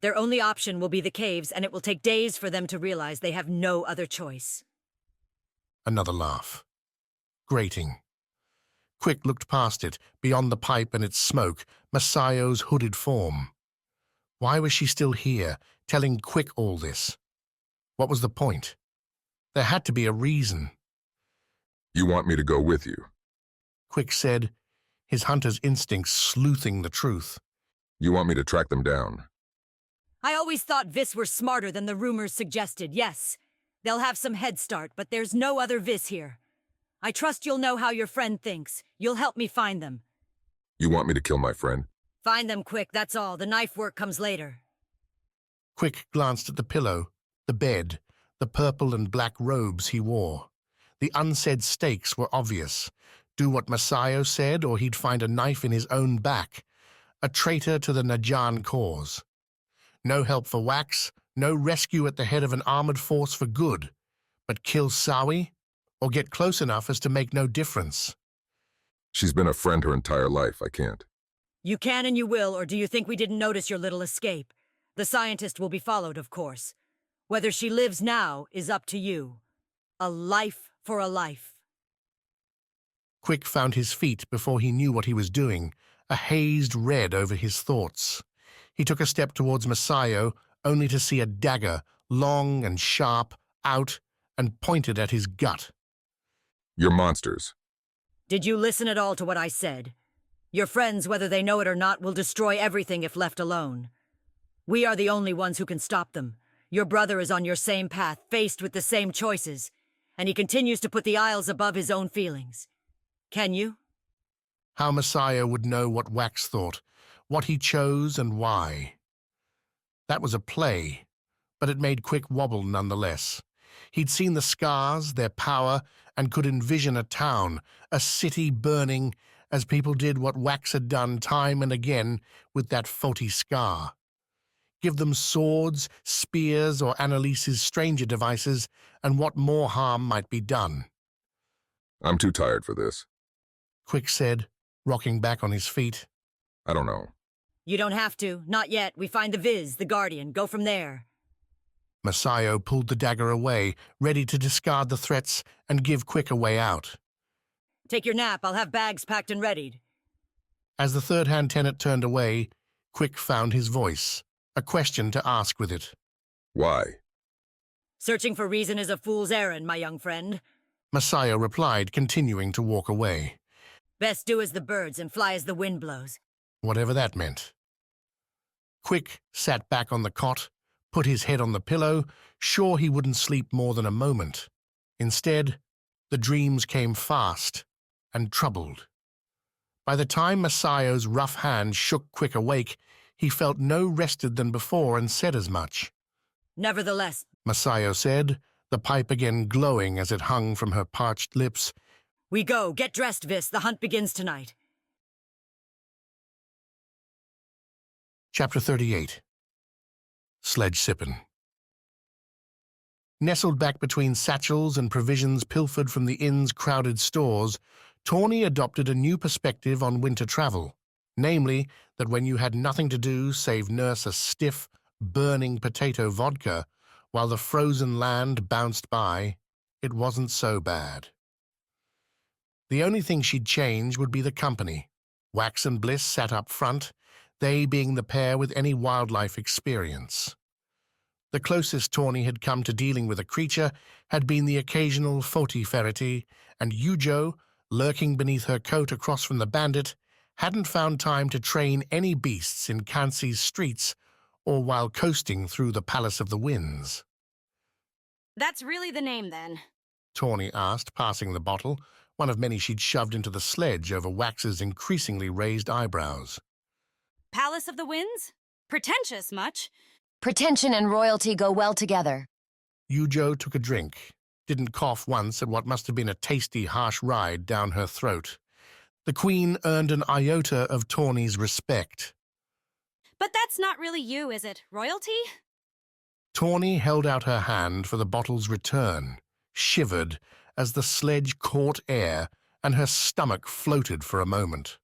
Their only option will be the caves, and it will take days for them to realize they have no other choice." Another laugh. Grating. Quick looked past it, beyond the pipe and its smoke, Masayo's hooded form. Why was she still here, telling Quick all this? What was the point? There had to be a reason. You want me to go with you? Quick said, his hunter's instincts sleuthing the truth. You want me to track them down? I always thought Vis were smarter than the rumors suggested, yes. They'll have some head start, but there's no other Vis here. I trust you'll know how your friend thinks. You'll help me find them. You want me to kill my friend? Find them quick, that's all. The knife work comes later. Quick glanced at the pillow, the bed, the purple and black robes he wore. The unsaid stakes were obvious. Do what Masayo said, or he'd find a knife in his own back. A traitor to the Najan cause. No help for Wax, no rescue at the head of an armored force for good. But kill Sawi, or get close enough as to make no difference. She's been a friend her entire life. I can't. You can and you will, or do you think we didn't notice your little escape? The scientist will be followed, of course. Whether she lives now is up to you. A life for a life. Quick found his feet before he knew what he was doing, a hazed red over his thoughts. He took a step towards Masayo, only to see a dagger, long and sharp, out and pointed at his gut. You're monsters. Did you listen at all to what I said? Your friends, whether they know it or not, will destroy everything if left alone. We are the only ones who can stop them. Your brother is on your same path, faced with the same choices, and he continues to put the Isles above his own feelings. Can you? How Masayo would know what Wax thought, what he chose and why. That was a play, but it made Quick wobble nonetheless. He'd seen the scars, their power, and could envision a town, a city burning, as people did what Wax had done time and again with that faulty Skar. Give them swords, spears, or Annalise's stranger devices, and what more harm might be done. I'm too tired for this. Quick said, rocking back on his feet. I don't know. You don't have to. Not yet. We find the Vis, the Guardian. Go from there. Masayo pulled the dagger away, ready to discard the threats and give Quick a way out. Take your nap. I'll have bags packed and readied. As the third-hand Tenet turned away, Quick found his voice, a question to ask with it. Why? Searching for reason is a fool's errand, my young friend. Masayo replied, continuing to walk away. Best do as the birds and fly as the wind blows. Whatever that meant. Quick sat back on the cot, put his head on the pillow, sure he wouldn't sleep more than a moment. Instead, the dreams came fast and troubled. By the time Masayo's rough hand shook Quick awake, he felt no rested than before and said as much. Nevertheless, Masayo said, the pipe again glowing as it hung from her parched lips. We go. Get dressed, Vis. The hunt begins tonight. Chapter 38. Sledge Sippin. Nestled back between satchels and provisions pilfered from the inn's crowded stores, Tawny adopted a new perspective on winter travel, namely that when you had nothing to do save nurse a stiff, burning potato vodka while the frozen land bounced by, it wasn't so bad. The only thing she'd change would be the company. Wax and Bliss sat up front, they being the pair with any wildlife experience. The closest Tawny had come to dealing with a creature had been the occasional Ferrety, and Yujo, lurking beneath her coat across from the bandit, hadn't found time to train any beasts in Kansi's streets or while coasting through the Palace of the Winds. That's really the name, then? Tawny asked, passing the bottle, one of many she'd shoved into the sledge over Wax's increasingly raised eyebrows. Palace of the Winds? Pretentious much? Pretension and royalty go well together. Yujo took a drink, didn't cough once at what must have been a tasty, harsh ride down her throat. The Queen earned an iota of Tawny's respect. But that's not really you, is it? Royalty? Tawny held out her hand for the bottle's return, shivered as the sledge caught air and her stomach floated for a moment.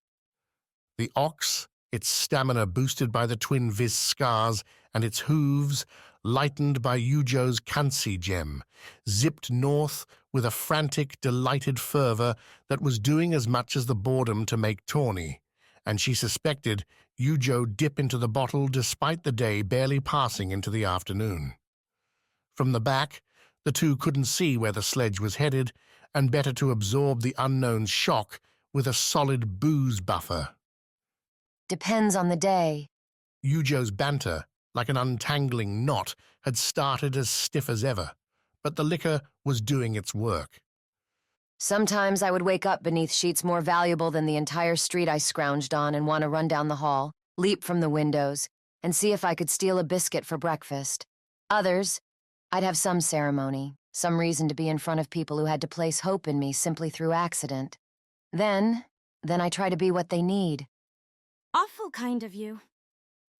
The ox, its stamina boosted by the twin Vis scars and its hooves, lightened by Yujo's Kansi gem, zipped north with a frantic, delighted fervor that was doing as much as the boredom to make Tawny, and she suspected Yujo dip into the bottle despite the day barely passing into the afternoon. From the back, the two couldn't see where the sledge was headed, and better to absorb the unknown shock with a solid booze buffer. Depends on the day. Yujo's banter, like an untangling knot, had started as stiff as ever, but the liquor was doing its work. Sometimes I would wake up beneath sheets more valuable than the entire street I scrounged on and want to run down the hall, leap from the windows, and see if I could steal a biscuit for breakfast. Others, I'd have some ceremony, some reason to be in front of people who had to place hope in me simply through accident. Then I try to be what they need. Awful kind of you.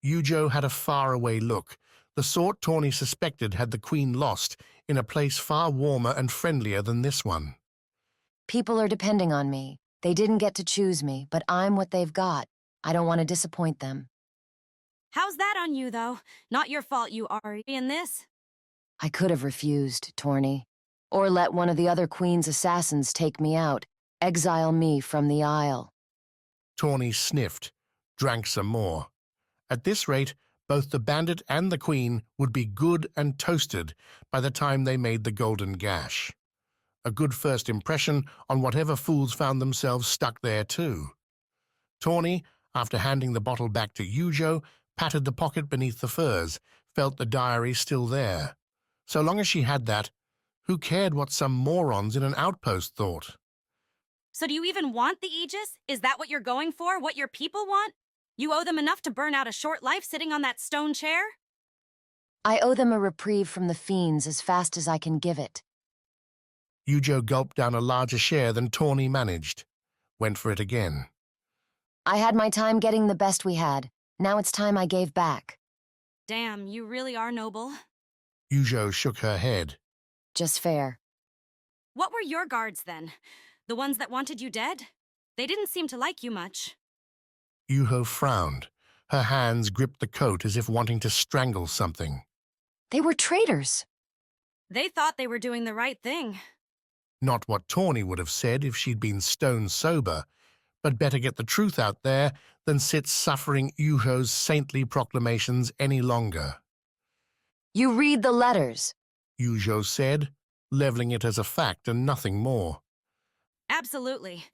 Yujo had a faraway look, the sort Tawny suspected had the Queen lost in a place far warmer and friendlier than this one. People are depending on me. They didn't get to choose me, but I'm what they've got. I don't want to disappoint them. How's that on you, though? Not your fault you are in this. I could have refused, Tawny, or let one of the other Queen's assassins take me out, exile me from the Isle. Tawny sniffed, drank some more. At this rate, both the bandit and the Queen would be good and toasted by the time they made the golden gash. A good first impression on whatever fools found themselves stuck there too. Tawny, after handing the bottle back to Yujo, patted the pocket beneath the furs, felt the diary still there. So long as she had that, who cared what some morons in an outpost thought? So do you even want the Aegis? Is that what you're going for? What your people want? You owe them enough to burn out a short life sitting on that stone chair? I owe them a reprieve from the fiends as fast as I can give it. Yujo gulped down a larger share than Tawny managed. Went for it again. I had my time getting the best we had. Now it's time I gave back. Damn, you really are noble. Yujo shook her head. Just fair. What were your guards then? The ones that wanted you dead? They didn't seem to like you much. Yuho frowned. Her hands gripped the coat as if wanting to strangle something. They were traitors. They thought they were doing the right thing. Not what Tawny would have said if she'd been stone sober, but better get the truth out there than sit suffering Yuho's saintly proclamations any longer. You read the letters, Yujo said, leveling it as a fact and nothing more. Absolutely.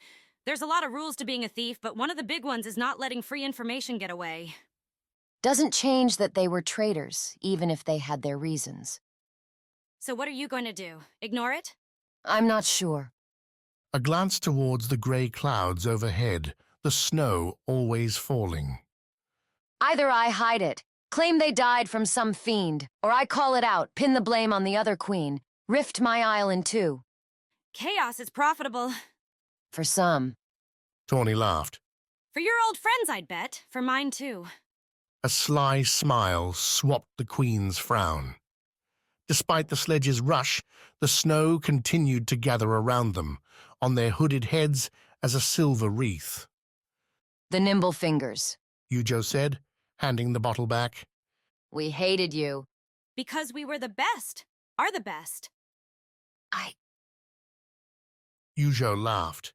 There's a lot of rules to being a thief, but one of the big ones is not letting free information get away. Doesn't change that they were traitors, even if they had their reasons. So what are you going to do? Ignore it? I'm not sure. A glance towards the grey clouds overhead, the snow always falling. Either I hide it, claim they died from some fiend, or I call it out, pin the blame on the other Queen, rift my isle in two. Chaos is profitable. For some. Tawny laughed. For your old friends, I'd bet. For mine, too. A sly smile swapped the Queen's frown. Despite the Sledge's rush, the snow continued to gather around them, on their hooded heads as a silver wreath. The nimble fingers, Yujo said, handing the bottle back. We hated you. Because we were the best. Are the best. Yujo laughed.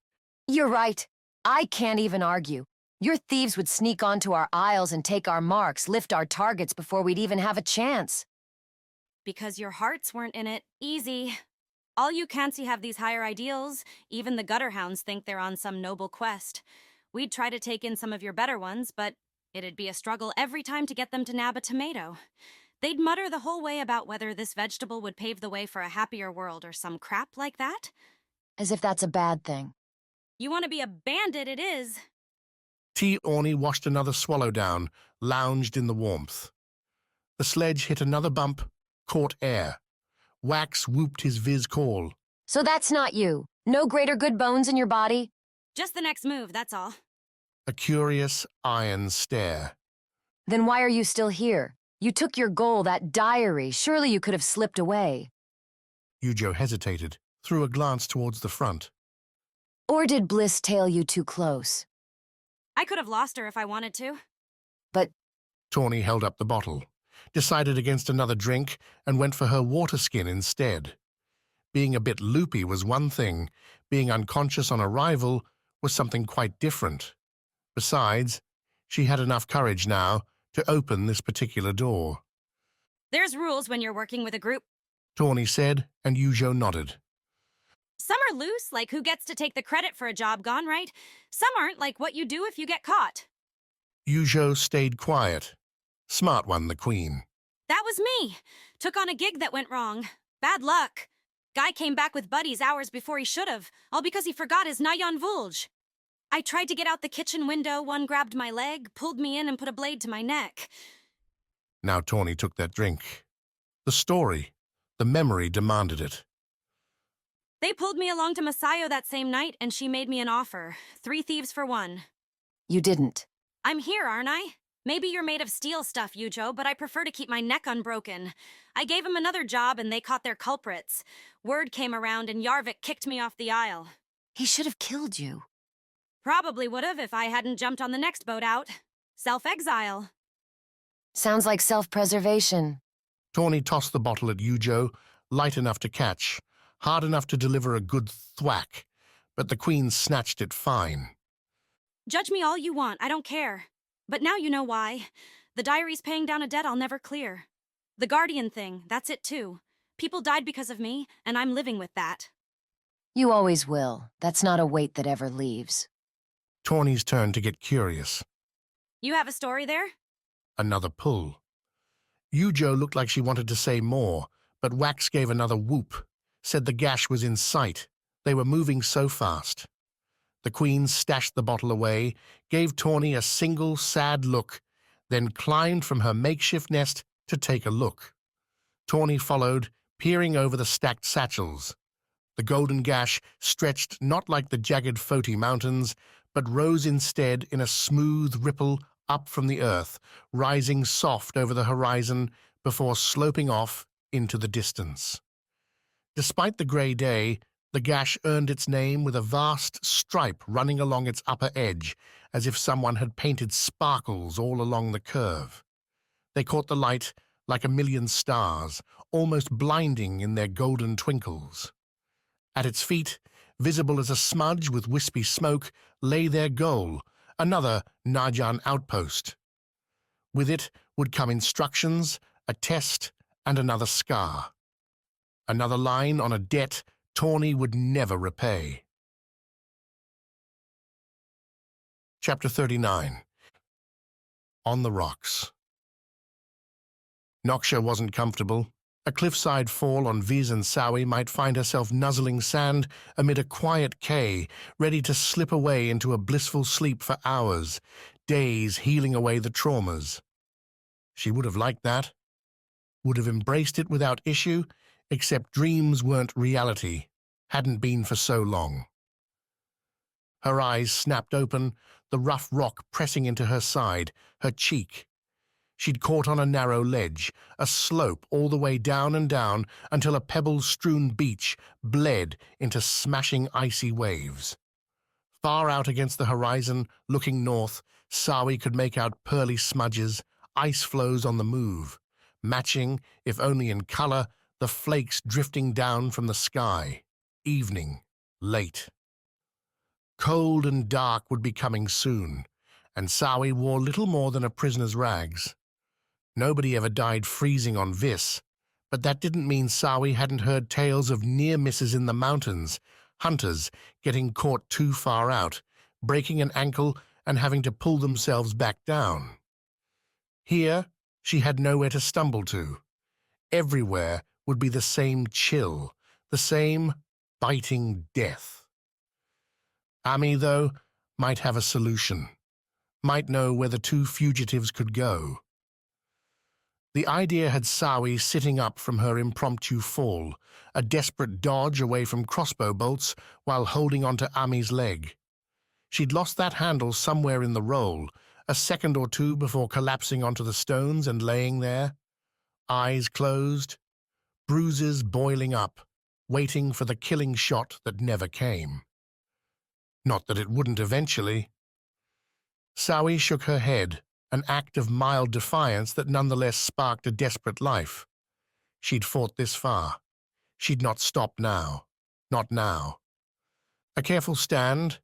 You're right. I can't even argue. Your thieves would sneak onto our isles and take our marks, lift our targets before we'd even have a chance. Because your hearts weren't in it. Easy. All you Kansi have these higher ideals. Even the gutter hounds think they're on some noble quest. We'd try to take in some of your better ones, but it'd be a struggle every time to get them to nab a tomato. They'd mutter the whole way about whether this vegetable would pave the way for a happier world or some crap like that. As if that's a bad thing. You want to be a bandit, it is. Orny washed another swallow down, lounged in the warmth. The Sledge hit another bump, caught air. Wax whooped his Vis call. So that's not you? No greater good bones in your body? Just the next move, that's all. A curious, iron stare. Then why are you still here? You took your goal, that diary. Surely you could have slipped away. Yujo hesitated, threw a glance towards the front. Or did Bliss tail you too close? I could have lost her if I wanted to. But... Tawny held up the bottle, decided against another drink, and went for her water skin instead. Being a bit loopy was one thing. Being unconscious on arrival was something quite different. Besides, she had enough courage now to open this particular door. There's rules when you're working with a group, Tawny said, and Yujo nodded. Some are loose, like who gets to take the credit for a job gone right. Some aren't, like what you do if you get caught. Yujo stayed quiet. Smart one, the queen. That was me. Took on a gig that went wrong. Bad luck. Guy came back with buddies hours before he should have, all because he forgot his Nayan Vulge. I tried to get out the kitchen window, one grabbed my leg, pulled me in and put a blade to my neck. Now Tawny took that drink. The story, the memory demanded it. They pulled me along to Masayo that same night, and she made me an offer. 3 thieves for 1. You didn't. I'm here, aren't I? Maybe you're made of steel stuff, Yujo, but I prefer to keep my neck unbroken. I gave him another job, and they caught their culprits. Word came around, and Yarvik kicked me off the isle. He should have killed you. Probably would have if I hadn't jumped on the next boat out. Self-exile. Sounds like self-preservation. Tawny tossed the bottle at Yujo, light enough to catch, hard enough to deliver a good thwack, but the queen snatched it fine. Judge me all you want, I don't care. But now you know why. The diary's paying down a debt I'll never clear. The guardian thing, that's it too. People died because of me, and I'm living with that. You always will. That's not a weight that ever leaves. Tawny's turn to get curious. You have a story there? Another pull. Yujo looked like she wanted to say more, but Wax gave another whoop, said the Gash was in sight. They were moving so fast. The queen stashed the bottle away, gave Tawny a single sad look, then climbed from her makeshift nest to take a look. Tawny followed, peering over the stacked satchels. The golden Gash stretched not like the jagged Foti mountains, but rose instead in a smooth ripple up from the earth, rising soft over the horizon before sloping off into the distance. Despite the grey day, the Gash earned its name with a vast stripe running along its upper edge, as if someone had painted sparkles all along the curve. They caught the light like a million stars, almost blinding in their golden twinkles. At its feet, visible as a smudge with wispy smoke, lay their goal, another Najan outpost. With it would come instructions, a test, and another Skar. Another line on a debt Tawny would never repay. Chapter 39. On the Rocks. Noxia wasn't comfortable. A cliffside fall on Vis and Sawi might find herself nuzzling sand amid a quiet cay, ready to slip away into a blissful sleep for hours, days healing away the traumas. She would have liked that, would have embraced it without issue, except dreams weren't reality, hadn't been for so long. Her eyes snapped open, the rough rock pressing into her side, her cheek. She'd caught on a narrow ledge, a slope all the way down and down until a pebble-strewn beach bled into smashing icy waves. Far out against the horizon, looking north, Sawi could make out pearly smudges, ice floes on the move, matching, if only in color, the flakes drifting down from the sky. Evening, late. Cold and dark would be coming soon, and Sawi wore little more than a prisoner's rags. Nobody ever died freezing on Vis, but that didn't mean Sawi hadn't heard tales of near misses in the mountains, hunters getting caught too far out, breaking an ankle and having to pull themselves back down. Here, she had nowhere to stumble to. Everywhere would be the same chill, the same biting death. Ami, though, might have a solution, might know where the 2 fugitives could go. The idea had Sawi sitting up from her impromptu fall, a desperate dodge away from crossbow bolts while holding onto Ami's leg. She'd lost that handle somewhere in the roll, a second or two before collapsing onto the stones and laying there, eyes closed, bruises boiling up, waiting for the killing shot that never came. Not that it wouldn't eventually. Sawi shook her head, an act of mild defiance that nonetheless sparked a desperate life. She'd fought this far. She'd not stop now. Not now. A careful stand,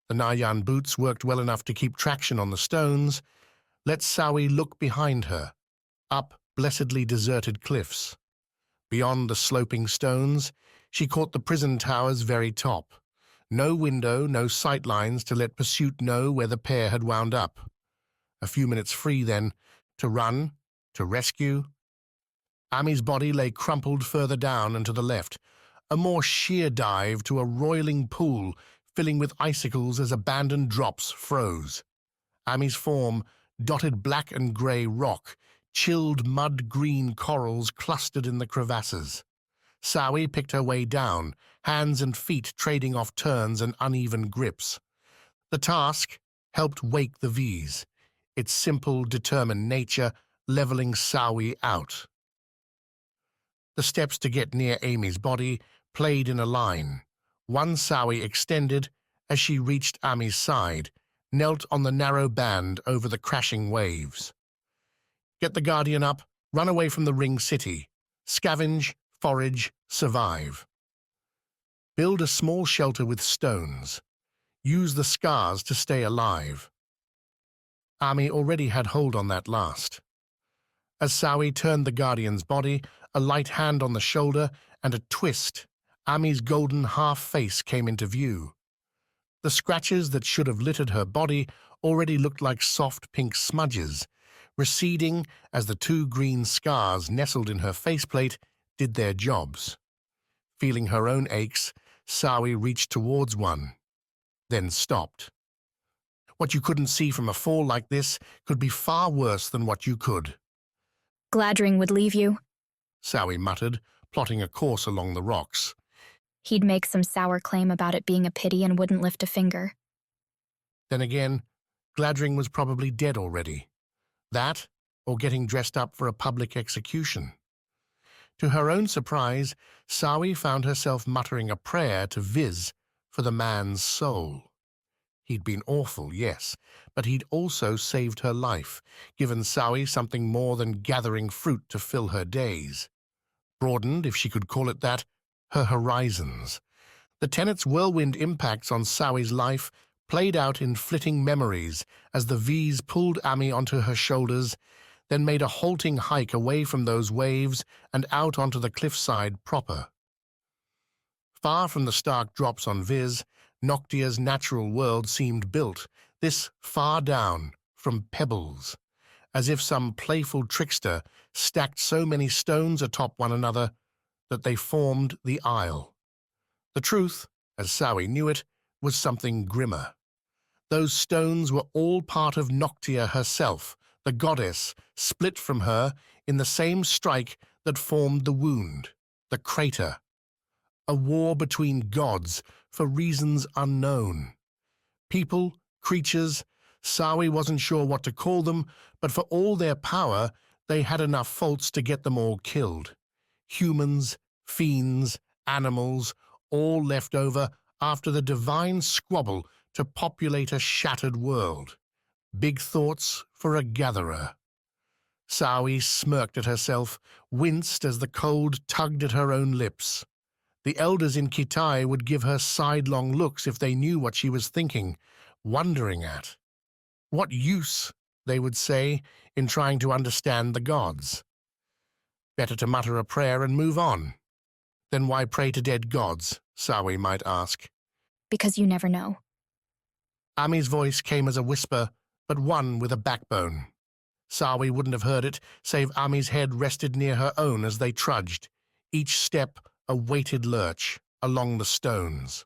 the Nayan boots worked well enough to keep traction on the stones, let Sawi look behind her, up blessedly deserted cliffs. Beyond the sloping stones, she caught the prison tower's very top. No window, no sightlines to let pursuit know where the pair had wound up. A few minutes free, then, to run, to rescue. Ami's body lay crumpled further down and to the left, a more sheer dive to a roiling pool filling with icicles as abandoned drops froze. Ami's form, dotted black and grey rock, chilled mud-green corals clustered in the crevasses. Sawi picked her way down, hands and feet trading off turns and uneven grips. The task helped wake the Vis, its simple, determined nature leveling Sawi out. The steps to get near Amy's body played in a line. One Sawi extended as she reached Ami's side, knelt on the narrow band over the crashing waves. Get the Guardian up, run away from the ring city, scavenge, forage, survive. Build a small shelter with stones. Use the scars to stay alive. Ami already had hold on that last. As Sawi turned the Guardian's body, a light hand on the shoulder and a twist, Ami's golden half-face came into view. The scratches that should have littered her body already looked like soft pink smudges, receding as the two green scars nestled in her faceplate did their jobs. Feeling her own aches, Sawi reached towards one, then stopped. What you couldn't see from a fall like this could be far worse than what you could. Gladring would leave you. Sawi muttered, plotting a course along the rocks. He'd make some sour claim about it being a pity and wouldn't lift a finger. Then again, Gladring was probably dead already. That, or getting dressed up for a public execution. To her own surprise, Sawi found herself muttering a prayer to Vis for the man's soul. He'd been awful, yes, but he'd also saved her life, given Sawi something more than gathering fruit to fill her days. Broadened, if she could call it that, her horizons. The Tenet's whirlwind impacts on Sawi's life played out in flitting memories as the Vis pulled Ami onto her shoulders, then made a halting hike away from those waves and out onto the cliffside proper. Far from the stark drops on Vis, Noctia's natural world seemed built, this far down, from pebbles, as if some playful trickster stacked so many stones atop one another that they formed the Isle. The truth, as Sawi knew it, was something grimmer. Those stones were all part of Noctia herself, the goddess, split from her in the same strike that formed the wound, the crater. A war between gods for reasons unknown. People, creatures, Sawi wasn't sure what to call them, but for all their power, they had enough faults to get them all killed. Humans, fiends, animals, all left over after the divine squabble to populate a shattered world. Big thoughts for a gatherer. Sawi smirked at herself, winced as the cold tugged at her own lips. The elders in Kitai would give her sidelong looks if they knew what she was thinking, wondering at. What use, they would say, in trying to understand the gods? Better to mutter a prayer and move on. Then why pray to dead gods, Sawi might ask. Because you never know. Ami's voice came as a whisper, but one with a backbone. Sawi wouldn't have heard it, save Ami's head rested near her own as they trudged, each step a weighted lurch along the stones.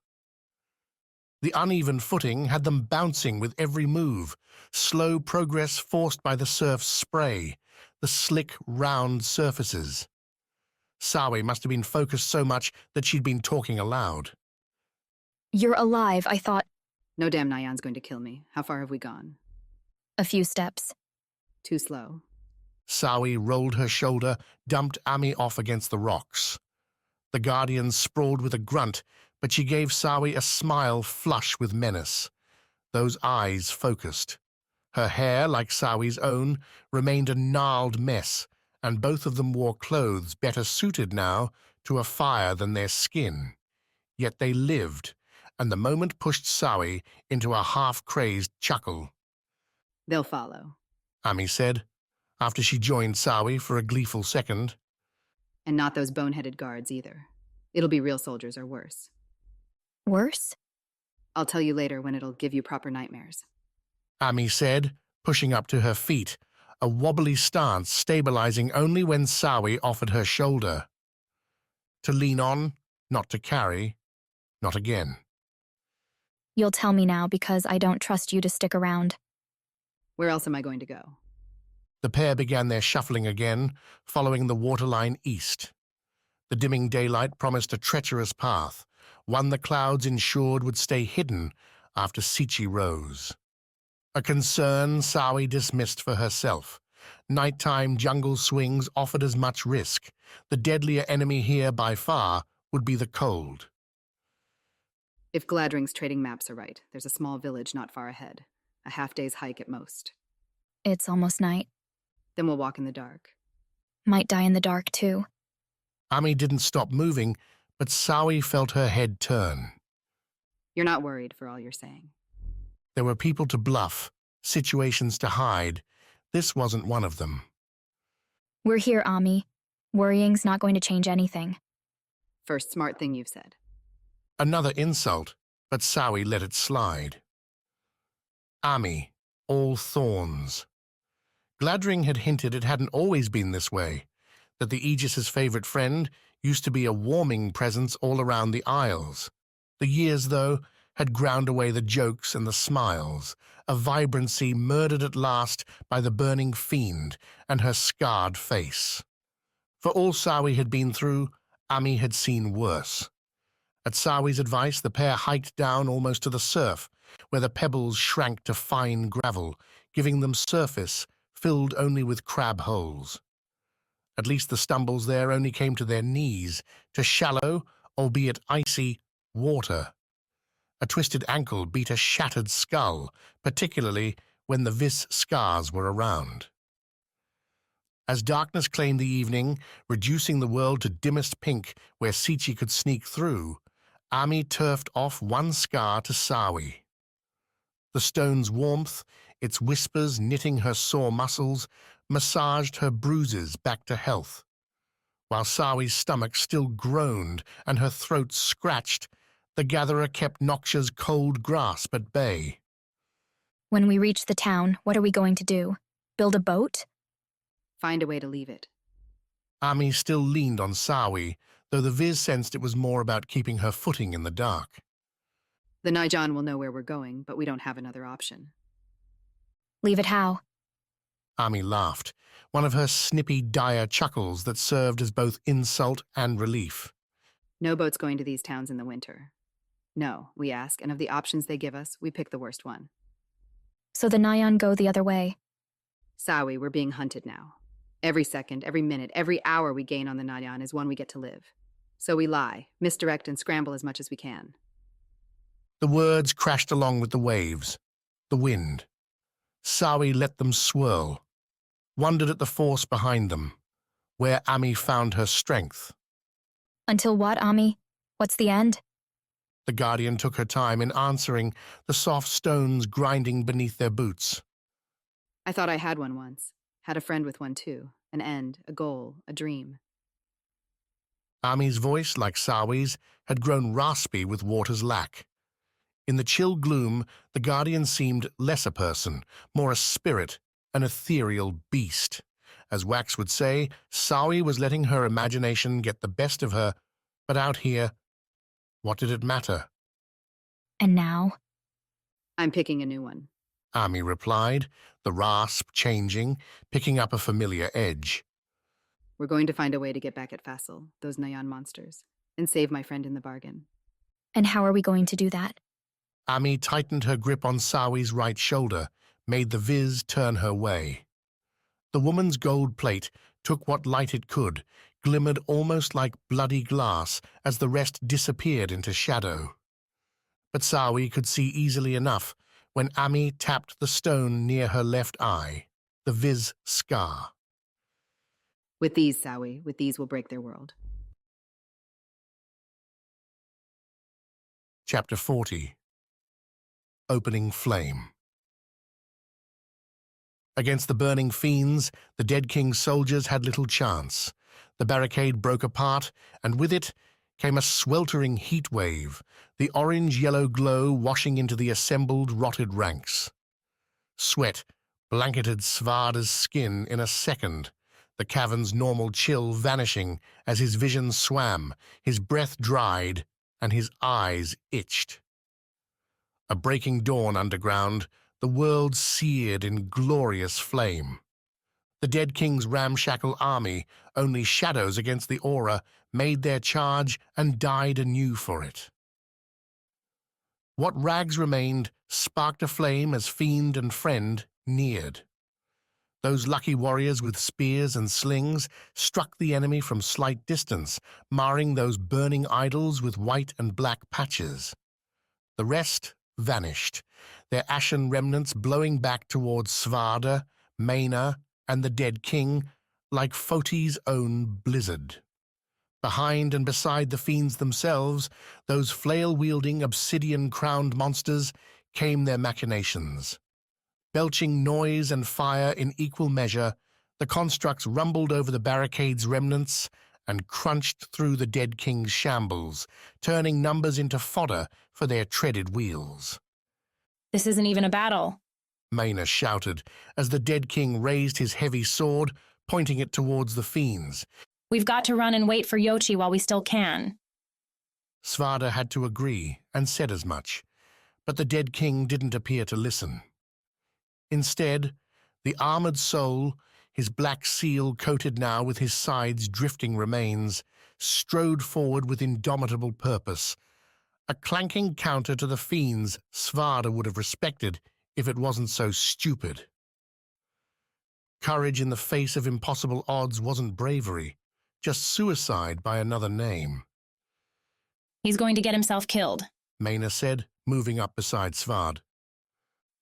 The uneven footing had them bouncing with every move, slow progress forced by the surf's spray, the slick, round surfaces. Sawi must have been focused so much that she'd been talking aloud. You're alive, I thought. No damn Nyan's going to kill me. How far have we gone? A few steps. Too slow. Sawi rolled her shoulder, dumped Ami off against the rocks. The Guardian sprawled with a grunt, but she gave Sawi a smile flush with menace. Those eyes focused. Her hair, like Sawi's own, remained a gnarled mess, and both of them wore clothes better suited now to a fire than their skin. Yet they lived, and the moment pushed Sawi into a half-crazed chuckle. They'll follow, Ami said, after she joined Sawi for a gleeful second. And not those boneheaded guards either. It'll be real soldiers or worse. Worse? I'll tell you later when it'll give you proper nightmares. Ami said, pushing up to her feet, a wobbly stance stabilizing only when Sawi offered her shoulder. To lean on, not to carry, not again. You'll tell me now because I don't trust you to stick around. Where else am I going to go? The pair began their shuffling again, following the waterline east. The dimming daylight promised a treacherous path, one the clouds ensured would stay hidden after Sichi rose. A concern Sawi dismissed for herself. Nighttime jungle swings offered as much risk. The deadlier enemy here by far would be the cold. If Gladring's trading maps are right, there's a small village not far ahead. A half-day's hike at most. It's almost night. Then we'll walk in the dark. Might die in the dark, too. Ami didn't stop moving, but Sawi felt her head turn. You're not worried for all you're saying. There were people to bluff, situations to hide. This wasn't one of them. We're here, Ami. Worrying's not going to change anything. First smart thing you've said. Another insult, but Sawi let it slide. Ami, all thorns. Gladring had hinted it hadn't always been this way, that the Aegis's favorite friend used to be a warming presence all around the Isles. The years, though, had ground away the jokes and the smiles, a vibrancy murdered at last by the burning fiend and her scarred face. For all Sawi had been through, Ami had seen worse. At Sawi's advice, the pair hiked down almost to the surf, where the pebbles shrank to fine gravel, giving them surface filled only with crab holes. At least the stumbles there only came to their knees, to shallow, albeit icy, water. A twisted ankle beat a shattered skull, particularly when the Vis scars were around. As darkness claimed the evening, reducing the world to dimmest pink where Sichi could sneak through, Ami turfed off one scar to Sawi. The stone's warmth, its whispers knitting her sore muscles, massaged her bruises back to health. While Sawi's stomach still groaned and her throat scratched, the gatherer kept Noxia's cold grasp at bay. When we reach the town, what are we going to do? Build a boat? Find a way to leave it. Ami still leaned on Sawi, though the Viz sensed it was more about keeping her footing in the dark. The Naijan will know where we're going, but we don't have another option. Leave it how? Ami laughed, one of her snippy, dire chuckles that served as both insult and relief. No boats going to these towns in the winter. No, we ask, and of the options they give us, we pick the worst one. So the Nyan go the other way? Sawi, we're being hunted now. Every second, every minute, every hour we gain on the Nyan is one we get to live. So we lie, misdirect, and scramble as much as we can. The words crashed along with the waves, the wind. Sawi let them swirl, wondered at the force behind them, where Ami found her strength. Until what, Ami? What's the end? The Guardian took her time in answering, the soft stones grinding beneath their boots. I thought I had one once. Had a friend with one too. An end, a goal, a dream. Ami's voice, like Sawi's, had grown raspy with water's lack. In the chill gloom, the Guardian seemed less a person, more a spirit, an ethereal beast. As Wax would say, Sawi was letting her imagination get the best of her, but out here, what did it matter? And now? I'm picking a new one. Ami replied, the rasp changing, picking up a familiar edge. We're going to find a way to get back at Fassel, those Nayan monsters, and save my friend in the bargain. And how are we going to do that? Ami tightened her grip on Sawi's right shoulder, made the Viz turn her way. The woman's gold plate took what light it could, glimmered almost like bloody glass as the rest disappeared into shadow. But Sawi could see easily enough when Ami tapped the stone near her left eye, the Viz Skar. With these, Sawi, with these we'll break their world. Chapter 40. Opening Flame. Against the burning fiends, the dead king's soldiers had little chance. The barricade broke apart, and with it came a sweltering heat wave, the orange-yellow glow washing into the assembled, rotted ranks. Sweat blanketed Svarde's skin in a second, the cavern's normal chill vanishing as his vision swam, his breath dried, and his eyes itched. A breaking dawn underground, the world seared in glorious flame. The dead king's ramshackle army, only shadows against the aura, made their charge and died anew for it. What rags remained sparked a flame as fiend and friend neared. Those lucky warriors with spears and slings struck the enemy from slight distance, marring those burning idols with white and black patches. The rest vanished, their ashen remnants blowing back towards Svarde, Mena, and the dead king, like Foti's own blizzard. Behind and beside the fiends themselves, those flail-wielding, obsidian-crowned monsters, came their machinations. Belching noise and fire in equal measure, the constructs rumbled over the barricade's remnants and crunched through the dead king's shambles, turning numbers into fodder for their treaded wheels. This isn't even a battle, Mena shouted as the dead king raised his heavy sword, pointing it towards the fiends. We've got to run and wait for Yochi while we still can. Svarde had to agree and said as much, but the dead king didn't appear to listen. Instead, the armored soul, his black seal coated now with his side's drifting remains, strode forward with indomitable purpose, a clanking counter to the fiends Svarde would have respected if it wasn't so stupid. Courage in the face of impossible odds wasn't bravery, just suicide by another name. He's going to get himself killed, Mena said, moving up beside Svarde.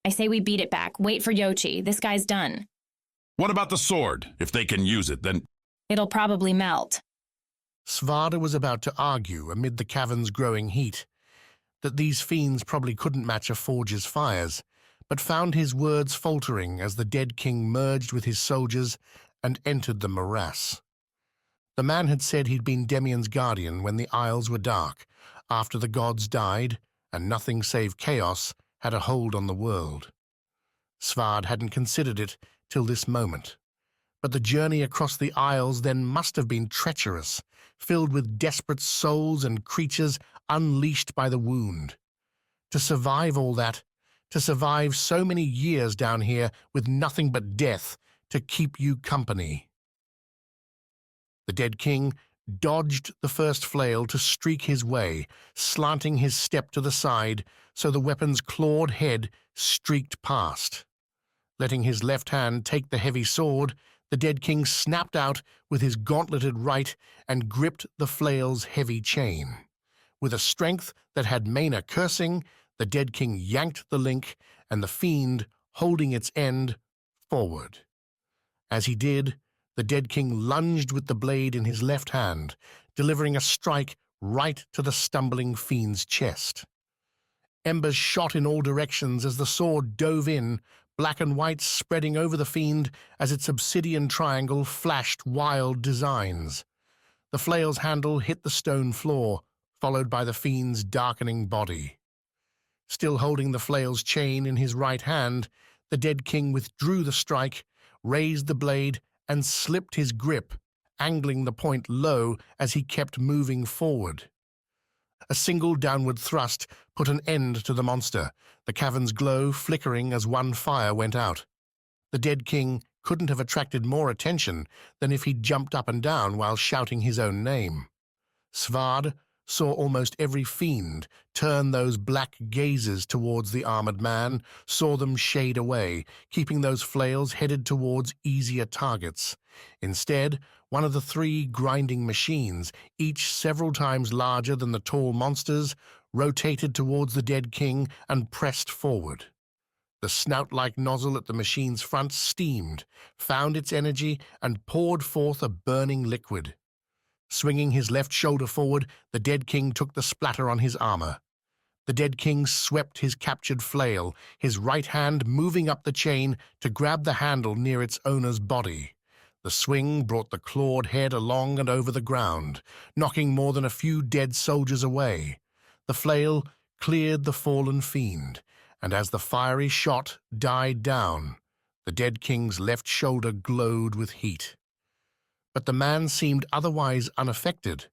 I say we beat it back. Wait for Yochi. This guy's done. What about the sword? If they can use it, then... It'll probably melt. Svarde was about to argue, amid the cavern's growing heat, that these fiends probably couldn't match a forge's fires, but found his words faltering as the dead king merged with his soldiers and entered the morass. The man had said he'd been Demian's guardian when the Isles were dark, after the gods died, and nothing save chaos had a hold on the world. Svarde hadn't considered it till this moment, but the journey across the Isles then must have been treacherous, filled with desperate souls and creatures unleashed by the wound. To survive all that, to survive so many years down here with nothing but death to keep you company. The dead king dodged the first flail to streak his way, slanting his step to the side so the weapon's clawed head streaked past. Letting his left hand take the heavy sword, the dead king snapped out with his gauntleted right and gripped the flail's heavy chain. With a strength that had Mena cursing, the dead king yanked the link, and the fiend, holding its end, forward. As he did, the dead king lunged with the blade in his left hand, delivering a strike right to the stumbling fiend's chest. Embers shot in all directions as the sword dove in, black and white spreading over the fiend as its obsidian triangle flashed wild designs. The flail's handle hit the stone floor, followed by the fiend's darkening body. Still holding the flail's chain in his right hand, the dead king withdrew the strike, raised the blade, and slipped his grip, angling the point low as he kept moving forward. A single downward thrust put an end to the monster, the cavern's glow flickering as one fire went out. The dead king couldn't have attracted more attention than if he'd jumped up and down while shouting his own name. Svarde saw almost every fiend turn those black gazes towards the armored man, saw them shade away, keeping those flails headed towards easier targets. Instead, one of the three grinding machines, each several times larger than the tall monsters, rotated towards the dead king and pressed forward. The snout-like nozzle at the machine's front steamed, found its energy, and poured forth a burning liquid. Swinging his left shoulder forward, the dead king took the splatter on his armor. The dead king swept his captured flail, his right hand moving up the chain to grab the handle near its owner's body. The swing brought the clawed head along and over the ground, knocking more than a few dead soldiers away. The flail cleared the fallen fiend, and as the fiery shot died down, The dead king's left shoulder glowed with heat. But the man seemed otherwise unaffected.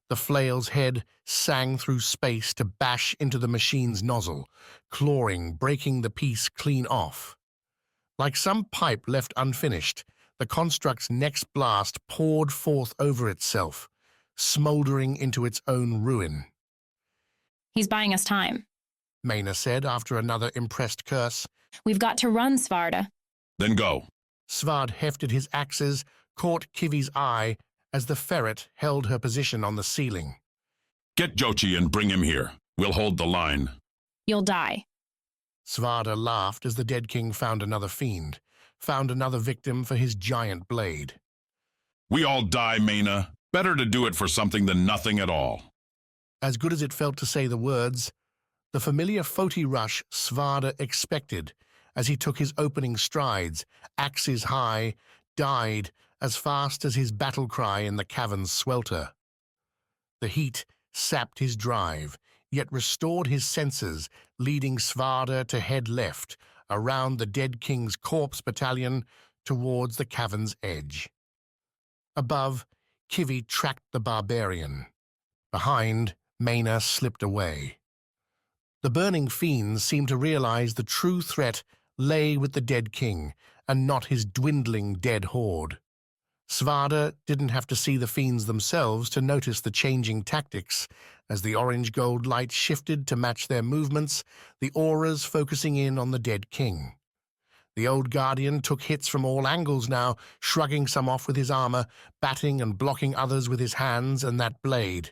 The flail's head sang through space to bash into the machine's nozzle, clawing, breaking the piece clean off. Like some pipe left unfinished, the construct's next blast poured forth over itself, smoldering into its own ruin. He's buying us time, Maina said after another impressed curse. We've got to run, Svarde. Then go. Svarde hefted his axes, caught Kivi's eye as the ferret held her position on the ceiling. Get Jochi and bring him here. We'll hold the line. You'll die. Svarde laughed as the dead king found another fiend, found another victim for his giant blade. We all die, Maina. Better to do it for something than nothing at all. As good as it felt to say the words, the familiar Foti rush Svarde expected as he took his opening strides, axes high, died as fast as his battle cry in the cavern's swelter. The heat sapped his drive, yet restored his senses, leading Svarde to head left, around the dead king's corpse battalion, towards the cavern's edge. Above, Kivi tracked the barbarian. Behind, Maina slipped away. The burning fiends seemed to realize the true threat lay with the dead king, and not his dwindling dead horde. Svarde didn't have to see the fiends themselves to notice the changing tactics, as the orange-gold light shifted to match their movements, the auras focusing in on the dead king. The old guardian took hits from all angles now, shrugging some off with his armor, batting and blocking others with his hands and that blade.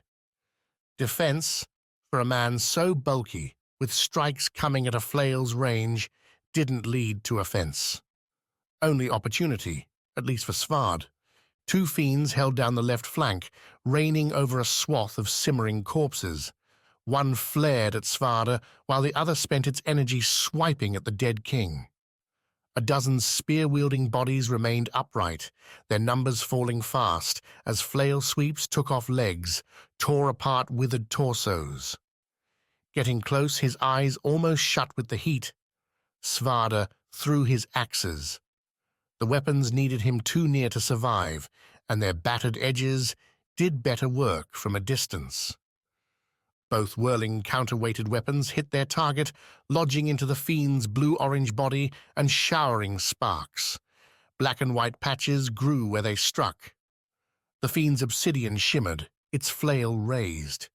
Defense, for a man so bulky, with strikes coming at a flail's range, didn't lead to offense. Only opportunity, at least for Svarde. Two fiends held down the left flank, raining over a swath of simmering corpses. One flared at Svarde, while the other spent its energy swiping at the dead king. A dozen spear-wielding bodies remained upright, their numbers falling fast as flail sweeps took off legs, tore apart withered torsos. Getting close, his eyes almost shut with the heat, Svarde threw his axes. The weapons needed him too near to survive, and their battered edges did better work from a distance. Both whirling counterweighted weapons hit their target, lodging into the fiend's blue-orange body and showering sparks. Black and white patches grew where they struck. The fiend's obsidian shimmered, its flail raised.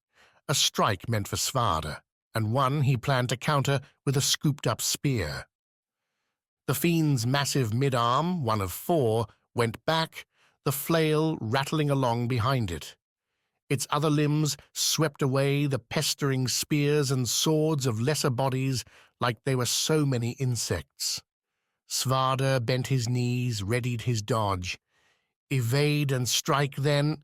A strike meant for Svarde, and one he planned to counter with a scooped-up spear. The fiend's massive mid-arm, one of four, went back, the flail rattling along behind it. Its other limbs swept away the pestering spears and swords of lesser bodies like they were so many insects. Svarde bent his knees, readied his dodge. Evade and strike then.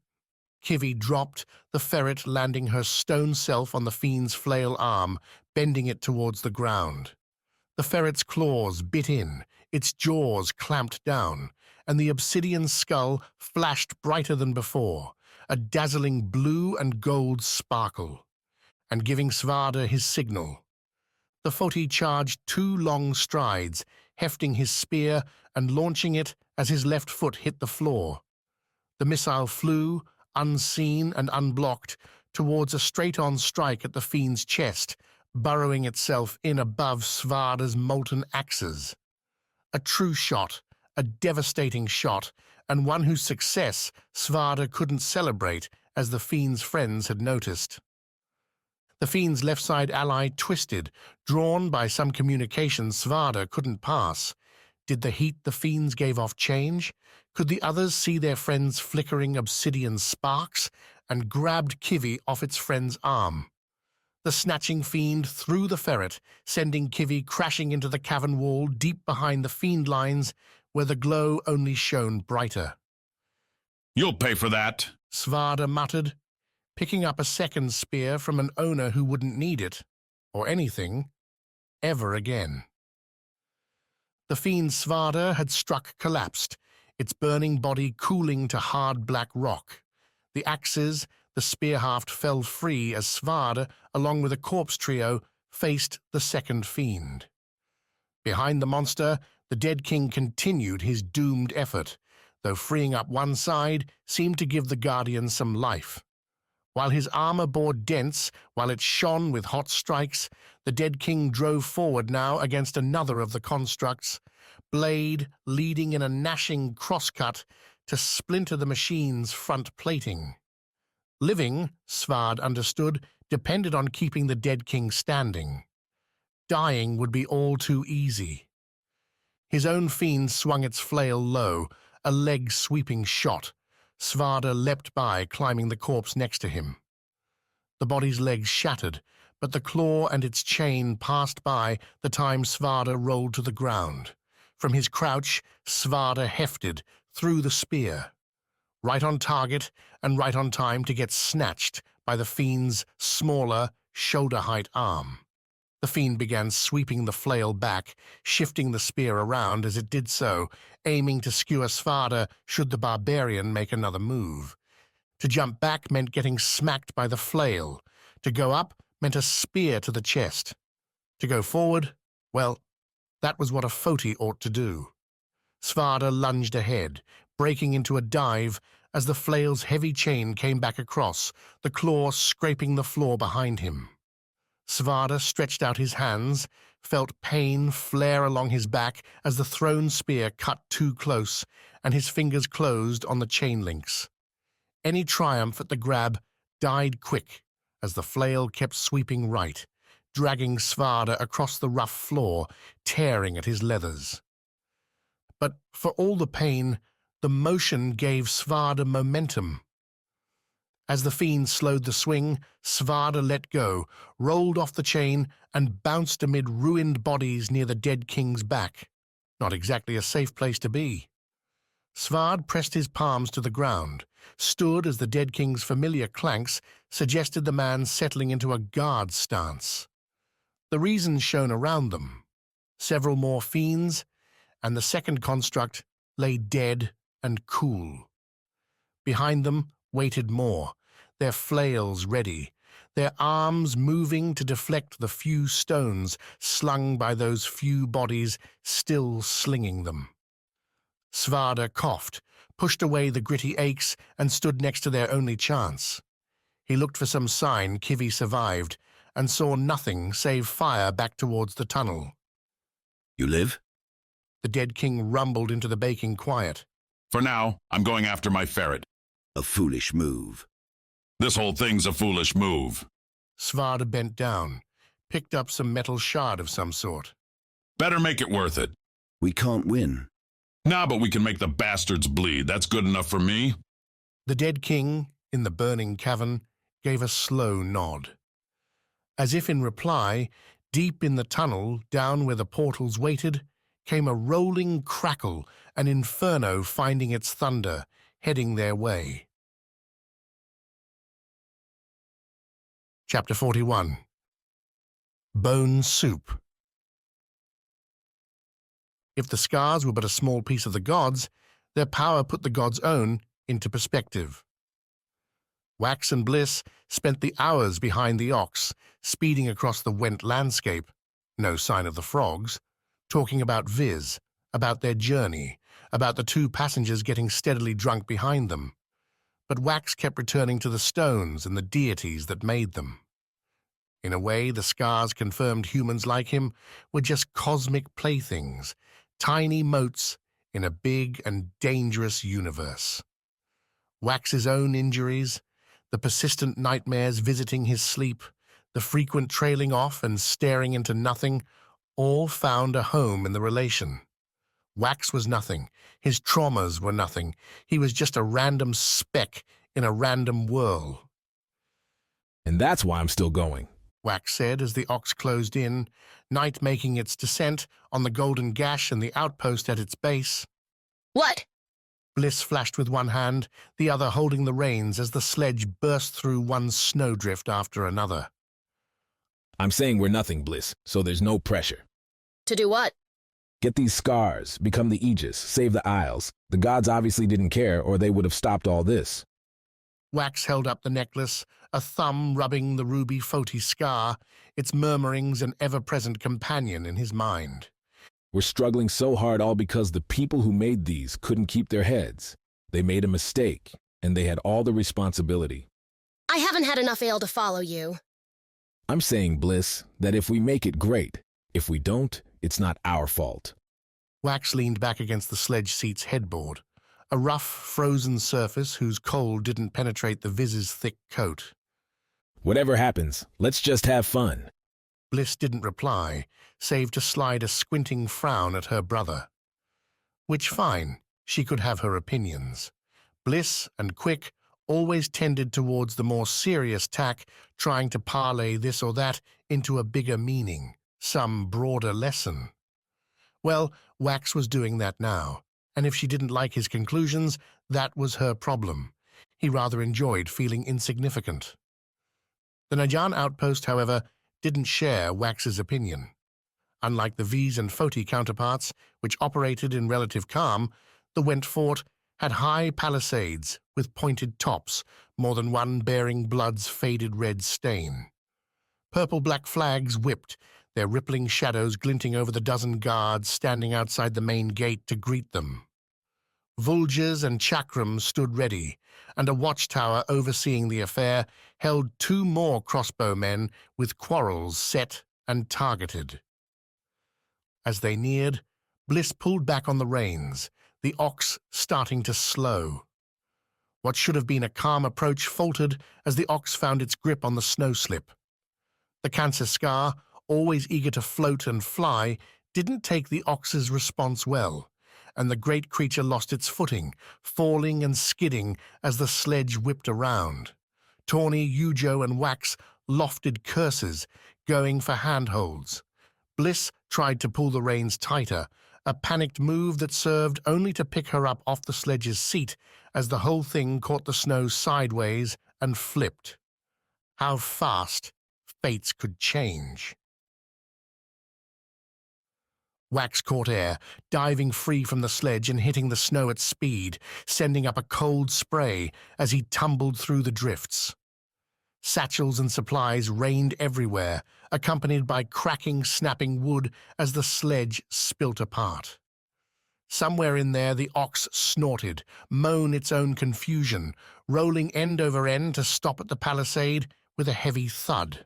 Kivi dropped, the ferret landing her stone self on the fiend's flail arm, bending it towards the ground. The ferret's claws bit in, its jaws clamped down, and the obsidian skull flashed brighter than before, a dazzling blue and gold sparkle, and giving Svarde his signal. The Foti charged 2 long strides, hefting his spear and launching it as his left foot hit the floor. The missile flew, unseen and unblocked, towards a straight-on strike at the fiend's chest, burrowing itself in above Svarde's molten axes. A true shot, a devastating shot, and one whose success Svarde couldn't celebrate, as the fiend's friends had noticed. The fiend's left-side ally twisted, drawn by some communication Svarde couldn't pass. Did the heat the fiends gave off change? Could the others see their friend's flickering obsidian sparks, and grabbed Kivi off its friend's arm? The snatching fiend threw the ferret, sending Kivi crashing into the cavern wall deep behind the fiend lines, where the glow only shone brighter. You'll pay for that, Svarde muttered, picking up a second spear from an owner who wouldn't need it, or anything, ever again. The fiend Svarde had struck collapsed, its burning body cooling to hard black rock. The axes, the spear haft fell free as Svarde, along with a corpse trio, faced the second fiend. Behind the monster, The dead king continued his doomed effort, though freeing up one side seemed to give the guardian some life. While his armor bore dents, while it shone with hot strikes, the dead king drove forward now against another of the constructs, blade leading in a gnashing crosscut to splinter the machine's front plating. Living, Svarde understood, depended on keeping the dead king standing. Dying would be all too easy. His own fiend swung its flail low, a leg-sweeping shot. Svarde leapt by, climbing the corpse next to him. The body's legs shattered, but the claw and its chain passed by the time Svarde rolled to the ground. From his crouch, Svarde hefted, threw the spear. Right on target and right on time to get snatched by the fiend's smaller, shoulder-height arm. The fiend began sweeping the flail back, shifting the spear around as it did so, aiming to skewer Svarde should the barbarian make another move. To jump back meant getting smacked by the flail. To go up meant a spear to the chest. To go forward, well, that was what a foti ought to do. Svarde lunged ahead, breaking into a dive as the flail's heavy chain came back across, the claw scraping the floor behind him. Svarde stretched out his hands, felt pain flare along his back as the thrown spear cut too close, and his fingers closed on the chain links. Any triumph at the grab died quick as the flail kept sweeping right, dragging Svarde across the rough floor, tearing at his leathers. But for all the pain, the motion gave Svarde momentum. As the fiend slowed the swing, Svarde let go, rolled off the chain, and bounced amid ruined bodies near the dead king's back. Not exactly a safe place to be. Svarde pressed his palms to the ground, stood as the dead king's familiar clanks suggested the man settling into a guard stance. The reasons shone around them. Several more fiends, and the second construct lay dead and cool. Behind them waited more, their flails ready, their arms moving to deflect the few stones slung by those few bodies still slinging them. Svarde coughed, pushed away the gritty aches, and stood next to their only chance. He looked for some sign Kivi survived, and saw nothing save fire back towards the tunnel. You live? The dead king rumbled into the baking quiet. For now, I'm going after my ferret. A foolish move. This whole thing's a foolish move. Svarde bent down, picked up some metal shard of some sort. Better make it worth it. We can't win. Nah, but we can make the bastards bleed. That's good enough for me. The dead king, in the burning cavern, gave a slow nod. As if in reply, deep in the tunnel, down where the portals waited, came a rolling crackle, an inferno finding its thunder, heading their way. Chapter 41. Bone Soup. If the scars were but a small piece of the gods, their power put the gods' own into perspective. Wax and Bliss spent the hours behind the ox, speeding across the wet landscape, no sign of the frogs, talking about Vis, about their journey, about the two passengers getting steadily drunk behind them. But Wax kept returning to the stones and the deities that made them. In a way, the scars confirmed humans like him were just cosmic playthings, tiny motes in a big and dangerous universe. Wax's own injuries, the persistent nightmares visiting his sleep, the frequent trailing off and staring into nothing, all found a home in the relation. Wax was nothing. His traumas were nothing. He was just a random speck in a random whirl. And that's why I'm still going, Wax said as the ox closed in, night making its descent on the golden gash and the outpost at its base. What? Bliss flashed with one hand, the other holding the reins as the sledge burst through one snowdrift after another. I'm saying we're nothing, Bliss, so there's no pressure. To do what? Get these scars, become the Aegis, save the Isles. The gods obviously didn't care, or they would have stopped all this. Wax held up the necklace, a thumb rubbing the ruby foti scar, its murmurings an ever-present companion in his mind. We're struggling so hard all because the people who made these couldn't keep their heads. They made a mistake, and they had all the responsibility. I haven't had enough ale to follow you. I'm saying, Bliss, that if we make it, great. If we don't, it's not our fault. Wax leaned back against the sledge seat's headboard, a rough, frozen surface whose cold didn't penetrate the Vis's thick coat. Whatever happens, let's just have fun. Bliss didn't reply, save to slide a squinting frown at her brother. Which fine, she could have her opinions. Bliss and Quick always tended towards the more serious tack, trying to parlay this or that into a bigger meaning, some broader lesson. Well, Wax was doing that now, and if she didn't like his conclusions, that was her problem. He rather enjoyed feeling insignificant. The Najan outpost, however, didn't share Wax's opinion. Unlike the Vis and Foti counterparts, which operated in relative calm, the Went fort had high palisades with pointed tops, more than one bearing blood's faded red stain. Purple-black flags whipped, their rippling shadows glinting over the dozen guards standing outside the main gate to greet them. Vultures and chakrams stood ready, and a watchtower overseeing the affair held 2 more crossbowmen with quarrels set and targeted. As they neared, Bliss pulled back on the reins, the ox starting to slow. What should have been a calm approach faltered as the ox found its grip on the snow slip. The cancer Skar, always eager to float and fly, didn't take the ox's response well, and the great creature lost its footing, falling and skidding as the sledge whipped around. Tawny, Yujo, and Wax lofted curses, going for handholds. Bliss tried to pull the reins tighter, a panicked move that served only to pick her up off the sledge's seat as the whole thing caught the snow sideways and flipped. How fast fates could change. Wax caught air, diving free from the sledge and hitting the snow at speed, sending up a cold spray as he tumbled through the drifts. Satchels and supplies rained everywhere, accompanied by cracking, snapping wood as the sledge spilt apart. Somewhere in there the ox snorted, moaned its own confusion, rolling end over end to stop at the palisade with a heavy thud.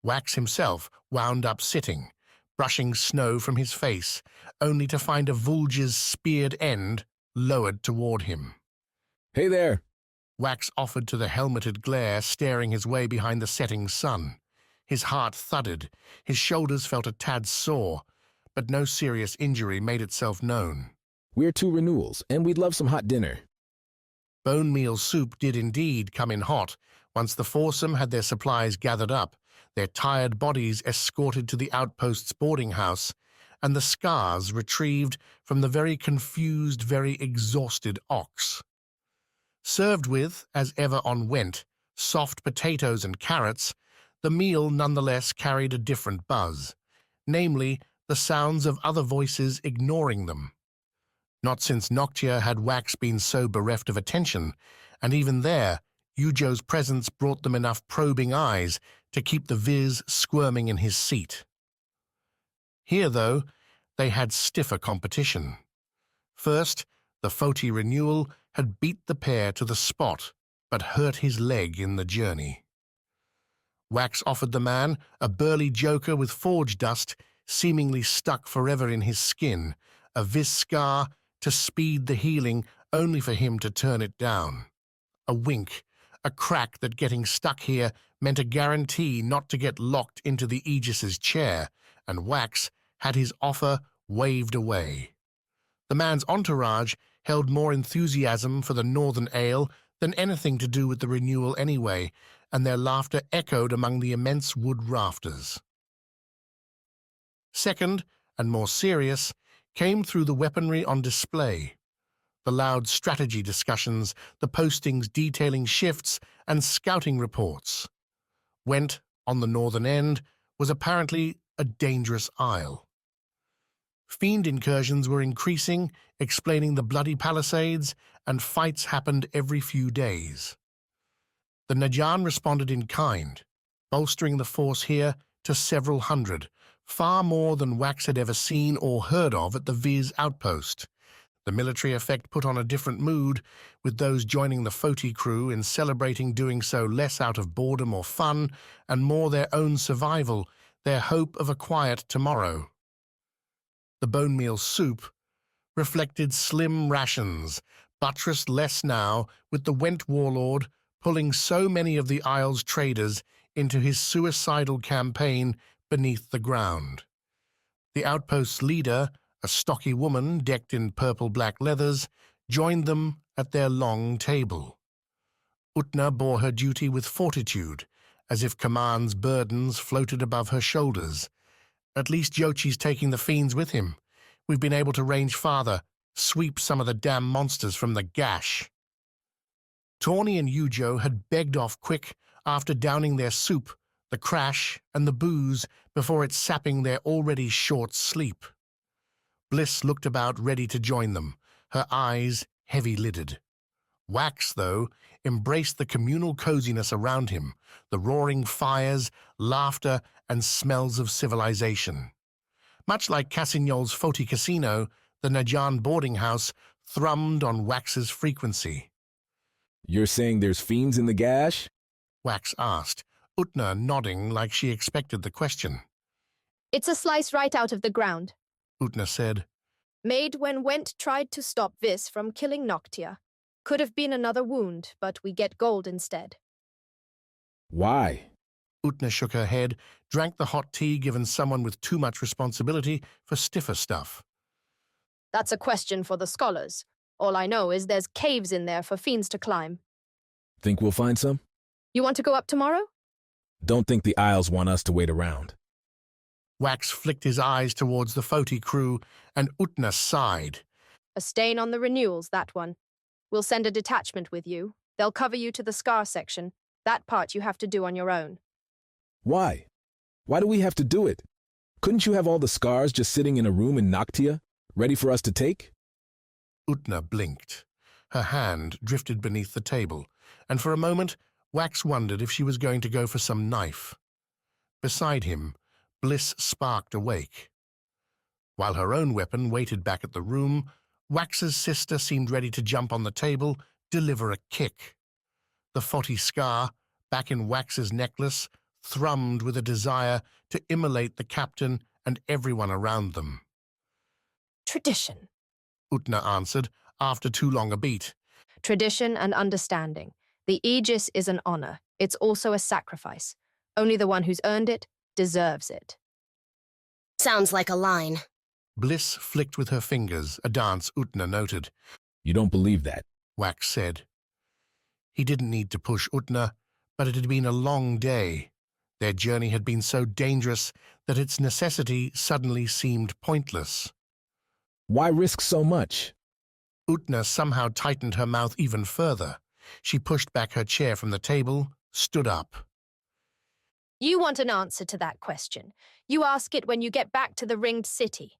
Wax himself wound up sitting, brushing snow from his face, only to find a vulture's speared end lowered toward him. "Hey there!" Wax offered to the helmeted glare staring his way behind the setting sun. His heart thudded, his shoulders felt a tad sore, but no serious injury made itself known. "We're 2 Renewals, and we'd love some hot dinner." Bone meal soup did indeed come in hot once the foursome had their supplies gathered up, their tired bodies escorted to the outpost's boarding house, and the scars retrieved from the very confused, very exhausted ox. Served with, as ever on Went, soft potatoes and carrots, the meal nonetheless carried a different buzz, namely the sounds of other voices ignoring them. Not since Noctia had Wax been so bereft of attention, and even there, Yujo's presence brought them enough probing eyes to keep the Vis squirming in his seat. Here, though, they had stiffer competition. First, the Foti Renewal had beat the pair to the spot, but hurt his leg in the journey. Wax offered the man, a burly joker with forge dust, seemingly stuck forever in his skin, a Vis Skar to speed the healing, only for him to turn it down. A wink, a crack that getting stuck here meant a guarantee not to get locked into the Aegis's chair, and Wax had his offer waved away. The man's entourage held more enthusiasm for the northern ale than anything to do with the Renewal anyway, and their laughter echoed among the immense wood rafters. Second, and more serious, came through the weaponry on display. The loud strategy discussions, the postings detailing shifts and scouting reports. Went, on the northern end, was apparently a dangerous isle. Fiend incursions were increasing, explaining the bloody palisades, and fights happened every few days. The Najan responded in kind, bolstering the force here to several hundred, far more than Wax had ever seen or heard of at the Vis outpost. The military effect put on a different mood, with those joining the Foti crew in celebrating doing so less out of boredom or fun and more their own survival, their hope of a quiet tomorrow. The bone meal soup reflected slim rations, buttressed less now with the Went warlord pulling so many of the Isle's traders into his suicidal campaign beneath the ground. The outpost's leader, a stocky woman decked in purple-black leathers, joined them at their long table. Utna bore her duty with fortitude, as if command's burdens floated above her shoulders. At least Yochi's taking the fiends with him. We've been able to range farther, sweep some of the damn monsters from the Gash. Tawny and Yujo had begged off quick after downing their soup, the crash, and the booze before it sapping their already short sleep. Bliss looked about ready to join them, her eyes heavy-lidded. Wax, though, embraced the communal coziness around him, the roaring fires, laughter, and smells of civilization. Much like Cassignol's Foti Casino, the Najan boarding house thrummed on Wax's frequency. You're saying there's fiends in the Gash? Wax asked, Utna nodding like she expected the question. It's a slice right out of the ground, Utna said. Made when Went tried to stop Vis from killing Noctia. Could have been another wound, but we get gold instead. Why? Utna shook her head, drank the hot tea given someone with too much responsibility for stiffer stuff. That's a question for the scholars. All I know is there's caves in there for fiends to climb. Think we'll find some? You want to go up tomorrow? Don't think the Isles want us to wait around. Wax flicked his eyes towards the Foti crew, and Utna sighed. A stain on the Renewals, that one. We'll send a detachment with you. They'll cover you to the Skar section. That part you have to do on your own. Why? Why do we have to do it? Couldn't you have all the Skars just sitting in a room in Noctia, ready for us to take? Utna blinked. Her hand drifted beneath the table, and for a moment Wax wondered if she was going to go for some knife. Beside him, Bliss sparked awake. While her own weapon waited back at the room, Wax's sister seemed ready to jump on the table, deliver a kick. The Foti Skar, back in Wax's necklace, thrummed with a desire to immolate the captain and everyone around them. Tradition, Utna answered, after too long a beat. Tradition and understanding. The Aegis is an honor. It's also a sacrifice. Only the one who's earned it deserves it. Sounds like a line. Bliss flicked with her fingers, a dance Utna noted. You don't believe that, Wax said. He didn't need to push Utna, but it had been a long day. Their journey had been so dangerous that its necessity suddenly seemed pointless. Why risk so much? Utna somehow tightened her mouth even further. She pushed back her chair from the table, stood up. You want an answer to that question. You ask it when you get back to the ringed city.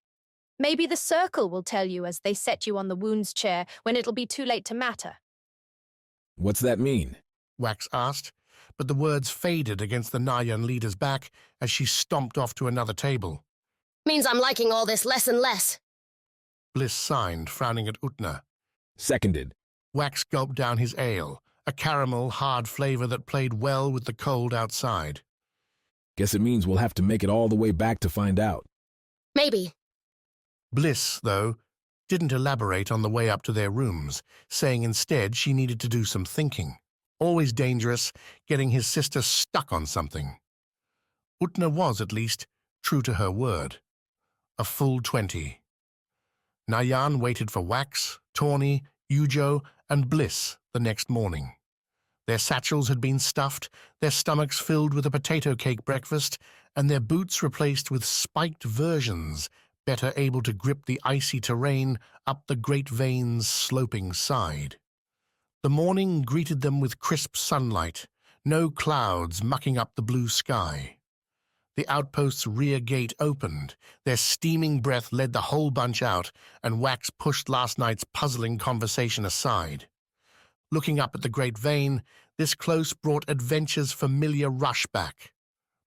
Maybe the Circle will tell you as they set you on the wounds chair when it'll be too late to matter. What's that mean? Wax asked, but the words faded against the Nayan leader's back as she stomped off to another table. Means I'm liking all this less and less. Bliss signed, frowning at Utna. Seconded. Wax gulped down his ale, a caramel, hard flavor that played well with the cold outside. Guess it means we'll have to make it all the way back to find out. Maybe. Bliss, though, didn't elaborate on the way up to their rooms, saying instead she needed to do some thinking. Always dangerous, getting his sister stuck on something. Utna was, at least, true to her word. A full 20. Nayan waited for Wax, Tawny, Yujo, and Bliss the next morning. Their satchels had been stuffed, their stomachs filled with a potato cake breakfast, and their boots replaced with spiked versions, better able to grip the icy terrain up the Great Vein's sloping side. The morning greeted them with crisp sunlight, no clouds mucking up the blue sky. The outpost's rear gate opened, their steaming breath led the whole bunch out, and Wax pushed last night's puzzling conversation aside. Looking up at the Great Vein, this close brought adventure's familiar rush back.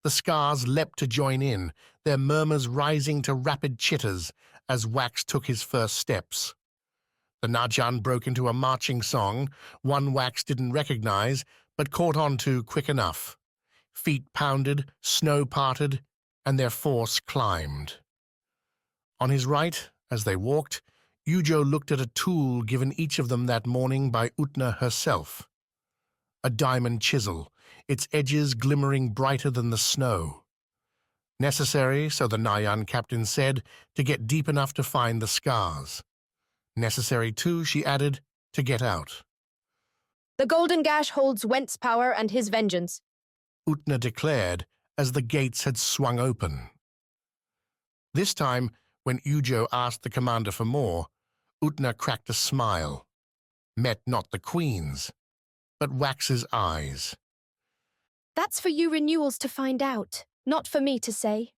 The Skars leapt to join in, their murmurs rising to rapid chitters as Wax took his first steps. The Najan broke into a marching song, one Wax didn't recognize, but caught on to quick enough. Feet pounded, snow parted, and their force climbed. On his right, as they walked, Ujo looked at a tool given each of them that morning by Utna herself. A diamond chisel, its edges glimmering brighter than the snow. Necessary, so the Nayan captain said, to get deep enough to find the Skars. Necessary, too, she added, to get out. The Golden Gash holds Went's power and his vengeance, Utna declared as the gates had swung open. This time, when Ujo asked the commander for more, Utna cracked a smile. Met not the Queen's, but Wax's eyes. That's for you Renewals to find out, not for me to say.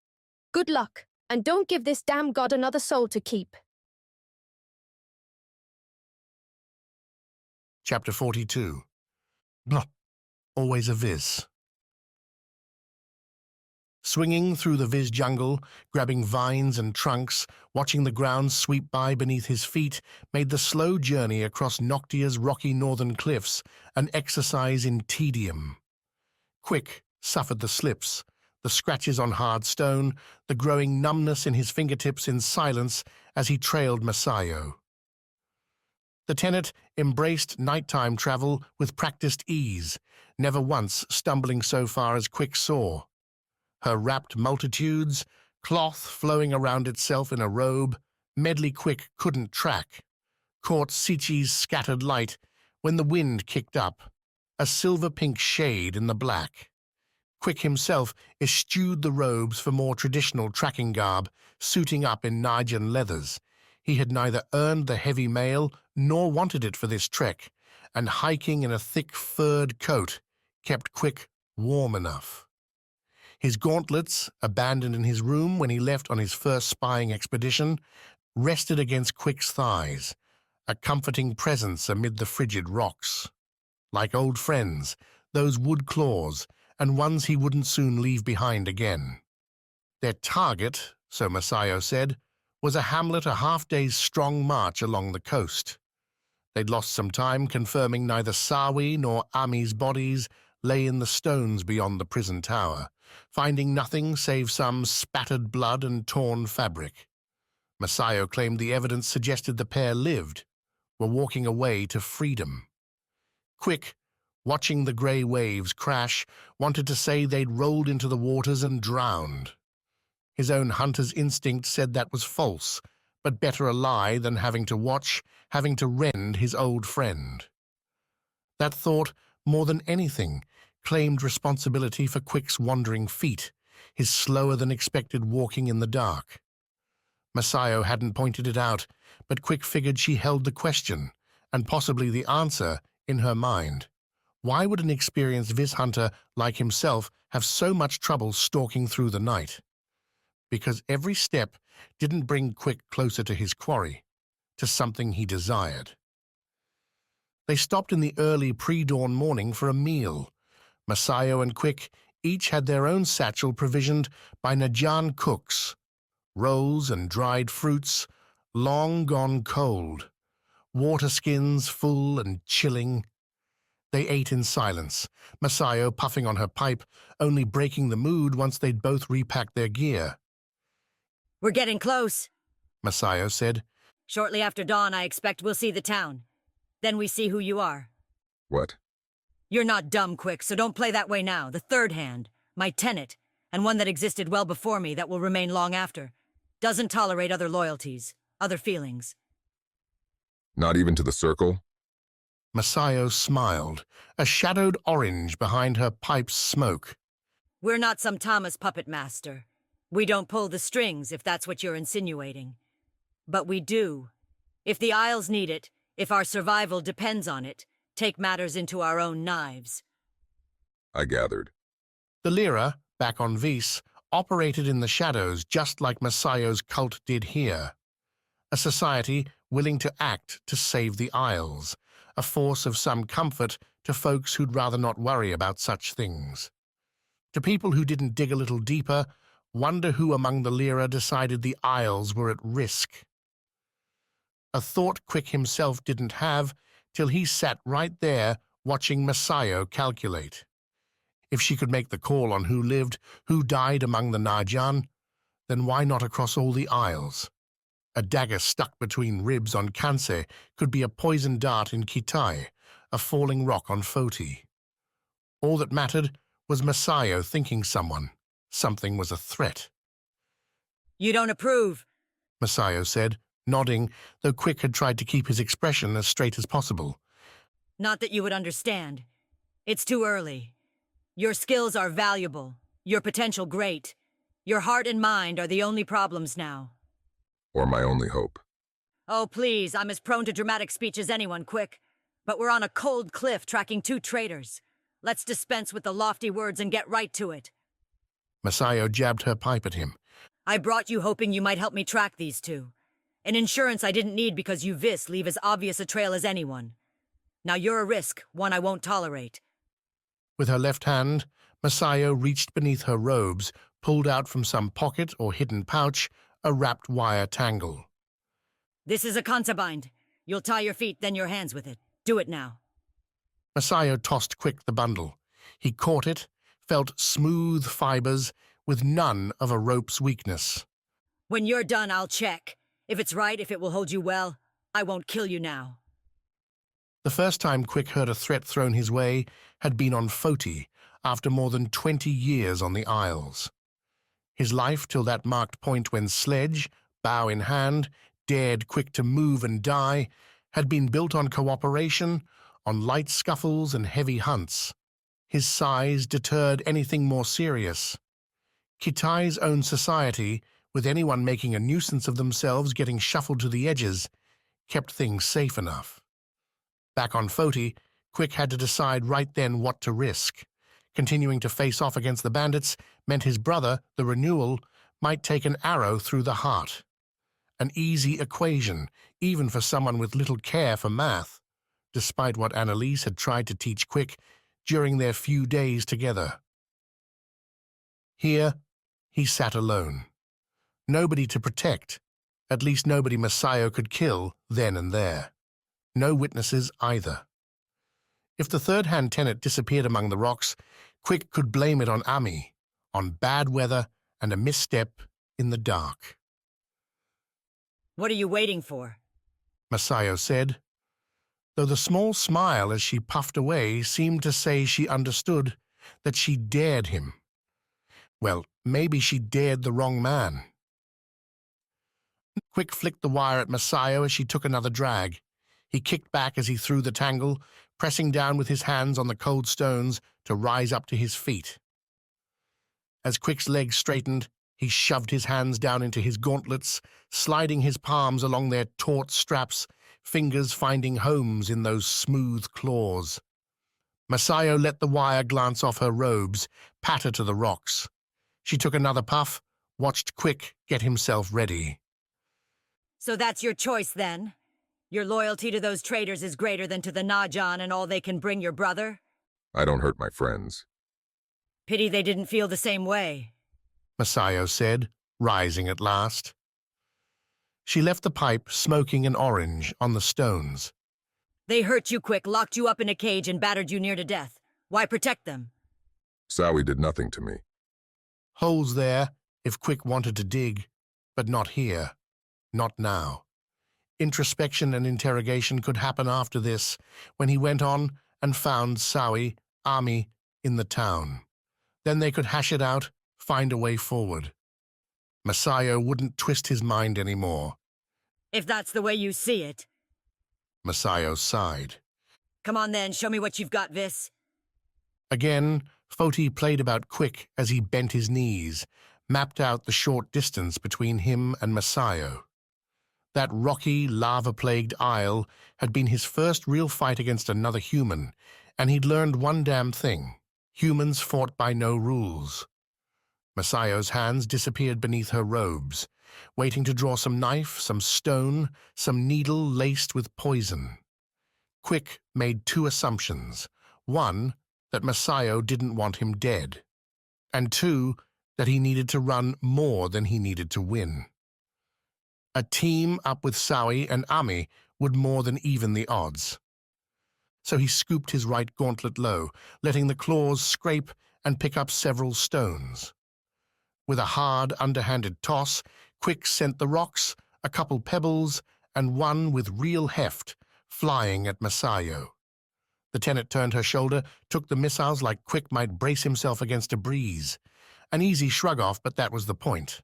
Good luck, and don't give this damn god another soul to keep. Chapter 42. Always a Vis. Swinging through the Vis jungle, grabbing vines and trunks, watching the ground sweep by beneath his feet, made the slow journey across Noctia's rocky northern cliffs an exercise in tedium. Quick suffered the slips, the scratches on hard stone, the growing numbness in his fingertips in silence as he trailed Masayo. The Tenet embraced nighttime travel with practiced ease, never once stumbling so far as Quick saw. Her wrapped multitudes, cloth flowing around itself in a robe, Medley Quick couldn't track, caught Sichi's scattered light when the wind kicked up, a silver-pink shade in the black. Quick himself eschewed the robes for more traditional tracking garb, suiting up in Najan leathers. He had neither earned the heavy mail nor wanted it for this trek, and hiking in a thick furred coat kept Quick warm enough. His gauntlets, abandoned in his room when he left on his first spying expedition, rested against Quick's thighs, a comforting presence amid the frigid rocks. Like old friends, those wood claws, and ones he wouldn't soon leave behind again. Their target, so Masayo said, was a hamlet a half-day's strong march along the coast. They'd lost some time confirming neither Sawi nor Ami's bodies lay in the stones beyond the prison tower, finding nothing save some spattered blood and torn fabric. Masayo claimed the evidence suggested the pair lived, were walking away to freedom. Quick, watching the grey waves crash, wanted to say they'd rolled into the waters and drowned. His own hunter's instinct said that was false, but better a lie than having to watch, having to rend his old friend. That thought, more than anything, claimed responsibility for Quick's wandering feet, his slower-than-expected walking in the dark. Masayo hadn't pointed it out, but Quick figured she held the question, and possibly the answer, in her mind. Why would an experienced Vis hunter like himself have so much trouble stalking through the night? Because every step didn't bring Quick closer to his quarry, to something he desired. They stopped in the early pre-dawn morning for a meal. Masayo and Quick each had their own satchel provisioned by Najan cooks, rolls and dried fruits, long gone cold, water skins full and chilling. They ate in silence, Masayo puffing on her pipe, only breaking the mood once they'd both repacked their gear. We're getting close, Masayo said. Shortly after dawn, I expect we'll see the town. Then we see who you are. What? You're not dumb, Quick, so don't play that way now. The third hand, my Tenet, and one that existed well before me that will remain long after, doesn't tolerate other loyalties, other feelings. Not even to the circle? Masayo smiled, a shadowed orange behind her pipe's smoke. We're not some Thomas puppet master. We don't pull the strings, if that's what you're insinuating. But we do. If the Isles need it, if our survival depends on it, take matters into our own knives. I gathered. The Lyra, back on Vis, operated in the shadows just like Masayo's cult did here. A society willing to act to save the Isles, a force of some comfort to folks who'd rather not worry about such things. To people who didn't dig a little deeper, wonder who among the Lyra decided the Isles were at risk. A thought Quick himself didn't have till he sat right there watching Masayo calculate. If she could make the call on who lived, who died among the Najan, then why not across all the Isles? A dagger stuck between ribs on Kanse could be a poisoned dart in Kitai, a falling rock on Foti. All that mattered was Masayo thinking something was a threat. You don't approve, Masayo said, nodding, though Quick had tried to keep his expression as straight as possible. Not that you would understand. It's too early. Your skills are valuable, your potential great. Your heart and mind are the only problems now. Or my only hope. Oh, please, I'm as prone to dramatic speech as anyone, Quick. But we're on a cold cliff tracking 2 traitors. Let's dispense with the lofty words and get right to it. Masayo jabbed her pipe at him. I brought you hoping you might help me track these 2. An insurance I didn't need because you Vis leave as obvious a trail as anyone. Now you're a risk, one I won't tolerate. With her left hand, Masayo reached beneath her robes, pulled out from some pocket or hidden pouch a wrapped wire tangle. This is a consabind. You'll tie your feet, then your hands with it. Do it now. Masayo tossed Quick the bundle. He caught it, felt smooth fibers with none of a rope's weakness. When you're done, I'll check. If it's right, if it will hold you well, I won't kill you now. The first time Quick heard a threat thrown his way had been on Foti, after more than 20 years on the Isles. His life till that marked point when Sledge, bow in hand, dared Quick to move and die, had been built on cooperation, on light scuffles and heavy hunts. His size deterred anything more serious. Kitai's own society, with anyone making a nuisance of themselves getting shuffled to the edges, kept things safe enough. Back on Foti, Quick had to decide right then what to risk. Continuing to face off against the bandits meant his brother, the Renewal, might take an arrow through the heart. An easy equation, even for someone with little care for math, despite what Annalise had tried to teach Quick during their few days together. Here, he sat alone. Nobody to protect, at least nobody Masayo could kill then and there. No witnesses either. If the third-hand Tenet disappeared among the rocks, Quick could blame it on Ami, on bad weather and a misstep in the dark. What are you waiting for? Masayo said, though the small smile as she puffed away seemed to say she understood, that she dared him. Well, maybe she dared the wrong man. Quick flicked the wire at Masayo as she took another drag. He kicked back as he threw the tangle, pressing down with his hands on the cold stones to rise up to his feet. As Quick's legs straightened, he shoved his hands down into his gauntlets, sliding his palms along their taut straps, fingers finding homes in those smooth claws. Masayo let the wire glance off her robes, patter to the rocks. She took another puff, watched Quick get himself ready. So that's your choice, then? Your loyalty to those traitors is greater than to the Najan and all they can bring your brother? I don't hurt my friends. Pity they didn't feel the same way, Masayo said, rising at last. She left the pipe smoking an orange on the stones. They hurt you Quick, locked you up in a cage and battered you near to death. Why protect them? Sawi did nothing to me. Holes there, if Quick wanted to dig, but not here, not now. Introspection and interrogation could happen after this, when he went on and found Sawi, Ami, in the town. Then they could hash it out, find a way forward. Masayo wouldn't twist his mind anymore. If that's the way you see it. Masayo sighed. Come on then, show me what you've got, Vis. Again, Foti played about Quick as he bent his knees, mapped out the short distance between him and Masayo. That rocky, lava-plagued isle had been his first real fight against another human, and he'd learned one damn thing. Humans fought by no rules. Masayo's hands disappeared beneath her robes, waiting to draw some knife, some stone, some needle laced with poison. Quick made 2 assumptions. One, that Masayo didn't want him dead. and 2, that he needed to run more than he needed to win. A team up with Sawi and Ami would more than even the odds. So he scooped his right gauntlet low, letting the claws scrape and pick up several stones. With a hard, underhanded toss, Quick sent the rocks, a couple pebbles, and one with real heft, flying at Masayo. The Tenet turned her shoulder, took the missiles like Quick might brace himself against a breeze. An easy shrug-off, but that was the point.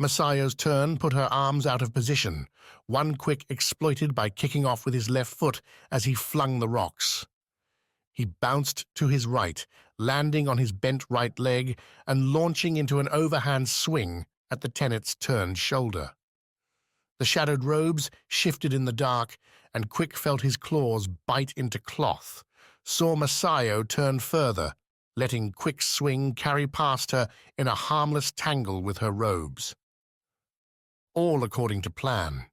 Masayo's turn put her arms out of position, one Quick exploited by kicking off with his left foot as he flung the rocks. He bounced to his right, landing on his bent right leg and launching into an overhand swing at the Tenet's turned shoulder. The shadowed robes shifted in the dark, and Quick felt his claws bite into cloth, saw Masayo turn further, letting Quick's swing carry past her in a harmless tangle with her robes. All according to plan.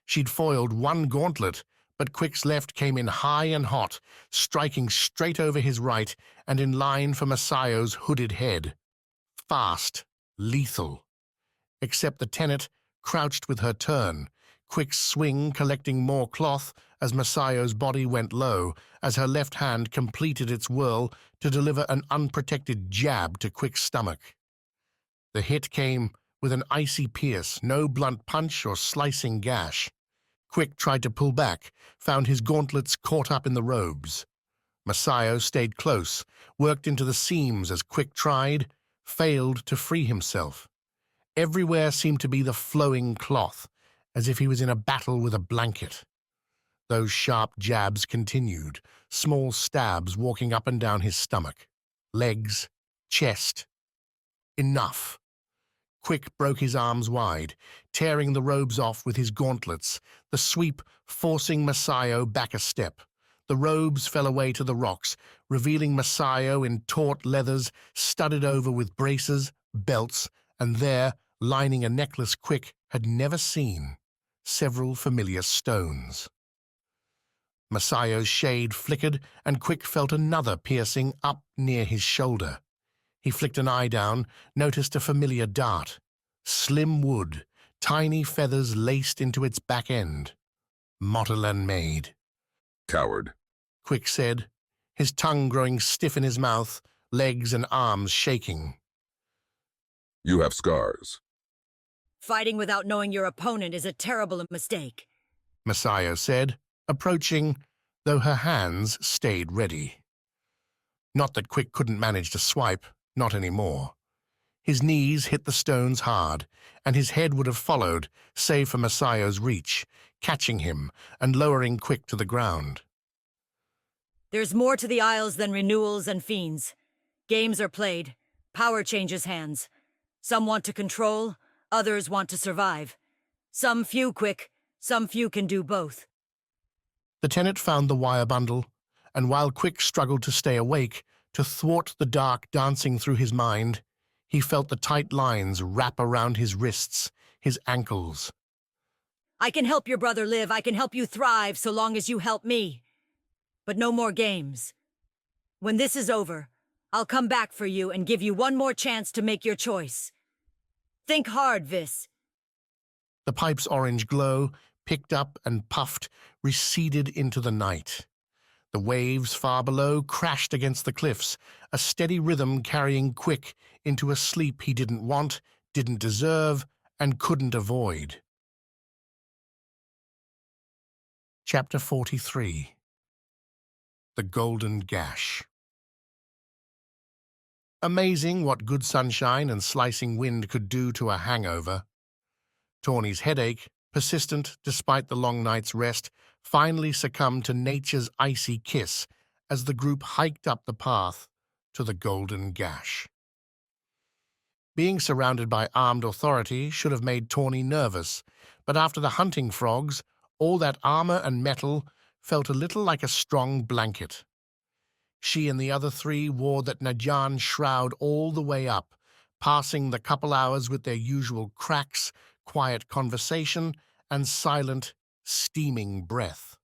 She'd foiled one gauntlet, but Quick's left came in high and hot, striking straight over his right and in line for Masayo's hooded head. Fast, lethal. Except the Tenet crouched with her turn, Quick's swing collecting more cloth as Masayo's body went low, as her left hand completed its whirl to deliver an unprotected jab to Quick's stomach. The hit came with an icy pierce, no blunt punch or slicing gash. Quick tried to pull back, found his gauntlets caught up in the robes. Masayo stayed close, worked into the seams as Quick tried, failed to free himself. Everywhere seemed to be the flowing cloth, as if he was in a battle with a blanket. Those sharp jabs continued, small stabs walking up and down his stomach, legs, chest. Enough. Quick broke his arms wide, tearing the robes off with his gauntlets, the sweep forcing Masayo back a step. The robes fell away to the rocks, revealing Masayo in taut leathers studded over with braces, belts, and there, lining a necklace Quick had never seen, several familiar stones. Masayo's shade flickered, and Quick felt another piercing up near his shoulder. He flicked an eye down, noticed a familiar dart. Slim wood, tiny feathers laced into its back end. Motelan made. Coward, Quick said, his tongue growing stiff in his mouth, legs and arms shaking. You have scars. Fighting without knowing your opponent is a terrible mistake, Masayo said, approaching, though her hands stayed ready. Not that Quick couldn't manage to swipe, not anymore. His knees hit the stones hard, and his head would have followed, save for Masayo's reach, catching him and lowering Quick to the ground. There's more to the Isles than renewals and fiends. Games are played. Power changes hands. Some want to control, others want to survive. Some few Quick, some few can do both. The Tenet found the wire bundle, and while Quick struggled to stay awake, to thwart the dark dancing through his mind, he felt the tight lines wrap around his wrists, his ankles. I can help your brother live, I can help you thrive so long as you help me. But no more games. When this is over, I'll come back for you and give you one more chance to make your choice. Think hard, Vis. The pipe's orange glow, picked up and puffed, receded into the night. The waves far below crashed against the cliffs, a steady rhythm carrying Quick into a sleep he didn't want, didn't deserve, and couldn't avoid. Chapter 43. The Golden Gash. Amazing what good sunshine and slicing wind could do to a hangover. Tawny's headache, persistent despite the long night's rest, finally succumbed to nature's icy kiss as the group hiked up the path to the Golden Gash. Being surrounded by armed authority should have made Tawny nervous, but after the hunting frogs, all that armor and metal felt a little like a strong blanket. She and the other three wore that Najan shroud all the way up, passing the couple hours with their usual cracks, quiet conversation, and silent, steaming breath.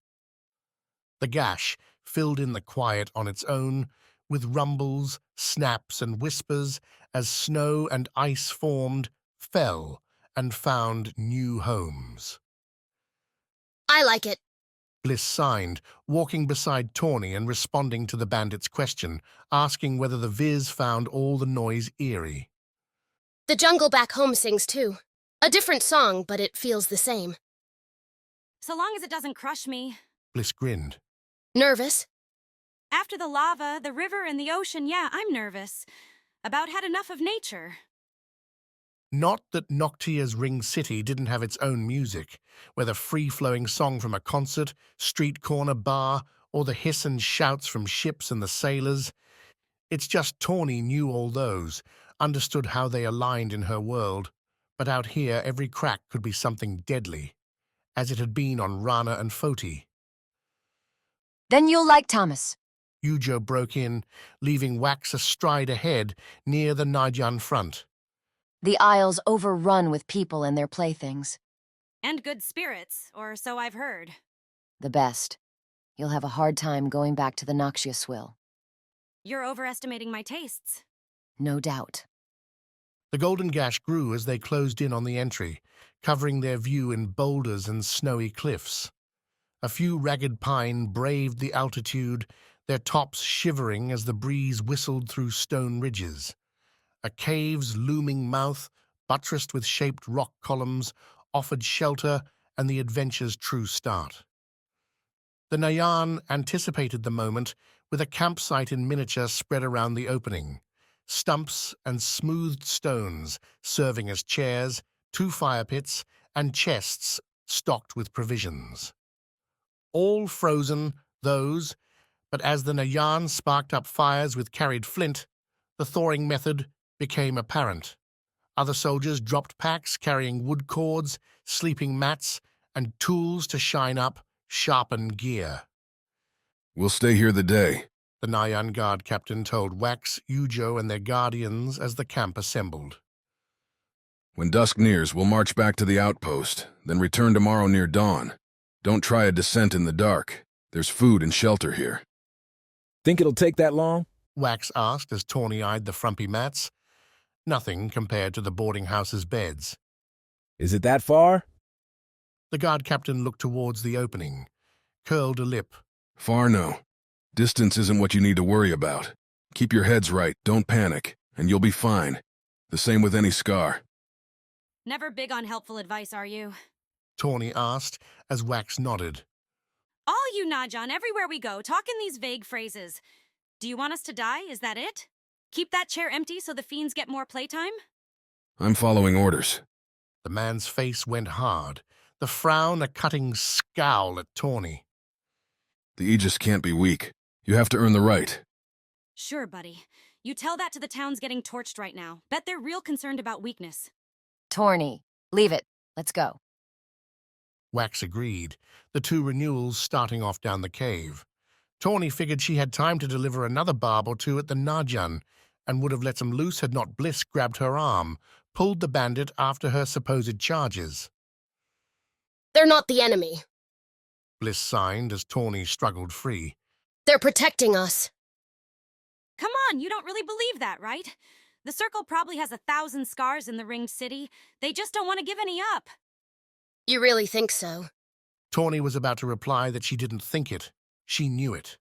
The Gash filled in the quiet on its own, with rumbles, snaps, and whispers as snow and ice formed, fell, and found new homes. I like it. Bliss signed, walking beside Tawny and responding to the bandit's question, asking whether the Vis found all the noise eerie. The jungle back home sings too. A different song, but it feels the same. So long as it doesn't crush me. Bliss grinned. Nervous? After the lava, the river, and the ocean, yeah, I'm nervous. About had enough of nature. Not that Noctia's Ring City didn't have its own music, whether free-flowing song from a concert, street corner bar, or the hiss and shouts from ships and the sailors. It's just Tawny knew all those, understood how they aligned in her world, but out here every crack could be something deadly, as it had been on Rana and Foti. Then you'll like Thomas. Yujo broke in, leaving Wax a stride ahead near the Najan front. The Isle's overrun with people and their playthings. And good spirits, or so I've heard. The best. You'll have a hard time going back to the Noxia Swill. You're overestimating my tastes. No doubt. The golden gash grew as they closed in on the entry, covering their view in boulders and snowy cliffs. A few ragged pine braved the altitude, their tops shivering as the breeze whistled through stone ridges. A cave's looming mouth, buttressed with shaped rock columns, offered shelter and the adventure's true start. The Nayan anticipated the moment with a campsite in miniature spread around the opening, stumps and smoothed stones serving as chairs, 2 fire pits, and chests stocked with provisions. All frozen, those, but as the Nayan sparked up fires with carried flint, the thawing method became apparent. Other soldiers dropped packs carrying wood cords, sleeping mats, and tools to shine up, sharpen gear. We'll stay here the day, the Nayan guard captain told Wax, Yujo, and their guardians as the camp assembled. When dusk nears, we'll march back to the outpost, then return tomorrow near dawn. Don't try a descent in the dark. There's food and shelter here. Think it'll take that long? Wax asked as Tawny eyed the frumpy mats. Nothing compared to the boarding house's beds. Is it that far? The guard captain looked towards the opening, curled a lip. Far no. Distance isn't what you need to worry about. Keep your heads right, don't panic, and you'll be fine. The same with any Skar. Never big on helpful advice, are you? Tawny asked as Wax nodded. All you Najan, everywhere we go, talk in these vague phrases. Do you want us to die? Is that it? Keep that chair empty so the fiends get more playtime? I'm following orders. The man's face went hard, the frown a cutting scowl at Tawny. The Aegis can't be weak. You have to earn the right. Sure, buddy. You tell that to the towns getting torched right now. Bet they're real concerned about weakness. Tawny, leave it. Let's go. Wax agreed, the 2 Renewals starting off down the cave. Tawny figured she had time to deliver another barb or 2 at the Najan, and would have let them loose had not Bliss grabbed her arm, pulled the bandit after her supposed charges. They're not the enemy. Bliss signed as Tawny struggled free. They're protecting us. Come on, you don't really believe that, right? The Circle probably has 1,000 Skars in the Ringed City. They just don't want to give any up. You really think so? Tawny was about to reply that she didn't think it. She knew it.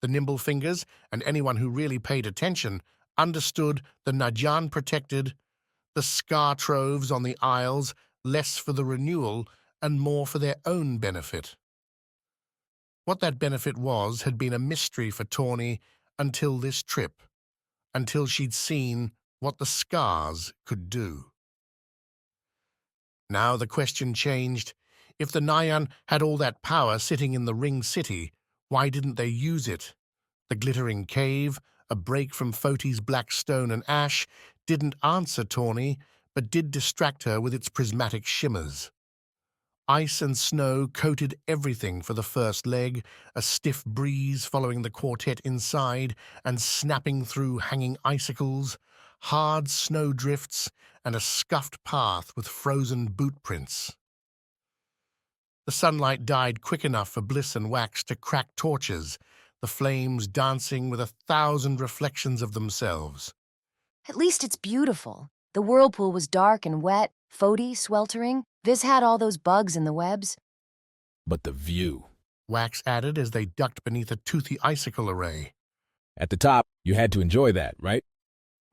The nimble fingers, and anyone who really paid attention, understood the Najan protected, the Skar troves on the Isles, less for the renewal and more for their own benefit. What that benefit was had been a mystery for Tawny until this trip, until she'd seen what the Skars could do. Now the question changed. If the Nayan had all that power sitting in the Ring City, why didn't they use it? The glittering cave, a break from Foti's black stone and ash, didn't answer Tawny, but did distract her with its prismatic shimmers. Ice and snow coated everything for the first leg, a stiff breeze following the quartet inside and snapping through hanging icicles, hard snow drifts, and a scuffed path with frozen boot prints. The sunlight died quick enough for Bliss and Wax to crack torches, the flames dancing with 1,000 reflections of themselves. At least it's beautiful. The whirlpool was dark and wet, Fody sweltering. Vis had all those bugs in the webs. But the view. Wax added as they ducked beneath a toothy icicle array. At the top, you had to enjoy that, right?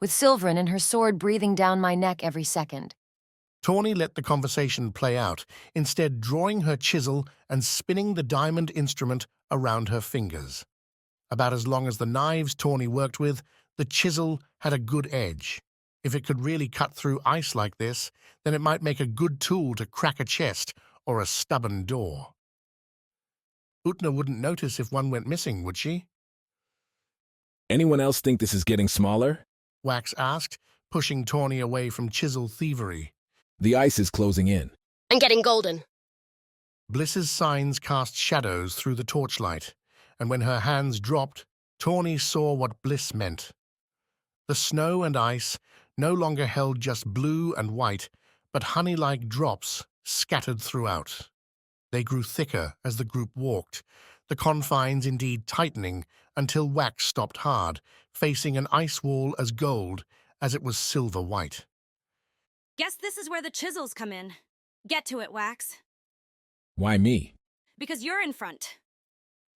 With Sylvain and her sword breathing down my neck every second. Tawny let the conversation play out, instead drawing her chisel and spinning the diamond instrument around her fingers. About as long as the knives Tawny worked with, the chisel had a good edge. If it could really cut through ice like this, then it might make a good tool to crack a chest or a stubborn door. Utna wouldn't notice if one went missing, would she? Anyone else think this is getting smaller? Wax asked, pushing Tawny away from chisel thievery. The ice is closing in. I'm getting golden. Bliss's signs cast shadows through the torchlight, and when her hands dropped, Tawny saw what Bliss meant. The snow and ice no longer held just blue and white, but honey-like drops scattered throughout. They grew thicker as the group walked, the confines indeed tightening until Wax stopped hard, facing an ice wall as gold as it was silver-white. Guess this is where the chisels come in. Get to it, Wax. Why me? Because you're in front.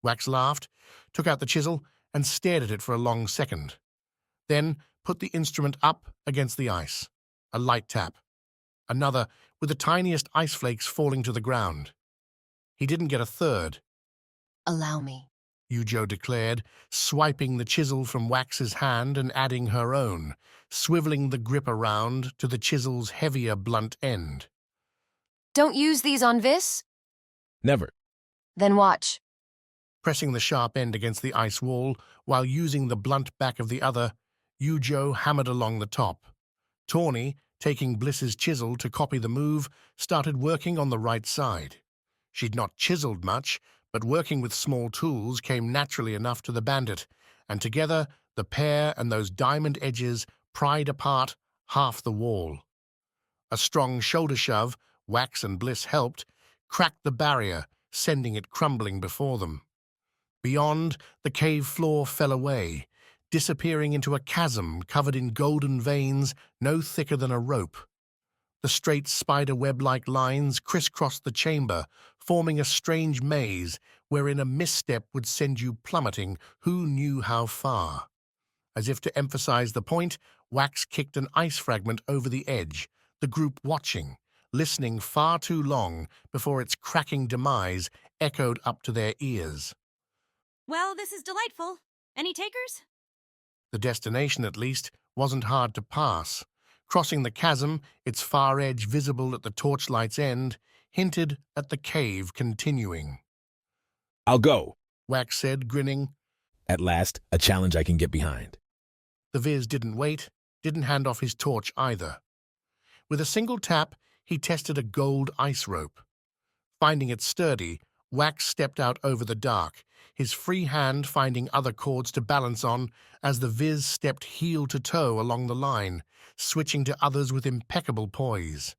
Wax laughed, took out the chisel, and stared at it for a long second. Then put the instrument up against the ice. A light tap. Another, with the tiniest ice flakes falling to the ground. He didn't get a third. Allow me, Yujo declared, swiping the chisel from Wax's hand and adding her own, swiveling the grip around to the chisel's heavier blunt end. Don't use these on Vis? Never. Then watch. Pressing the sharp end against the ice wall while using the blunt back of the other, Yujo hammered along the top. Tawny, taking Bliss's chisel to copy the move, started working on the right side. She'd not chiseled much, but working with small tools came naturally enough to the bandit, and together the pair and those diamond edges pried apart half the wall. A strong shoulder shove, Wax and Bliss helped, cracked the barrier, sending it crumbling before them. Beyond, the cave floor fell away, disappearing into a chasm covered in golden veins no thicker than a rope. The straight spider-web-like lines crisscrossed the chamber, forming a strange maze wherein a misstep would send you plummeting who knew how far. As if to emphasize the point, Wax kicked an ice fragment over the edge, the group watching, listening far too long before its cracking demise echoed up to their ears. Well, this is delightful. Any takers? The destination, at least, wasn't hard to pass. Crossing the chasm, its far edge visible at the torchlight's end, hinted at the cave continuing. I'll go, Wax said, grinning. At last, a challenge I can get behind. The Viz didn't wait, didn't hand off his torch either. With a single tap, he tested a gold ice rope. Finding it sturdy, Wax stepped out over the dark, his free hand finding other cords to balance on as the Viz stepped heel to toe along the line, switching to others with impeccable poise.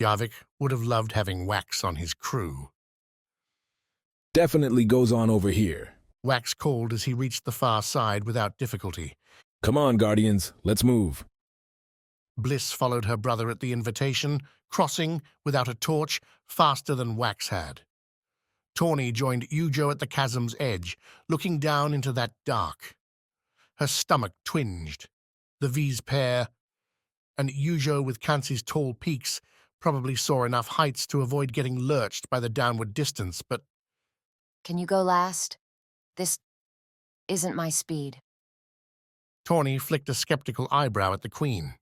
Yarvik would have loved having Wax on his crew. Definitely goes on over here, Wax called as he reached the far side without difficulty. Come on, Guardians, let's move. Bliss followed her brother at the invitation, crossing, without a torch, faster than Wax had. Tawny joined Yujo at the chasm's edge, looking down into that dark. Her stomach twinged. The V's pair, and Yujo with Kansi's tall peaks, probably saw enough heights to avoid getting lurched by the downward distance, but... Can you go last? This isn't my speed. Tawny flicked a skeptical eyebrow at the Queen.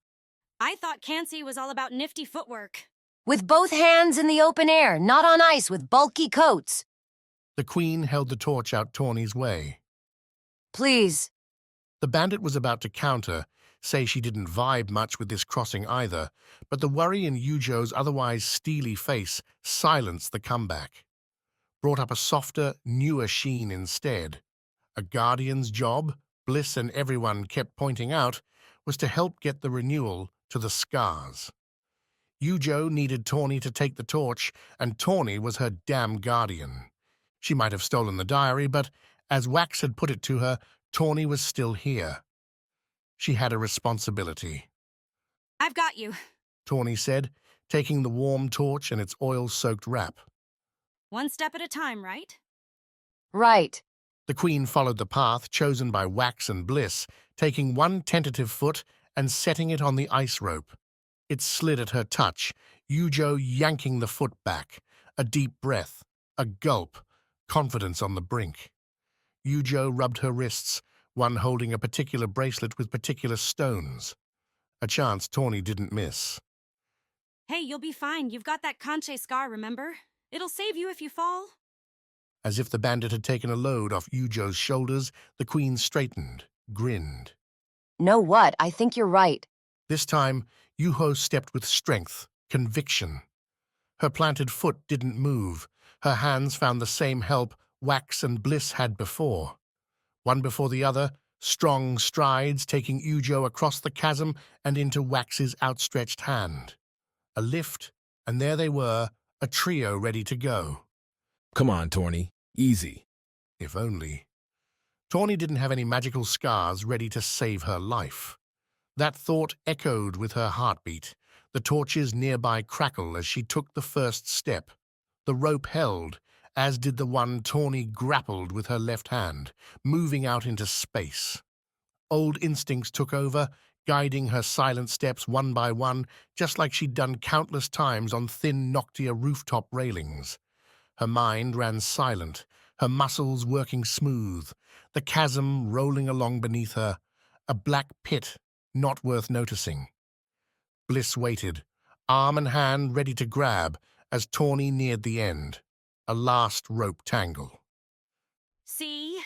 I thought Kansi was all about nifty footwork. With both hands in the open air, not on ice with bulky coats. The Queen held the torch out Tawny's way. Please. The bandit was about to counter, say she didn't vibe much with this crossing either, but the worry in Yujo's otherwise steely face silenced the comeback. Brought up a softer, newer sheen instead. A guardian's job, Bliss and everyone kept pointing out, was to help get the renewal to the Skars. Yujo needed Tawny to take the torch, and Tawny was her damn guardian. She might have stolen the diary, but As Wax had put it to her, Tawny was still here. She had a responsibility. I've got you. Tawny said, taking the warm torch and its oil-soaked wrap. One step at a time, right? Right. The Queen followed the path chosen by Wax and Bliss, taking one tentative foot and setting it on the ice rope. It slid at her touch, Yujo yanking the foot back. A deep breath, a gulp, confidence on the brink. Yujo rubbed her wrists, one holding a particular bracelet with particular stones. A chance Tawny didn't miss. Hey, you'll be fine. You've got that conche Skar, remember? It'll save you if you fall. As if the bandit had taken a load off Yujo's shoulders, the Queen straightened, grinned. Know what? I think you're right. This time, Yuho stepped with strength, conviction. Her planted foot didn't move. Her hands found the same help Wax and Bliss had before. One before the other, strong strides taking Yujo across the chasm and into Wax's outstretched hand. A lift, and there they were, a trio ready to go. Come on, Tawny. Easy. If only. Tawny didn't have any magical scars ready to save her life. That thought echoed with her heartbeat. The torches nearby crackle as she took the first step. The rope held, as did the one Tawny grappled with her left hand, moving out into space. Old instincts took over, guiding her silent steps one by one, just like she'd done countless times on thin Noctia rooftop railings. Her mind ran silent, her muscles working smooth, the chasm rolling along beneath her, a black pit not worth noticing. Bliss waited, arm and hand ready to grab as Tawny neared the end, a last rope tangle. See?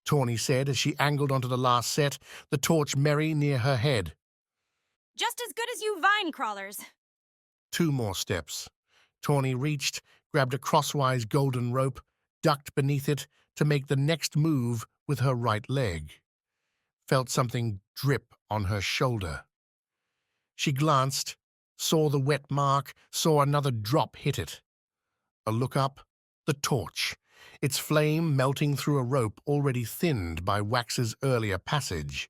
Tawny said as she angled onto the last set, the torch merry near her head. Just as good as you vine crawlers. 2 more steps. Tawny reached, grabbed a crosswise golden rope, ducked beneath it to make the next move with her right leg. Felt something drip on her shoulder. She glanced, saw the wet mark, saw another drop hit it. A look up, the torch, its flame melting through a rope already thinned by Wax's earlier passage.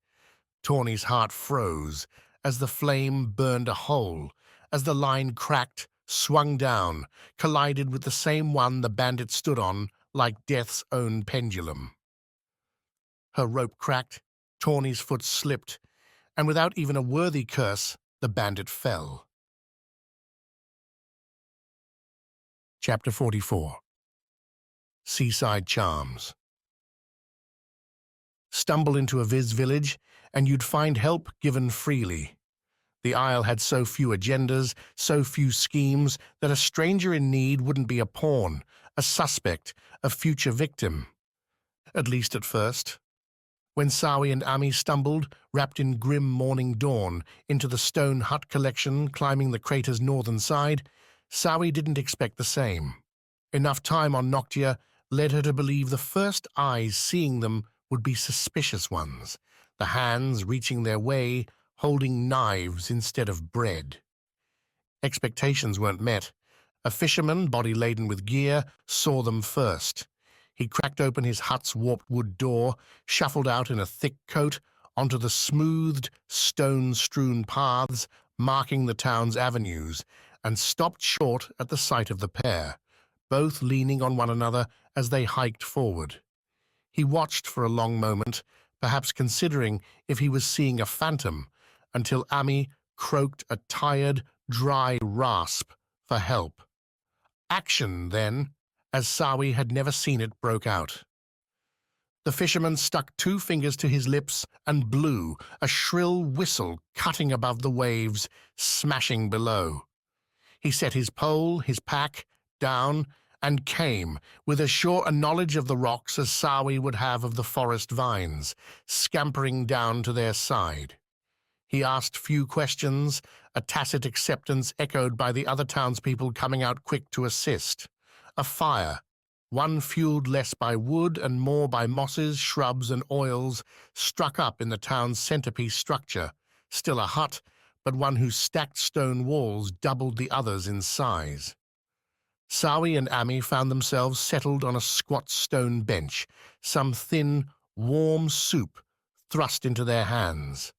Tawny's heart froze as the flame burned a hole, as the line cracked, swung down, collided with the same one the bandit stood on like death's own pendulum. Her rope cracked, Tawny's foot slipped, and without even a worthy curse, the bandit fell. Chapter 44. Seaside Charms. Stumble into a Vis village, and you'd find help given freely. The Isle had so few agendas, so few schemes, that a stranger in need wouldn't be a pawn, a suspect, a future victim. At least at first. When Sawi and Ami stumbled, wrapped in grim morning dawn, into the stone hut collection climbing the crater's northern side, Sawi didn't expect the same. Enough time on Noctia led her to believe the first eyes seeing them would be suspicious ones, the hands reaching their way, holding knives instead of bread. Expectations weren't met. A fisherman, body laden with gear, saw them first. He cracked open his hut's warped wood door, shuffled out in a thick coat onto the smoothed, stone-strewn paths marking the town's avenues, and stopped short at the sight of the pair, both leaning on one another as they hiked forward. He watched for a long moment, perhaps considering if he was seeing a phantom, until Ami croaked a tired, dry rasp for help. Action, then, as Sawi had never seen it, broke out. The fisherman stuck 2 fingers to his lips and blew, a shrill whistle cutting above the waves, smashing below. He set his pole, his pack, down, and came, with as sure a knowledge of the rocks as Sawi would have of the forest vines, scampering down to their side. He asked few questions, a tacit acceptance echoed by the other townspeople coming out quick to assist. A fire, one fueled less by wood and more by mosses, shrubs, and oils, struck up in the town's centerpiece structure, still a hut, but one whose stacked stone walls doubled the others in size. Sawi and Ami found themselves settled on a squat stone bench, some thin, warm soup thrust into their hands.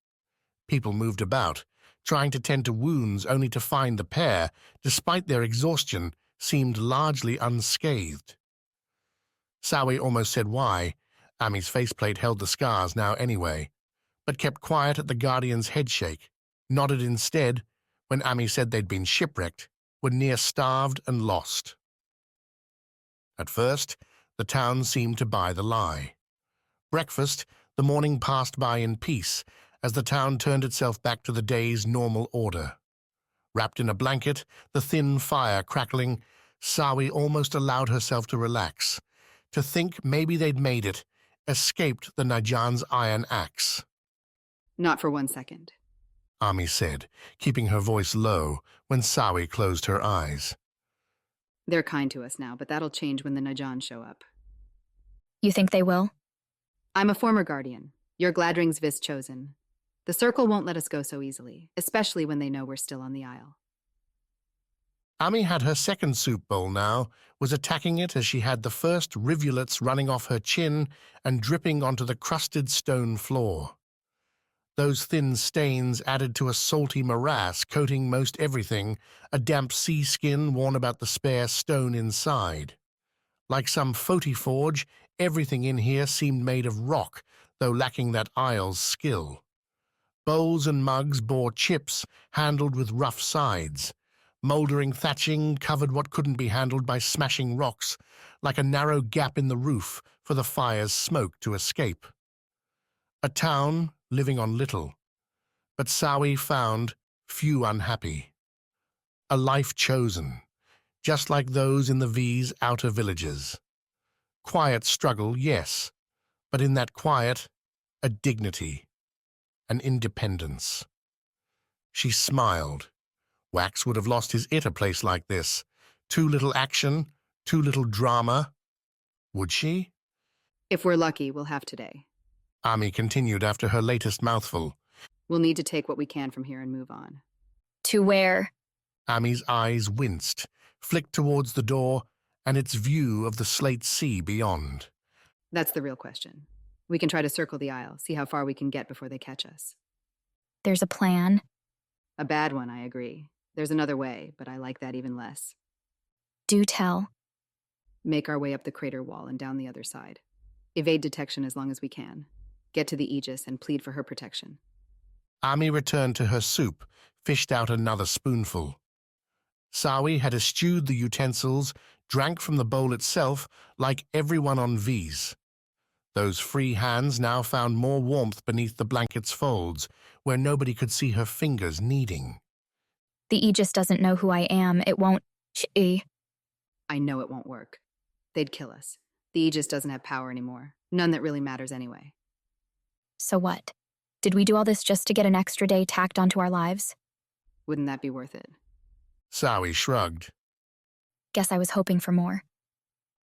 People moved about, trying to tend to wounds only to find the pair, despite their exhaustion, seemed largely unscathed. Sawi almost said why. Ami's faceplate held the scars now anyway, but kept quiet at the Guardian's headshake, nodded instead when Ami said they'd been shipwrecked, were near starved and lost. At first, the town seemed to buy the lie. Breakfast, the morning passed by in peace as the town turned itself back to the day's normal order. Wrapped in a blanket, the thin fire crackling, Sawi almost allowed herself to relax, to think maybe they'd made it, escaped the Najan's iron axe. Not for 1 second. Ami said, keeping her voice low when Sawi closed her eyes. They're kind to us now, but that'll change when the Najan show up. You think they will? I'm a former Guardian. You're Gladring's Vis chosen. The Circle won't let us go so easily, especially when they know we're still on the Isle. Ami had her second soup bowl now, was attacking it as she had the first rivulets running off her chin and dripping onto the crusted stone floor. Those thin stains added to a salty morass coating most everything, a damp sea skin worn about the spare stone inside. Like some forge, everything in here seemed made of rock, though lacking that Isle's skill. Bowls and mugs bore chips, handled with rough sides. Mouldering thatching covered what couldn't be handled by smashing rocks, like a narrow gap in the roof for the fire's smoke to escape. A town living on little, but Sawi found few unhappy. A life chosen, just like those in the V's outer villages. Quiet struggle, yes, but in that quiet, a dignity, an independence. She smiled. Wax would have lost his it a place like this. Too little action, too little drama. Would she? If we're lucky, we'll have today. Ami continued after her latest mouthful. We'll need to take what we can from here and move on. To where? Ami's eyes winced, flicked towards the door and its view of the slate sea beyond. That's the real question. We can try to circle the Isle, see how far we can get before they catch us. There's a plan. A bad one, I agree. There's another way, but I like that even less. Do tell. Make our way up the crater wall and down the other side. Evade detection as long as we can. Get to the Aegis and plead for her protection. Ami returned to her soup, fished out another spoonful. Sawi had eschewed the utensils, drank from the bowl itself, like everyone on Vis. Those free hands now found more warmth beneath the blanket's folds, where nobody could see her fingers kneading. The Aegis doesn't know who I am. It won't... I know it won't work. They'd kill us. The Aegis doesn't have power anymore. None that really matters anyway. So what? Did we do all this just to get an extra day tacked onto our lives? Wouldn't that be worth it? Sawi shrugged. Guess I was hoping for more.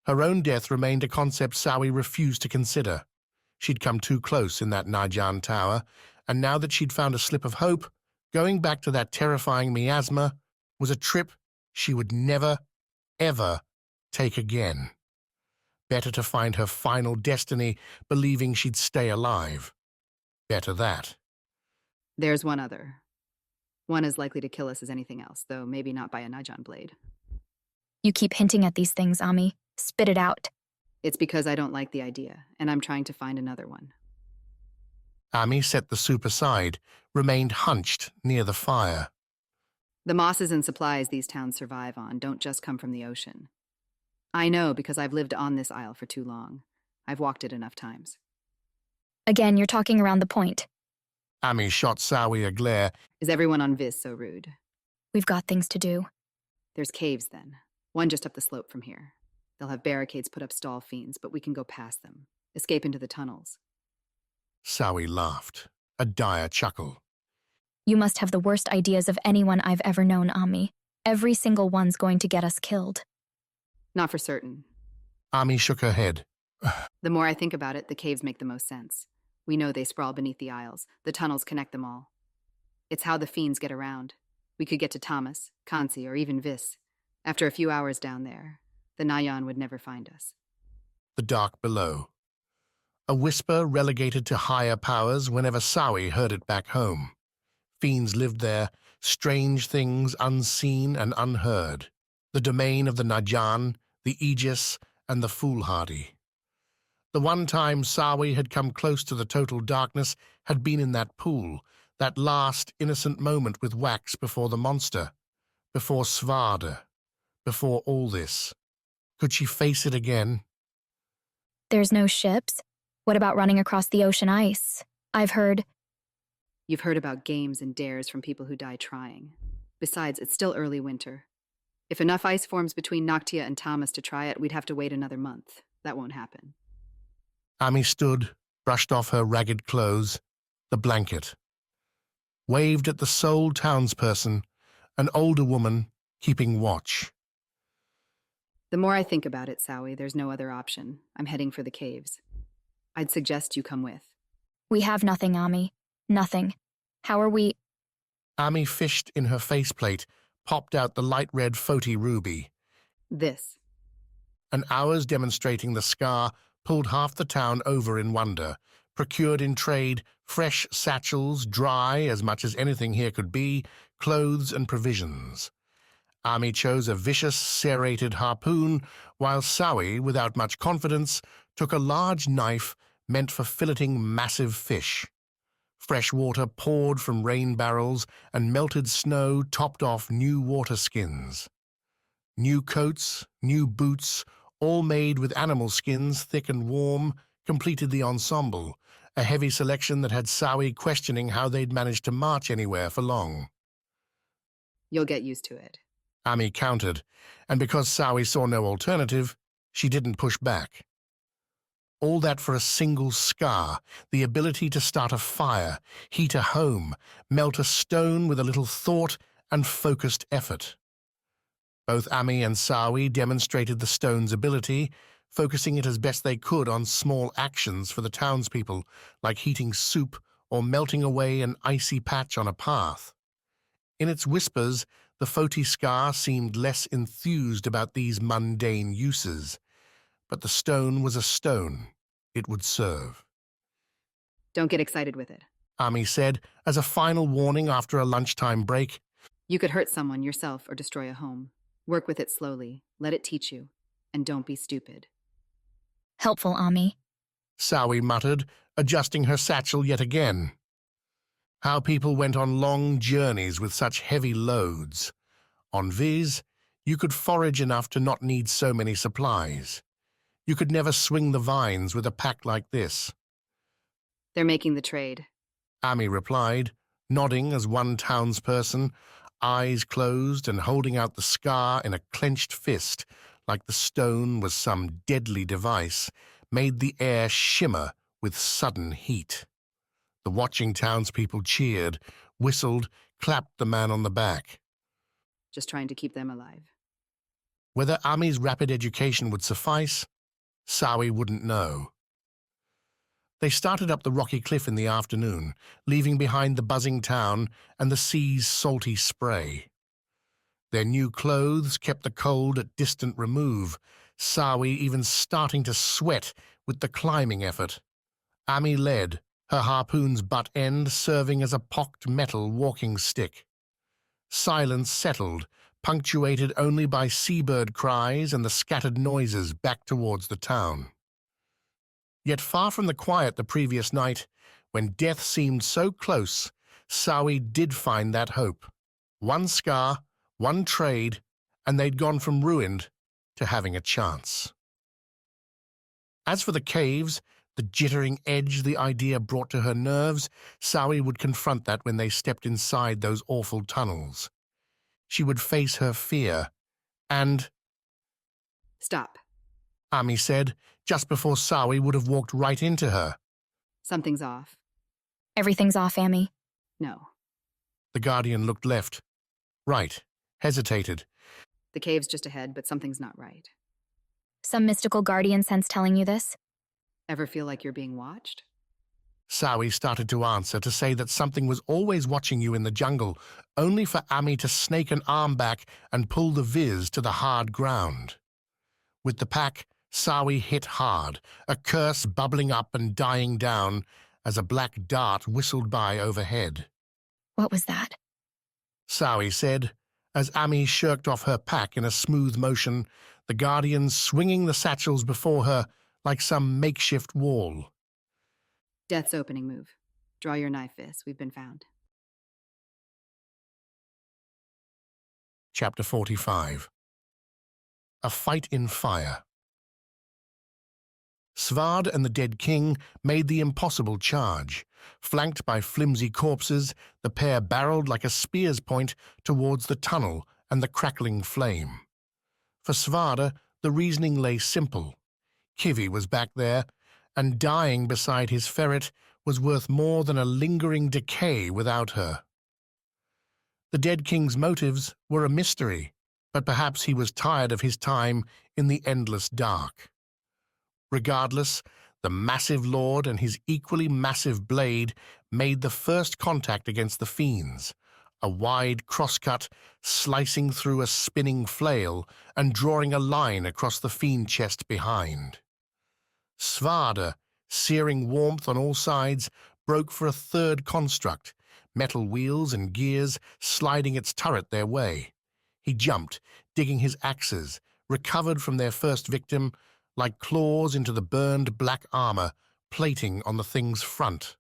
Her own death remained a concept Sawi refused to consider. She'd come too close in that Najan tower, and now that she'd found a slip of hope, going back to that terrifying miasma was a trip she would never, ever take again. Better to find her final destiny believing she'd stay alive. Better that. There's one other. One as likely to kill us as anything else, though maybe not by a Najan blade. You keep hinting at these things, Ami. Spit it out. It's because I don't like the idea, and I'm trying to find another one. Ami set the soup aside, remained hunched near the fire. The mosses and supplies these towns survive on don't just come from the ocean. I know because I've lived on this isle for too long. I've walked it enough times. Again, you're talking around the point. Ami shot Sawi a glare. Is everyone on Vis so rude? We've got things to do. There's caves, then. One just up the slope from here. They'll have barricades put up stall fiends, but we can go past them. Escape into the tunnels. Sawi laughed, a dire chuckle. You must have the worst ideas of anyone I've ever known, Ami. Every single one's going to get us killed. Not for certain. Ami shook her head. The more I think about it, the caves make the most sense. We know they sprawl beneath the aisles. The tunnels connect them all. It's how the fiends get around. We could get to Thomas, Kansi, or even Vis. After a few hours down there, the Nayan would never find us. The dark below. A whisper relegated to higher powers whenever Sawi heard it back home. Fiends lived there, strange things unseen and unheard. The domain of the Najan, the Aegis, and the foolhardy. The one time Sawi had come close to the total darkness had been in that pool, that last innocent moment with Wax before the monster, before Svarde, before all this. Could she face it again? There's no ships? What about running across the ocean ice? I've heard... You've heard about games and dares from people who die trying. Besides, it's still early winter. If enough ice forms between Noctia and Thomas to try it, we'd have to wait another month. That won't happen. Ami stood, brushed off her ragged clothes, the blanket. Waved at the sole townsperson, an older woman, keeping watch. The more I think about it, Sawi, there's no other option. I'm heading for the caves. I'd suggest you come with. We have nothing, Ami. Nothing. How are we... Ami fished in her faceplate, popped out the light red Foti ruby. This. An hour's demonstrating the Skar pulled half the town over in wonder, procured in trade fresh satchels, dry as much as anything here could be, clothes and provisions. Ami chose a vicious, serrated harpoon, while Sawi, without much confidence, took a large knife meant for filleting massive fish. Fresh water poured from rain barrels, and melted snow topped off new water skins. New coats, new boots, all made with animal skins thick and warm, completed the ensemble, a heavy selection that had Sawi questioning how they'd managed to march anywhere for long. You'll get used to it. Ami countered, and because Sawi saw no alternative, she didn't push back. All that for a single Skar, the ability to start a fire, heat a home, melt a stone with a little thought and focused effort. Both Ami and Sawi demonstrated the stone's ability, focusing it as best they could on small actions for the townspeople, like heating soup or melting away an icy patch on a path. In its whispers, the Foti Skar seemed less enthused about these mundane uses. But the stone was a stone. It would serve. Don't get excited with it. Ami said, as a final warning after a lunchtime break. You could hurt someone yourself or destroy a home. Work with it slowly. Let it teach you. And don't be stupid. Helpful, Ami. Sawi muttered, adjusting her satchel yet again. How people went on long journeys with such heavy loads. On Vis, you could forage enough to not need so many supplies. You could never swing the vines with a pack like this. They're making the trade. Ami replied, nodding as one townsperson, eyes closed and holding out the Skar in a clenched fist, like the stone was some deadly device, made the air shimmer with sudden heat. The watching townspeople cheered, whistled, clapped the man on the back. Just trying to keep them alive. Whether Ami's rapid education would suffice, Sawi wouldn't know. They started up the rocky cliff in the afternoon, leaving behind the buzzing town and the sea's salty spray. Their new clothes kept the cold at distant remove, Sawi even starting to sweat with the climbing effort. Ami led, her harpoon's butt end serving as a pocked metal walking stick. Silence settled, punctuated only by seabird cries and the scattered noises back towards the town. Yet far from the quiet the previous night, when death seemed so close, Sawi did find that hope. One Skar, one trade, and they'd gone from ruined to having a chance. As for the caves, the jittering edge the idea brought to her nerves, Sawi would confront that when they stepped inside those awful tunnels. She would face her fear, and... Stop, Ami said, just before Sawi would have walked right into her. Something's off. Everything's off, Ami. No. The Guardian looked left, right, hesitated. The cave's just ahead, but something's not right. Some mystical guardian sense telling you this? Ever feel like you're being watched? Sawi started to answer, to say that something was always watching you in the jungle, only for Ami to snake an arm back and pull the Vis to the hard ground. With the pack, Sawi hit hard, a curse bubbling up and dying down as a black dart whistled by overhead. What was that? Sawi said, as Ami shirked off her pack in a smooth motion, the guardians swinging the satchels before her like some makeshift wall. Death's opening move. Draw your knife, Vis. We've been found. Chapter 45. A Fight in Fire. Svarde and the dead king made the impossible charge. Flanked by flimsy corpses, the pair barreled like a spear's point towards the tunnel and the crackling flame. For Svarde, the reasoning lay simple. Kivi was back there, and dying beside his ferret was worth more than a lingering decay without her. The dead king's motives were a mystery, but perhaps he was tired of his time in the endless dark. Regardless, the massive lord and his equally massive blade made the first contact against the fiends, a wide crosscut slicing through a spinning flail and drawing a line across the fiend chest behind. Svarde, searing warmth on all sides, broke for a third construct, metal wheels and gears sliding its turret their way. He jumped, digging his axes, recovered from their first victim, like claws into the burned black armor plating on the thing's front.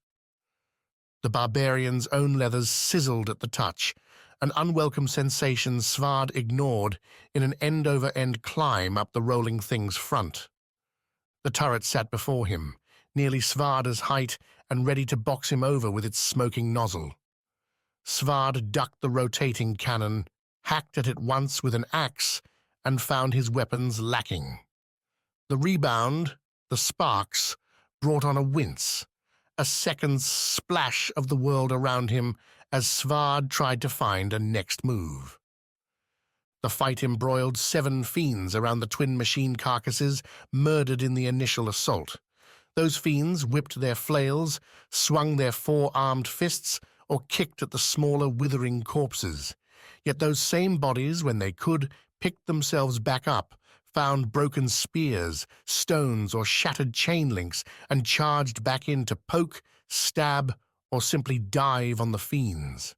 The barbarian's own leathers sizzled at the touch, an unwelcome sensation Svarde ignored in an end-over-end climb up the rolling thing's front. The turret sat before him, nearly Svarde's height and ready to box him over with its smoking nozzle. Svarde ducked the rotating cannon, hacked at it once with an axe, and found his weapons lacking. The rebound, the sparks, brought on a wince, a second splash of the world around him as Svarde tried to find a next move. The fight embroiled 7 fiends around the twin machine carcasses murdered in the initial assault. Those fiends whipped their flails, swung their 4-armed fists, or kicked at the smaller withering corpses. Yet those same bodies, when they could, picked themselves back up, found broken spears, stones, or shattered chain links, and charged back in to poke, stab, or simply dive on the fiends.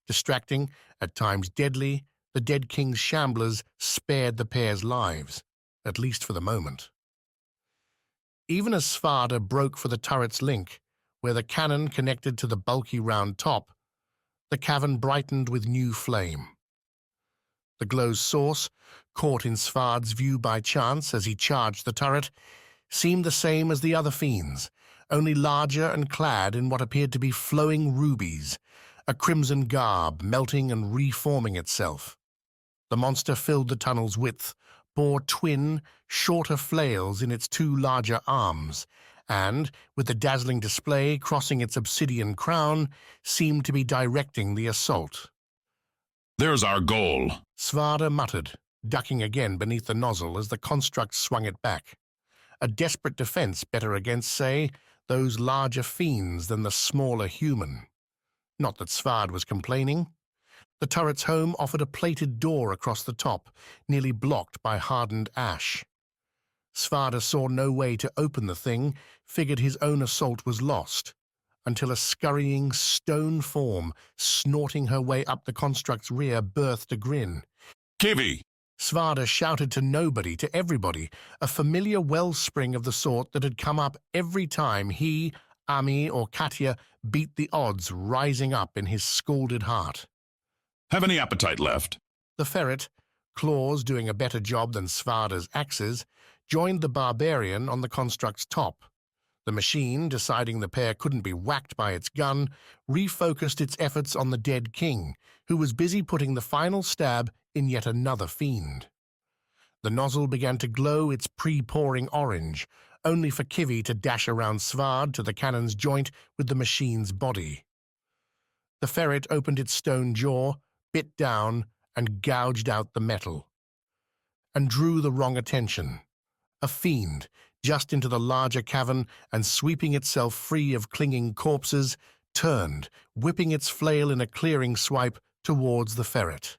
Distracting, at times deadly, the dead king's shamblers spared the pair's lives, at least for the moment. Even as Svarde broke for the turret's link, where the cannon connected to the bulky round top, the cavern brightened with new flame. The glow's source, caught in Svarde's view by chance as he charged the turret, seemed the same as the other fiends, only larger and clad in what appeared to be flowing rubies, a crimson garb melting and reforming itself. The monster filled the tunnel's width, bore twin, shorter flails in its 2 larger arms, and, with the dazzling display crossing its obsidian crown, seemed to be directing the assault. "There's our goal," Svarde muttered, ducking again beneath the nozzle as the construct swung it back. A desperate defense better against, say, those larger fiends than the smaller human. Not that Svarde was complaining. The turret's home offered a plated door across the top, nearly blocked by hardened ash. Svarde saw no way to open the thing, figured his own assault was lost, until a scurrying stone form, snorting her way up the construct's rear, birthed a grin. "Kivi!" Svarde shouted to nobody, to everybody, a familiar wellspring of the sort that had come up every time he, Ami, or Katya beat the odds rising up in his scalded heart. "Have any appetite left?" The ferret, claws doing a better job than Svarde's axes, joined the barbarian on the construct's top. The machine, deciding the pair couldn't be whacked by its gun, refocused its efforts on the dead king, who was busy putting the final stab in yet another fiend. The nozzle began to glow its pre-pouring orange, only for Kivi to dash around Svarde to the cannon's joint with the machine's body. The ferret opened its stone jaw, bit down, and gouged out the metal, and drew the wrong attention. A fiend, just into the larger cavern and sweeping itself free of clinging corpses, turned, whipping its flail in a clearing swipe towards the ferret.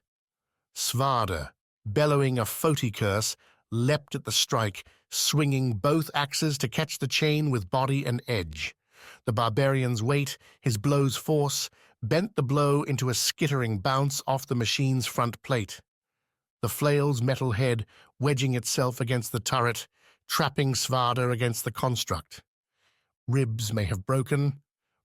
Svarde, bellowing a Foti curse, leapt at the strike, swinging both axes to catch the chain with body and edge. The barbarian's weight, his blow's force, bent the blow into a skittering bounce off the machine's front plate. The flail's metal head wedging itself against the turret, trapping Svarde against the construct. Ribs may have broken,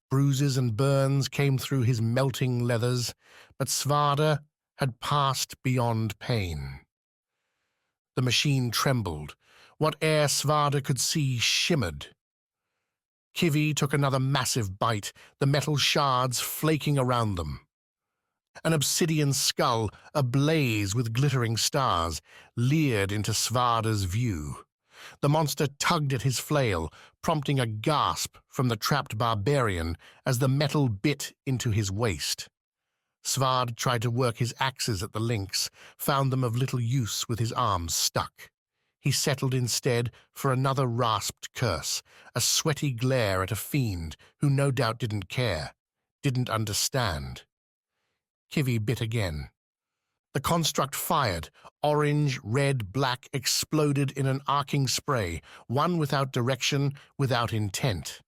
bruises and burns came through his melting leathers, but Svarde had passed beyond pain. The machine trembled. What air Svarde could see shimmered. Kivi took another massive bite, the metal shards flaking around them. An obsidian skull, ablaze with glittering stars, leered into Svarde's view. The monster tugged at his flail, prompting a gasp from the trapped barbarian as the metal bit into his waist. Svarde tried to work his axes at the links, found them of little use with his arms stuck. He settled instead for another rasped curse, a sweaty glare at a fiend who no doubt didn't care, didn't understand. Kivi bit again. The construct fired. Orange, red, black exploded in an arcing spray, one without direction, without intent.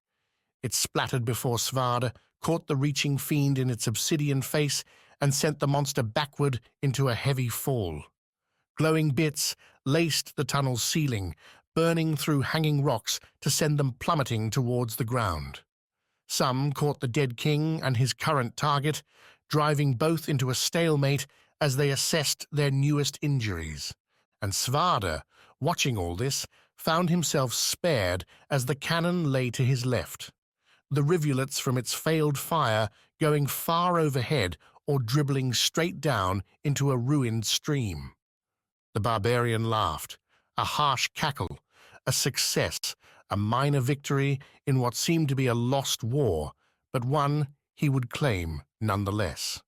It splattered before Svarde, caught the reaching fiend in its obsidian face, and sent the monster backward into a heavy fall. Glowing bits laced the tunnel's ceiling, burning through hanging rocks to send them plummeting towards the ground. Some caught the dead king and his current target, driving both into a stalemate as they assessed their newest injuries. And Svarde, watching all this, found himself spared as the cannon lay to his left, the rivulets from its failed fire going far overhead or dribbling straight down into a ruined stream. The barbarian laughed, a harsh cackle, a success, a minor victory in what seemed to be a lost war, but one he would claim nonetheless.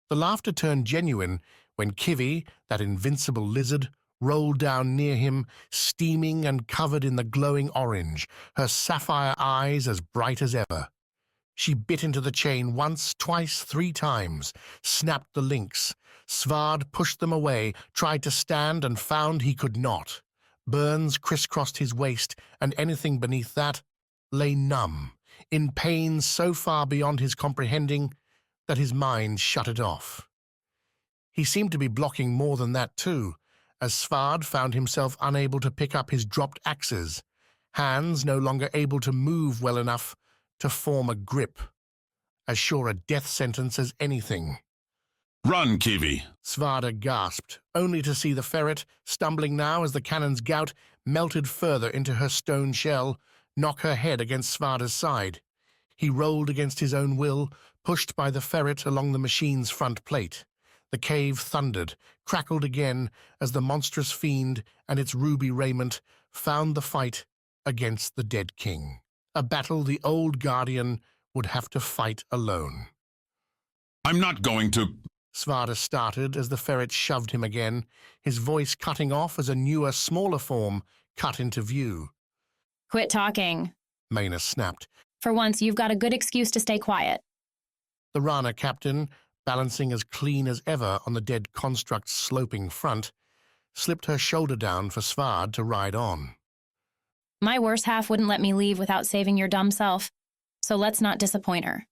The laughter turned genuine when Kivi, that invincible lizard, rolled down near him, steaming and covered in the glowing orange, her sapphire eyes as bright as ever. She bit into the chain once, twice, 3 times, snapped the links. Svarde pushed them away, tried to stand and found he could not. Burns crisscrossed his waist, and anything beneath that lay numb, in pain so far beyond his comprehending that his mind shut it off. He seemed to be blocking more than that too, as Svarde found himself unable to pick up his dropped axes, hands no longer able to move well enough to form a grip, as sure a death sentence as anything. "Run, Kivi!" Svarde gasped, only to see the ferret, stumbling now as the cannon's gout melted further into her stone shell, knock her head against Svarde's side. He rolled against his own will, pushed by the ferret along the machine's front plate. The cave thundered, crackled again as the monstrous fiend and its ruby raiment found the fight against the dead king. A battle the old guardian would have to fight alone. "I'm not going to—" Svarde started as the ferret shoved him again, his voice cutting off as a newer, smaller form cut into view. "Quit talking," Maina snapped. "For once, you've got a good excuse to stay quiet." The Rana captain, balancing as clean as ever on the dead construct's sloping front, slipped her shoulder down for Svarde to ride on. "My worse half wouldn't let me leave without saving your dumb self, so let's not disappoint her."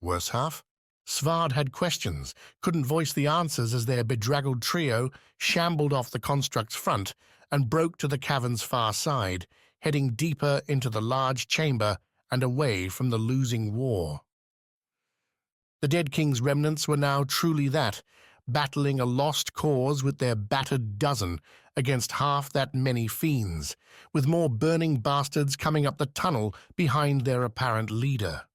Worse half? Svarde had questions, couldn't voice the answers as their bedraggled trio shambled off the construct's front and broke to the cavern's far side, heading deeper into the large chamber and away from the losing war. The dead king's remnants were now truly that, battling a lost cause with their battered dozen against half that many fiends, with more burning bastards coming up the tunnel behind their apparent leader.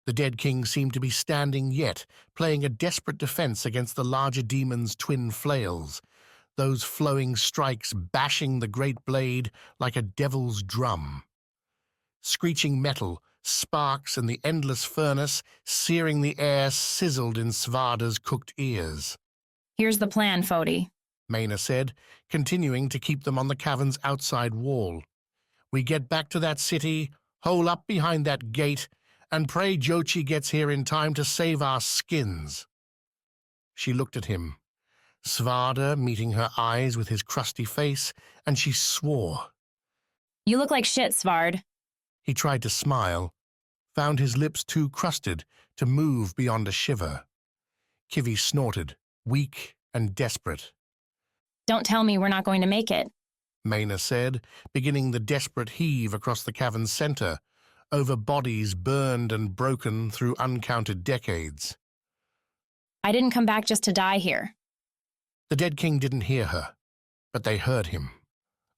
The dead king seemed to be standing yet, playing a desperate defense against the larger demon's twin flails, those flowing strikes bashing the great blade like a devil's drum. Screeching metal, sparks and the endless furnace searing the air sizzled in Svarde's cooked ears. "Here's the plan, Foti. Maina said, continuing to keep them on the cavern's outside wall. "We get back to that city, hole up behind that gate, and pray Jochi gets here in time to save our skins." She looked at him, Svarde meeting her eyes with his crusty face, and she swore. You look like shit, Svarde. He tried to smile, found his lips too crusted to move beyond a shiver. Kivi snorted, weak and desperate. Don't tell me we're not going to make it. Maina said, beginning the desperate heave across the cavern's center, over bodies burned and broken through uncounted decades. I didn't come back just to die here. The dead king didn't hear her, but they heard him.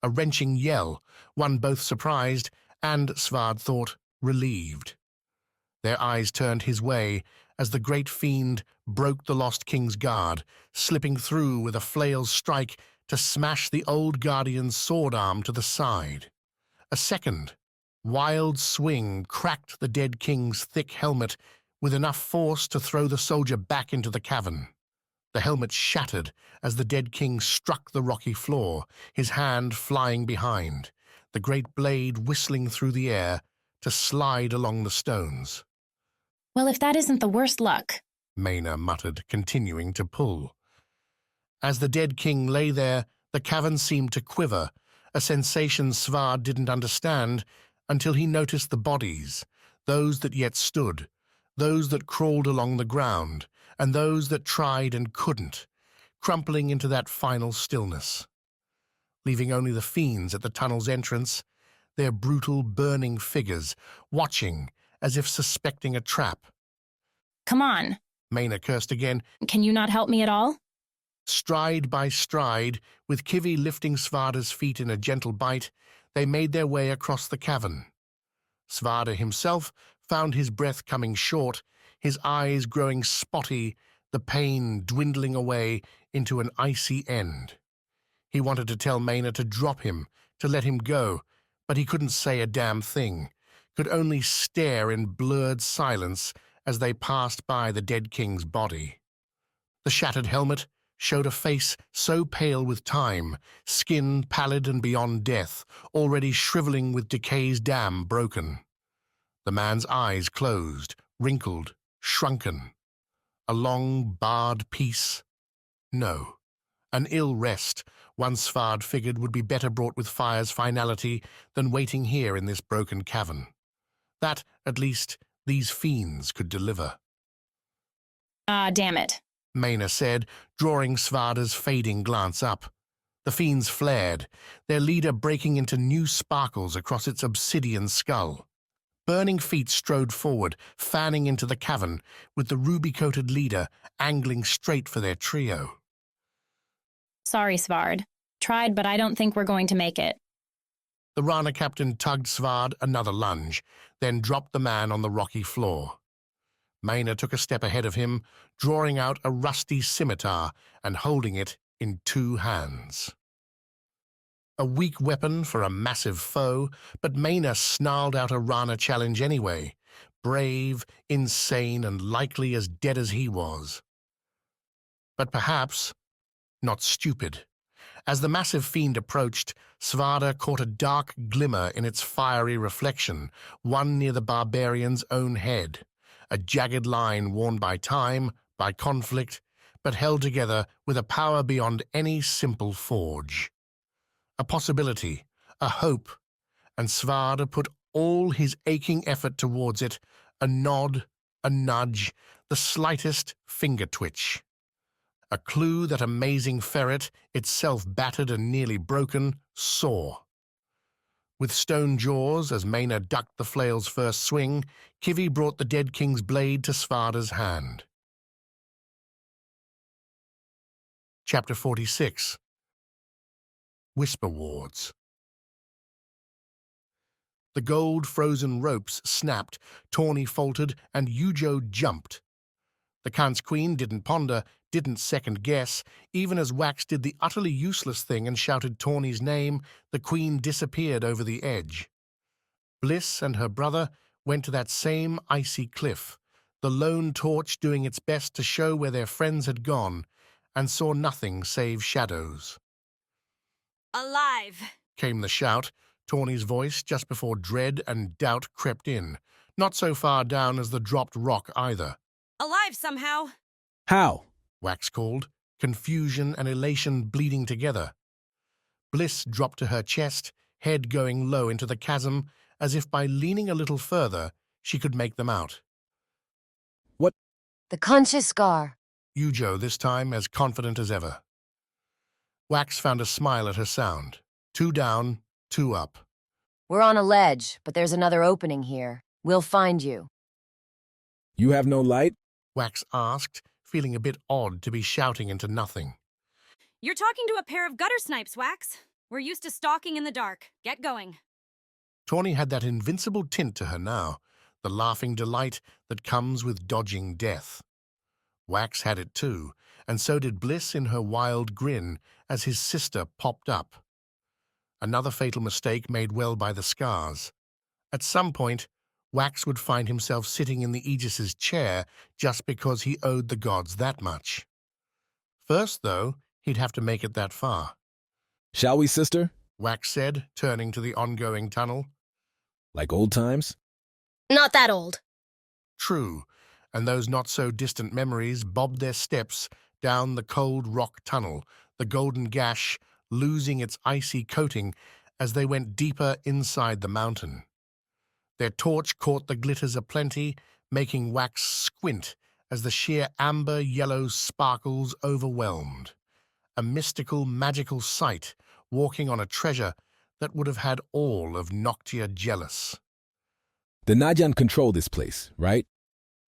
A wrenching yell, one both surprised and, Svarde thought, relieved. Their eyes turned his way as the great fiend broke the lost king's guard, slipping through with a flail's strike to smash the old guardian's sword arm to the side. A second, wild swing cracked the dead king's thick helmet with enough force to throw the soldier back into the cavern. The helmet shattered as the dead king struck the rocky floor, his hand flying behind, the great blade whistling through the air to slide along the stones. Well, if that isn't the worst luck, Maina muttered, continuing to pull. As the dead king lay there, the cavern seemed to quiver, a sensation Svarde didn't understand until he noticed the bodies, those that yet stood, those that crawled along the ground, and those that tried and couldn't, crumpling into that final stillness, leaving only the fiends at the tunnel's entrance, their brutal, burning figures, watching as if suspecting a trap. Come on. Maina cursed again. Can you not help me at all? Stride by stride, with Kivi lifting Svarde's feet in a gentle bite, they made their way across the cavern. Svarde himself found his breath coming short, his eyes growing spotty, the pain dwindling away into an icy end. He wanted to tell Maina to drop him, to let him go, but he couldn't say a damn thing, could only stare in blurred silence as they passed by the dead king's body. The shattered helmet showed a face so pale with time, skin pallid and beyond death, already shriveling with decay's dam broken. The man's eyes closed, wrinkled, shrunken. A long, barred peace? No. An ill rest, one Svarde figured would be better brought with fire's finality than waiting here in this broken cavern. That, at least, these fiends could deliver. Ah, damn it, Maina said, drawing Svarde's fading glance up. The fiends flared, their leader breaking into new sparkles across its obsidian skull. Burning feet strode forward, fanning into the cavern, with the ruby-coated leader angling straight for their trio. Sorry, Svarde. Tried, but I don't think we're going to make it. The Rana captain tugged Svarde another lunge, then dropped the man on the rocky floor. Maina took a step ahead of him, drawing out a rusty scimitar and holding it in two hands. A weak weapon for a massive foe, but Maina snarled out a Rana challenge anyway, brave, insane, and likely as dead as he was. But perhaps not stupid. As the massive fiend approached, Svarde caught a dark glimmer in its fiery reflection, one near the barbarian's own head, a jagged line worn by time, by conflict, but held together with a power beyond any simple forge. A possibility, a hope, and Svarde put all his aching effort towards it, a nod, a nudge, the slightest finger twitch. A clue that amazing ferret, itself battered and nearly broken, saw. With stone jaws, as Maina ducked the flail's first swing, Kivi brought the dead king's blade to Svarde's hand. Chapter 46. Whisper Wards. The gold-frozen ropes snapped, Tawny faltered, and Yujo jumped. The Khan's queen didn't ponder, didn't second-guess. Even as Wax did the utterly useless thing and shouted Tawny's name, the queen disappeared over the edge. Bliss and her brother went to that same icy cliff, the lone torch doing its best to show where their friends had gone, and saw nothing save shadows. Alive! Came the shout, Tawny's voice just before dread and doubt crept in, not so far down as the dropped rock either. Alive somehow! How? Wax called, confusion and elation bleeding together. Bliss dropped to her chest, head going low into the chasm, as if by leaning a little further she could make them out. What? The conscious Skar. Yujo this time as confident as ever. Wax found a smile at her sound. 2 down, 2 up. We're on a ledge, but there's another opening here. We'll find you. You have no light? Wax asked, feeling a bit odd to be shouting into nothing. You're talking to a pair of gutter snipes, Wax. We're used to stalking in the dark. Get going. Tawny had that invincible tint to her now, the laughing delight that comes with dodging death. Wax had it too, and so did Bliss in her wild grin as his sister popped up. Another fatal mistake made well by the Skars. At some point, Wax would find himself sitting in the Aegis's chair just because he owed the gods that much. First, though, he'd have to make it that far. Shall we, sister? Wax said, turning to the ongoing tunnel. Like old times? Not that old. True, and those not-so-distant memories bobbed their steps down the cold rock tunnel, the golden gash losing its icy coating as they went deeper inside the mountain. Their torch caught the glitters aplenty, making Wax squint as the sheer amber-yellow sparkles overwhelmed. A mystical, magical sight, walking on a treasure that would have had all of Noctia jealous. The Najan control this place, right?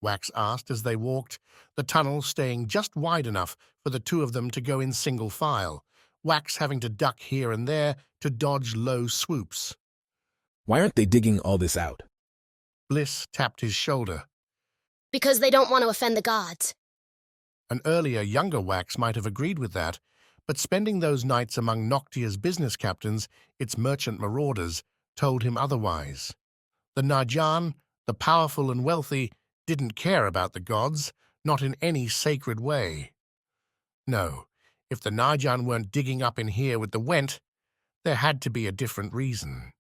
Wax asked as they walked, the tunnel staying just wide enough for the 2 of them to go in single file, Wax having to duck here and there to dodge low swoops. Why aren't they digging all this out? Bliss tapped his shoulder. Because they don't want to offend the gods. An earlier, younger Wax might have agreed with that, but spending those nights among Noctia's business captains, its merchant marauders, told him otherwise. The Najan, the powerful and wealthy, didn't care about the gods, not in any sacred way. No, if the Najan weren't digging up in here with the Went, there had to be a different reason.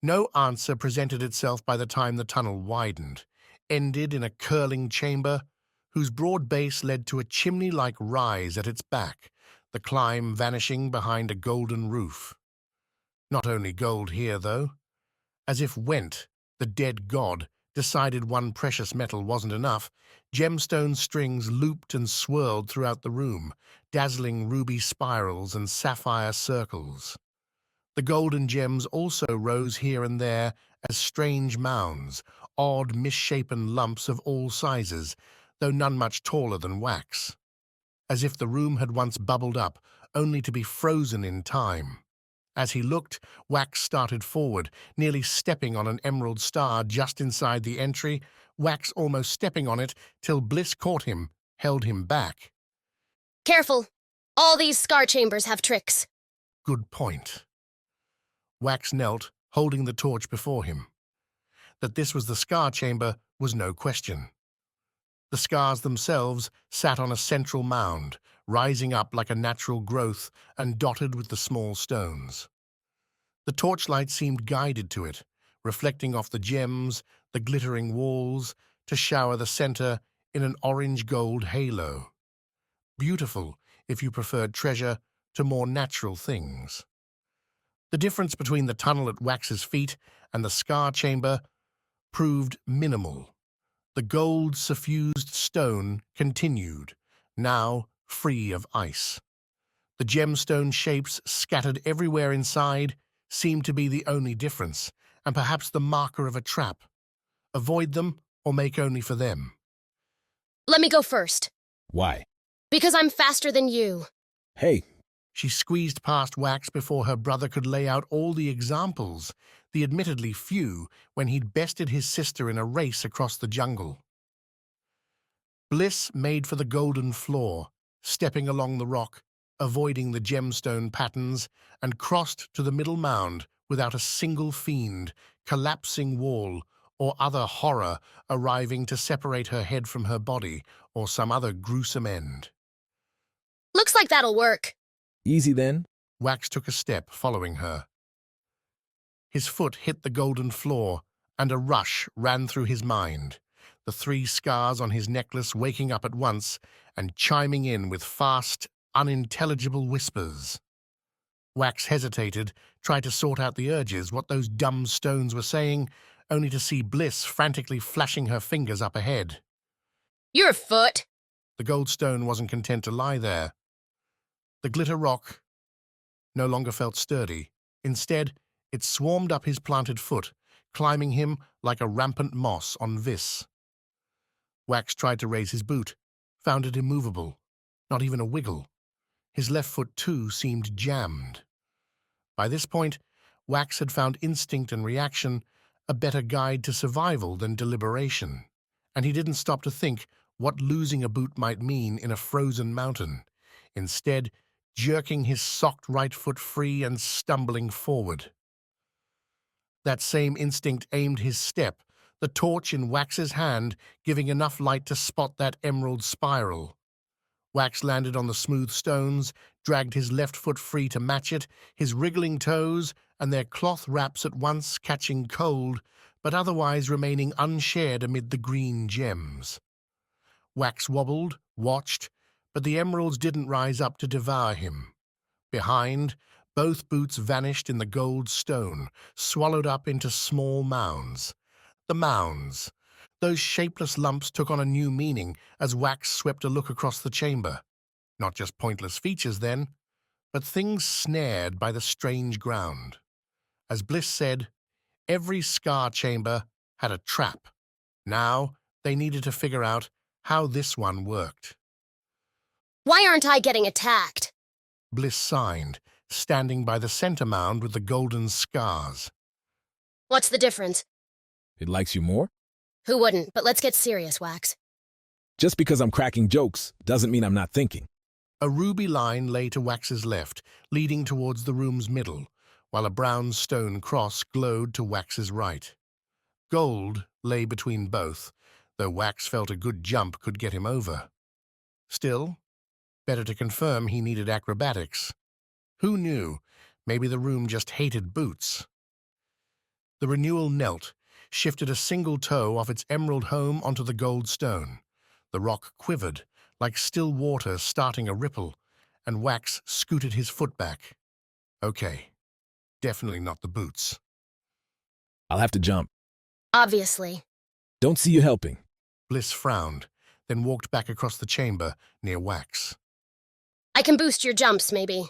No answer presented itself by the time the tunnel widened, ended in a curling chamber whose broad base led to a chimney-like rise at its back, the climb vanishing behind a golden roof. Not only gold here, though. As if Went, the dead god, decided one precious metal wasn't enough, gemstone strings looped and swirled throughout the room, dazzling ruby spirals and sapphire circles. The golden gems also rose here and there as strange mounds, odd misshapen lumps of all sizes, though none much taller than Wax. As if the room had once bubbled up, only to be frozen in time. As he looked, Wax started forward, nearly stepping on an emerald star just inside the entry, Wax almost stepping on it till Bliss caught him, held him back. Careful. All these Skar chambers have tricks. Good point. Wax knelt, holding the torch before him. That this was the Skar chamber was no question. The Skars themselves sat on a central mound, rising up like a natural growth and dotted with the small stones. The torchlight seemed guided to it, reflecting off the gems, the glittering walls, to shower the center in an orange-gold halo. Beautiful, if you preferred treasure to more natural things. The difference between the tunnel at Wax's feet and the Skar chamber proved minimal. The gold-suffused stone continued, now free of ice. The gemstone shapes scattered everywhere inside seemed to be the only difference, and perhaps the marker of a trap. Avoid them or make only for them. Let me go first. Why? Because I'm faster than you. Hey. She squeezed past Wax before her brother could lay out all the examples, the admittedly few, when he'd bested his sister in a race across the jungle. Bliss made for the golden floor, stepping along the rock, avoiding the gemstone patterns, and crossed to the middle mound without a single fiend, collapsing wall, or other horror arriving to separate her head from her body or some other gruesome end. Looks like that'll work. Easy then. Wax took a step, following her. His foot hit the golden floor, and a rush ran through his mind, the 3 scars on his necklace waking up at once and chiming in with fast, unintelligible whispers. Wax hesitated, tried to sort out the urges, what those dumb stones were saying, only to see Bliss frantically flashing her fingers up ahead. Your foot! The gold stone wasn't content to lie there. The glitter rock no longer felt sturdy. Instead, it swarmed up his planted foot, climbing him like a rampant moss on Vis. Wax tried to raise his boot, found it immovable, not even a wiggle. His left foot, too, seemed jammed. By this point, Wax had found instinct and reaction a better guide to survival than deliberation, and he didn't stop to think what losing a boot might mean in a frozen mountain, instead jerking his socked right foot free and stumbling forward. That same instinct aimed his step, the torch in Wax's hand giving enough light to spot that emerald spiral. Wax landed on the smooth stones, dragged his left foot free to match it, his wriggling toes and their cloth wraps at once catching cold, but otherwise remaining unshared amid the green gems. Wax wobbled, watched, but the emeralds didn't rise up to devour him. Behind, both boots vanished in the gold stone, swallowed up into small mounds. The mounds. Those shapeless lumps took on a new meaning as Wax swept a look across the chamber. Not just pointless features, then, but things snared by the strange ground. As Bliss said, every Skar chamber had a trap. Now they needed to figure out how this one worked. Why aren't I getting attacked? Bliss signed, standing by the center mound with the golden scars. What's the difference? It likes you more? Who wouldn't? But let's get serious, Wax. Just because I'm cracking jokes doesn't mean I'm not thinking. A ruby line lay to Wax's left, leading towards the room's middle, while a brown stone cross glowed to Wax's right. Gold lay between both, though Wax felt a good jump could get him over. Still, better to confirm he needed acrobatics. Who knew? Maybe the room just hated boots. The Renewal knelt, shifted a single toe off its emerald home onto the gold stone. The rock quivered, like still water starting a ripple, and Wax scooted his foot back. Okay, definitely not the boots. I'll have to jump. Obviously. Don't see you helping. Bliss frowned, then walked back across the chamber near Wax. I can boost your jumps, maybe.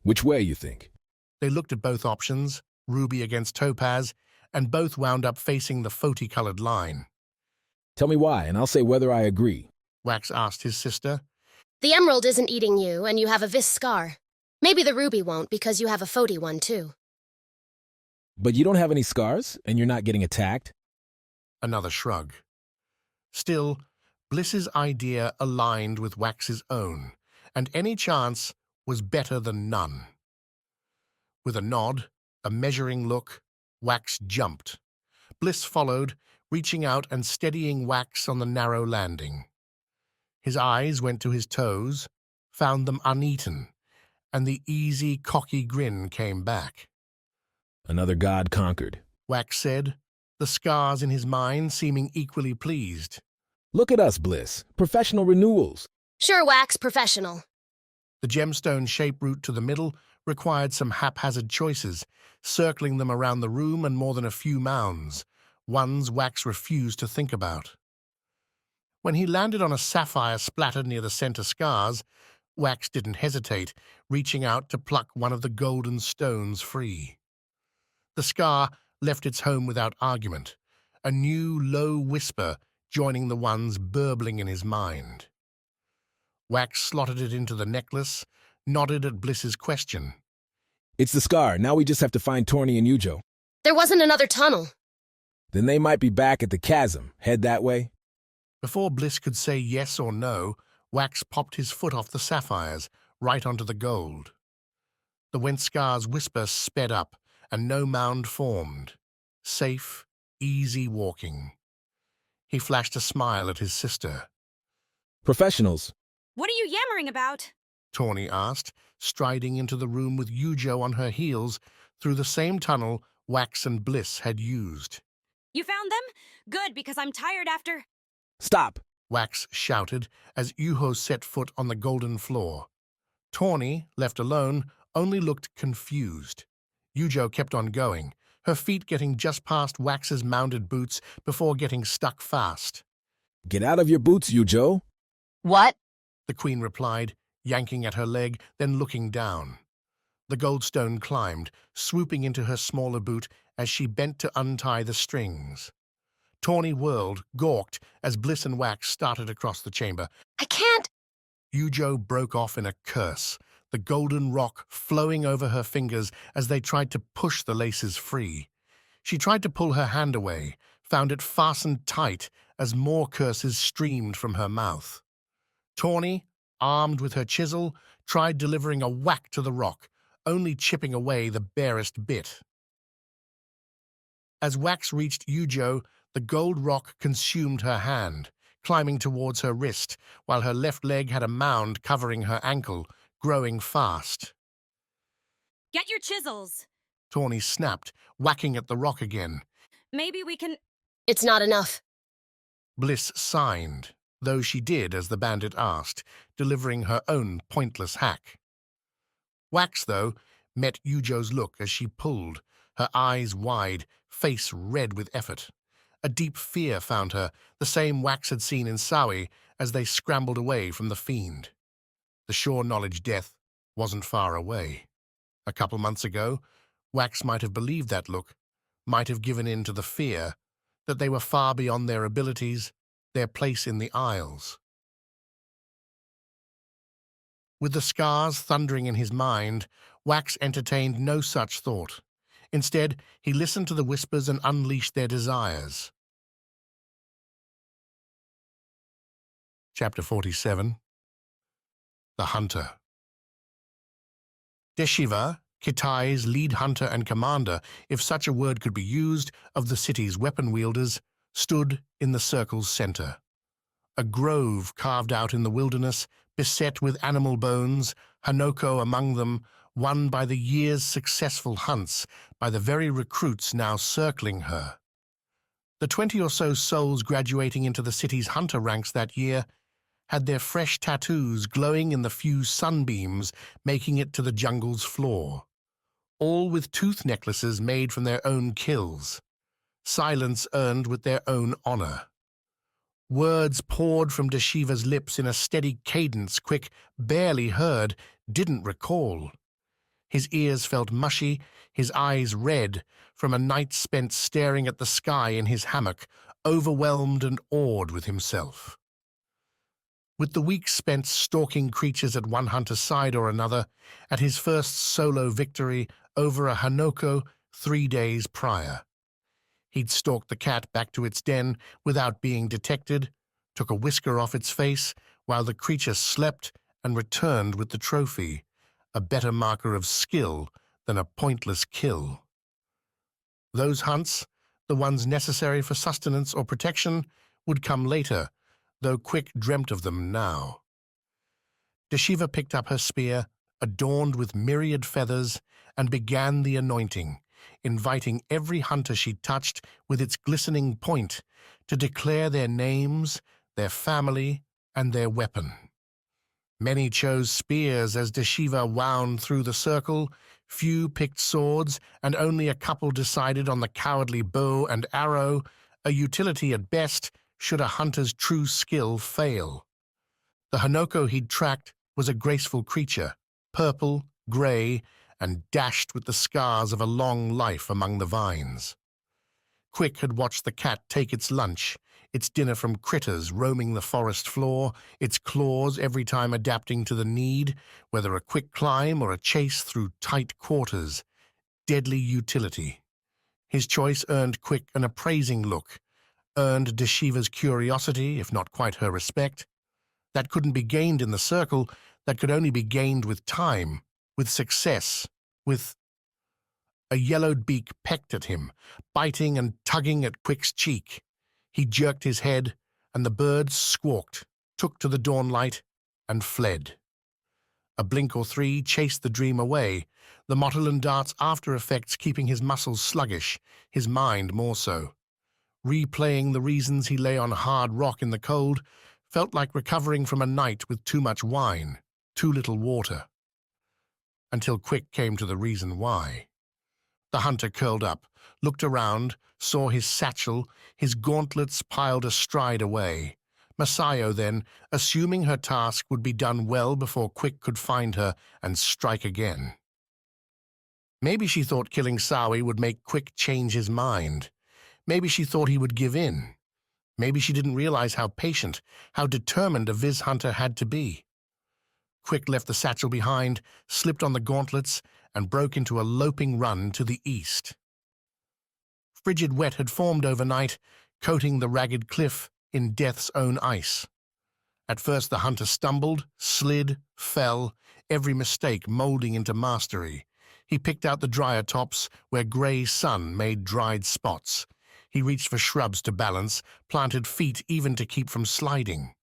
Which way, you think? They looked at both options, ruby against topaz, and both wound up facing the photy-colored line. Tell me why, and I'll say whether I agree. Wax asked his sister. The emerald isn't eating you, and you have a Vis scar. Maybe the ruby won't, because you have a photi one, too. But you don't have any scars, and you're not getting attacked? Another shrug. Still, Bliss's idea aligned with Wax's own, and any chance was better than none. With a nod, a measuring look, Wax jumped. Bliss followed, reaching out and steadying Wax on the narrow landing. His eyes went to his toes, found them uneaten, and the easy, cocky grin came back. Another god conquered, Wax said, the scars in his mind seeming equally pleased. Look at us, Bliss. Professional renewals. Sure, Wax, professional. The gemstone shape route to the middle required some haphazard choices, circling them around the room and more than a few mounds, ones Wax refused to think about. When he landed on a sapphire splattered near the center scars, Wax didn't hesitate, reaching out to pluck one of the golden stones free. The scar left its home without argument, a new low whisper joining the ones burbling in his mind. Wax slotted it into the necklace, nodded at Bliss's question. It's the Skar. Now we just have to find Torny and Yujo. There wasn't another tunnel. Then they might be back at the chasm. Head that way? Before Bliss could say yes or no, Wax popped his foot off the sapphires, right onto the gold. The Went Scar's whisper sped up, and no mound formed. Safe, easy walking. He flashed a smile at his sister. Professionals. What are you yammering about? Tawny asked, striding into the room with Yujo on her heels through the same tunnel Wax and Bliss had used. You found them? Good, because I'm tired after... Stop! Wax shouted as Yuho set foot on the golden floor. Tawny, left alone, only looked confused. Yujo kept on going, her feet getting just past Wax's mounded boots before getting stuck fast. Get out of your boots, Yujo. What? The queen replied, yanking at her leg, then looking down. The goldstone climbed, swooping into her smaller boot as she bent to untie the strings. Tawny whirled, gawked, as Bliss and Wax started across the chamber. I can't! Yujo broke off in a curse, the golden rock flowing over her fingers as they tried to push the laces free. She tried to pull her hand away, found it fastened tight as more curses streamed from her mouth. Tawny, armed with her chisel, tried delivering a whack to the rock, only chipping away the barest bit. As Wax reached Yujo, the gold rock consumed her hand, climbing towards her wrist, while her left leg had a mound covering her ankle, growing fast. Get your chisels! Tawny snapped, whacking at the rock again. Maybe we can... It's not enough. Bliss signed, though she did as the bandit asked, delivering her own pointless hack. Wax, though, met Yujo's look as she pulled, her eyes wide, face red with effort. A deep fear found her, the same Wax had seen in Sawi as they scrambled away from the fiend. The sure knowledge death wasn't far away. A couple months ago, Wax might have believed that look, might have given in to the fear that they were far beyond their abilities, their place in the Isles. With the scars thundering in his mind, Wax entertained no such thought. Instead, he listened to the whispers and unleashed their desires. Chapter 47. The Hunter. Deshiva, Kitai's lead hunter and commander, if such a word could be used, of the city's weapon wielders, stood in the circle's center. A grove carved out in the wilderness, beset with animal bones, Hanoko among them, won by the year's successful hunts, by the very recruits now circling her. The 20 or so souls graduating into the city's hunter ranks that year had their fresh tattoos glowing in the few sunbeams making it to the jungle's floor, all with tooth necklaces made from their own kills, silence earned with their own honor. Words poured from Deshiva's lips in a steady cadence Quick barely heard, didn't recall. His ears felt mushy, his eyes red, from a night spent staring at the sky in his hammock, overwhelmed and awed with himself. With the weeks spent stalking creatures at one hunter's side or another, at his first solo victory over a Hanoko 3 days prior. He'd stalked the cat back to its den without being detected, took a whisker off its face while the creature slept and returned with the trophy, a better marker of skill than a pointless kill. Those hunts, the ones necessary for sustenance or protection, would come later, though Quick dreamt of them now. Deshiva picked up her spear, adorned with myriad feathers, and began the anointing, inviting every hunter she touched with its glistening point to declare their names, their family, and their weapon. Many chose spears as Deshiva wound through the circle, few picked swords, and only a couple decided on the cowardly bow and arrow, a utility at best should a hunter's true skill fail. The Hanoko he'd tracked was a graceful creature, purple, grey, and dashed with the scars of a long life among the vines. Quick had watched the cat take its lunch, its dinner from critters roaming the forest floor, its claws every time adapting to the need, whether a quick climb or a chase through tight quarters. Deadly utility. His choice earned Quick an appraising look, earned Deshiva's curiosity, if not quite her respect. That couldn't be gained in the circle, that could only be gained with time, with success, with... A yellowed beak pecked at him, biting and tugging at Quick's cheek. He jerked his head, and the bird squawked, took to the dawnlight, and fled. A blink or three chased the dream away, the Motelan dart's after effects keeping his muscles sluggish, his mind more so. Replaying the reasons he lay on hard rock in the cold felt like recovering from a night with too much wine, too little water. Until Quick came to the reason why. The hunter curled up, looked around, saw his satchel, his gauntlets piled astride away. Masayo then, assuming her task would be done well before Quick could find her and strike again. Maybe she thought killing Sawi would make Quick change his mind. Maybe she thought he would give in. Maybe she didn't realize how patient, how determined a Vis hunter had to be. Quick left the satchel behind, slipped on the gauntlets, and broke into a loping run to the east. Frigid wet had formed overnight, coating the ragged cliff in death's own ice. At first the hunter stumbled, slid, fell, every mistake molding into mastery. He picked out the drier tops where grey sun made dried spots. He reached for shrubs to balance, planted feet even to keep from sliding.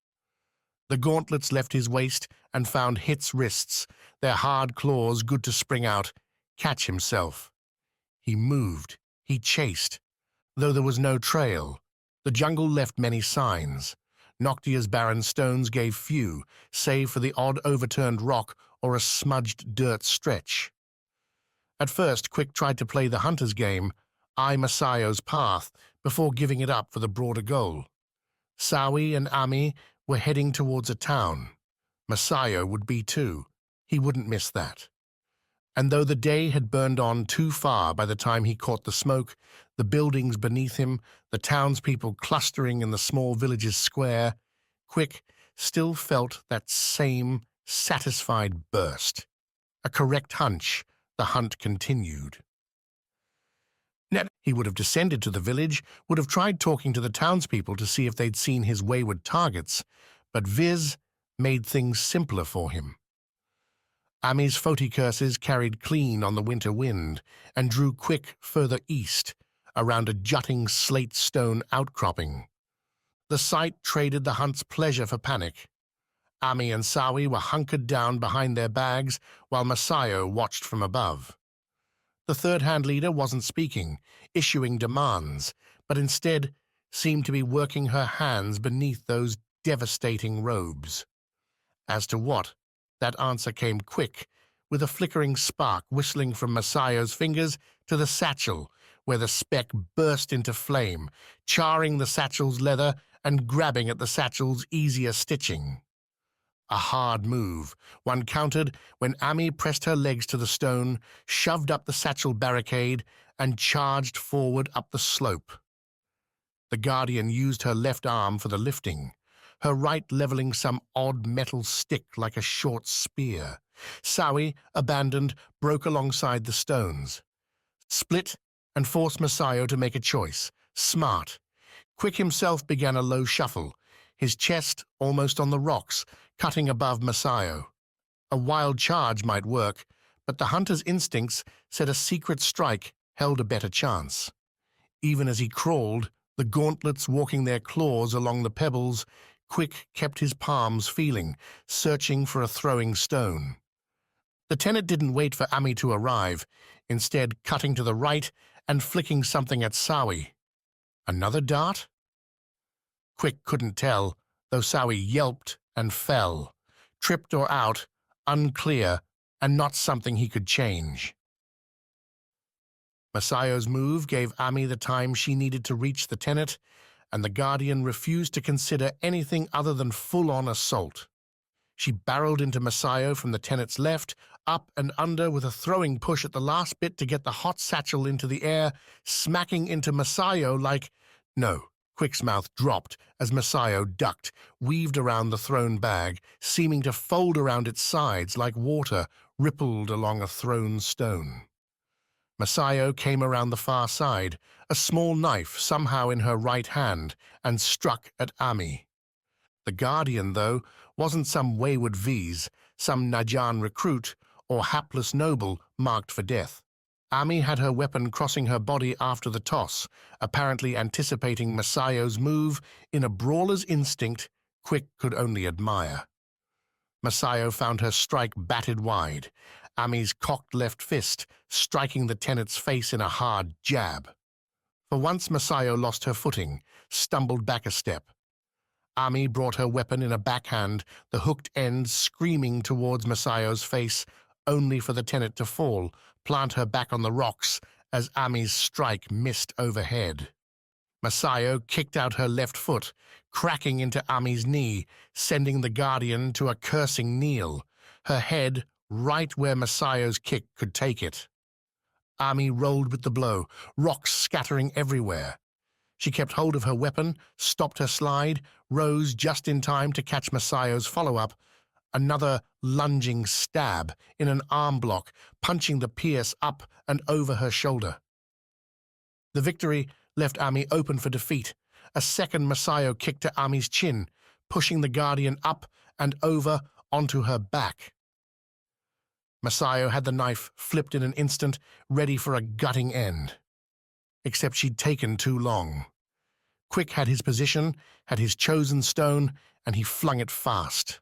The gauntlets left his waist and found Hit's wrists, their hard claws good to spring out, catch himself. He moved, he chased. Though there was no trail, the jungle left many signs. Noctia's barren stones gave few, save for the odd overturned rock or a smudged dirt stretch. At first, Quick tried to play the hunter's game, eye Masayo's path, before giving it up for the broader goal. Sawi and Ami were heading towards a town. Masayo would be too. He wouldn't miss that. And though the day had burned on too far by the time he caught the smoke, the buildings beneath him, the townspeople clustering in the small village's square, Quick still felt that same satisfied burst. A correct hunch, the hunt continued. He would have descended to the village, would have tried talking to the townspeople to see if they'd seen his wayward targets, but Vis made things simpler for him. Ami's Foti curses carried clean on the winter wind and drew Quick further east, around a jutting slate stone outcropping. The sight traded the hunt's pleasure for panic. Ami and Sawi were hunkered down behind their bags while Masayo watched from above. The third-hand leader wasn't speaking, issuing demands, but instead seemed to be working her hands beneath those devastating robes. As to what, that answer came quick, with a flickering spark whistling from Masayo's fingers to the satchel, where the speck burst into flame, charring the satchel's leather and grabbing at the satchel's easier stitching. A hard move, one countered when Ami pressed her legs to the stone, shoved up the satchel barricade, and charged forward up the slope. The Guardian used her left arm for the lifting, her right leveling some odd metal stick like a short spear. Sawi, abandoned, broke alongside the stones. Split and forced Masayo to make a choice. Smart. Quick himself began a low shuffle, his chest almost on the rocks, cutting above Masayo. A wild charge might work, but the hunter's instincts said a secret strike held a better chance. Even as he crawled, the gauntlets walking their claws along the pebbles, Quick kept his palms feeling, searching for a throwing stone. The Tenet didn't wait for Ami to arrive, instead cutting to the right and flicking something at Sawi. Another dart? Quick couldn't tell, though Sawi yelped and fell, tripped or out, unclear, and not something he could change. Masayo's move gave Ami the time she needed to reach the Tenet, and the Guardian refused to consider anything other than full-on assault. She barreled into Masayo from the Tenet's left, up and under with a throwing push at the last bit to get the hot satchel into the air, smacking into Masayo like... No, Quick's mouth dropped as Masayo ducked, weaved around the thrown bag, seeming to fold around its sides like water rippled along a thrown stone. Masayo came around the far side, a small knife somehow in her right hand, and struck at Ami. The Guardian, though, wasn't some wayward Vis, some Najan recruit, or hapless noble marked for death. Ami had her weapon crossing her body after the toss, apparently anticipating Masayo's move in a brawler's instinct Quick could only admire. Masayo found her strike batted wide, Ami's cocked left fist striking the Tenet's face in a hard jab. For once Masayo lost her footing, stumbled back a step. Ami brought her weapon in a backhand, the hooked end screaming towards Masayo's face, only for the Tenet to fall, plant her back on the rocks as Ami's strike missed overhead. Masayo kicked out her left foot, cracking into Ami's knee, sending the Guardian to a cursing kneel, her head right where Masayo's kick could take it. Ami rolled with the blow, rocks scattering everywhere. She kept hold of her weapon, stopped her slide, rose just in time to catch Masayo's follow-up, another lunging stab in an arm block, punching the pierce up and over her shoulder. The victory left Ami open for defeat. A second Masayo kick to Ami's chin, pushing the Guardian up and over onto her back. Masayo had the knife flipped in an instant, ready for a gutting end. Except she'd taken too long. Quick had his position, had his chosen stone, and he flung it fast.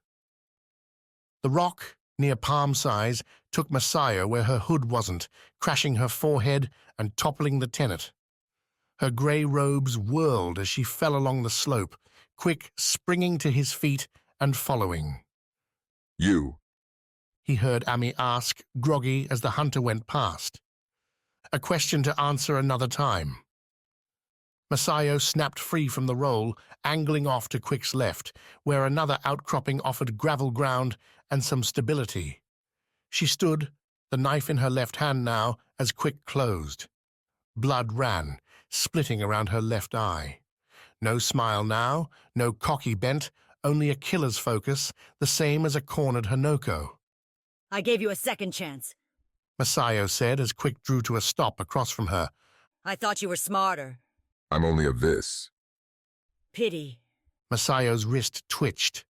The rock, near palm size, took Masayo where her hood wasn't, crashing her forehead and toppling the Tenet. Her grey robes whirled as she fell along the slope, Quick springing to his feet and following. You. He heard Ami ask, groggy as the hunter went past. A question to answer another time. Masayo snapped free from the roll, angling off to Quick's left, where another outcropping offered gravel ground and some stability. She stood, the knife in her left hand now, as Quick closed. Blood ran, splitting around her left eye. No smile now, no cocky bent, only a killer's focus, the same as a cornered Hanoko. I gave you a second chance, Masayo said as Quick drew to a stop across from her. I thought you were smarter. I'm only a Vis. Pity. Masayo's wrist twitched.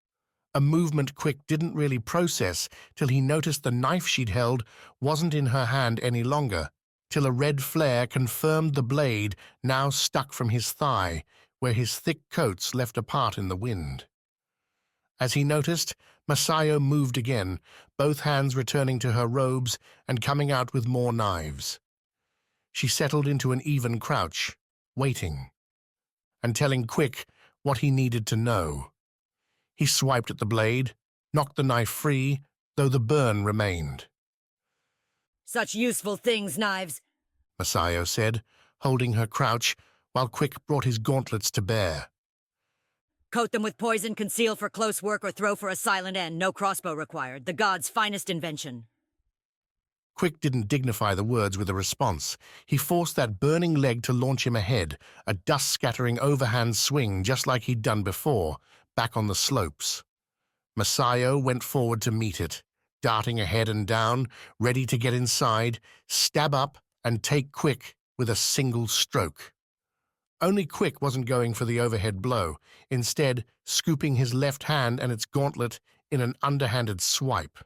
A movement Quick didn't really process till he noticed the knife she'd held wasn't in her hand any longer, till a red flare confirmed the blade now stuck from his thigh, where his thick coats left apart in the wind. As he noticed, Masayo moved again, both hands returning to her robes and coming out with more knives. She settled into an even crouch, waiting, and telling Quick what he needed to know. He swiped at the blade, knocked the knife free, though the burn remained. Such useful things, knives, Masayo said, holding her crouch, while Quick brought his gauntlets to bear. Coat them with poison, conceal for close work, or throw for a silent end. No crossbow required. The god's finest invention. Quick didn't dignify the words with a response. He forced that burning leg to launch him ahead, a dust-scattering overhand swing just like he'd done before, back on the slopes. Masayo went forward to meet it, darting ahead and down, ready to get inside, stab up, and take Quick with a single stroke. Only Quick wasn't going for the overhead blow, instead scooping his left hand and its gauntlet in an underhanded swipe.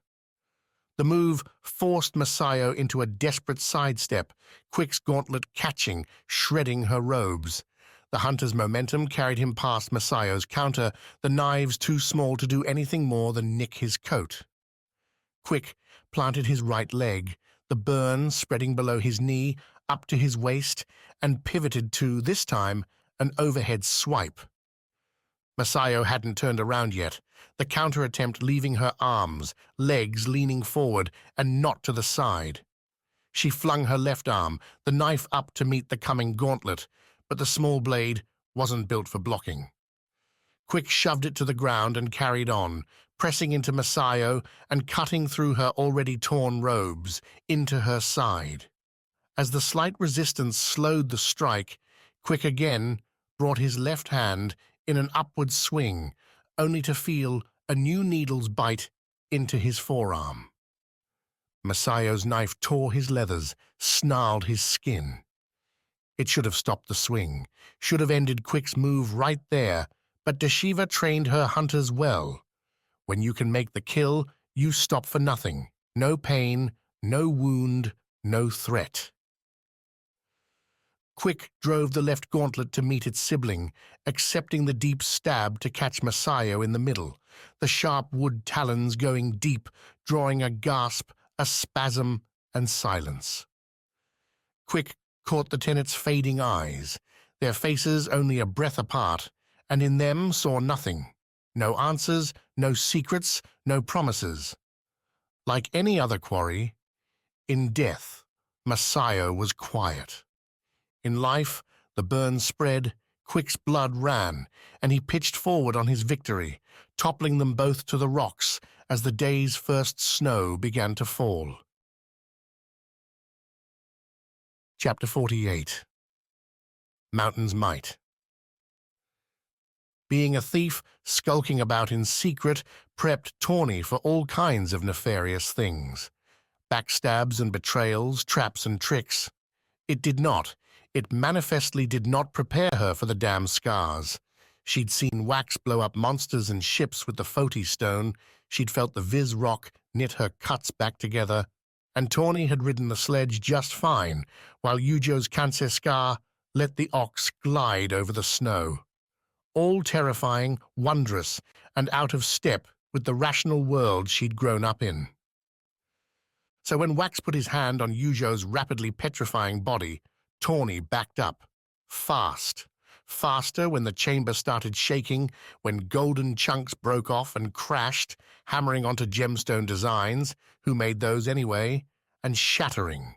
The move forced Masayo into a desperate sidestep, Quick's gauntlet catching, shredding her robes. The hunter's momentum carried him past Masayo's counter, the knives too small to do anything more than nick his coat. Quick planted his right leg, the burn spreading below his knee, up to his waist, and pivoted to, this time, an overhead swipe. Masayo hadn't turned around yet, the counter-attempt leaving her arms, legs leaning forward and not to the side. She flung her left arm, the knife up to meet the coming gauntlet, but the small blade wasn't built for blocking. Quick shoved it to the ground and carried on, pressing into Masayo and cutting through her already torn robes, into her side. As the slight resistance slowed the strike, Quick again brought his left hand in an upward swing, only to feel a new needle's bite into his forearm. Masayo's knife tore his leathers, snarled his skin. It should have stopped the swing, should have ended Quick's move right there, but Deshiva trained her hunters well. When you can make the kill, you stop for nothing. No pain, no wound, no threat. Quick drove the left gauntlet to meet its sibling, accepting the deep stab to catch Masayo in the middle, the sharp wood talons going deep, drawing a gasp, a spasm, and silence. Quick caught the Tenet's fading eyes, their faces only a breath apart, and in them saw nothing. No answers, no secrets, no promises. Like any other quarry, in death, Messiah was quiet. In life, the burn spread, Quick's blood ran, and he pitched forward on his victory, toppling them both to the rocks as the day's first snow began to fall. Chapter 48. Mountain's Might. Being a thief, skulking about in secret, prepped Tawny for all kinds of nefarious things. Backstabs and betrayals, traps and tricks. It manifestly did not prepare her for the damn scars. She'd seen Wax blow up monsters and ships with the Foti stone, she'd felt the Vis rock knit her cuts back together, and Tawny had ridden the sledge just fine, while Yujo's Kanse Skar let the ox glide over the snow. All terrifying, wondrous, and out of step with the rational world she'd grown up in. So when Wax put his hand on Yujo's rapidly petrifying body, Tawny backed up, fast. Faster when the chamber started shaking, when golden chunks broke off and crashed, hammering onto gemstone designs, who made those anyway, and shattering.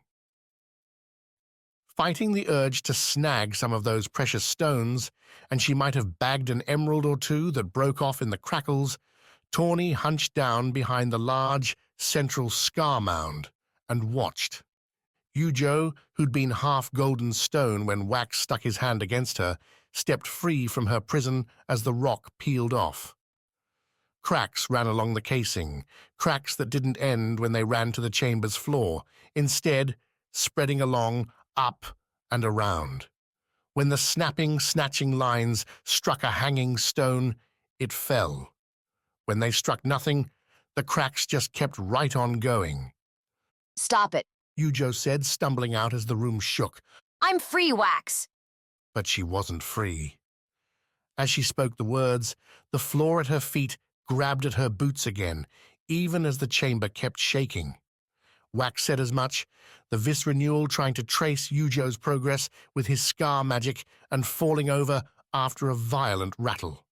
Fighting the urge to snag some of those precious stones, and she might have bagged an emerald or two that broke off in the crackles, Tawny hunched down behind the large, central scar mound and watched. Yujo, who'd been half golden stone when Wax stuck his hand against her, stepped free from her prison as the rock peeled off. Cracks ran along the casing, cracks that didn't end when they ran to the chamber's floor, instead spreading along, up, and around. When the snapping, snatching lines struck a hanging stone, it fell. When they struck nothing, the cracks just kept right on going. Stop it, Yujo said, stumbling out as the room shook. I'm free, Wax. But she wasn't free. As she spoke the words, the floor at her feet grabbed at her boots again, even as the chamber kept shaking. Wax said as much, the Vis Renewal trying to trace Yujo's progress with his scar magic and falling over after a violent rattle.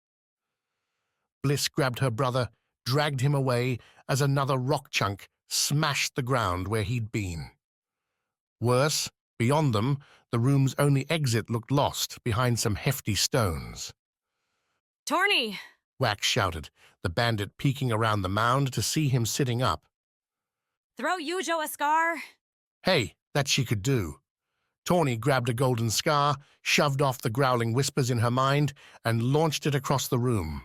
Bliss grabbed her brother, dragged him away as another rock chunk smashed the ground where he'd been. Worse, beyond them, the room's only exit looked lost behind some hefty stones. Torny! Wax shouted, the bandit peeking around the mound to see him sitting up. Throw Yujo a scar? Hey, that she could do. Tawny grabbed a golden scar, shoved off the growling whispers in her mind, and launched it across the room.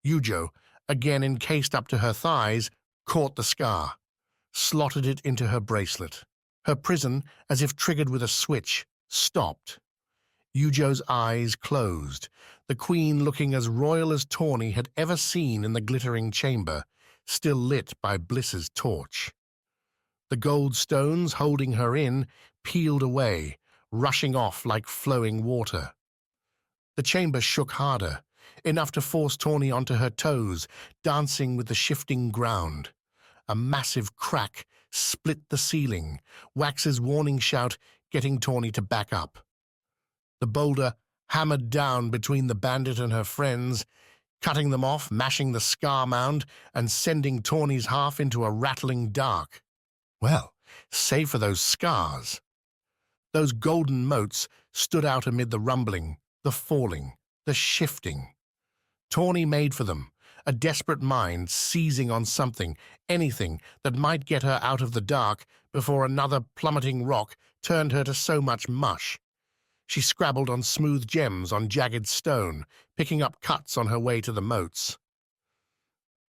Yujo, again encased up to her thighs, caught the scar, slotted it into her bracelet. Her prison, as if triggered with a switch, stopped. Yujo's eyes closed, the queen looking as royal as Tawny had ever seen in the glittering chamber, still lit by Bliss's torch. The gold stones holding her in peeled away, rushing off like flowing water. The chamber shook harder, enough to force Tawny onto her toes, dancing with the shifting ground. A massive crack split the ceiling, Wax's warning shout getting Tawny to back up. The boulder hammered down between the bandit and her friends, cutting them off, mashing the scar mound, and sending Tawny's half into a rattling dark. Well, save for those scars. Those golden motes stood out amid the rumbling, the falling, the shifting. Tawny made for them, a desperate mind seizing on something, anything that might get her out of the dark before another plummeting rock turned her to so much mush. She scrabbled on smooth gems on jagged stone, picking up cuts on her way to the motes.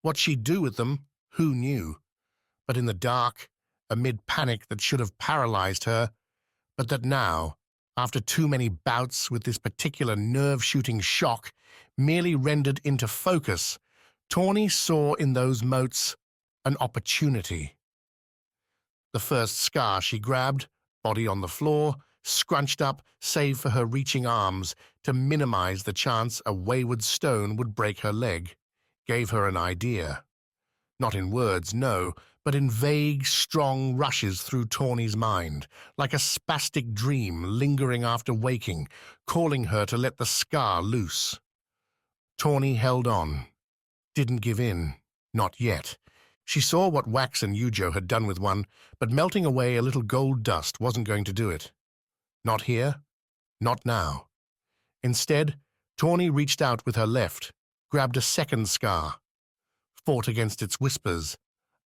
What she'd do with them, who knew? But in the dark, amid panic that should have paralyzed her, but that now, after too many bouts with this particular nerve-shooting shock, merely rendered into focus, Tawny saw in those motes an opportunity. The first scar she grabbed, body on the floor, scrunched up save for her reaching arms to minimize the chance a wayward stone would break her leg. gave her an idea. Not in words, no, but in vague, strong rushes through Tawny's mind, like a spastic dream lingering after waking, calling her to let the Skar loose. Tawny held on. Didn't give in. Not yet. She saw what Wax and Yujo had done with one, but melting away a little gold dust wasn't going to do it. Not here. Not now. Instead, Tawny reached out with her left, grabbed a second Skar, fought against its whispers,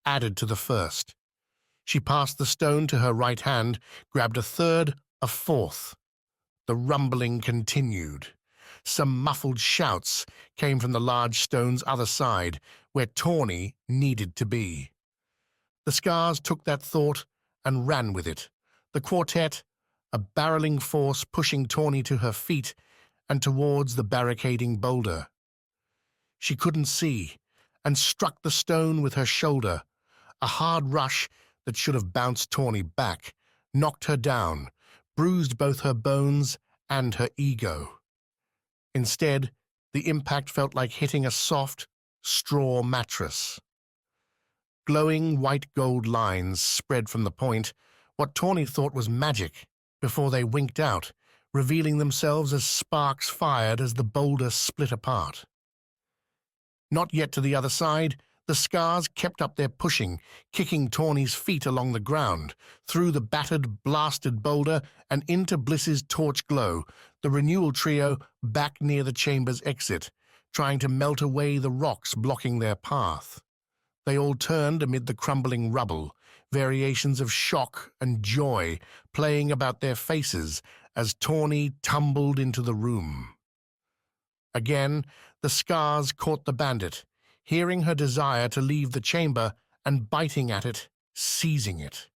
added to the first. She passed the stone to her right hand, grabbed a third, a fourth. The rumbling continued. Some muffled shouts came from the large stone's other side, where Tawny needed to be. The Skars took that thought and ran with it. The quartet, a barreling force pushing Tawny to her feet and towards the barricading boulder. She couldn't see, and struck the stone with her shoulder. A hard rush that should have bounced Tawny back, knocked her down, bruised both her bones and her ego. Instead, the impact felt like hitting a soft, straw mattress. Glowing white gold lines spread from the point, what Tawny thought was magic, before they winked out, revealing themselves as sparks fired as the boulder split apart. Not yet to the other side, the Skars kept up their pushing, kicking Tawny's feet along the ground, through the battered, blasted boulder and into Bliss's torch glow, the Renewal trio back near the chamber's exit, trying to melt away the rocks blocking their path. They all turned amid the crumbling rubble, variations of shock and joy playing about their faces as Tawny tumbled into the room. Again, the Skars caught the bandit, hearing her desire to leave the chamber and biting at it, seizing it.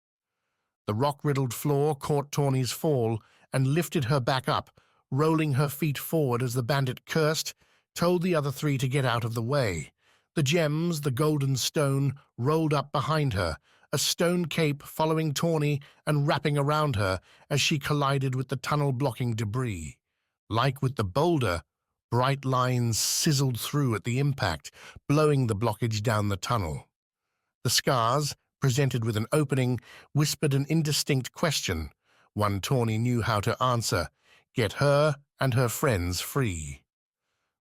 The rock-riddled floor caught Tawny's fall and lifted her back up, rolling her feet forward as the bandit cursed, told the other three to get out of the way. The gems, the golden stone, rolled up behind her, a stone cape following Tawny and wrapping around her as she collided with the tunnel-blocking debris. Like with the boulder, bright lines sizzled through at the impact, blowing the blockage down the tunnel. The Skars, presented with an opening, whispered an indistinct question, one Tawny knew how to answer: get her and her friends free.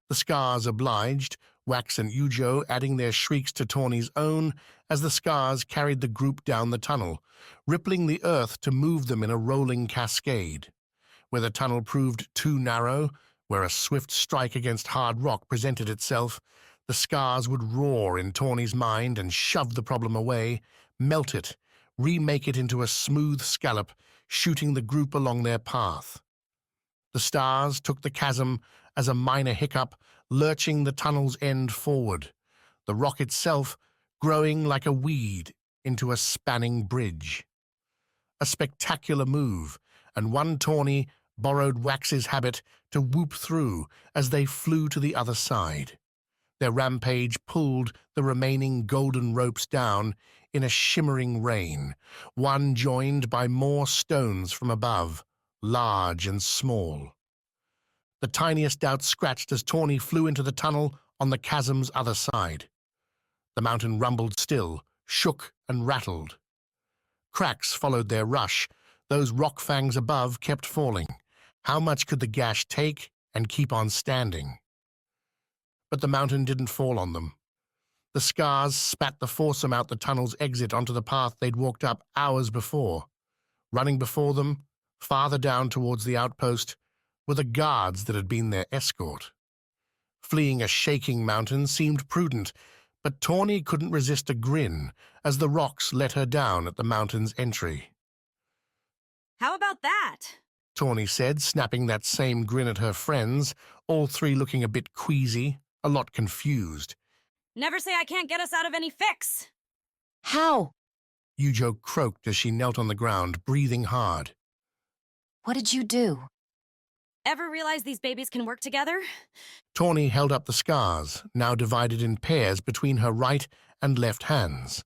The Skars obliged, Wax and Yujo adding their shrieks to Tawny's own as the Skars carried the group down the tunnel, rippling the earth to move them in a rolling cascade. Where the tunnel proved too narrow, where a swift strike against hard rock presented itself, the Skars would roar in Tawny's mind and shove the problem away, melt it, remake it into a smooth scallop, shooting the group along their path. The stars took the chasm as a minor hiccup, lurching the tunnel's end forward, the rock itself growing like a weed into a spanning bridge. A spectacular move, and one Tawny borrowed Wax's habit to whoop through as they flew to the other side. Their rampage pulled the remaining golden ropes down in a shimmering rain, one joined by more stones from above, large and small. The tiniest doubt scratched as Tawny flew into the tunnel on the chasm's other side. The mountain rumbled still, shook and rattled. Cracks followed their rush. Those rock fangs above kept falling. How much could the Gash take and keep on standing? But the mountain didn't fall on them. The Skars spat the foursome out the tunnel's exit onto the path they'd walked up hours before. Running before them, farther down towards the outpost, were the guards that had been their escort. Fleeing a shaking mountain seemed prudent, but Tawny couldn't resist a grin as the rocks let her down at the mountain's entry. How about that? Tawny said, snapping that same grin at her friends, all three looking a bit queasy, a lot confused. Never say I can't get us out of any fix. How? Yujo croaked as she knelt on the ground, breathing hard. What did you do? Ever realize these babies can work together? Tawny held up the Skars, now divided in pairs between her right and left hands.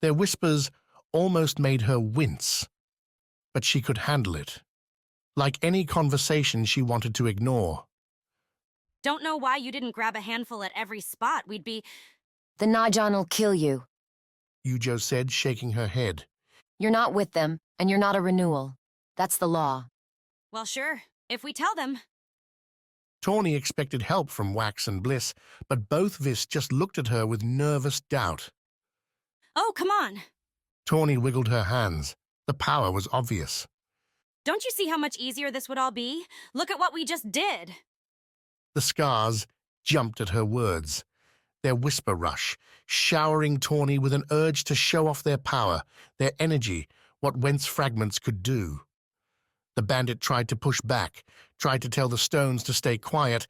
Their whispers almost made her wince, but she could handle it. Like any conversation she wanted to ignore. Don't know why you didn't grab a handful at every spot. We'd be... The Najan'll kill you. Yujo said, shaking her head. You're not with them, and you're not a renewal. That's the law. Well, sure, if we tell them. Tawny expected help from Wax and Bliss, but both Vis just looked at her with nervous doubt. Oh, come on. Tawny wiggled her hands. The power was obvious. Don't you see how much easier this would all be? Look at what we just did. The Skars jumped at her words. Their whisper rush, showering Tawny with an urge to show off their power, their energy, what Wentz fragments could do. The bandit tried to push back, tried to tell the stones to stay quiet,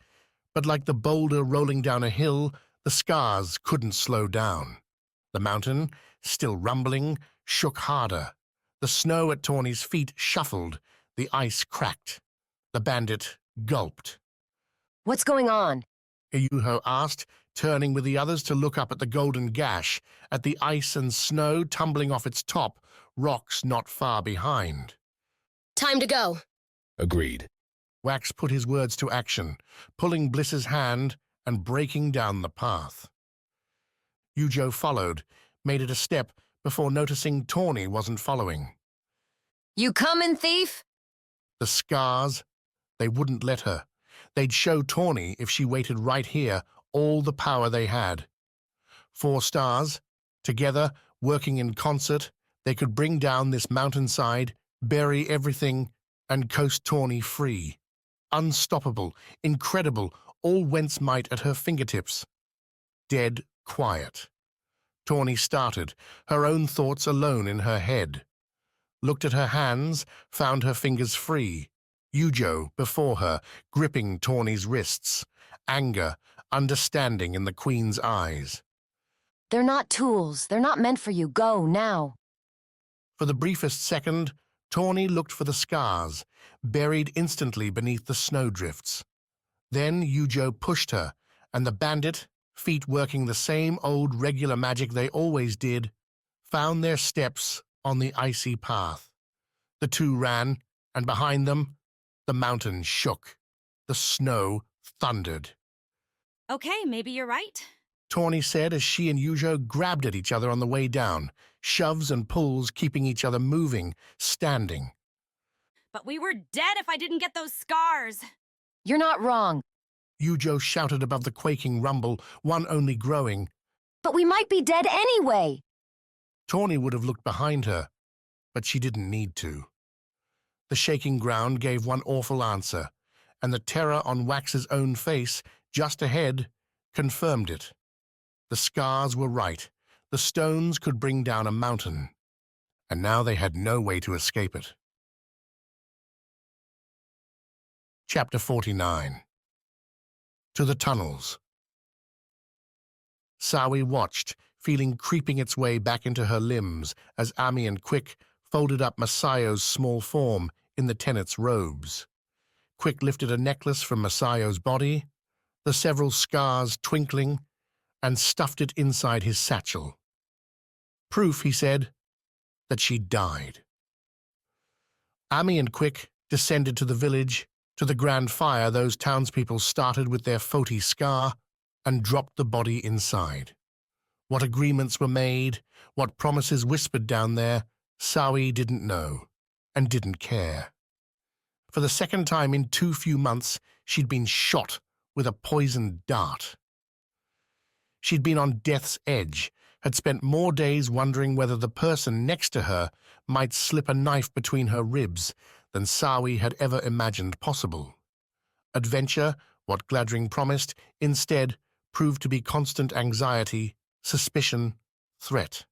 but like the boulder rolling down a hill, the Skars couldn't slow down. The mountain, still rumbling, shook harder. The snow at Tawny's feet shuffled, the ice cracked. The bandit gulped. What's going on? Yuho asked, turning with the others to look up at the golden gash, at the ice and snow tumbling off its top, rocks not far behind. Time to go. Agreed. Wax put his words to action, pulling Bliss's hand and breaking down the path. Yujo followed, made it a step before noticing Tawny wasn't following. You coming, thief? The Skars, they wouldn't let her. They'd show Tawny, if she waited right here, all the power they had. 4 stars, together, working in concert, they could bring down this mountainside, bury everything, and coast Tawny free. Unstoppable, incredible, all Wentz might at her fingertips. Dead quiet. Tawny started, her own thoughts alone in her head. Looked at her hands, found her fingers free. Yujo, before her, gripping Tawny's wrists. Anger, understanding in the Queen's eyes. They're not tools. They're not meant for you. Go, now. For the briefest second, Tawny looked for the Skars, buried instantly beneath the snowdrifts. Then Yujo pushed her, and the bandit, feet working the same old regular magic they always did, found their steps on the icy path. The two ran, and behind them, the mountain shook. The snow thundered. Okay, maybe you're right. Tawny said as she and Yujo grabbed at each other on the way down, shoves and pulls keeping each other moving, standing. But we were dead if I didn't get those scars. You're not wrong. Yujo shouted above the quaking rumble, one only growing. But we might be dead anyway. Tawny would have looked behind her, but she didn't need to. The shaking ground gave one awful answer, and the terror on Wax's own face, just ahead, confirmed it. The Skars were right. The stones could bring down a mountain, and now they had no way to escape it. Chapter 49. To the tunnels. Sawi watched, feeling creeping its way back into her limbs as Ami and Quick folded up Masayo's small form in the Tenet's robes. Quick lifted a necklace from Masayo's body, the several scars twinkling, and stuffed it inside his satchel. Proof, he said, that she died. Ami and Quick descended to the village, to the grand fire those townspeople started with their Foti Skar, and dropped the body inside. What agreements were made, what promises whispered down there, Sawi didn't know, and didn't care. For the second time in too few months, she'd been shot with a poisoned dart. She'd been on death's edge, had spent more days wondering whether the person next to her might slip a knife between her ribs than Sawi had ever imagined possible. Adventure, what Gladring promised, instead proved to be constant anxiety, suspicion, threat.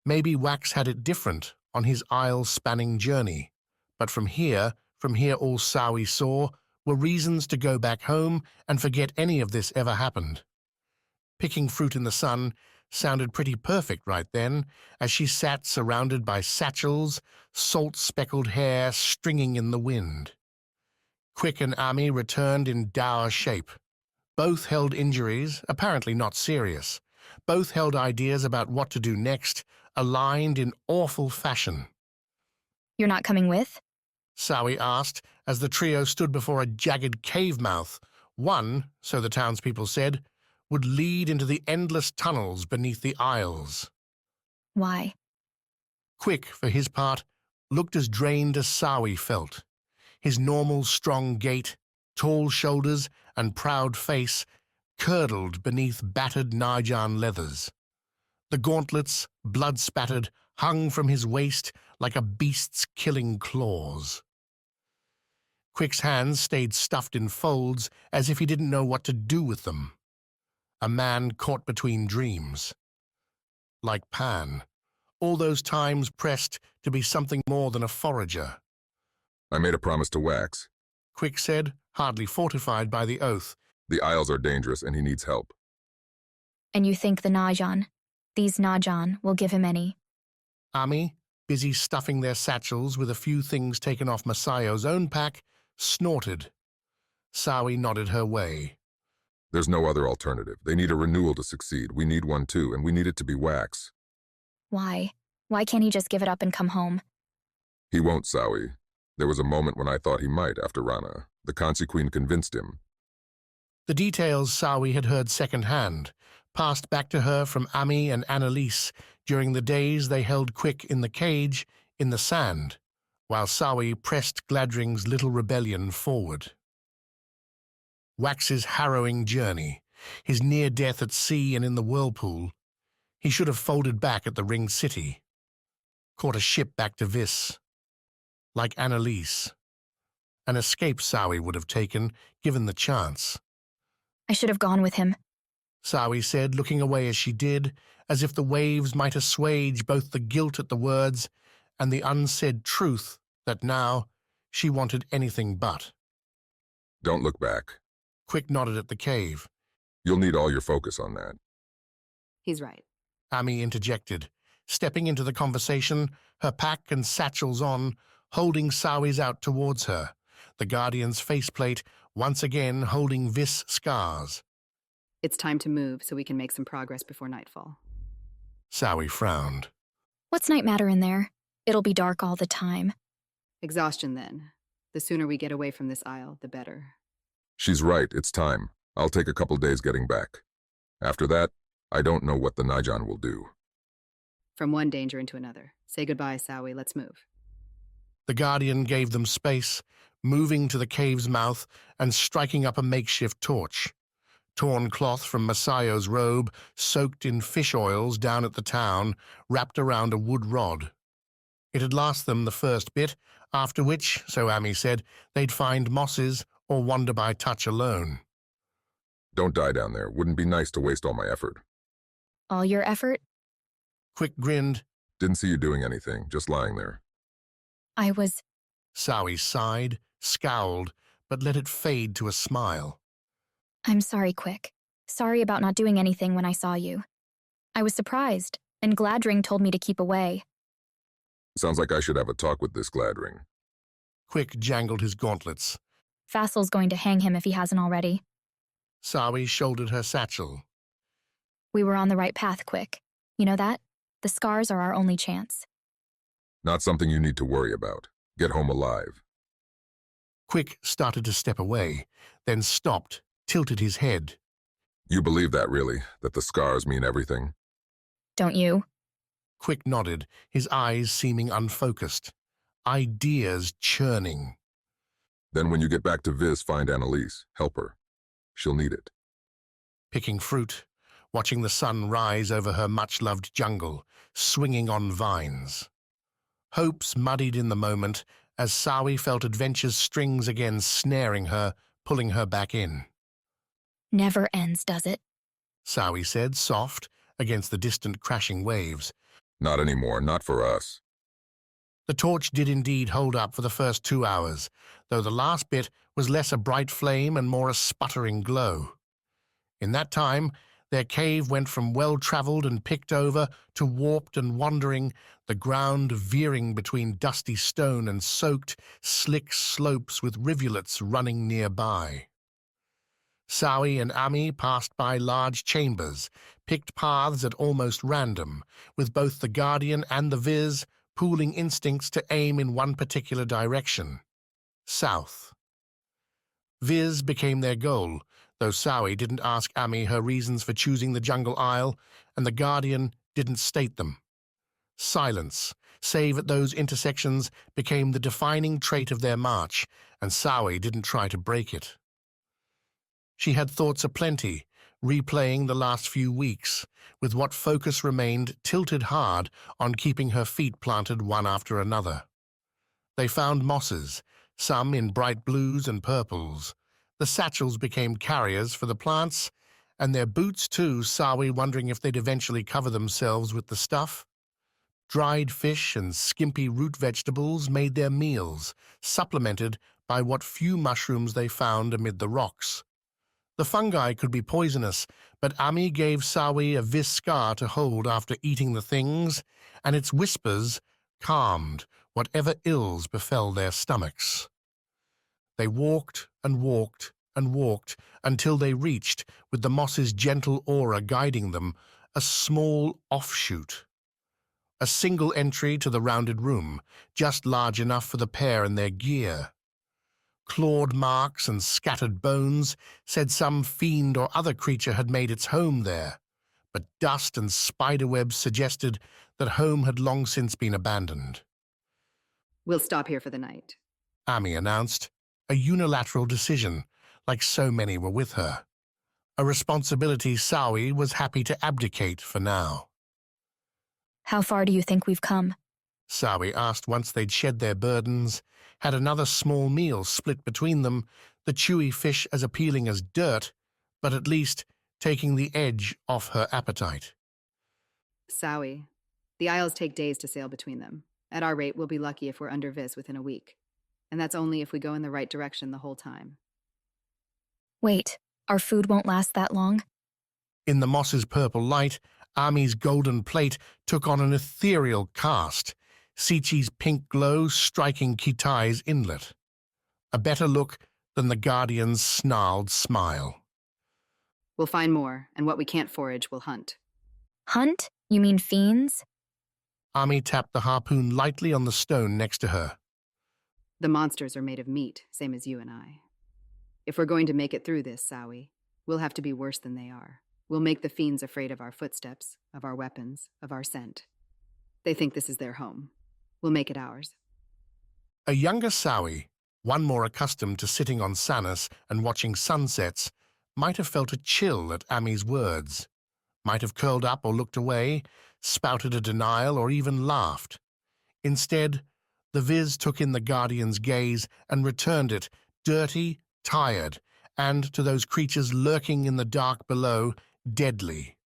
Maybe Wax had it different on his isle-spanning journey, but from here all Sawi saw were reasons to go back home and forget any of this ever happened. Picking fruit in the sun sounded pretty perfect right then, as she sat surrounded by satchels, salt-speckled hair stringing in the wind. Quick and Ami returned in dour shape. Both held injuries, apparently not serious. Both held ideas about what to do next, aligned in awful fashion. You're not coming with? Sawi asked, as the trio stood before a jagged cave mouth, One, so the townspeople said, would lead into the endless tunnels beneath the aisles. Why? Quick, for his part, looked as drained as Sawi felt. His normal strong gait, tall shoulders, and proud face curdled beneath battered Najan leathers. The gauntlets, blood-spattered, hung from his waist like a beast's killing claws. Quick's hands stayed stuffed in folds as if he didn't know what to do with them. A man caught between dreams. Like Pan, all those times pressed to be something more than a forager. I made a promise to Wax. Quick said, hardly fortified by the oath. The Isles are dangerous and he needs help. And you think these Najan, will give him any? Ami, busy stuffing their satchels with a few things taken off Masayo's own pack, snorted. Sawi nodded her way. There's no other alternative. They need a renewal to succeed. We need one too, and we need it to be Wax. Why? Why can't he just give it up and come home? He won't, Sawi. There was a moment when I thought he might after Rana. The Kansi Queen convinced him. The details Sawi had heard secondhand, passed back to her from Ami and Annalise during the days they held Quick in the cage in the sand, while Sawi pressed Gladring's little rebellion forward. Wax's harrowing journey, his near death at sea and in the whirlpool, he should have folded back at the ringed city, caught a ship back to Vis. Like Annalise. An escape Sawi would have taken, given the chance. I should have gone with him, Sawi said, looking away as she did, as if the waves might assuage both the guilt at the words and the unsaid truth that now she wanted anything but. Don't look back. Quick nodded at the cave. You'll need all your focus on that. He's right. Ami interjected, stepping into the conversation, her pack and satchels on, holding Sawi's out towards her, the Guardian's faceplate once again holding Vis scars. It's time to move so we can make some progress before nightfall. Sawi frowned. What's night matter in there? It'll be dark all the time. Exhaustion, then. The sooner we get away from this isle, the better. She's right, it's time. I'll take a couple days getting back. After that, I don't know what the Najan will do. From one danger into another. Say goodbye, Sawi. Let's move. The Guardian gave them space, moving to the cave's mouth and striking up a makeshift torch. Torn cloth from Masayo's robe, soaked in fish oils down at the town, wrapped around a wood rod. It'd last them the first bit, after which, so Ami said, they'd find mosses or wander by touch alone. Don't die down there. Wouldn't be nice to waste all my effort. All your effort? Quick grinned. Didn't see you doing anything, just lying there. I was... Sawi sighed, scowled, but let it fade to a smile. I'm sorry, Quick. Sorry about not doing anything when I saw you. I was surprised, and Gladring told me to keep away. Sounds like I should have a talk with this Gladring. Quick jangled his gauntlets. Fassel's going to hang him if he hasn't already. Sawi shouldered her satchel. We were on the right path, Quick. You know that? The Skars are our only chance. Not something you need to worry about. Get home alive. Quick started to step away, then stopped, tilted his head. You believe that, really? That the scars mean everything? Don't you? Quick nodded, his eyes seeming unfocused. Ideas churning. Then when you get back to Vis, find Annalise. Help her. She'll need it. Picking fruit, watching the sun rise over her much-loved jungle, swinging on vines. Hopes muddied in the moment as Sawi felt adventure's strings again snaring her, pulling her back in. Never ends, does it? Sawi said, soft, against the distant crashing waves. Not anymore, not for us. The torch did indeed hold up for the first 2 hours, though the last bit was less a bright flame and more a sputtering glow. In that time, their cave went from well-travelled and picked over to warped and wandering, the ground veering between dusty stone and soaked, slick slopes with rivulets running nearby. Sawi and Ami passed by large chambers, picked paths at almost random, with both the Guardian and the Vis pooling instincts to aim in one particular direction, south. Vis became their goal, though Sawi didn't ask Ami her reasons for choosing the jungle isle, and the Guardian didn't state them. Silence, save at those intersections, became the defining trait of their march, and Sawi didn't try to break it. She had thoughts aplenty, replaying the last few weeks, with what focus remained tilted hard on keeping her feet planted one after another. They found mosses, some in bright blues and purples. The satchels became carriers for the plants, and their boots too, Sawi wondering if they'd eventually cover themselves with the stuff. Dried fish and skimpy root vegetables made their meals, supplemented by what few mushrooms they found amid the rocks. The fungi could be poisonous, but Ami gave Sawi a Vis Skar to hold after eating the things, and its whispers calmed whatever ills befell their stomachs. They walked and walked and walked until they reached, with the moss's gentle aura guiding them, a small offshoot. A single entry to the rounded room, just large enough for the pair and their gear. Clawed marks and scattered bones said some fiend or other creature had made its home there, but dust and spiderwebs suggested that home had long since been abandoned. We'll stop here for the night, Ami announced, a unilateral decision, like so many were with her. A responsibility Sawi was happy to abdicate for now. How far do you think we've come? Sawi asked once they'd shed their burdens, had another small meal split between them, the chewy fish as appealing as dirt, but at least taking the edge off her appetite. Sawi, the isles take days to sail between them. At our rate, we'll be lucky if we're under Vis within a week. And that's only if we go in the right direction the whole time. Wait, our food won't last that long? In the moss's purple light, Ami's golden plate took on an ethereal cast, Sichi's pink glow striking Kitai's inlet. A better look than the Guardian's snarled smile. We'll find more, and what we can't forage, we'll hunt. Hunt? You mean fiends? Ami tapped the harpoon lightly on the stone next to her. The monsters are made of meat, same as you and I. If we're going to make it through this, Sawi, we'll have to be worse than they are. We'll make the fiends afraid of our footsteps, of our weapons, of our scent. They think this is their home. We'll make it ours. A younger Sawi, one more accustomed to sitting on Sanus and watching sunsets, might have felt a chill at Ami's words, might have curled up or looked away, spouted a denial or even laughed. Instead, the Viz took in the Guardian's gaze and returned it, dirty, tired, and, to those creatures lurking in the dark below, deadly.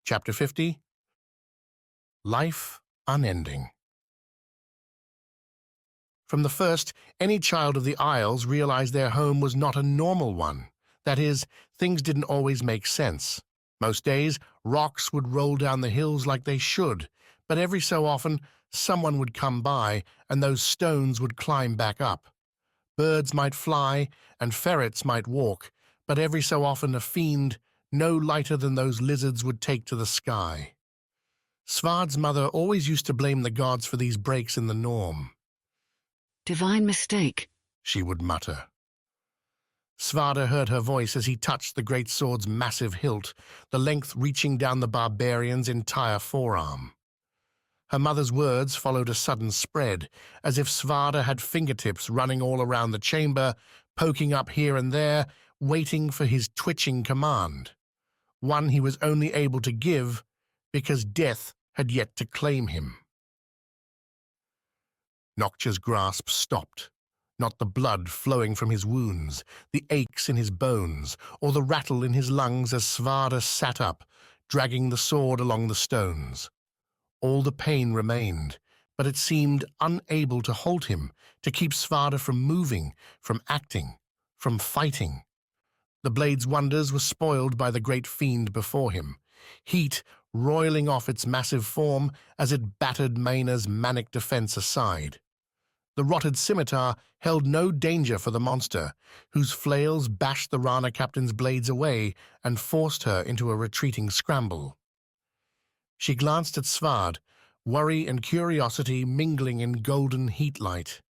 Chapter 50. Life Unending. From the first, any child of the Isles realized their home was not a normal one. That is, things didn't always make sense. Most days, rocks would roll down the hills like they should, but every so often, someone would come by, and those stones would climb back up. Birds might fly, and ferrets might walk, but every so often a fiend, no lighter than those lizards, would take to the sky. Svarde's mother always used to blame the gods for these breaks in the norm. Divine mistake, she would mutter. Svarde heard her voice as he touched the great sword's massive hilt, the length reaching down the barbarian's entire forearm. Her mother's words followed a sudden spread, as if Svarde had fingertips running all around the chamber, poking up here and there, waiting for his twitching command, one he was only able to give because death had yet to claim him. Noctia's grasp stopped. Not the blood flowing from his wounds, the aches in his bones, or the rattle in his lungs as Svarde sat up, dragging the sword along the stones. All the pain remained, but it seemed unable to hold him, to keep Svarde from moving, from acting, from fighting. The blade's wonders were spoiled by the great fiend before him, heat roiling off its massive form as it battered Mayna's manic defense aside. The rotted scimitar held no danger for the monster, whose flails bashed the Rana captain's blades away and forced her into a retreating scramble. She glanced at Svarde, worry and curiosity mingling in golden heat light.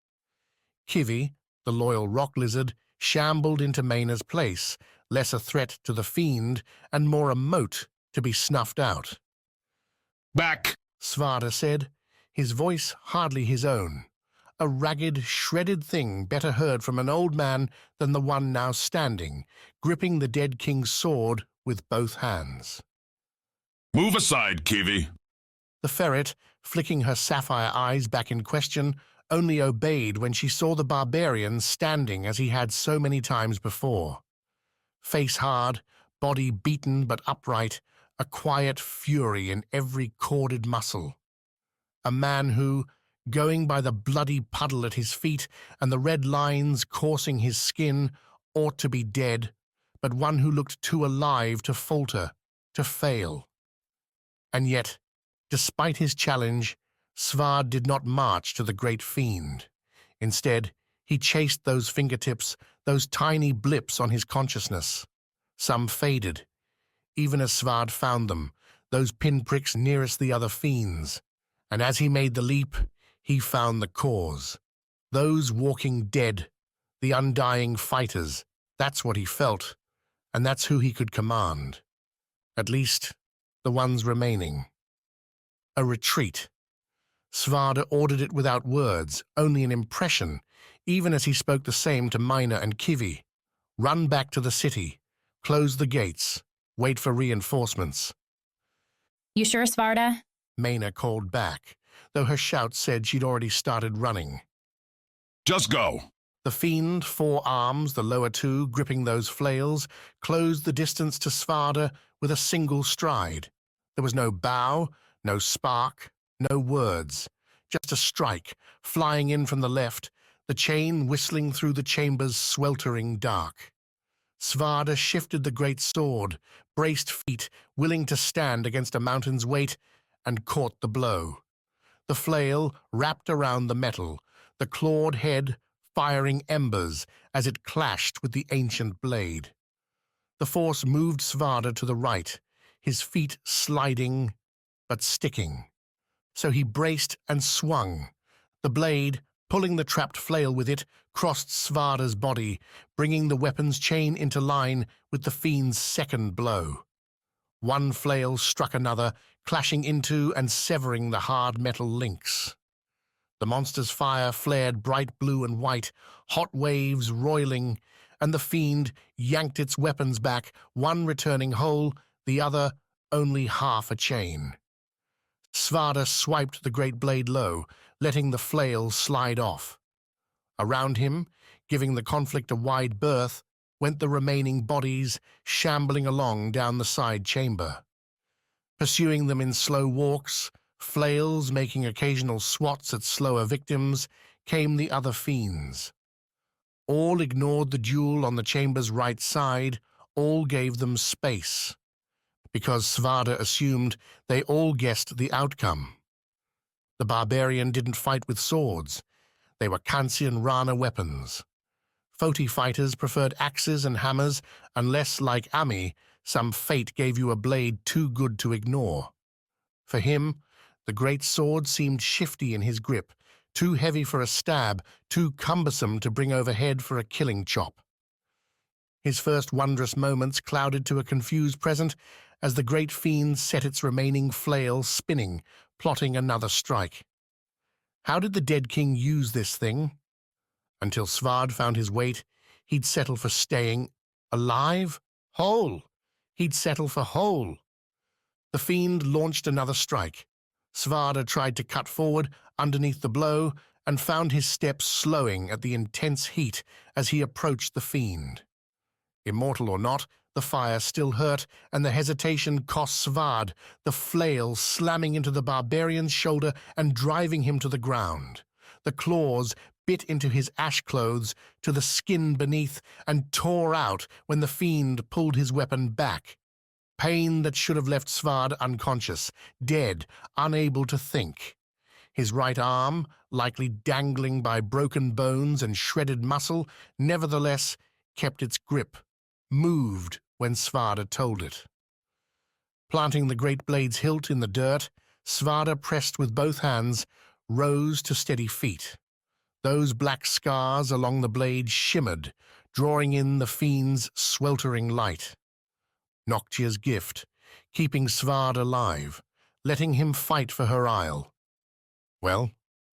Kivi, The loyal rock lizard shambled into Mayna's place, less a threat to the fiend and more a mote to be snuffed out. Back, Svarde said, his voice hardly his own, a ragged, shredded thing better heard from an old man than the one now standing, gripping the dead king's sword with both hands. Move aside, Kiwi. The ferret, flicking her sapphire eyes back in question, only obeyed when she saw the barbarian standing as he had so many times before. Face hard, body beaten but upright, a quiet fury in every corded muscle. A man who, going by the bloody puddle at his feet and the red lines coursing his skin, ought to be dead, but one who looked too alive to falter, to fail. And yet, despite his challenge, Svarde did not march to the great fiend. Instead, he chased those fingertips, those tiny blips on his consciousness. Some faded, even as Svarde found them, those pinpricks nearest the other fiends. And as he made the leap, he found the cause. Those walking dead, the undying fighters, that's what he felt, and that's who he could command. At least, the ones remaining. A retreat. Svarde ordered it without words, only an impression, even as he spoke the same to Mayna and Kiwi. Run back to the city, close the gates, wait for reinforcements. You sure, Svarde? Mayna called back, though her shout said she'd already started running. Just go. The fiend, four arms, the lower two, gripping those flails, closed the distance to Svarde with a single stride. There was no bow, no spark, no words, just a strike, flying in from the left, the chain whistling through the chamber's sweltering dark. Svarde shifted the great sword, braced feet, willing to stand against a mountain's weight, and caught the blow. The flail wrapped around the metal, the clawed head firing embers as it clashed with the ancient blade. The force moved Svarde to the right, his feet sliding but sticking. So he braced and swung. The blade, pulling the trapped flail with it, crossed Svarde's body, bringing the weapon's chain into line with the fiend's second blow. One flail struck another, clashing into and severing the hard metal links. The monster's fire flared bright blue and white, hot waves roiling, and the fiend yanked its weapons back, one returning whole, the other only half a chain. Svarde swiped the great blade low, letting the flail slide off. Around him, giving the conflict a wide berth, went the remaining bodies, shambling along down the side chamber. Pursuing them in slow walks, flails making occasional swats at slower victims, came the other fiends. All ignored the duel on the chamber's right side, all gave them space, because Svarde assumed they all guessed the outcome. The barbarian didn't fight with swords. They were Kansian Rana weapons. Foti fighters preferred axes and hammers unless, like Ami, some fate gave you a blade too good to ignore. For him, the great sword seemed shifty in his grip, too heavy for a stab, too cumbersome to bring overhead for a killing chop. His first wondrous moments clouded to a confused present as the great fiend set its remaining flail spinning, plotting another strike. How did the dead king use this thing? Until Svarde found his weight, he'd settle for staying alive, whole. He'd settle for whole. The fiend launched another strike. Svarde tried to cut forward underneath the blow and found his steps slowing at the intense heat as he approached the fiend. Immortal or not, the fire still hurt, and the hesitation cost Svarde, the flail slamming into the barbarian's shoulder and driving him to the ground. The claws bit into his ash clothes to the skin beneath and tore out when the fiend pulled his weapon back. Pain that should have left Svarde unconscious, dead, unable to think. His right arm, likely dangling by broken bones and shredded muscle, nevertheless kept its grip, moved when Svarde told it. Planting the great blade's hilt in the dirt, Svarde pressed with both hands, rose to steady feet. Those black scars along the blade shimmered, drawing in the fiend's sweltering light. Noctia's gift, keeping Svarde alive, letting him fight for her isle. Well,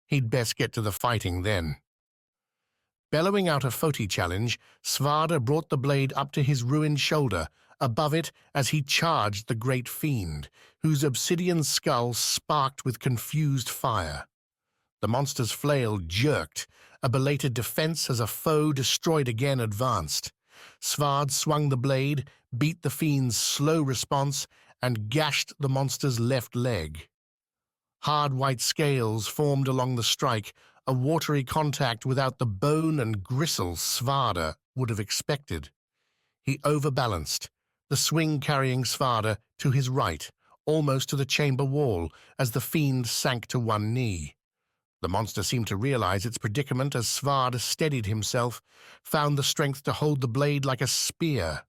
he'd best get to the fighting then. Bellowing out a Foti challenge, Svarde brought the blade up to his ruined shoulder, above it as he charged the great fiend, whose obsidian skull sparked with confused fire. The monster's flail jerked, a belated defense as a foe destroyed again advanced. Svarde swung the blade, beat the fiend's slow response, and gashed the monster's left leg. Hard white scales formed along the strike, a watery contact without the bone and gristle Svarde would have expected. He overbalanced, the swing carrying Svarde to his right, almost to the chamber wall, as the fiend sank to one knee. The monster seemed to realize its predicament as Svarde steadied himself, found the strength to hold the blade like a spear.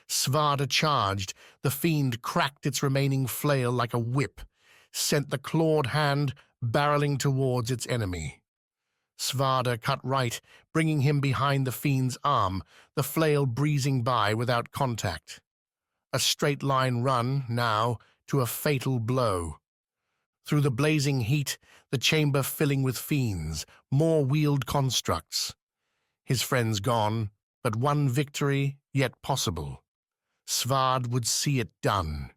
Svarde charged, the fiend cracked its remaining flail like a whip, sent the clawed hand barreling towards its enemy. Svarde cut right, bringing him behind the fiend's arm, the flail breezing by without contact. A straight-line run, now, to a fatal blow. Through the blazing heat, the chamber filling with fiends, more wheeled constructs. His friends gone, but one victory yet possible. Svarde would see it done.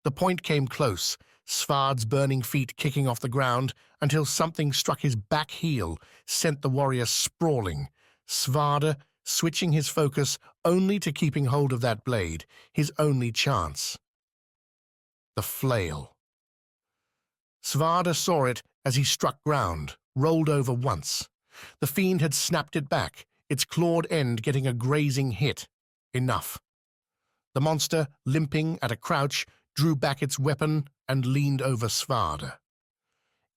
The point came close, Svarde's burning feet kicking off the ground until something struck his back heel, sent the warrior sprawling. Svarde switching his focus only to keeping hold of that blade, his only chance. The flail. Svarde saw it as he struck ground, rolled over once. The fiend had snapped it back, its clawed end getting a grazing hit. Enough. The monster, limping at a crouch, drew back its weapon and leaned over Svarde.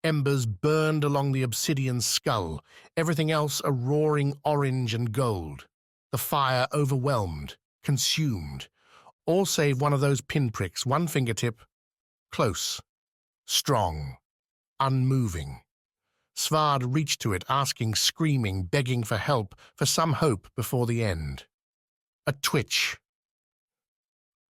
Embers burned along the obsidian skull, everything else a roaring orange and gold. The fire overwhelmed, consumed, all save one of those pinpricks, one fingertip, close, strong, unmoving. Svarde reached to it, asking, screaming, begging for help, for some hope before the end. A twitch.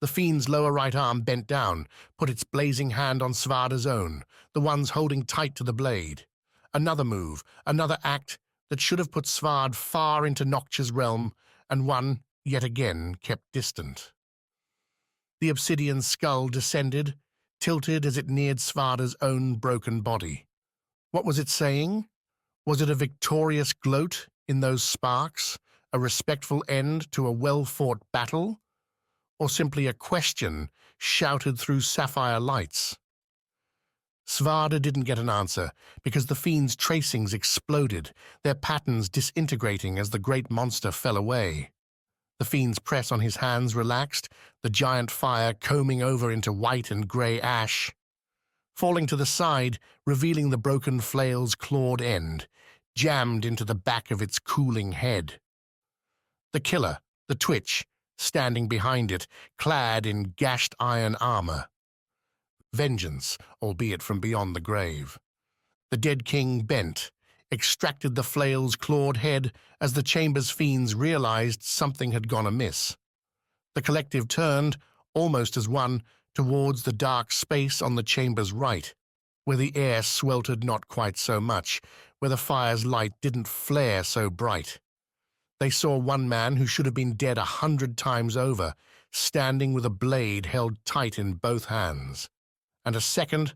The fiend's lower right arm bent down, put its blazing hand on Svarde's own, the ones holding tight to the blade. Another move, another act that should have put Svarde far into Noctia's realm, and one, yet again, kept distant. The obsidian skull descended, tilted as it neared Svarde's own broken body. What was it saying? Was it a victorious gloat in those sparks, a respectful end to a well-fought battle? Or simply a question shouted through sapphire lights? Svarde didn't get an answer, because the fiend's tracings exploded, their patterns disintegrating as the great monster fell away. The fiend's press on his hands relaxed, the giant fire combing over into white and grey ash. Falling to the side, revealing the broken flail's clawed end, jammed into the back of its cooling head. The killer, the twitch, standing behind it, clad in gashed iron armor. Vengeance, albeit from beyond the grave. The dead king bent, extracted the flail's clawed head as the chamber's fiends realized something had gone amiss. The collective turned, almost as one, towards the dark space on the chamber's right, where the air sweltered not quite so much, where the fire's light didn't flare so bright. They saw one man who should have been dead 100 times over, standing with a blade held tight in both hands. And a second,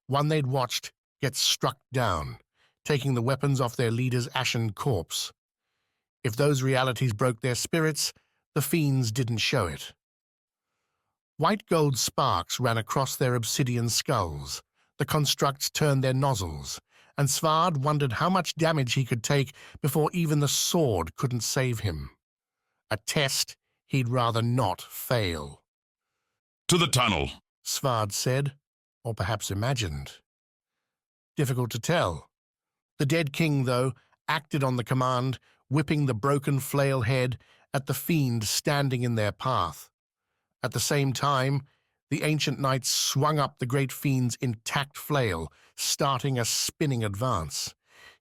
one they'd watched, get struck down, taking the weapons off their leader's ashen corpse. If those realities broke their spirits, the fiends didn't show it. White gold sparks ran across their obsidian skulls. The constructs turned their nozzles, and Svarde wondered how much damage he could take before even the sword couldn't save him. A test he'd rather not fail. To the tunnel, Svarde said, or perhaps imagined. Difficult to tell. The dead king, though, acted on the command, whipping the broken flail head at the fiend standing in their path. At the same time, the ancient knight swung up the great fiend's intact flail, starting a spinning advance.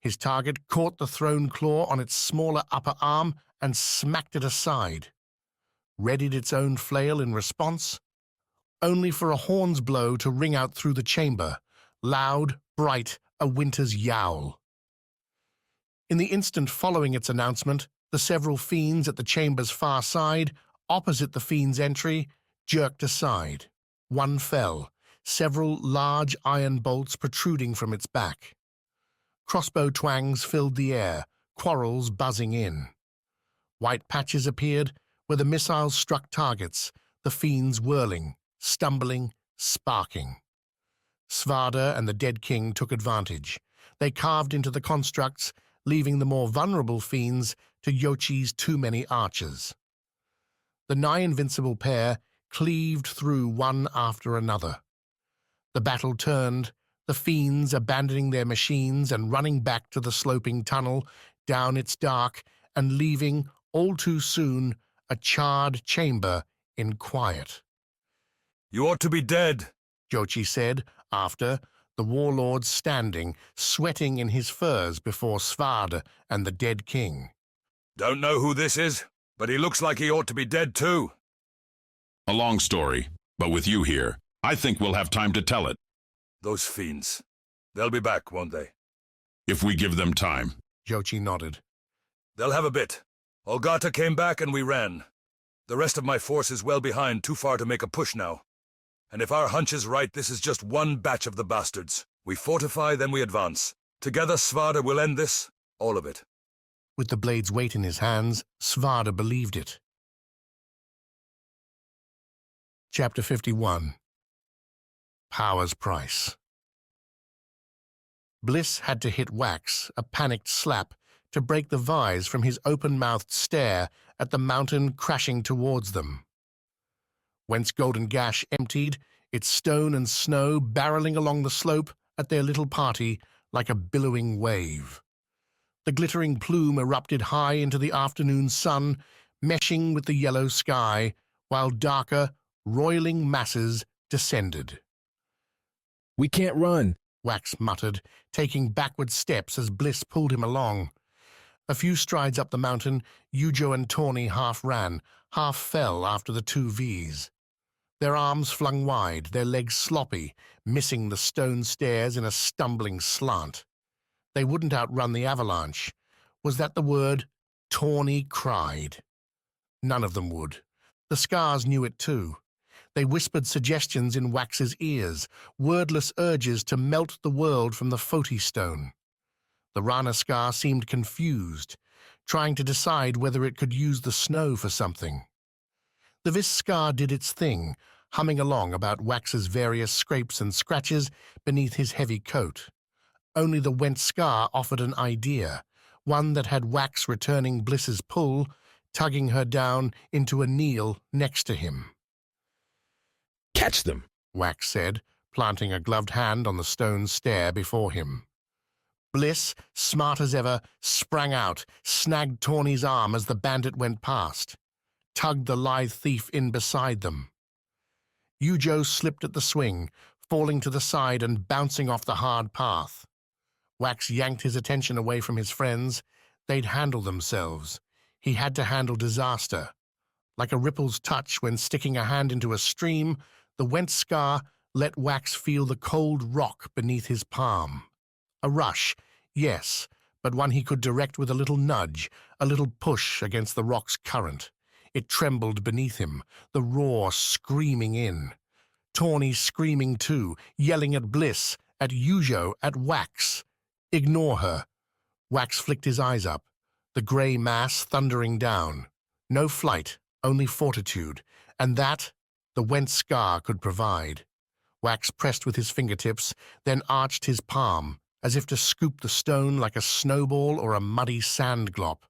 His target caught the thrown claw on its smaller upper arm and smacked it aside. Readied its own flail in response, only for a horn's blow to ring out through the chamber, loud, bright, a winter's yowl. In the instant following its announcement, the several fiends at the chamber's far side, opposite the fiend's entry, jerked aside. One fell, several large iron bolts protruding from its back. Crossbow twangs filled the air, quarrels buzzing in. White patches appeared where the missiles struck targets, the fiends whirling, stumbling, sparking. Svarde and the dead king took advantage. They carved into the constructs, leaving the more vulnerable fiends to Yochi's too many archers. The nigh-invincible pair cleaved through one after another. The battle turned, the fiends abandoning their machines and running back to the sloping tunnel, down its dark, and leaving, all too soon, a charred chamber in quiet. "You ought to be dead," Yochi said, after, the warlord standing, sweating in his furs before Svarde and the dead king. "Don't know who this is, but he looks like he ought to be dead too." A long story, but with you here, I think we'll have time to tell it. "Those fiends. They'll be back, won't they?" "If we give them time." Yochi nodded. "They'll have a bit. Olgata came back and we ran. The rest of my force is well behind, too far to make a push now. And if our hunch is right, this is just one batch of the bastards. We fortify, then we advance. Together, Svarde will end this, all of it." With the blade's weight in his hands, Svarde believed it. Chapter 51. Power's Price. Bliss had to hit Wax, a panicked slap, to break the vise from his open-mouthed stare at the mountain crashing towards them. Whence Golden Gash emptied, its stone and snow barreling along the slope at their little party like a billowing wave. The glittering plume erupted high into the afternoon sun, meshing with the yellow sky, while darker, roiling masses descended. "We can't run," Wax muttered, taking backward steps as Bliss pulled him along. A few strides up the mountain, Yujo and Tawny half ran, half fell after the two Vs. Their arms flung wide, their legs sloppy, missing the stone stairs in a stumbling slant. They wouldn't outrun the avalanche. Was that the word? Tawny cried. None of them would. The Skars knew it too. They whispered suggestions in Wax's ears, wordless urges to melt the world from the Foti stone. The Rana Skar seemed confused, trying to decide whether it could use the snow for something. The Vis Skar did its thing, humming along about Wax's various scrapes and scratches beneath his heavy coat. Only the Went Skar offered an idea, one that had Wax returning Bliss's pull, tugging her down into a kneel next to him. "Catch them," Wax said, planting a gloved hand on the stone stair before him. Bliss, smart as ever, sprang out, snagged Tawny's arm as the bandit went past, tugged the lithe thief in beside them. Yujo slipped at the swing, falling to the side and bouncing off the hard path. Wax yanked his attention away from his friends. They'd handle themselves. He had to handle disaster. Like a ripple's touch when sticking a hand into a stream, the Went Skar let Wax feel the cold rock beneath his palm. A rush, yes, but one he could direct with a little nudge, a little push against the rock's current. It trembled beneath him, the roar screaming in. Tawny screaming too, yelling at Bliss, at Yujo, at Wax. Ignore her. Wax flicked his eyes up, the grey mass thundering down. No flight, only fortitude, and that the Went Skar could provide. Wax pressed with his fingertips, then arched his palm, as if to scoop the stone like a snowball or a muddy sand glop.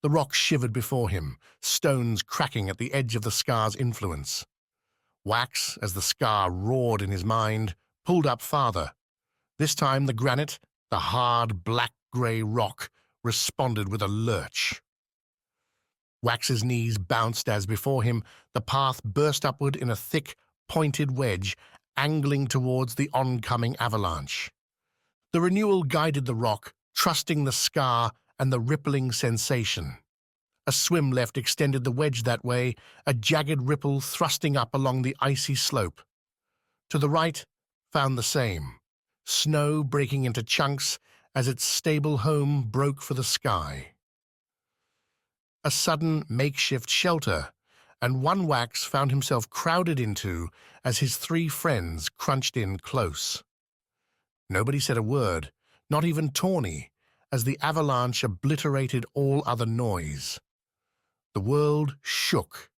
The rock shivered before him, stones cracking at the edge of the Skar's influence. Wax, as the Skar roared in his mind, pulled up farther. This time the granite, the hard, black-grey rock, responded with a lurch. Wax's knees bounced as before him the path burst upward in a thick, pointed wedge, angling towards the oncoming avalanche. The Renewal guided the rock, trusting the Skar and the rippling sensation. A swim left extended the wedge that way, a jagged ripple thrusting up along the icy slope. To the right, found the same, snow breaking into chunks as its stable home broke for the sky. A sudden makeshift shelter, and one Wax found himself crowded into as his 3 friends crunched in close. Nobody said a word, not even Tawny, as the avalanche obliterated all other noise. The world shook.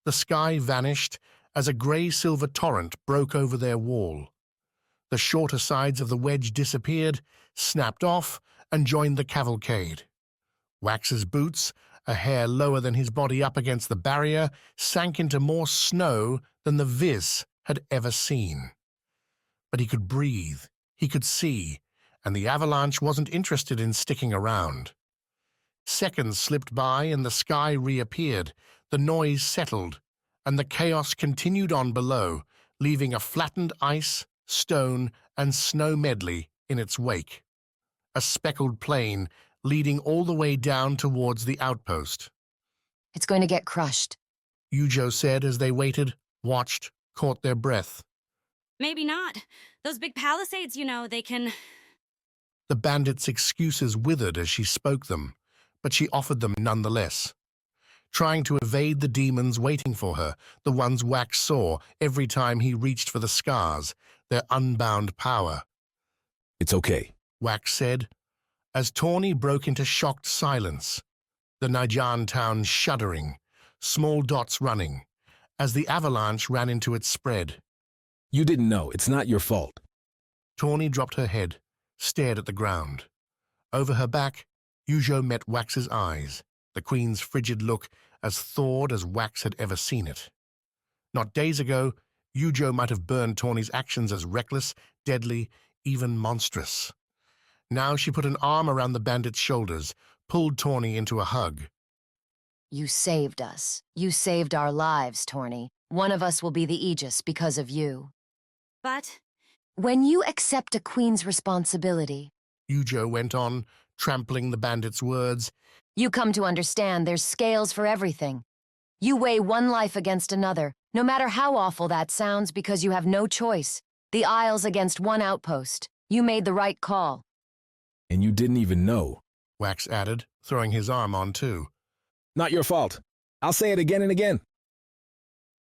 The sky vanished as a grey-silver torrent broke over their wall. The shorter sides of the wedge disappeared, snapped off, and joined the cavalcade. Wax's boots, a hair lower than his body up against the barrier, sank into more snow than the Vis had ever seen. But he could breathe, he could see, and the avalanche wasn't interested in sticking around. Seconds slipped by and the sky reappeared, the noise settled, and the chaos continued on below, leaving a flattened ice, stone, and snow medley in its wake. A speckled plain leading all the way down towards the outpost. It's going to get crushed, Yujo said as they waited, watched, caught their breath. Maybe not. Those big palisades, they can... The bandit's excuses withered as she spoke them, but she offered them nonetheless. Trying to evade the demons waiting for her, the ones Wax saw every time he reached for the scars, their unbound power. It's okay, Wax said, as Tawny broke into shocked silence, the Najan town shuddering, small dots running, as the avalanche ran into its spread. You didn't know. It's not your fault. Tawny dropped her head, stared at the ground. Over her back, Yujo met Wax's eyes, the Queen's frigid look as thawed as Wax had ever seen it. Not days ago, Yujo might have burned Tawny's actions as reckless, deadly, even monstrous. Now she put an arm around the bandit's shoulders, pulled Tawny into a hug. You saved us. You saved our lives, Tawny. One of us will be the Aegis because of you. But... When you accept a queen's responsibility, Yujo went on, trampling the bandit's words, you come to understand there's scales for everything. You weigh one life against another, no matter how awful that sounds, because you have no choice. The Isles against one outpost. You made the right call. And you didn't even know, Wax added, throwing his arm on too. Not your fault. I'll say it again and again.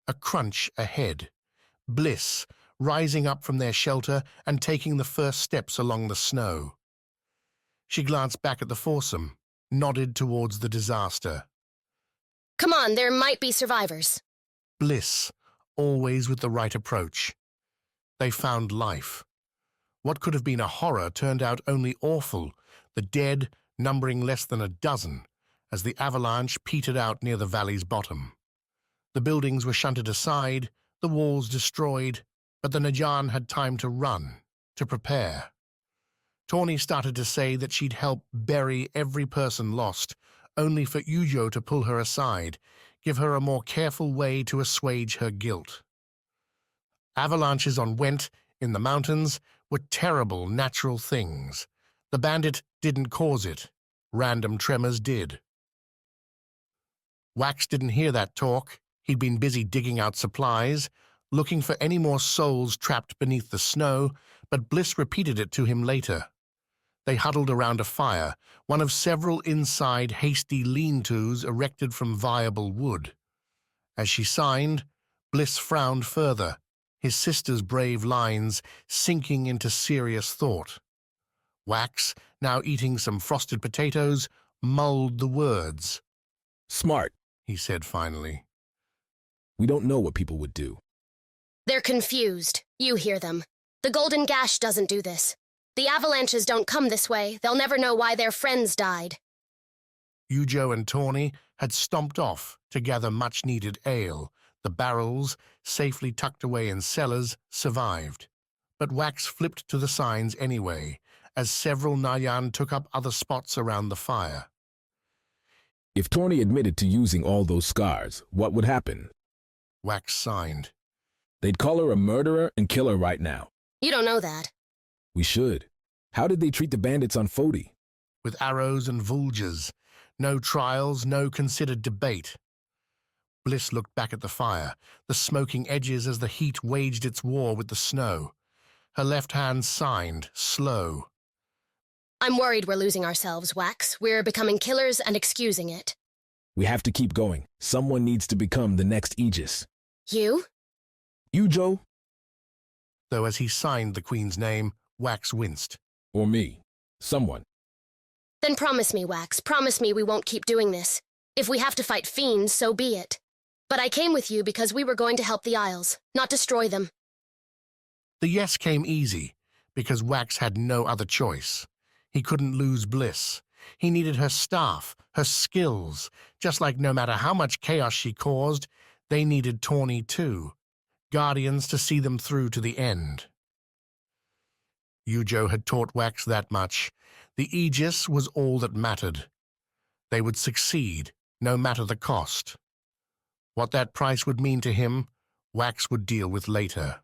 A crunch ahead. Bliss, rising up from their shelter and taking the first steps along the snow. She glanced back at the foursome, nodded towards the disaster. Come on, there might be survivors. Bliss, always with the right approach. They found life. What could have been a horror turned out only awful, the dead numbering less than a dozen, as the avalanche petered out near the valley's bottom. The buildings were shunted aside, the walls destroyed, but the Najan had time to run, to prepare. Tawny started to say that she'd help bury every person lost, only for Yujo to pull her aside, give her a more careful way to assuage her guilt. Avalanches on Went, in the mountains, were terrible natural things. The bandit didn't cause it. Random tremors did. Wax didn't hear that talk. He'd been busy digging out supplies, looking for any more souls trapped beneath the snow, but Bliss repeated it to him later. They huddled around a fire, one of several inside hasty lean-tos erected from viable wood. As she signed, Bliss frowned further, his sister's brave lines sinking into serious thought. Wax, now eating some frosted potatoes, mulled the words. Smart, he said finally. We don't know what people would do. They're confused. You hear them. The Golden Gash doesn't do this. The avalanches don't come this way. They'll never know why their friends died. Yujo and Tawny had stomped off to gather much-needed ale. The barrels, safely tucked away in cellars, survived. But Wax flipped to the signs anyway, as several Nayan took up other spots around the fire. If Tawny admitted to using all those scars, what would happen? Wax signed. They'd call her a murderer and kill her right now. You don't know that. We should. How did they treat the bandits on Fodi? with arrows and vultures, no trials, no considered debate. Bliss looked back at the fire, the smoking edges as the heat waged its war with the snow. Her left hand signed, slow. I'm worried we're losing ourselves, Wax. We're becoming killers and excusing it. We have to keep going. Someone needs to become the next Aegis. You? You, Joe? Though as he signed the Queen's name, Wax winced. Or me. Someone. Then promise me, Wax. Promise me we won't keep doing this. If we have to fight fiends, so be it. But I came with you because we were going to help the Isles, not destroy them. The yes came easy, because Wax had no other choice. He couldn't lose Bliss. He needed her staff, her skills, just like no matter how much chaos she caused, they needed Tawny too. Guardians to see them through to the end. Yujo had taught Wax that much. The Aegis was all that mattered. They would succeed, no matter the cost. What that price would mean to him, Wax would deal with later.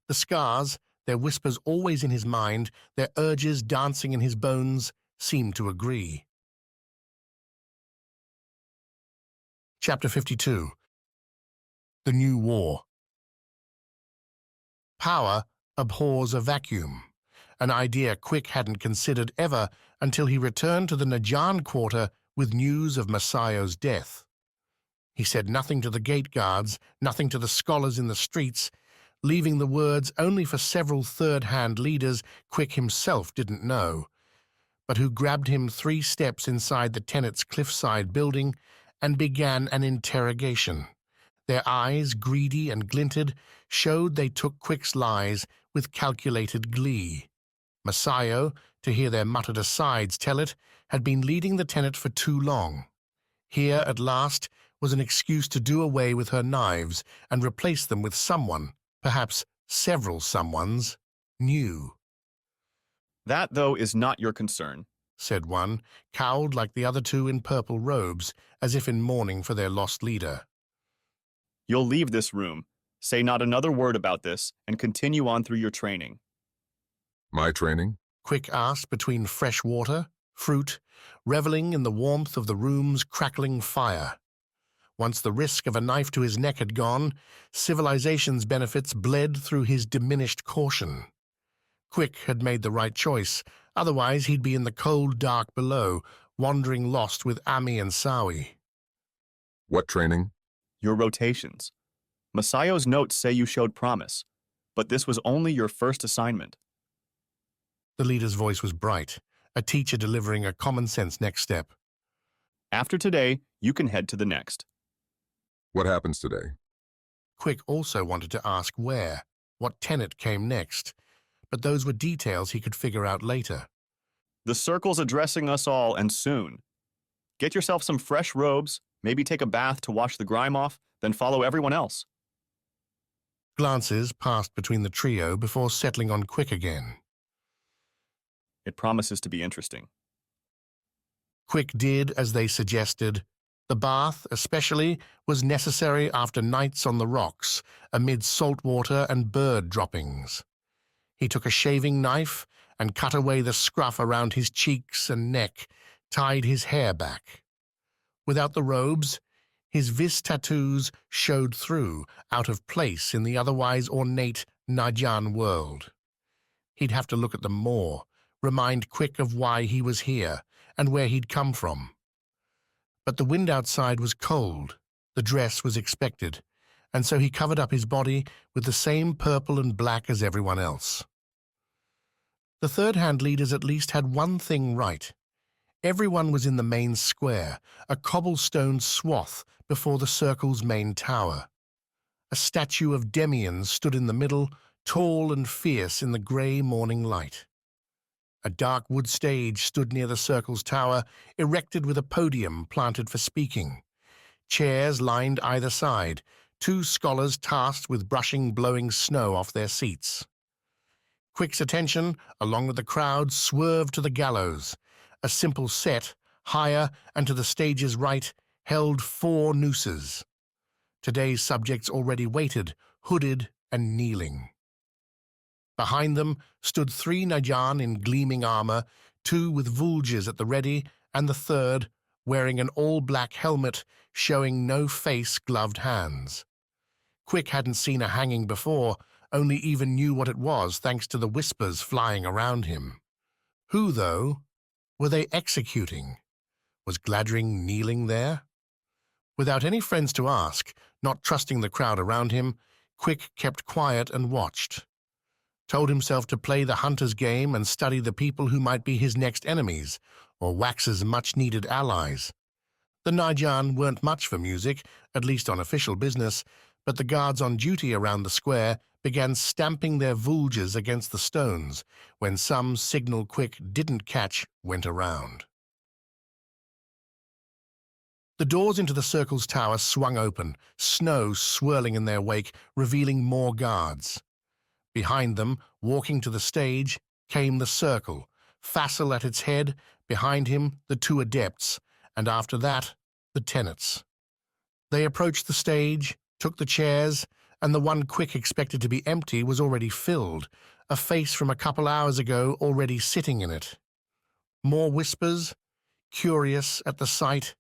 The scars, their whispers always in his mind, their urges dancing in his bones, seemed to agree. Chapter 52. The New War. Power abhors a vacuum, an idea Quick hadn't considered ever until he returned to the Najan quarter with news of Masayo's death. He said nothing to the gate guards, nothing to the scholars in the streets, leaving the words only for several third-hand leaders Quick himself didn't know, but who grabbed him 3 steps inside the Tenet's cliffside building and began an interrogation. Their eyes, greedy and glinted, showed they took Quick's lies with calculated glee. Masayo, to hear their muttered asides tell it, had been leading the Tenet for too long. Here, at last, was an excuse to do away with her knives and replace them with someone, perhaps several someones, new. That, though, is not your concern, said one, cowled like the other 2 in purple robes, as if in mourning for their lost leader. You'll leave this room, say not another word about this, and continue on through your training. My training? Quick asked between fresh water, fruit, reveling in the warmth of the room's crackling fire. Once the risk of a knife to his neck had gone, civilization's benefits bled through his diminished caution. Quick had made the right choice, otherwise he'd be in the cold dark below, wandering lost with Ami and Sawi. What training? Your rotations. Masayo's notes say you showed promise, but this was only your first assignment. The leader's voice was bright, a teacher delivering a common-sense next step. After today, you can head to the next. What happens today? Quick also wanted to ask where, what Tenet came next, but those were details he could figure out later. The circle's addressing us all, and soon. Get yourself some fresh robes, maybe take a bath to wash the grime off, then follow everyone else. Glances passed between the trio before settling on Quick again. It promises to be interesting. Quick did as they suggested. The bath, especially, was necessary after nights on the rocks, amid salt water and bird droppings. He took a shaving knife and cut away the scruff around his cheeks and neck, tied his hair back. Without the robes, his Vis tattoos showed through, out of place in the otherwise ornate Najan world. He'd have to look at them more, remind Quick of why he was here and where he'd come from. But the wind outside was cold, the dress was expected, and so he covered up his body with the same purple and black as everyone else. The third-hand leaders at least had one thing right. Everyone was in the main square, a cobblestone swath before the circle's main tower. A statue of Demian stood in the middle, tall and fierce in the grey morning light. A dark wood stage stood near the circle's tower, erected with a podium planted for speaking. Chairs lined either side, 2 scholars tasked with brushing blowing snow off their seats. Quick's attention, along with the crowd, swerved to the gallows. A simple set, higher and to the stage's right, held 4 nooses. Today's subjects already waited, hooded and kneeling. Behind them stood 3 Najan in gleaming armor, 2 with vulges at the ready, and the third wearing an all-black helmet showing no face, gloved hands. Quick hadn't seen a hanging before, only even knew what it was thanks to the whispers flying around him. Who, though, were they executing? Was Gladring kneeling there? Without any friends to ask, not trusting the crowd around him, Quick kept quiet and watched. Told himself to play the hunter's game and study the people who might be his next enemies, or Wax's much-needed allies. The Najan weren't much for music, at least on official business, but the guards on duty around the square began stamping their vulges against the stones when some signal Quick didn't catch went around. The doors into the Circle's tower swung open, snow swirling in their wake, revealing more guards. Behind them, walking to the stage, came the Circle, Facile at its head, behind him the 2 adepts, and after that, the tenets. They approached the stage, took the chairs, and the one Quick expected to be empty was already filled, a face from a couple hours ago already sitting in it. More whispers, curious at the sight,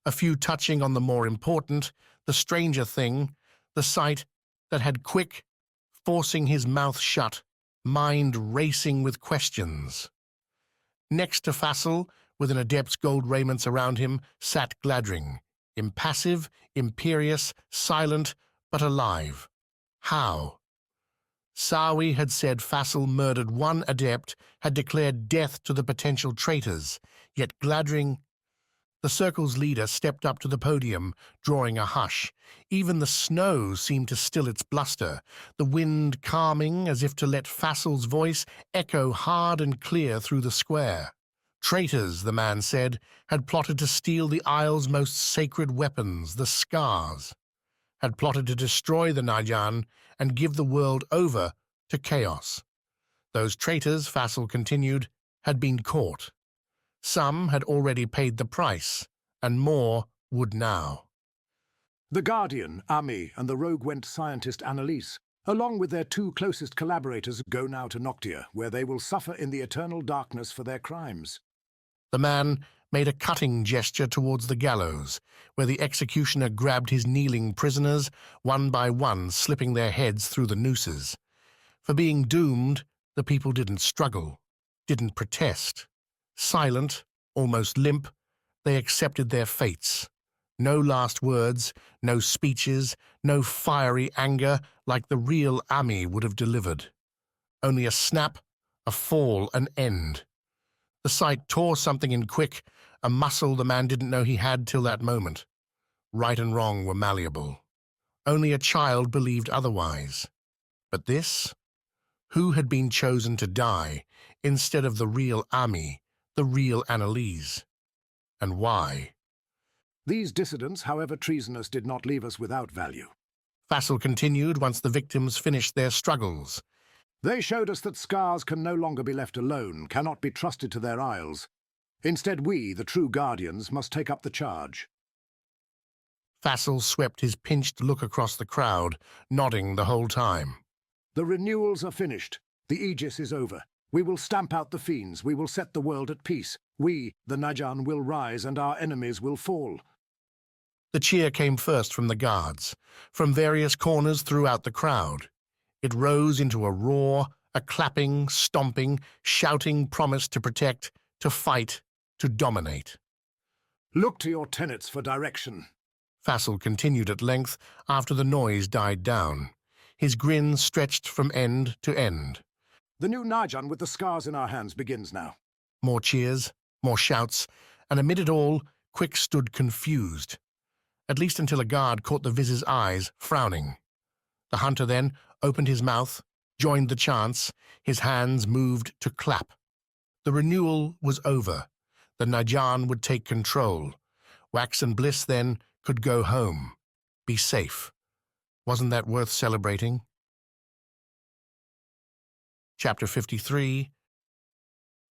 a few touching on the more important, the stranger thing, the sight that had Quick forcing his mouth shut, mind racing with questions. Next to Facile, with an adept's gold raiments around him, sat Gladring, impassive, imperious, silent, but alive. How? Sawi had said Facile murdered 1 adept, had declared death to the potential traitors, yet Gladring... The Circle's leader stepped up to the podium, drawing a hush. Even the snow seemed to still its bluster, the wind calming as if to let Facile's voice echo hard and clear through the square. Traitors, the man said, had plotted to steal the Isle's most sacred weapons, the Skars, had plotted to destroy the Najan and give the world over to chaos. Those traitors, Facile continued, had been caught. Some had already paid the price, and more would now. The Guardian, Ami, and the rogue-went scientist Annalise, along with their 2 closest collaborators, go now to Noctia, where they will suffer in the eternal darkness for their crimes. The man made a cutting gesture towards the gallows, where the executioner grabbed his kneeling prisoners, one by one slipping their heads through the nooses. For being doomed, the people didn't struggle, didn't protest. Silent, almost limp, they accepted their fates. No last words, no speeches, no fiery anger like the real Ami would have delivered. Only a snap, a fall, an end. The sight tore something in Quick, a muscle the man didn't know he had till that moment. Right and wrong were malleable. Only a child believed otherwise. But this? Who had been chosen to die instead of the real Ami, the real Annalise? And why? These dissidents, however treasonous, did not leave us without value. Facile continued once the victims finished their struggles. They showed us that Skars can no longer be left alone, cannot be trusted to their isles. Instead, we, the true guardians, must take up the charge. Facile swept his pinched look across the crowd, nodding the whole time. The renewals are finished. The Aegis is over. We will stamp out the fiends. We will set the world at peace. We, the Najan, will rise and our enemies will fall. The cheer came first from the guards, from various corners throughout the crowd. It rose into a roar, a clapping, stomping, shouting promise to protect, to fight, to dominate. Look to your tenets for direction. Facile continued at length after the noise died down. His grin stretched from end to end. The new Najan with the Skars in our hands begins now. More cheers, more shouts, and amid it all, Quick stood confused. At least until a guard caught the Viz's eyes, frowning. The hunter then opened his mouth, joined the chants, his hands moved to clap. The renewal was over. The Najan would take control. Wax and Bliss then could go home, be safe. Wasn't that worth celebrating? Chapter 53,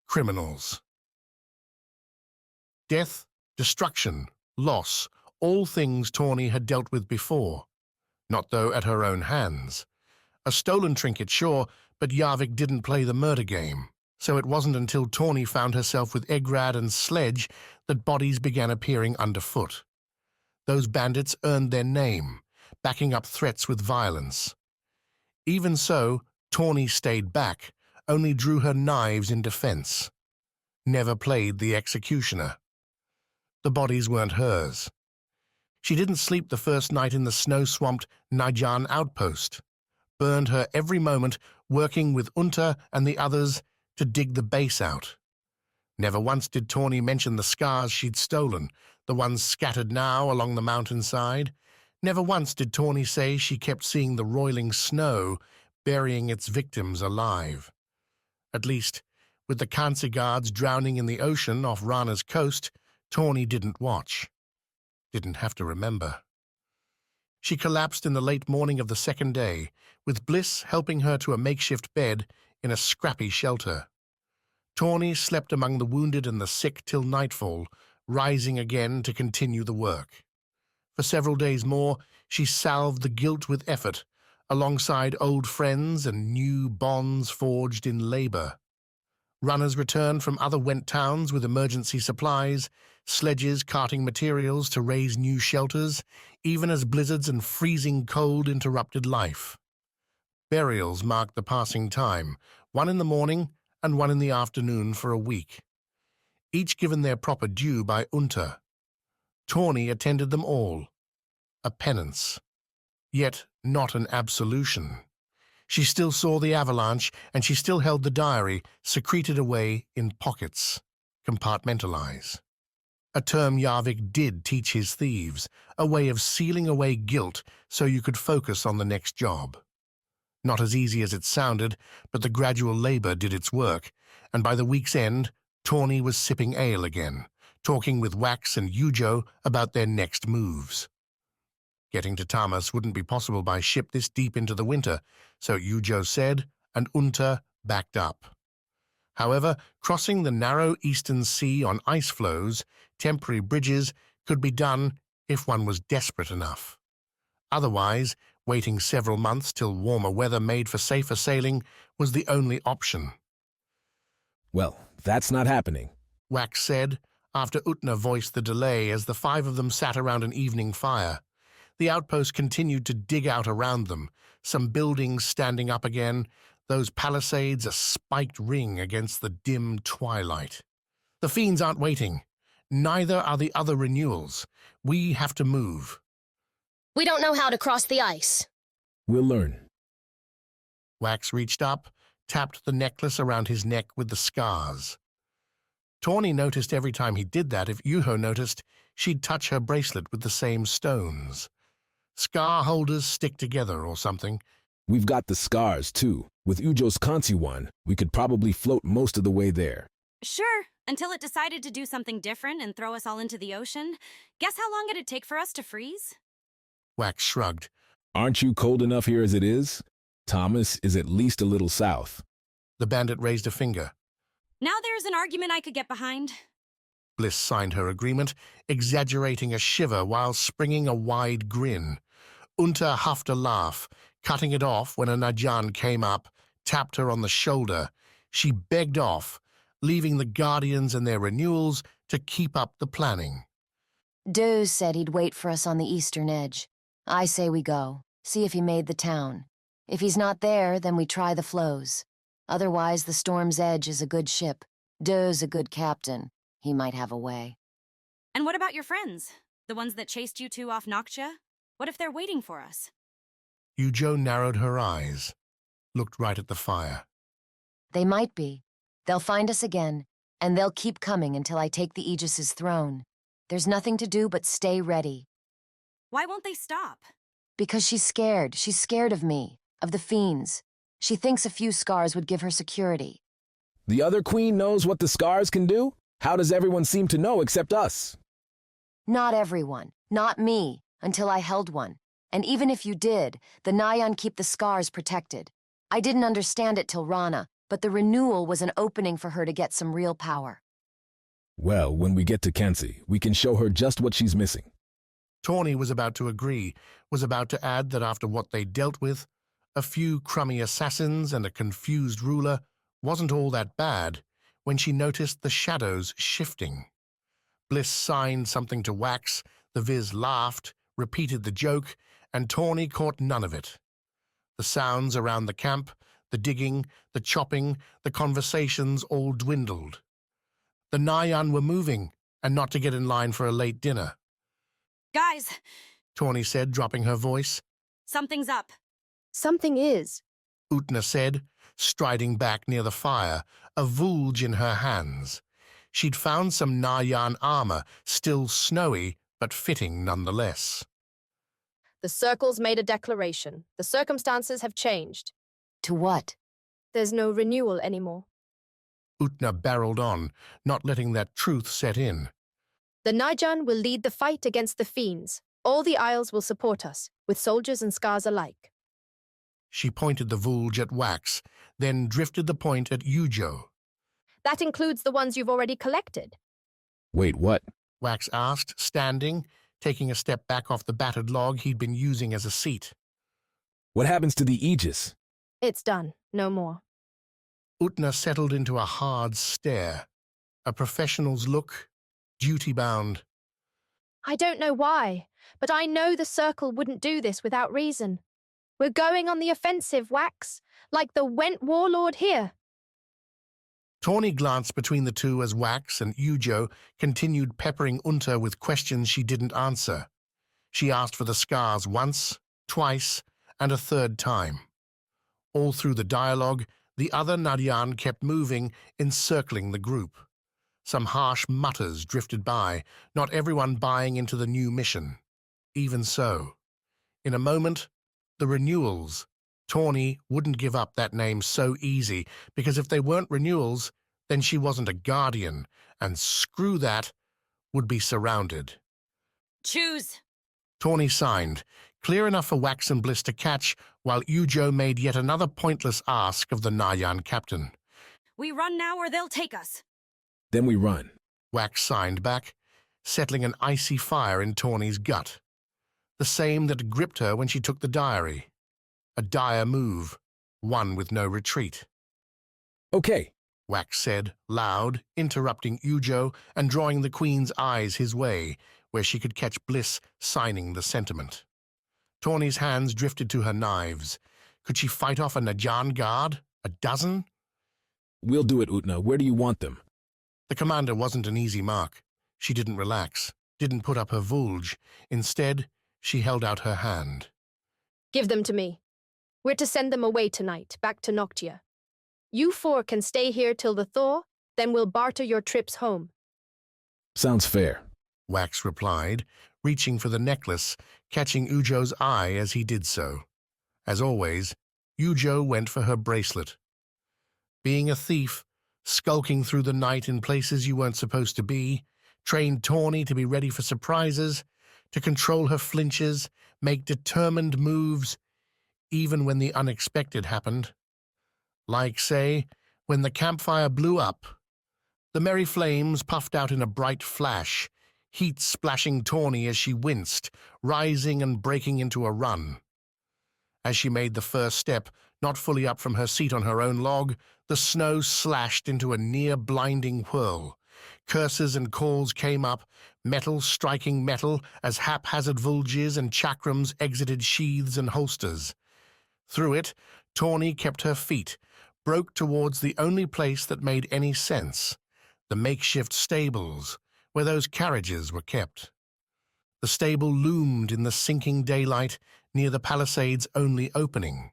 Criminals. Death, destruction, loss, all things Tawny had dealt with before. Not, though, at her own hands. A stolen trinket, sure, But Jarvik didn't play the murder game, so it wasn't until Tawny found herself with Egrad and Sledge that bodies began appearing underfoot. Those bandits earned their name, backing up threats with violence. Even so, Tawny stayed back, only drew her knives in defense. Never played the executioner. The bodies weren't hers. She didn't sleep the first night in the snow-swamped Najan outpost. Burned her every moment working with Unter and the others to dig the base out. Never once did Tawny mention the scars she'd stolen, the ones scattered now along the mountainside. Never once did Tawny say she kept seeing the roiling snow burying its victims alive. At least, with the Kansi guards drowning in the ocean off Rana's coast, Tawny didn't watch. Didn't have to remember. She collapsed in the late morning of the second day, with Bliss helping her to a makeshift bed in a scrappy shelter. Tawny slept among the wounded and the sick till nightfall, rising again to continue the work. For several days more, she salved the guilt with effort, alongside old friends and new bonds forged in labor. Runners returned from other Went towns with emergency supplies, sledges carting materials to raise new shelters, even as blizzards and freezing cold interrupted life. Burials marked the passing time, one in the morning and one in the afternoon for a week. Each given their proper due by Unter. Tawny attended them all. A penance. Yet not an absolution. She still saw the avalanche, and she still held the diary, secreted away in pockets. Compartmentalize. A term Jarvik did teach his thieves, a way of sealing away guilt so you could focus on the next job. Not as easy as it sounded, but the gradual labor did its work, and by the week's end, Tawny was sipping ale again, talking with Wax and Yujo about their next moves. Getting to Tamas wouldn't be possible by ship this deep into the winter, so Yujo said, and Unter backed up. However, crossing the narrow eastern sea on ice floes, temporary bridges, could be done if one was desperate enough. Otherwise, waiting several months till warmer weather made for safer sailing was the only option. Well, that's not happening, Wax said, after Utna voiced the delay as the five of them sat around an evening fire. The outpost continued to dig out around them, some buildings standing up again, those palisades a spiked ring against the dim twilight. The fiends aren't waiting. Neither are the other renewals. We have to move. We don't know how to cross the ice. We'll learn. Wax reached up, tapped the necklace around his neck with the scars. Tawny noticed every time he did that, if Yuho noticed, she'd touch her bracelet with the same stones. Scar holders stick together or something. We've got the scars, too. With Ujo's Kansi one, we could probably float most of the way there. Sure, until it decided to do something different and throw us all into the ocean. Guess how long it'd take for us to freeze? Wax shrugged. Aren't you cold enough here as it is? Thomas is at least a little south. The bandit raised a finger. Now there's an argument I could get behind. Bliss signed her agreement, exaggerating a shiver while springing a wide grin. Unter huffed a laugh, cutting it off when a Najan came up, tapped her on the shoulder. She begged off, leaving the Guardians and their renewals to keep up the planning. Deus said he'd wait for us on the eastern edge. I say we go, see if he made the town. If he's not there, then we try the flows. Otherwise, the Storm's Edge is a good ship. Deus a good captain. He might have a way. And what about your friends? The ones that chased you two off Noctia? What if they're waiting for us? Yujo narrowed her eyes, looked right at the fire. They might be. They'll find us again, and they'll keep coming until I take the Aegis's throne. There's nothing to do but stay ready. Why won't they stop? Because she's scared. She's scared of me, of the fiends. She thinks a few scars would give her security. The other queen knows what the scars can do? How does everyone seem to know except us? Not everyone. Not me, until I held one. And even if you did, the Nyan keep the scars protected. I didn't understand it till Rana, but the renewal was an opening for her to get some real power. Well, when we get to Kansi, we can show her just what she's missing. Tawny was about to agree, was about to add that after what they dealt with, a few crummy assassins and a confused ruler wasn't all that bad when she noticed the shadows shifting. Bliss signed something to Wax, the Vis laughed, repeated the joke, and Tawny caught none of it. The sounds around the camp, the digging, the chopping, the conversations all dwindled. The Nyan were moving, and not to get in line for a late dinner. Guys, Tawny said, dropping her voice. something's up. Something is. Utna said, striding back near the fire, a vulge in her hands. She'd found some Nyan armor, still snowy, but fitting nonetheless. The Circle's made a declaration. The circumstances have changed. To what? There's no renewal anymore. Utna barreled on, not letting that truth set in. The Naijan will lead the fight against the fiends. All the Isles will support us, with soldiers and Skars alike. She pointed the vulge at Wax, then drifted the point at Yujo. That includes the ones you've already collected. Wait, what? Wax asked, standing, taking a step back off the battered log he'd been using as a seat. What happens to the Aegis? It's done. No more. Utna settled into a hard stare, a professional's look, duty-bound. I don't know why, but I know the Circle wouldn't do this without reason. We're going on the offensive, Wax, like the Went warlord here. Tawny glanced between the two as Wax and Yujo continued peppering Unta with questions she didn't answer. She asked for the scars once, twice, and a third time. All through the dialogue, the other Nadian kept moving, encircling the group. Some harsh mutters drifted by, not everyone buying into the new mission. Even so, in a moment, the Renewals. Tawny wouldn't give up that name so easy, because if they weren't Renewals, then she wasn't a Guardian, and screw that, would be surrounded. Choose. Tawny signed, clear enough for Wax and Bliss to catch, while Yujo made yet another pointless ask of the Nyan captain. We run now or they'll take us. Then we run. Wax signed back, settling an icy fire in Tawny's gut. The same that gripped her when she took the diary. A dire move, one with no retreat. Okay, Wax said, loud, interrupting Yujo and drawing the Queen's eyes his way, where she could catch Bliss signing the sentiment. Tawny's hands drifted to her knives. Could she fight off a Najan guard? A dozen? We'll do it, Utna. Where do you want them? The commander wasn't an easy mark. She didn't relax, didn't put up her vulge. Instead, she held out her hand. Give them to me. We're to send them away tonight, back to Noctia. You four can stay here till the thaw, then we'll barter your trips home. Sounds fair. Wax replied, reaching for the necklace, catching Ujo's eye as he did so. As always, Yujo went for her bracelet. Being a thief, skulking through the night in places you weren't supposed to be, trained Tawny to be ready for surprises, to control her flinches, make determined moves, even when the unexpected happened. Like, say, when the campfire blew up. The merry flames puffed out in a bright flash, heat splashing Tawny as she winced, rising and breaking into a run. As she made the first step, not fully up from her seat on her own log, the snow slashed into a near-blinding whirl. Curses and calls came up, metal striking metal as haphazard vulges and chakrams exited sheaths and holsters. Through it, Tawny kept her feet, broke towards the only place that made any sense, the makeshift stables, where those carriages were kept. The stable loomed in the sinking daylight near the palisade's only opening,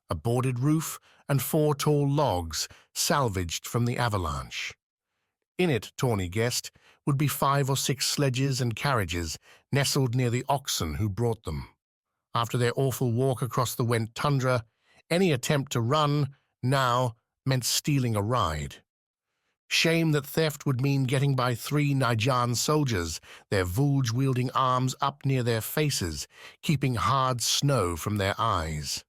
a boarded roof and 4 tall logs salvaged from the avalanche. In it, Tawny guessed, would be 5 or 6 sledges and carriages nestled near the oxen who brought them. After their awful walk across the wet tundra, any attempt to run now meant stealing a ride. Shame that theft would mean getting by 3 Naijan soldiers, their vulge-wielding arms up near their faces, keeping hard snow from their eyes.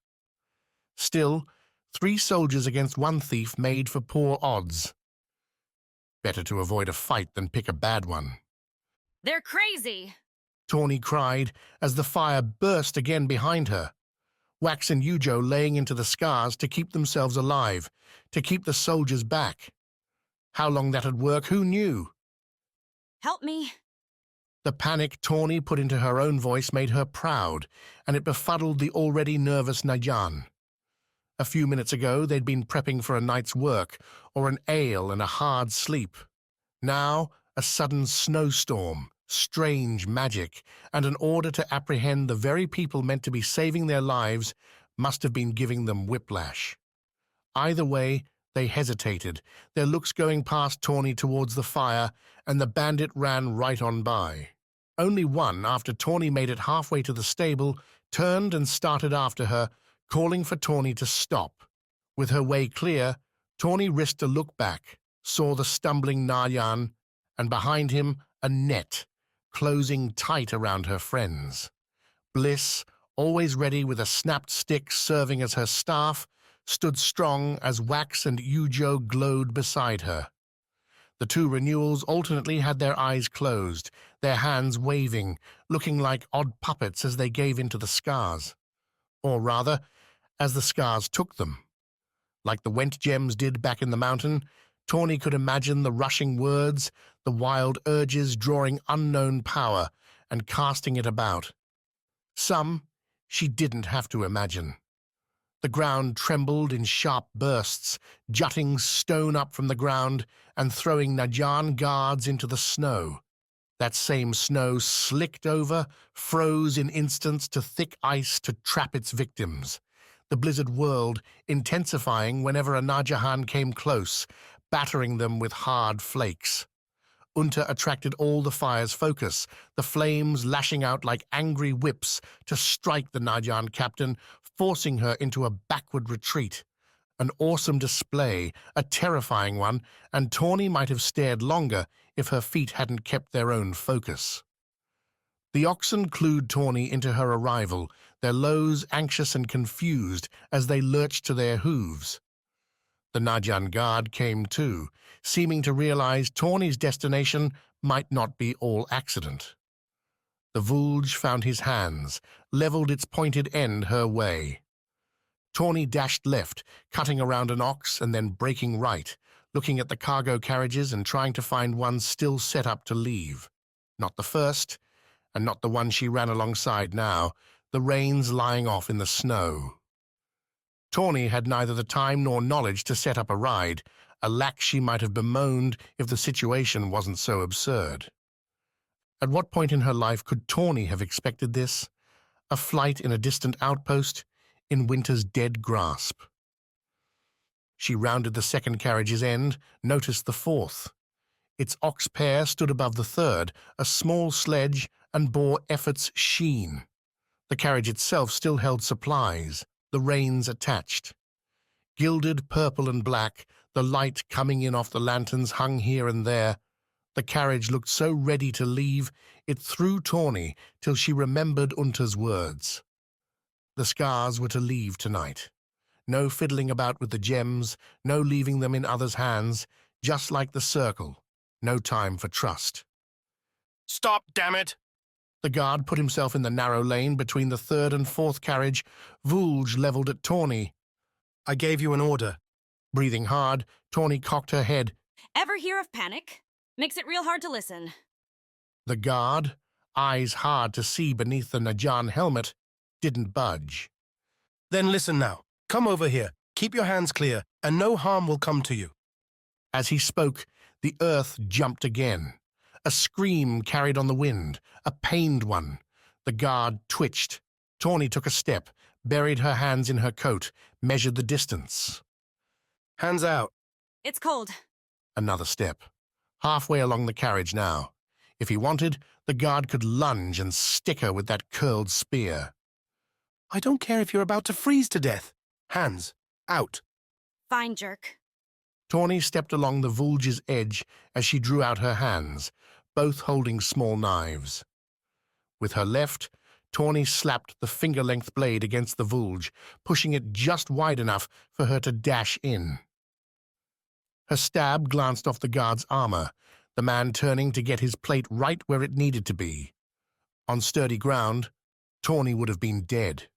Still, 3 soldiers against 1 thief made for poor odds. Better to avoid a fight than pick a bad one. They're crazy. Tawny cried as the fire burst again behind her. Wax and Yujo laying into the scars to keep themselves alive, to keep the soldiers back. How long that'd work, who knew? Help me. The panic Tawny put into her own voice made her proud, and it befuddled the already nervous Najan. A few minutes ago, they'd been prepping for a night's work, or an ale and a hard sleep. Now, a sudden snowstorm, strange magic, and an order to apprehend the very people meant to be saving their lives must have been giving them whiplash. Either way, they hesitated, their looks going past Tawny towards the fire, and the bandit ran right on by. Only one, after Tawny made it halfway to the stable, turned and started after her, calling for Tawny to stop. With her way clear, Tawny risked a look back, saw the stumbling Nayan, and behind him a net, closing tight around her friends. Bliss, always ready with a snapped stick serving as her staff, stood strong as Wax and Yujo glowed beside her. The two Renewals alternately had their eyes closed, their hands waving, looking like odd puppets as they gave into the scars. Or rather, as the scars took them. Like the Went gems did back in the mountain, Tawny could imagine the rushing words, the wild urges drawing unknown power and casting it about. Some she didn't have to imagine. The ground trembled in sharp bursts, jutting stone up from the ground and throwing Najan guards into the snow. That same snow slicked over, froze in instants to thick ice to trap its victims. The blizzard whirled, intensifying whenever a Najahan came close, battering them with hard flakes. Unta attracted all the fire's focus, the flames lashing out like angry whips to strike the Najan captain, forcing her into a backward retreat. An awesome display, a terrifying one, and Tawny might have stared longer if her feet hadn't kept their own focus. The oxen clued Tawny into her arrival, their lows anxious and confused as they lurched to their hooves. The Najan guard came too, seeming to realize Tawny's destination might not be all accident. The Vulge found his hands, leveled its pointed end her way. Tawny dashed left, cutting around an ox and then breaking right, looking at the cargo carriages and trying to find one still set up to leave. Not the first, and not the one she ran alongside now, the reins lying off in the snow. Tawny had neither the time nor knowledge to set up a ride, a lack she might have bemoaned if the situation wasn't so absurd. At what point in her life could Tawny have expected this? A flight in a distant outpost, in winter's dead grasp. She rounded the second carriage's end, noticed the fourth. Its ox pair stood above the third, a small sledge, and bore Effort's sheen. The carriage itself still held supplies, the reins attached. Gilded purple and black, the light coming in off the lanterns hung here and there. The carriage looked so ready to leave, it threw Tawny till she remembered Unta's words. The scars were to leave tonight. No fiddling about with the gems, no leaving them in others' hands, just like the circle, no time for trust. Stop, damn it! The guard put himself in the narrow lane between the third and fourth carriage, Vulge levelled at Tawny. I gave you an order. Breathing hard, Tawny cocked her head. Ever hear of panic? Makes it real hard to listen. The guard, eyes hard to see beneath the Najan helmet, didn't budge. Then listen now. Come over here. Keep your hands clear, and no harm will come to you. As he spoke, the earth jumped again. A scream carried on the wind, a pained one. The guard twitched. Tawny took a step, buried her hands in her coat, measured the distance. Hands out. It's cold. Another step. Halfway along the carriage now. If he wanted, the guard could lunge and stick her with that curled spear. I don't care if you're about to freeze to death. Hands out. Fine, jerk. Tawny stepped along the Vulge's edge as she drew out her hands, both holding small knives. With her left, Tawny slapped the finger-length blade against the Vulge, pushing it just wide enough for her to dash in. Her stab glanced off the guard's armor, the man turning to get his plate right where it needed to be. On sturdy ground, Tawny would have been dead.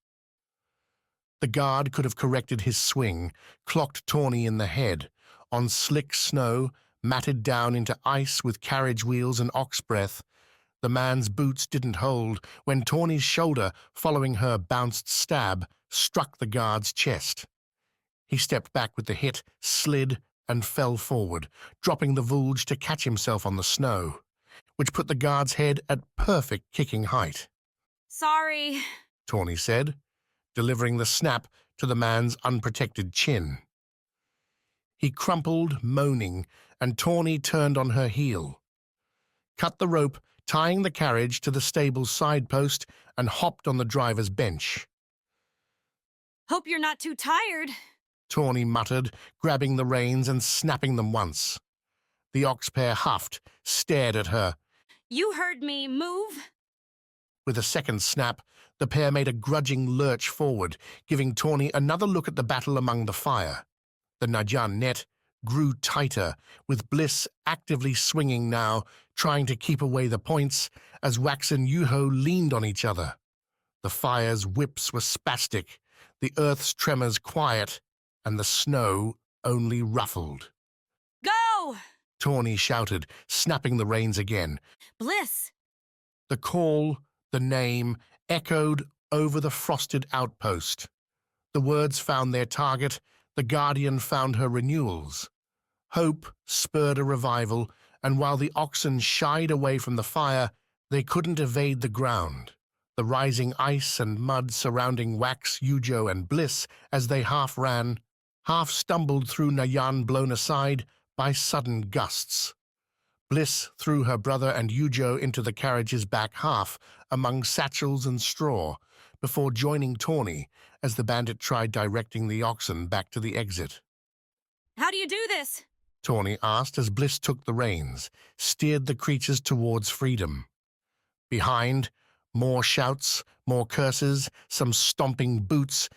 The guard could have corrected his swing, clocked Tawny in the head, on slick snow, matted down into ice with carriage wheels and ox breath. The man's boots didn't hold when Tawny's shoulder, following her bounced stab, struck the guard's chest. He stepped back with the hit, slid, and fell forward, dropping the vulge to catch himself on the snow, which put the guard's head at perfect kicking height. Sorry, Tawny said, delivering the snap to the man's unprotected chin. He crumpled, moaning, and Tawny turned on her heel, cut the rope, tying the carriage to the stable's side post, and hopped on the driver's bench. Hope you're not too tired. Tawny muttered, grabbing the reins and snapping them once. The ox pair huffed, stared at her. You heard me. Move. With a second snap, the pair made a grudging lurch forward, giving Tawny another look at the battle among the fire. The Najan net grew tighter, with Bliss actively swinging now, trying to keep away the points, as Wax and Yuho leaned on each other. The fire's whips were spastic, the earth's tremors quiet, and the snow only ruffled. Go! Tawny shouted, snapping the reins again. Bliss! The call, the name, echoed over the frosted outpost. The words found their target, the Guardian found her renewals. Hope spurred a revival, and while the oxen shied away from the fire, they couldn't evade the ground. The rising ice and mud surrounding Wax, Yujo, and Bliss as they half ran, half stumbled through Nayan blown aside by sudden gusts. Bliss threw her brother and Yujo into the carriage's back half, among satchels and straw, before joining Tawny as the bandit tried directing the oxen back to the exit. How do you do this? Tawny asked as Bliss took the reins, steered the creatures towards freedom. Behind, more shouts, more curses, some stomping boots,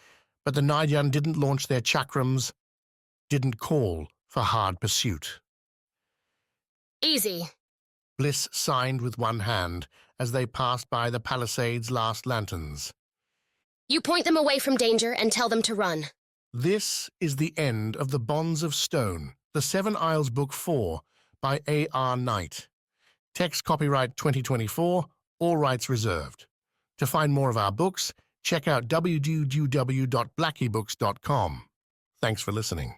but the Nayan didn't launch their chakrams, didn't call for hard pursuit. Easy. Bliss signed with one hand as they passed by the palisade's last lanterns. You point them away from danger and tell them to run. This is the end of The Bonds of Stone, The 7 Isles Book 4 by A.R. Knight. Text copyright 2024, all rights reserved. To find more of our books, check out www.blackiebooks.com. Thanks for listening.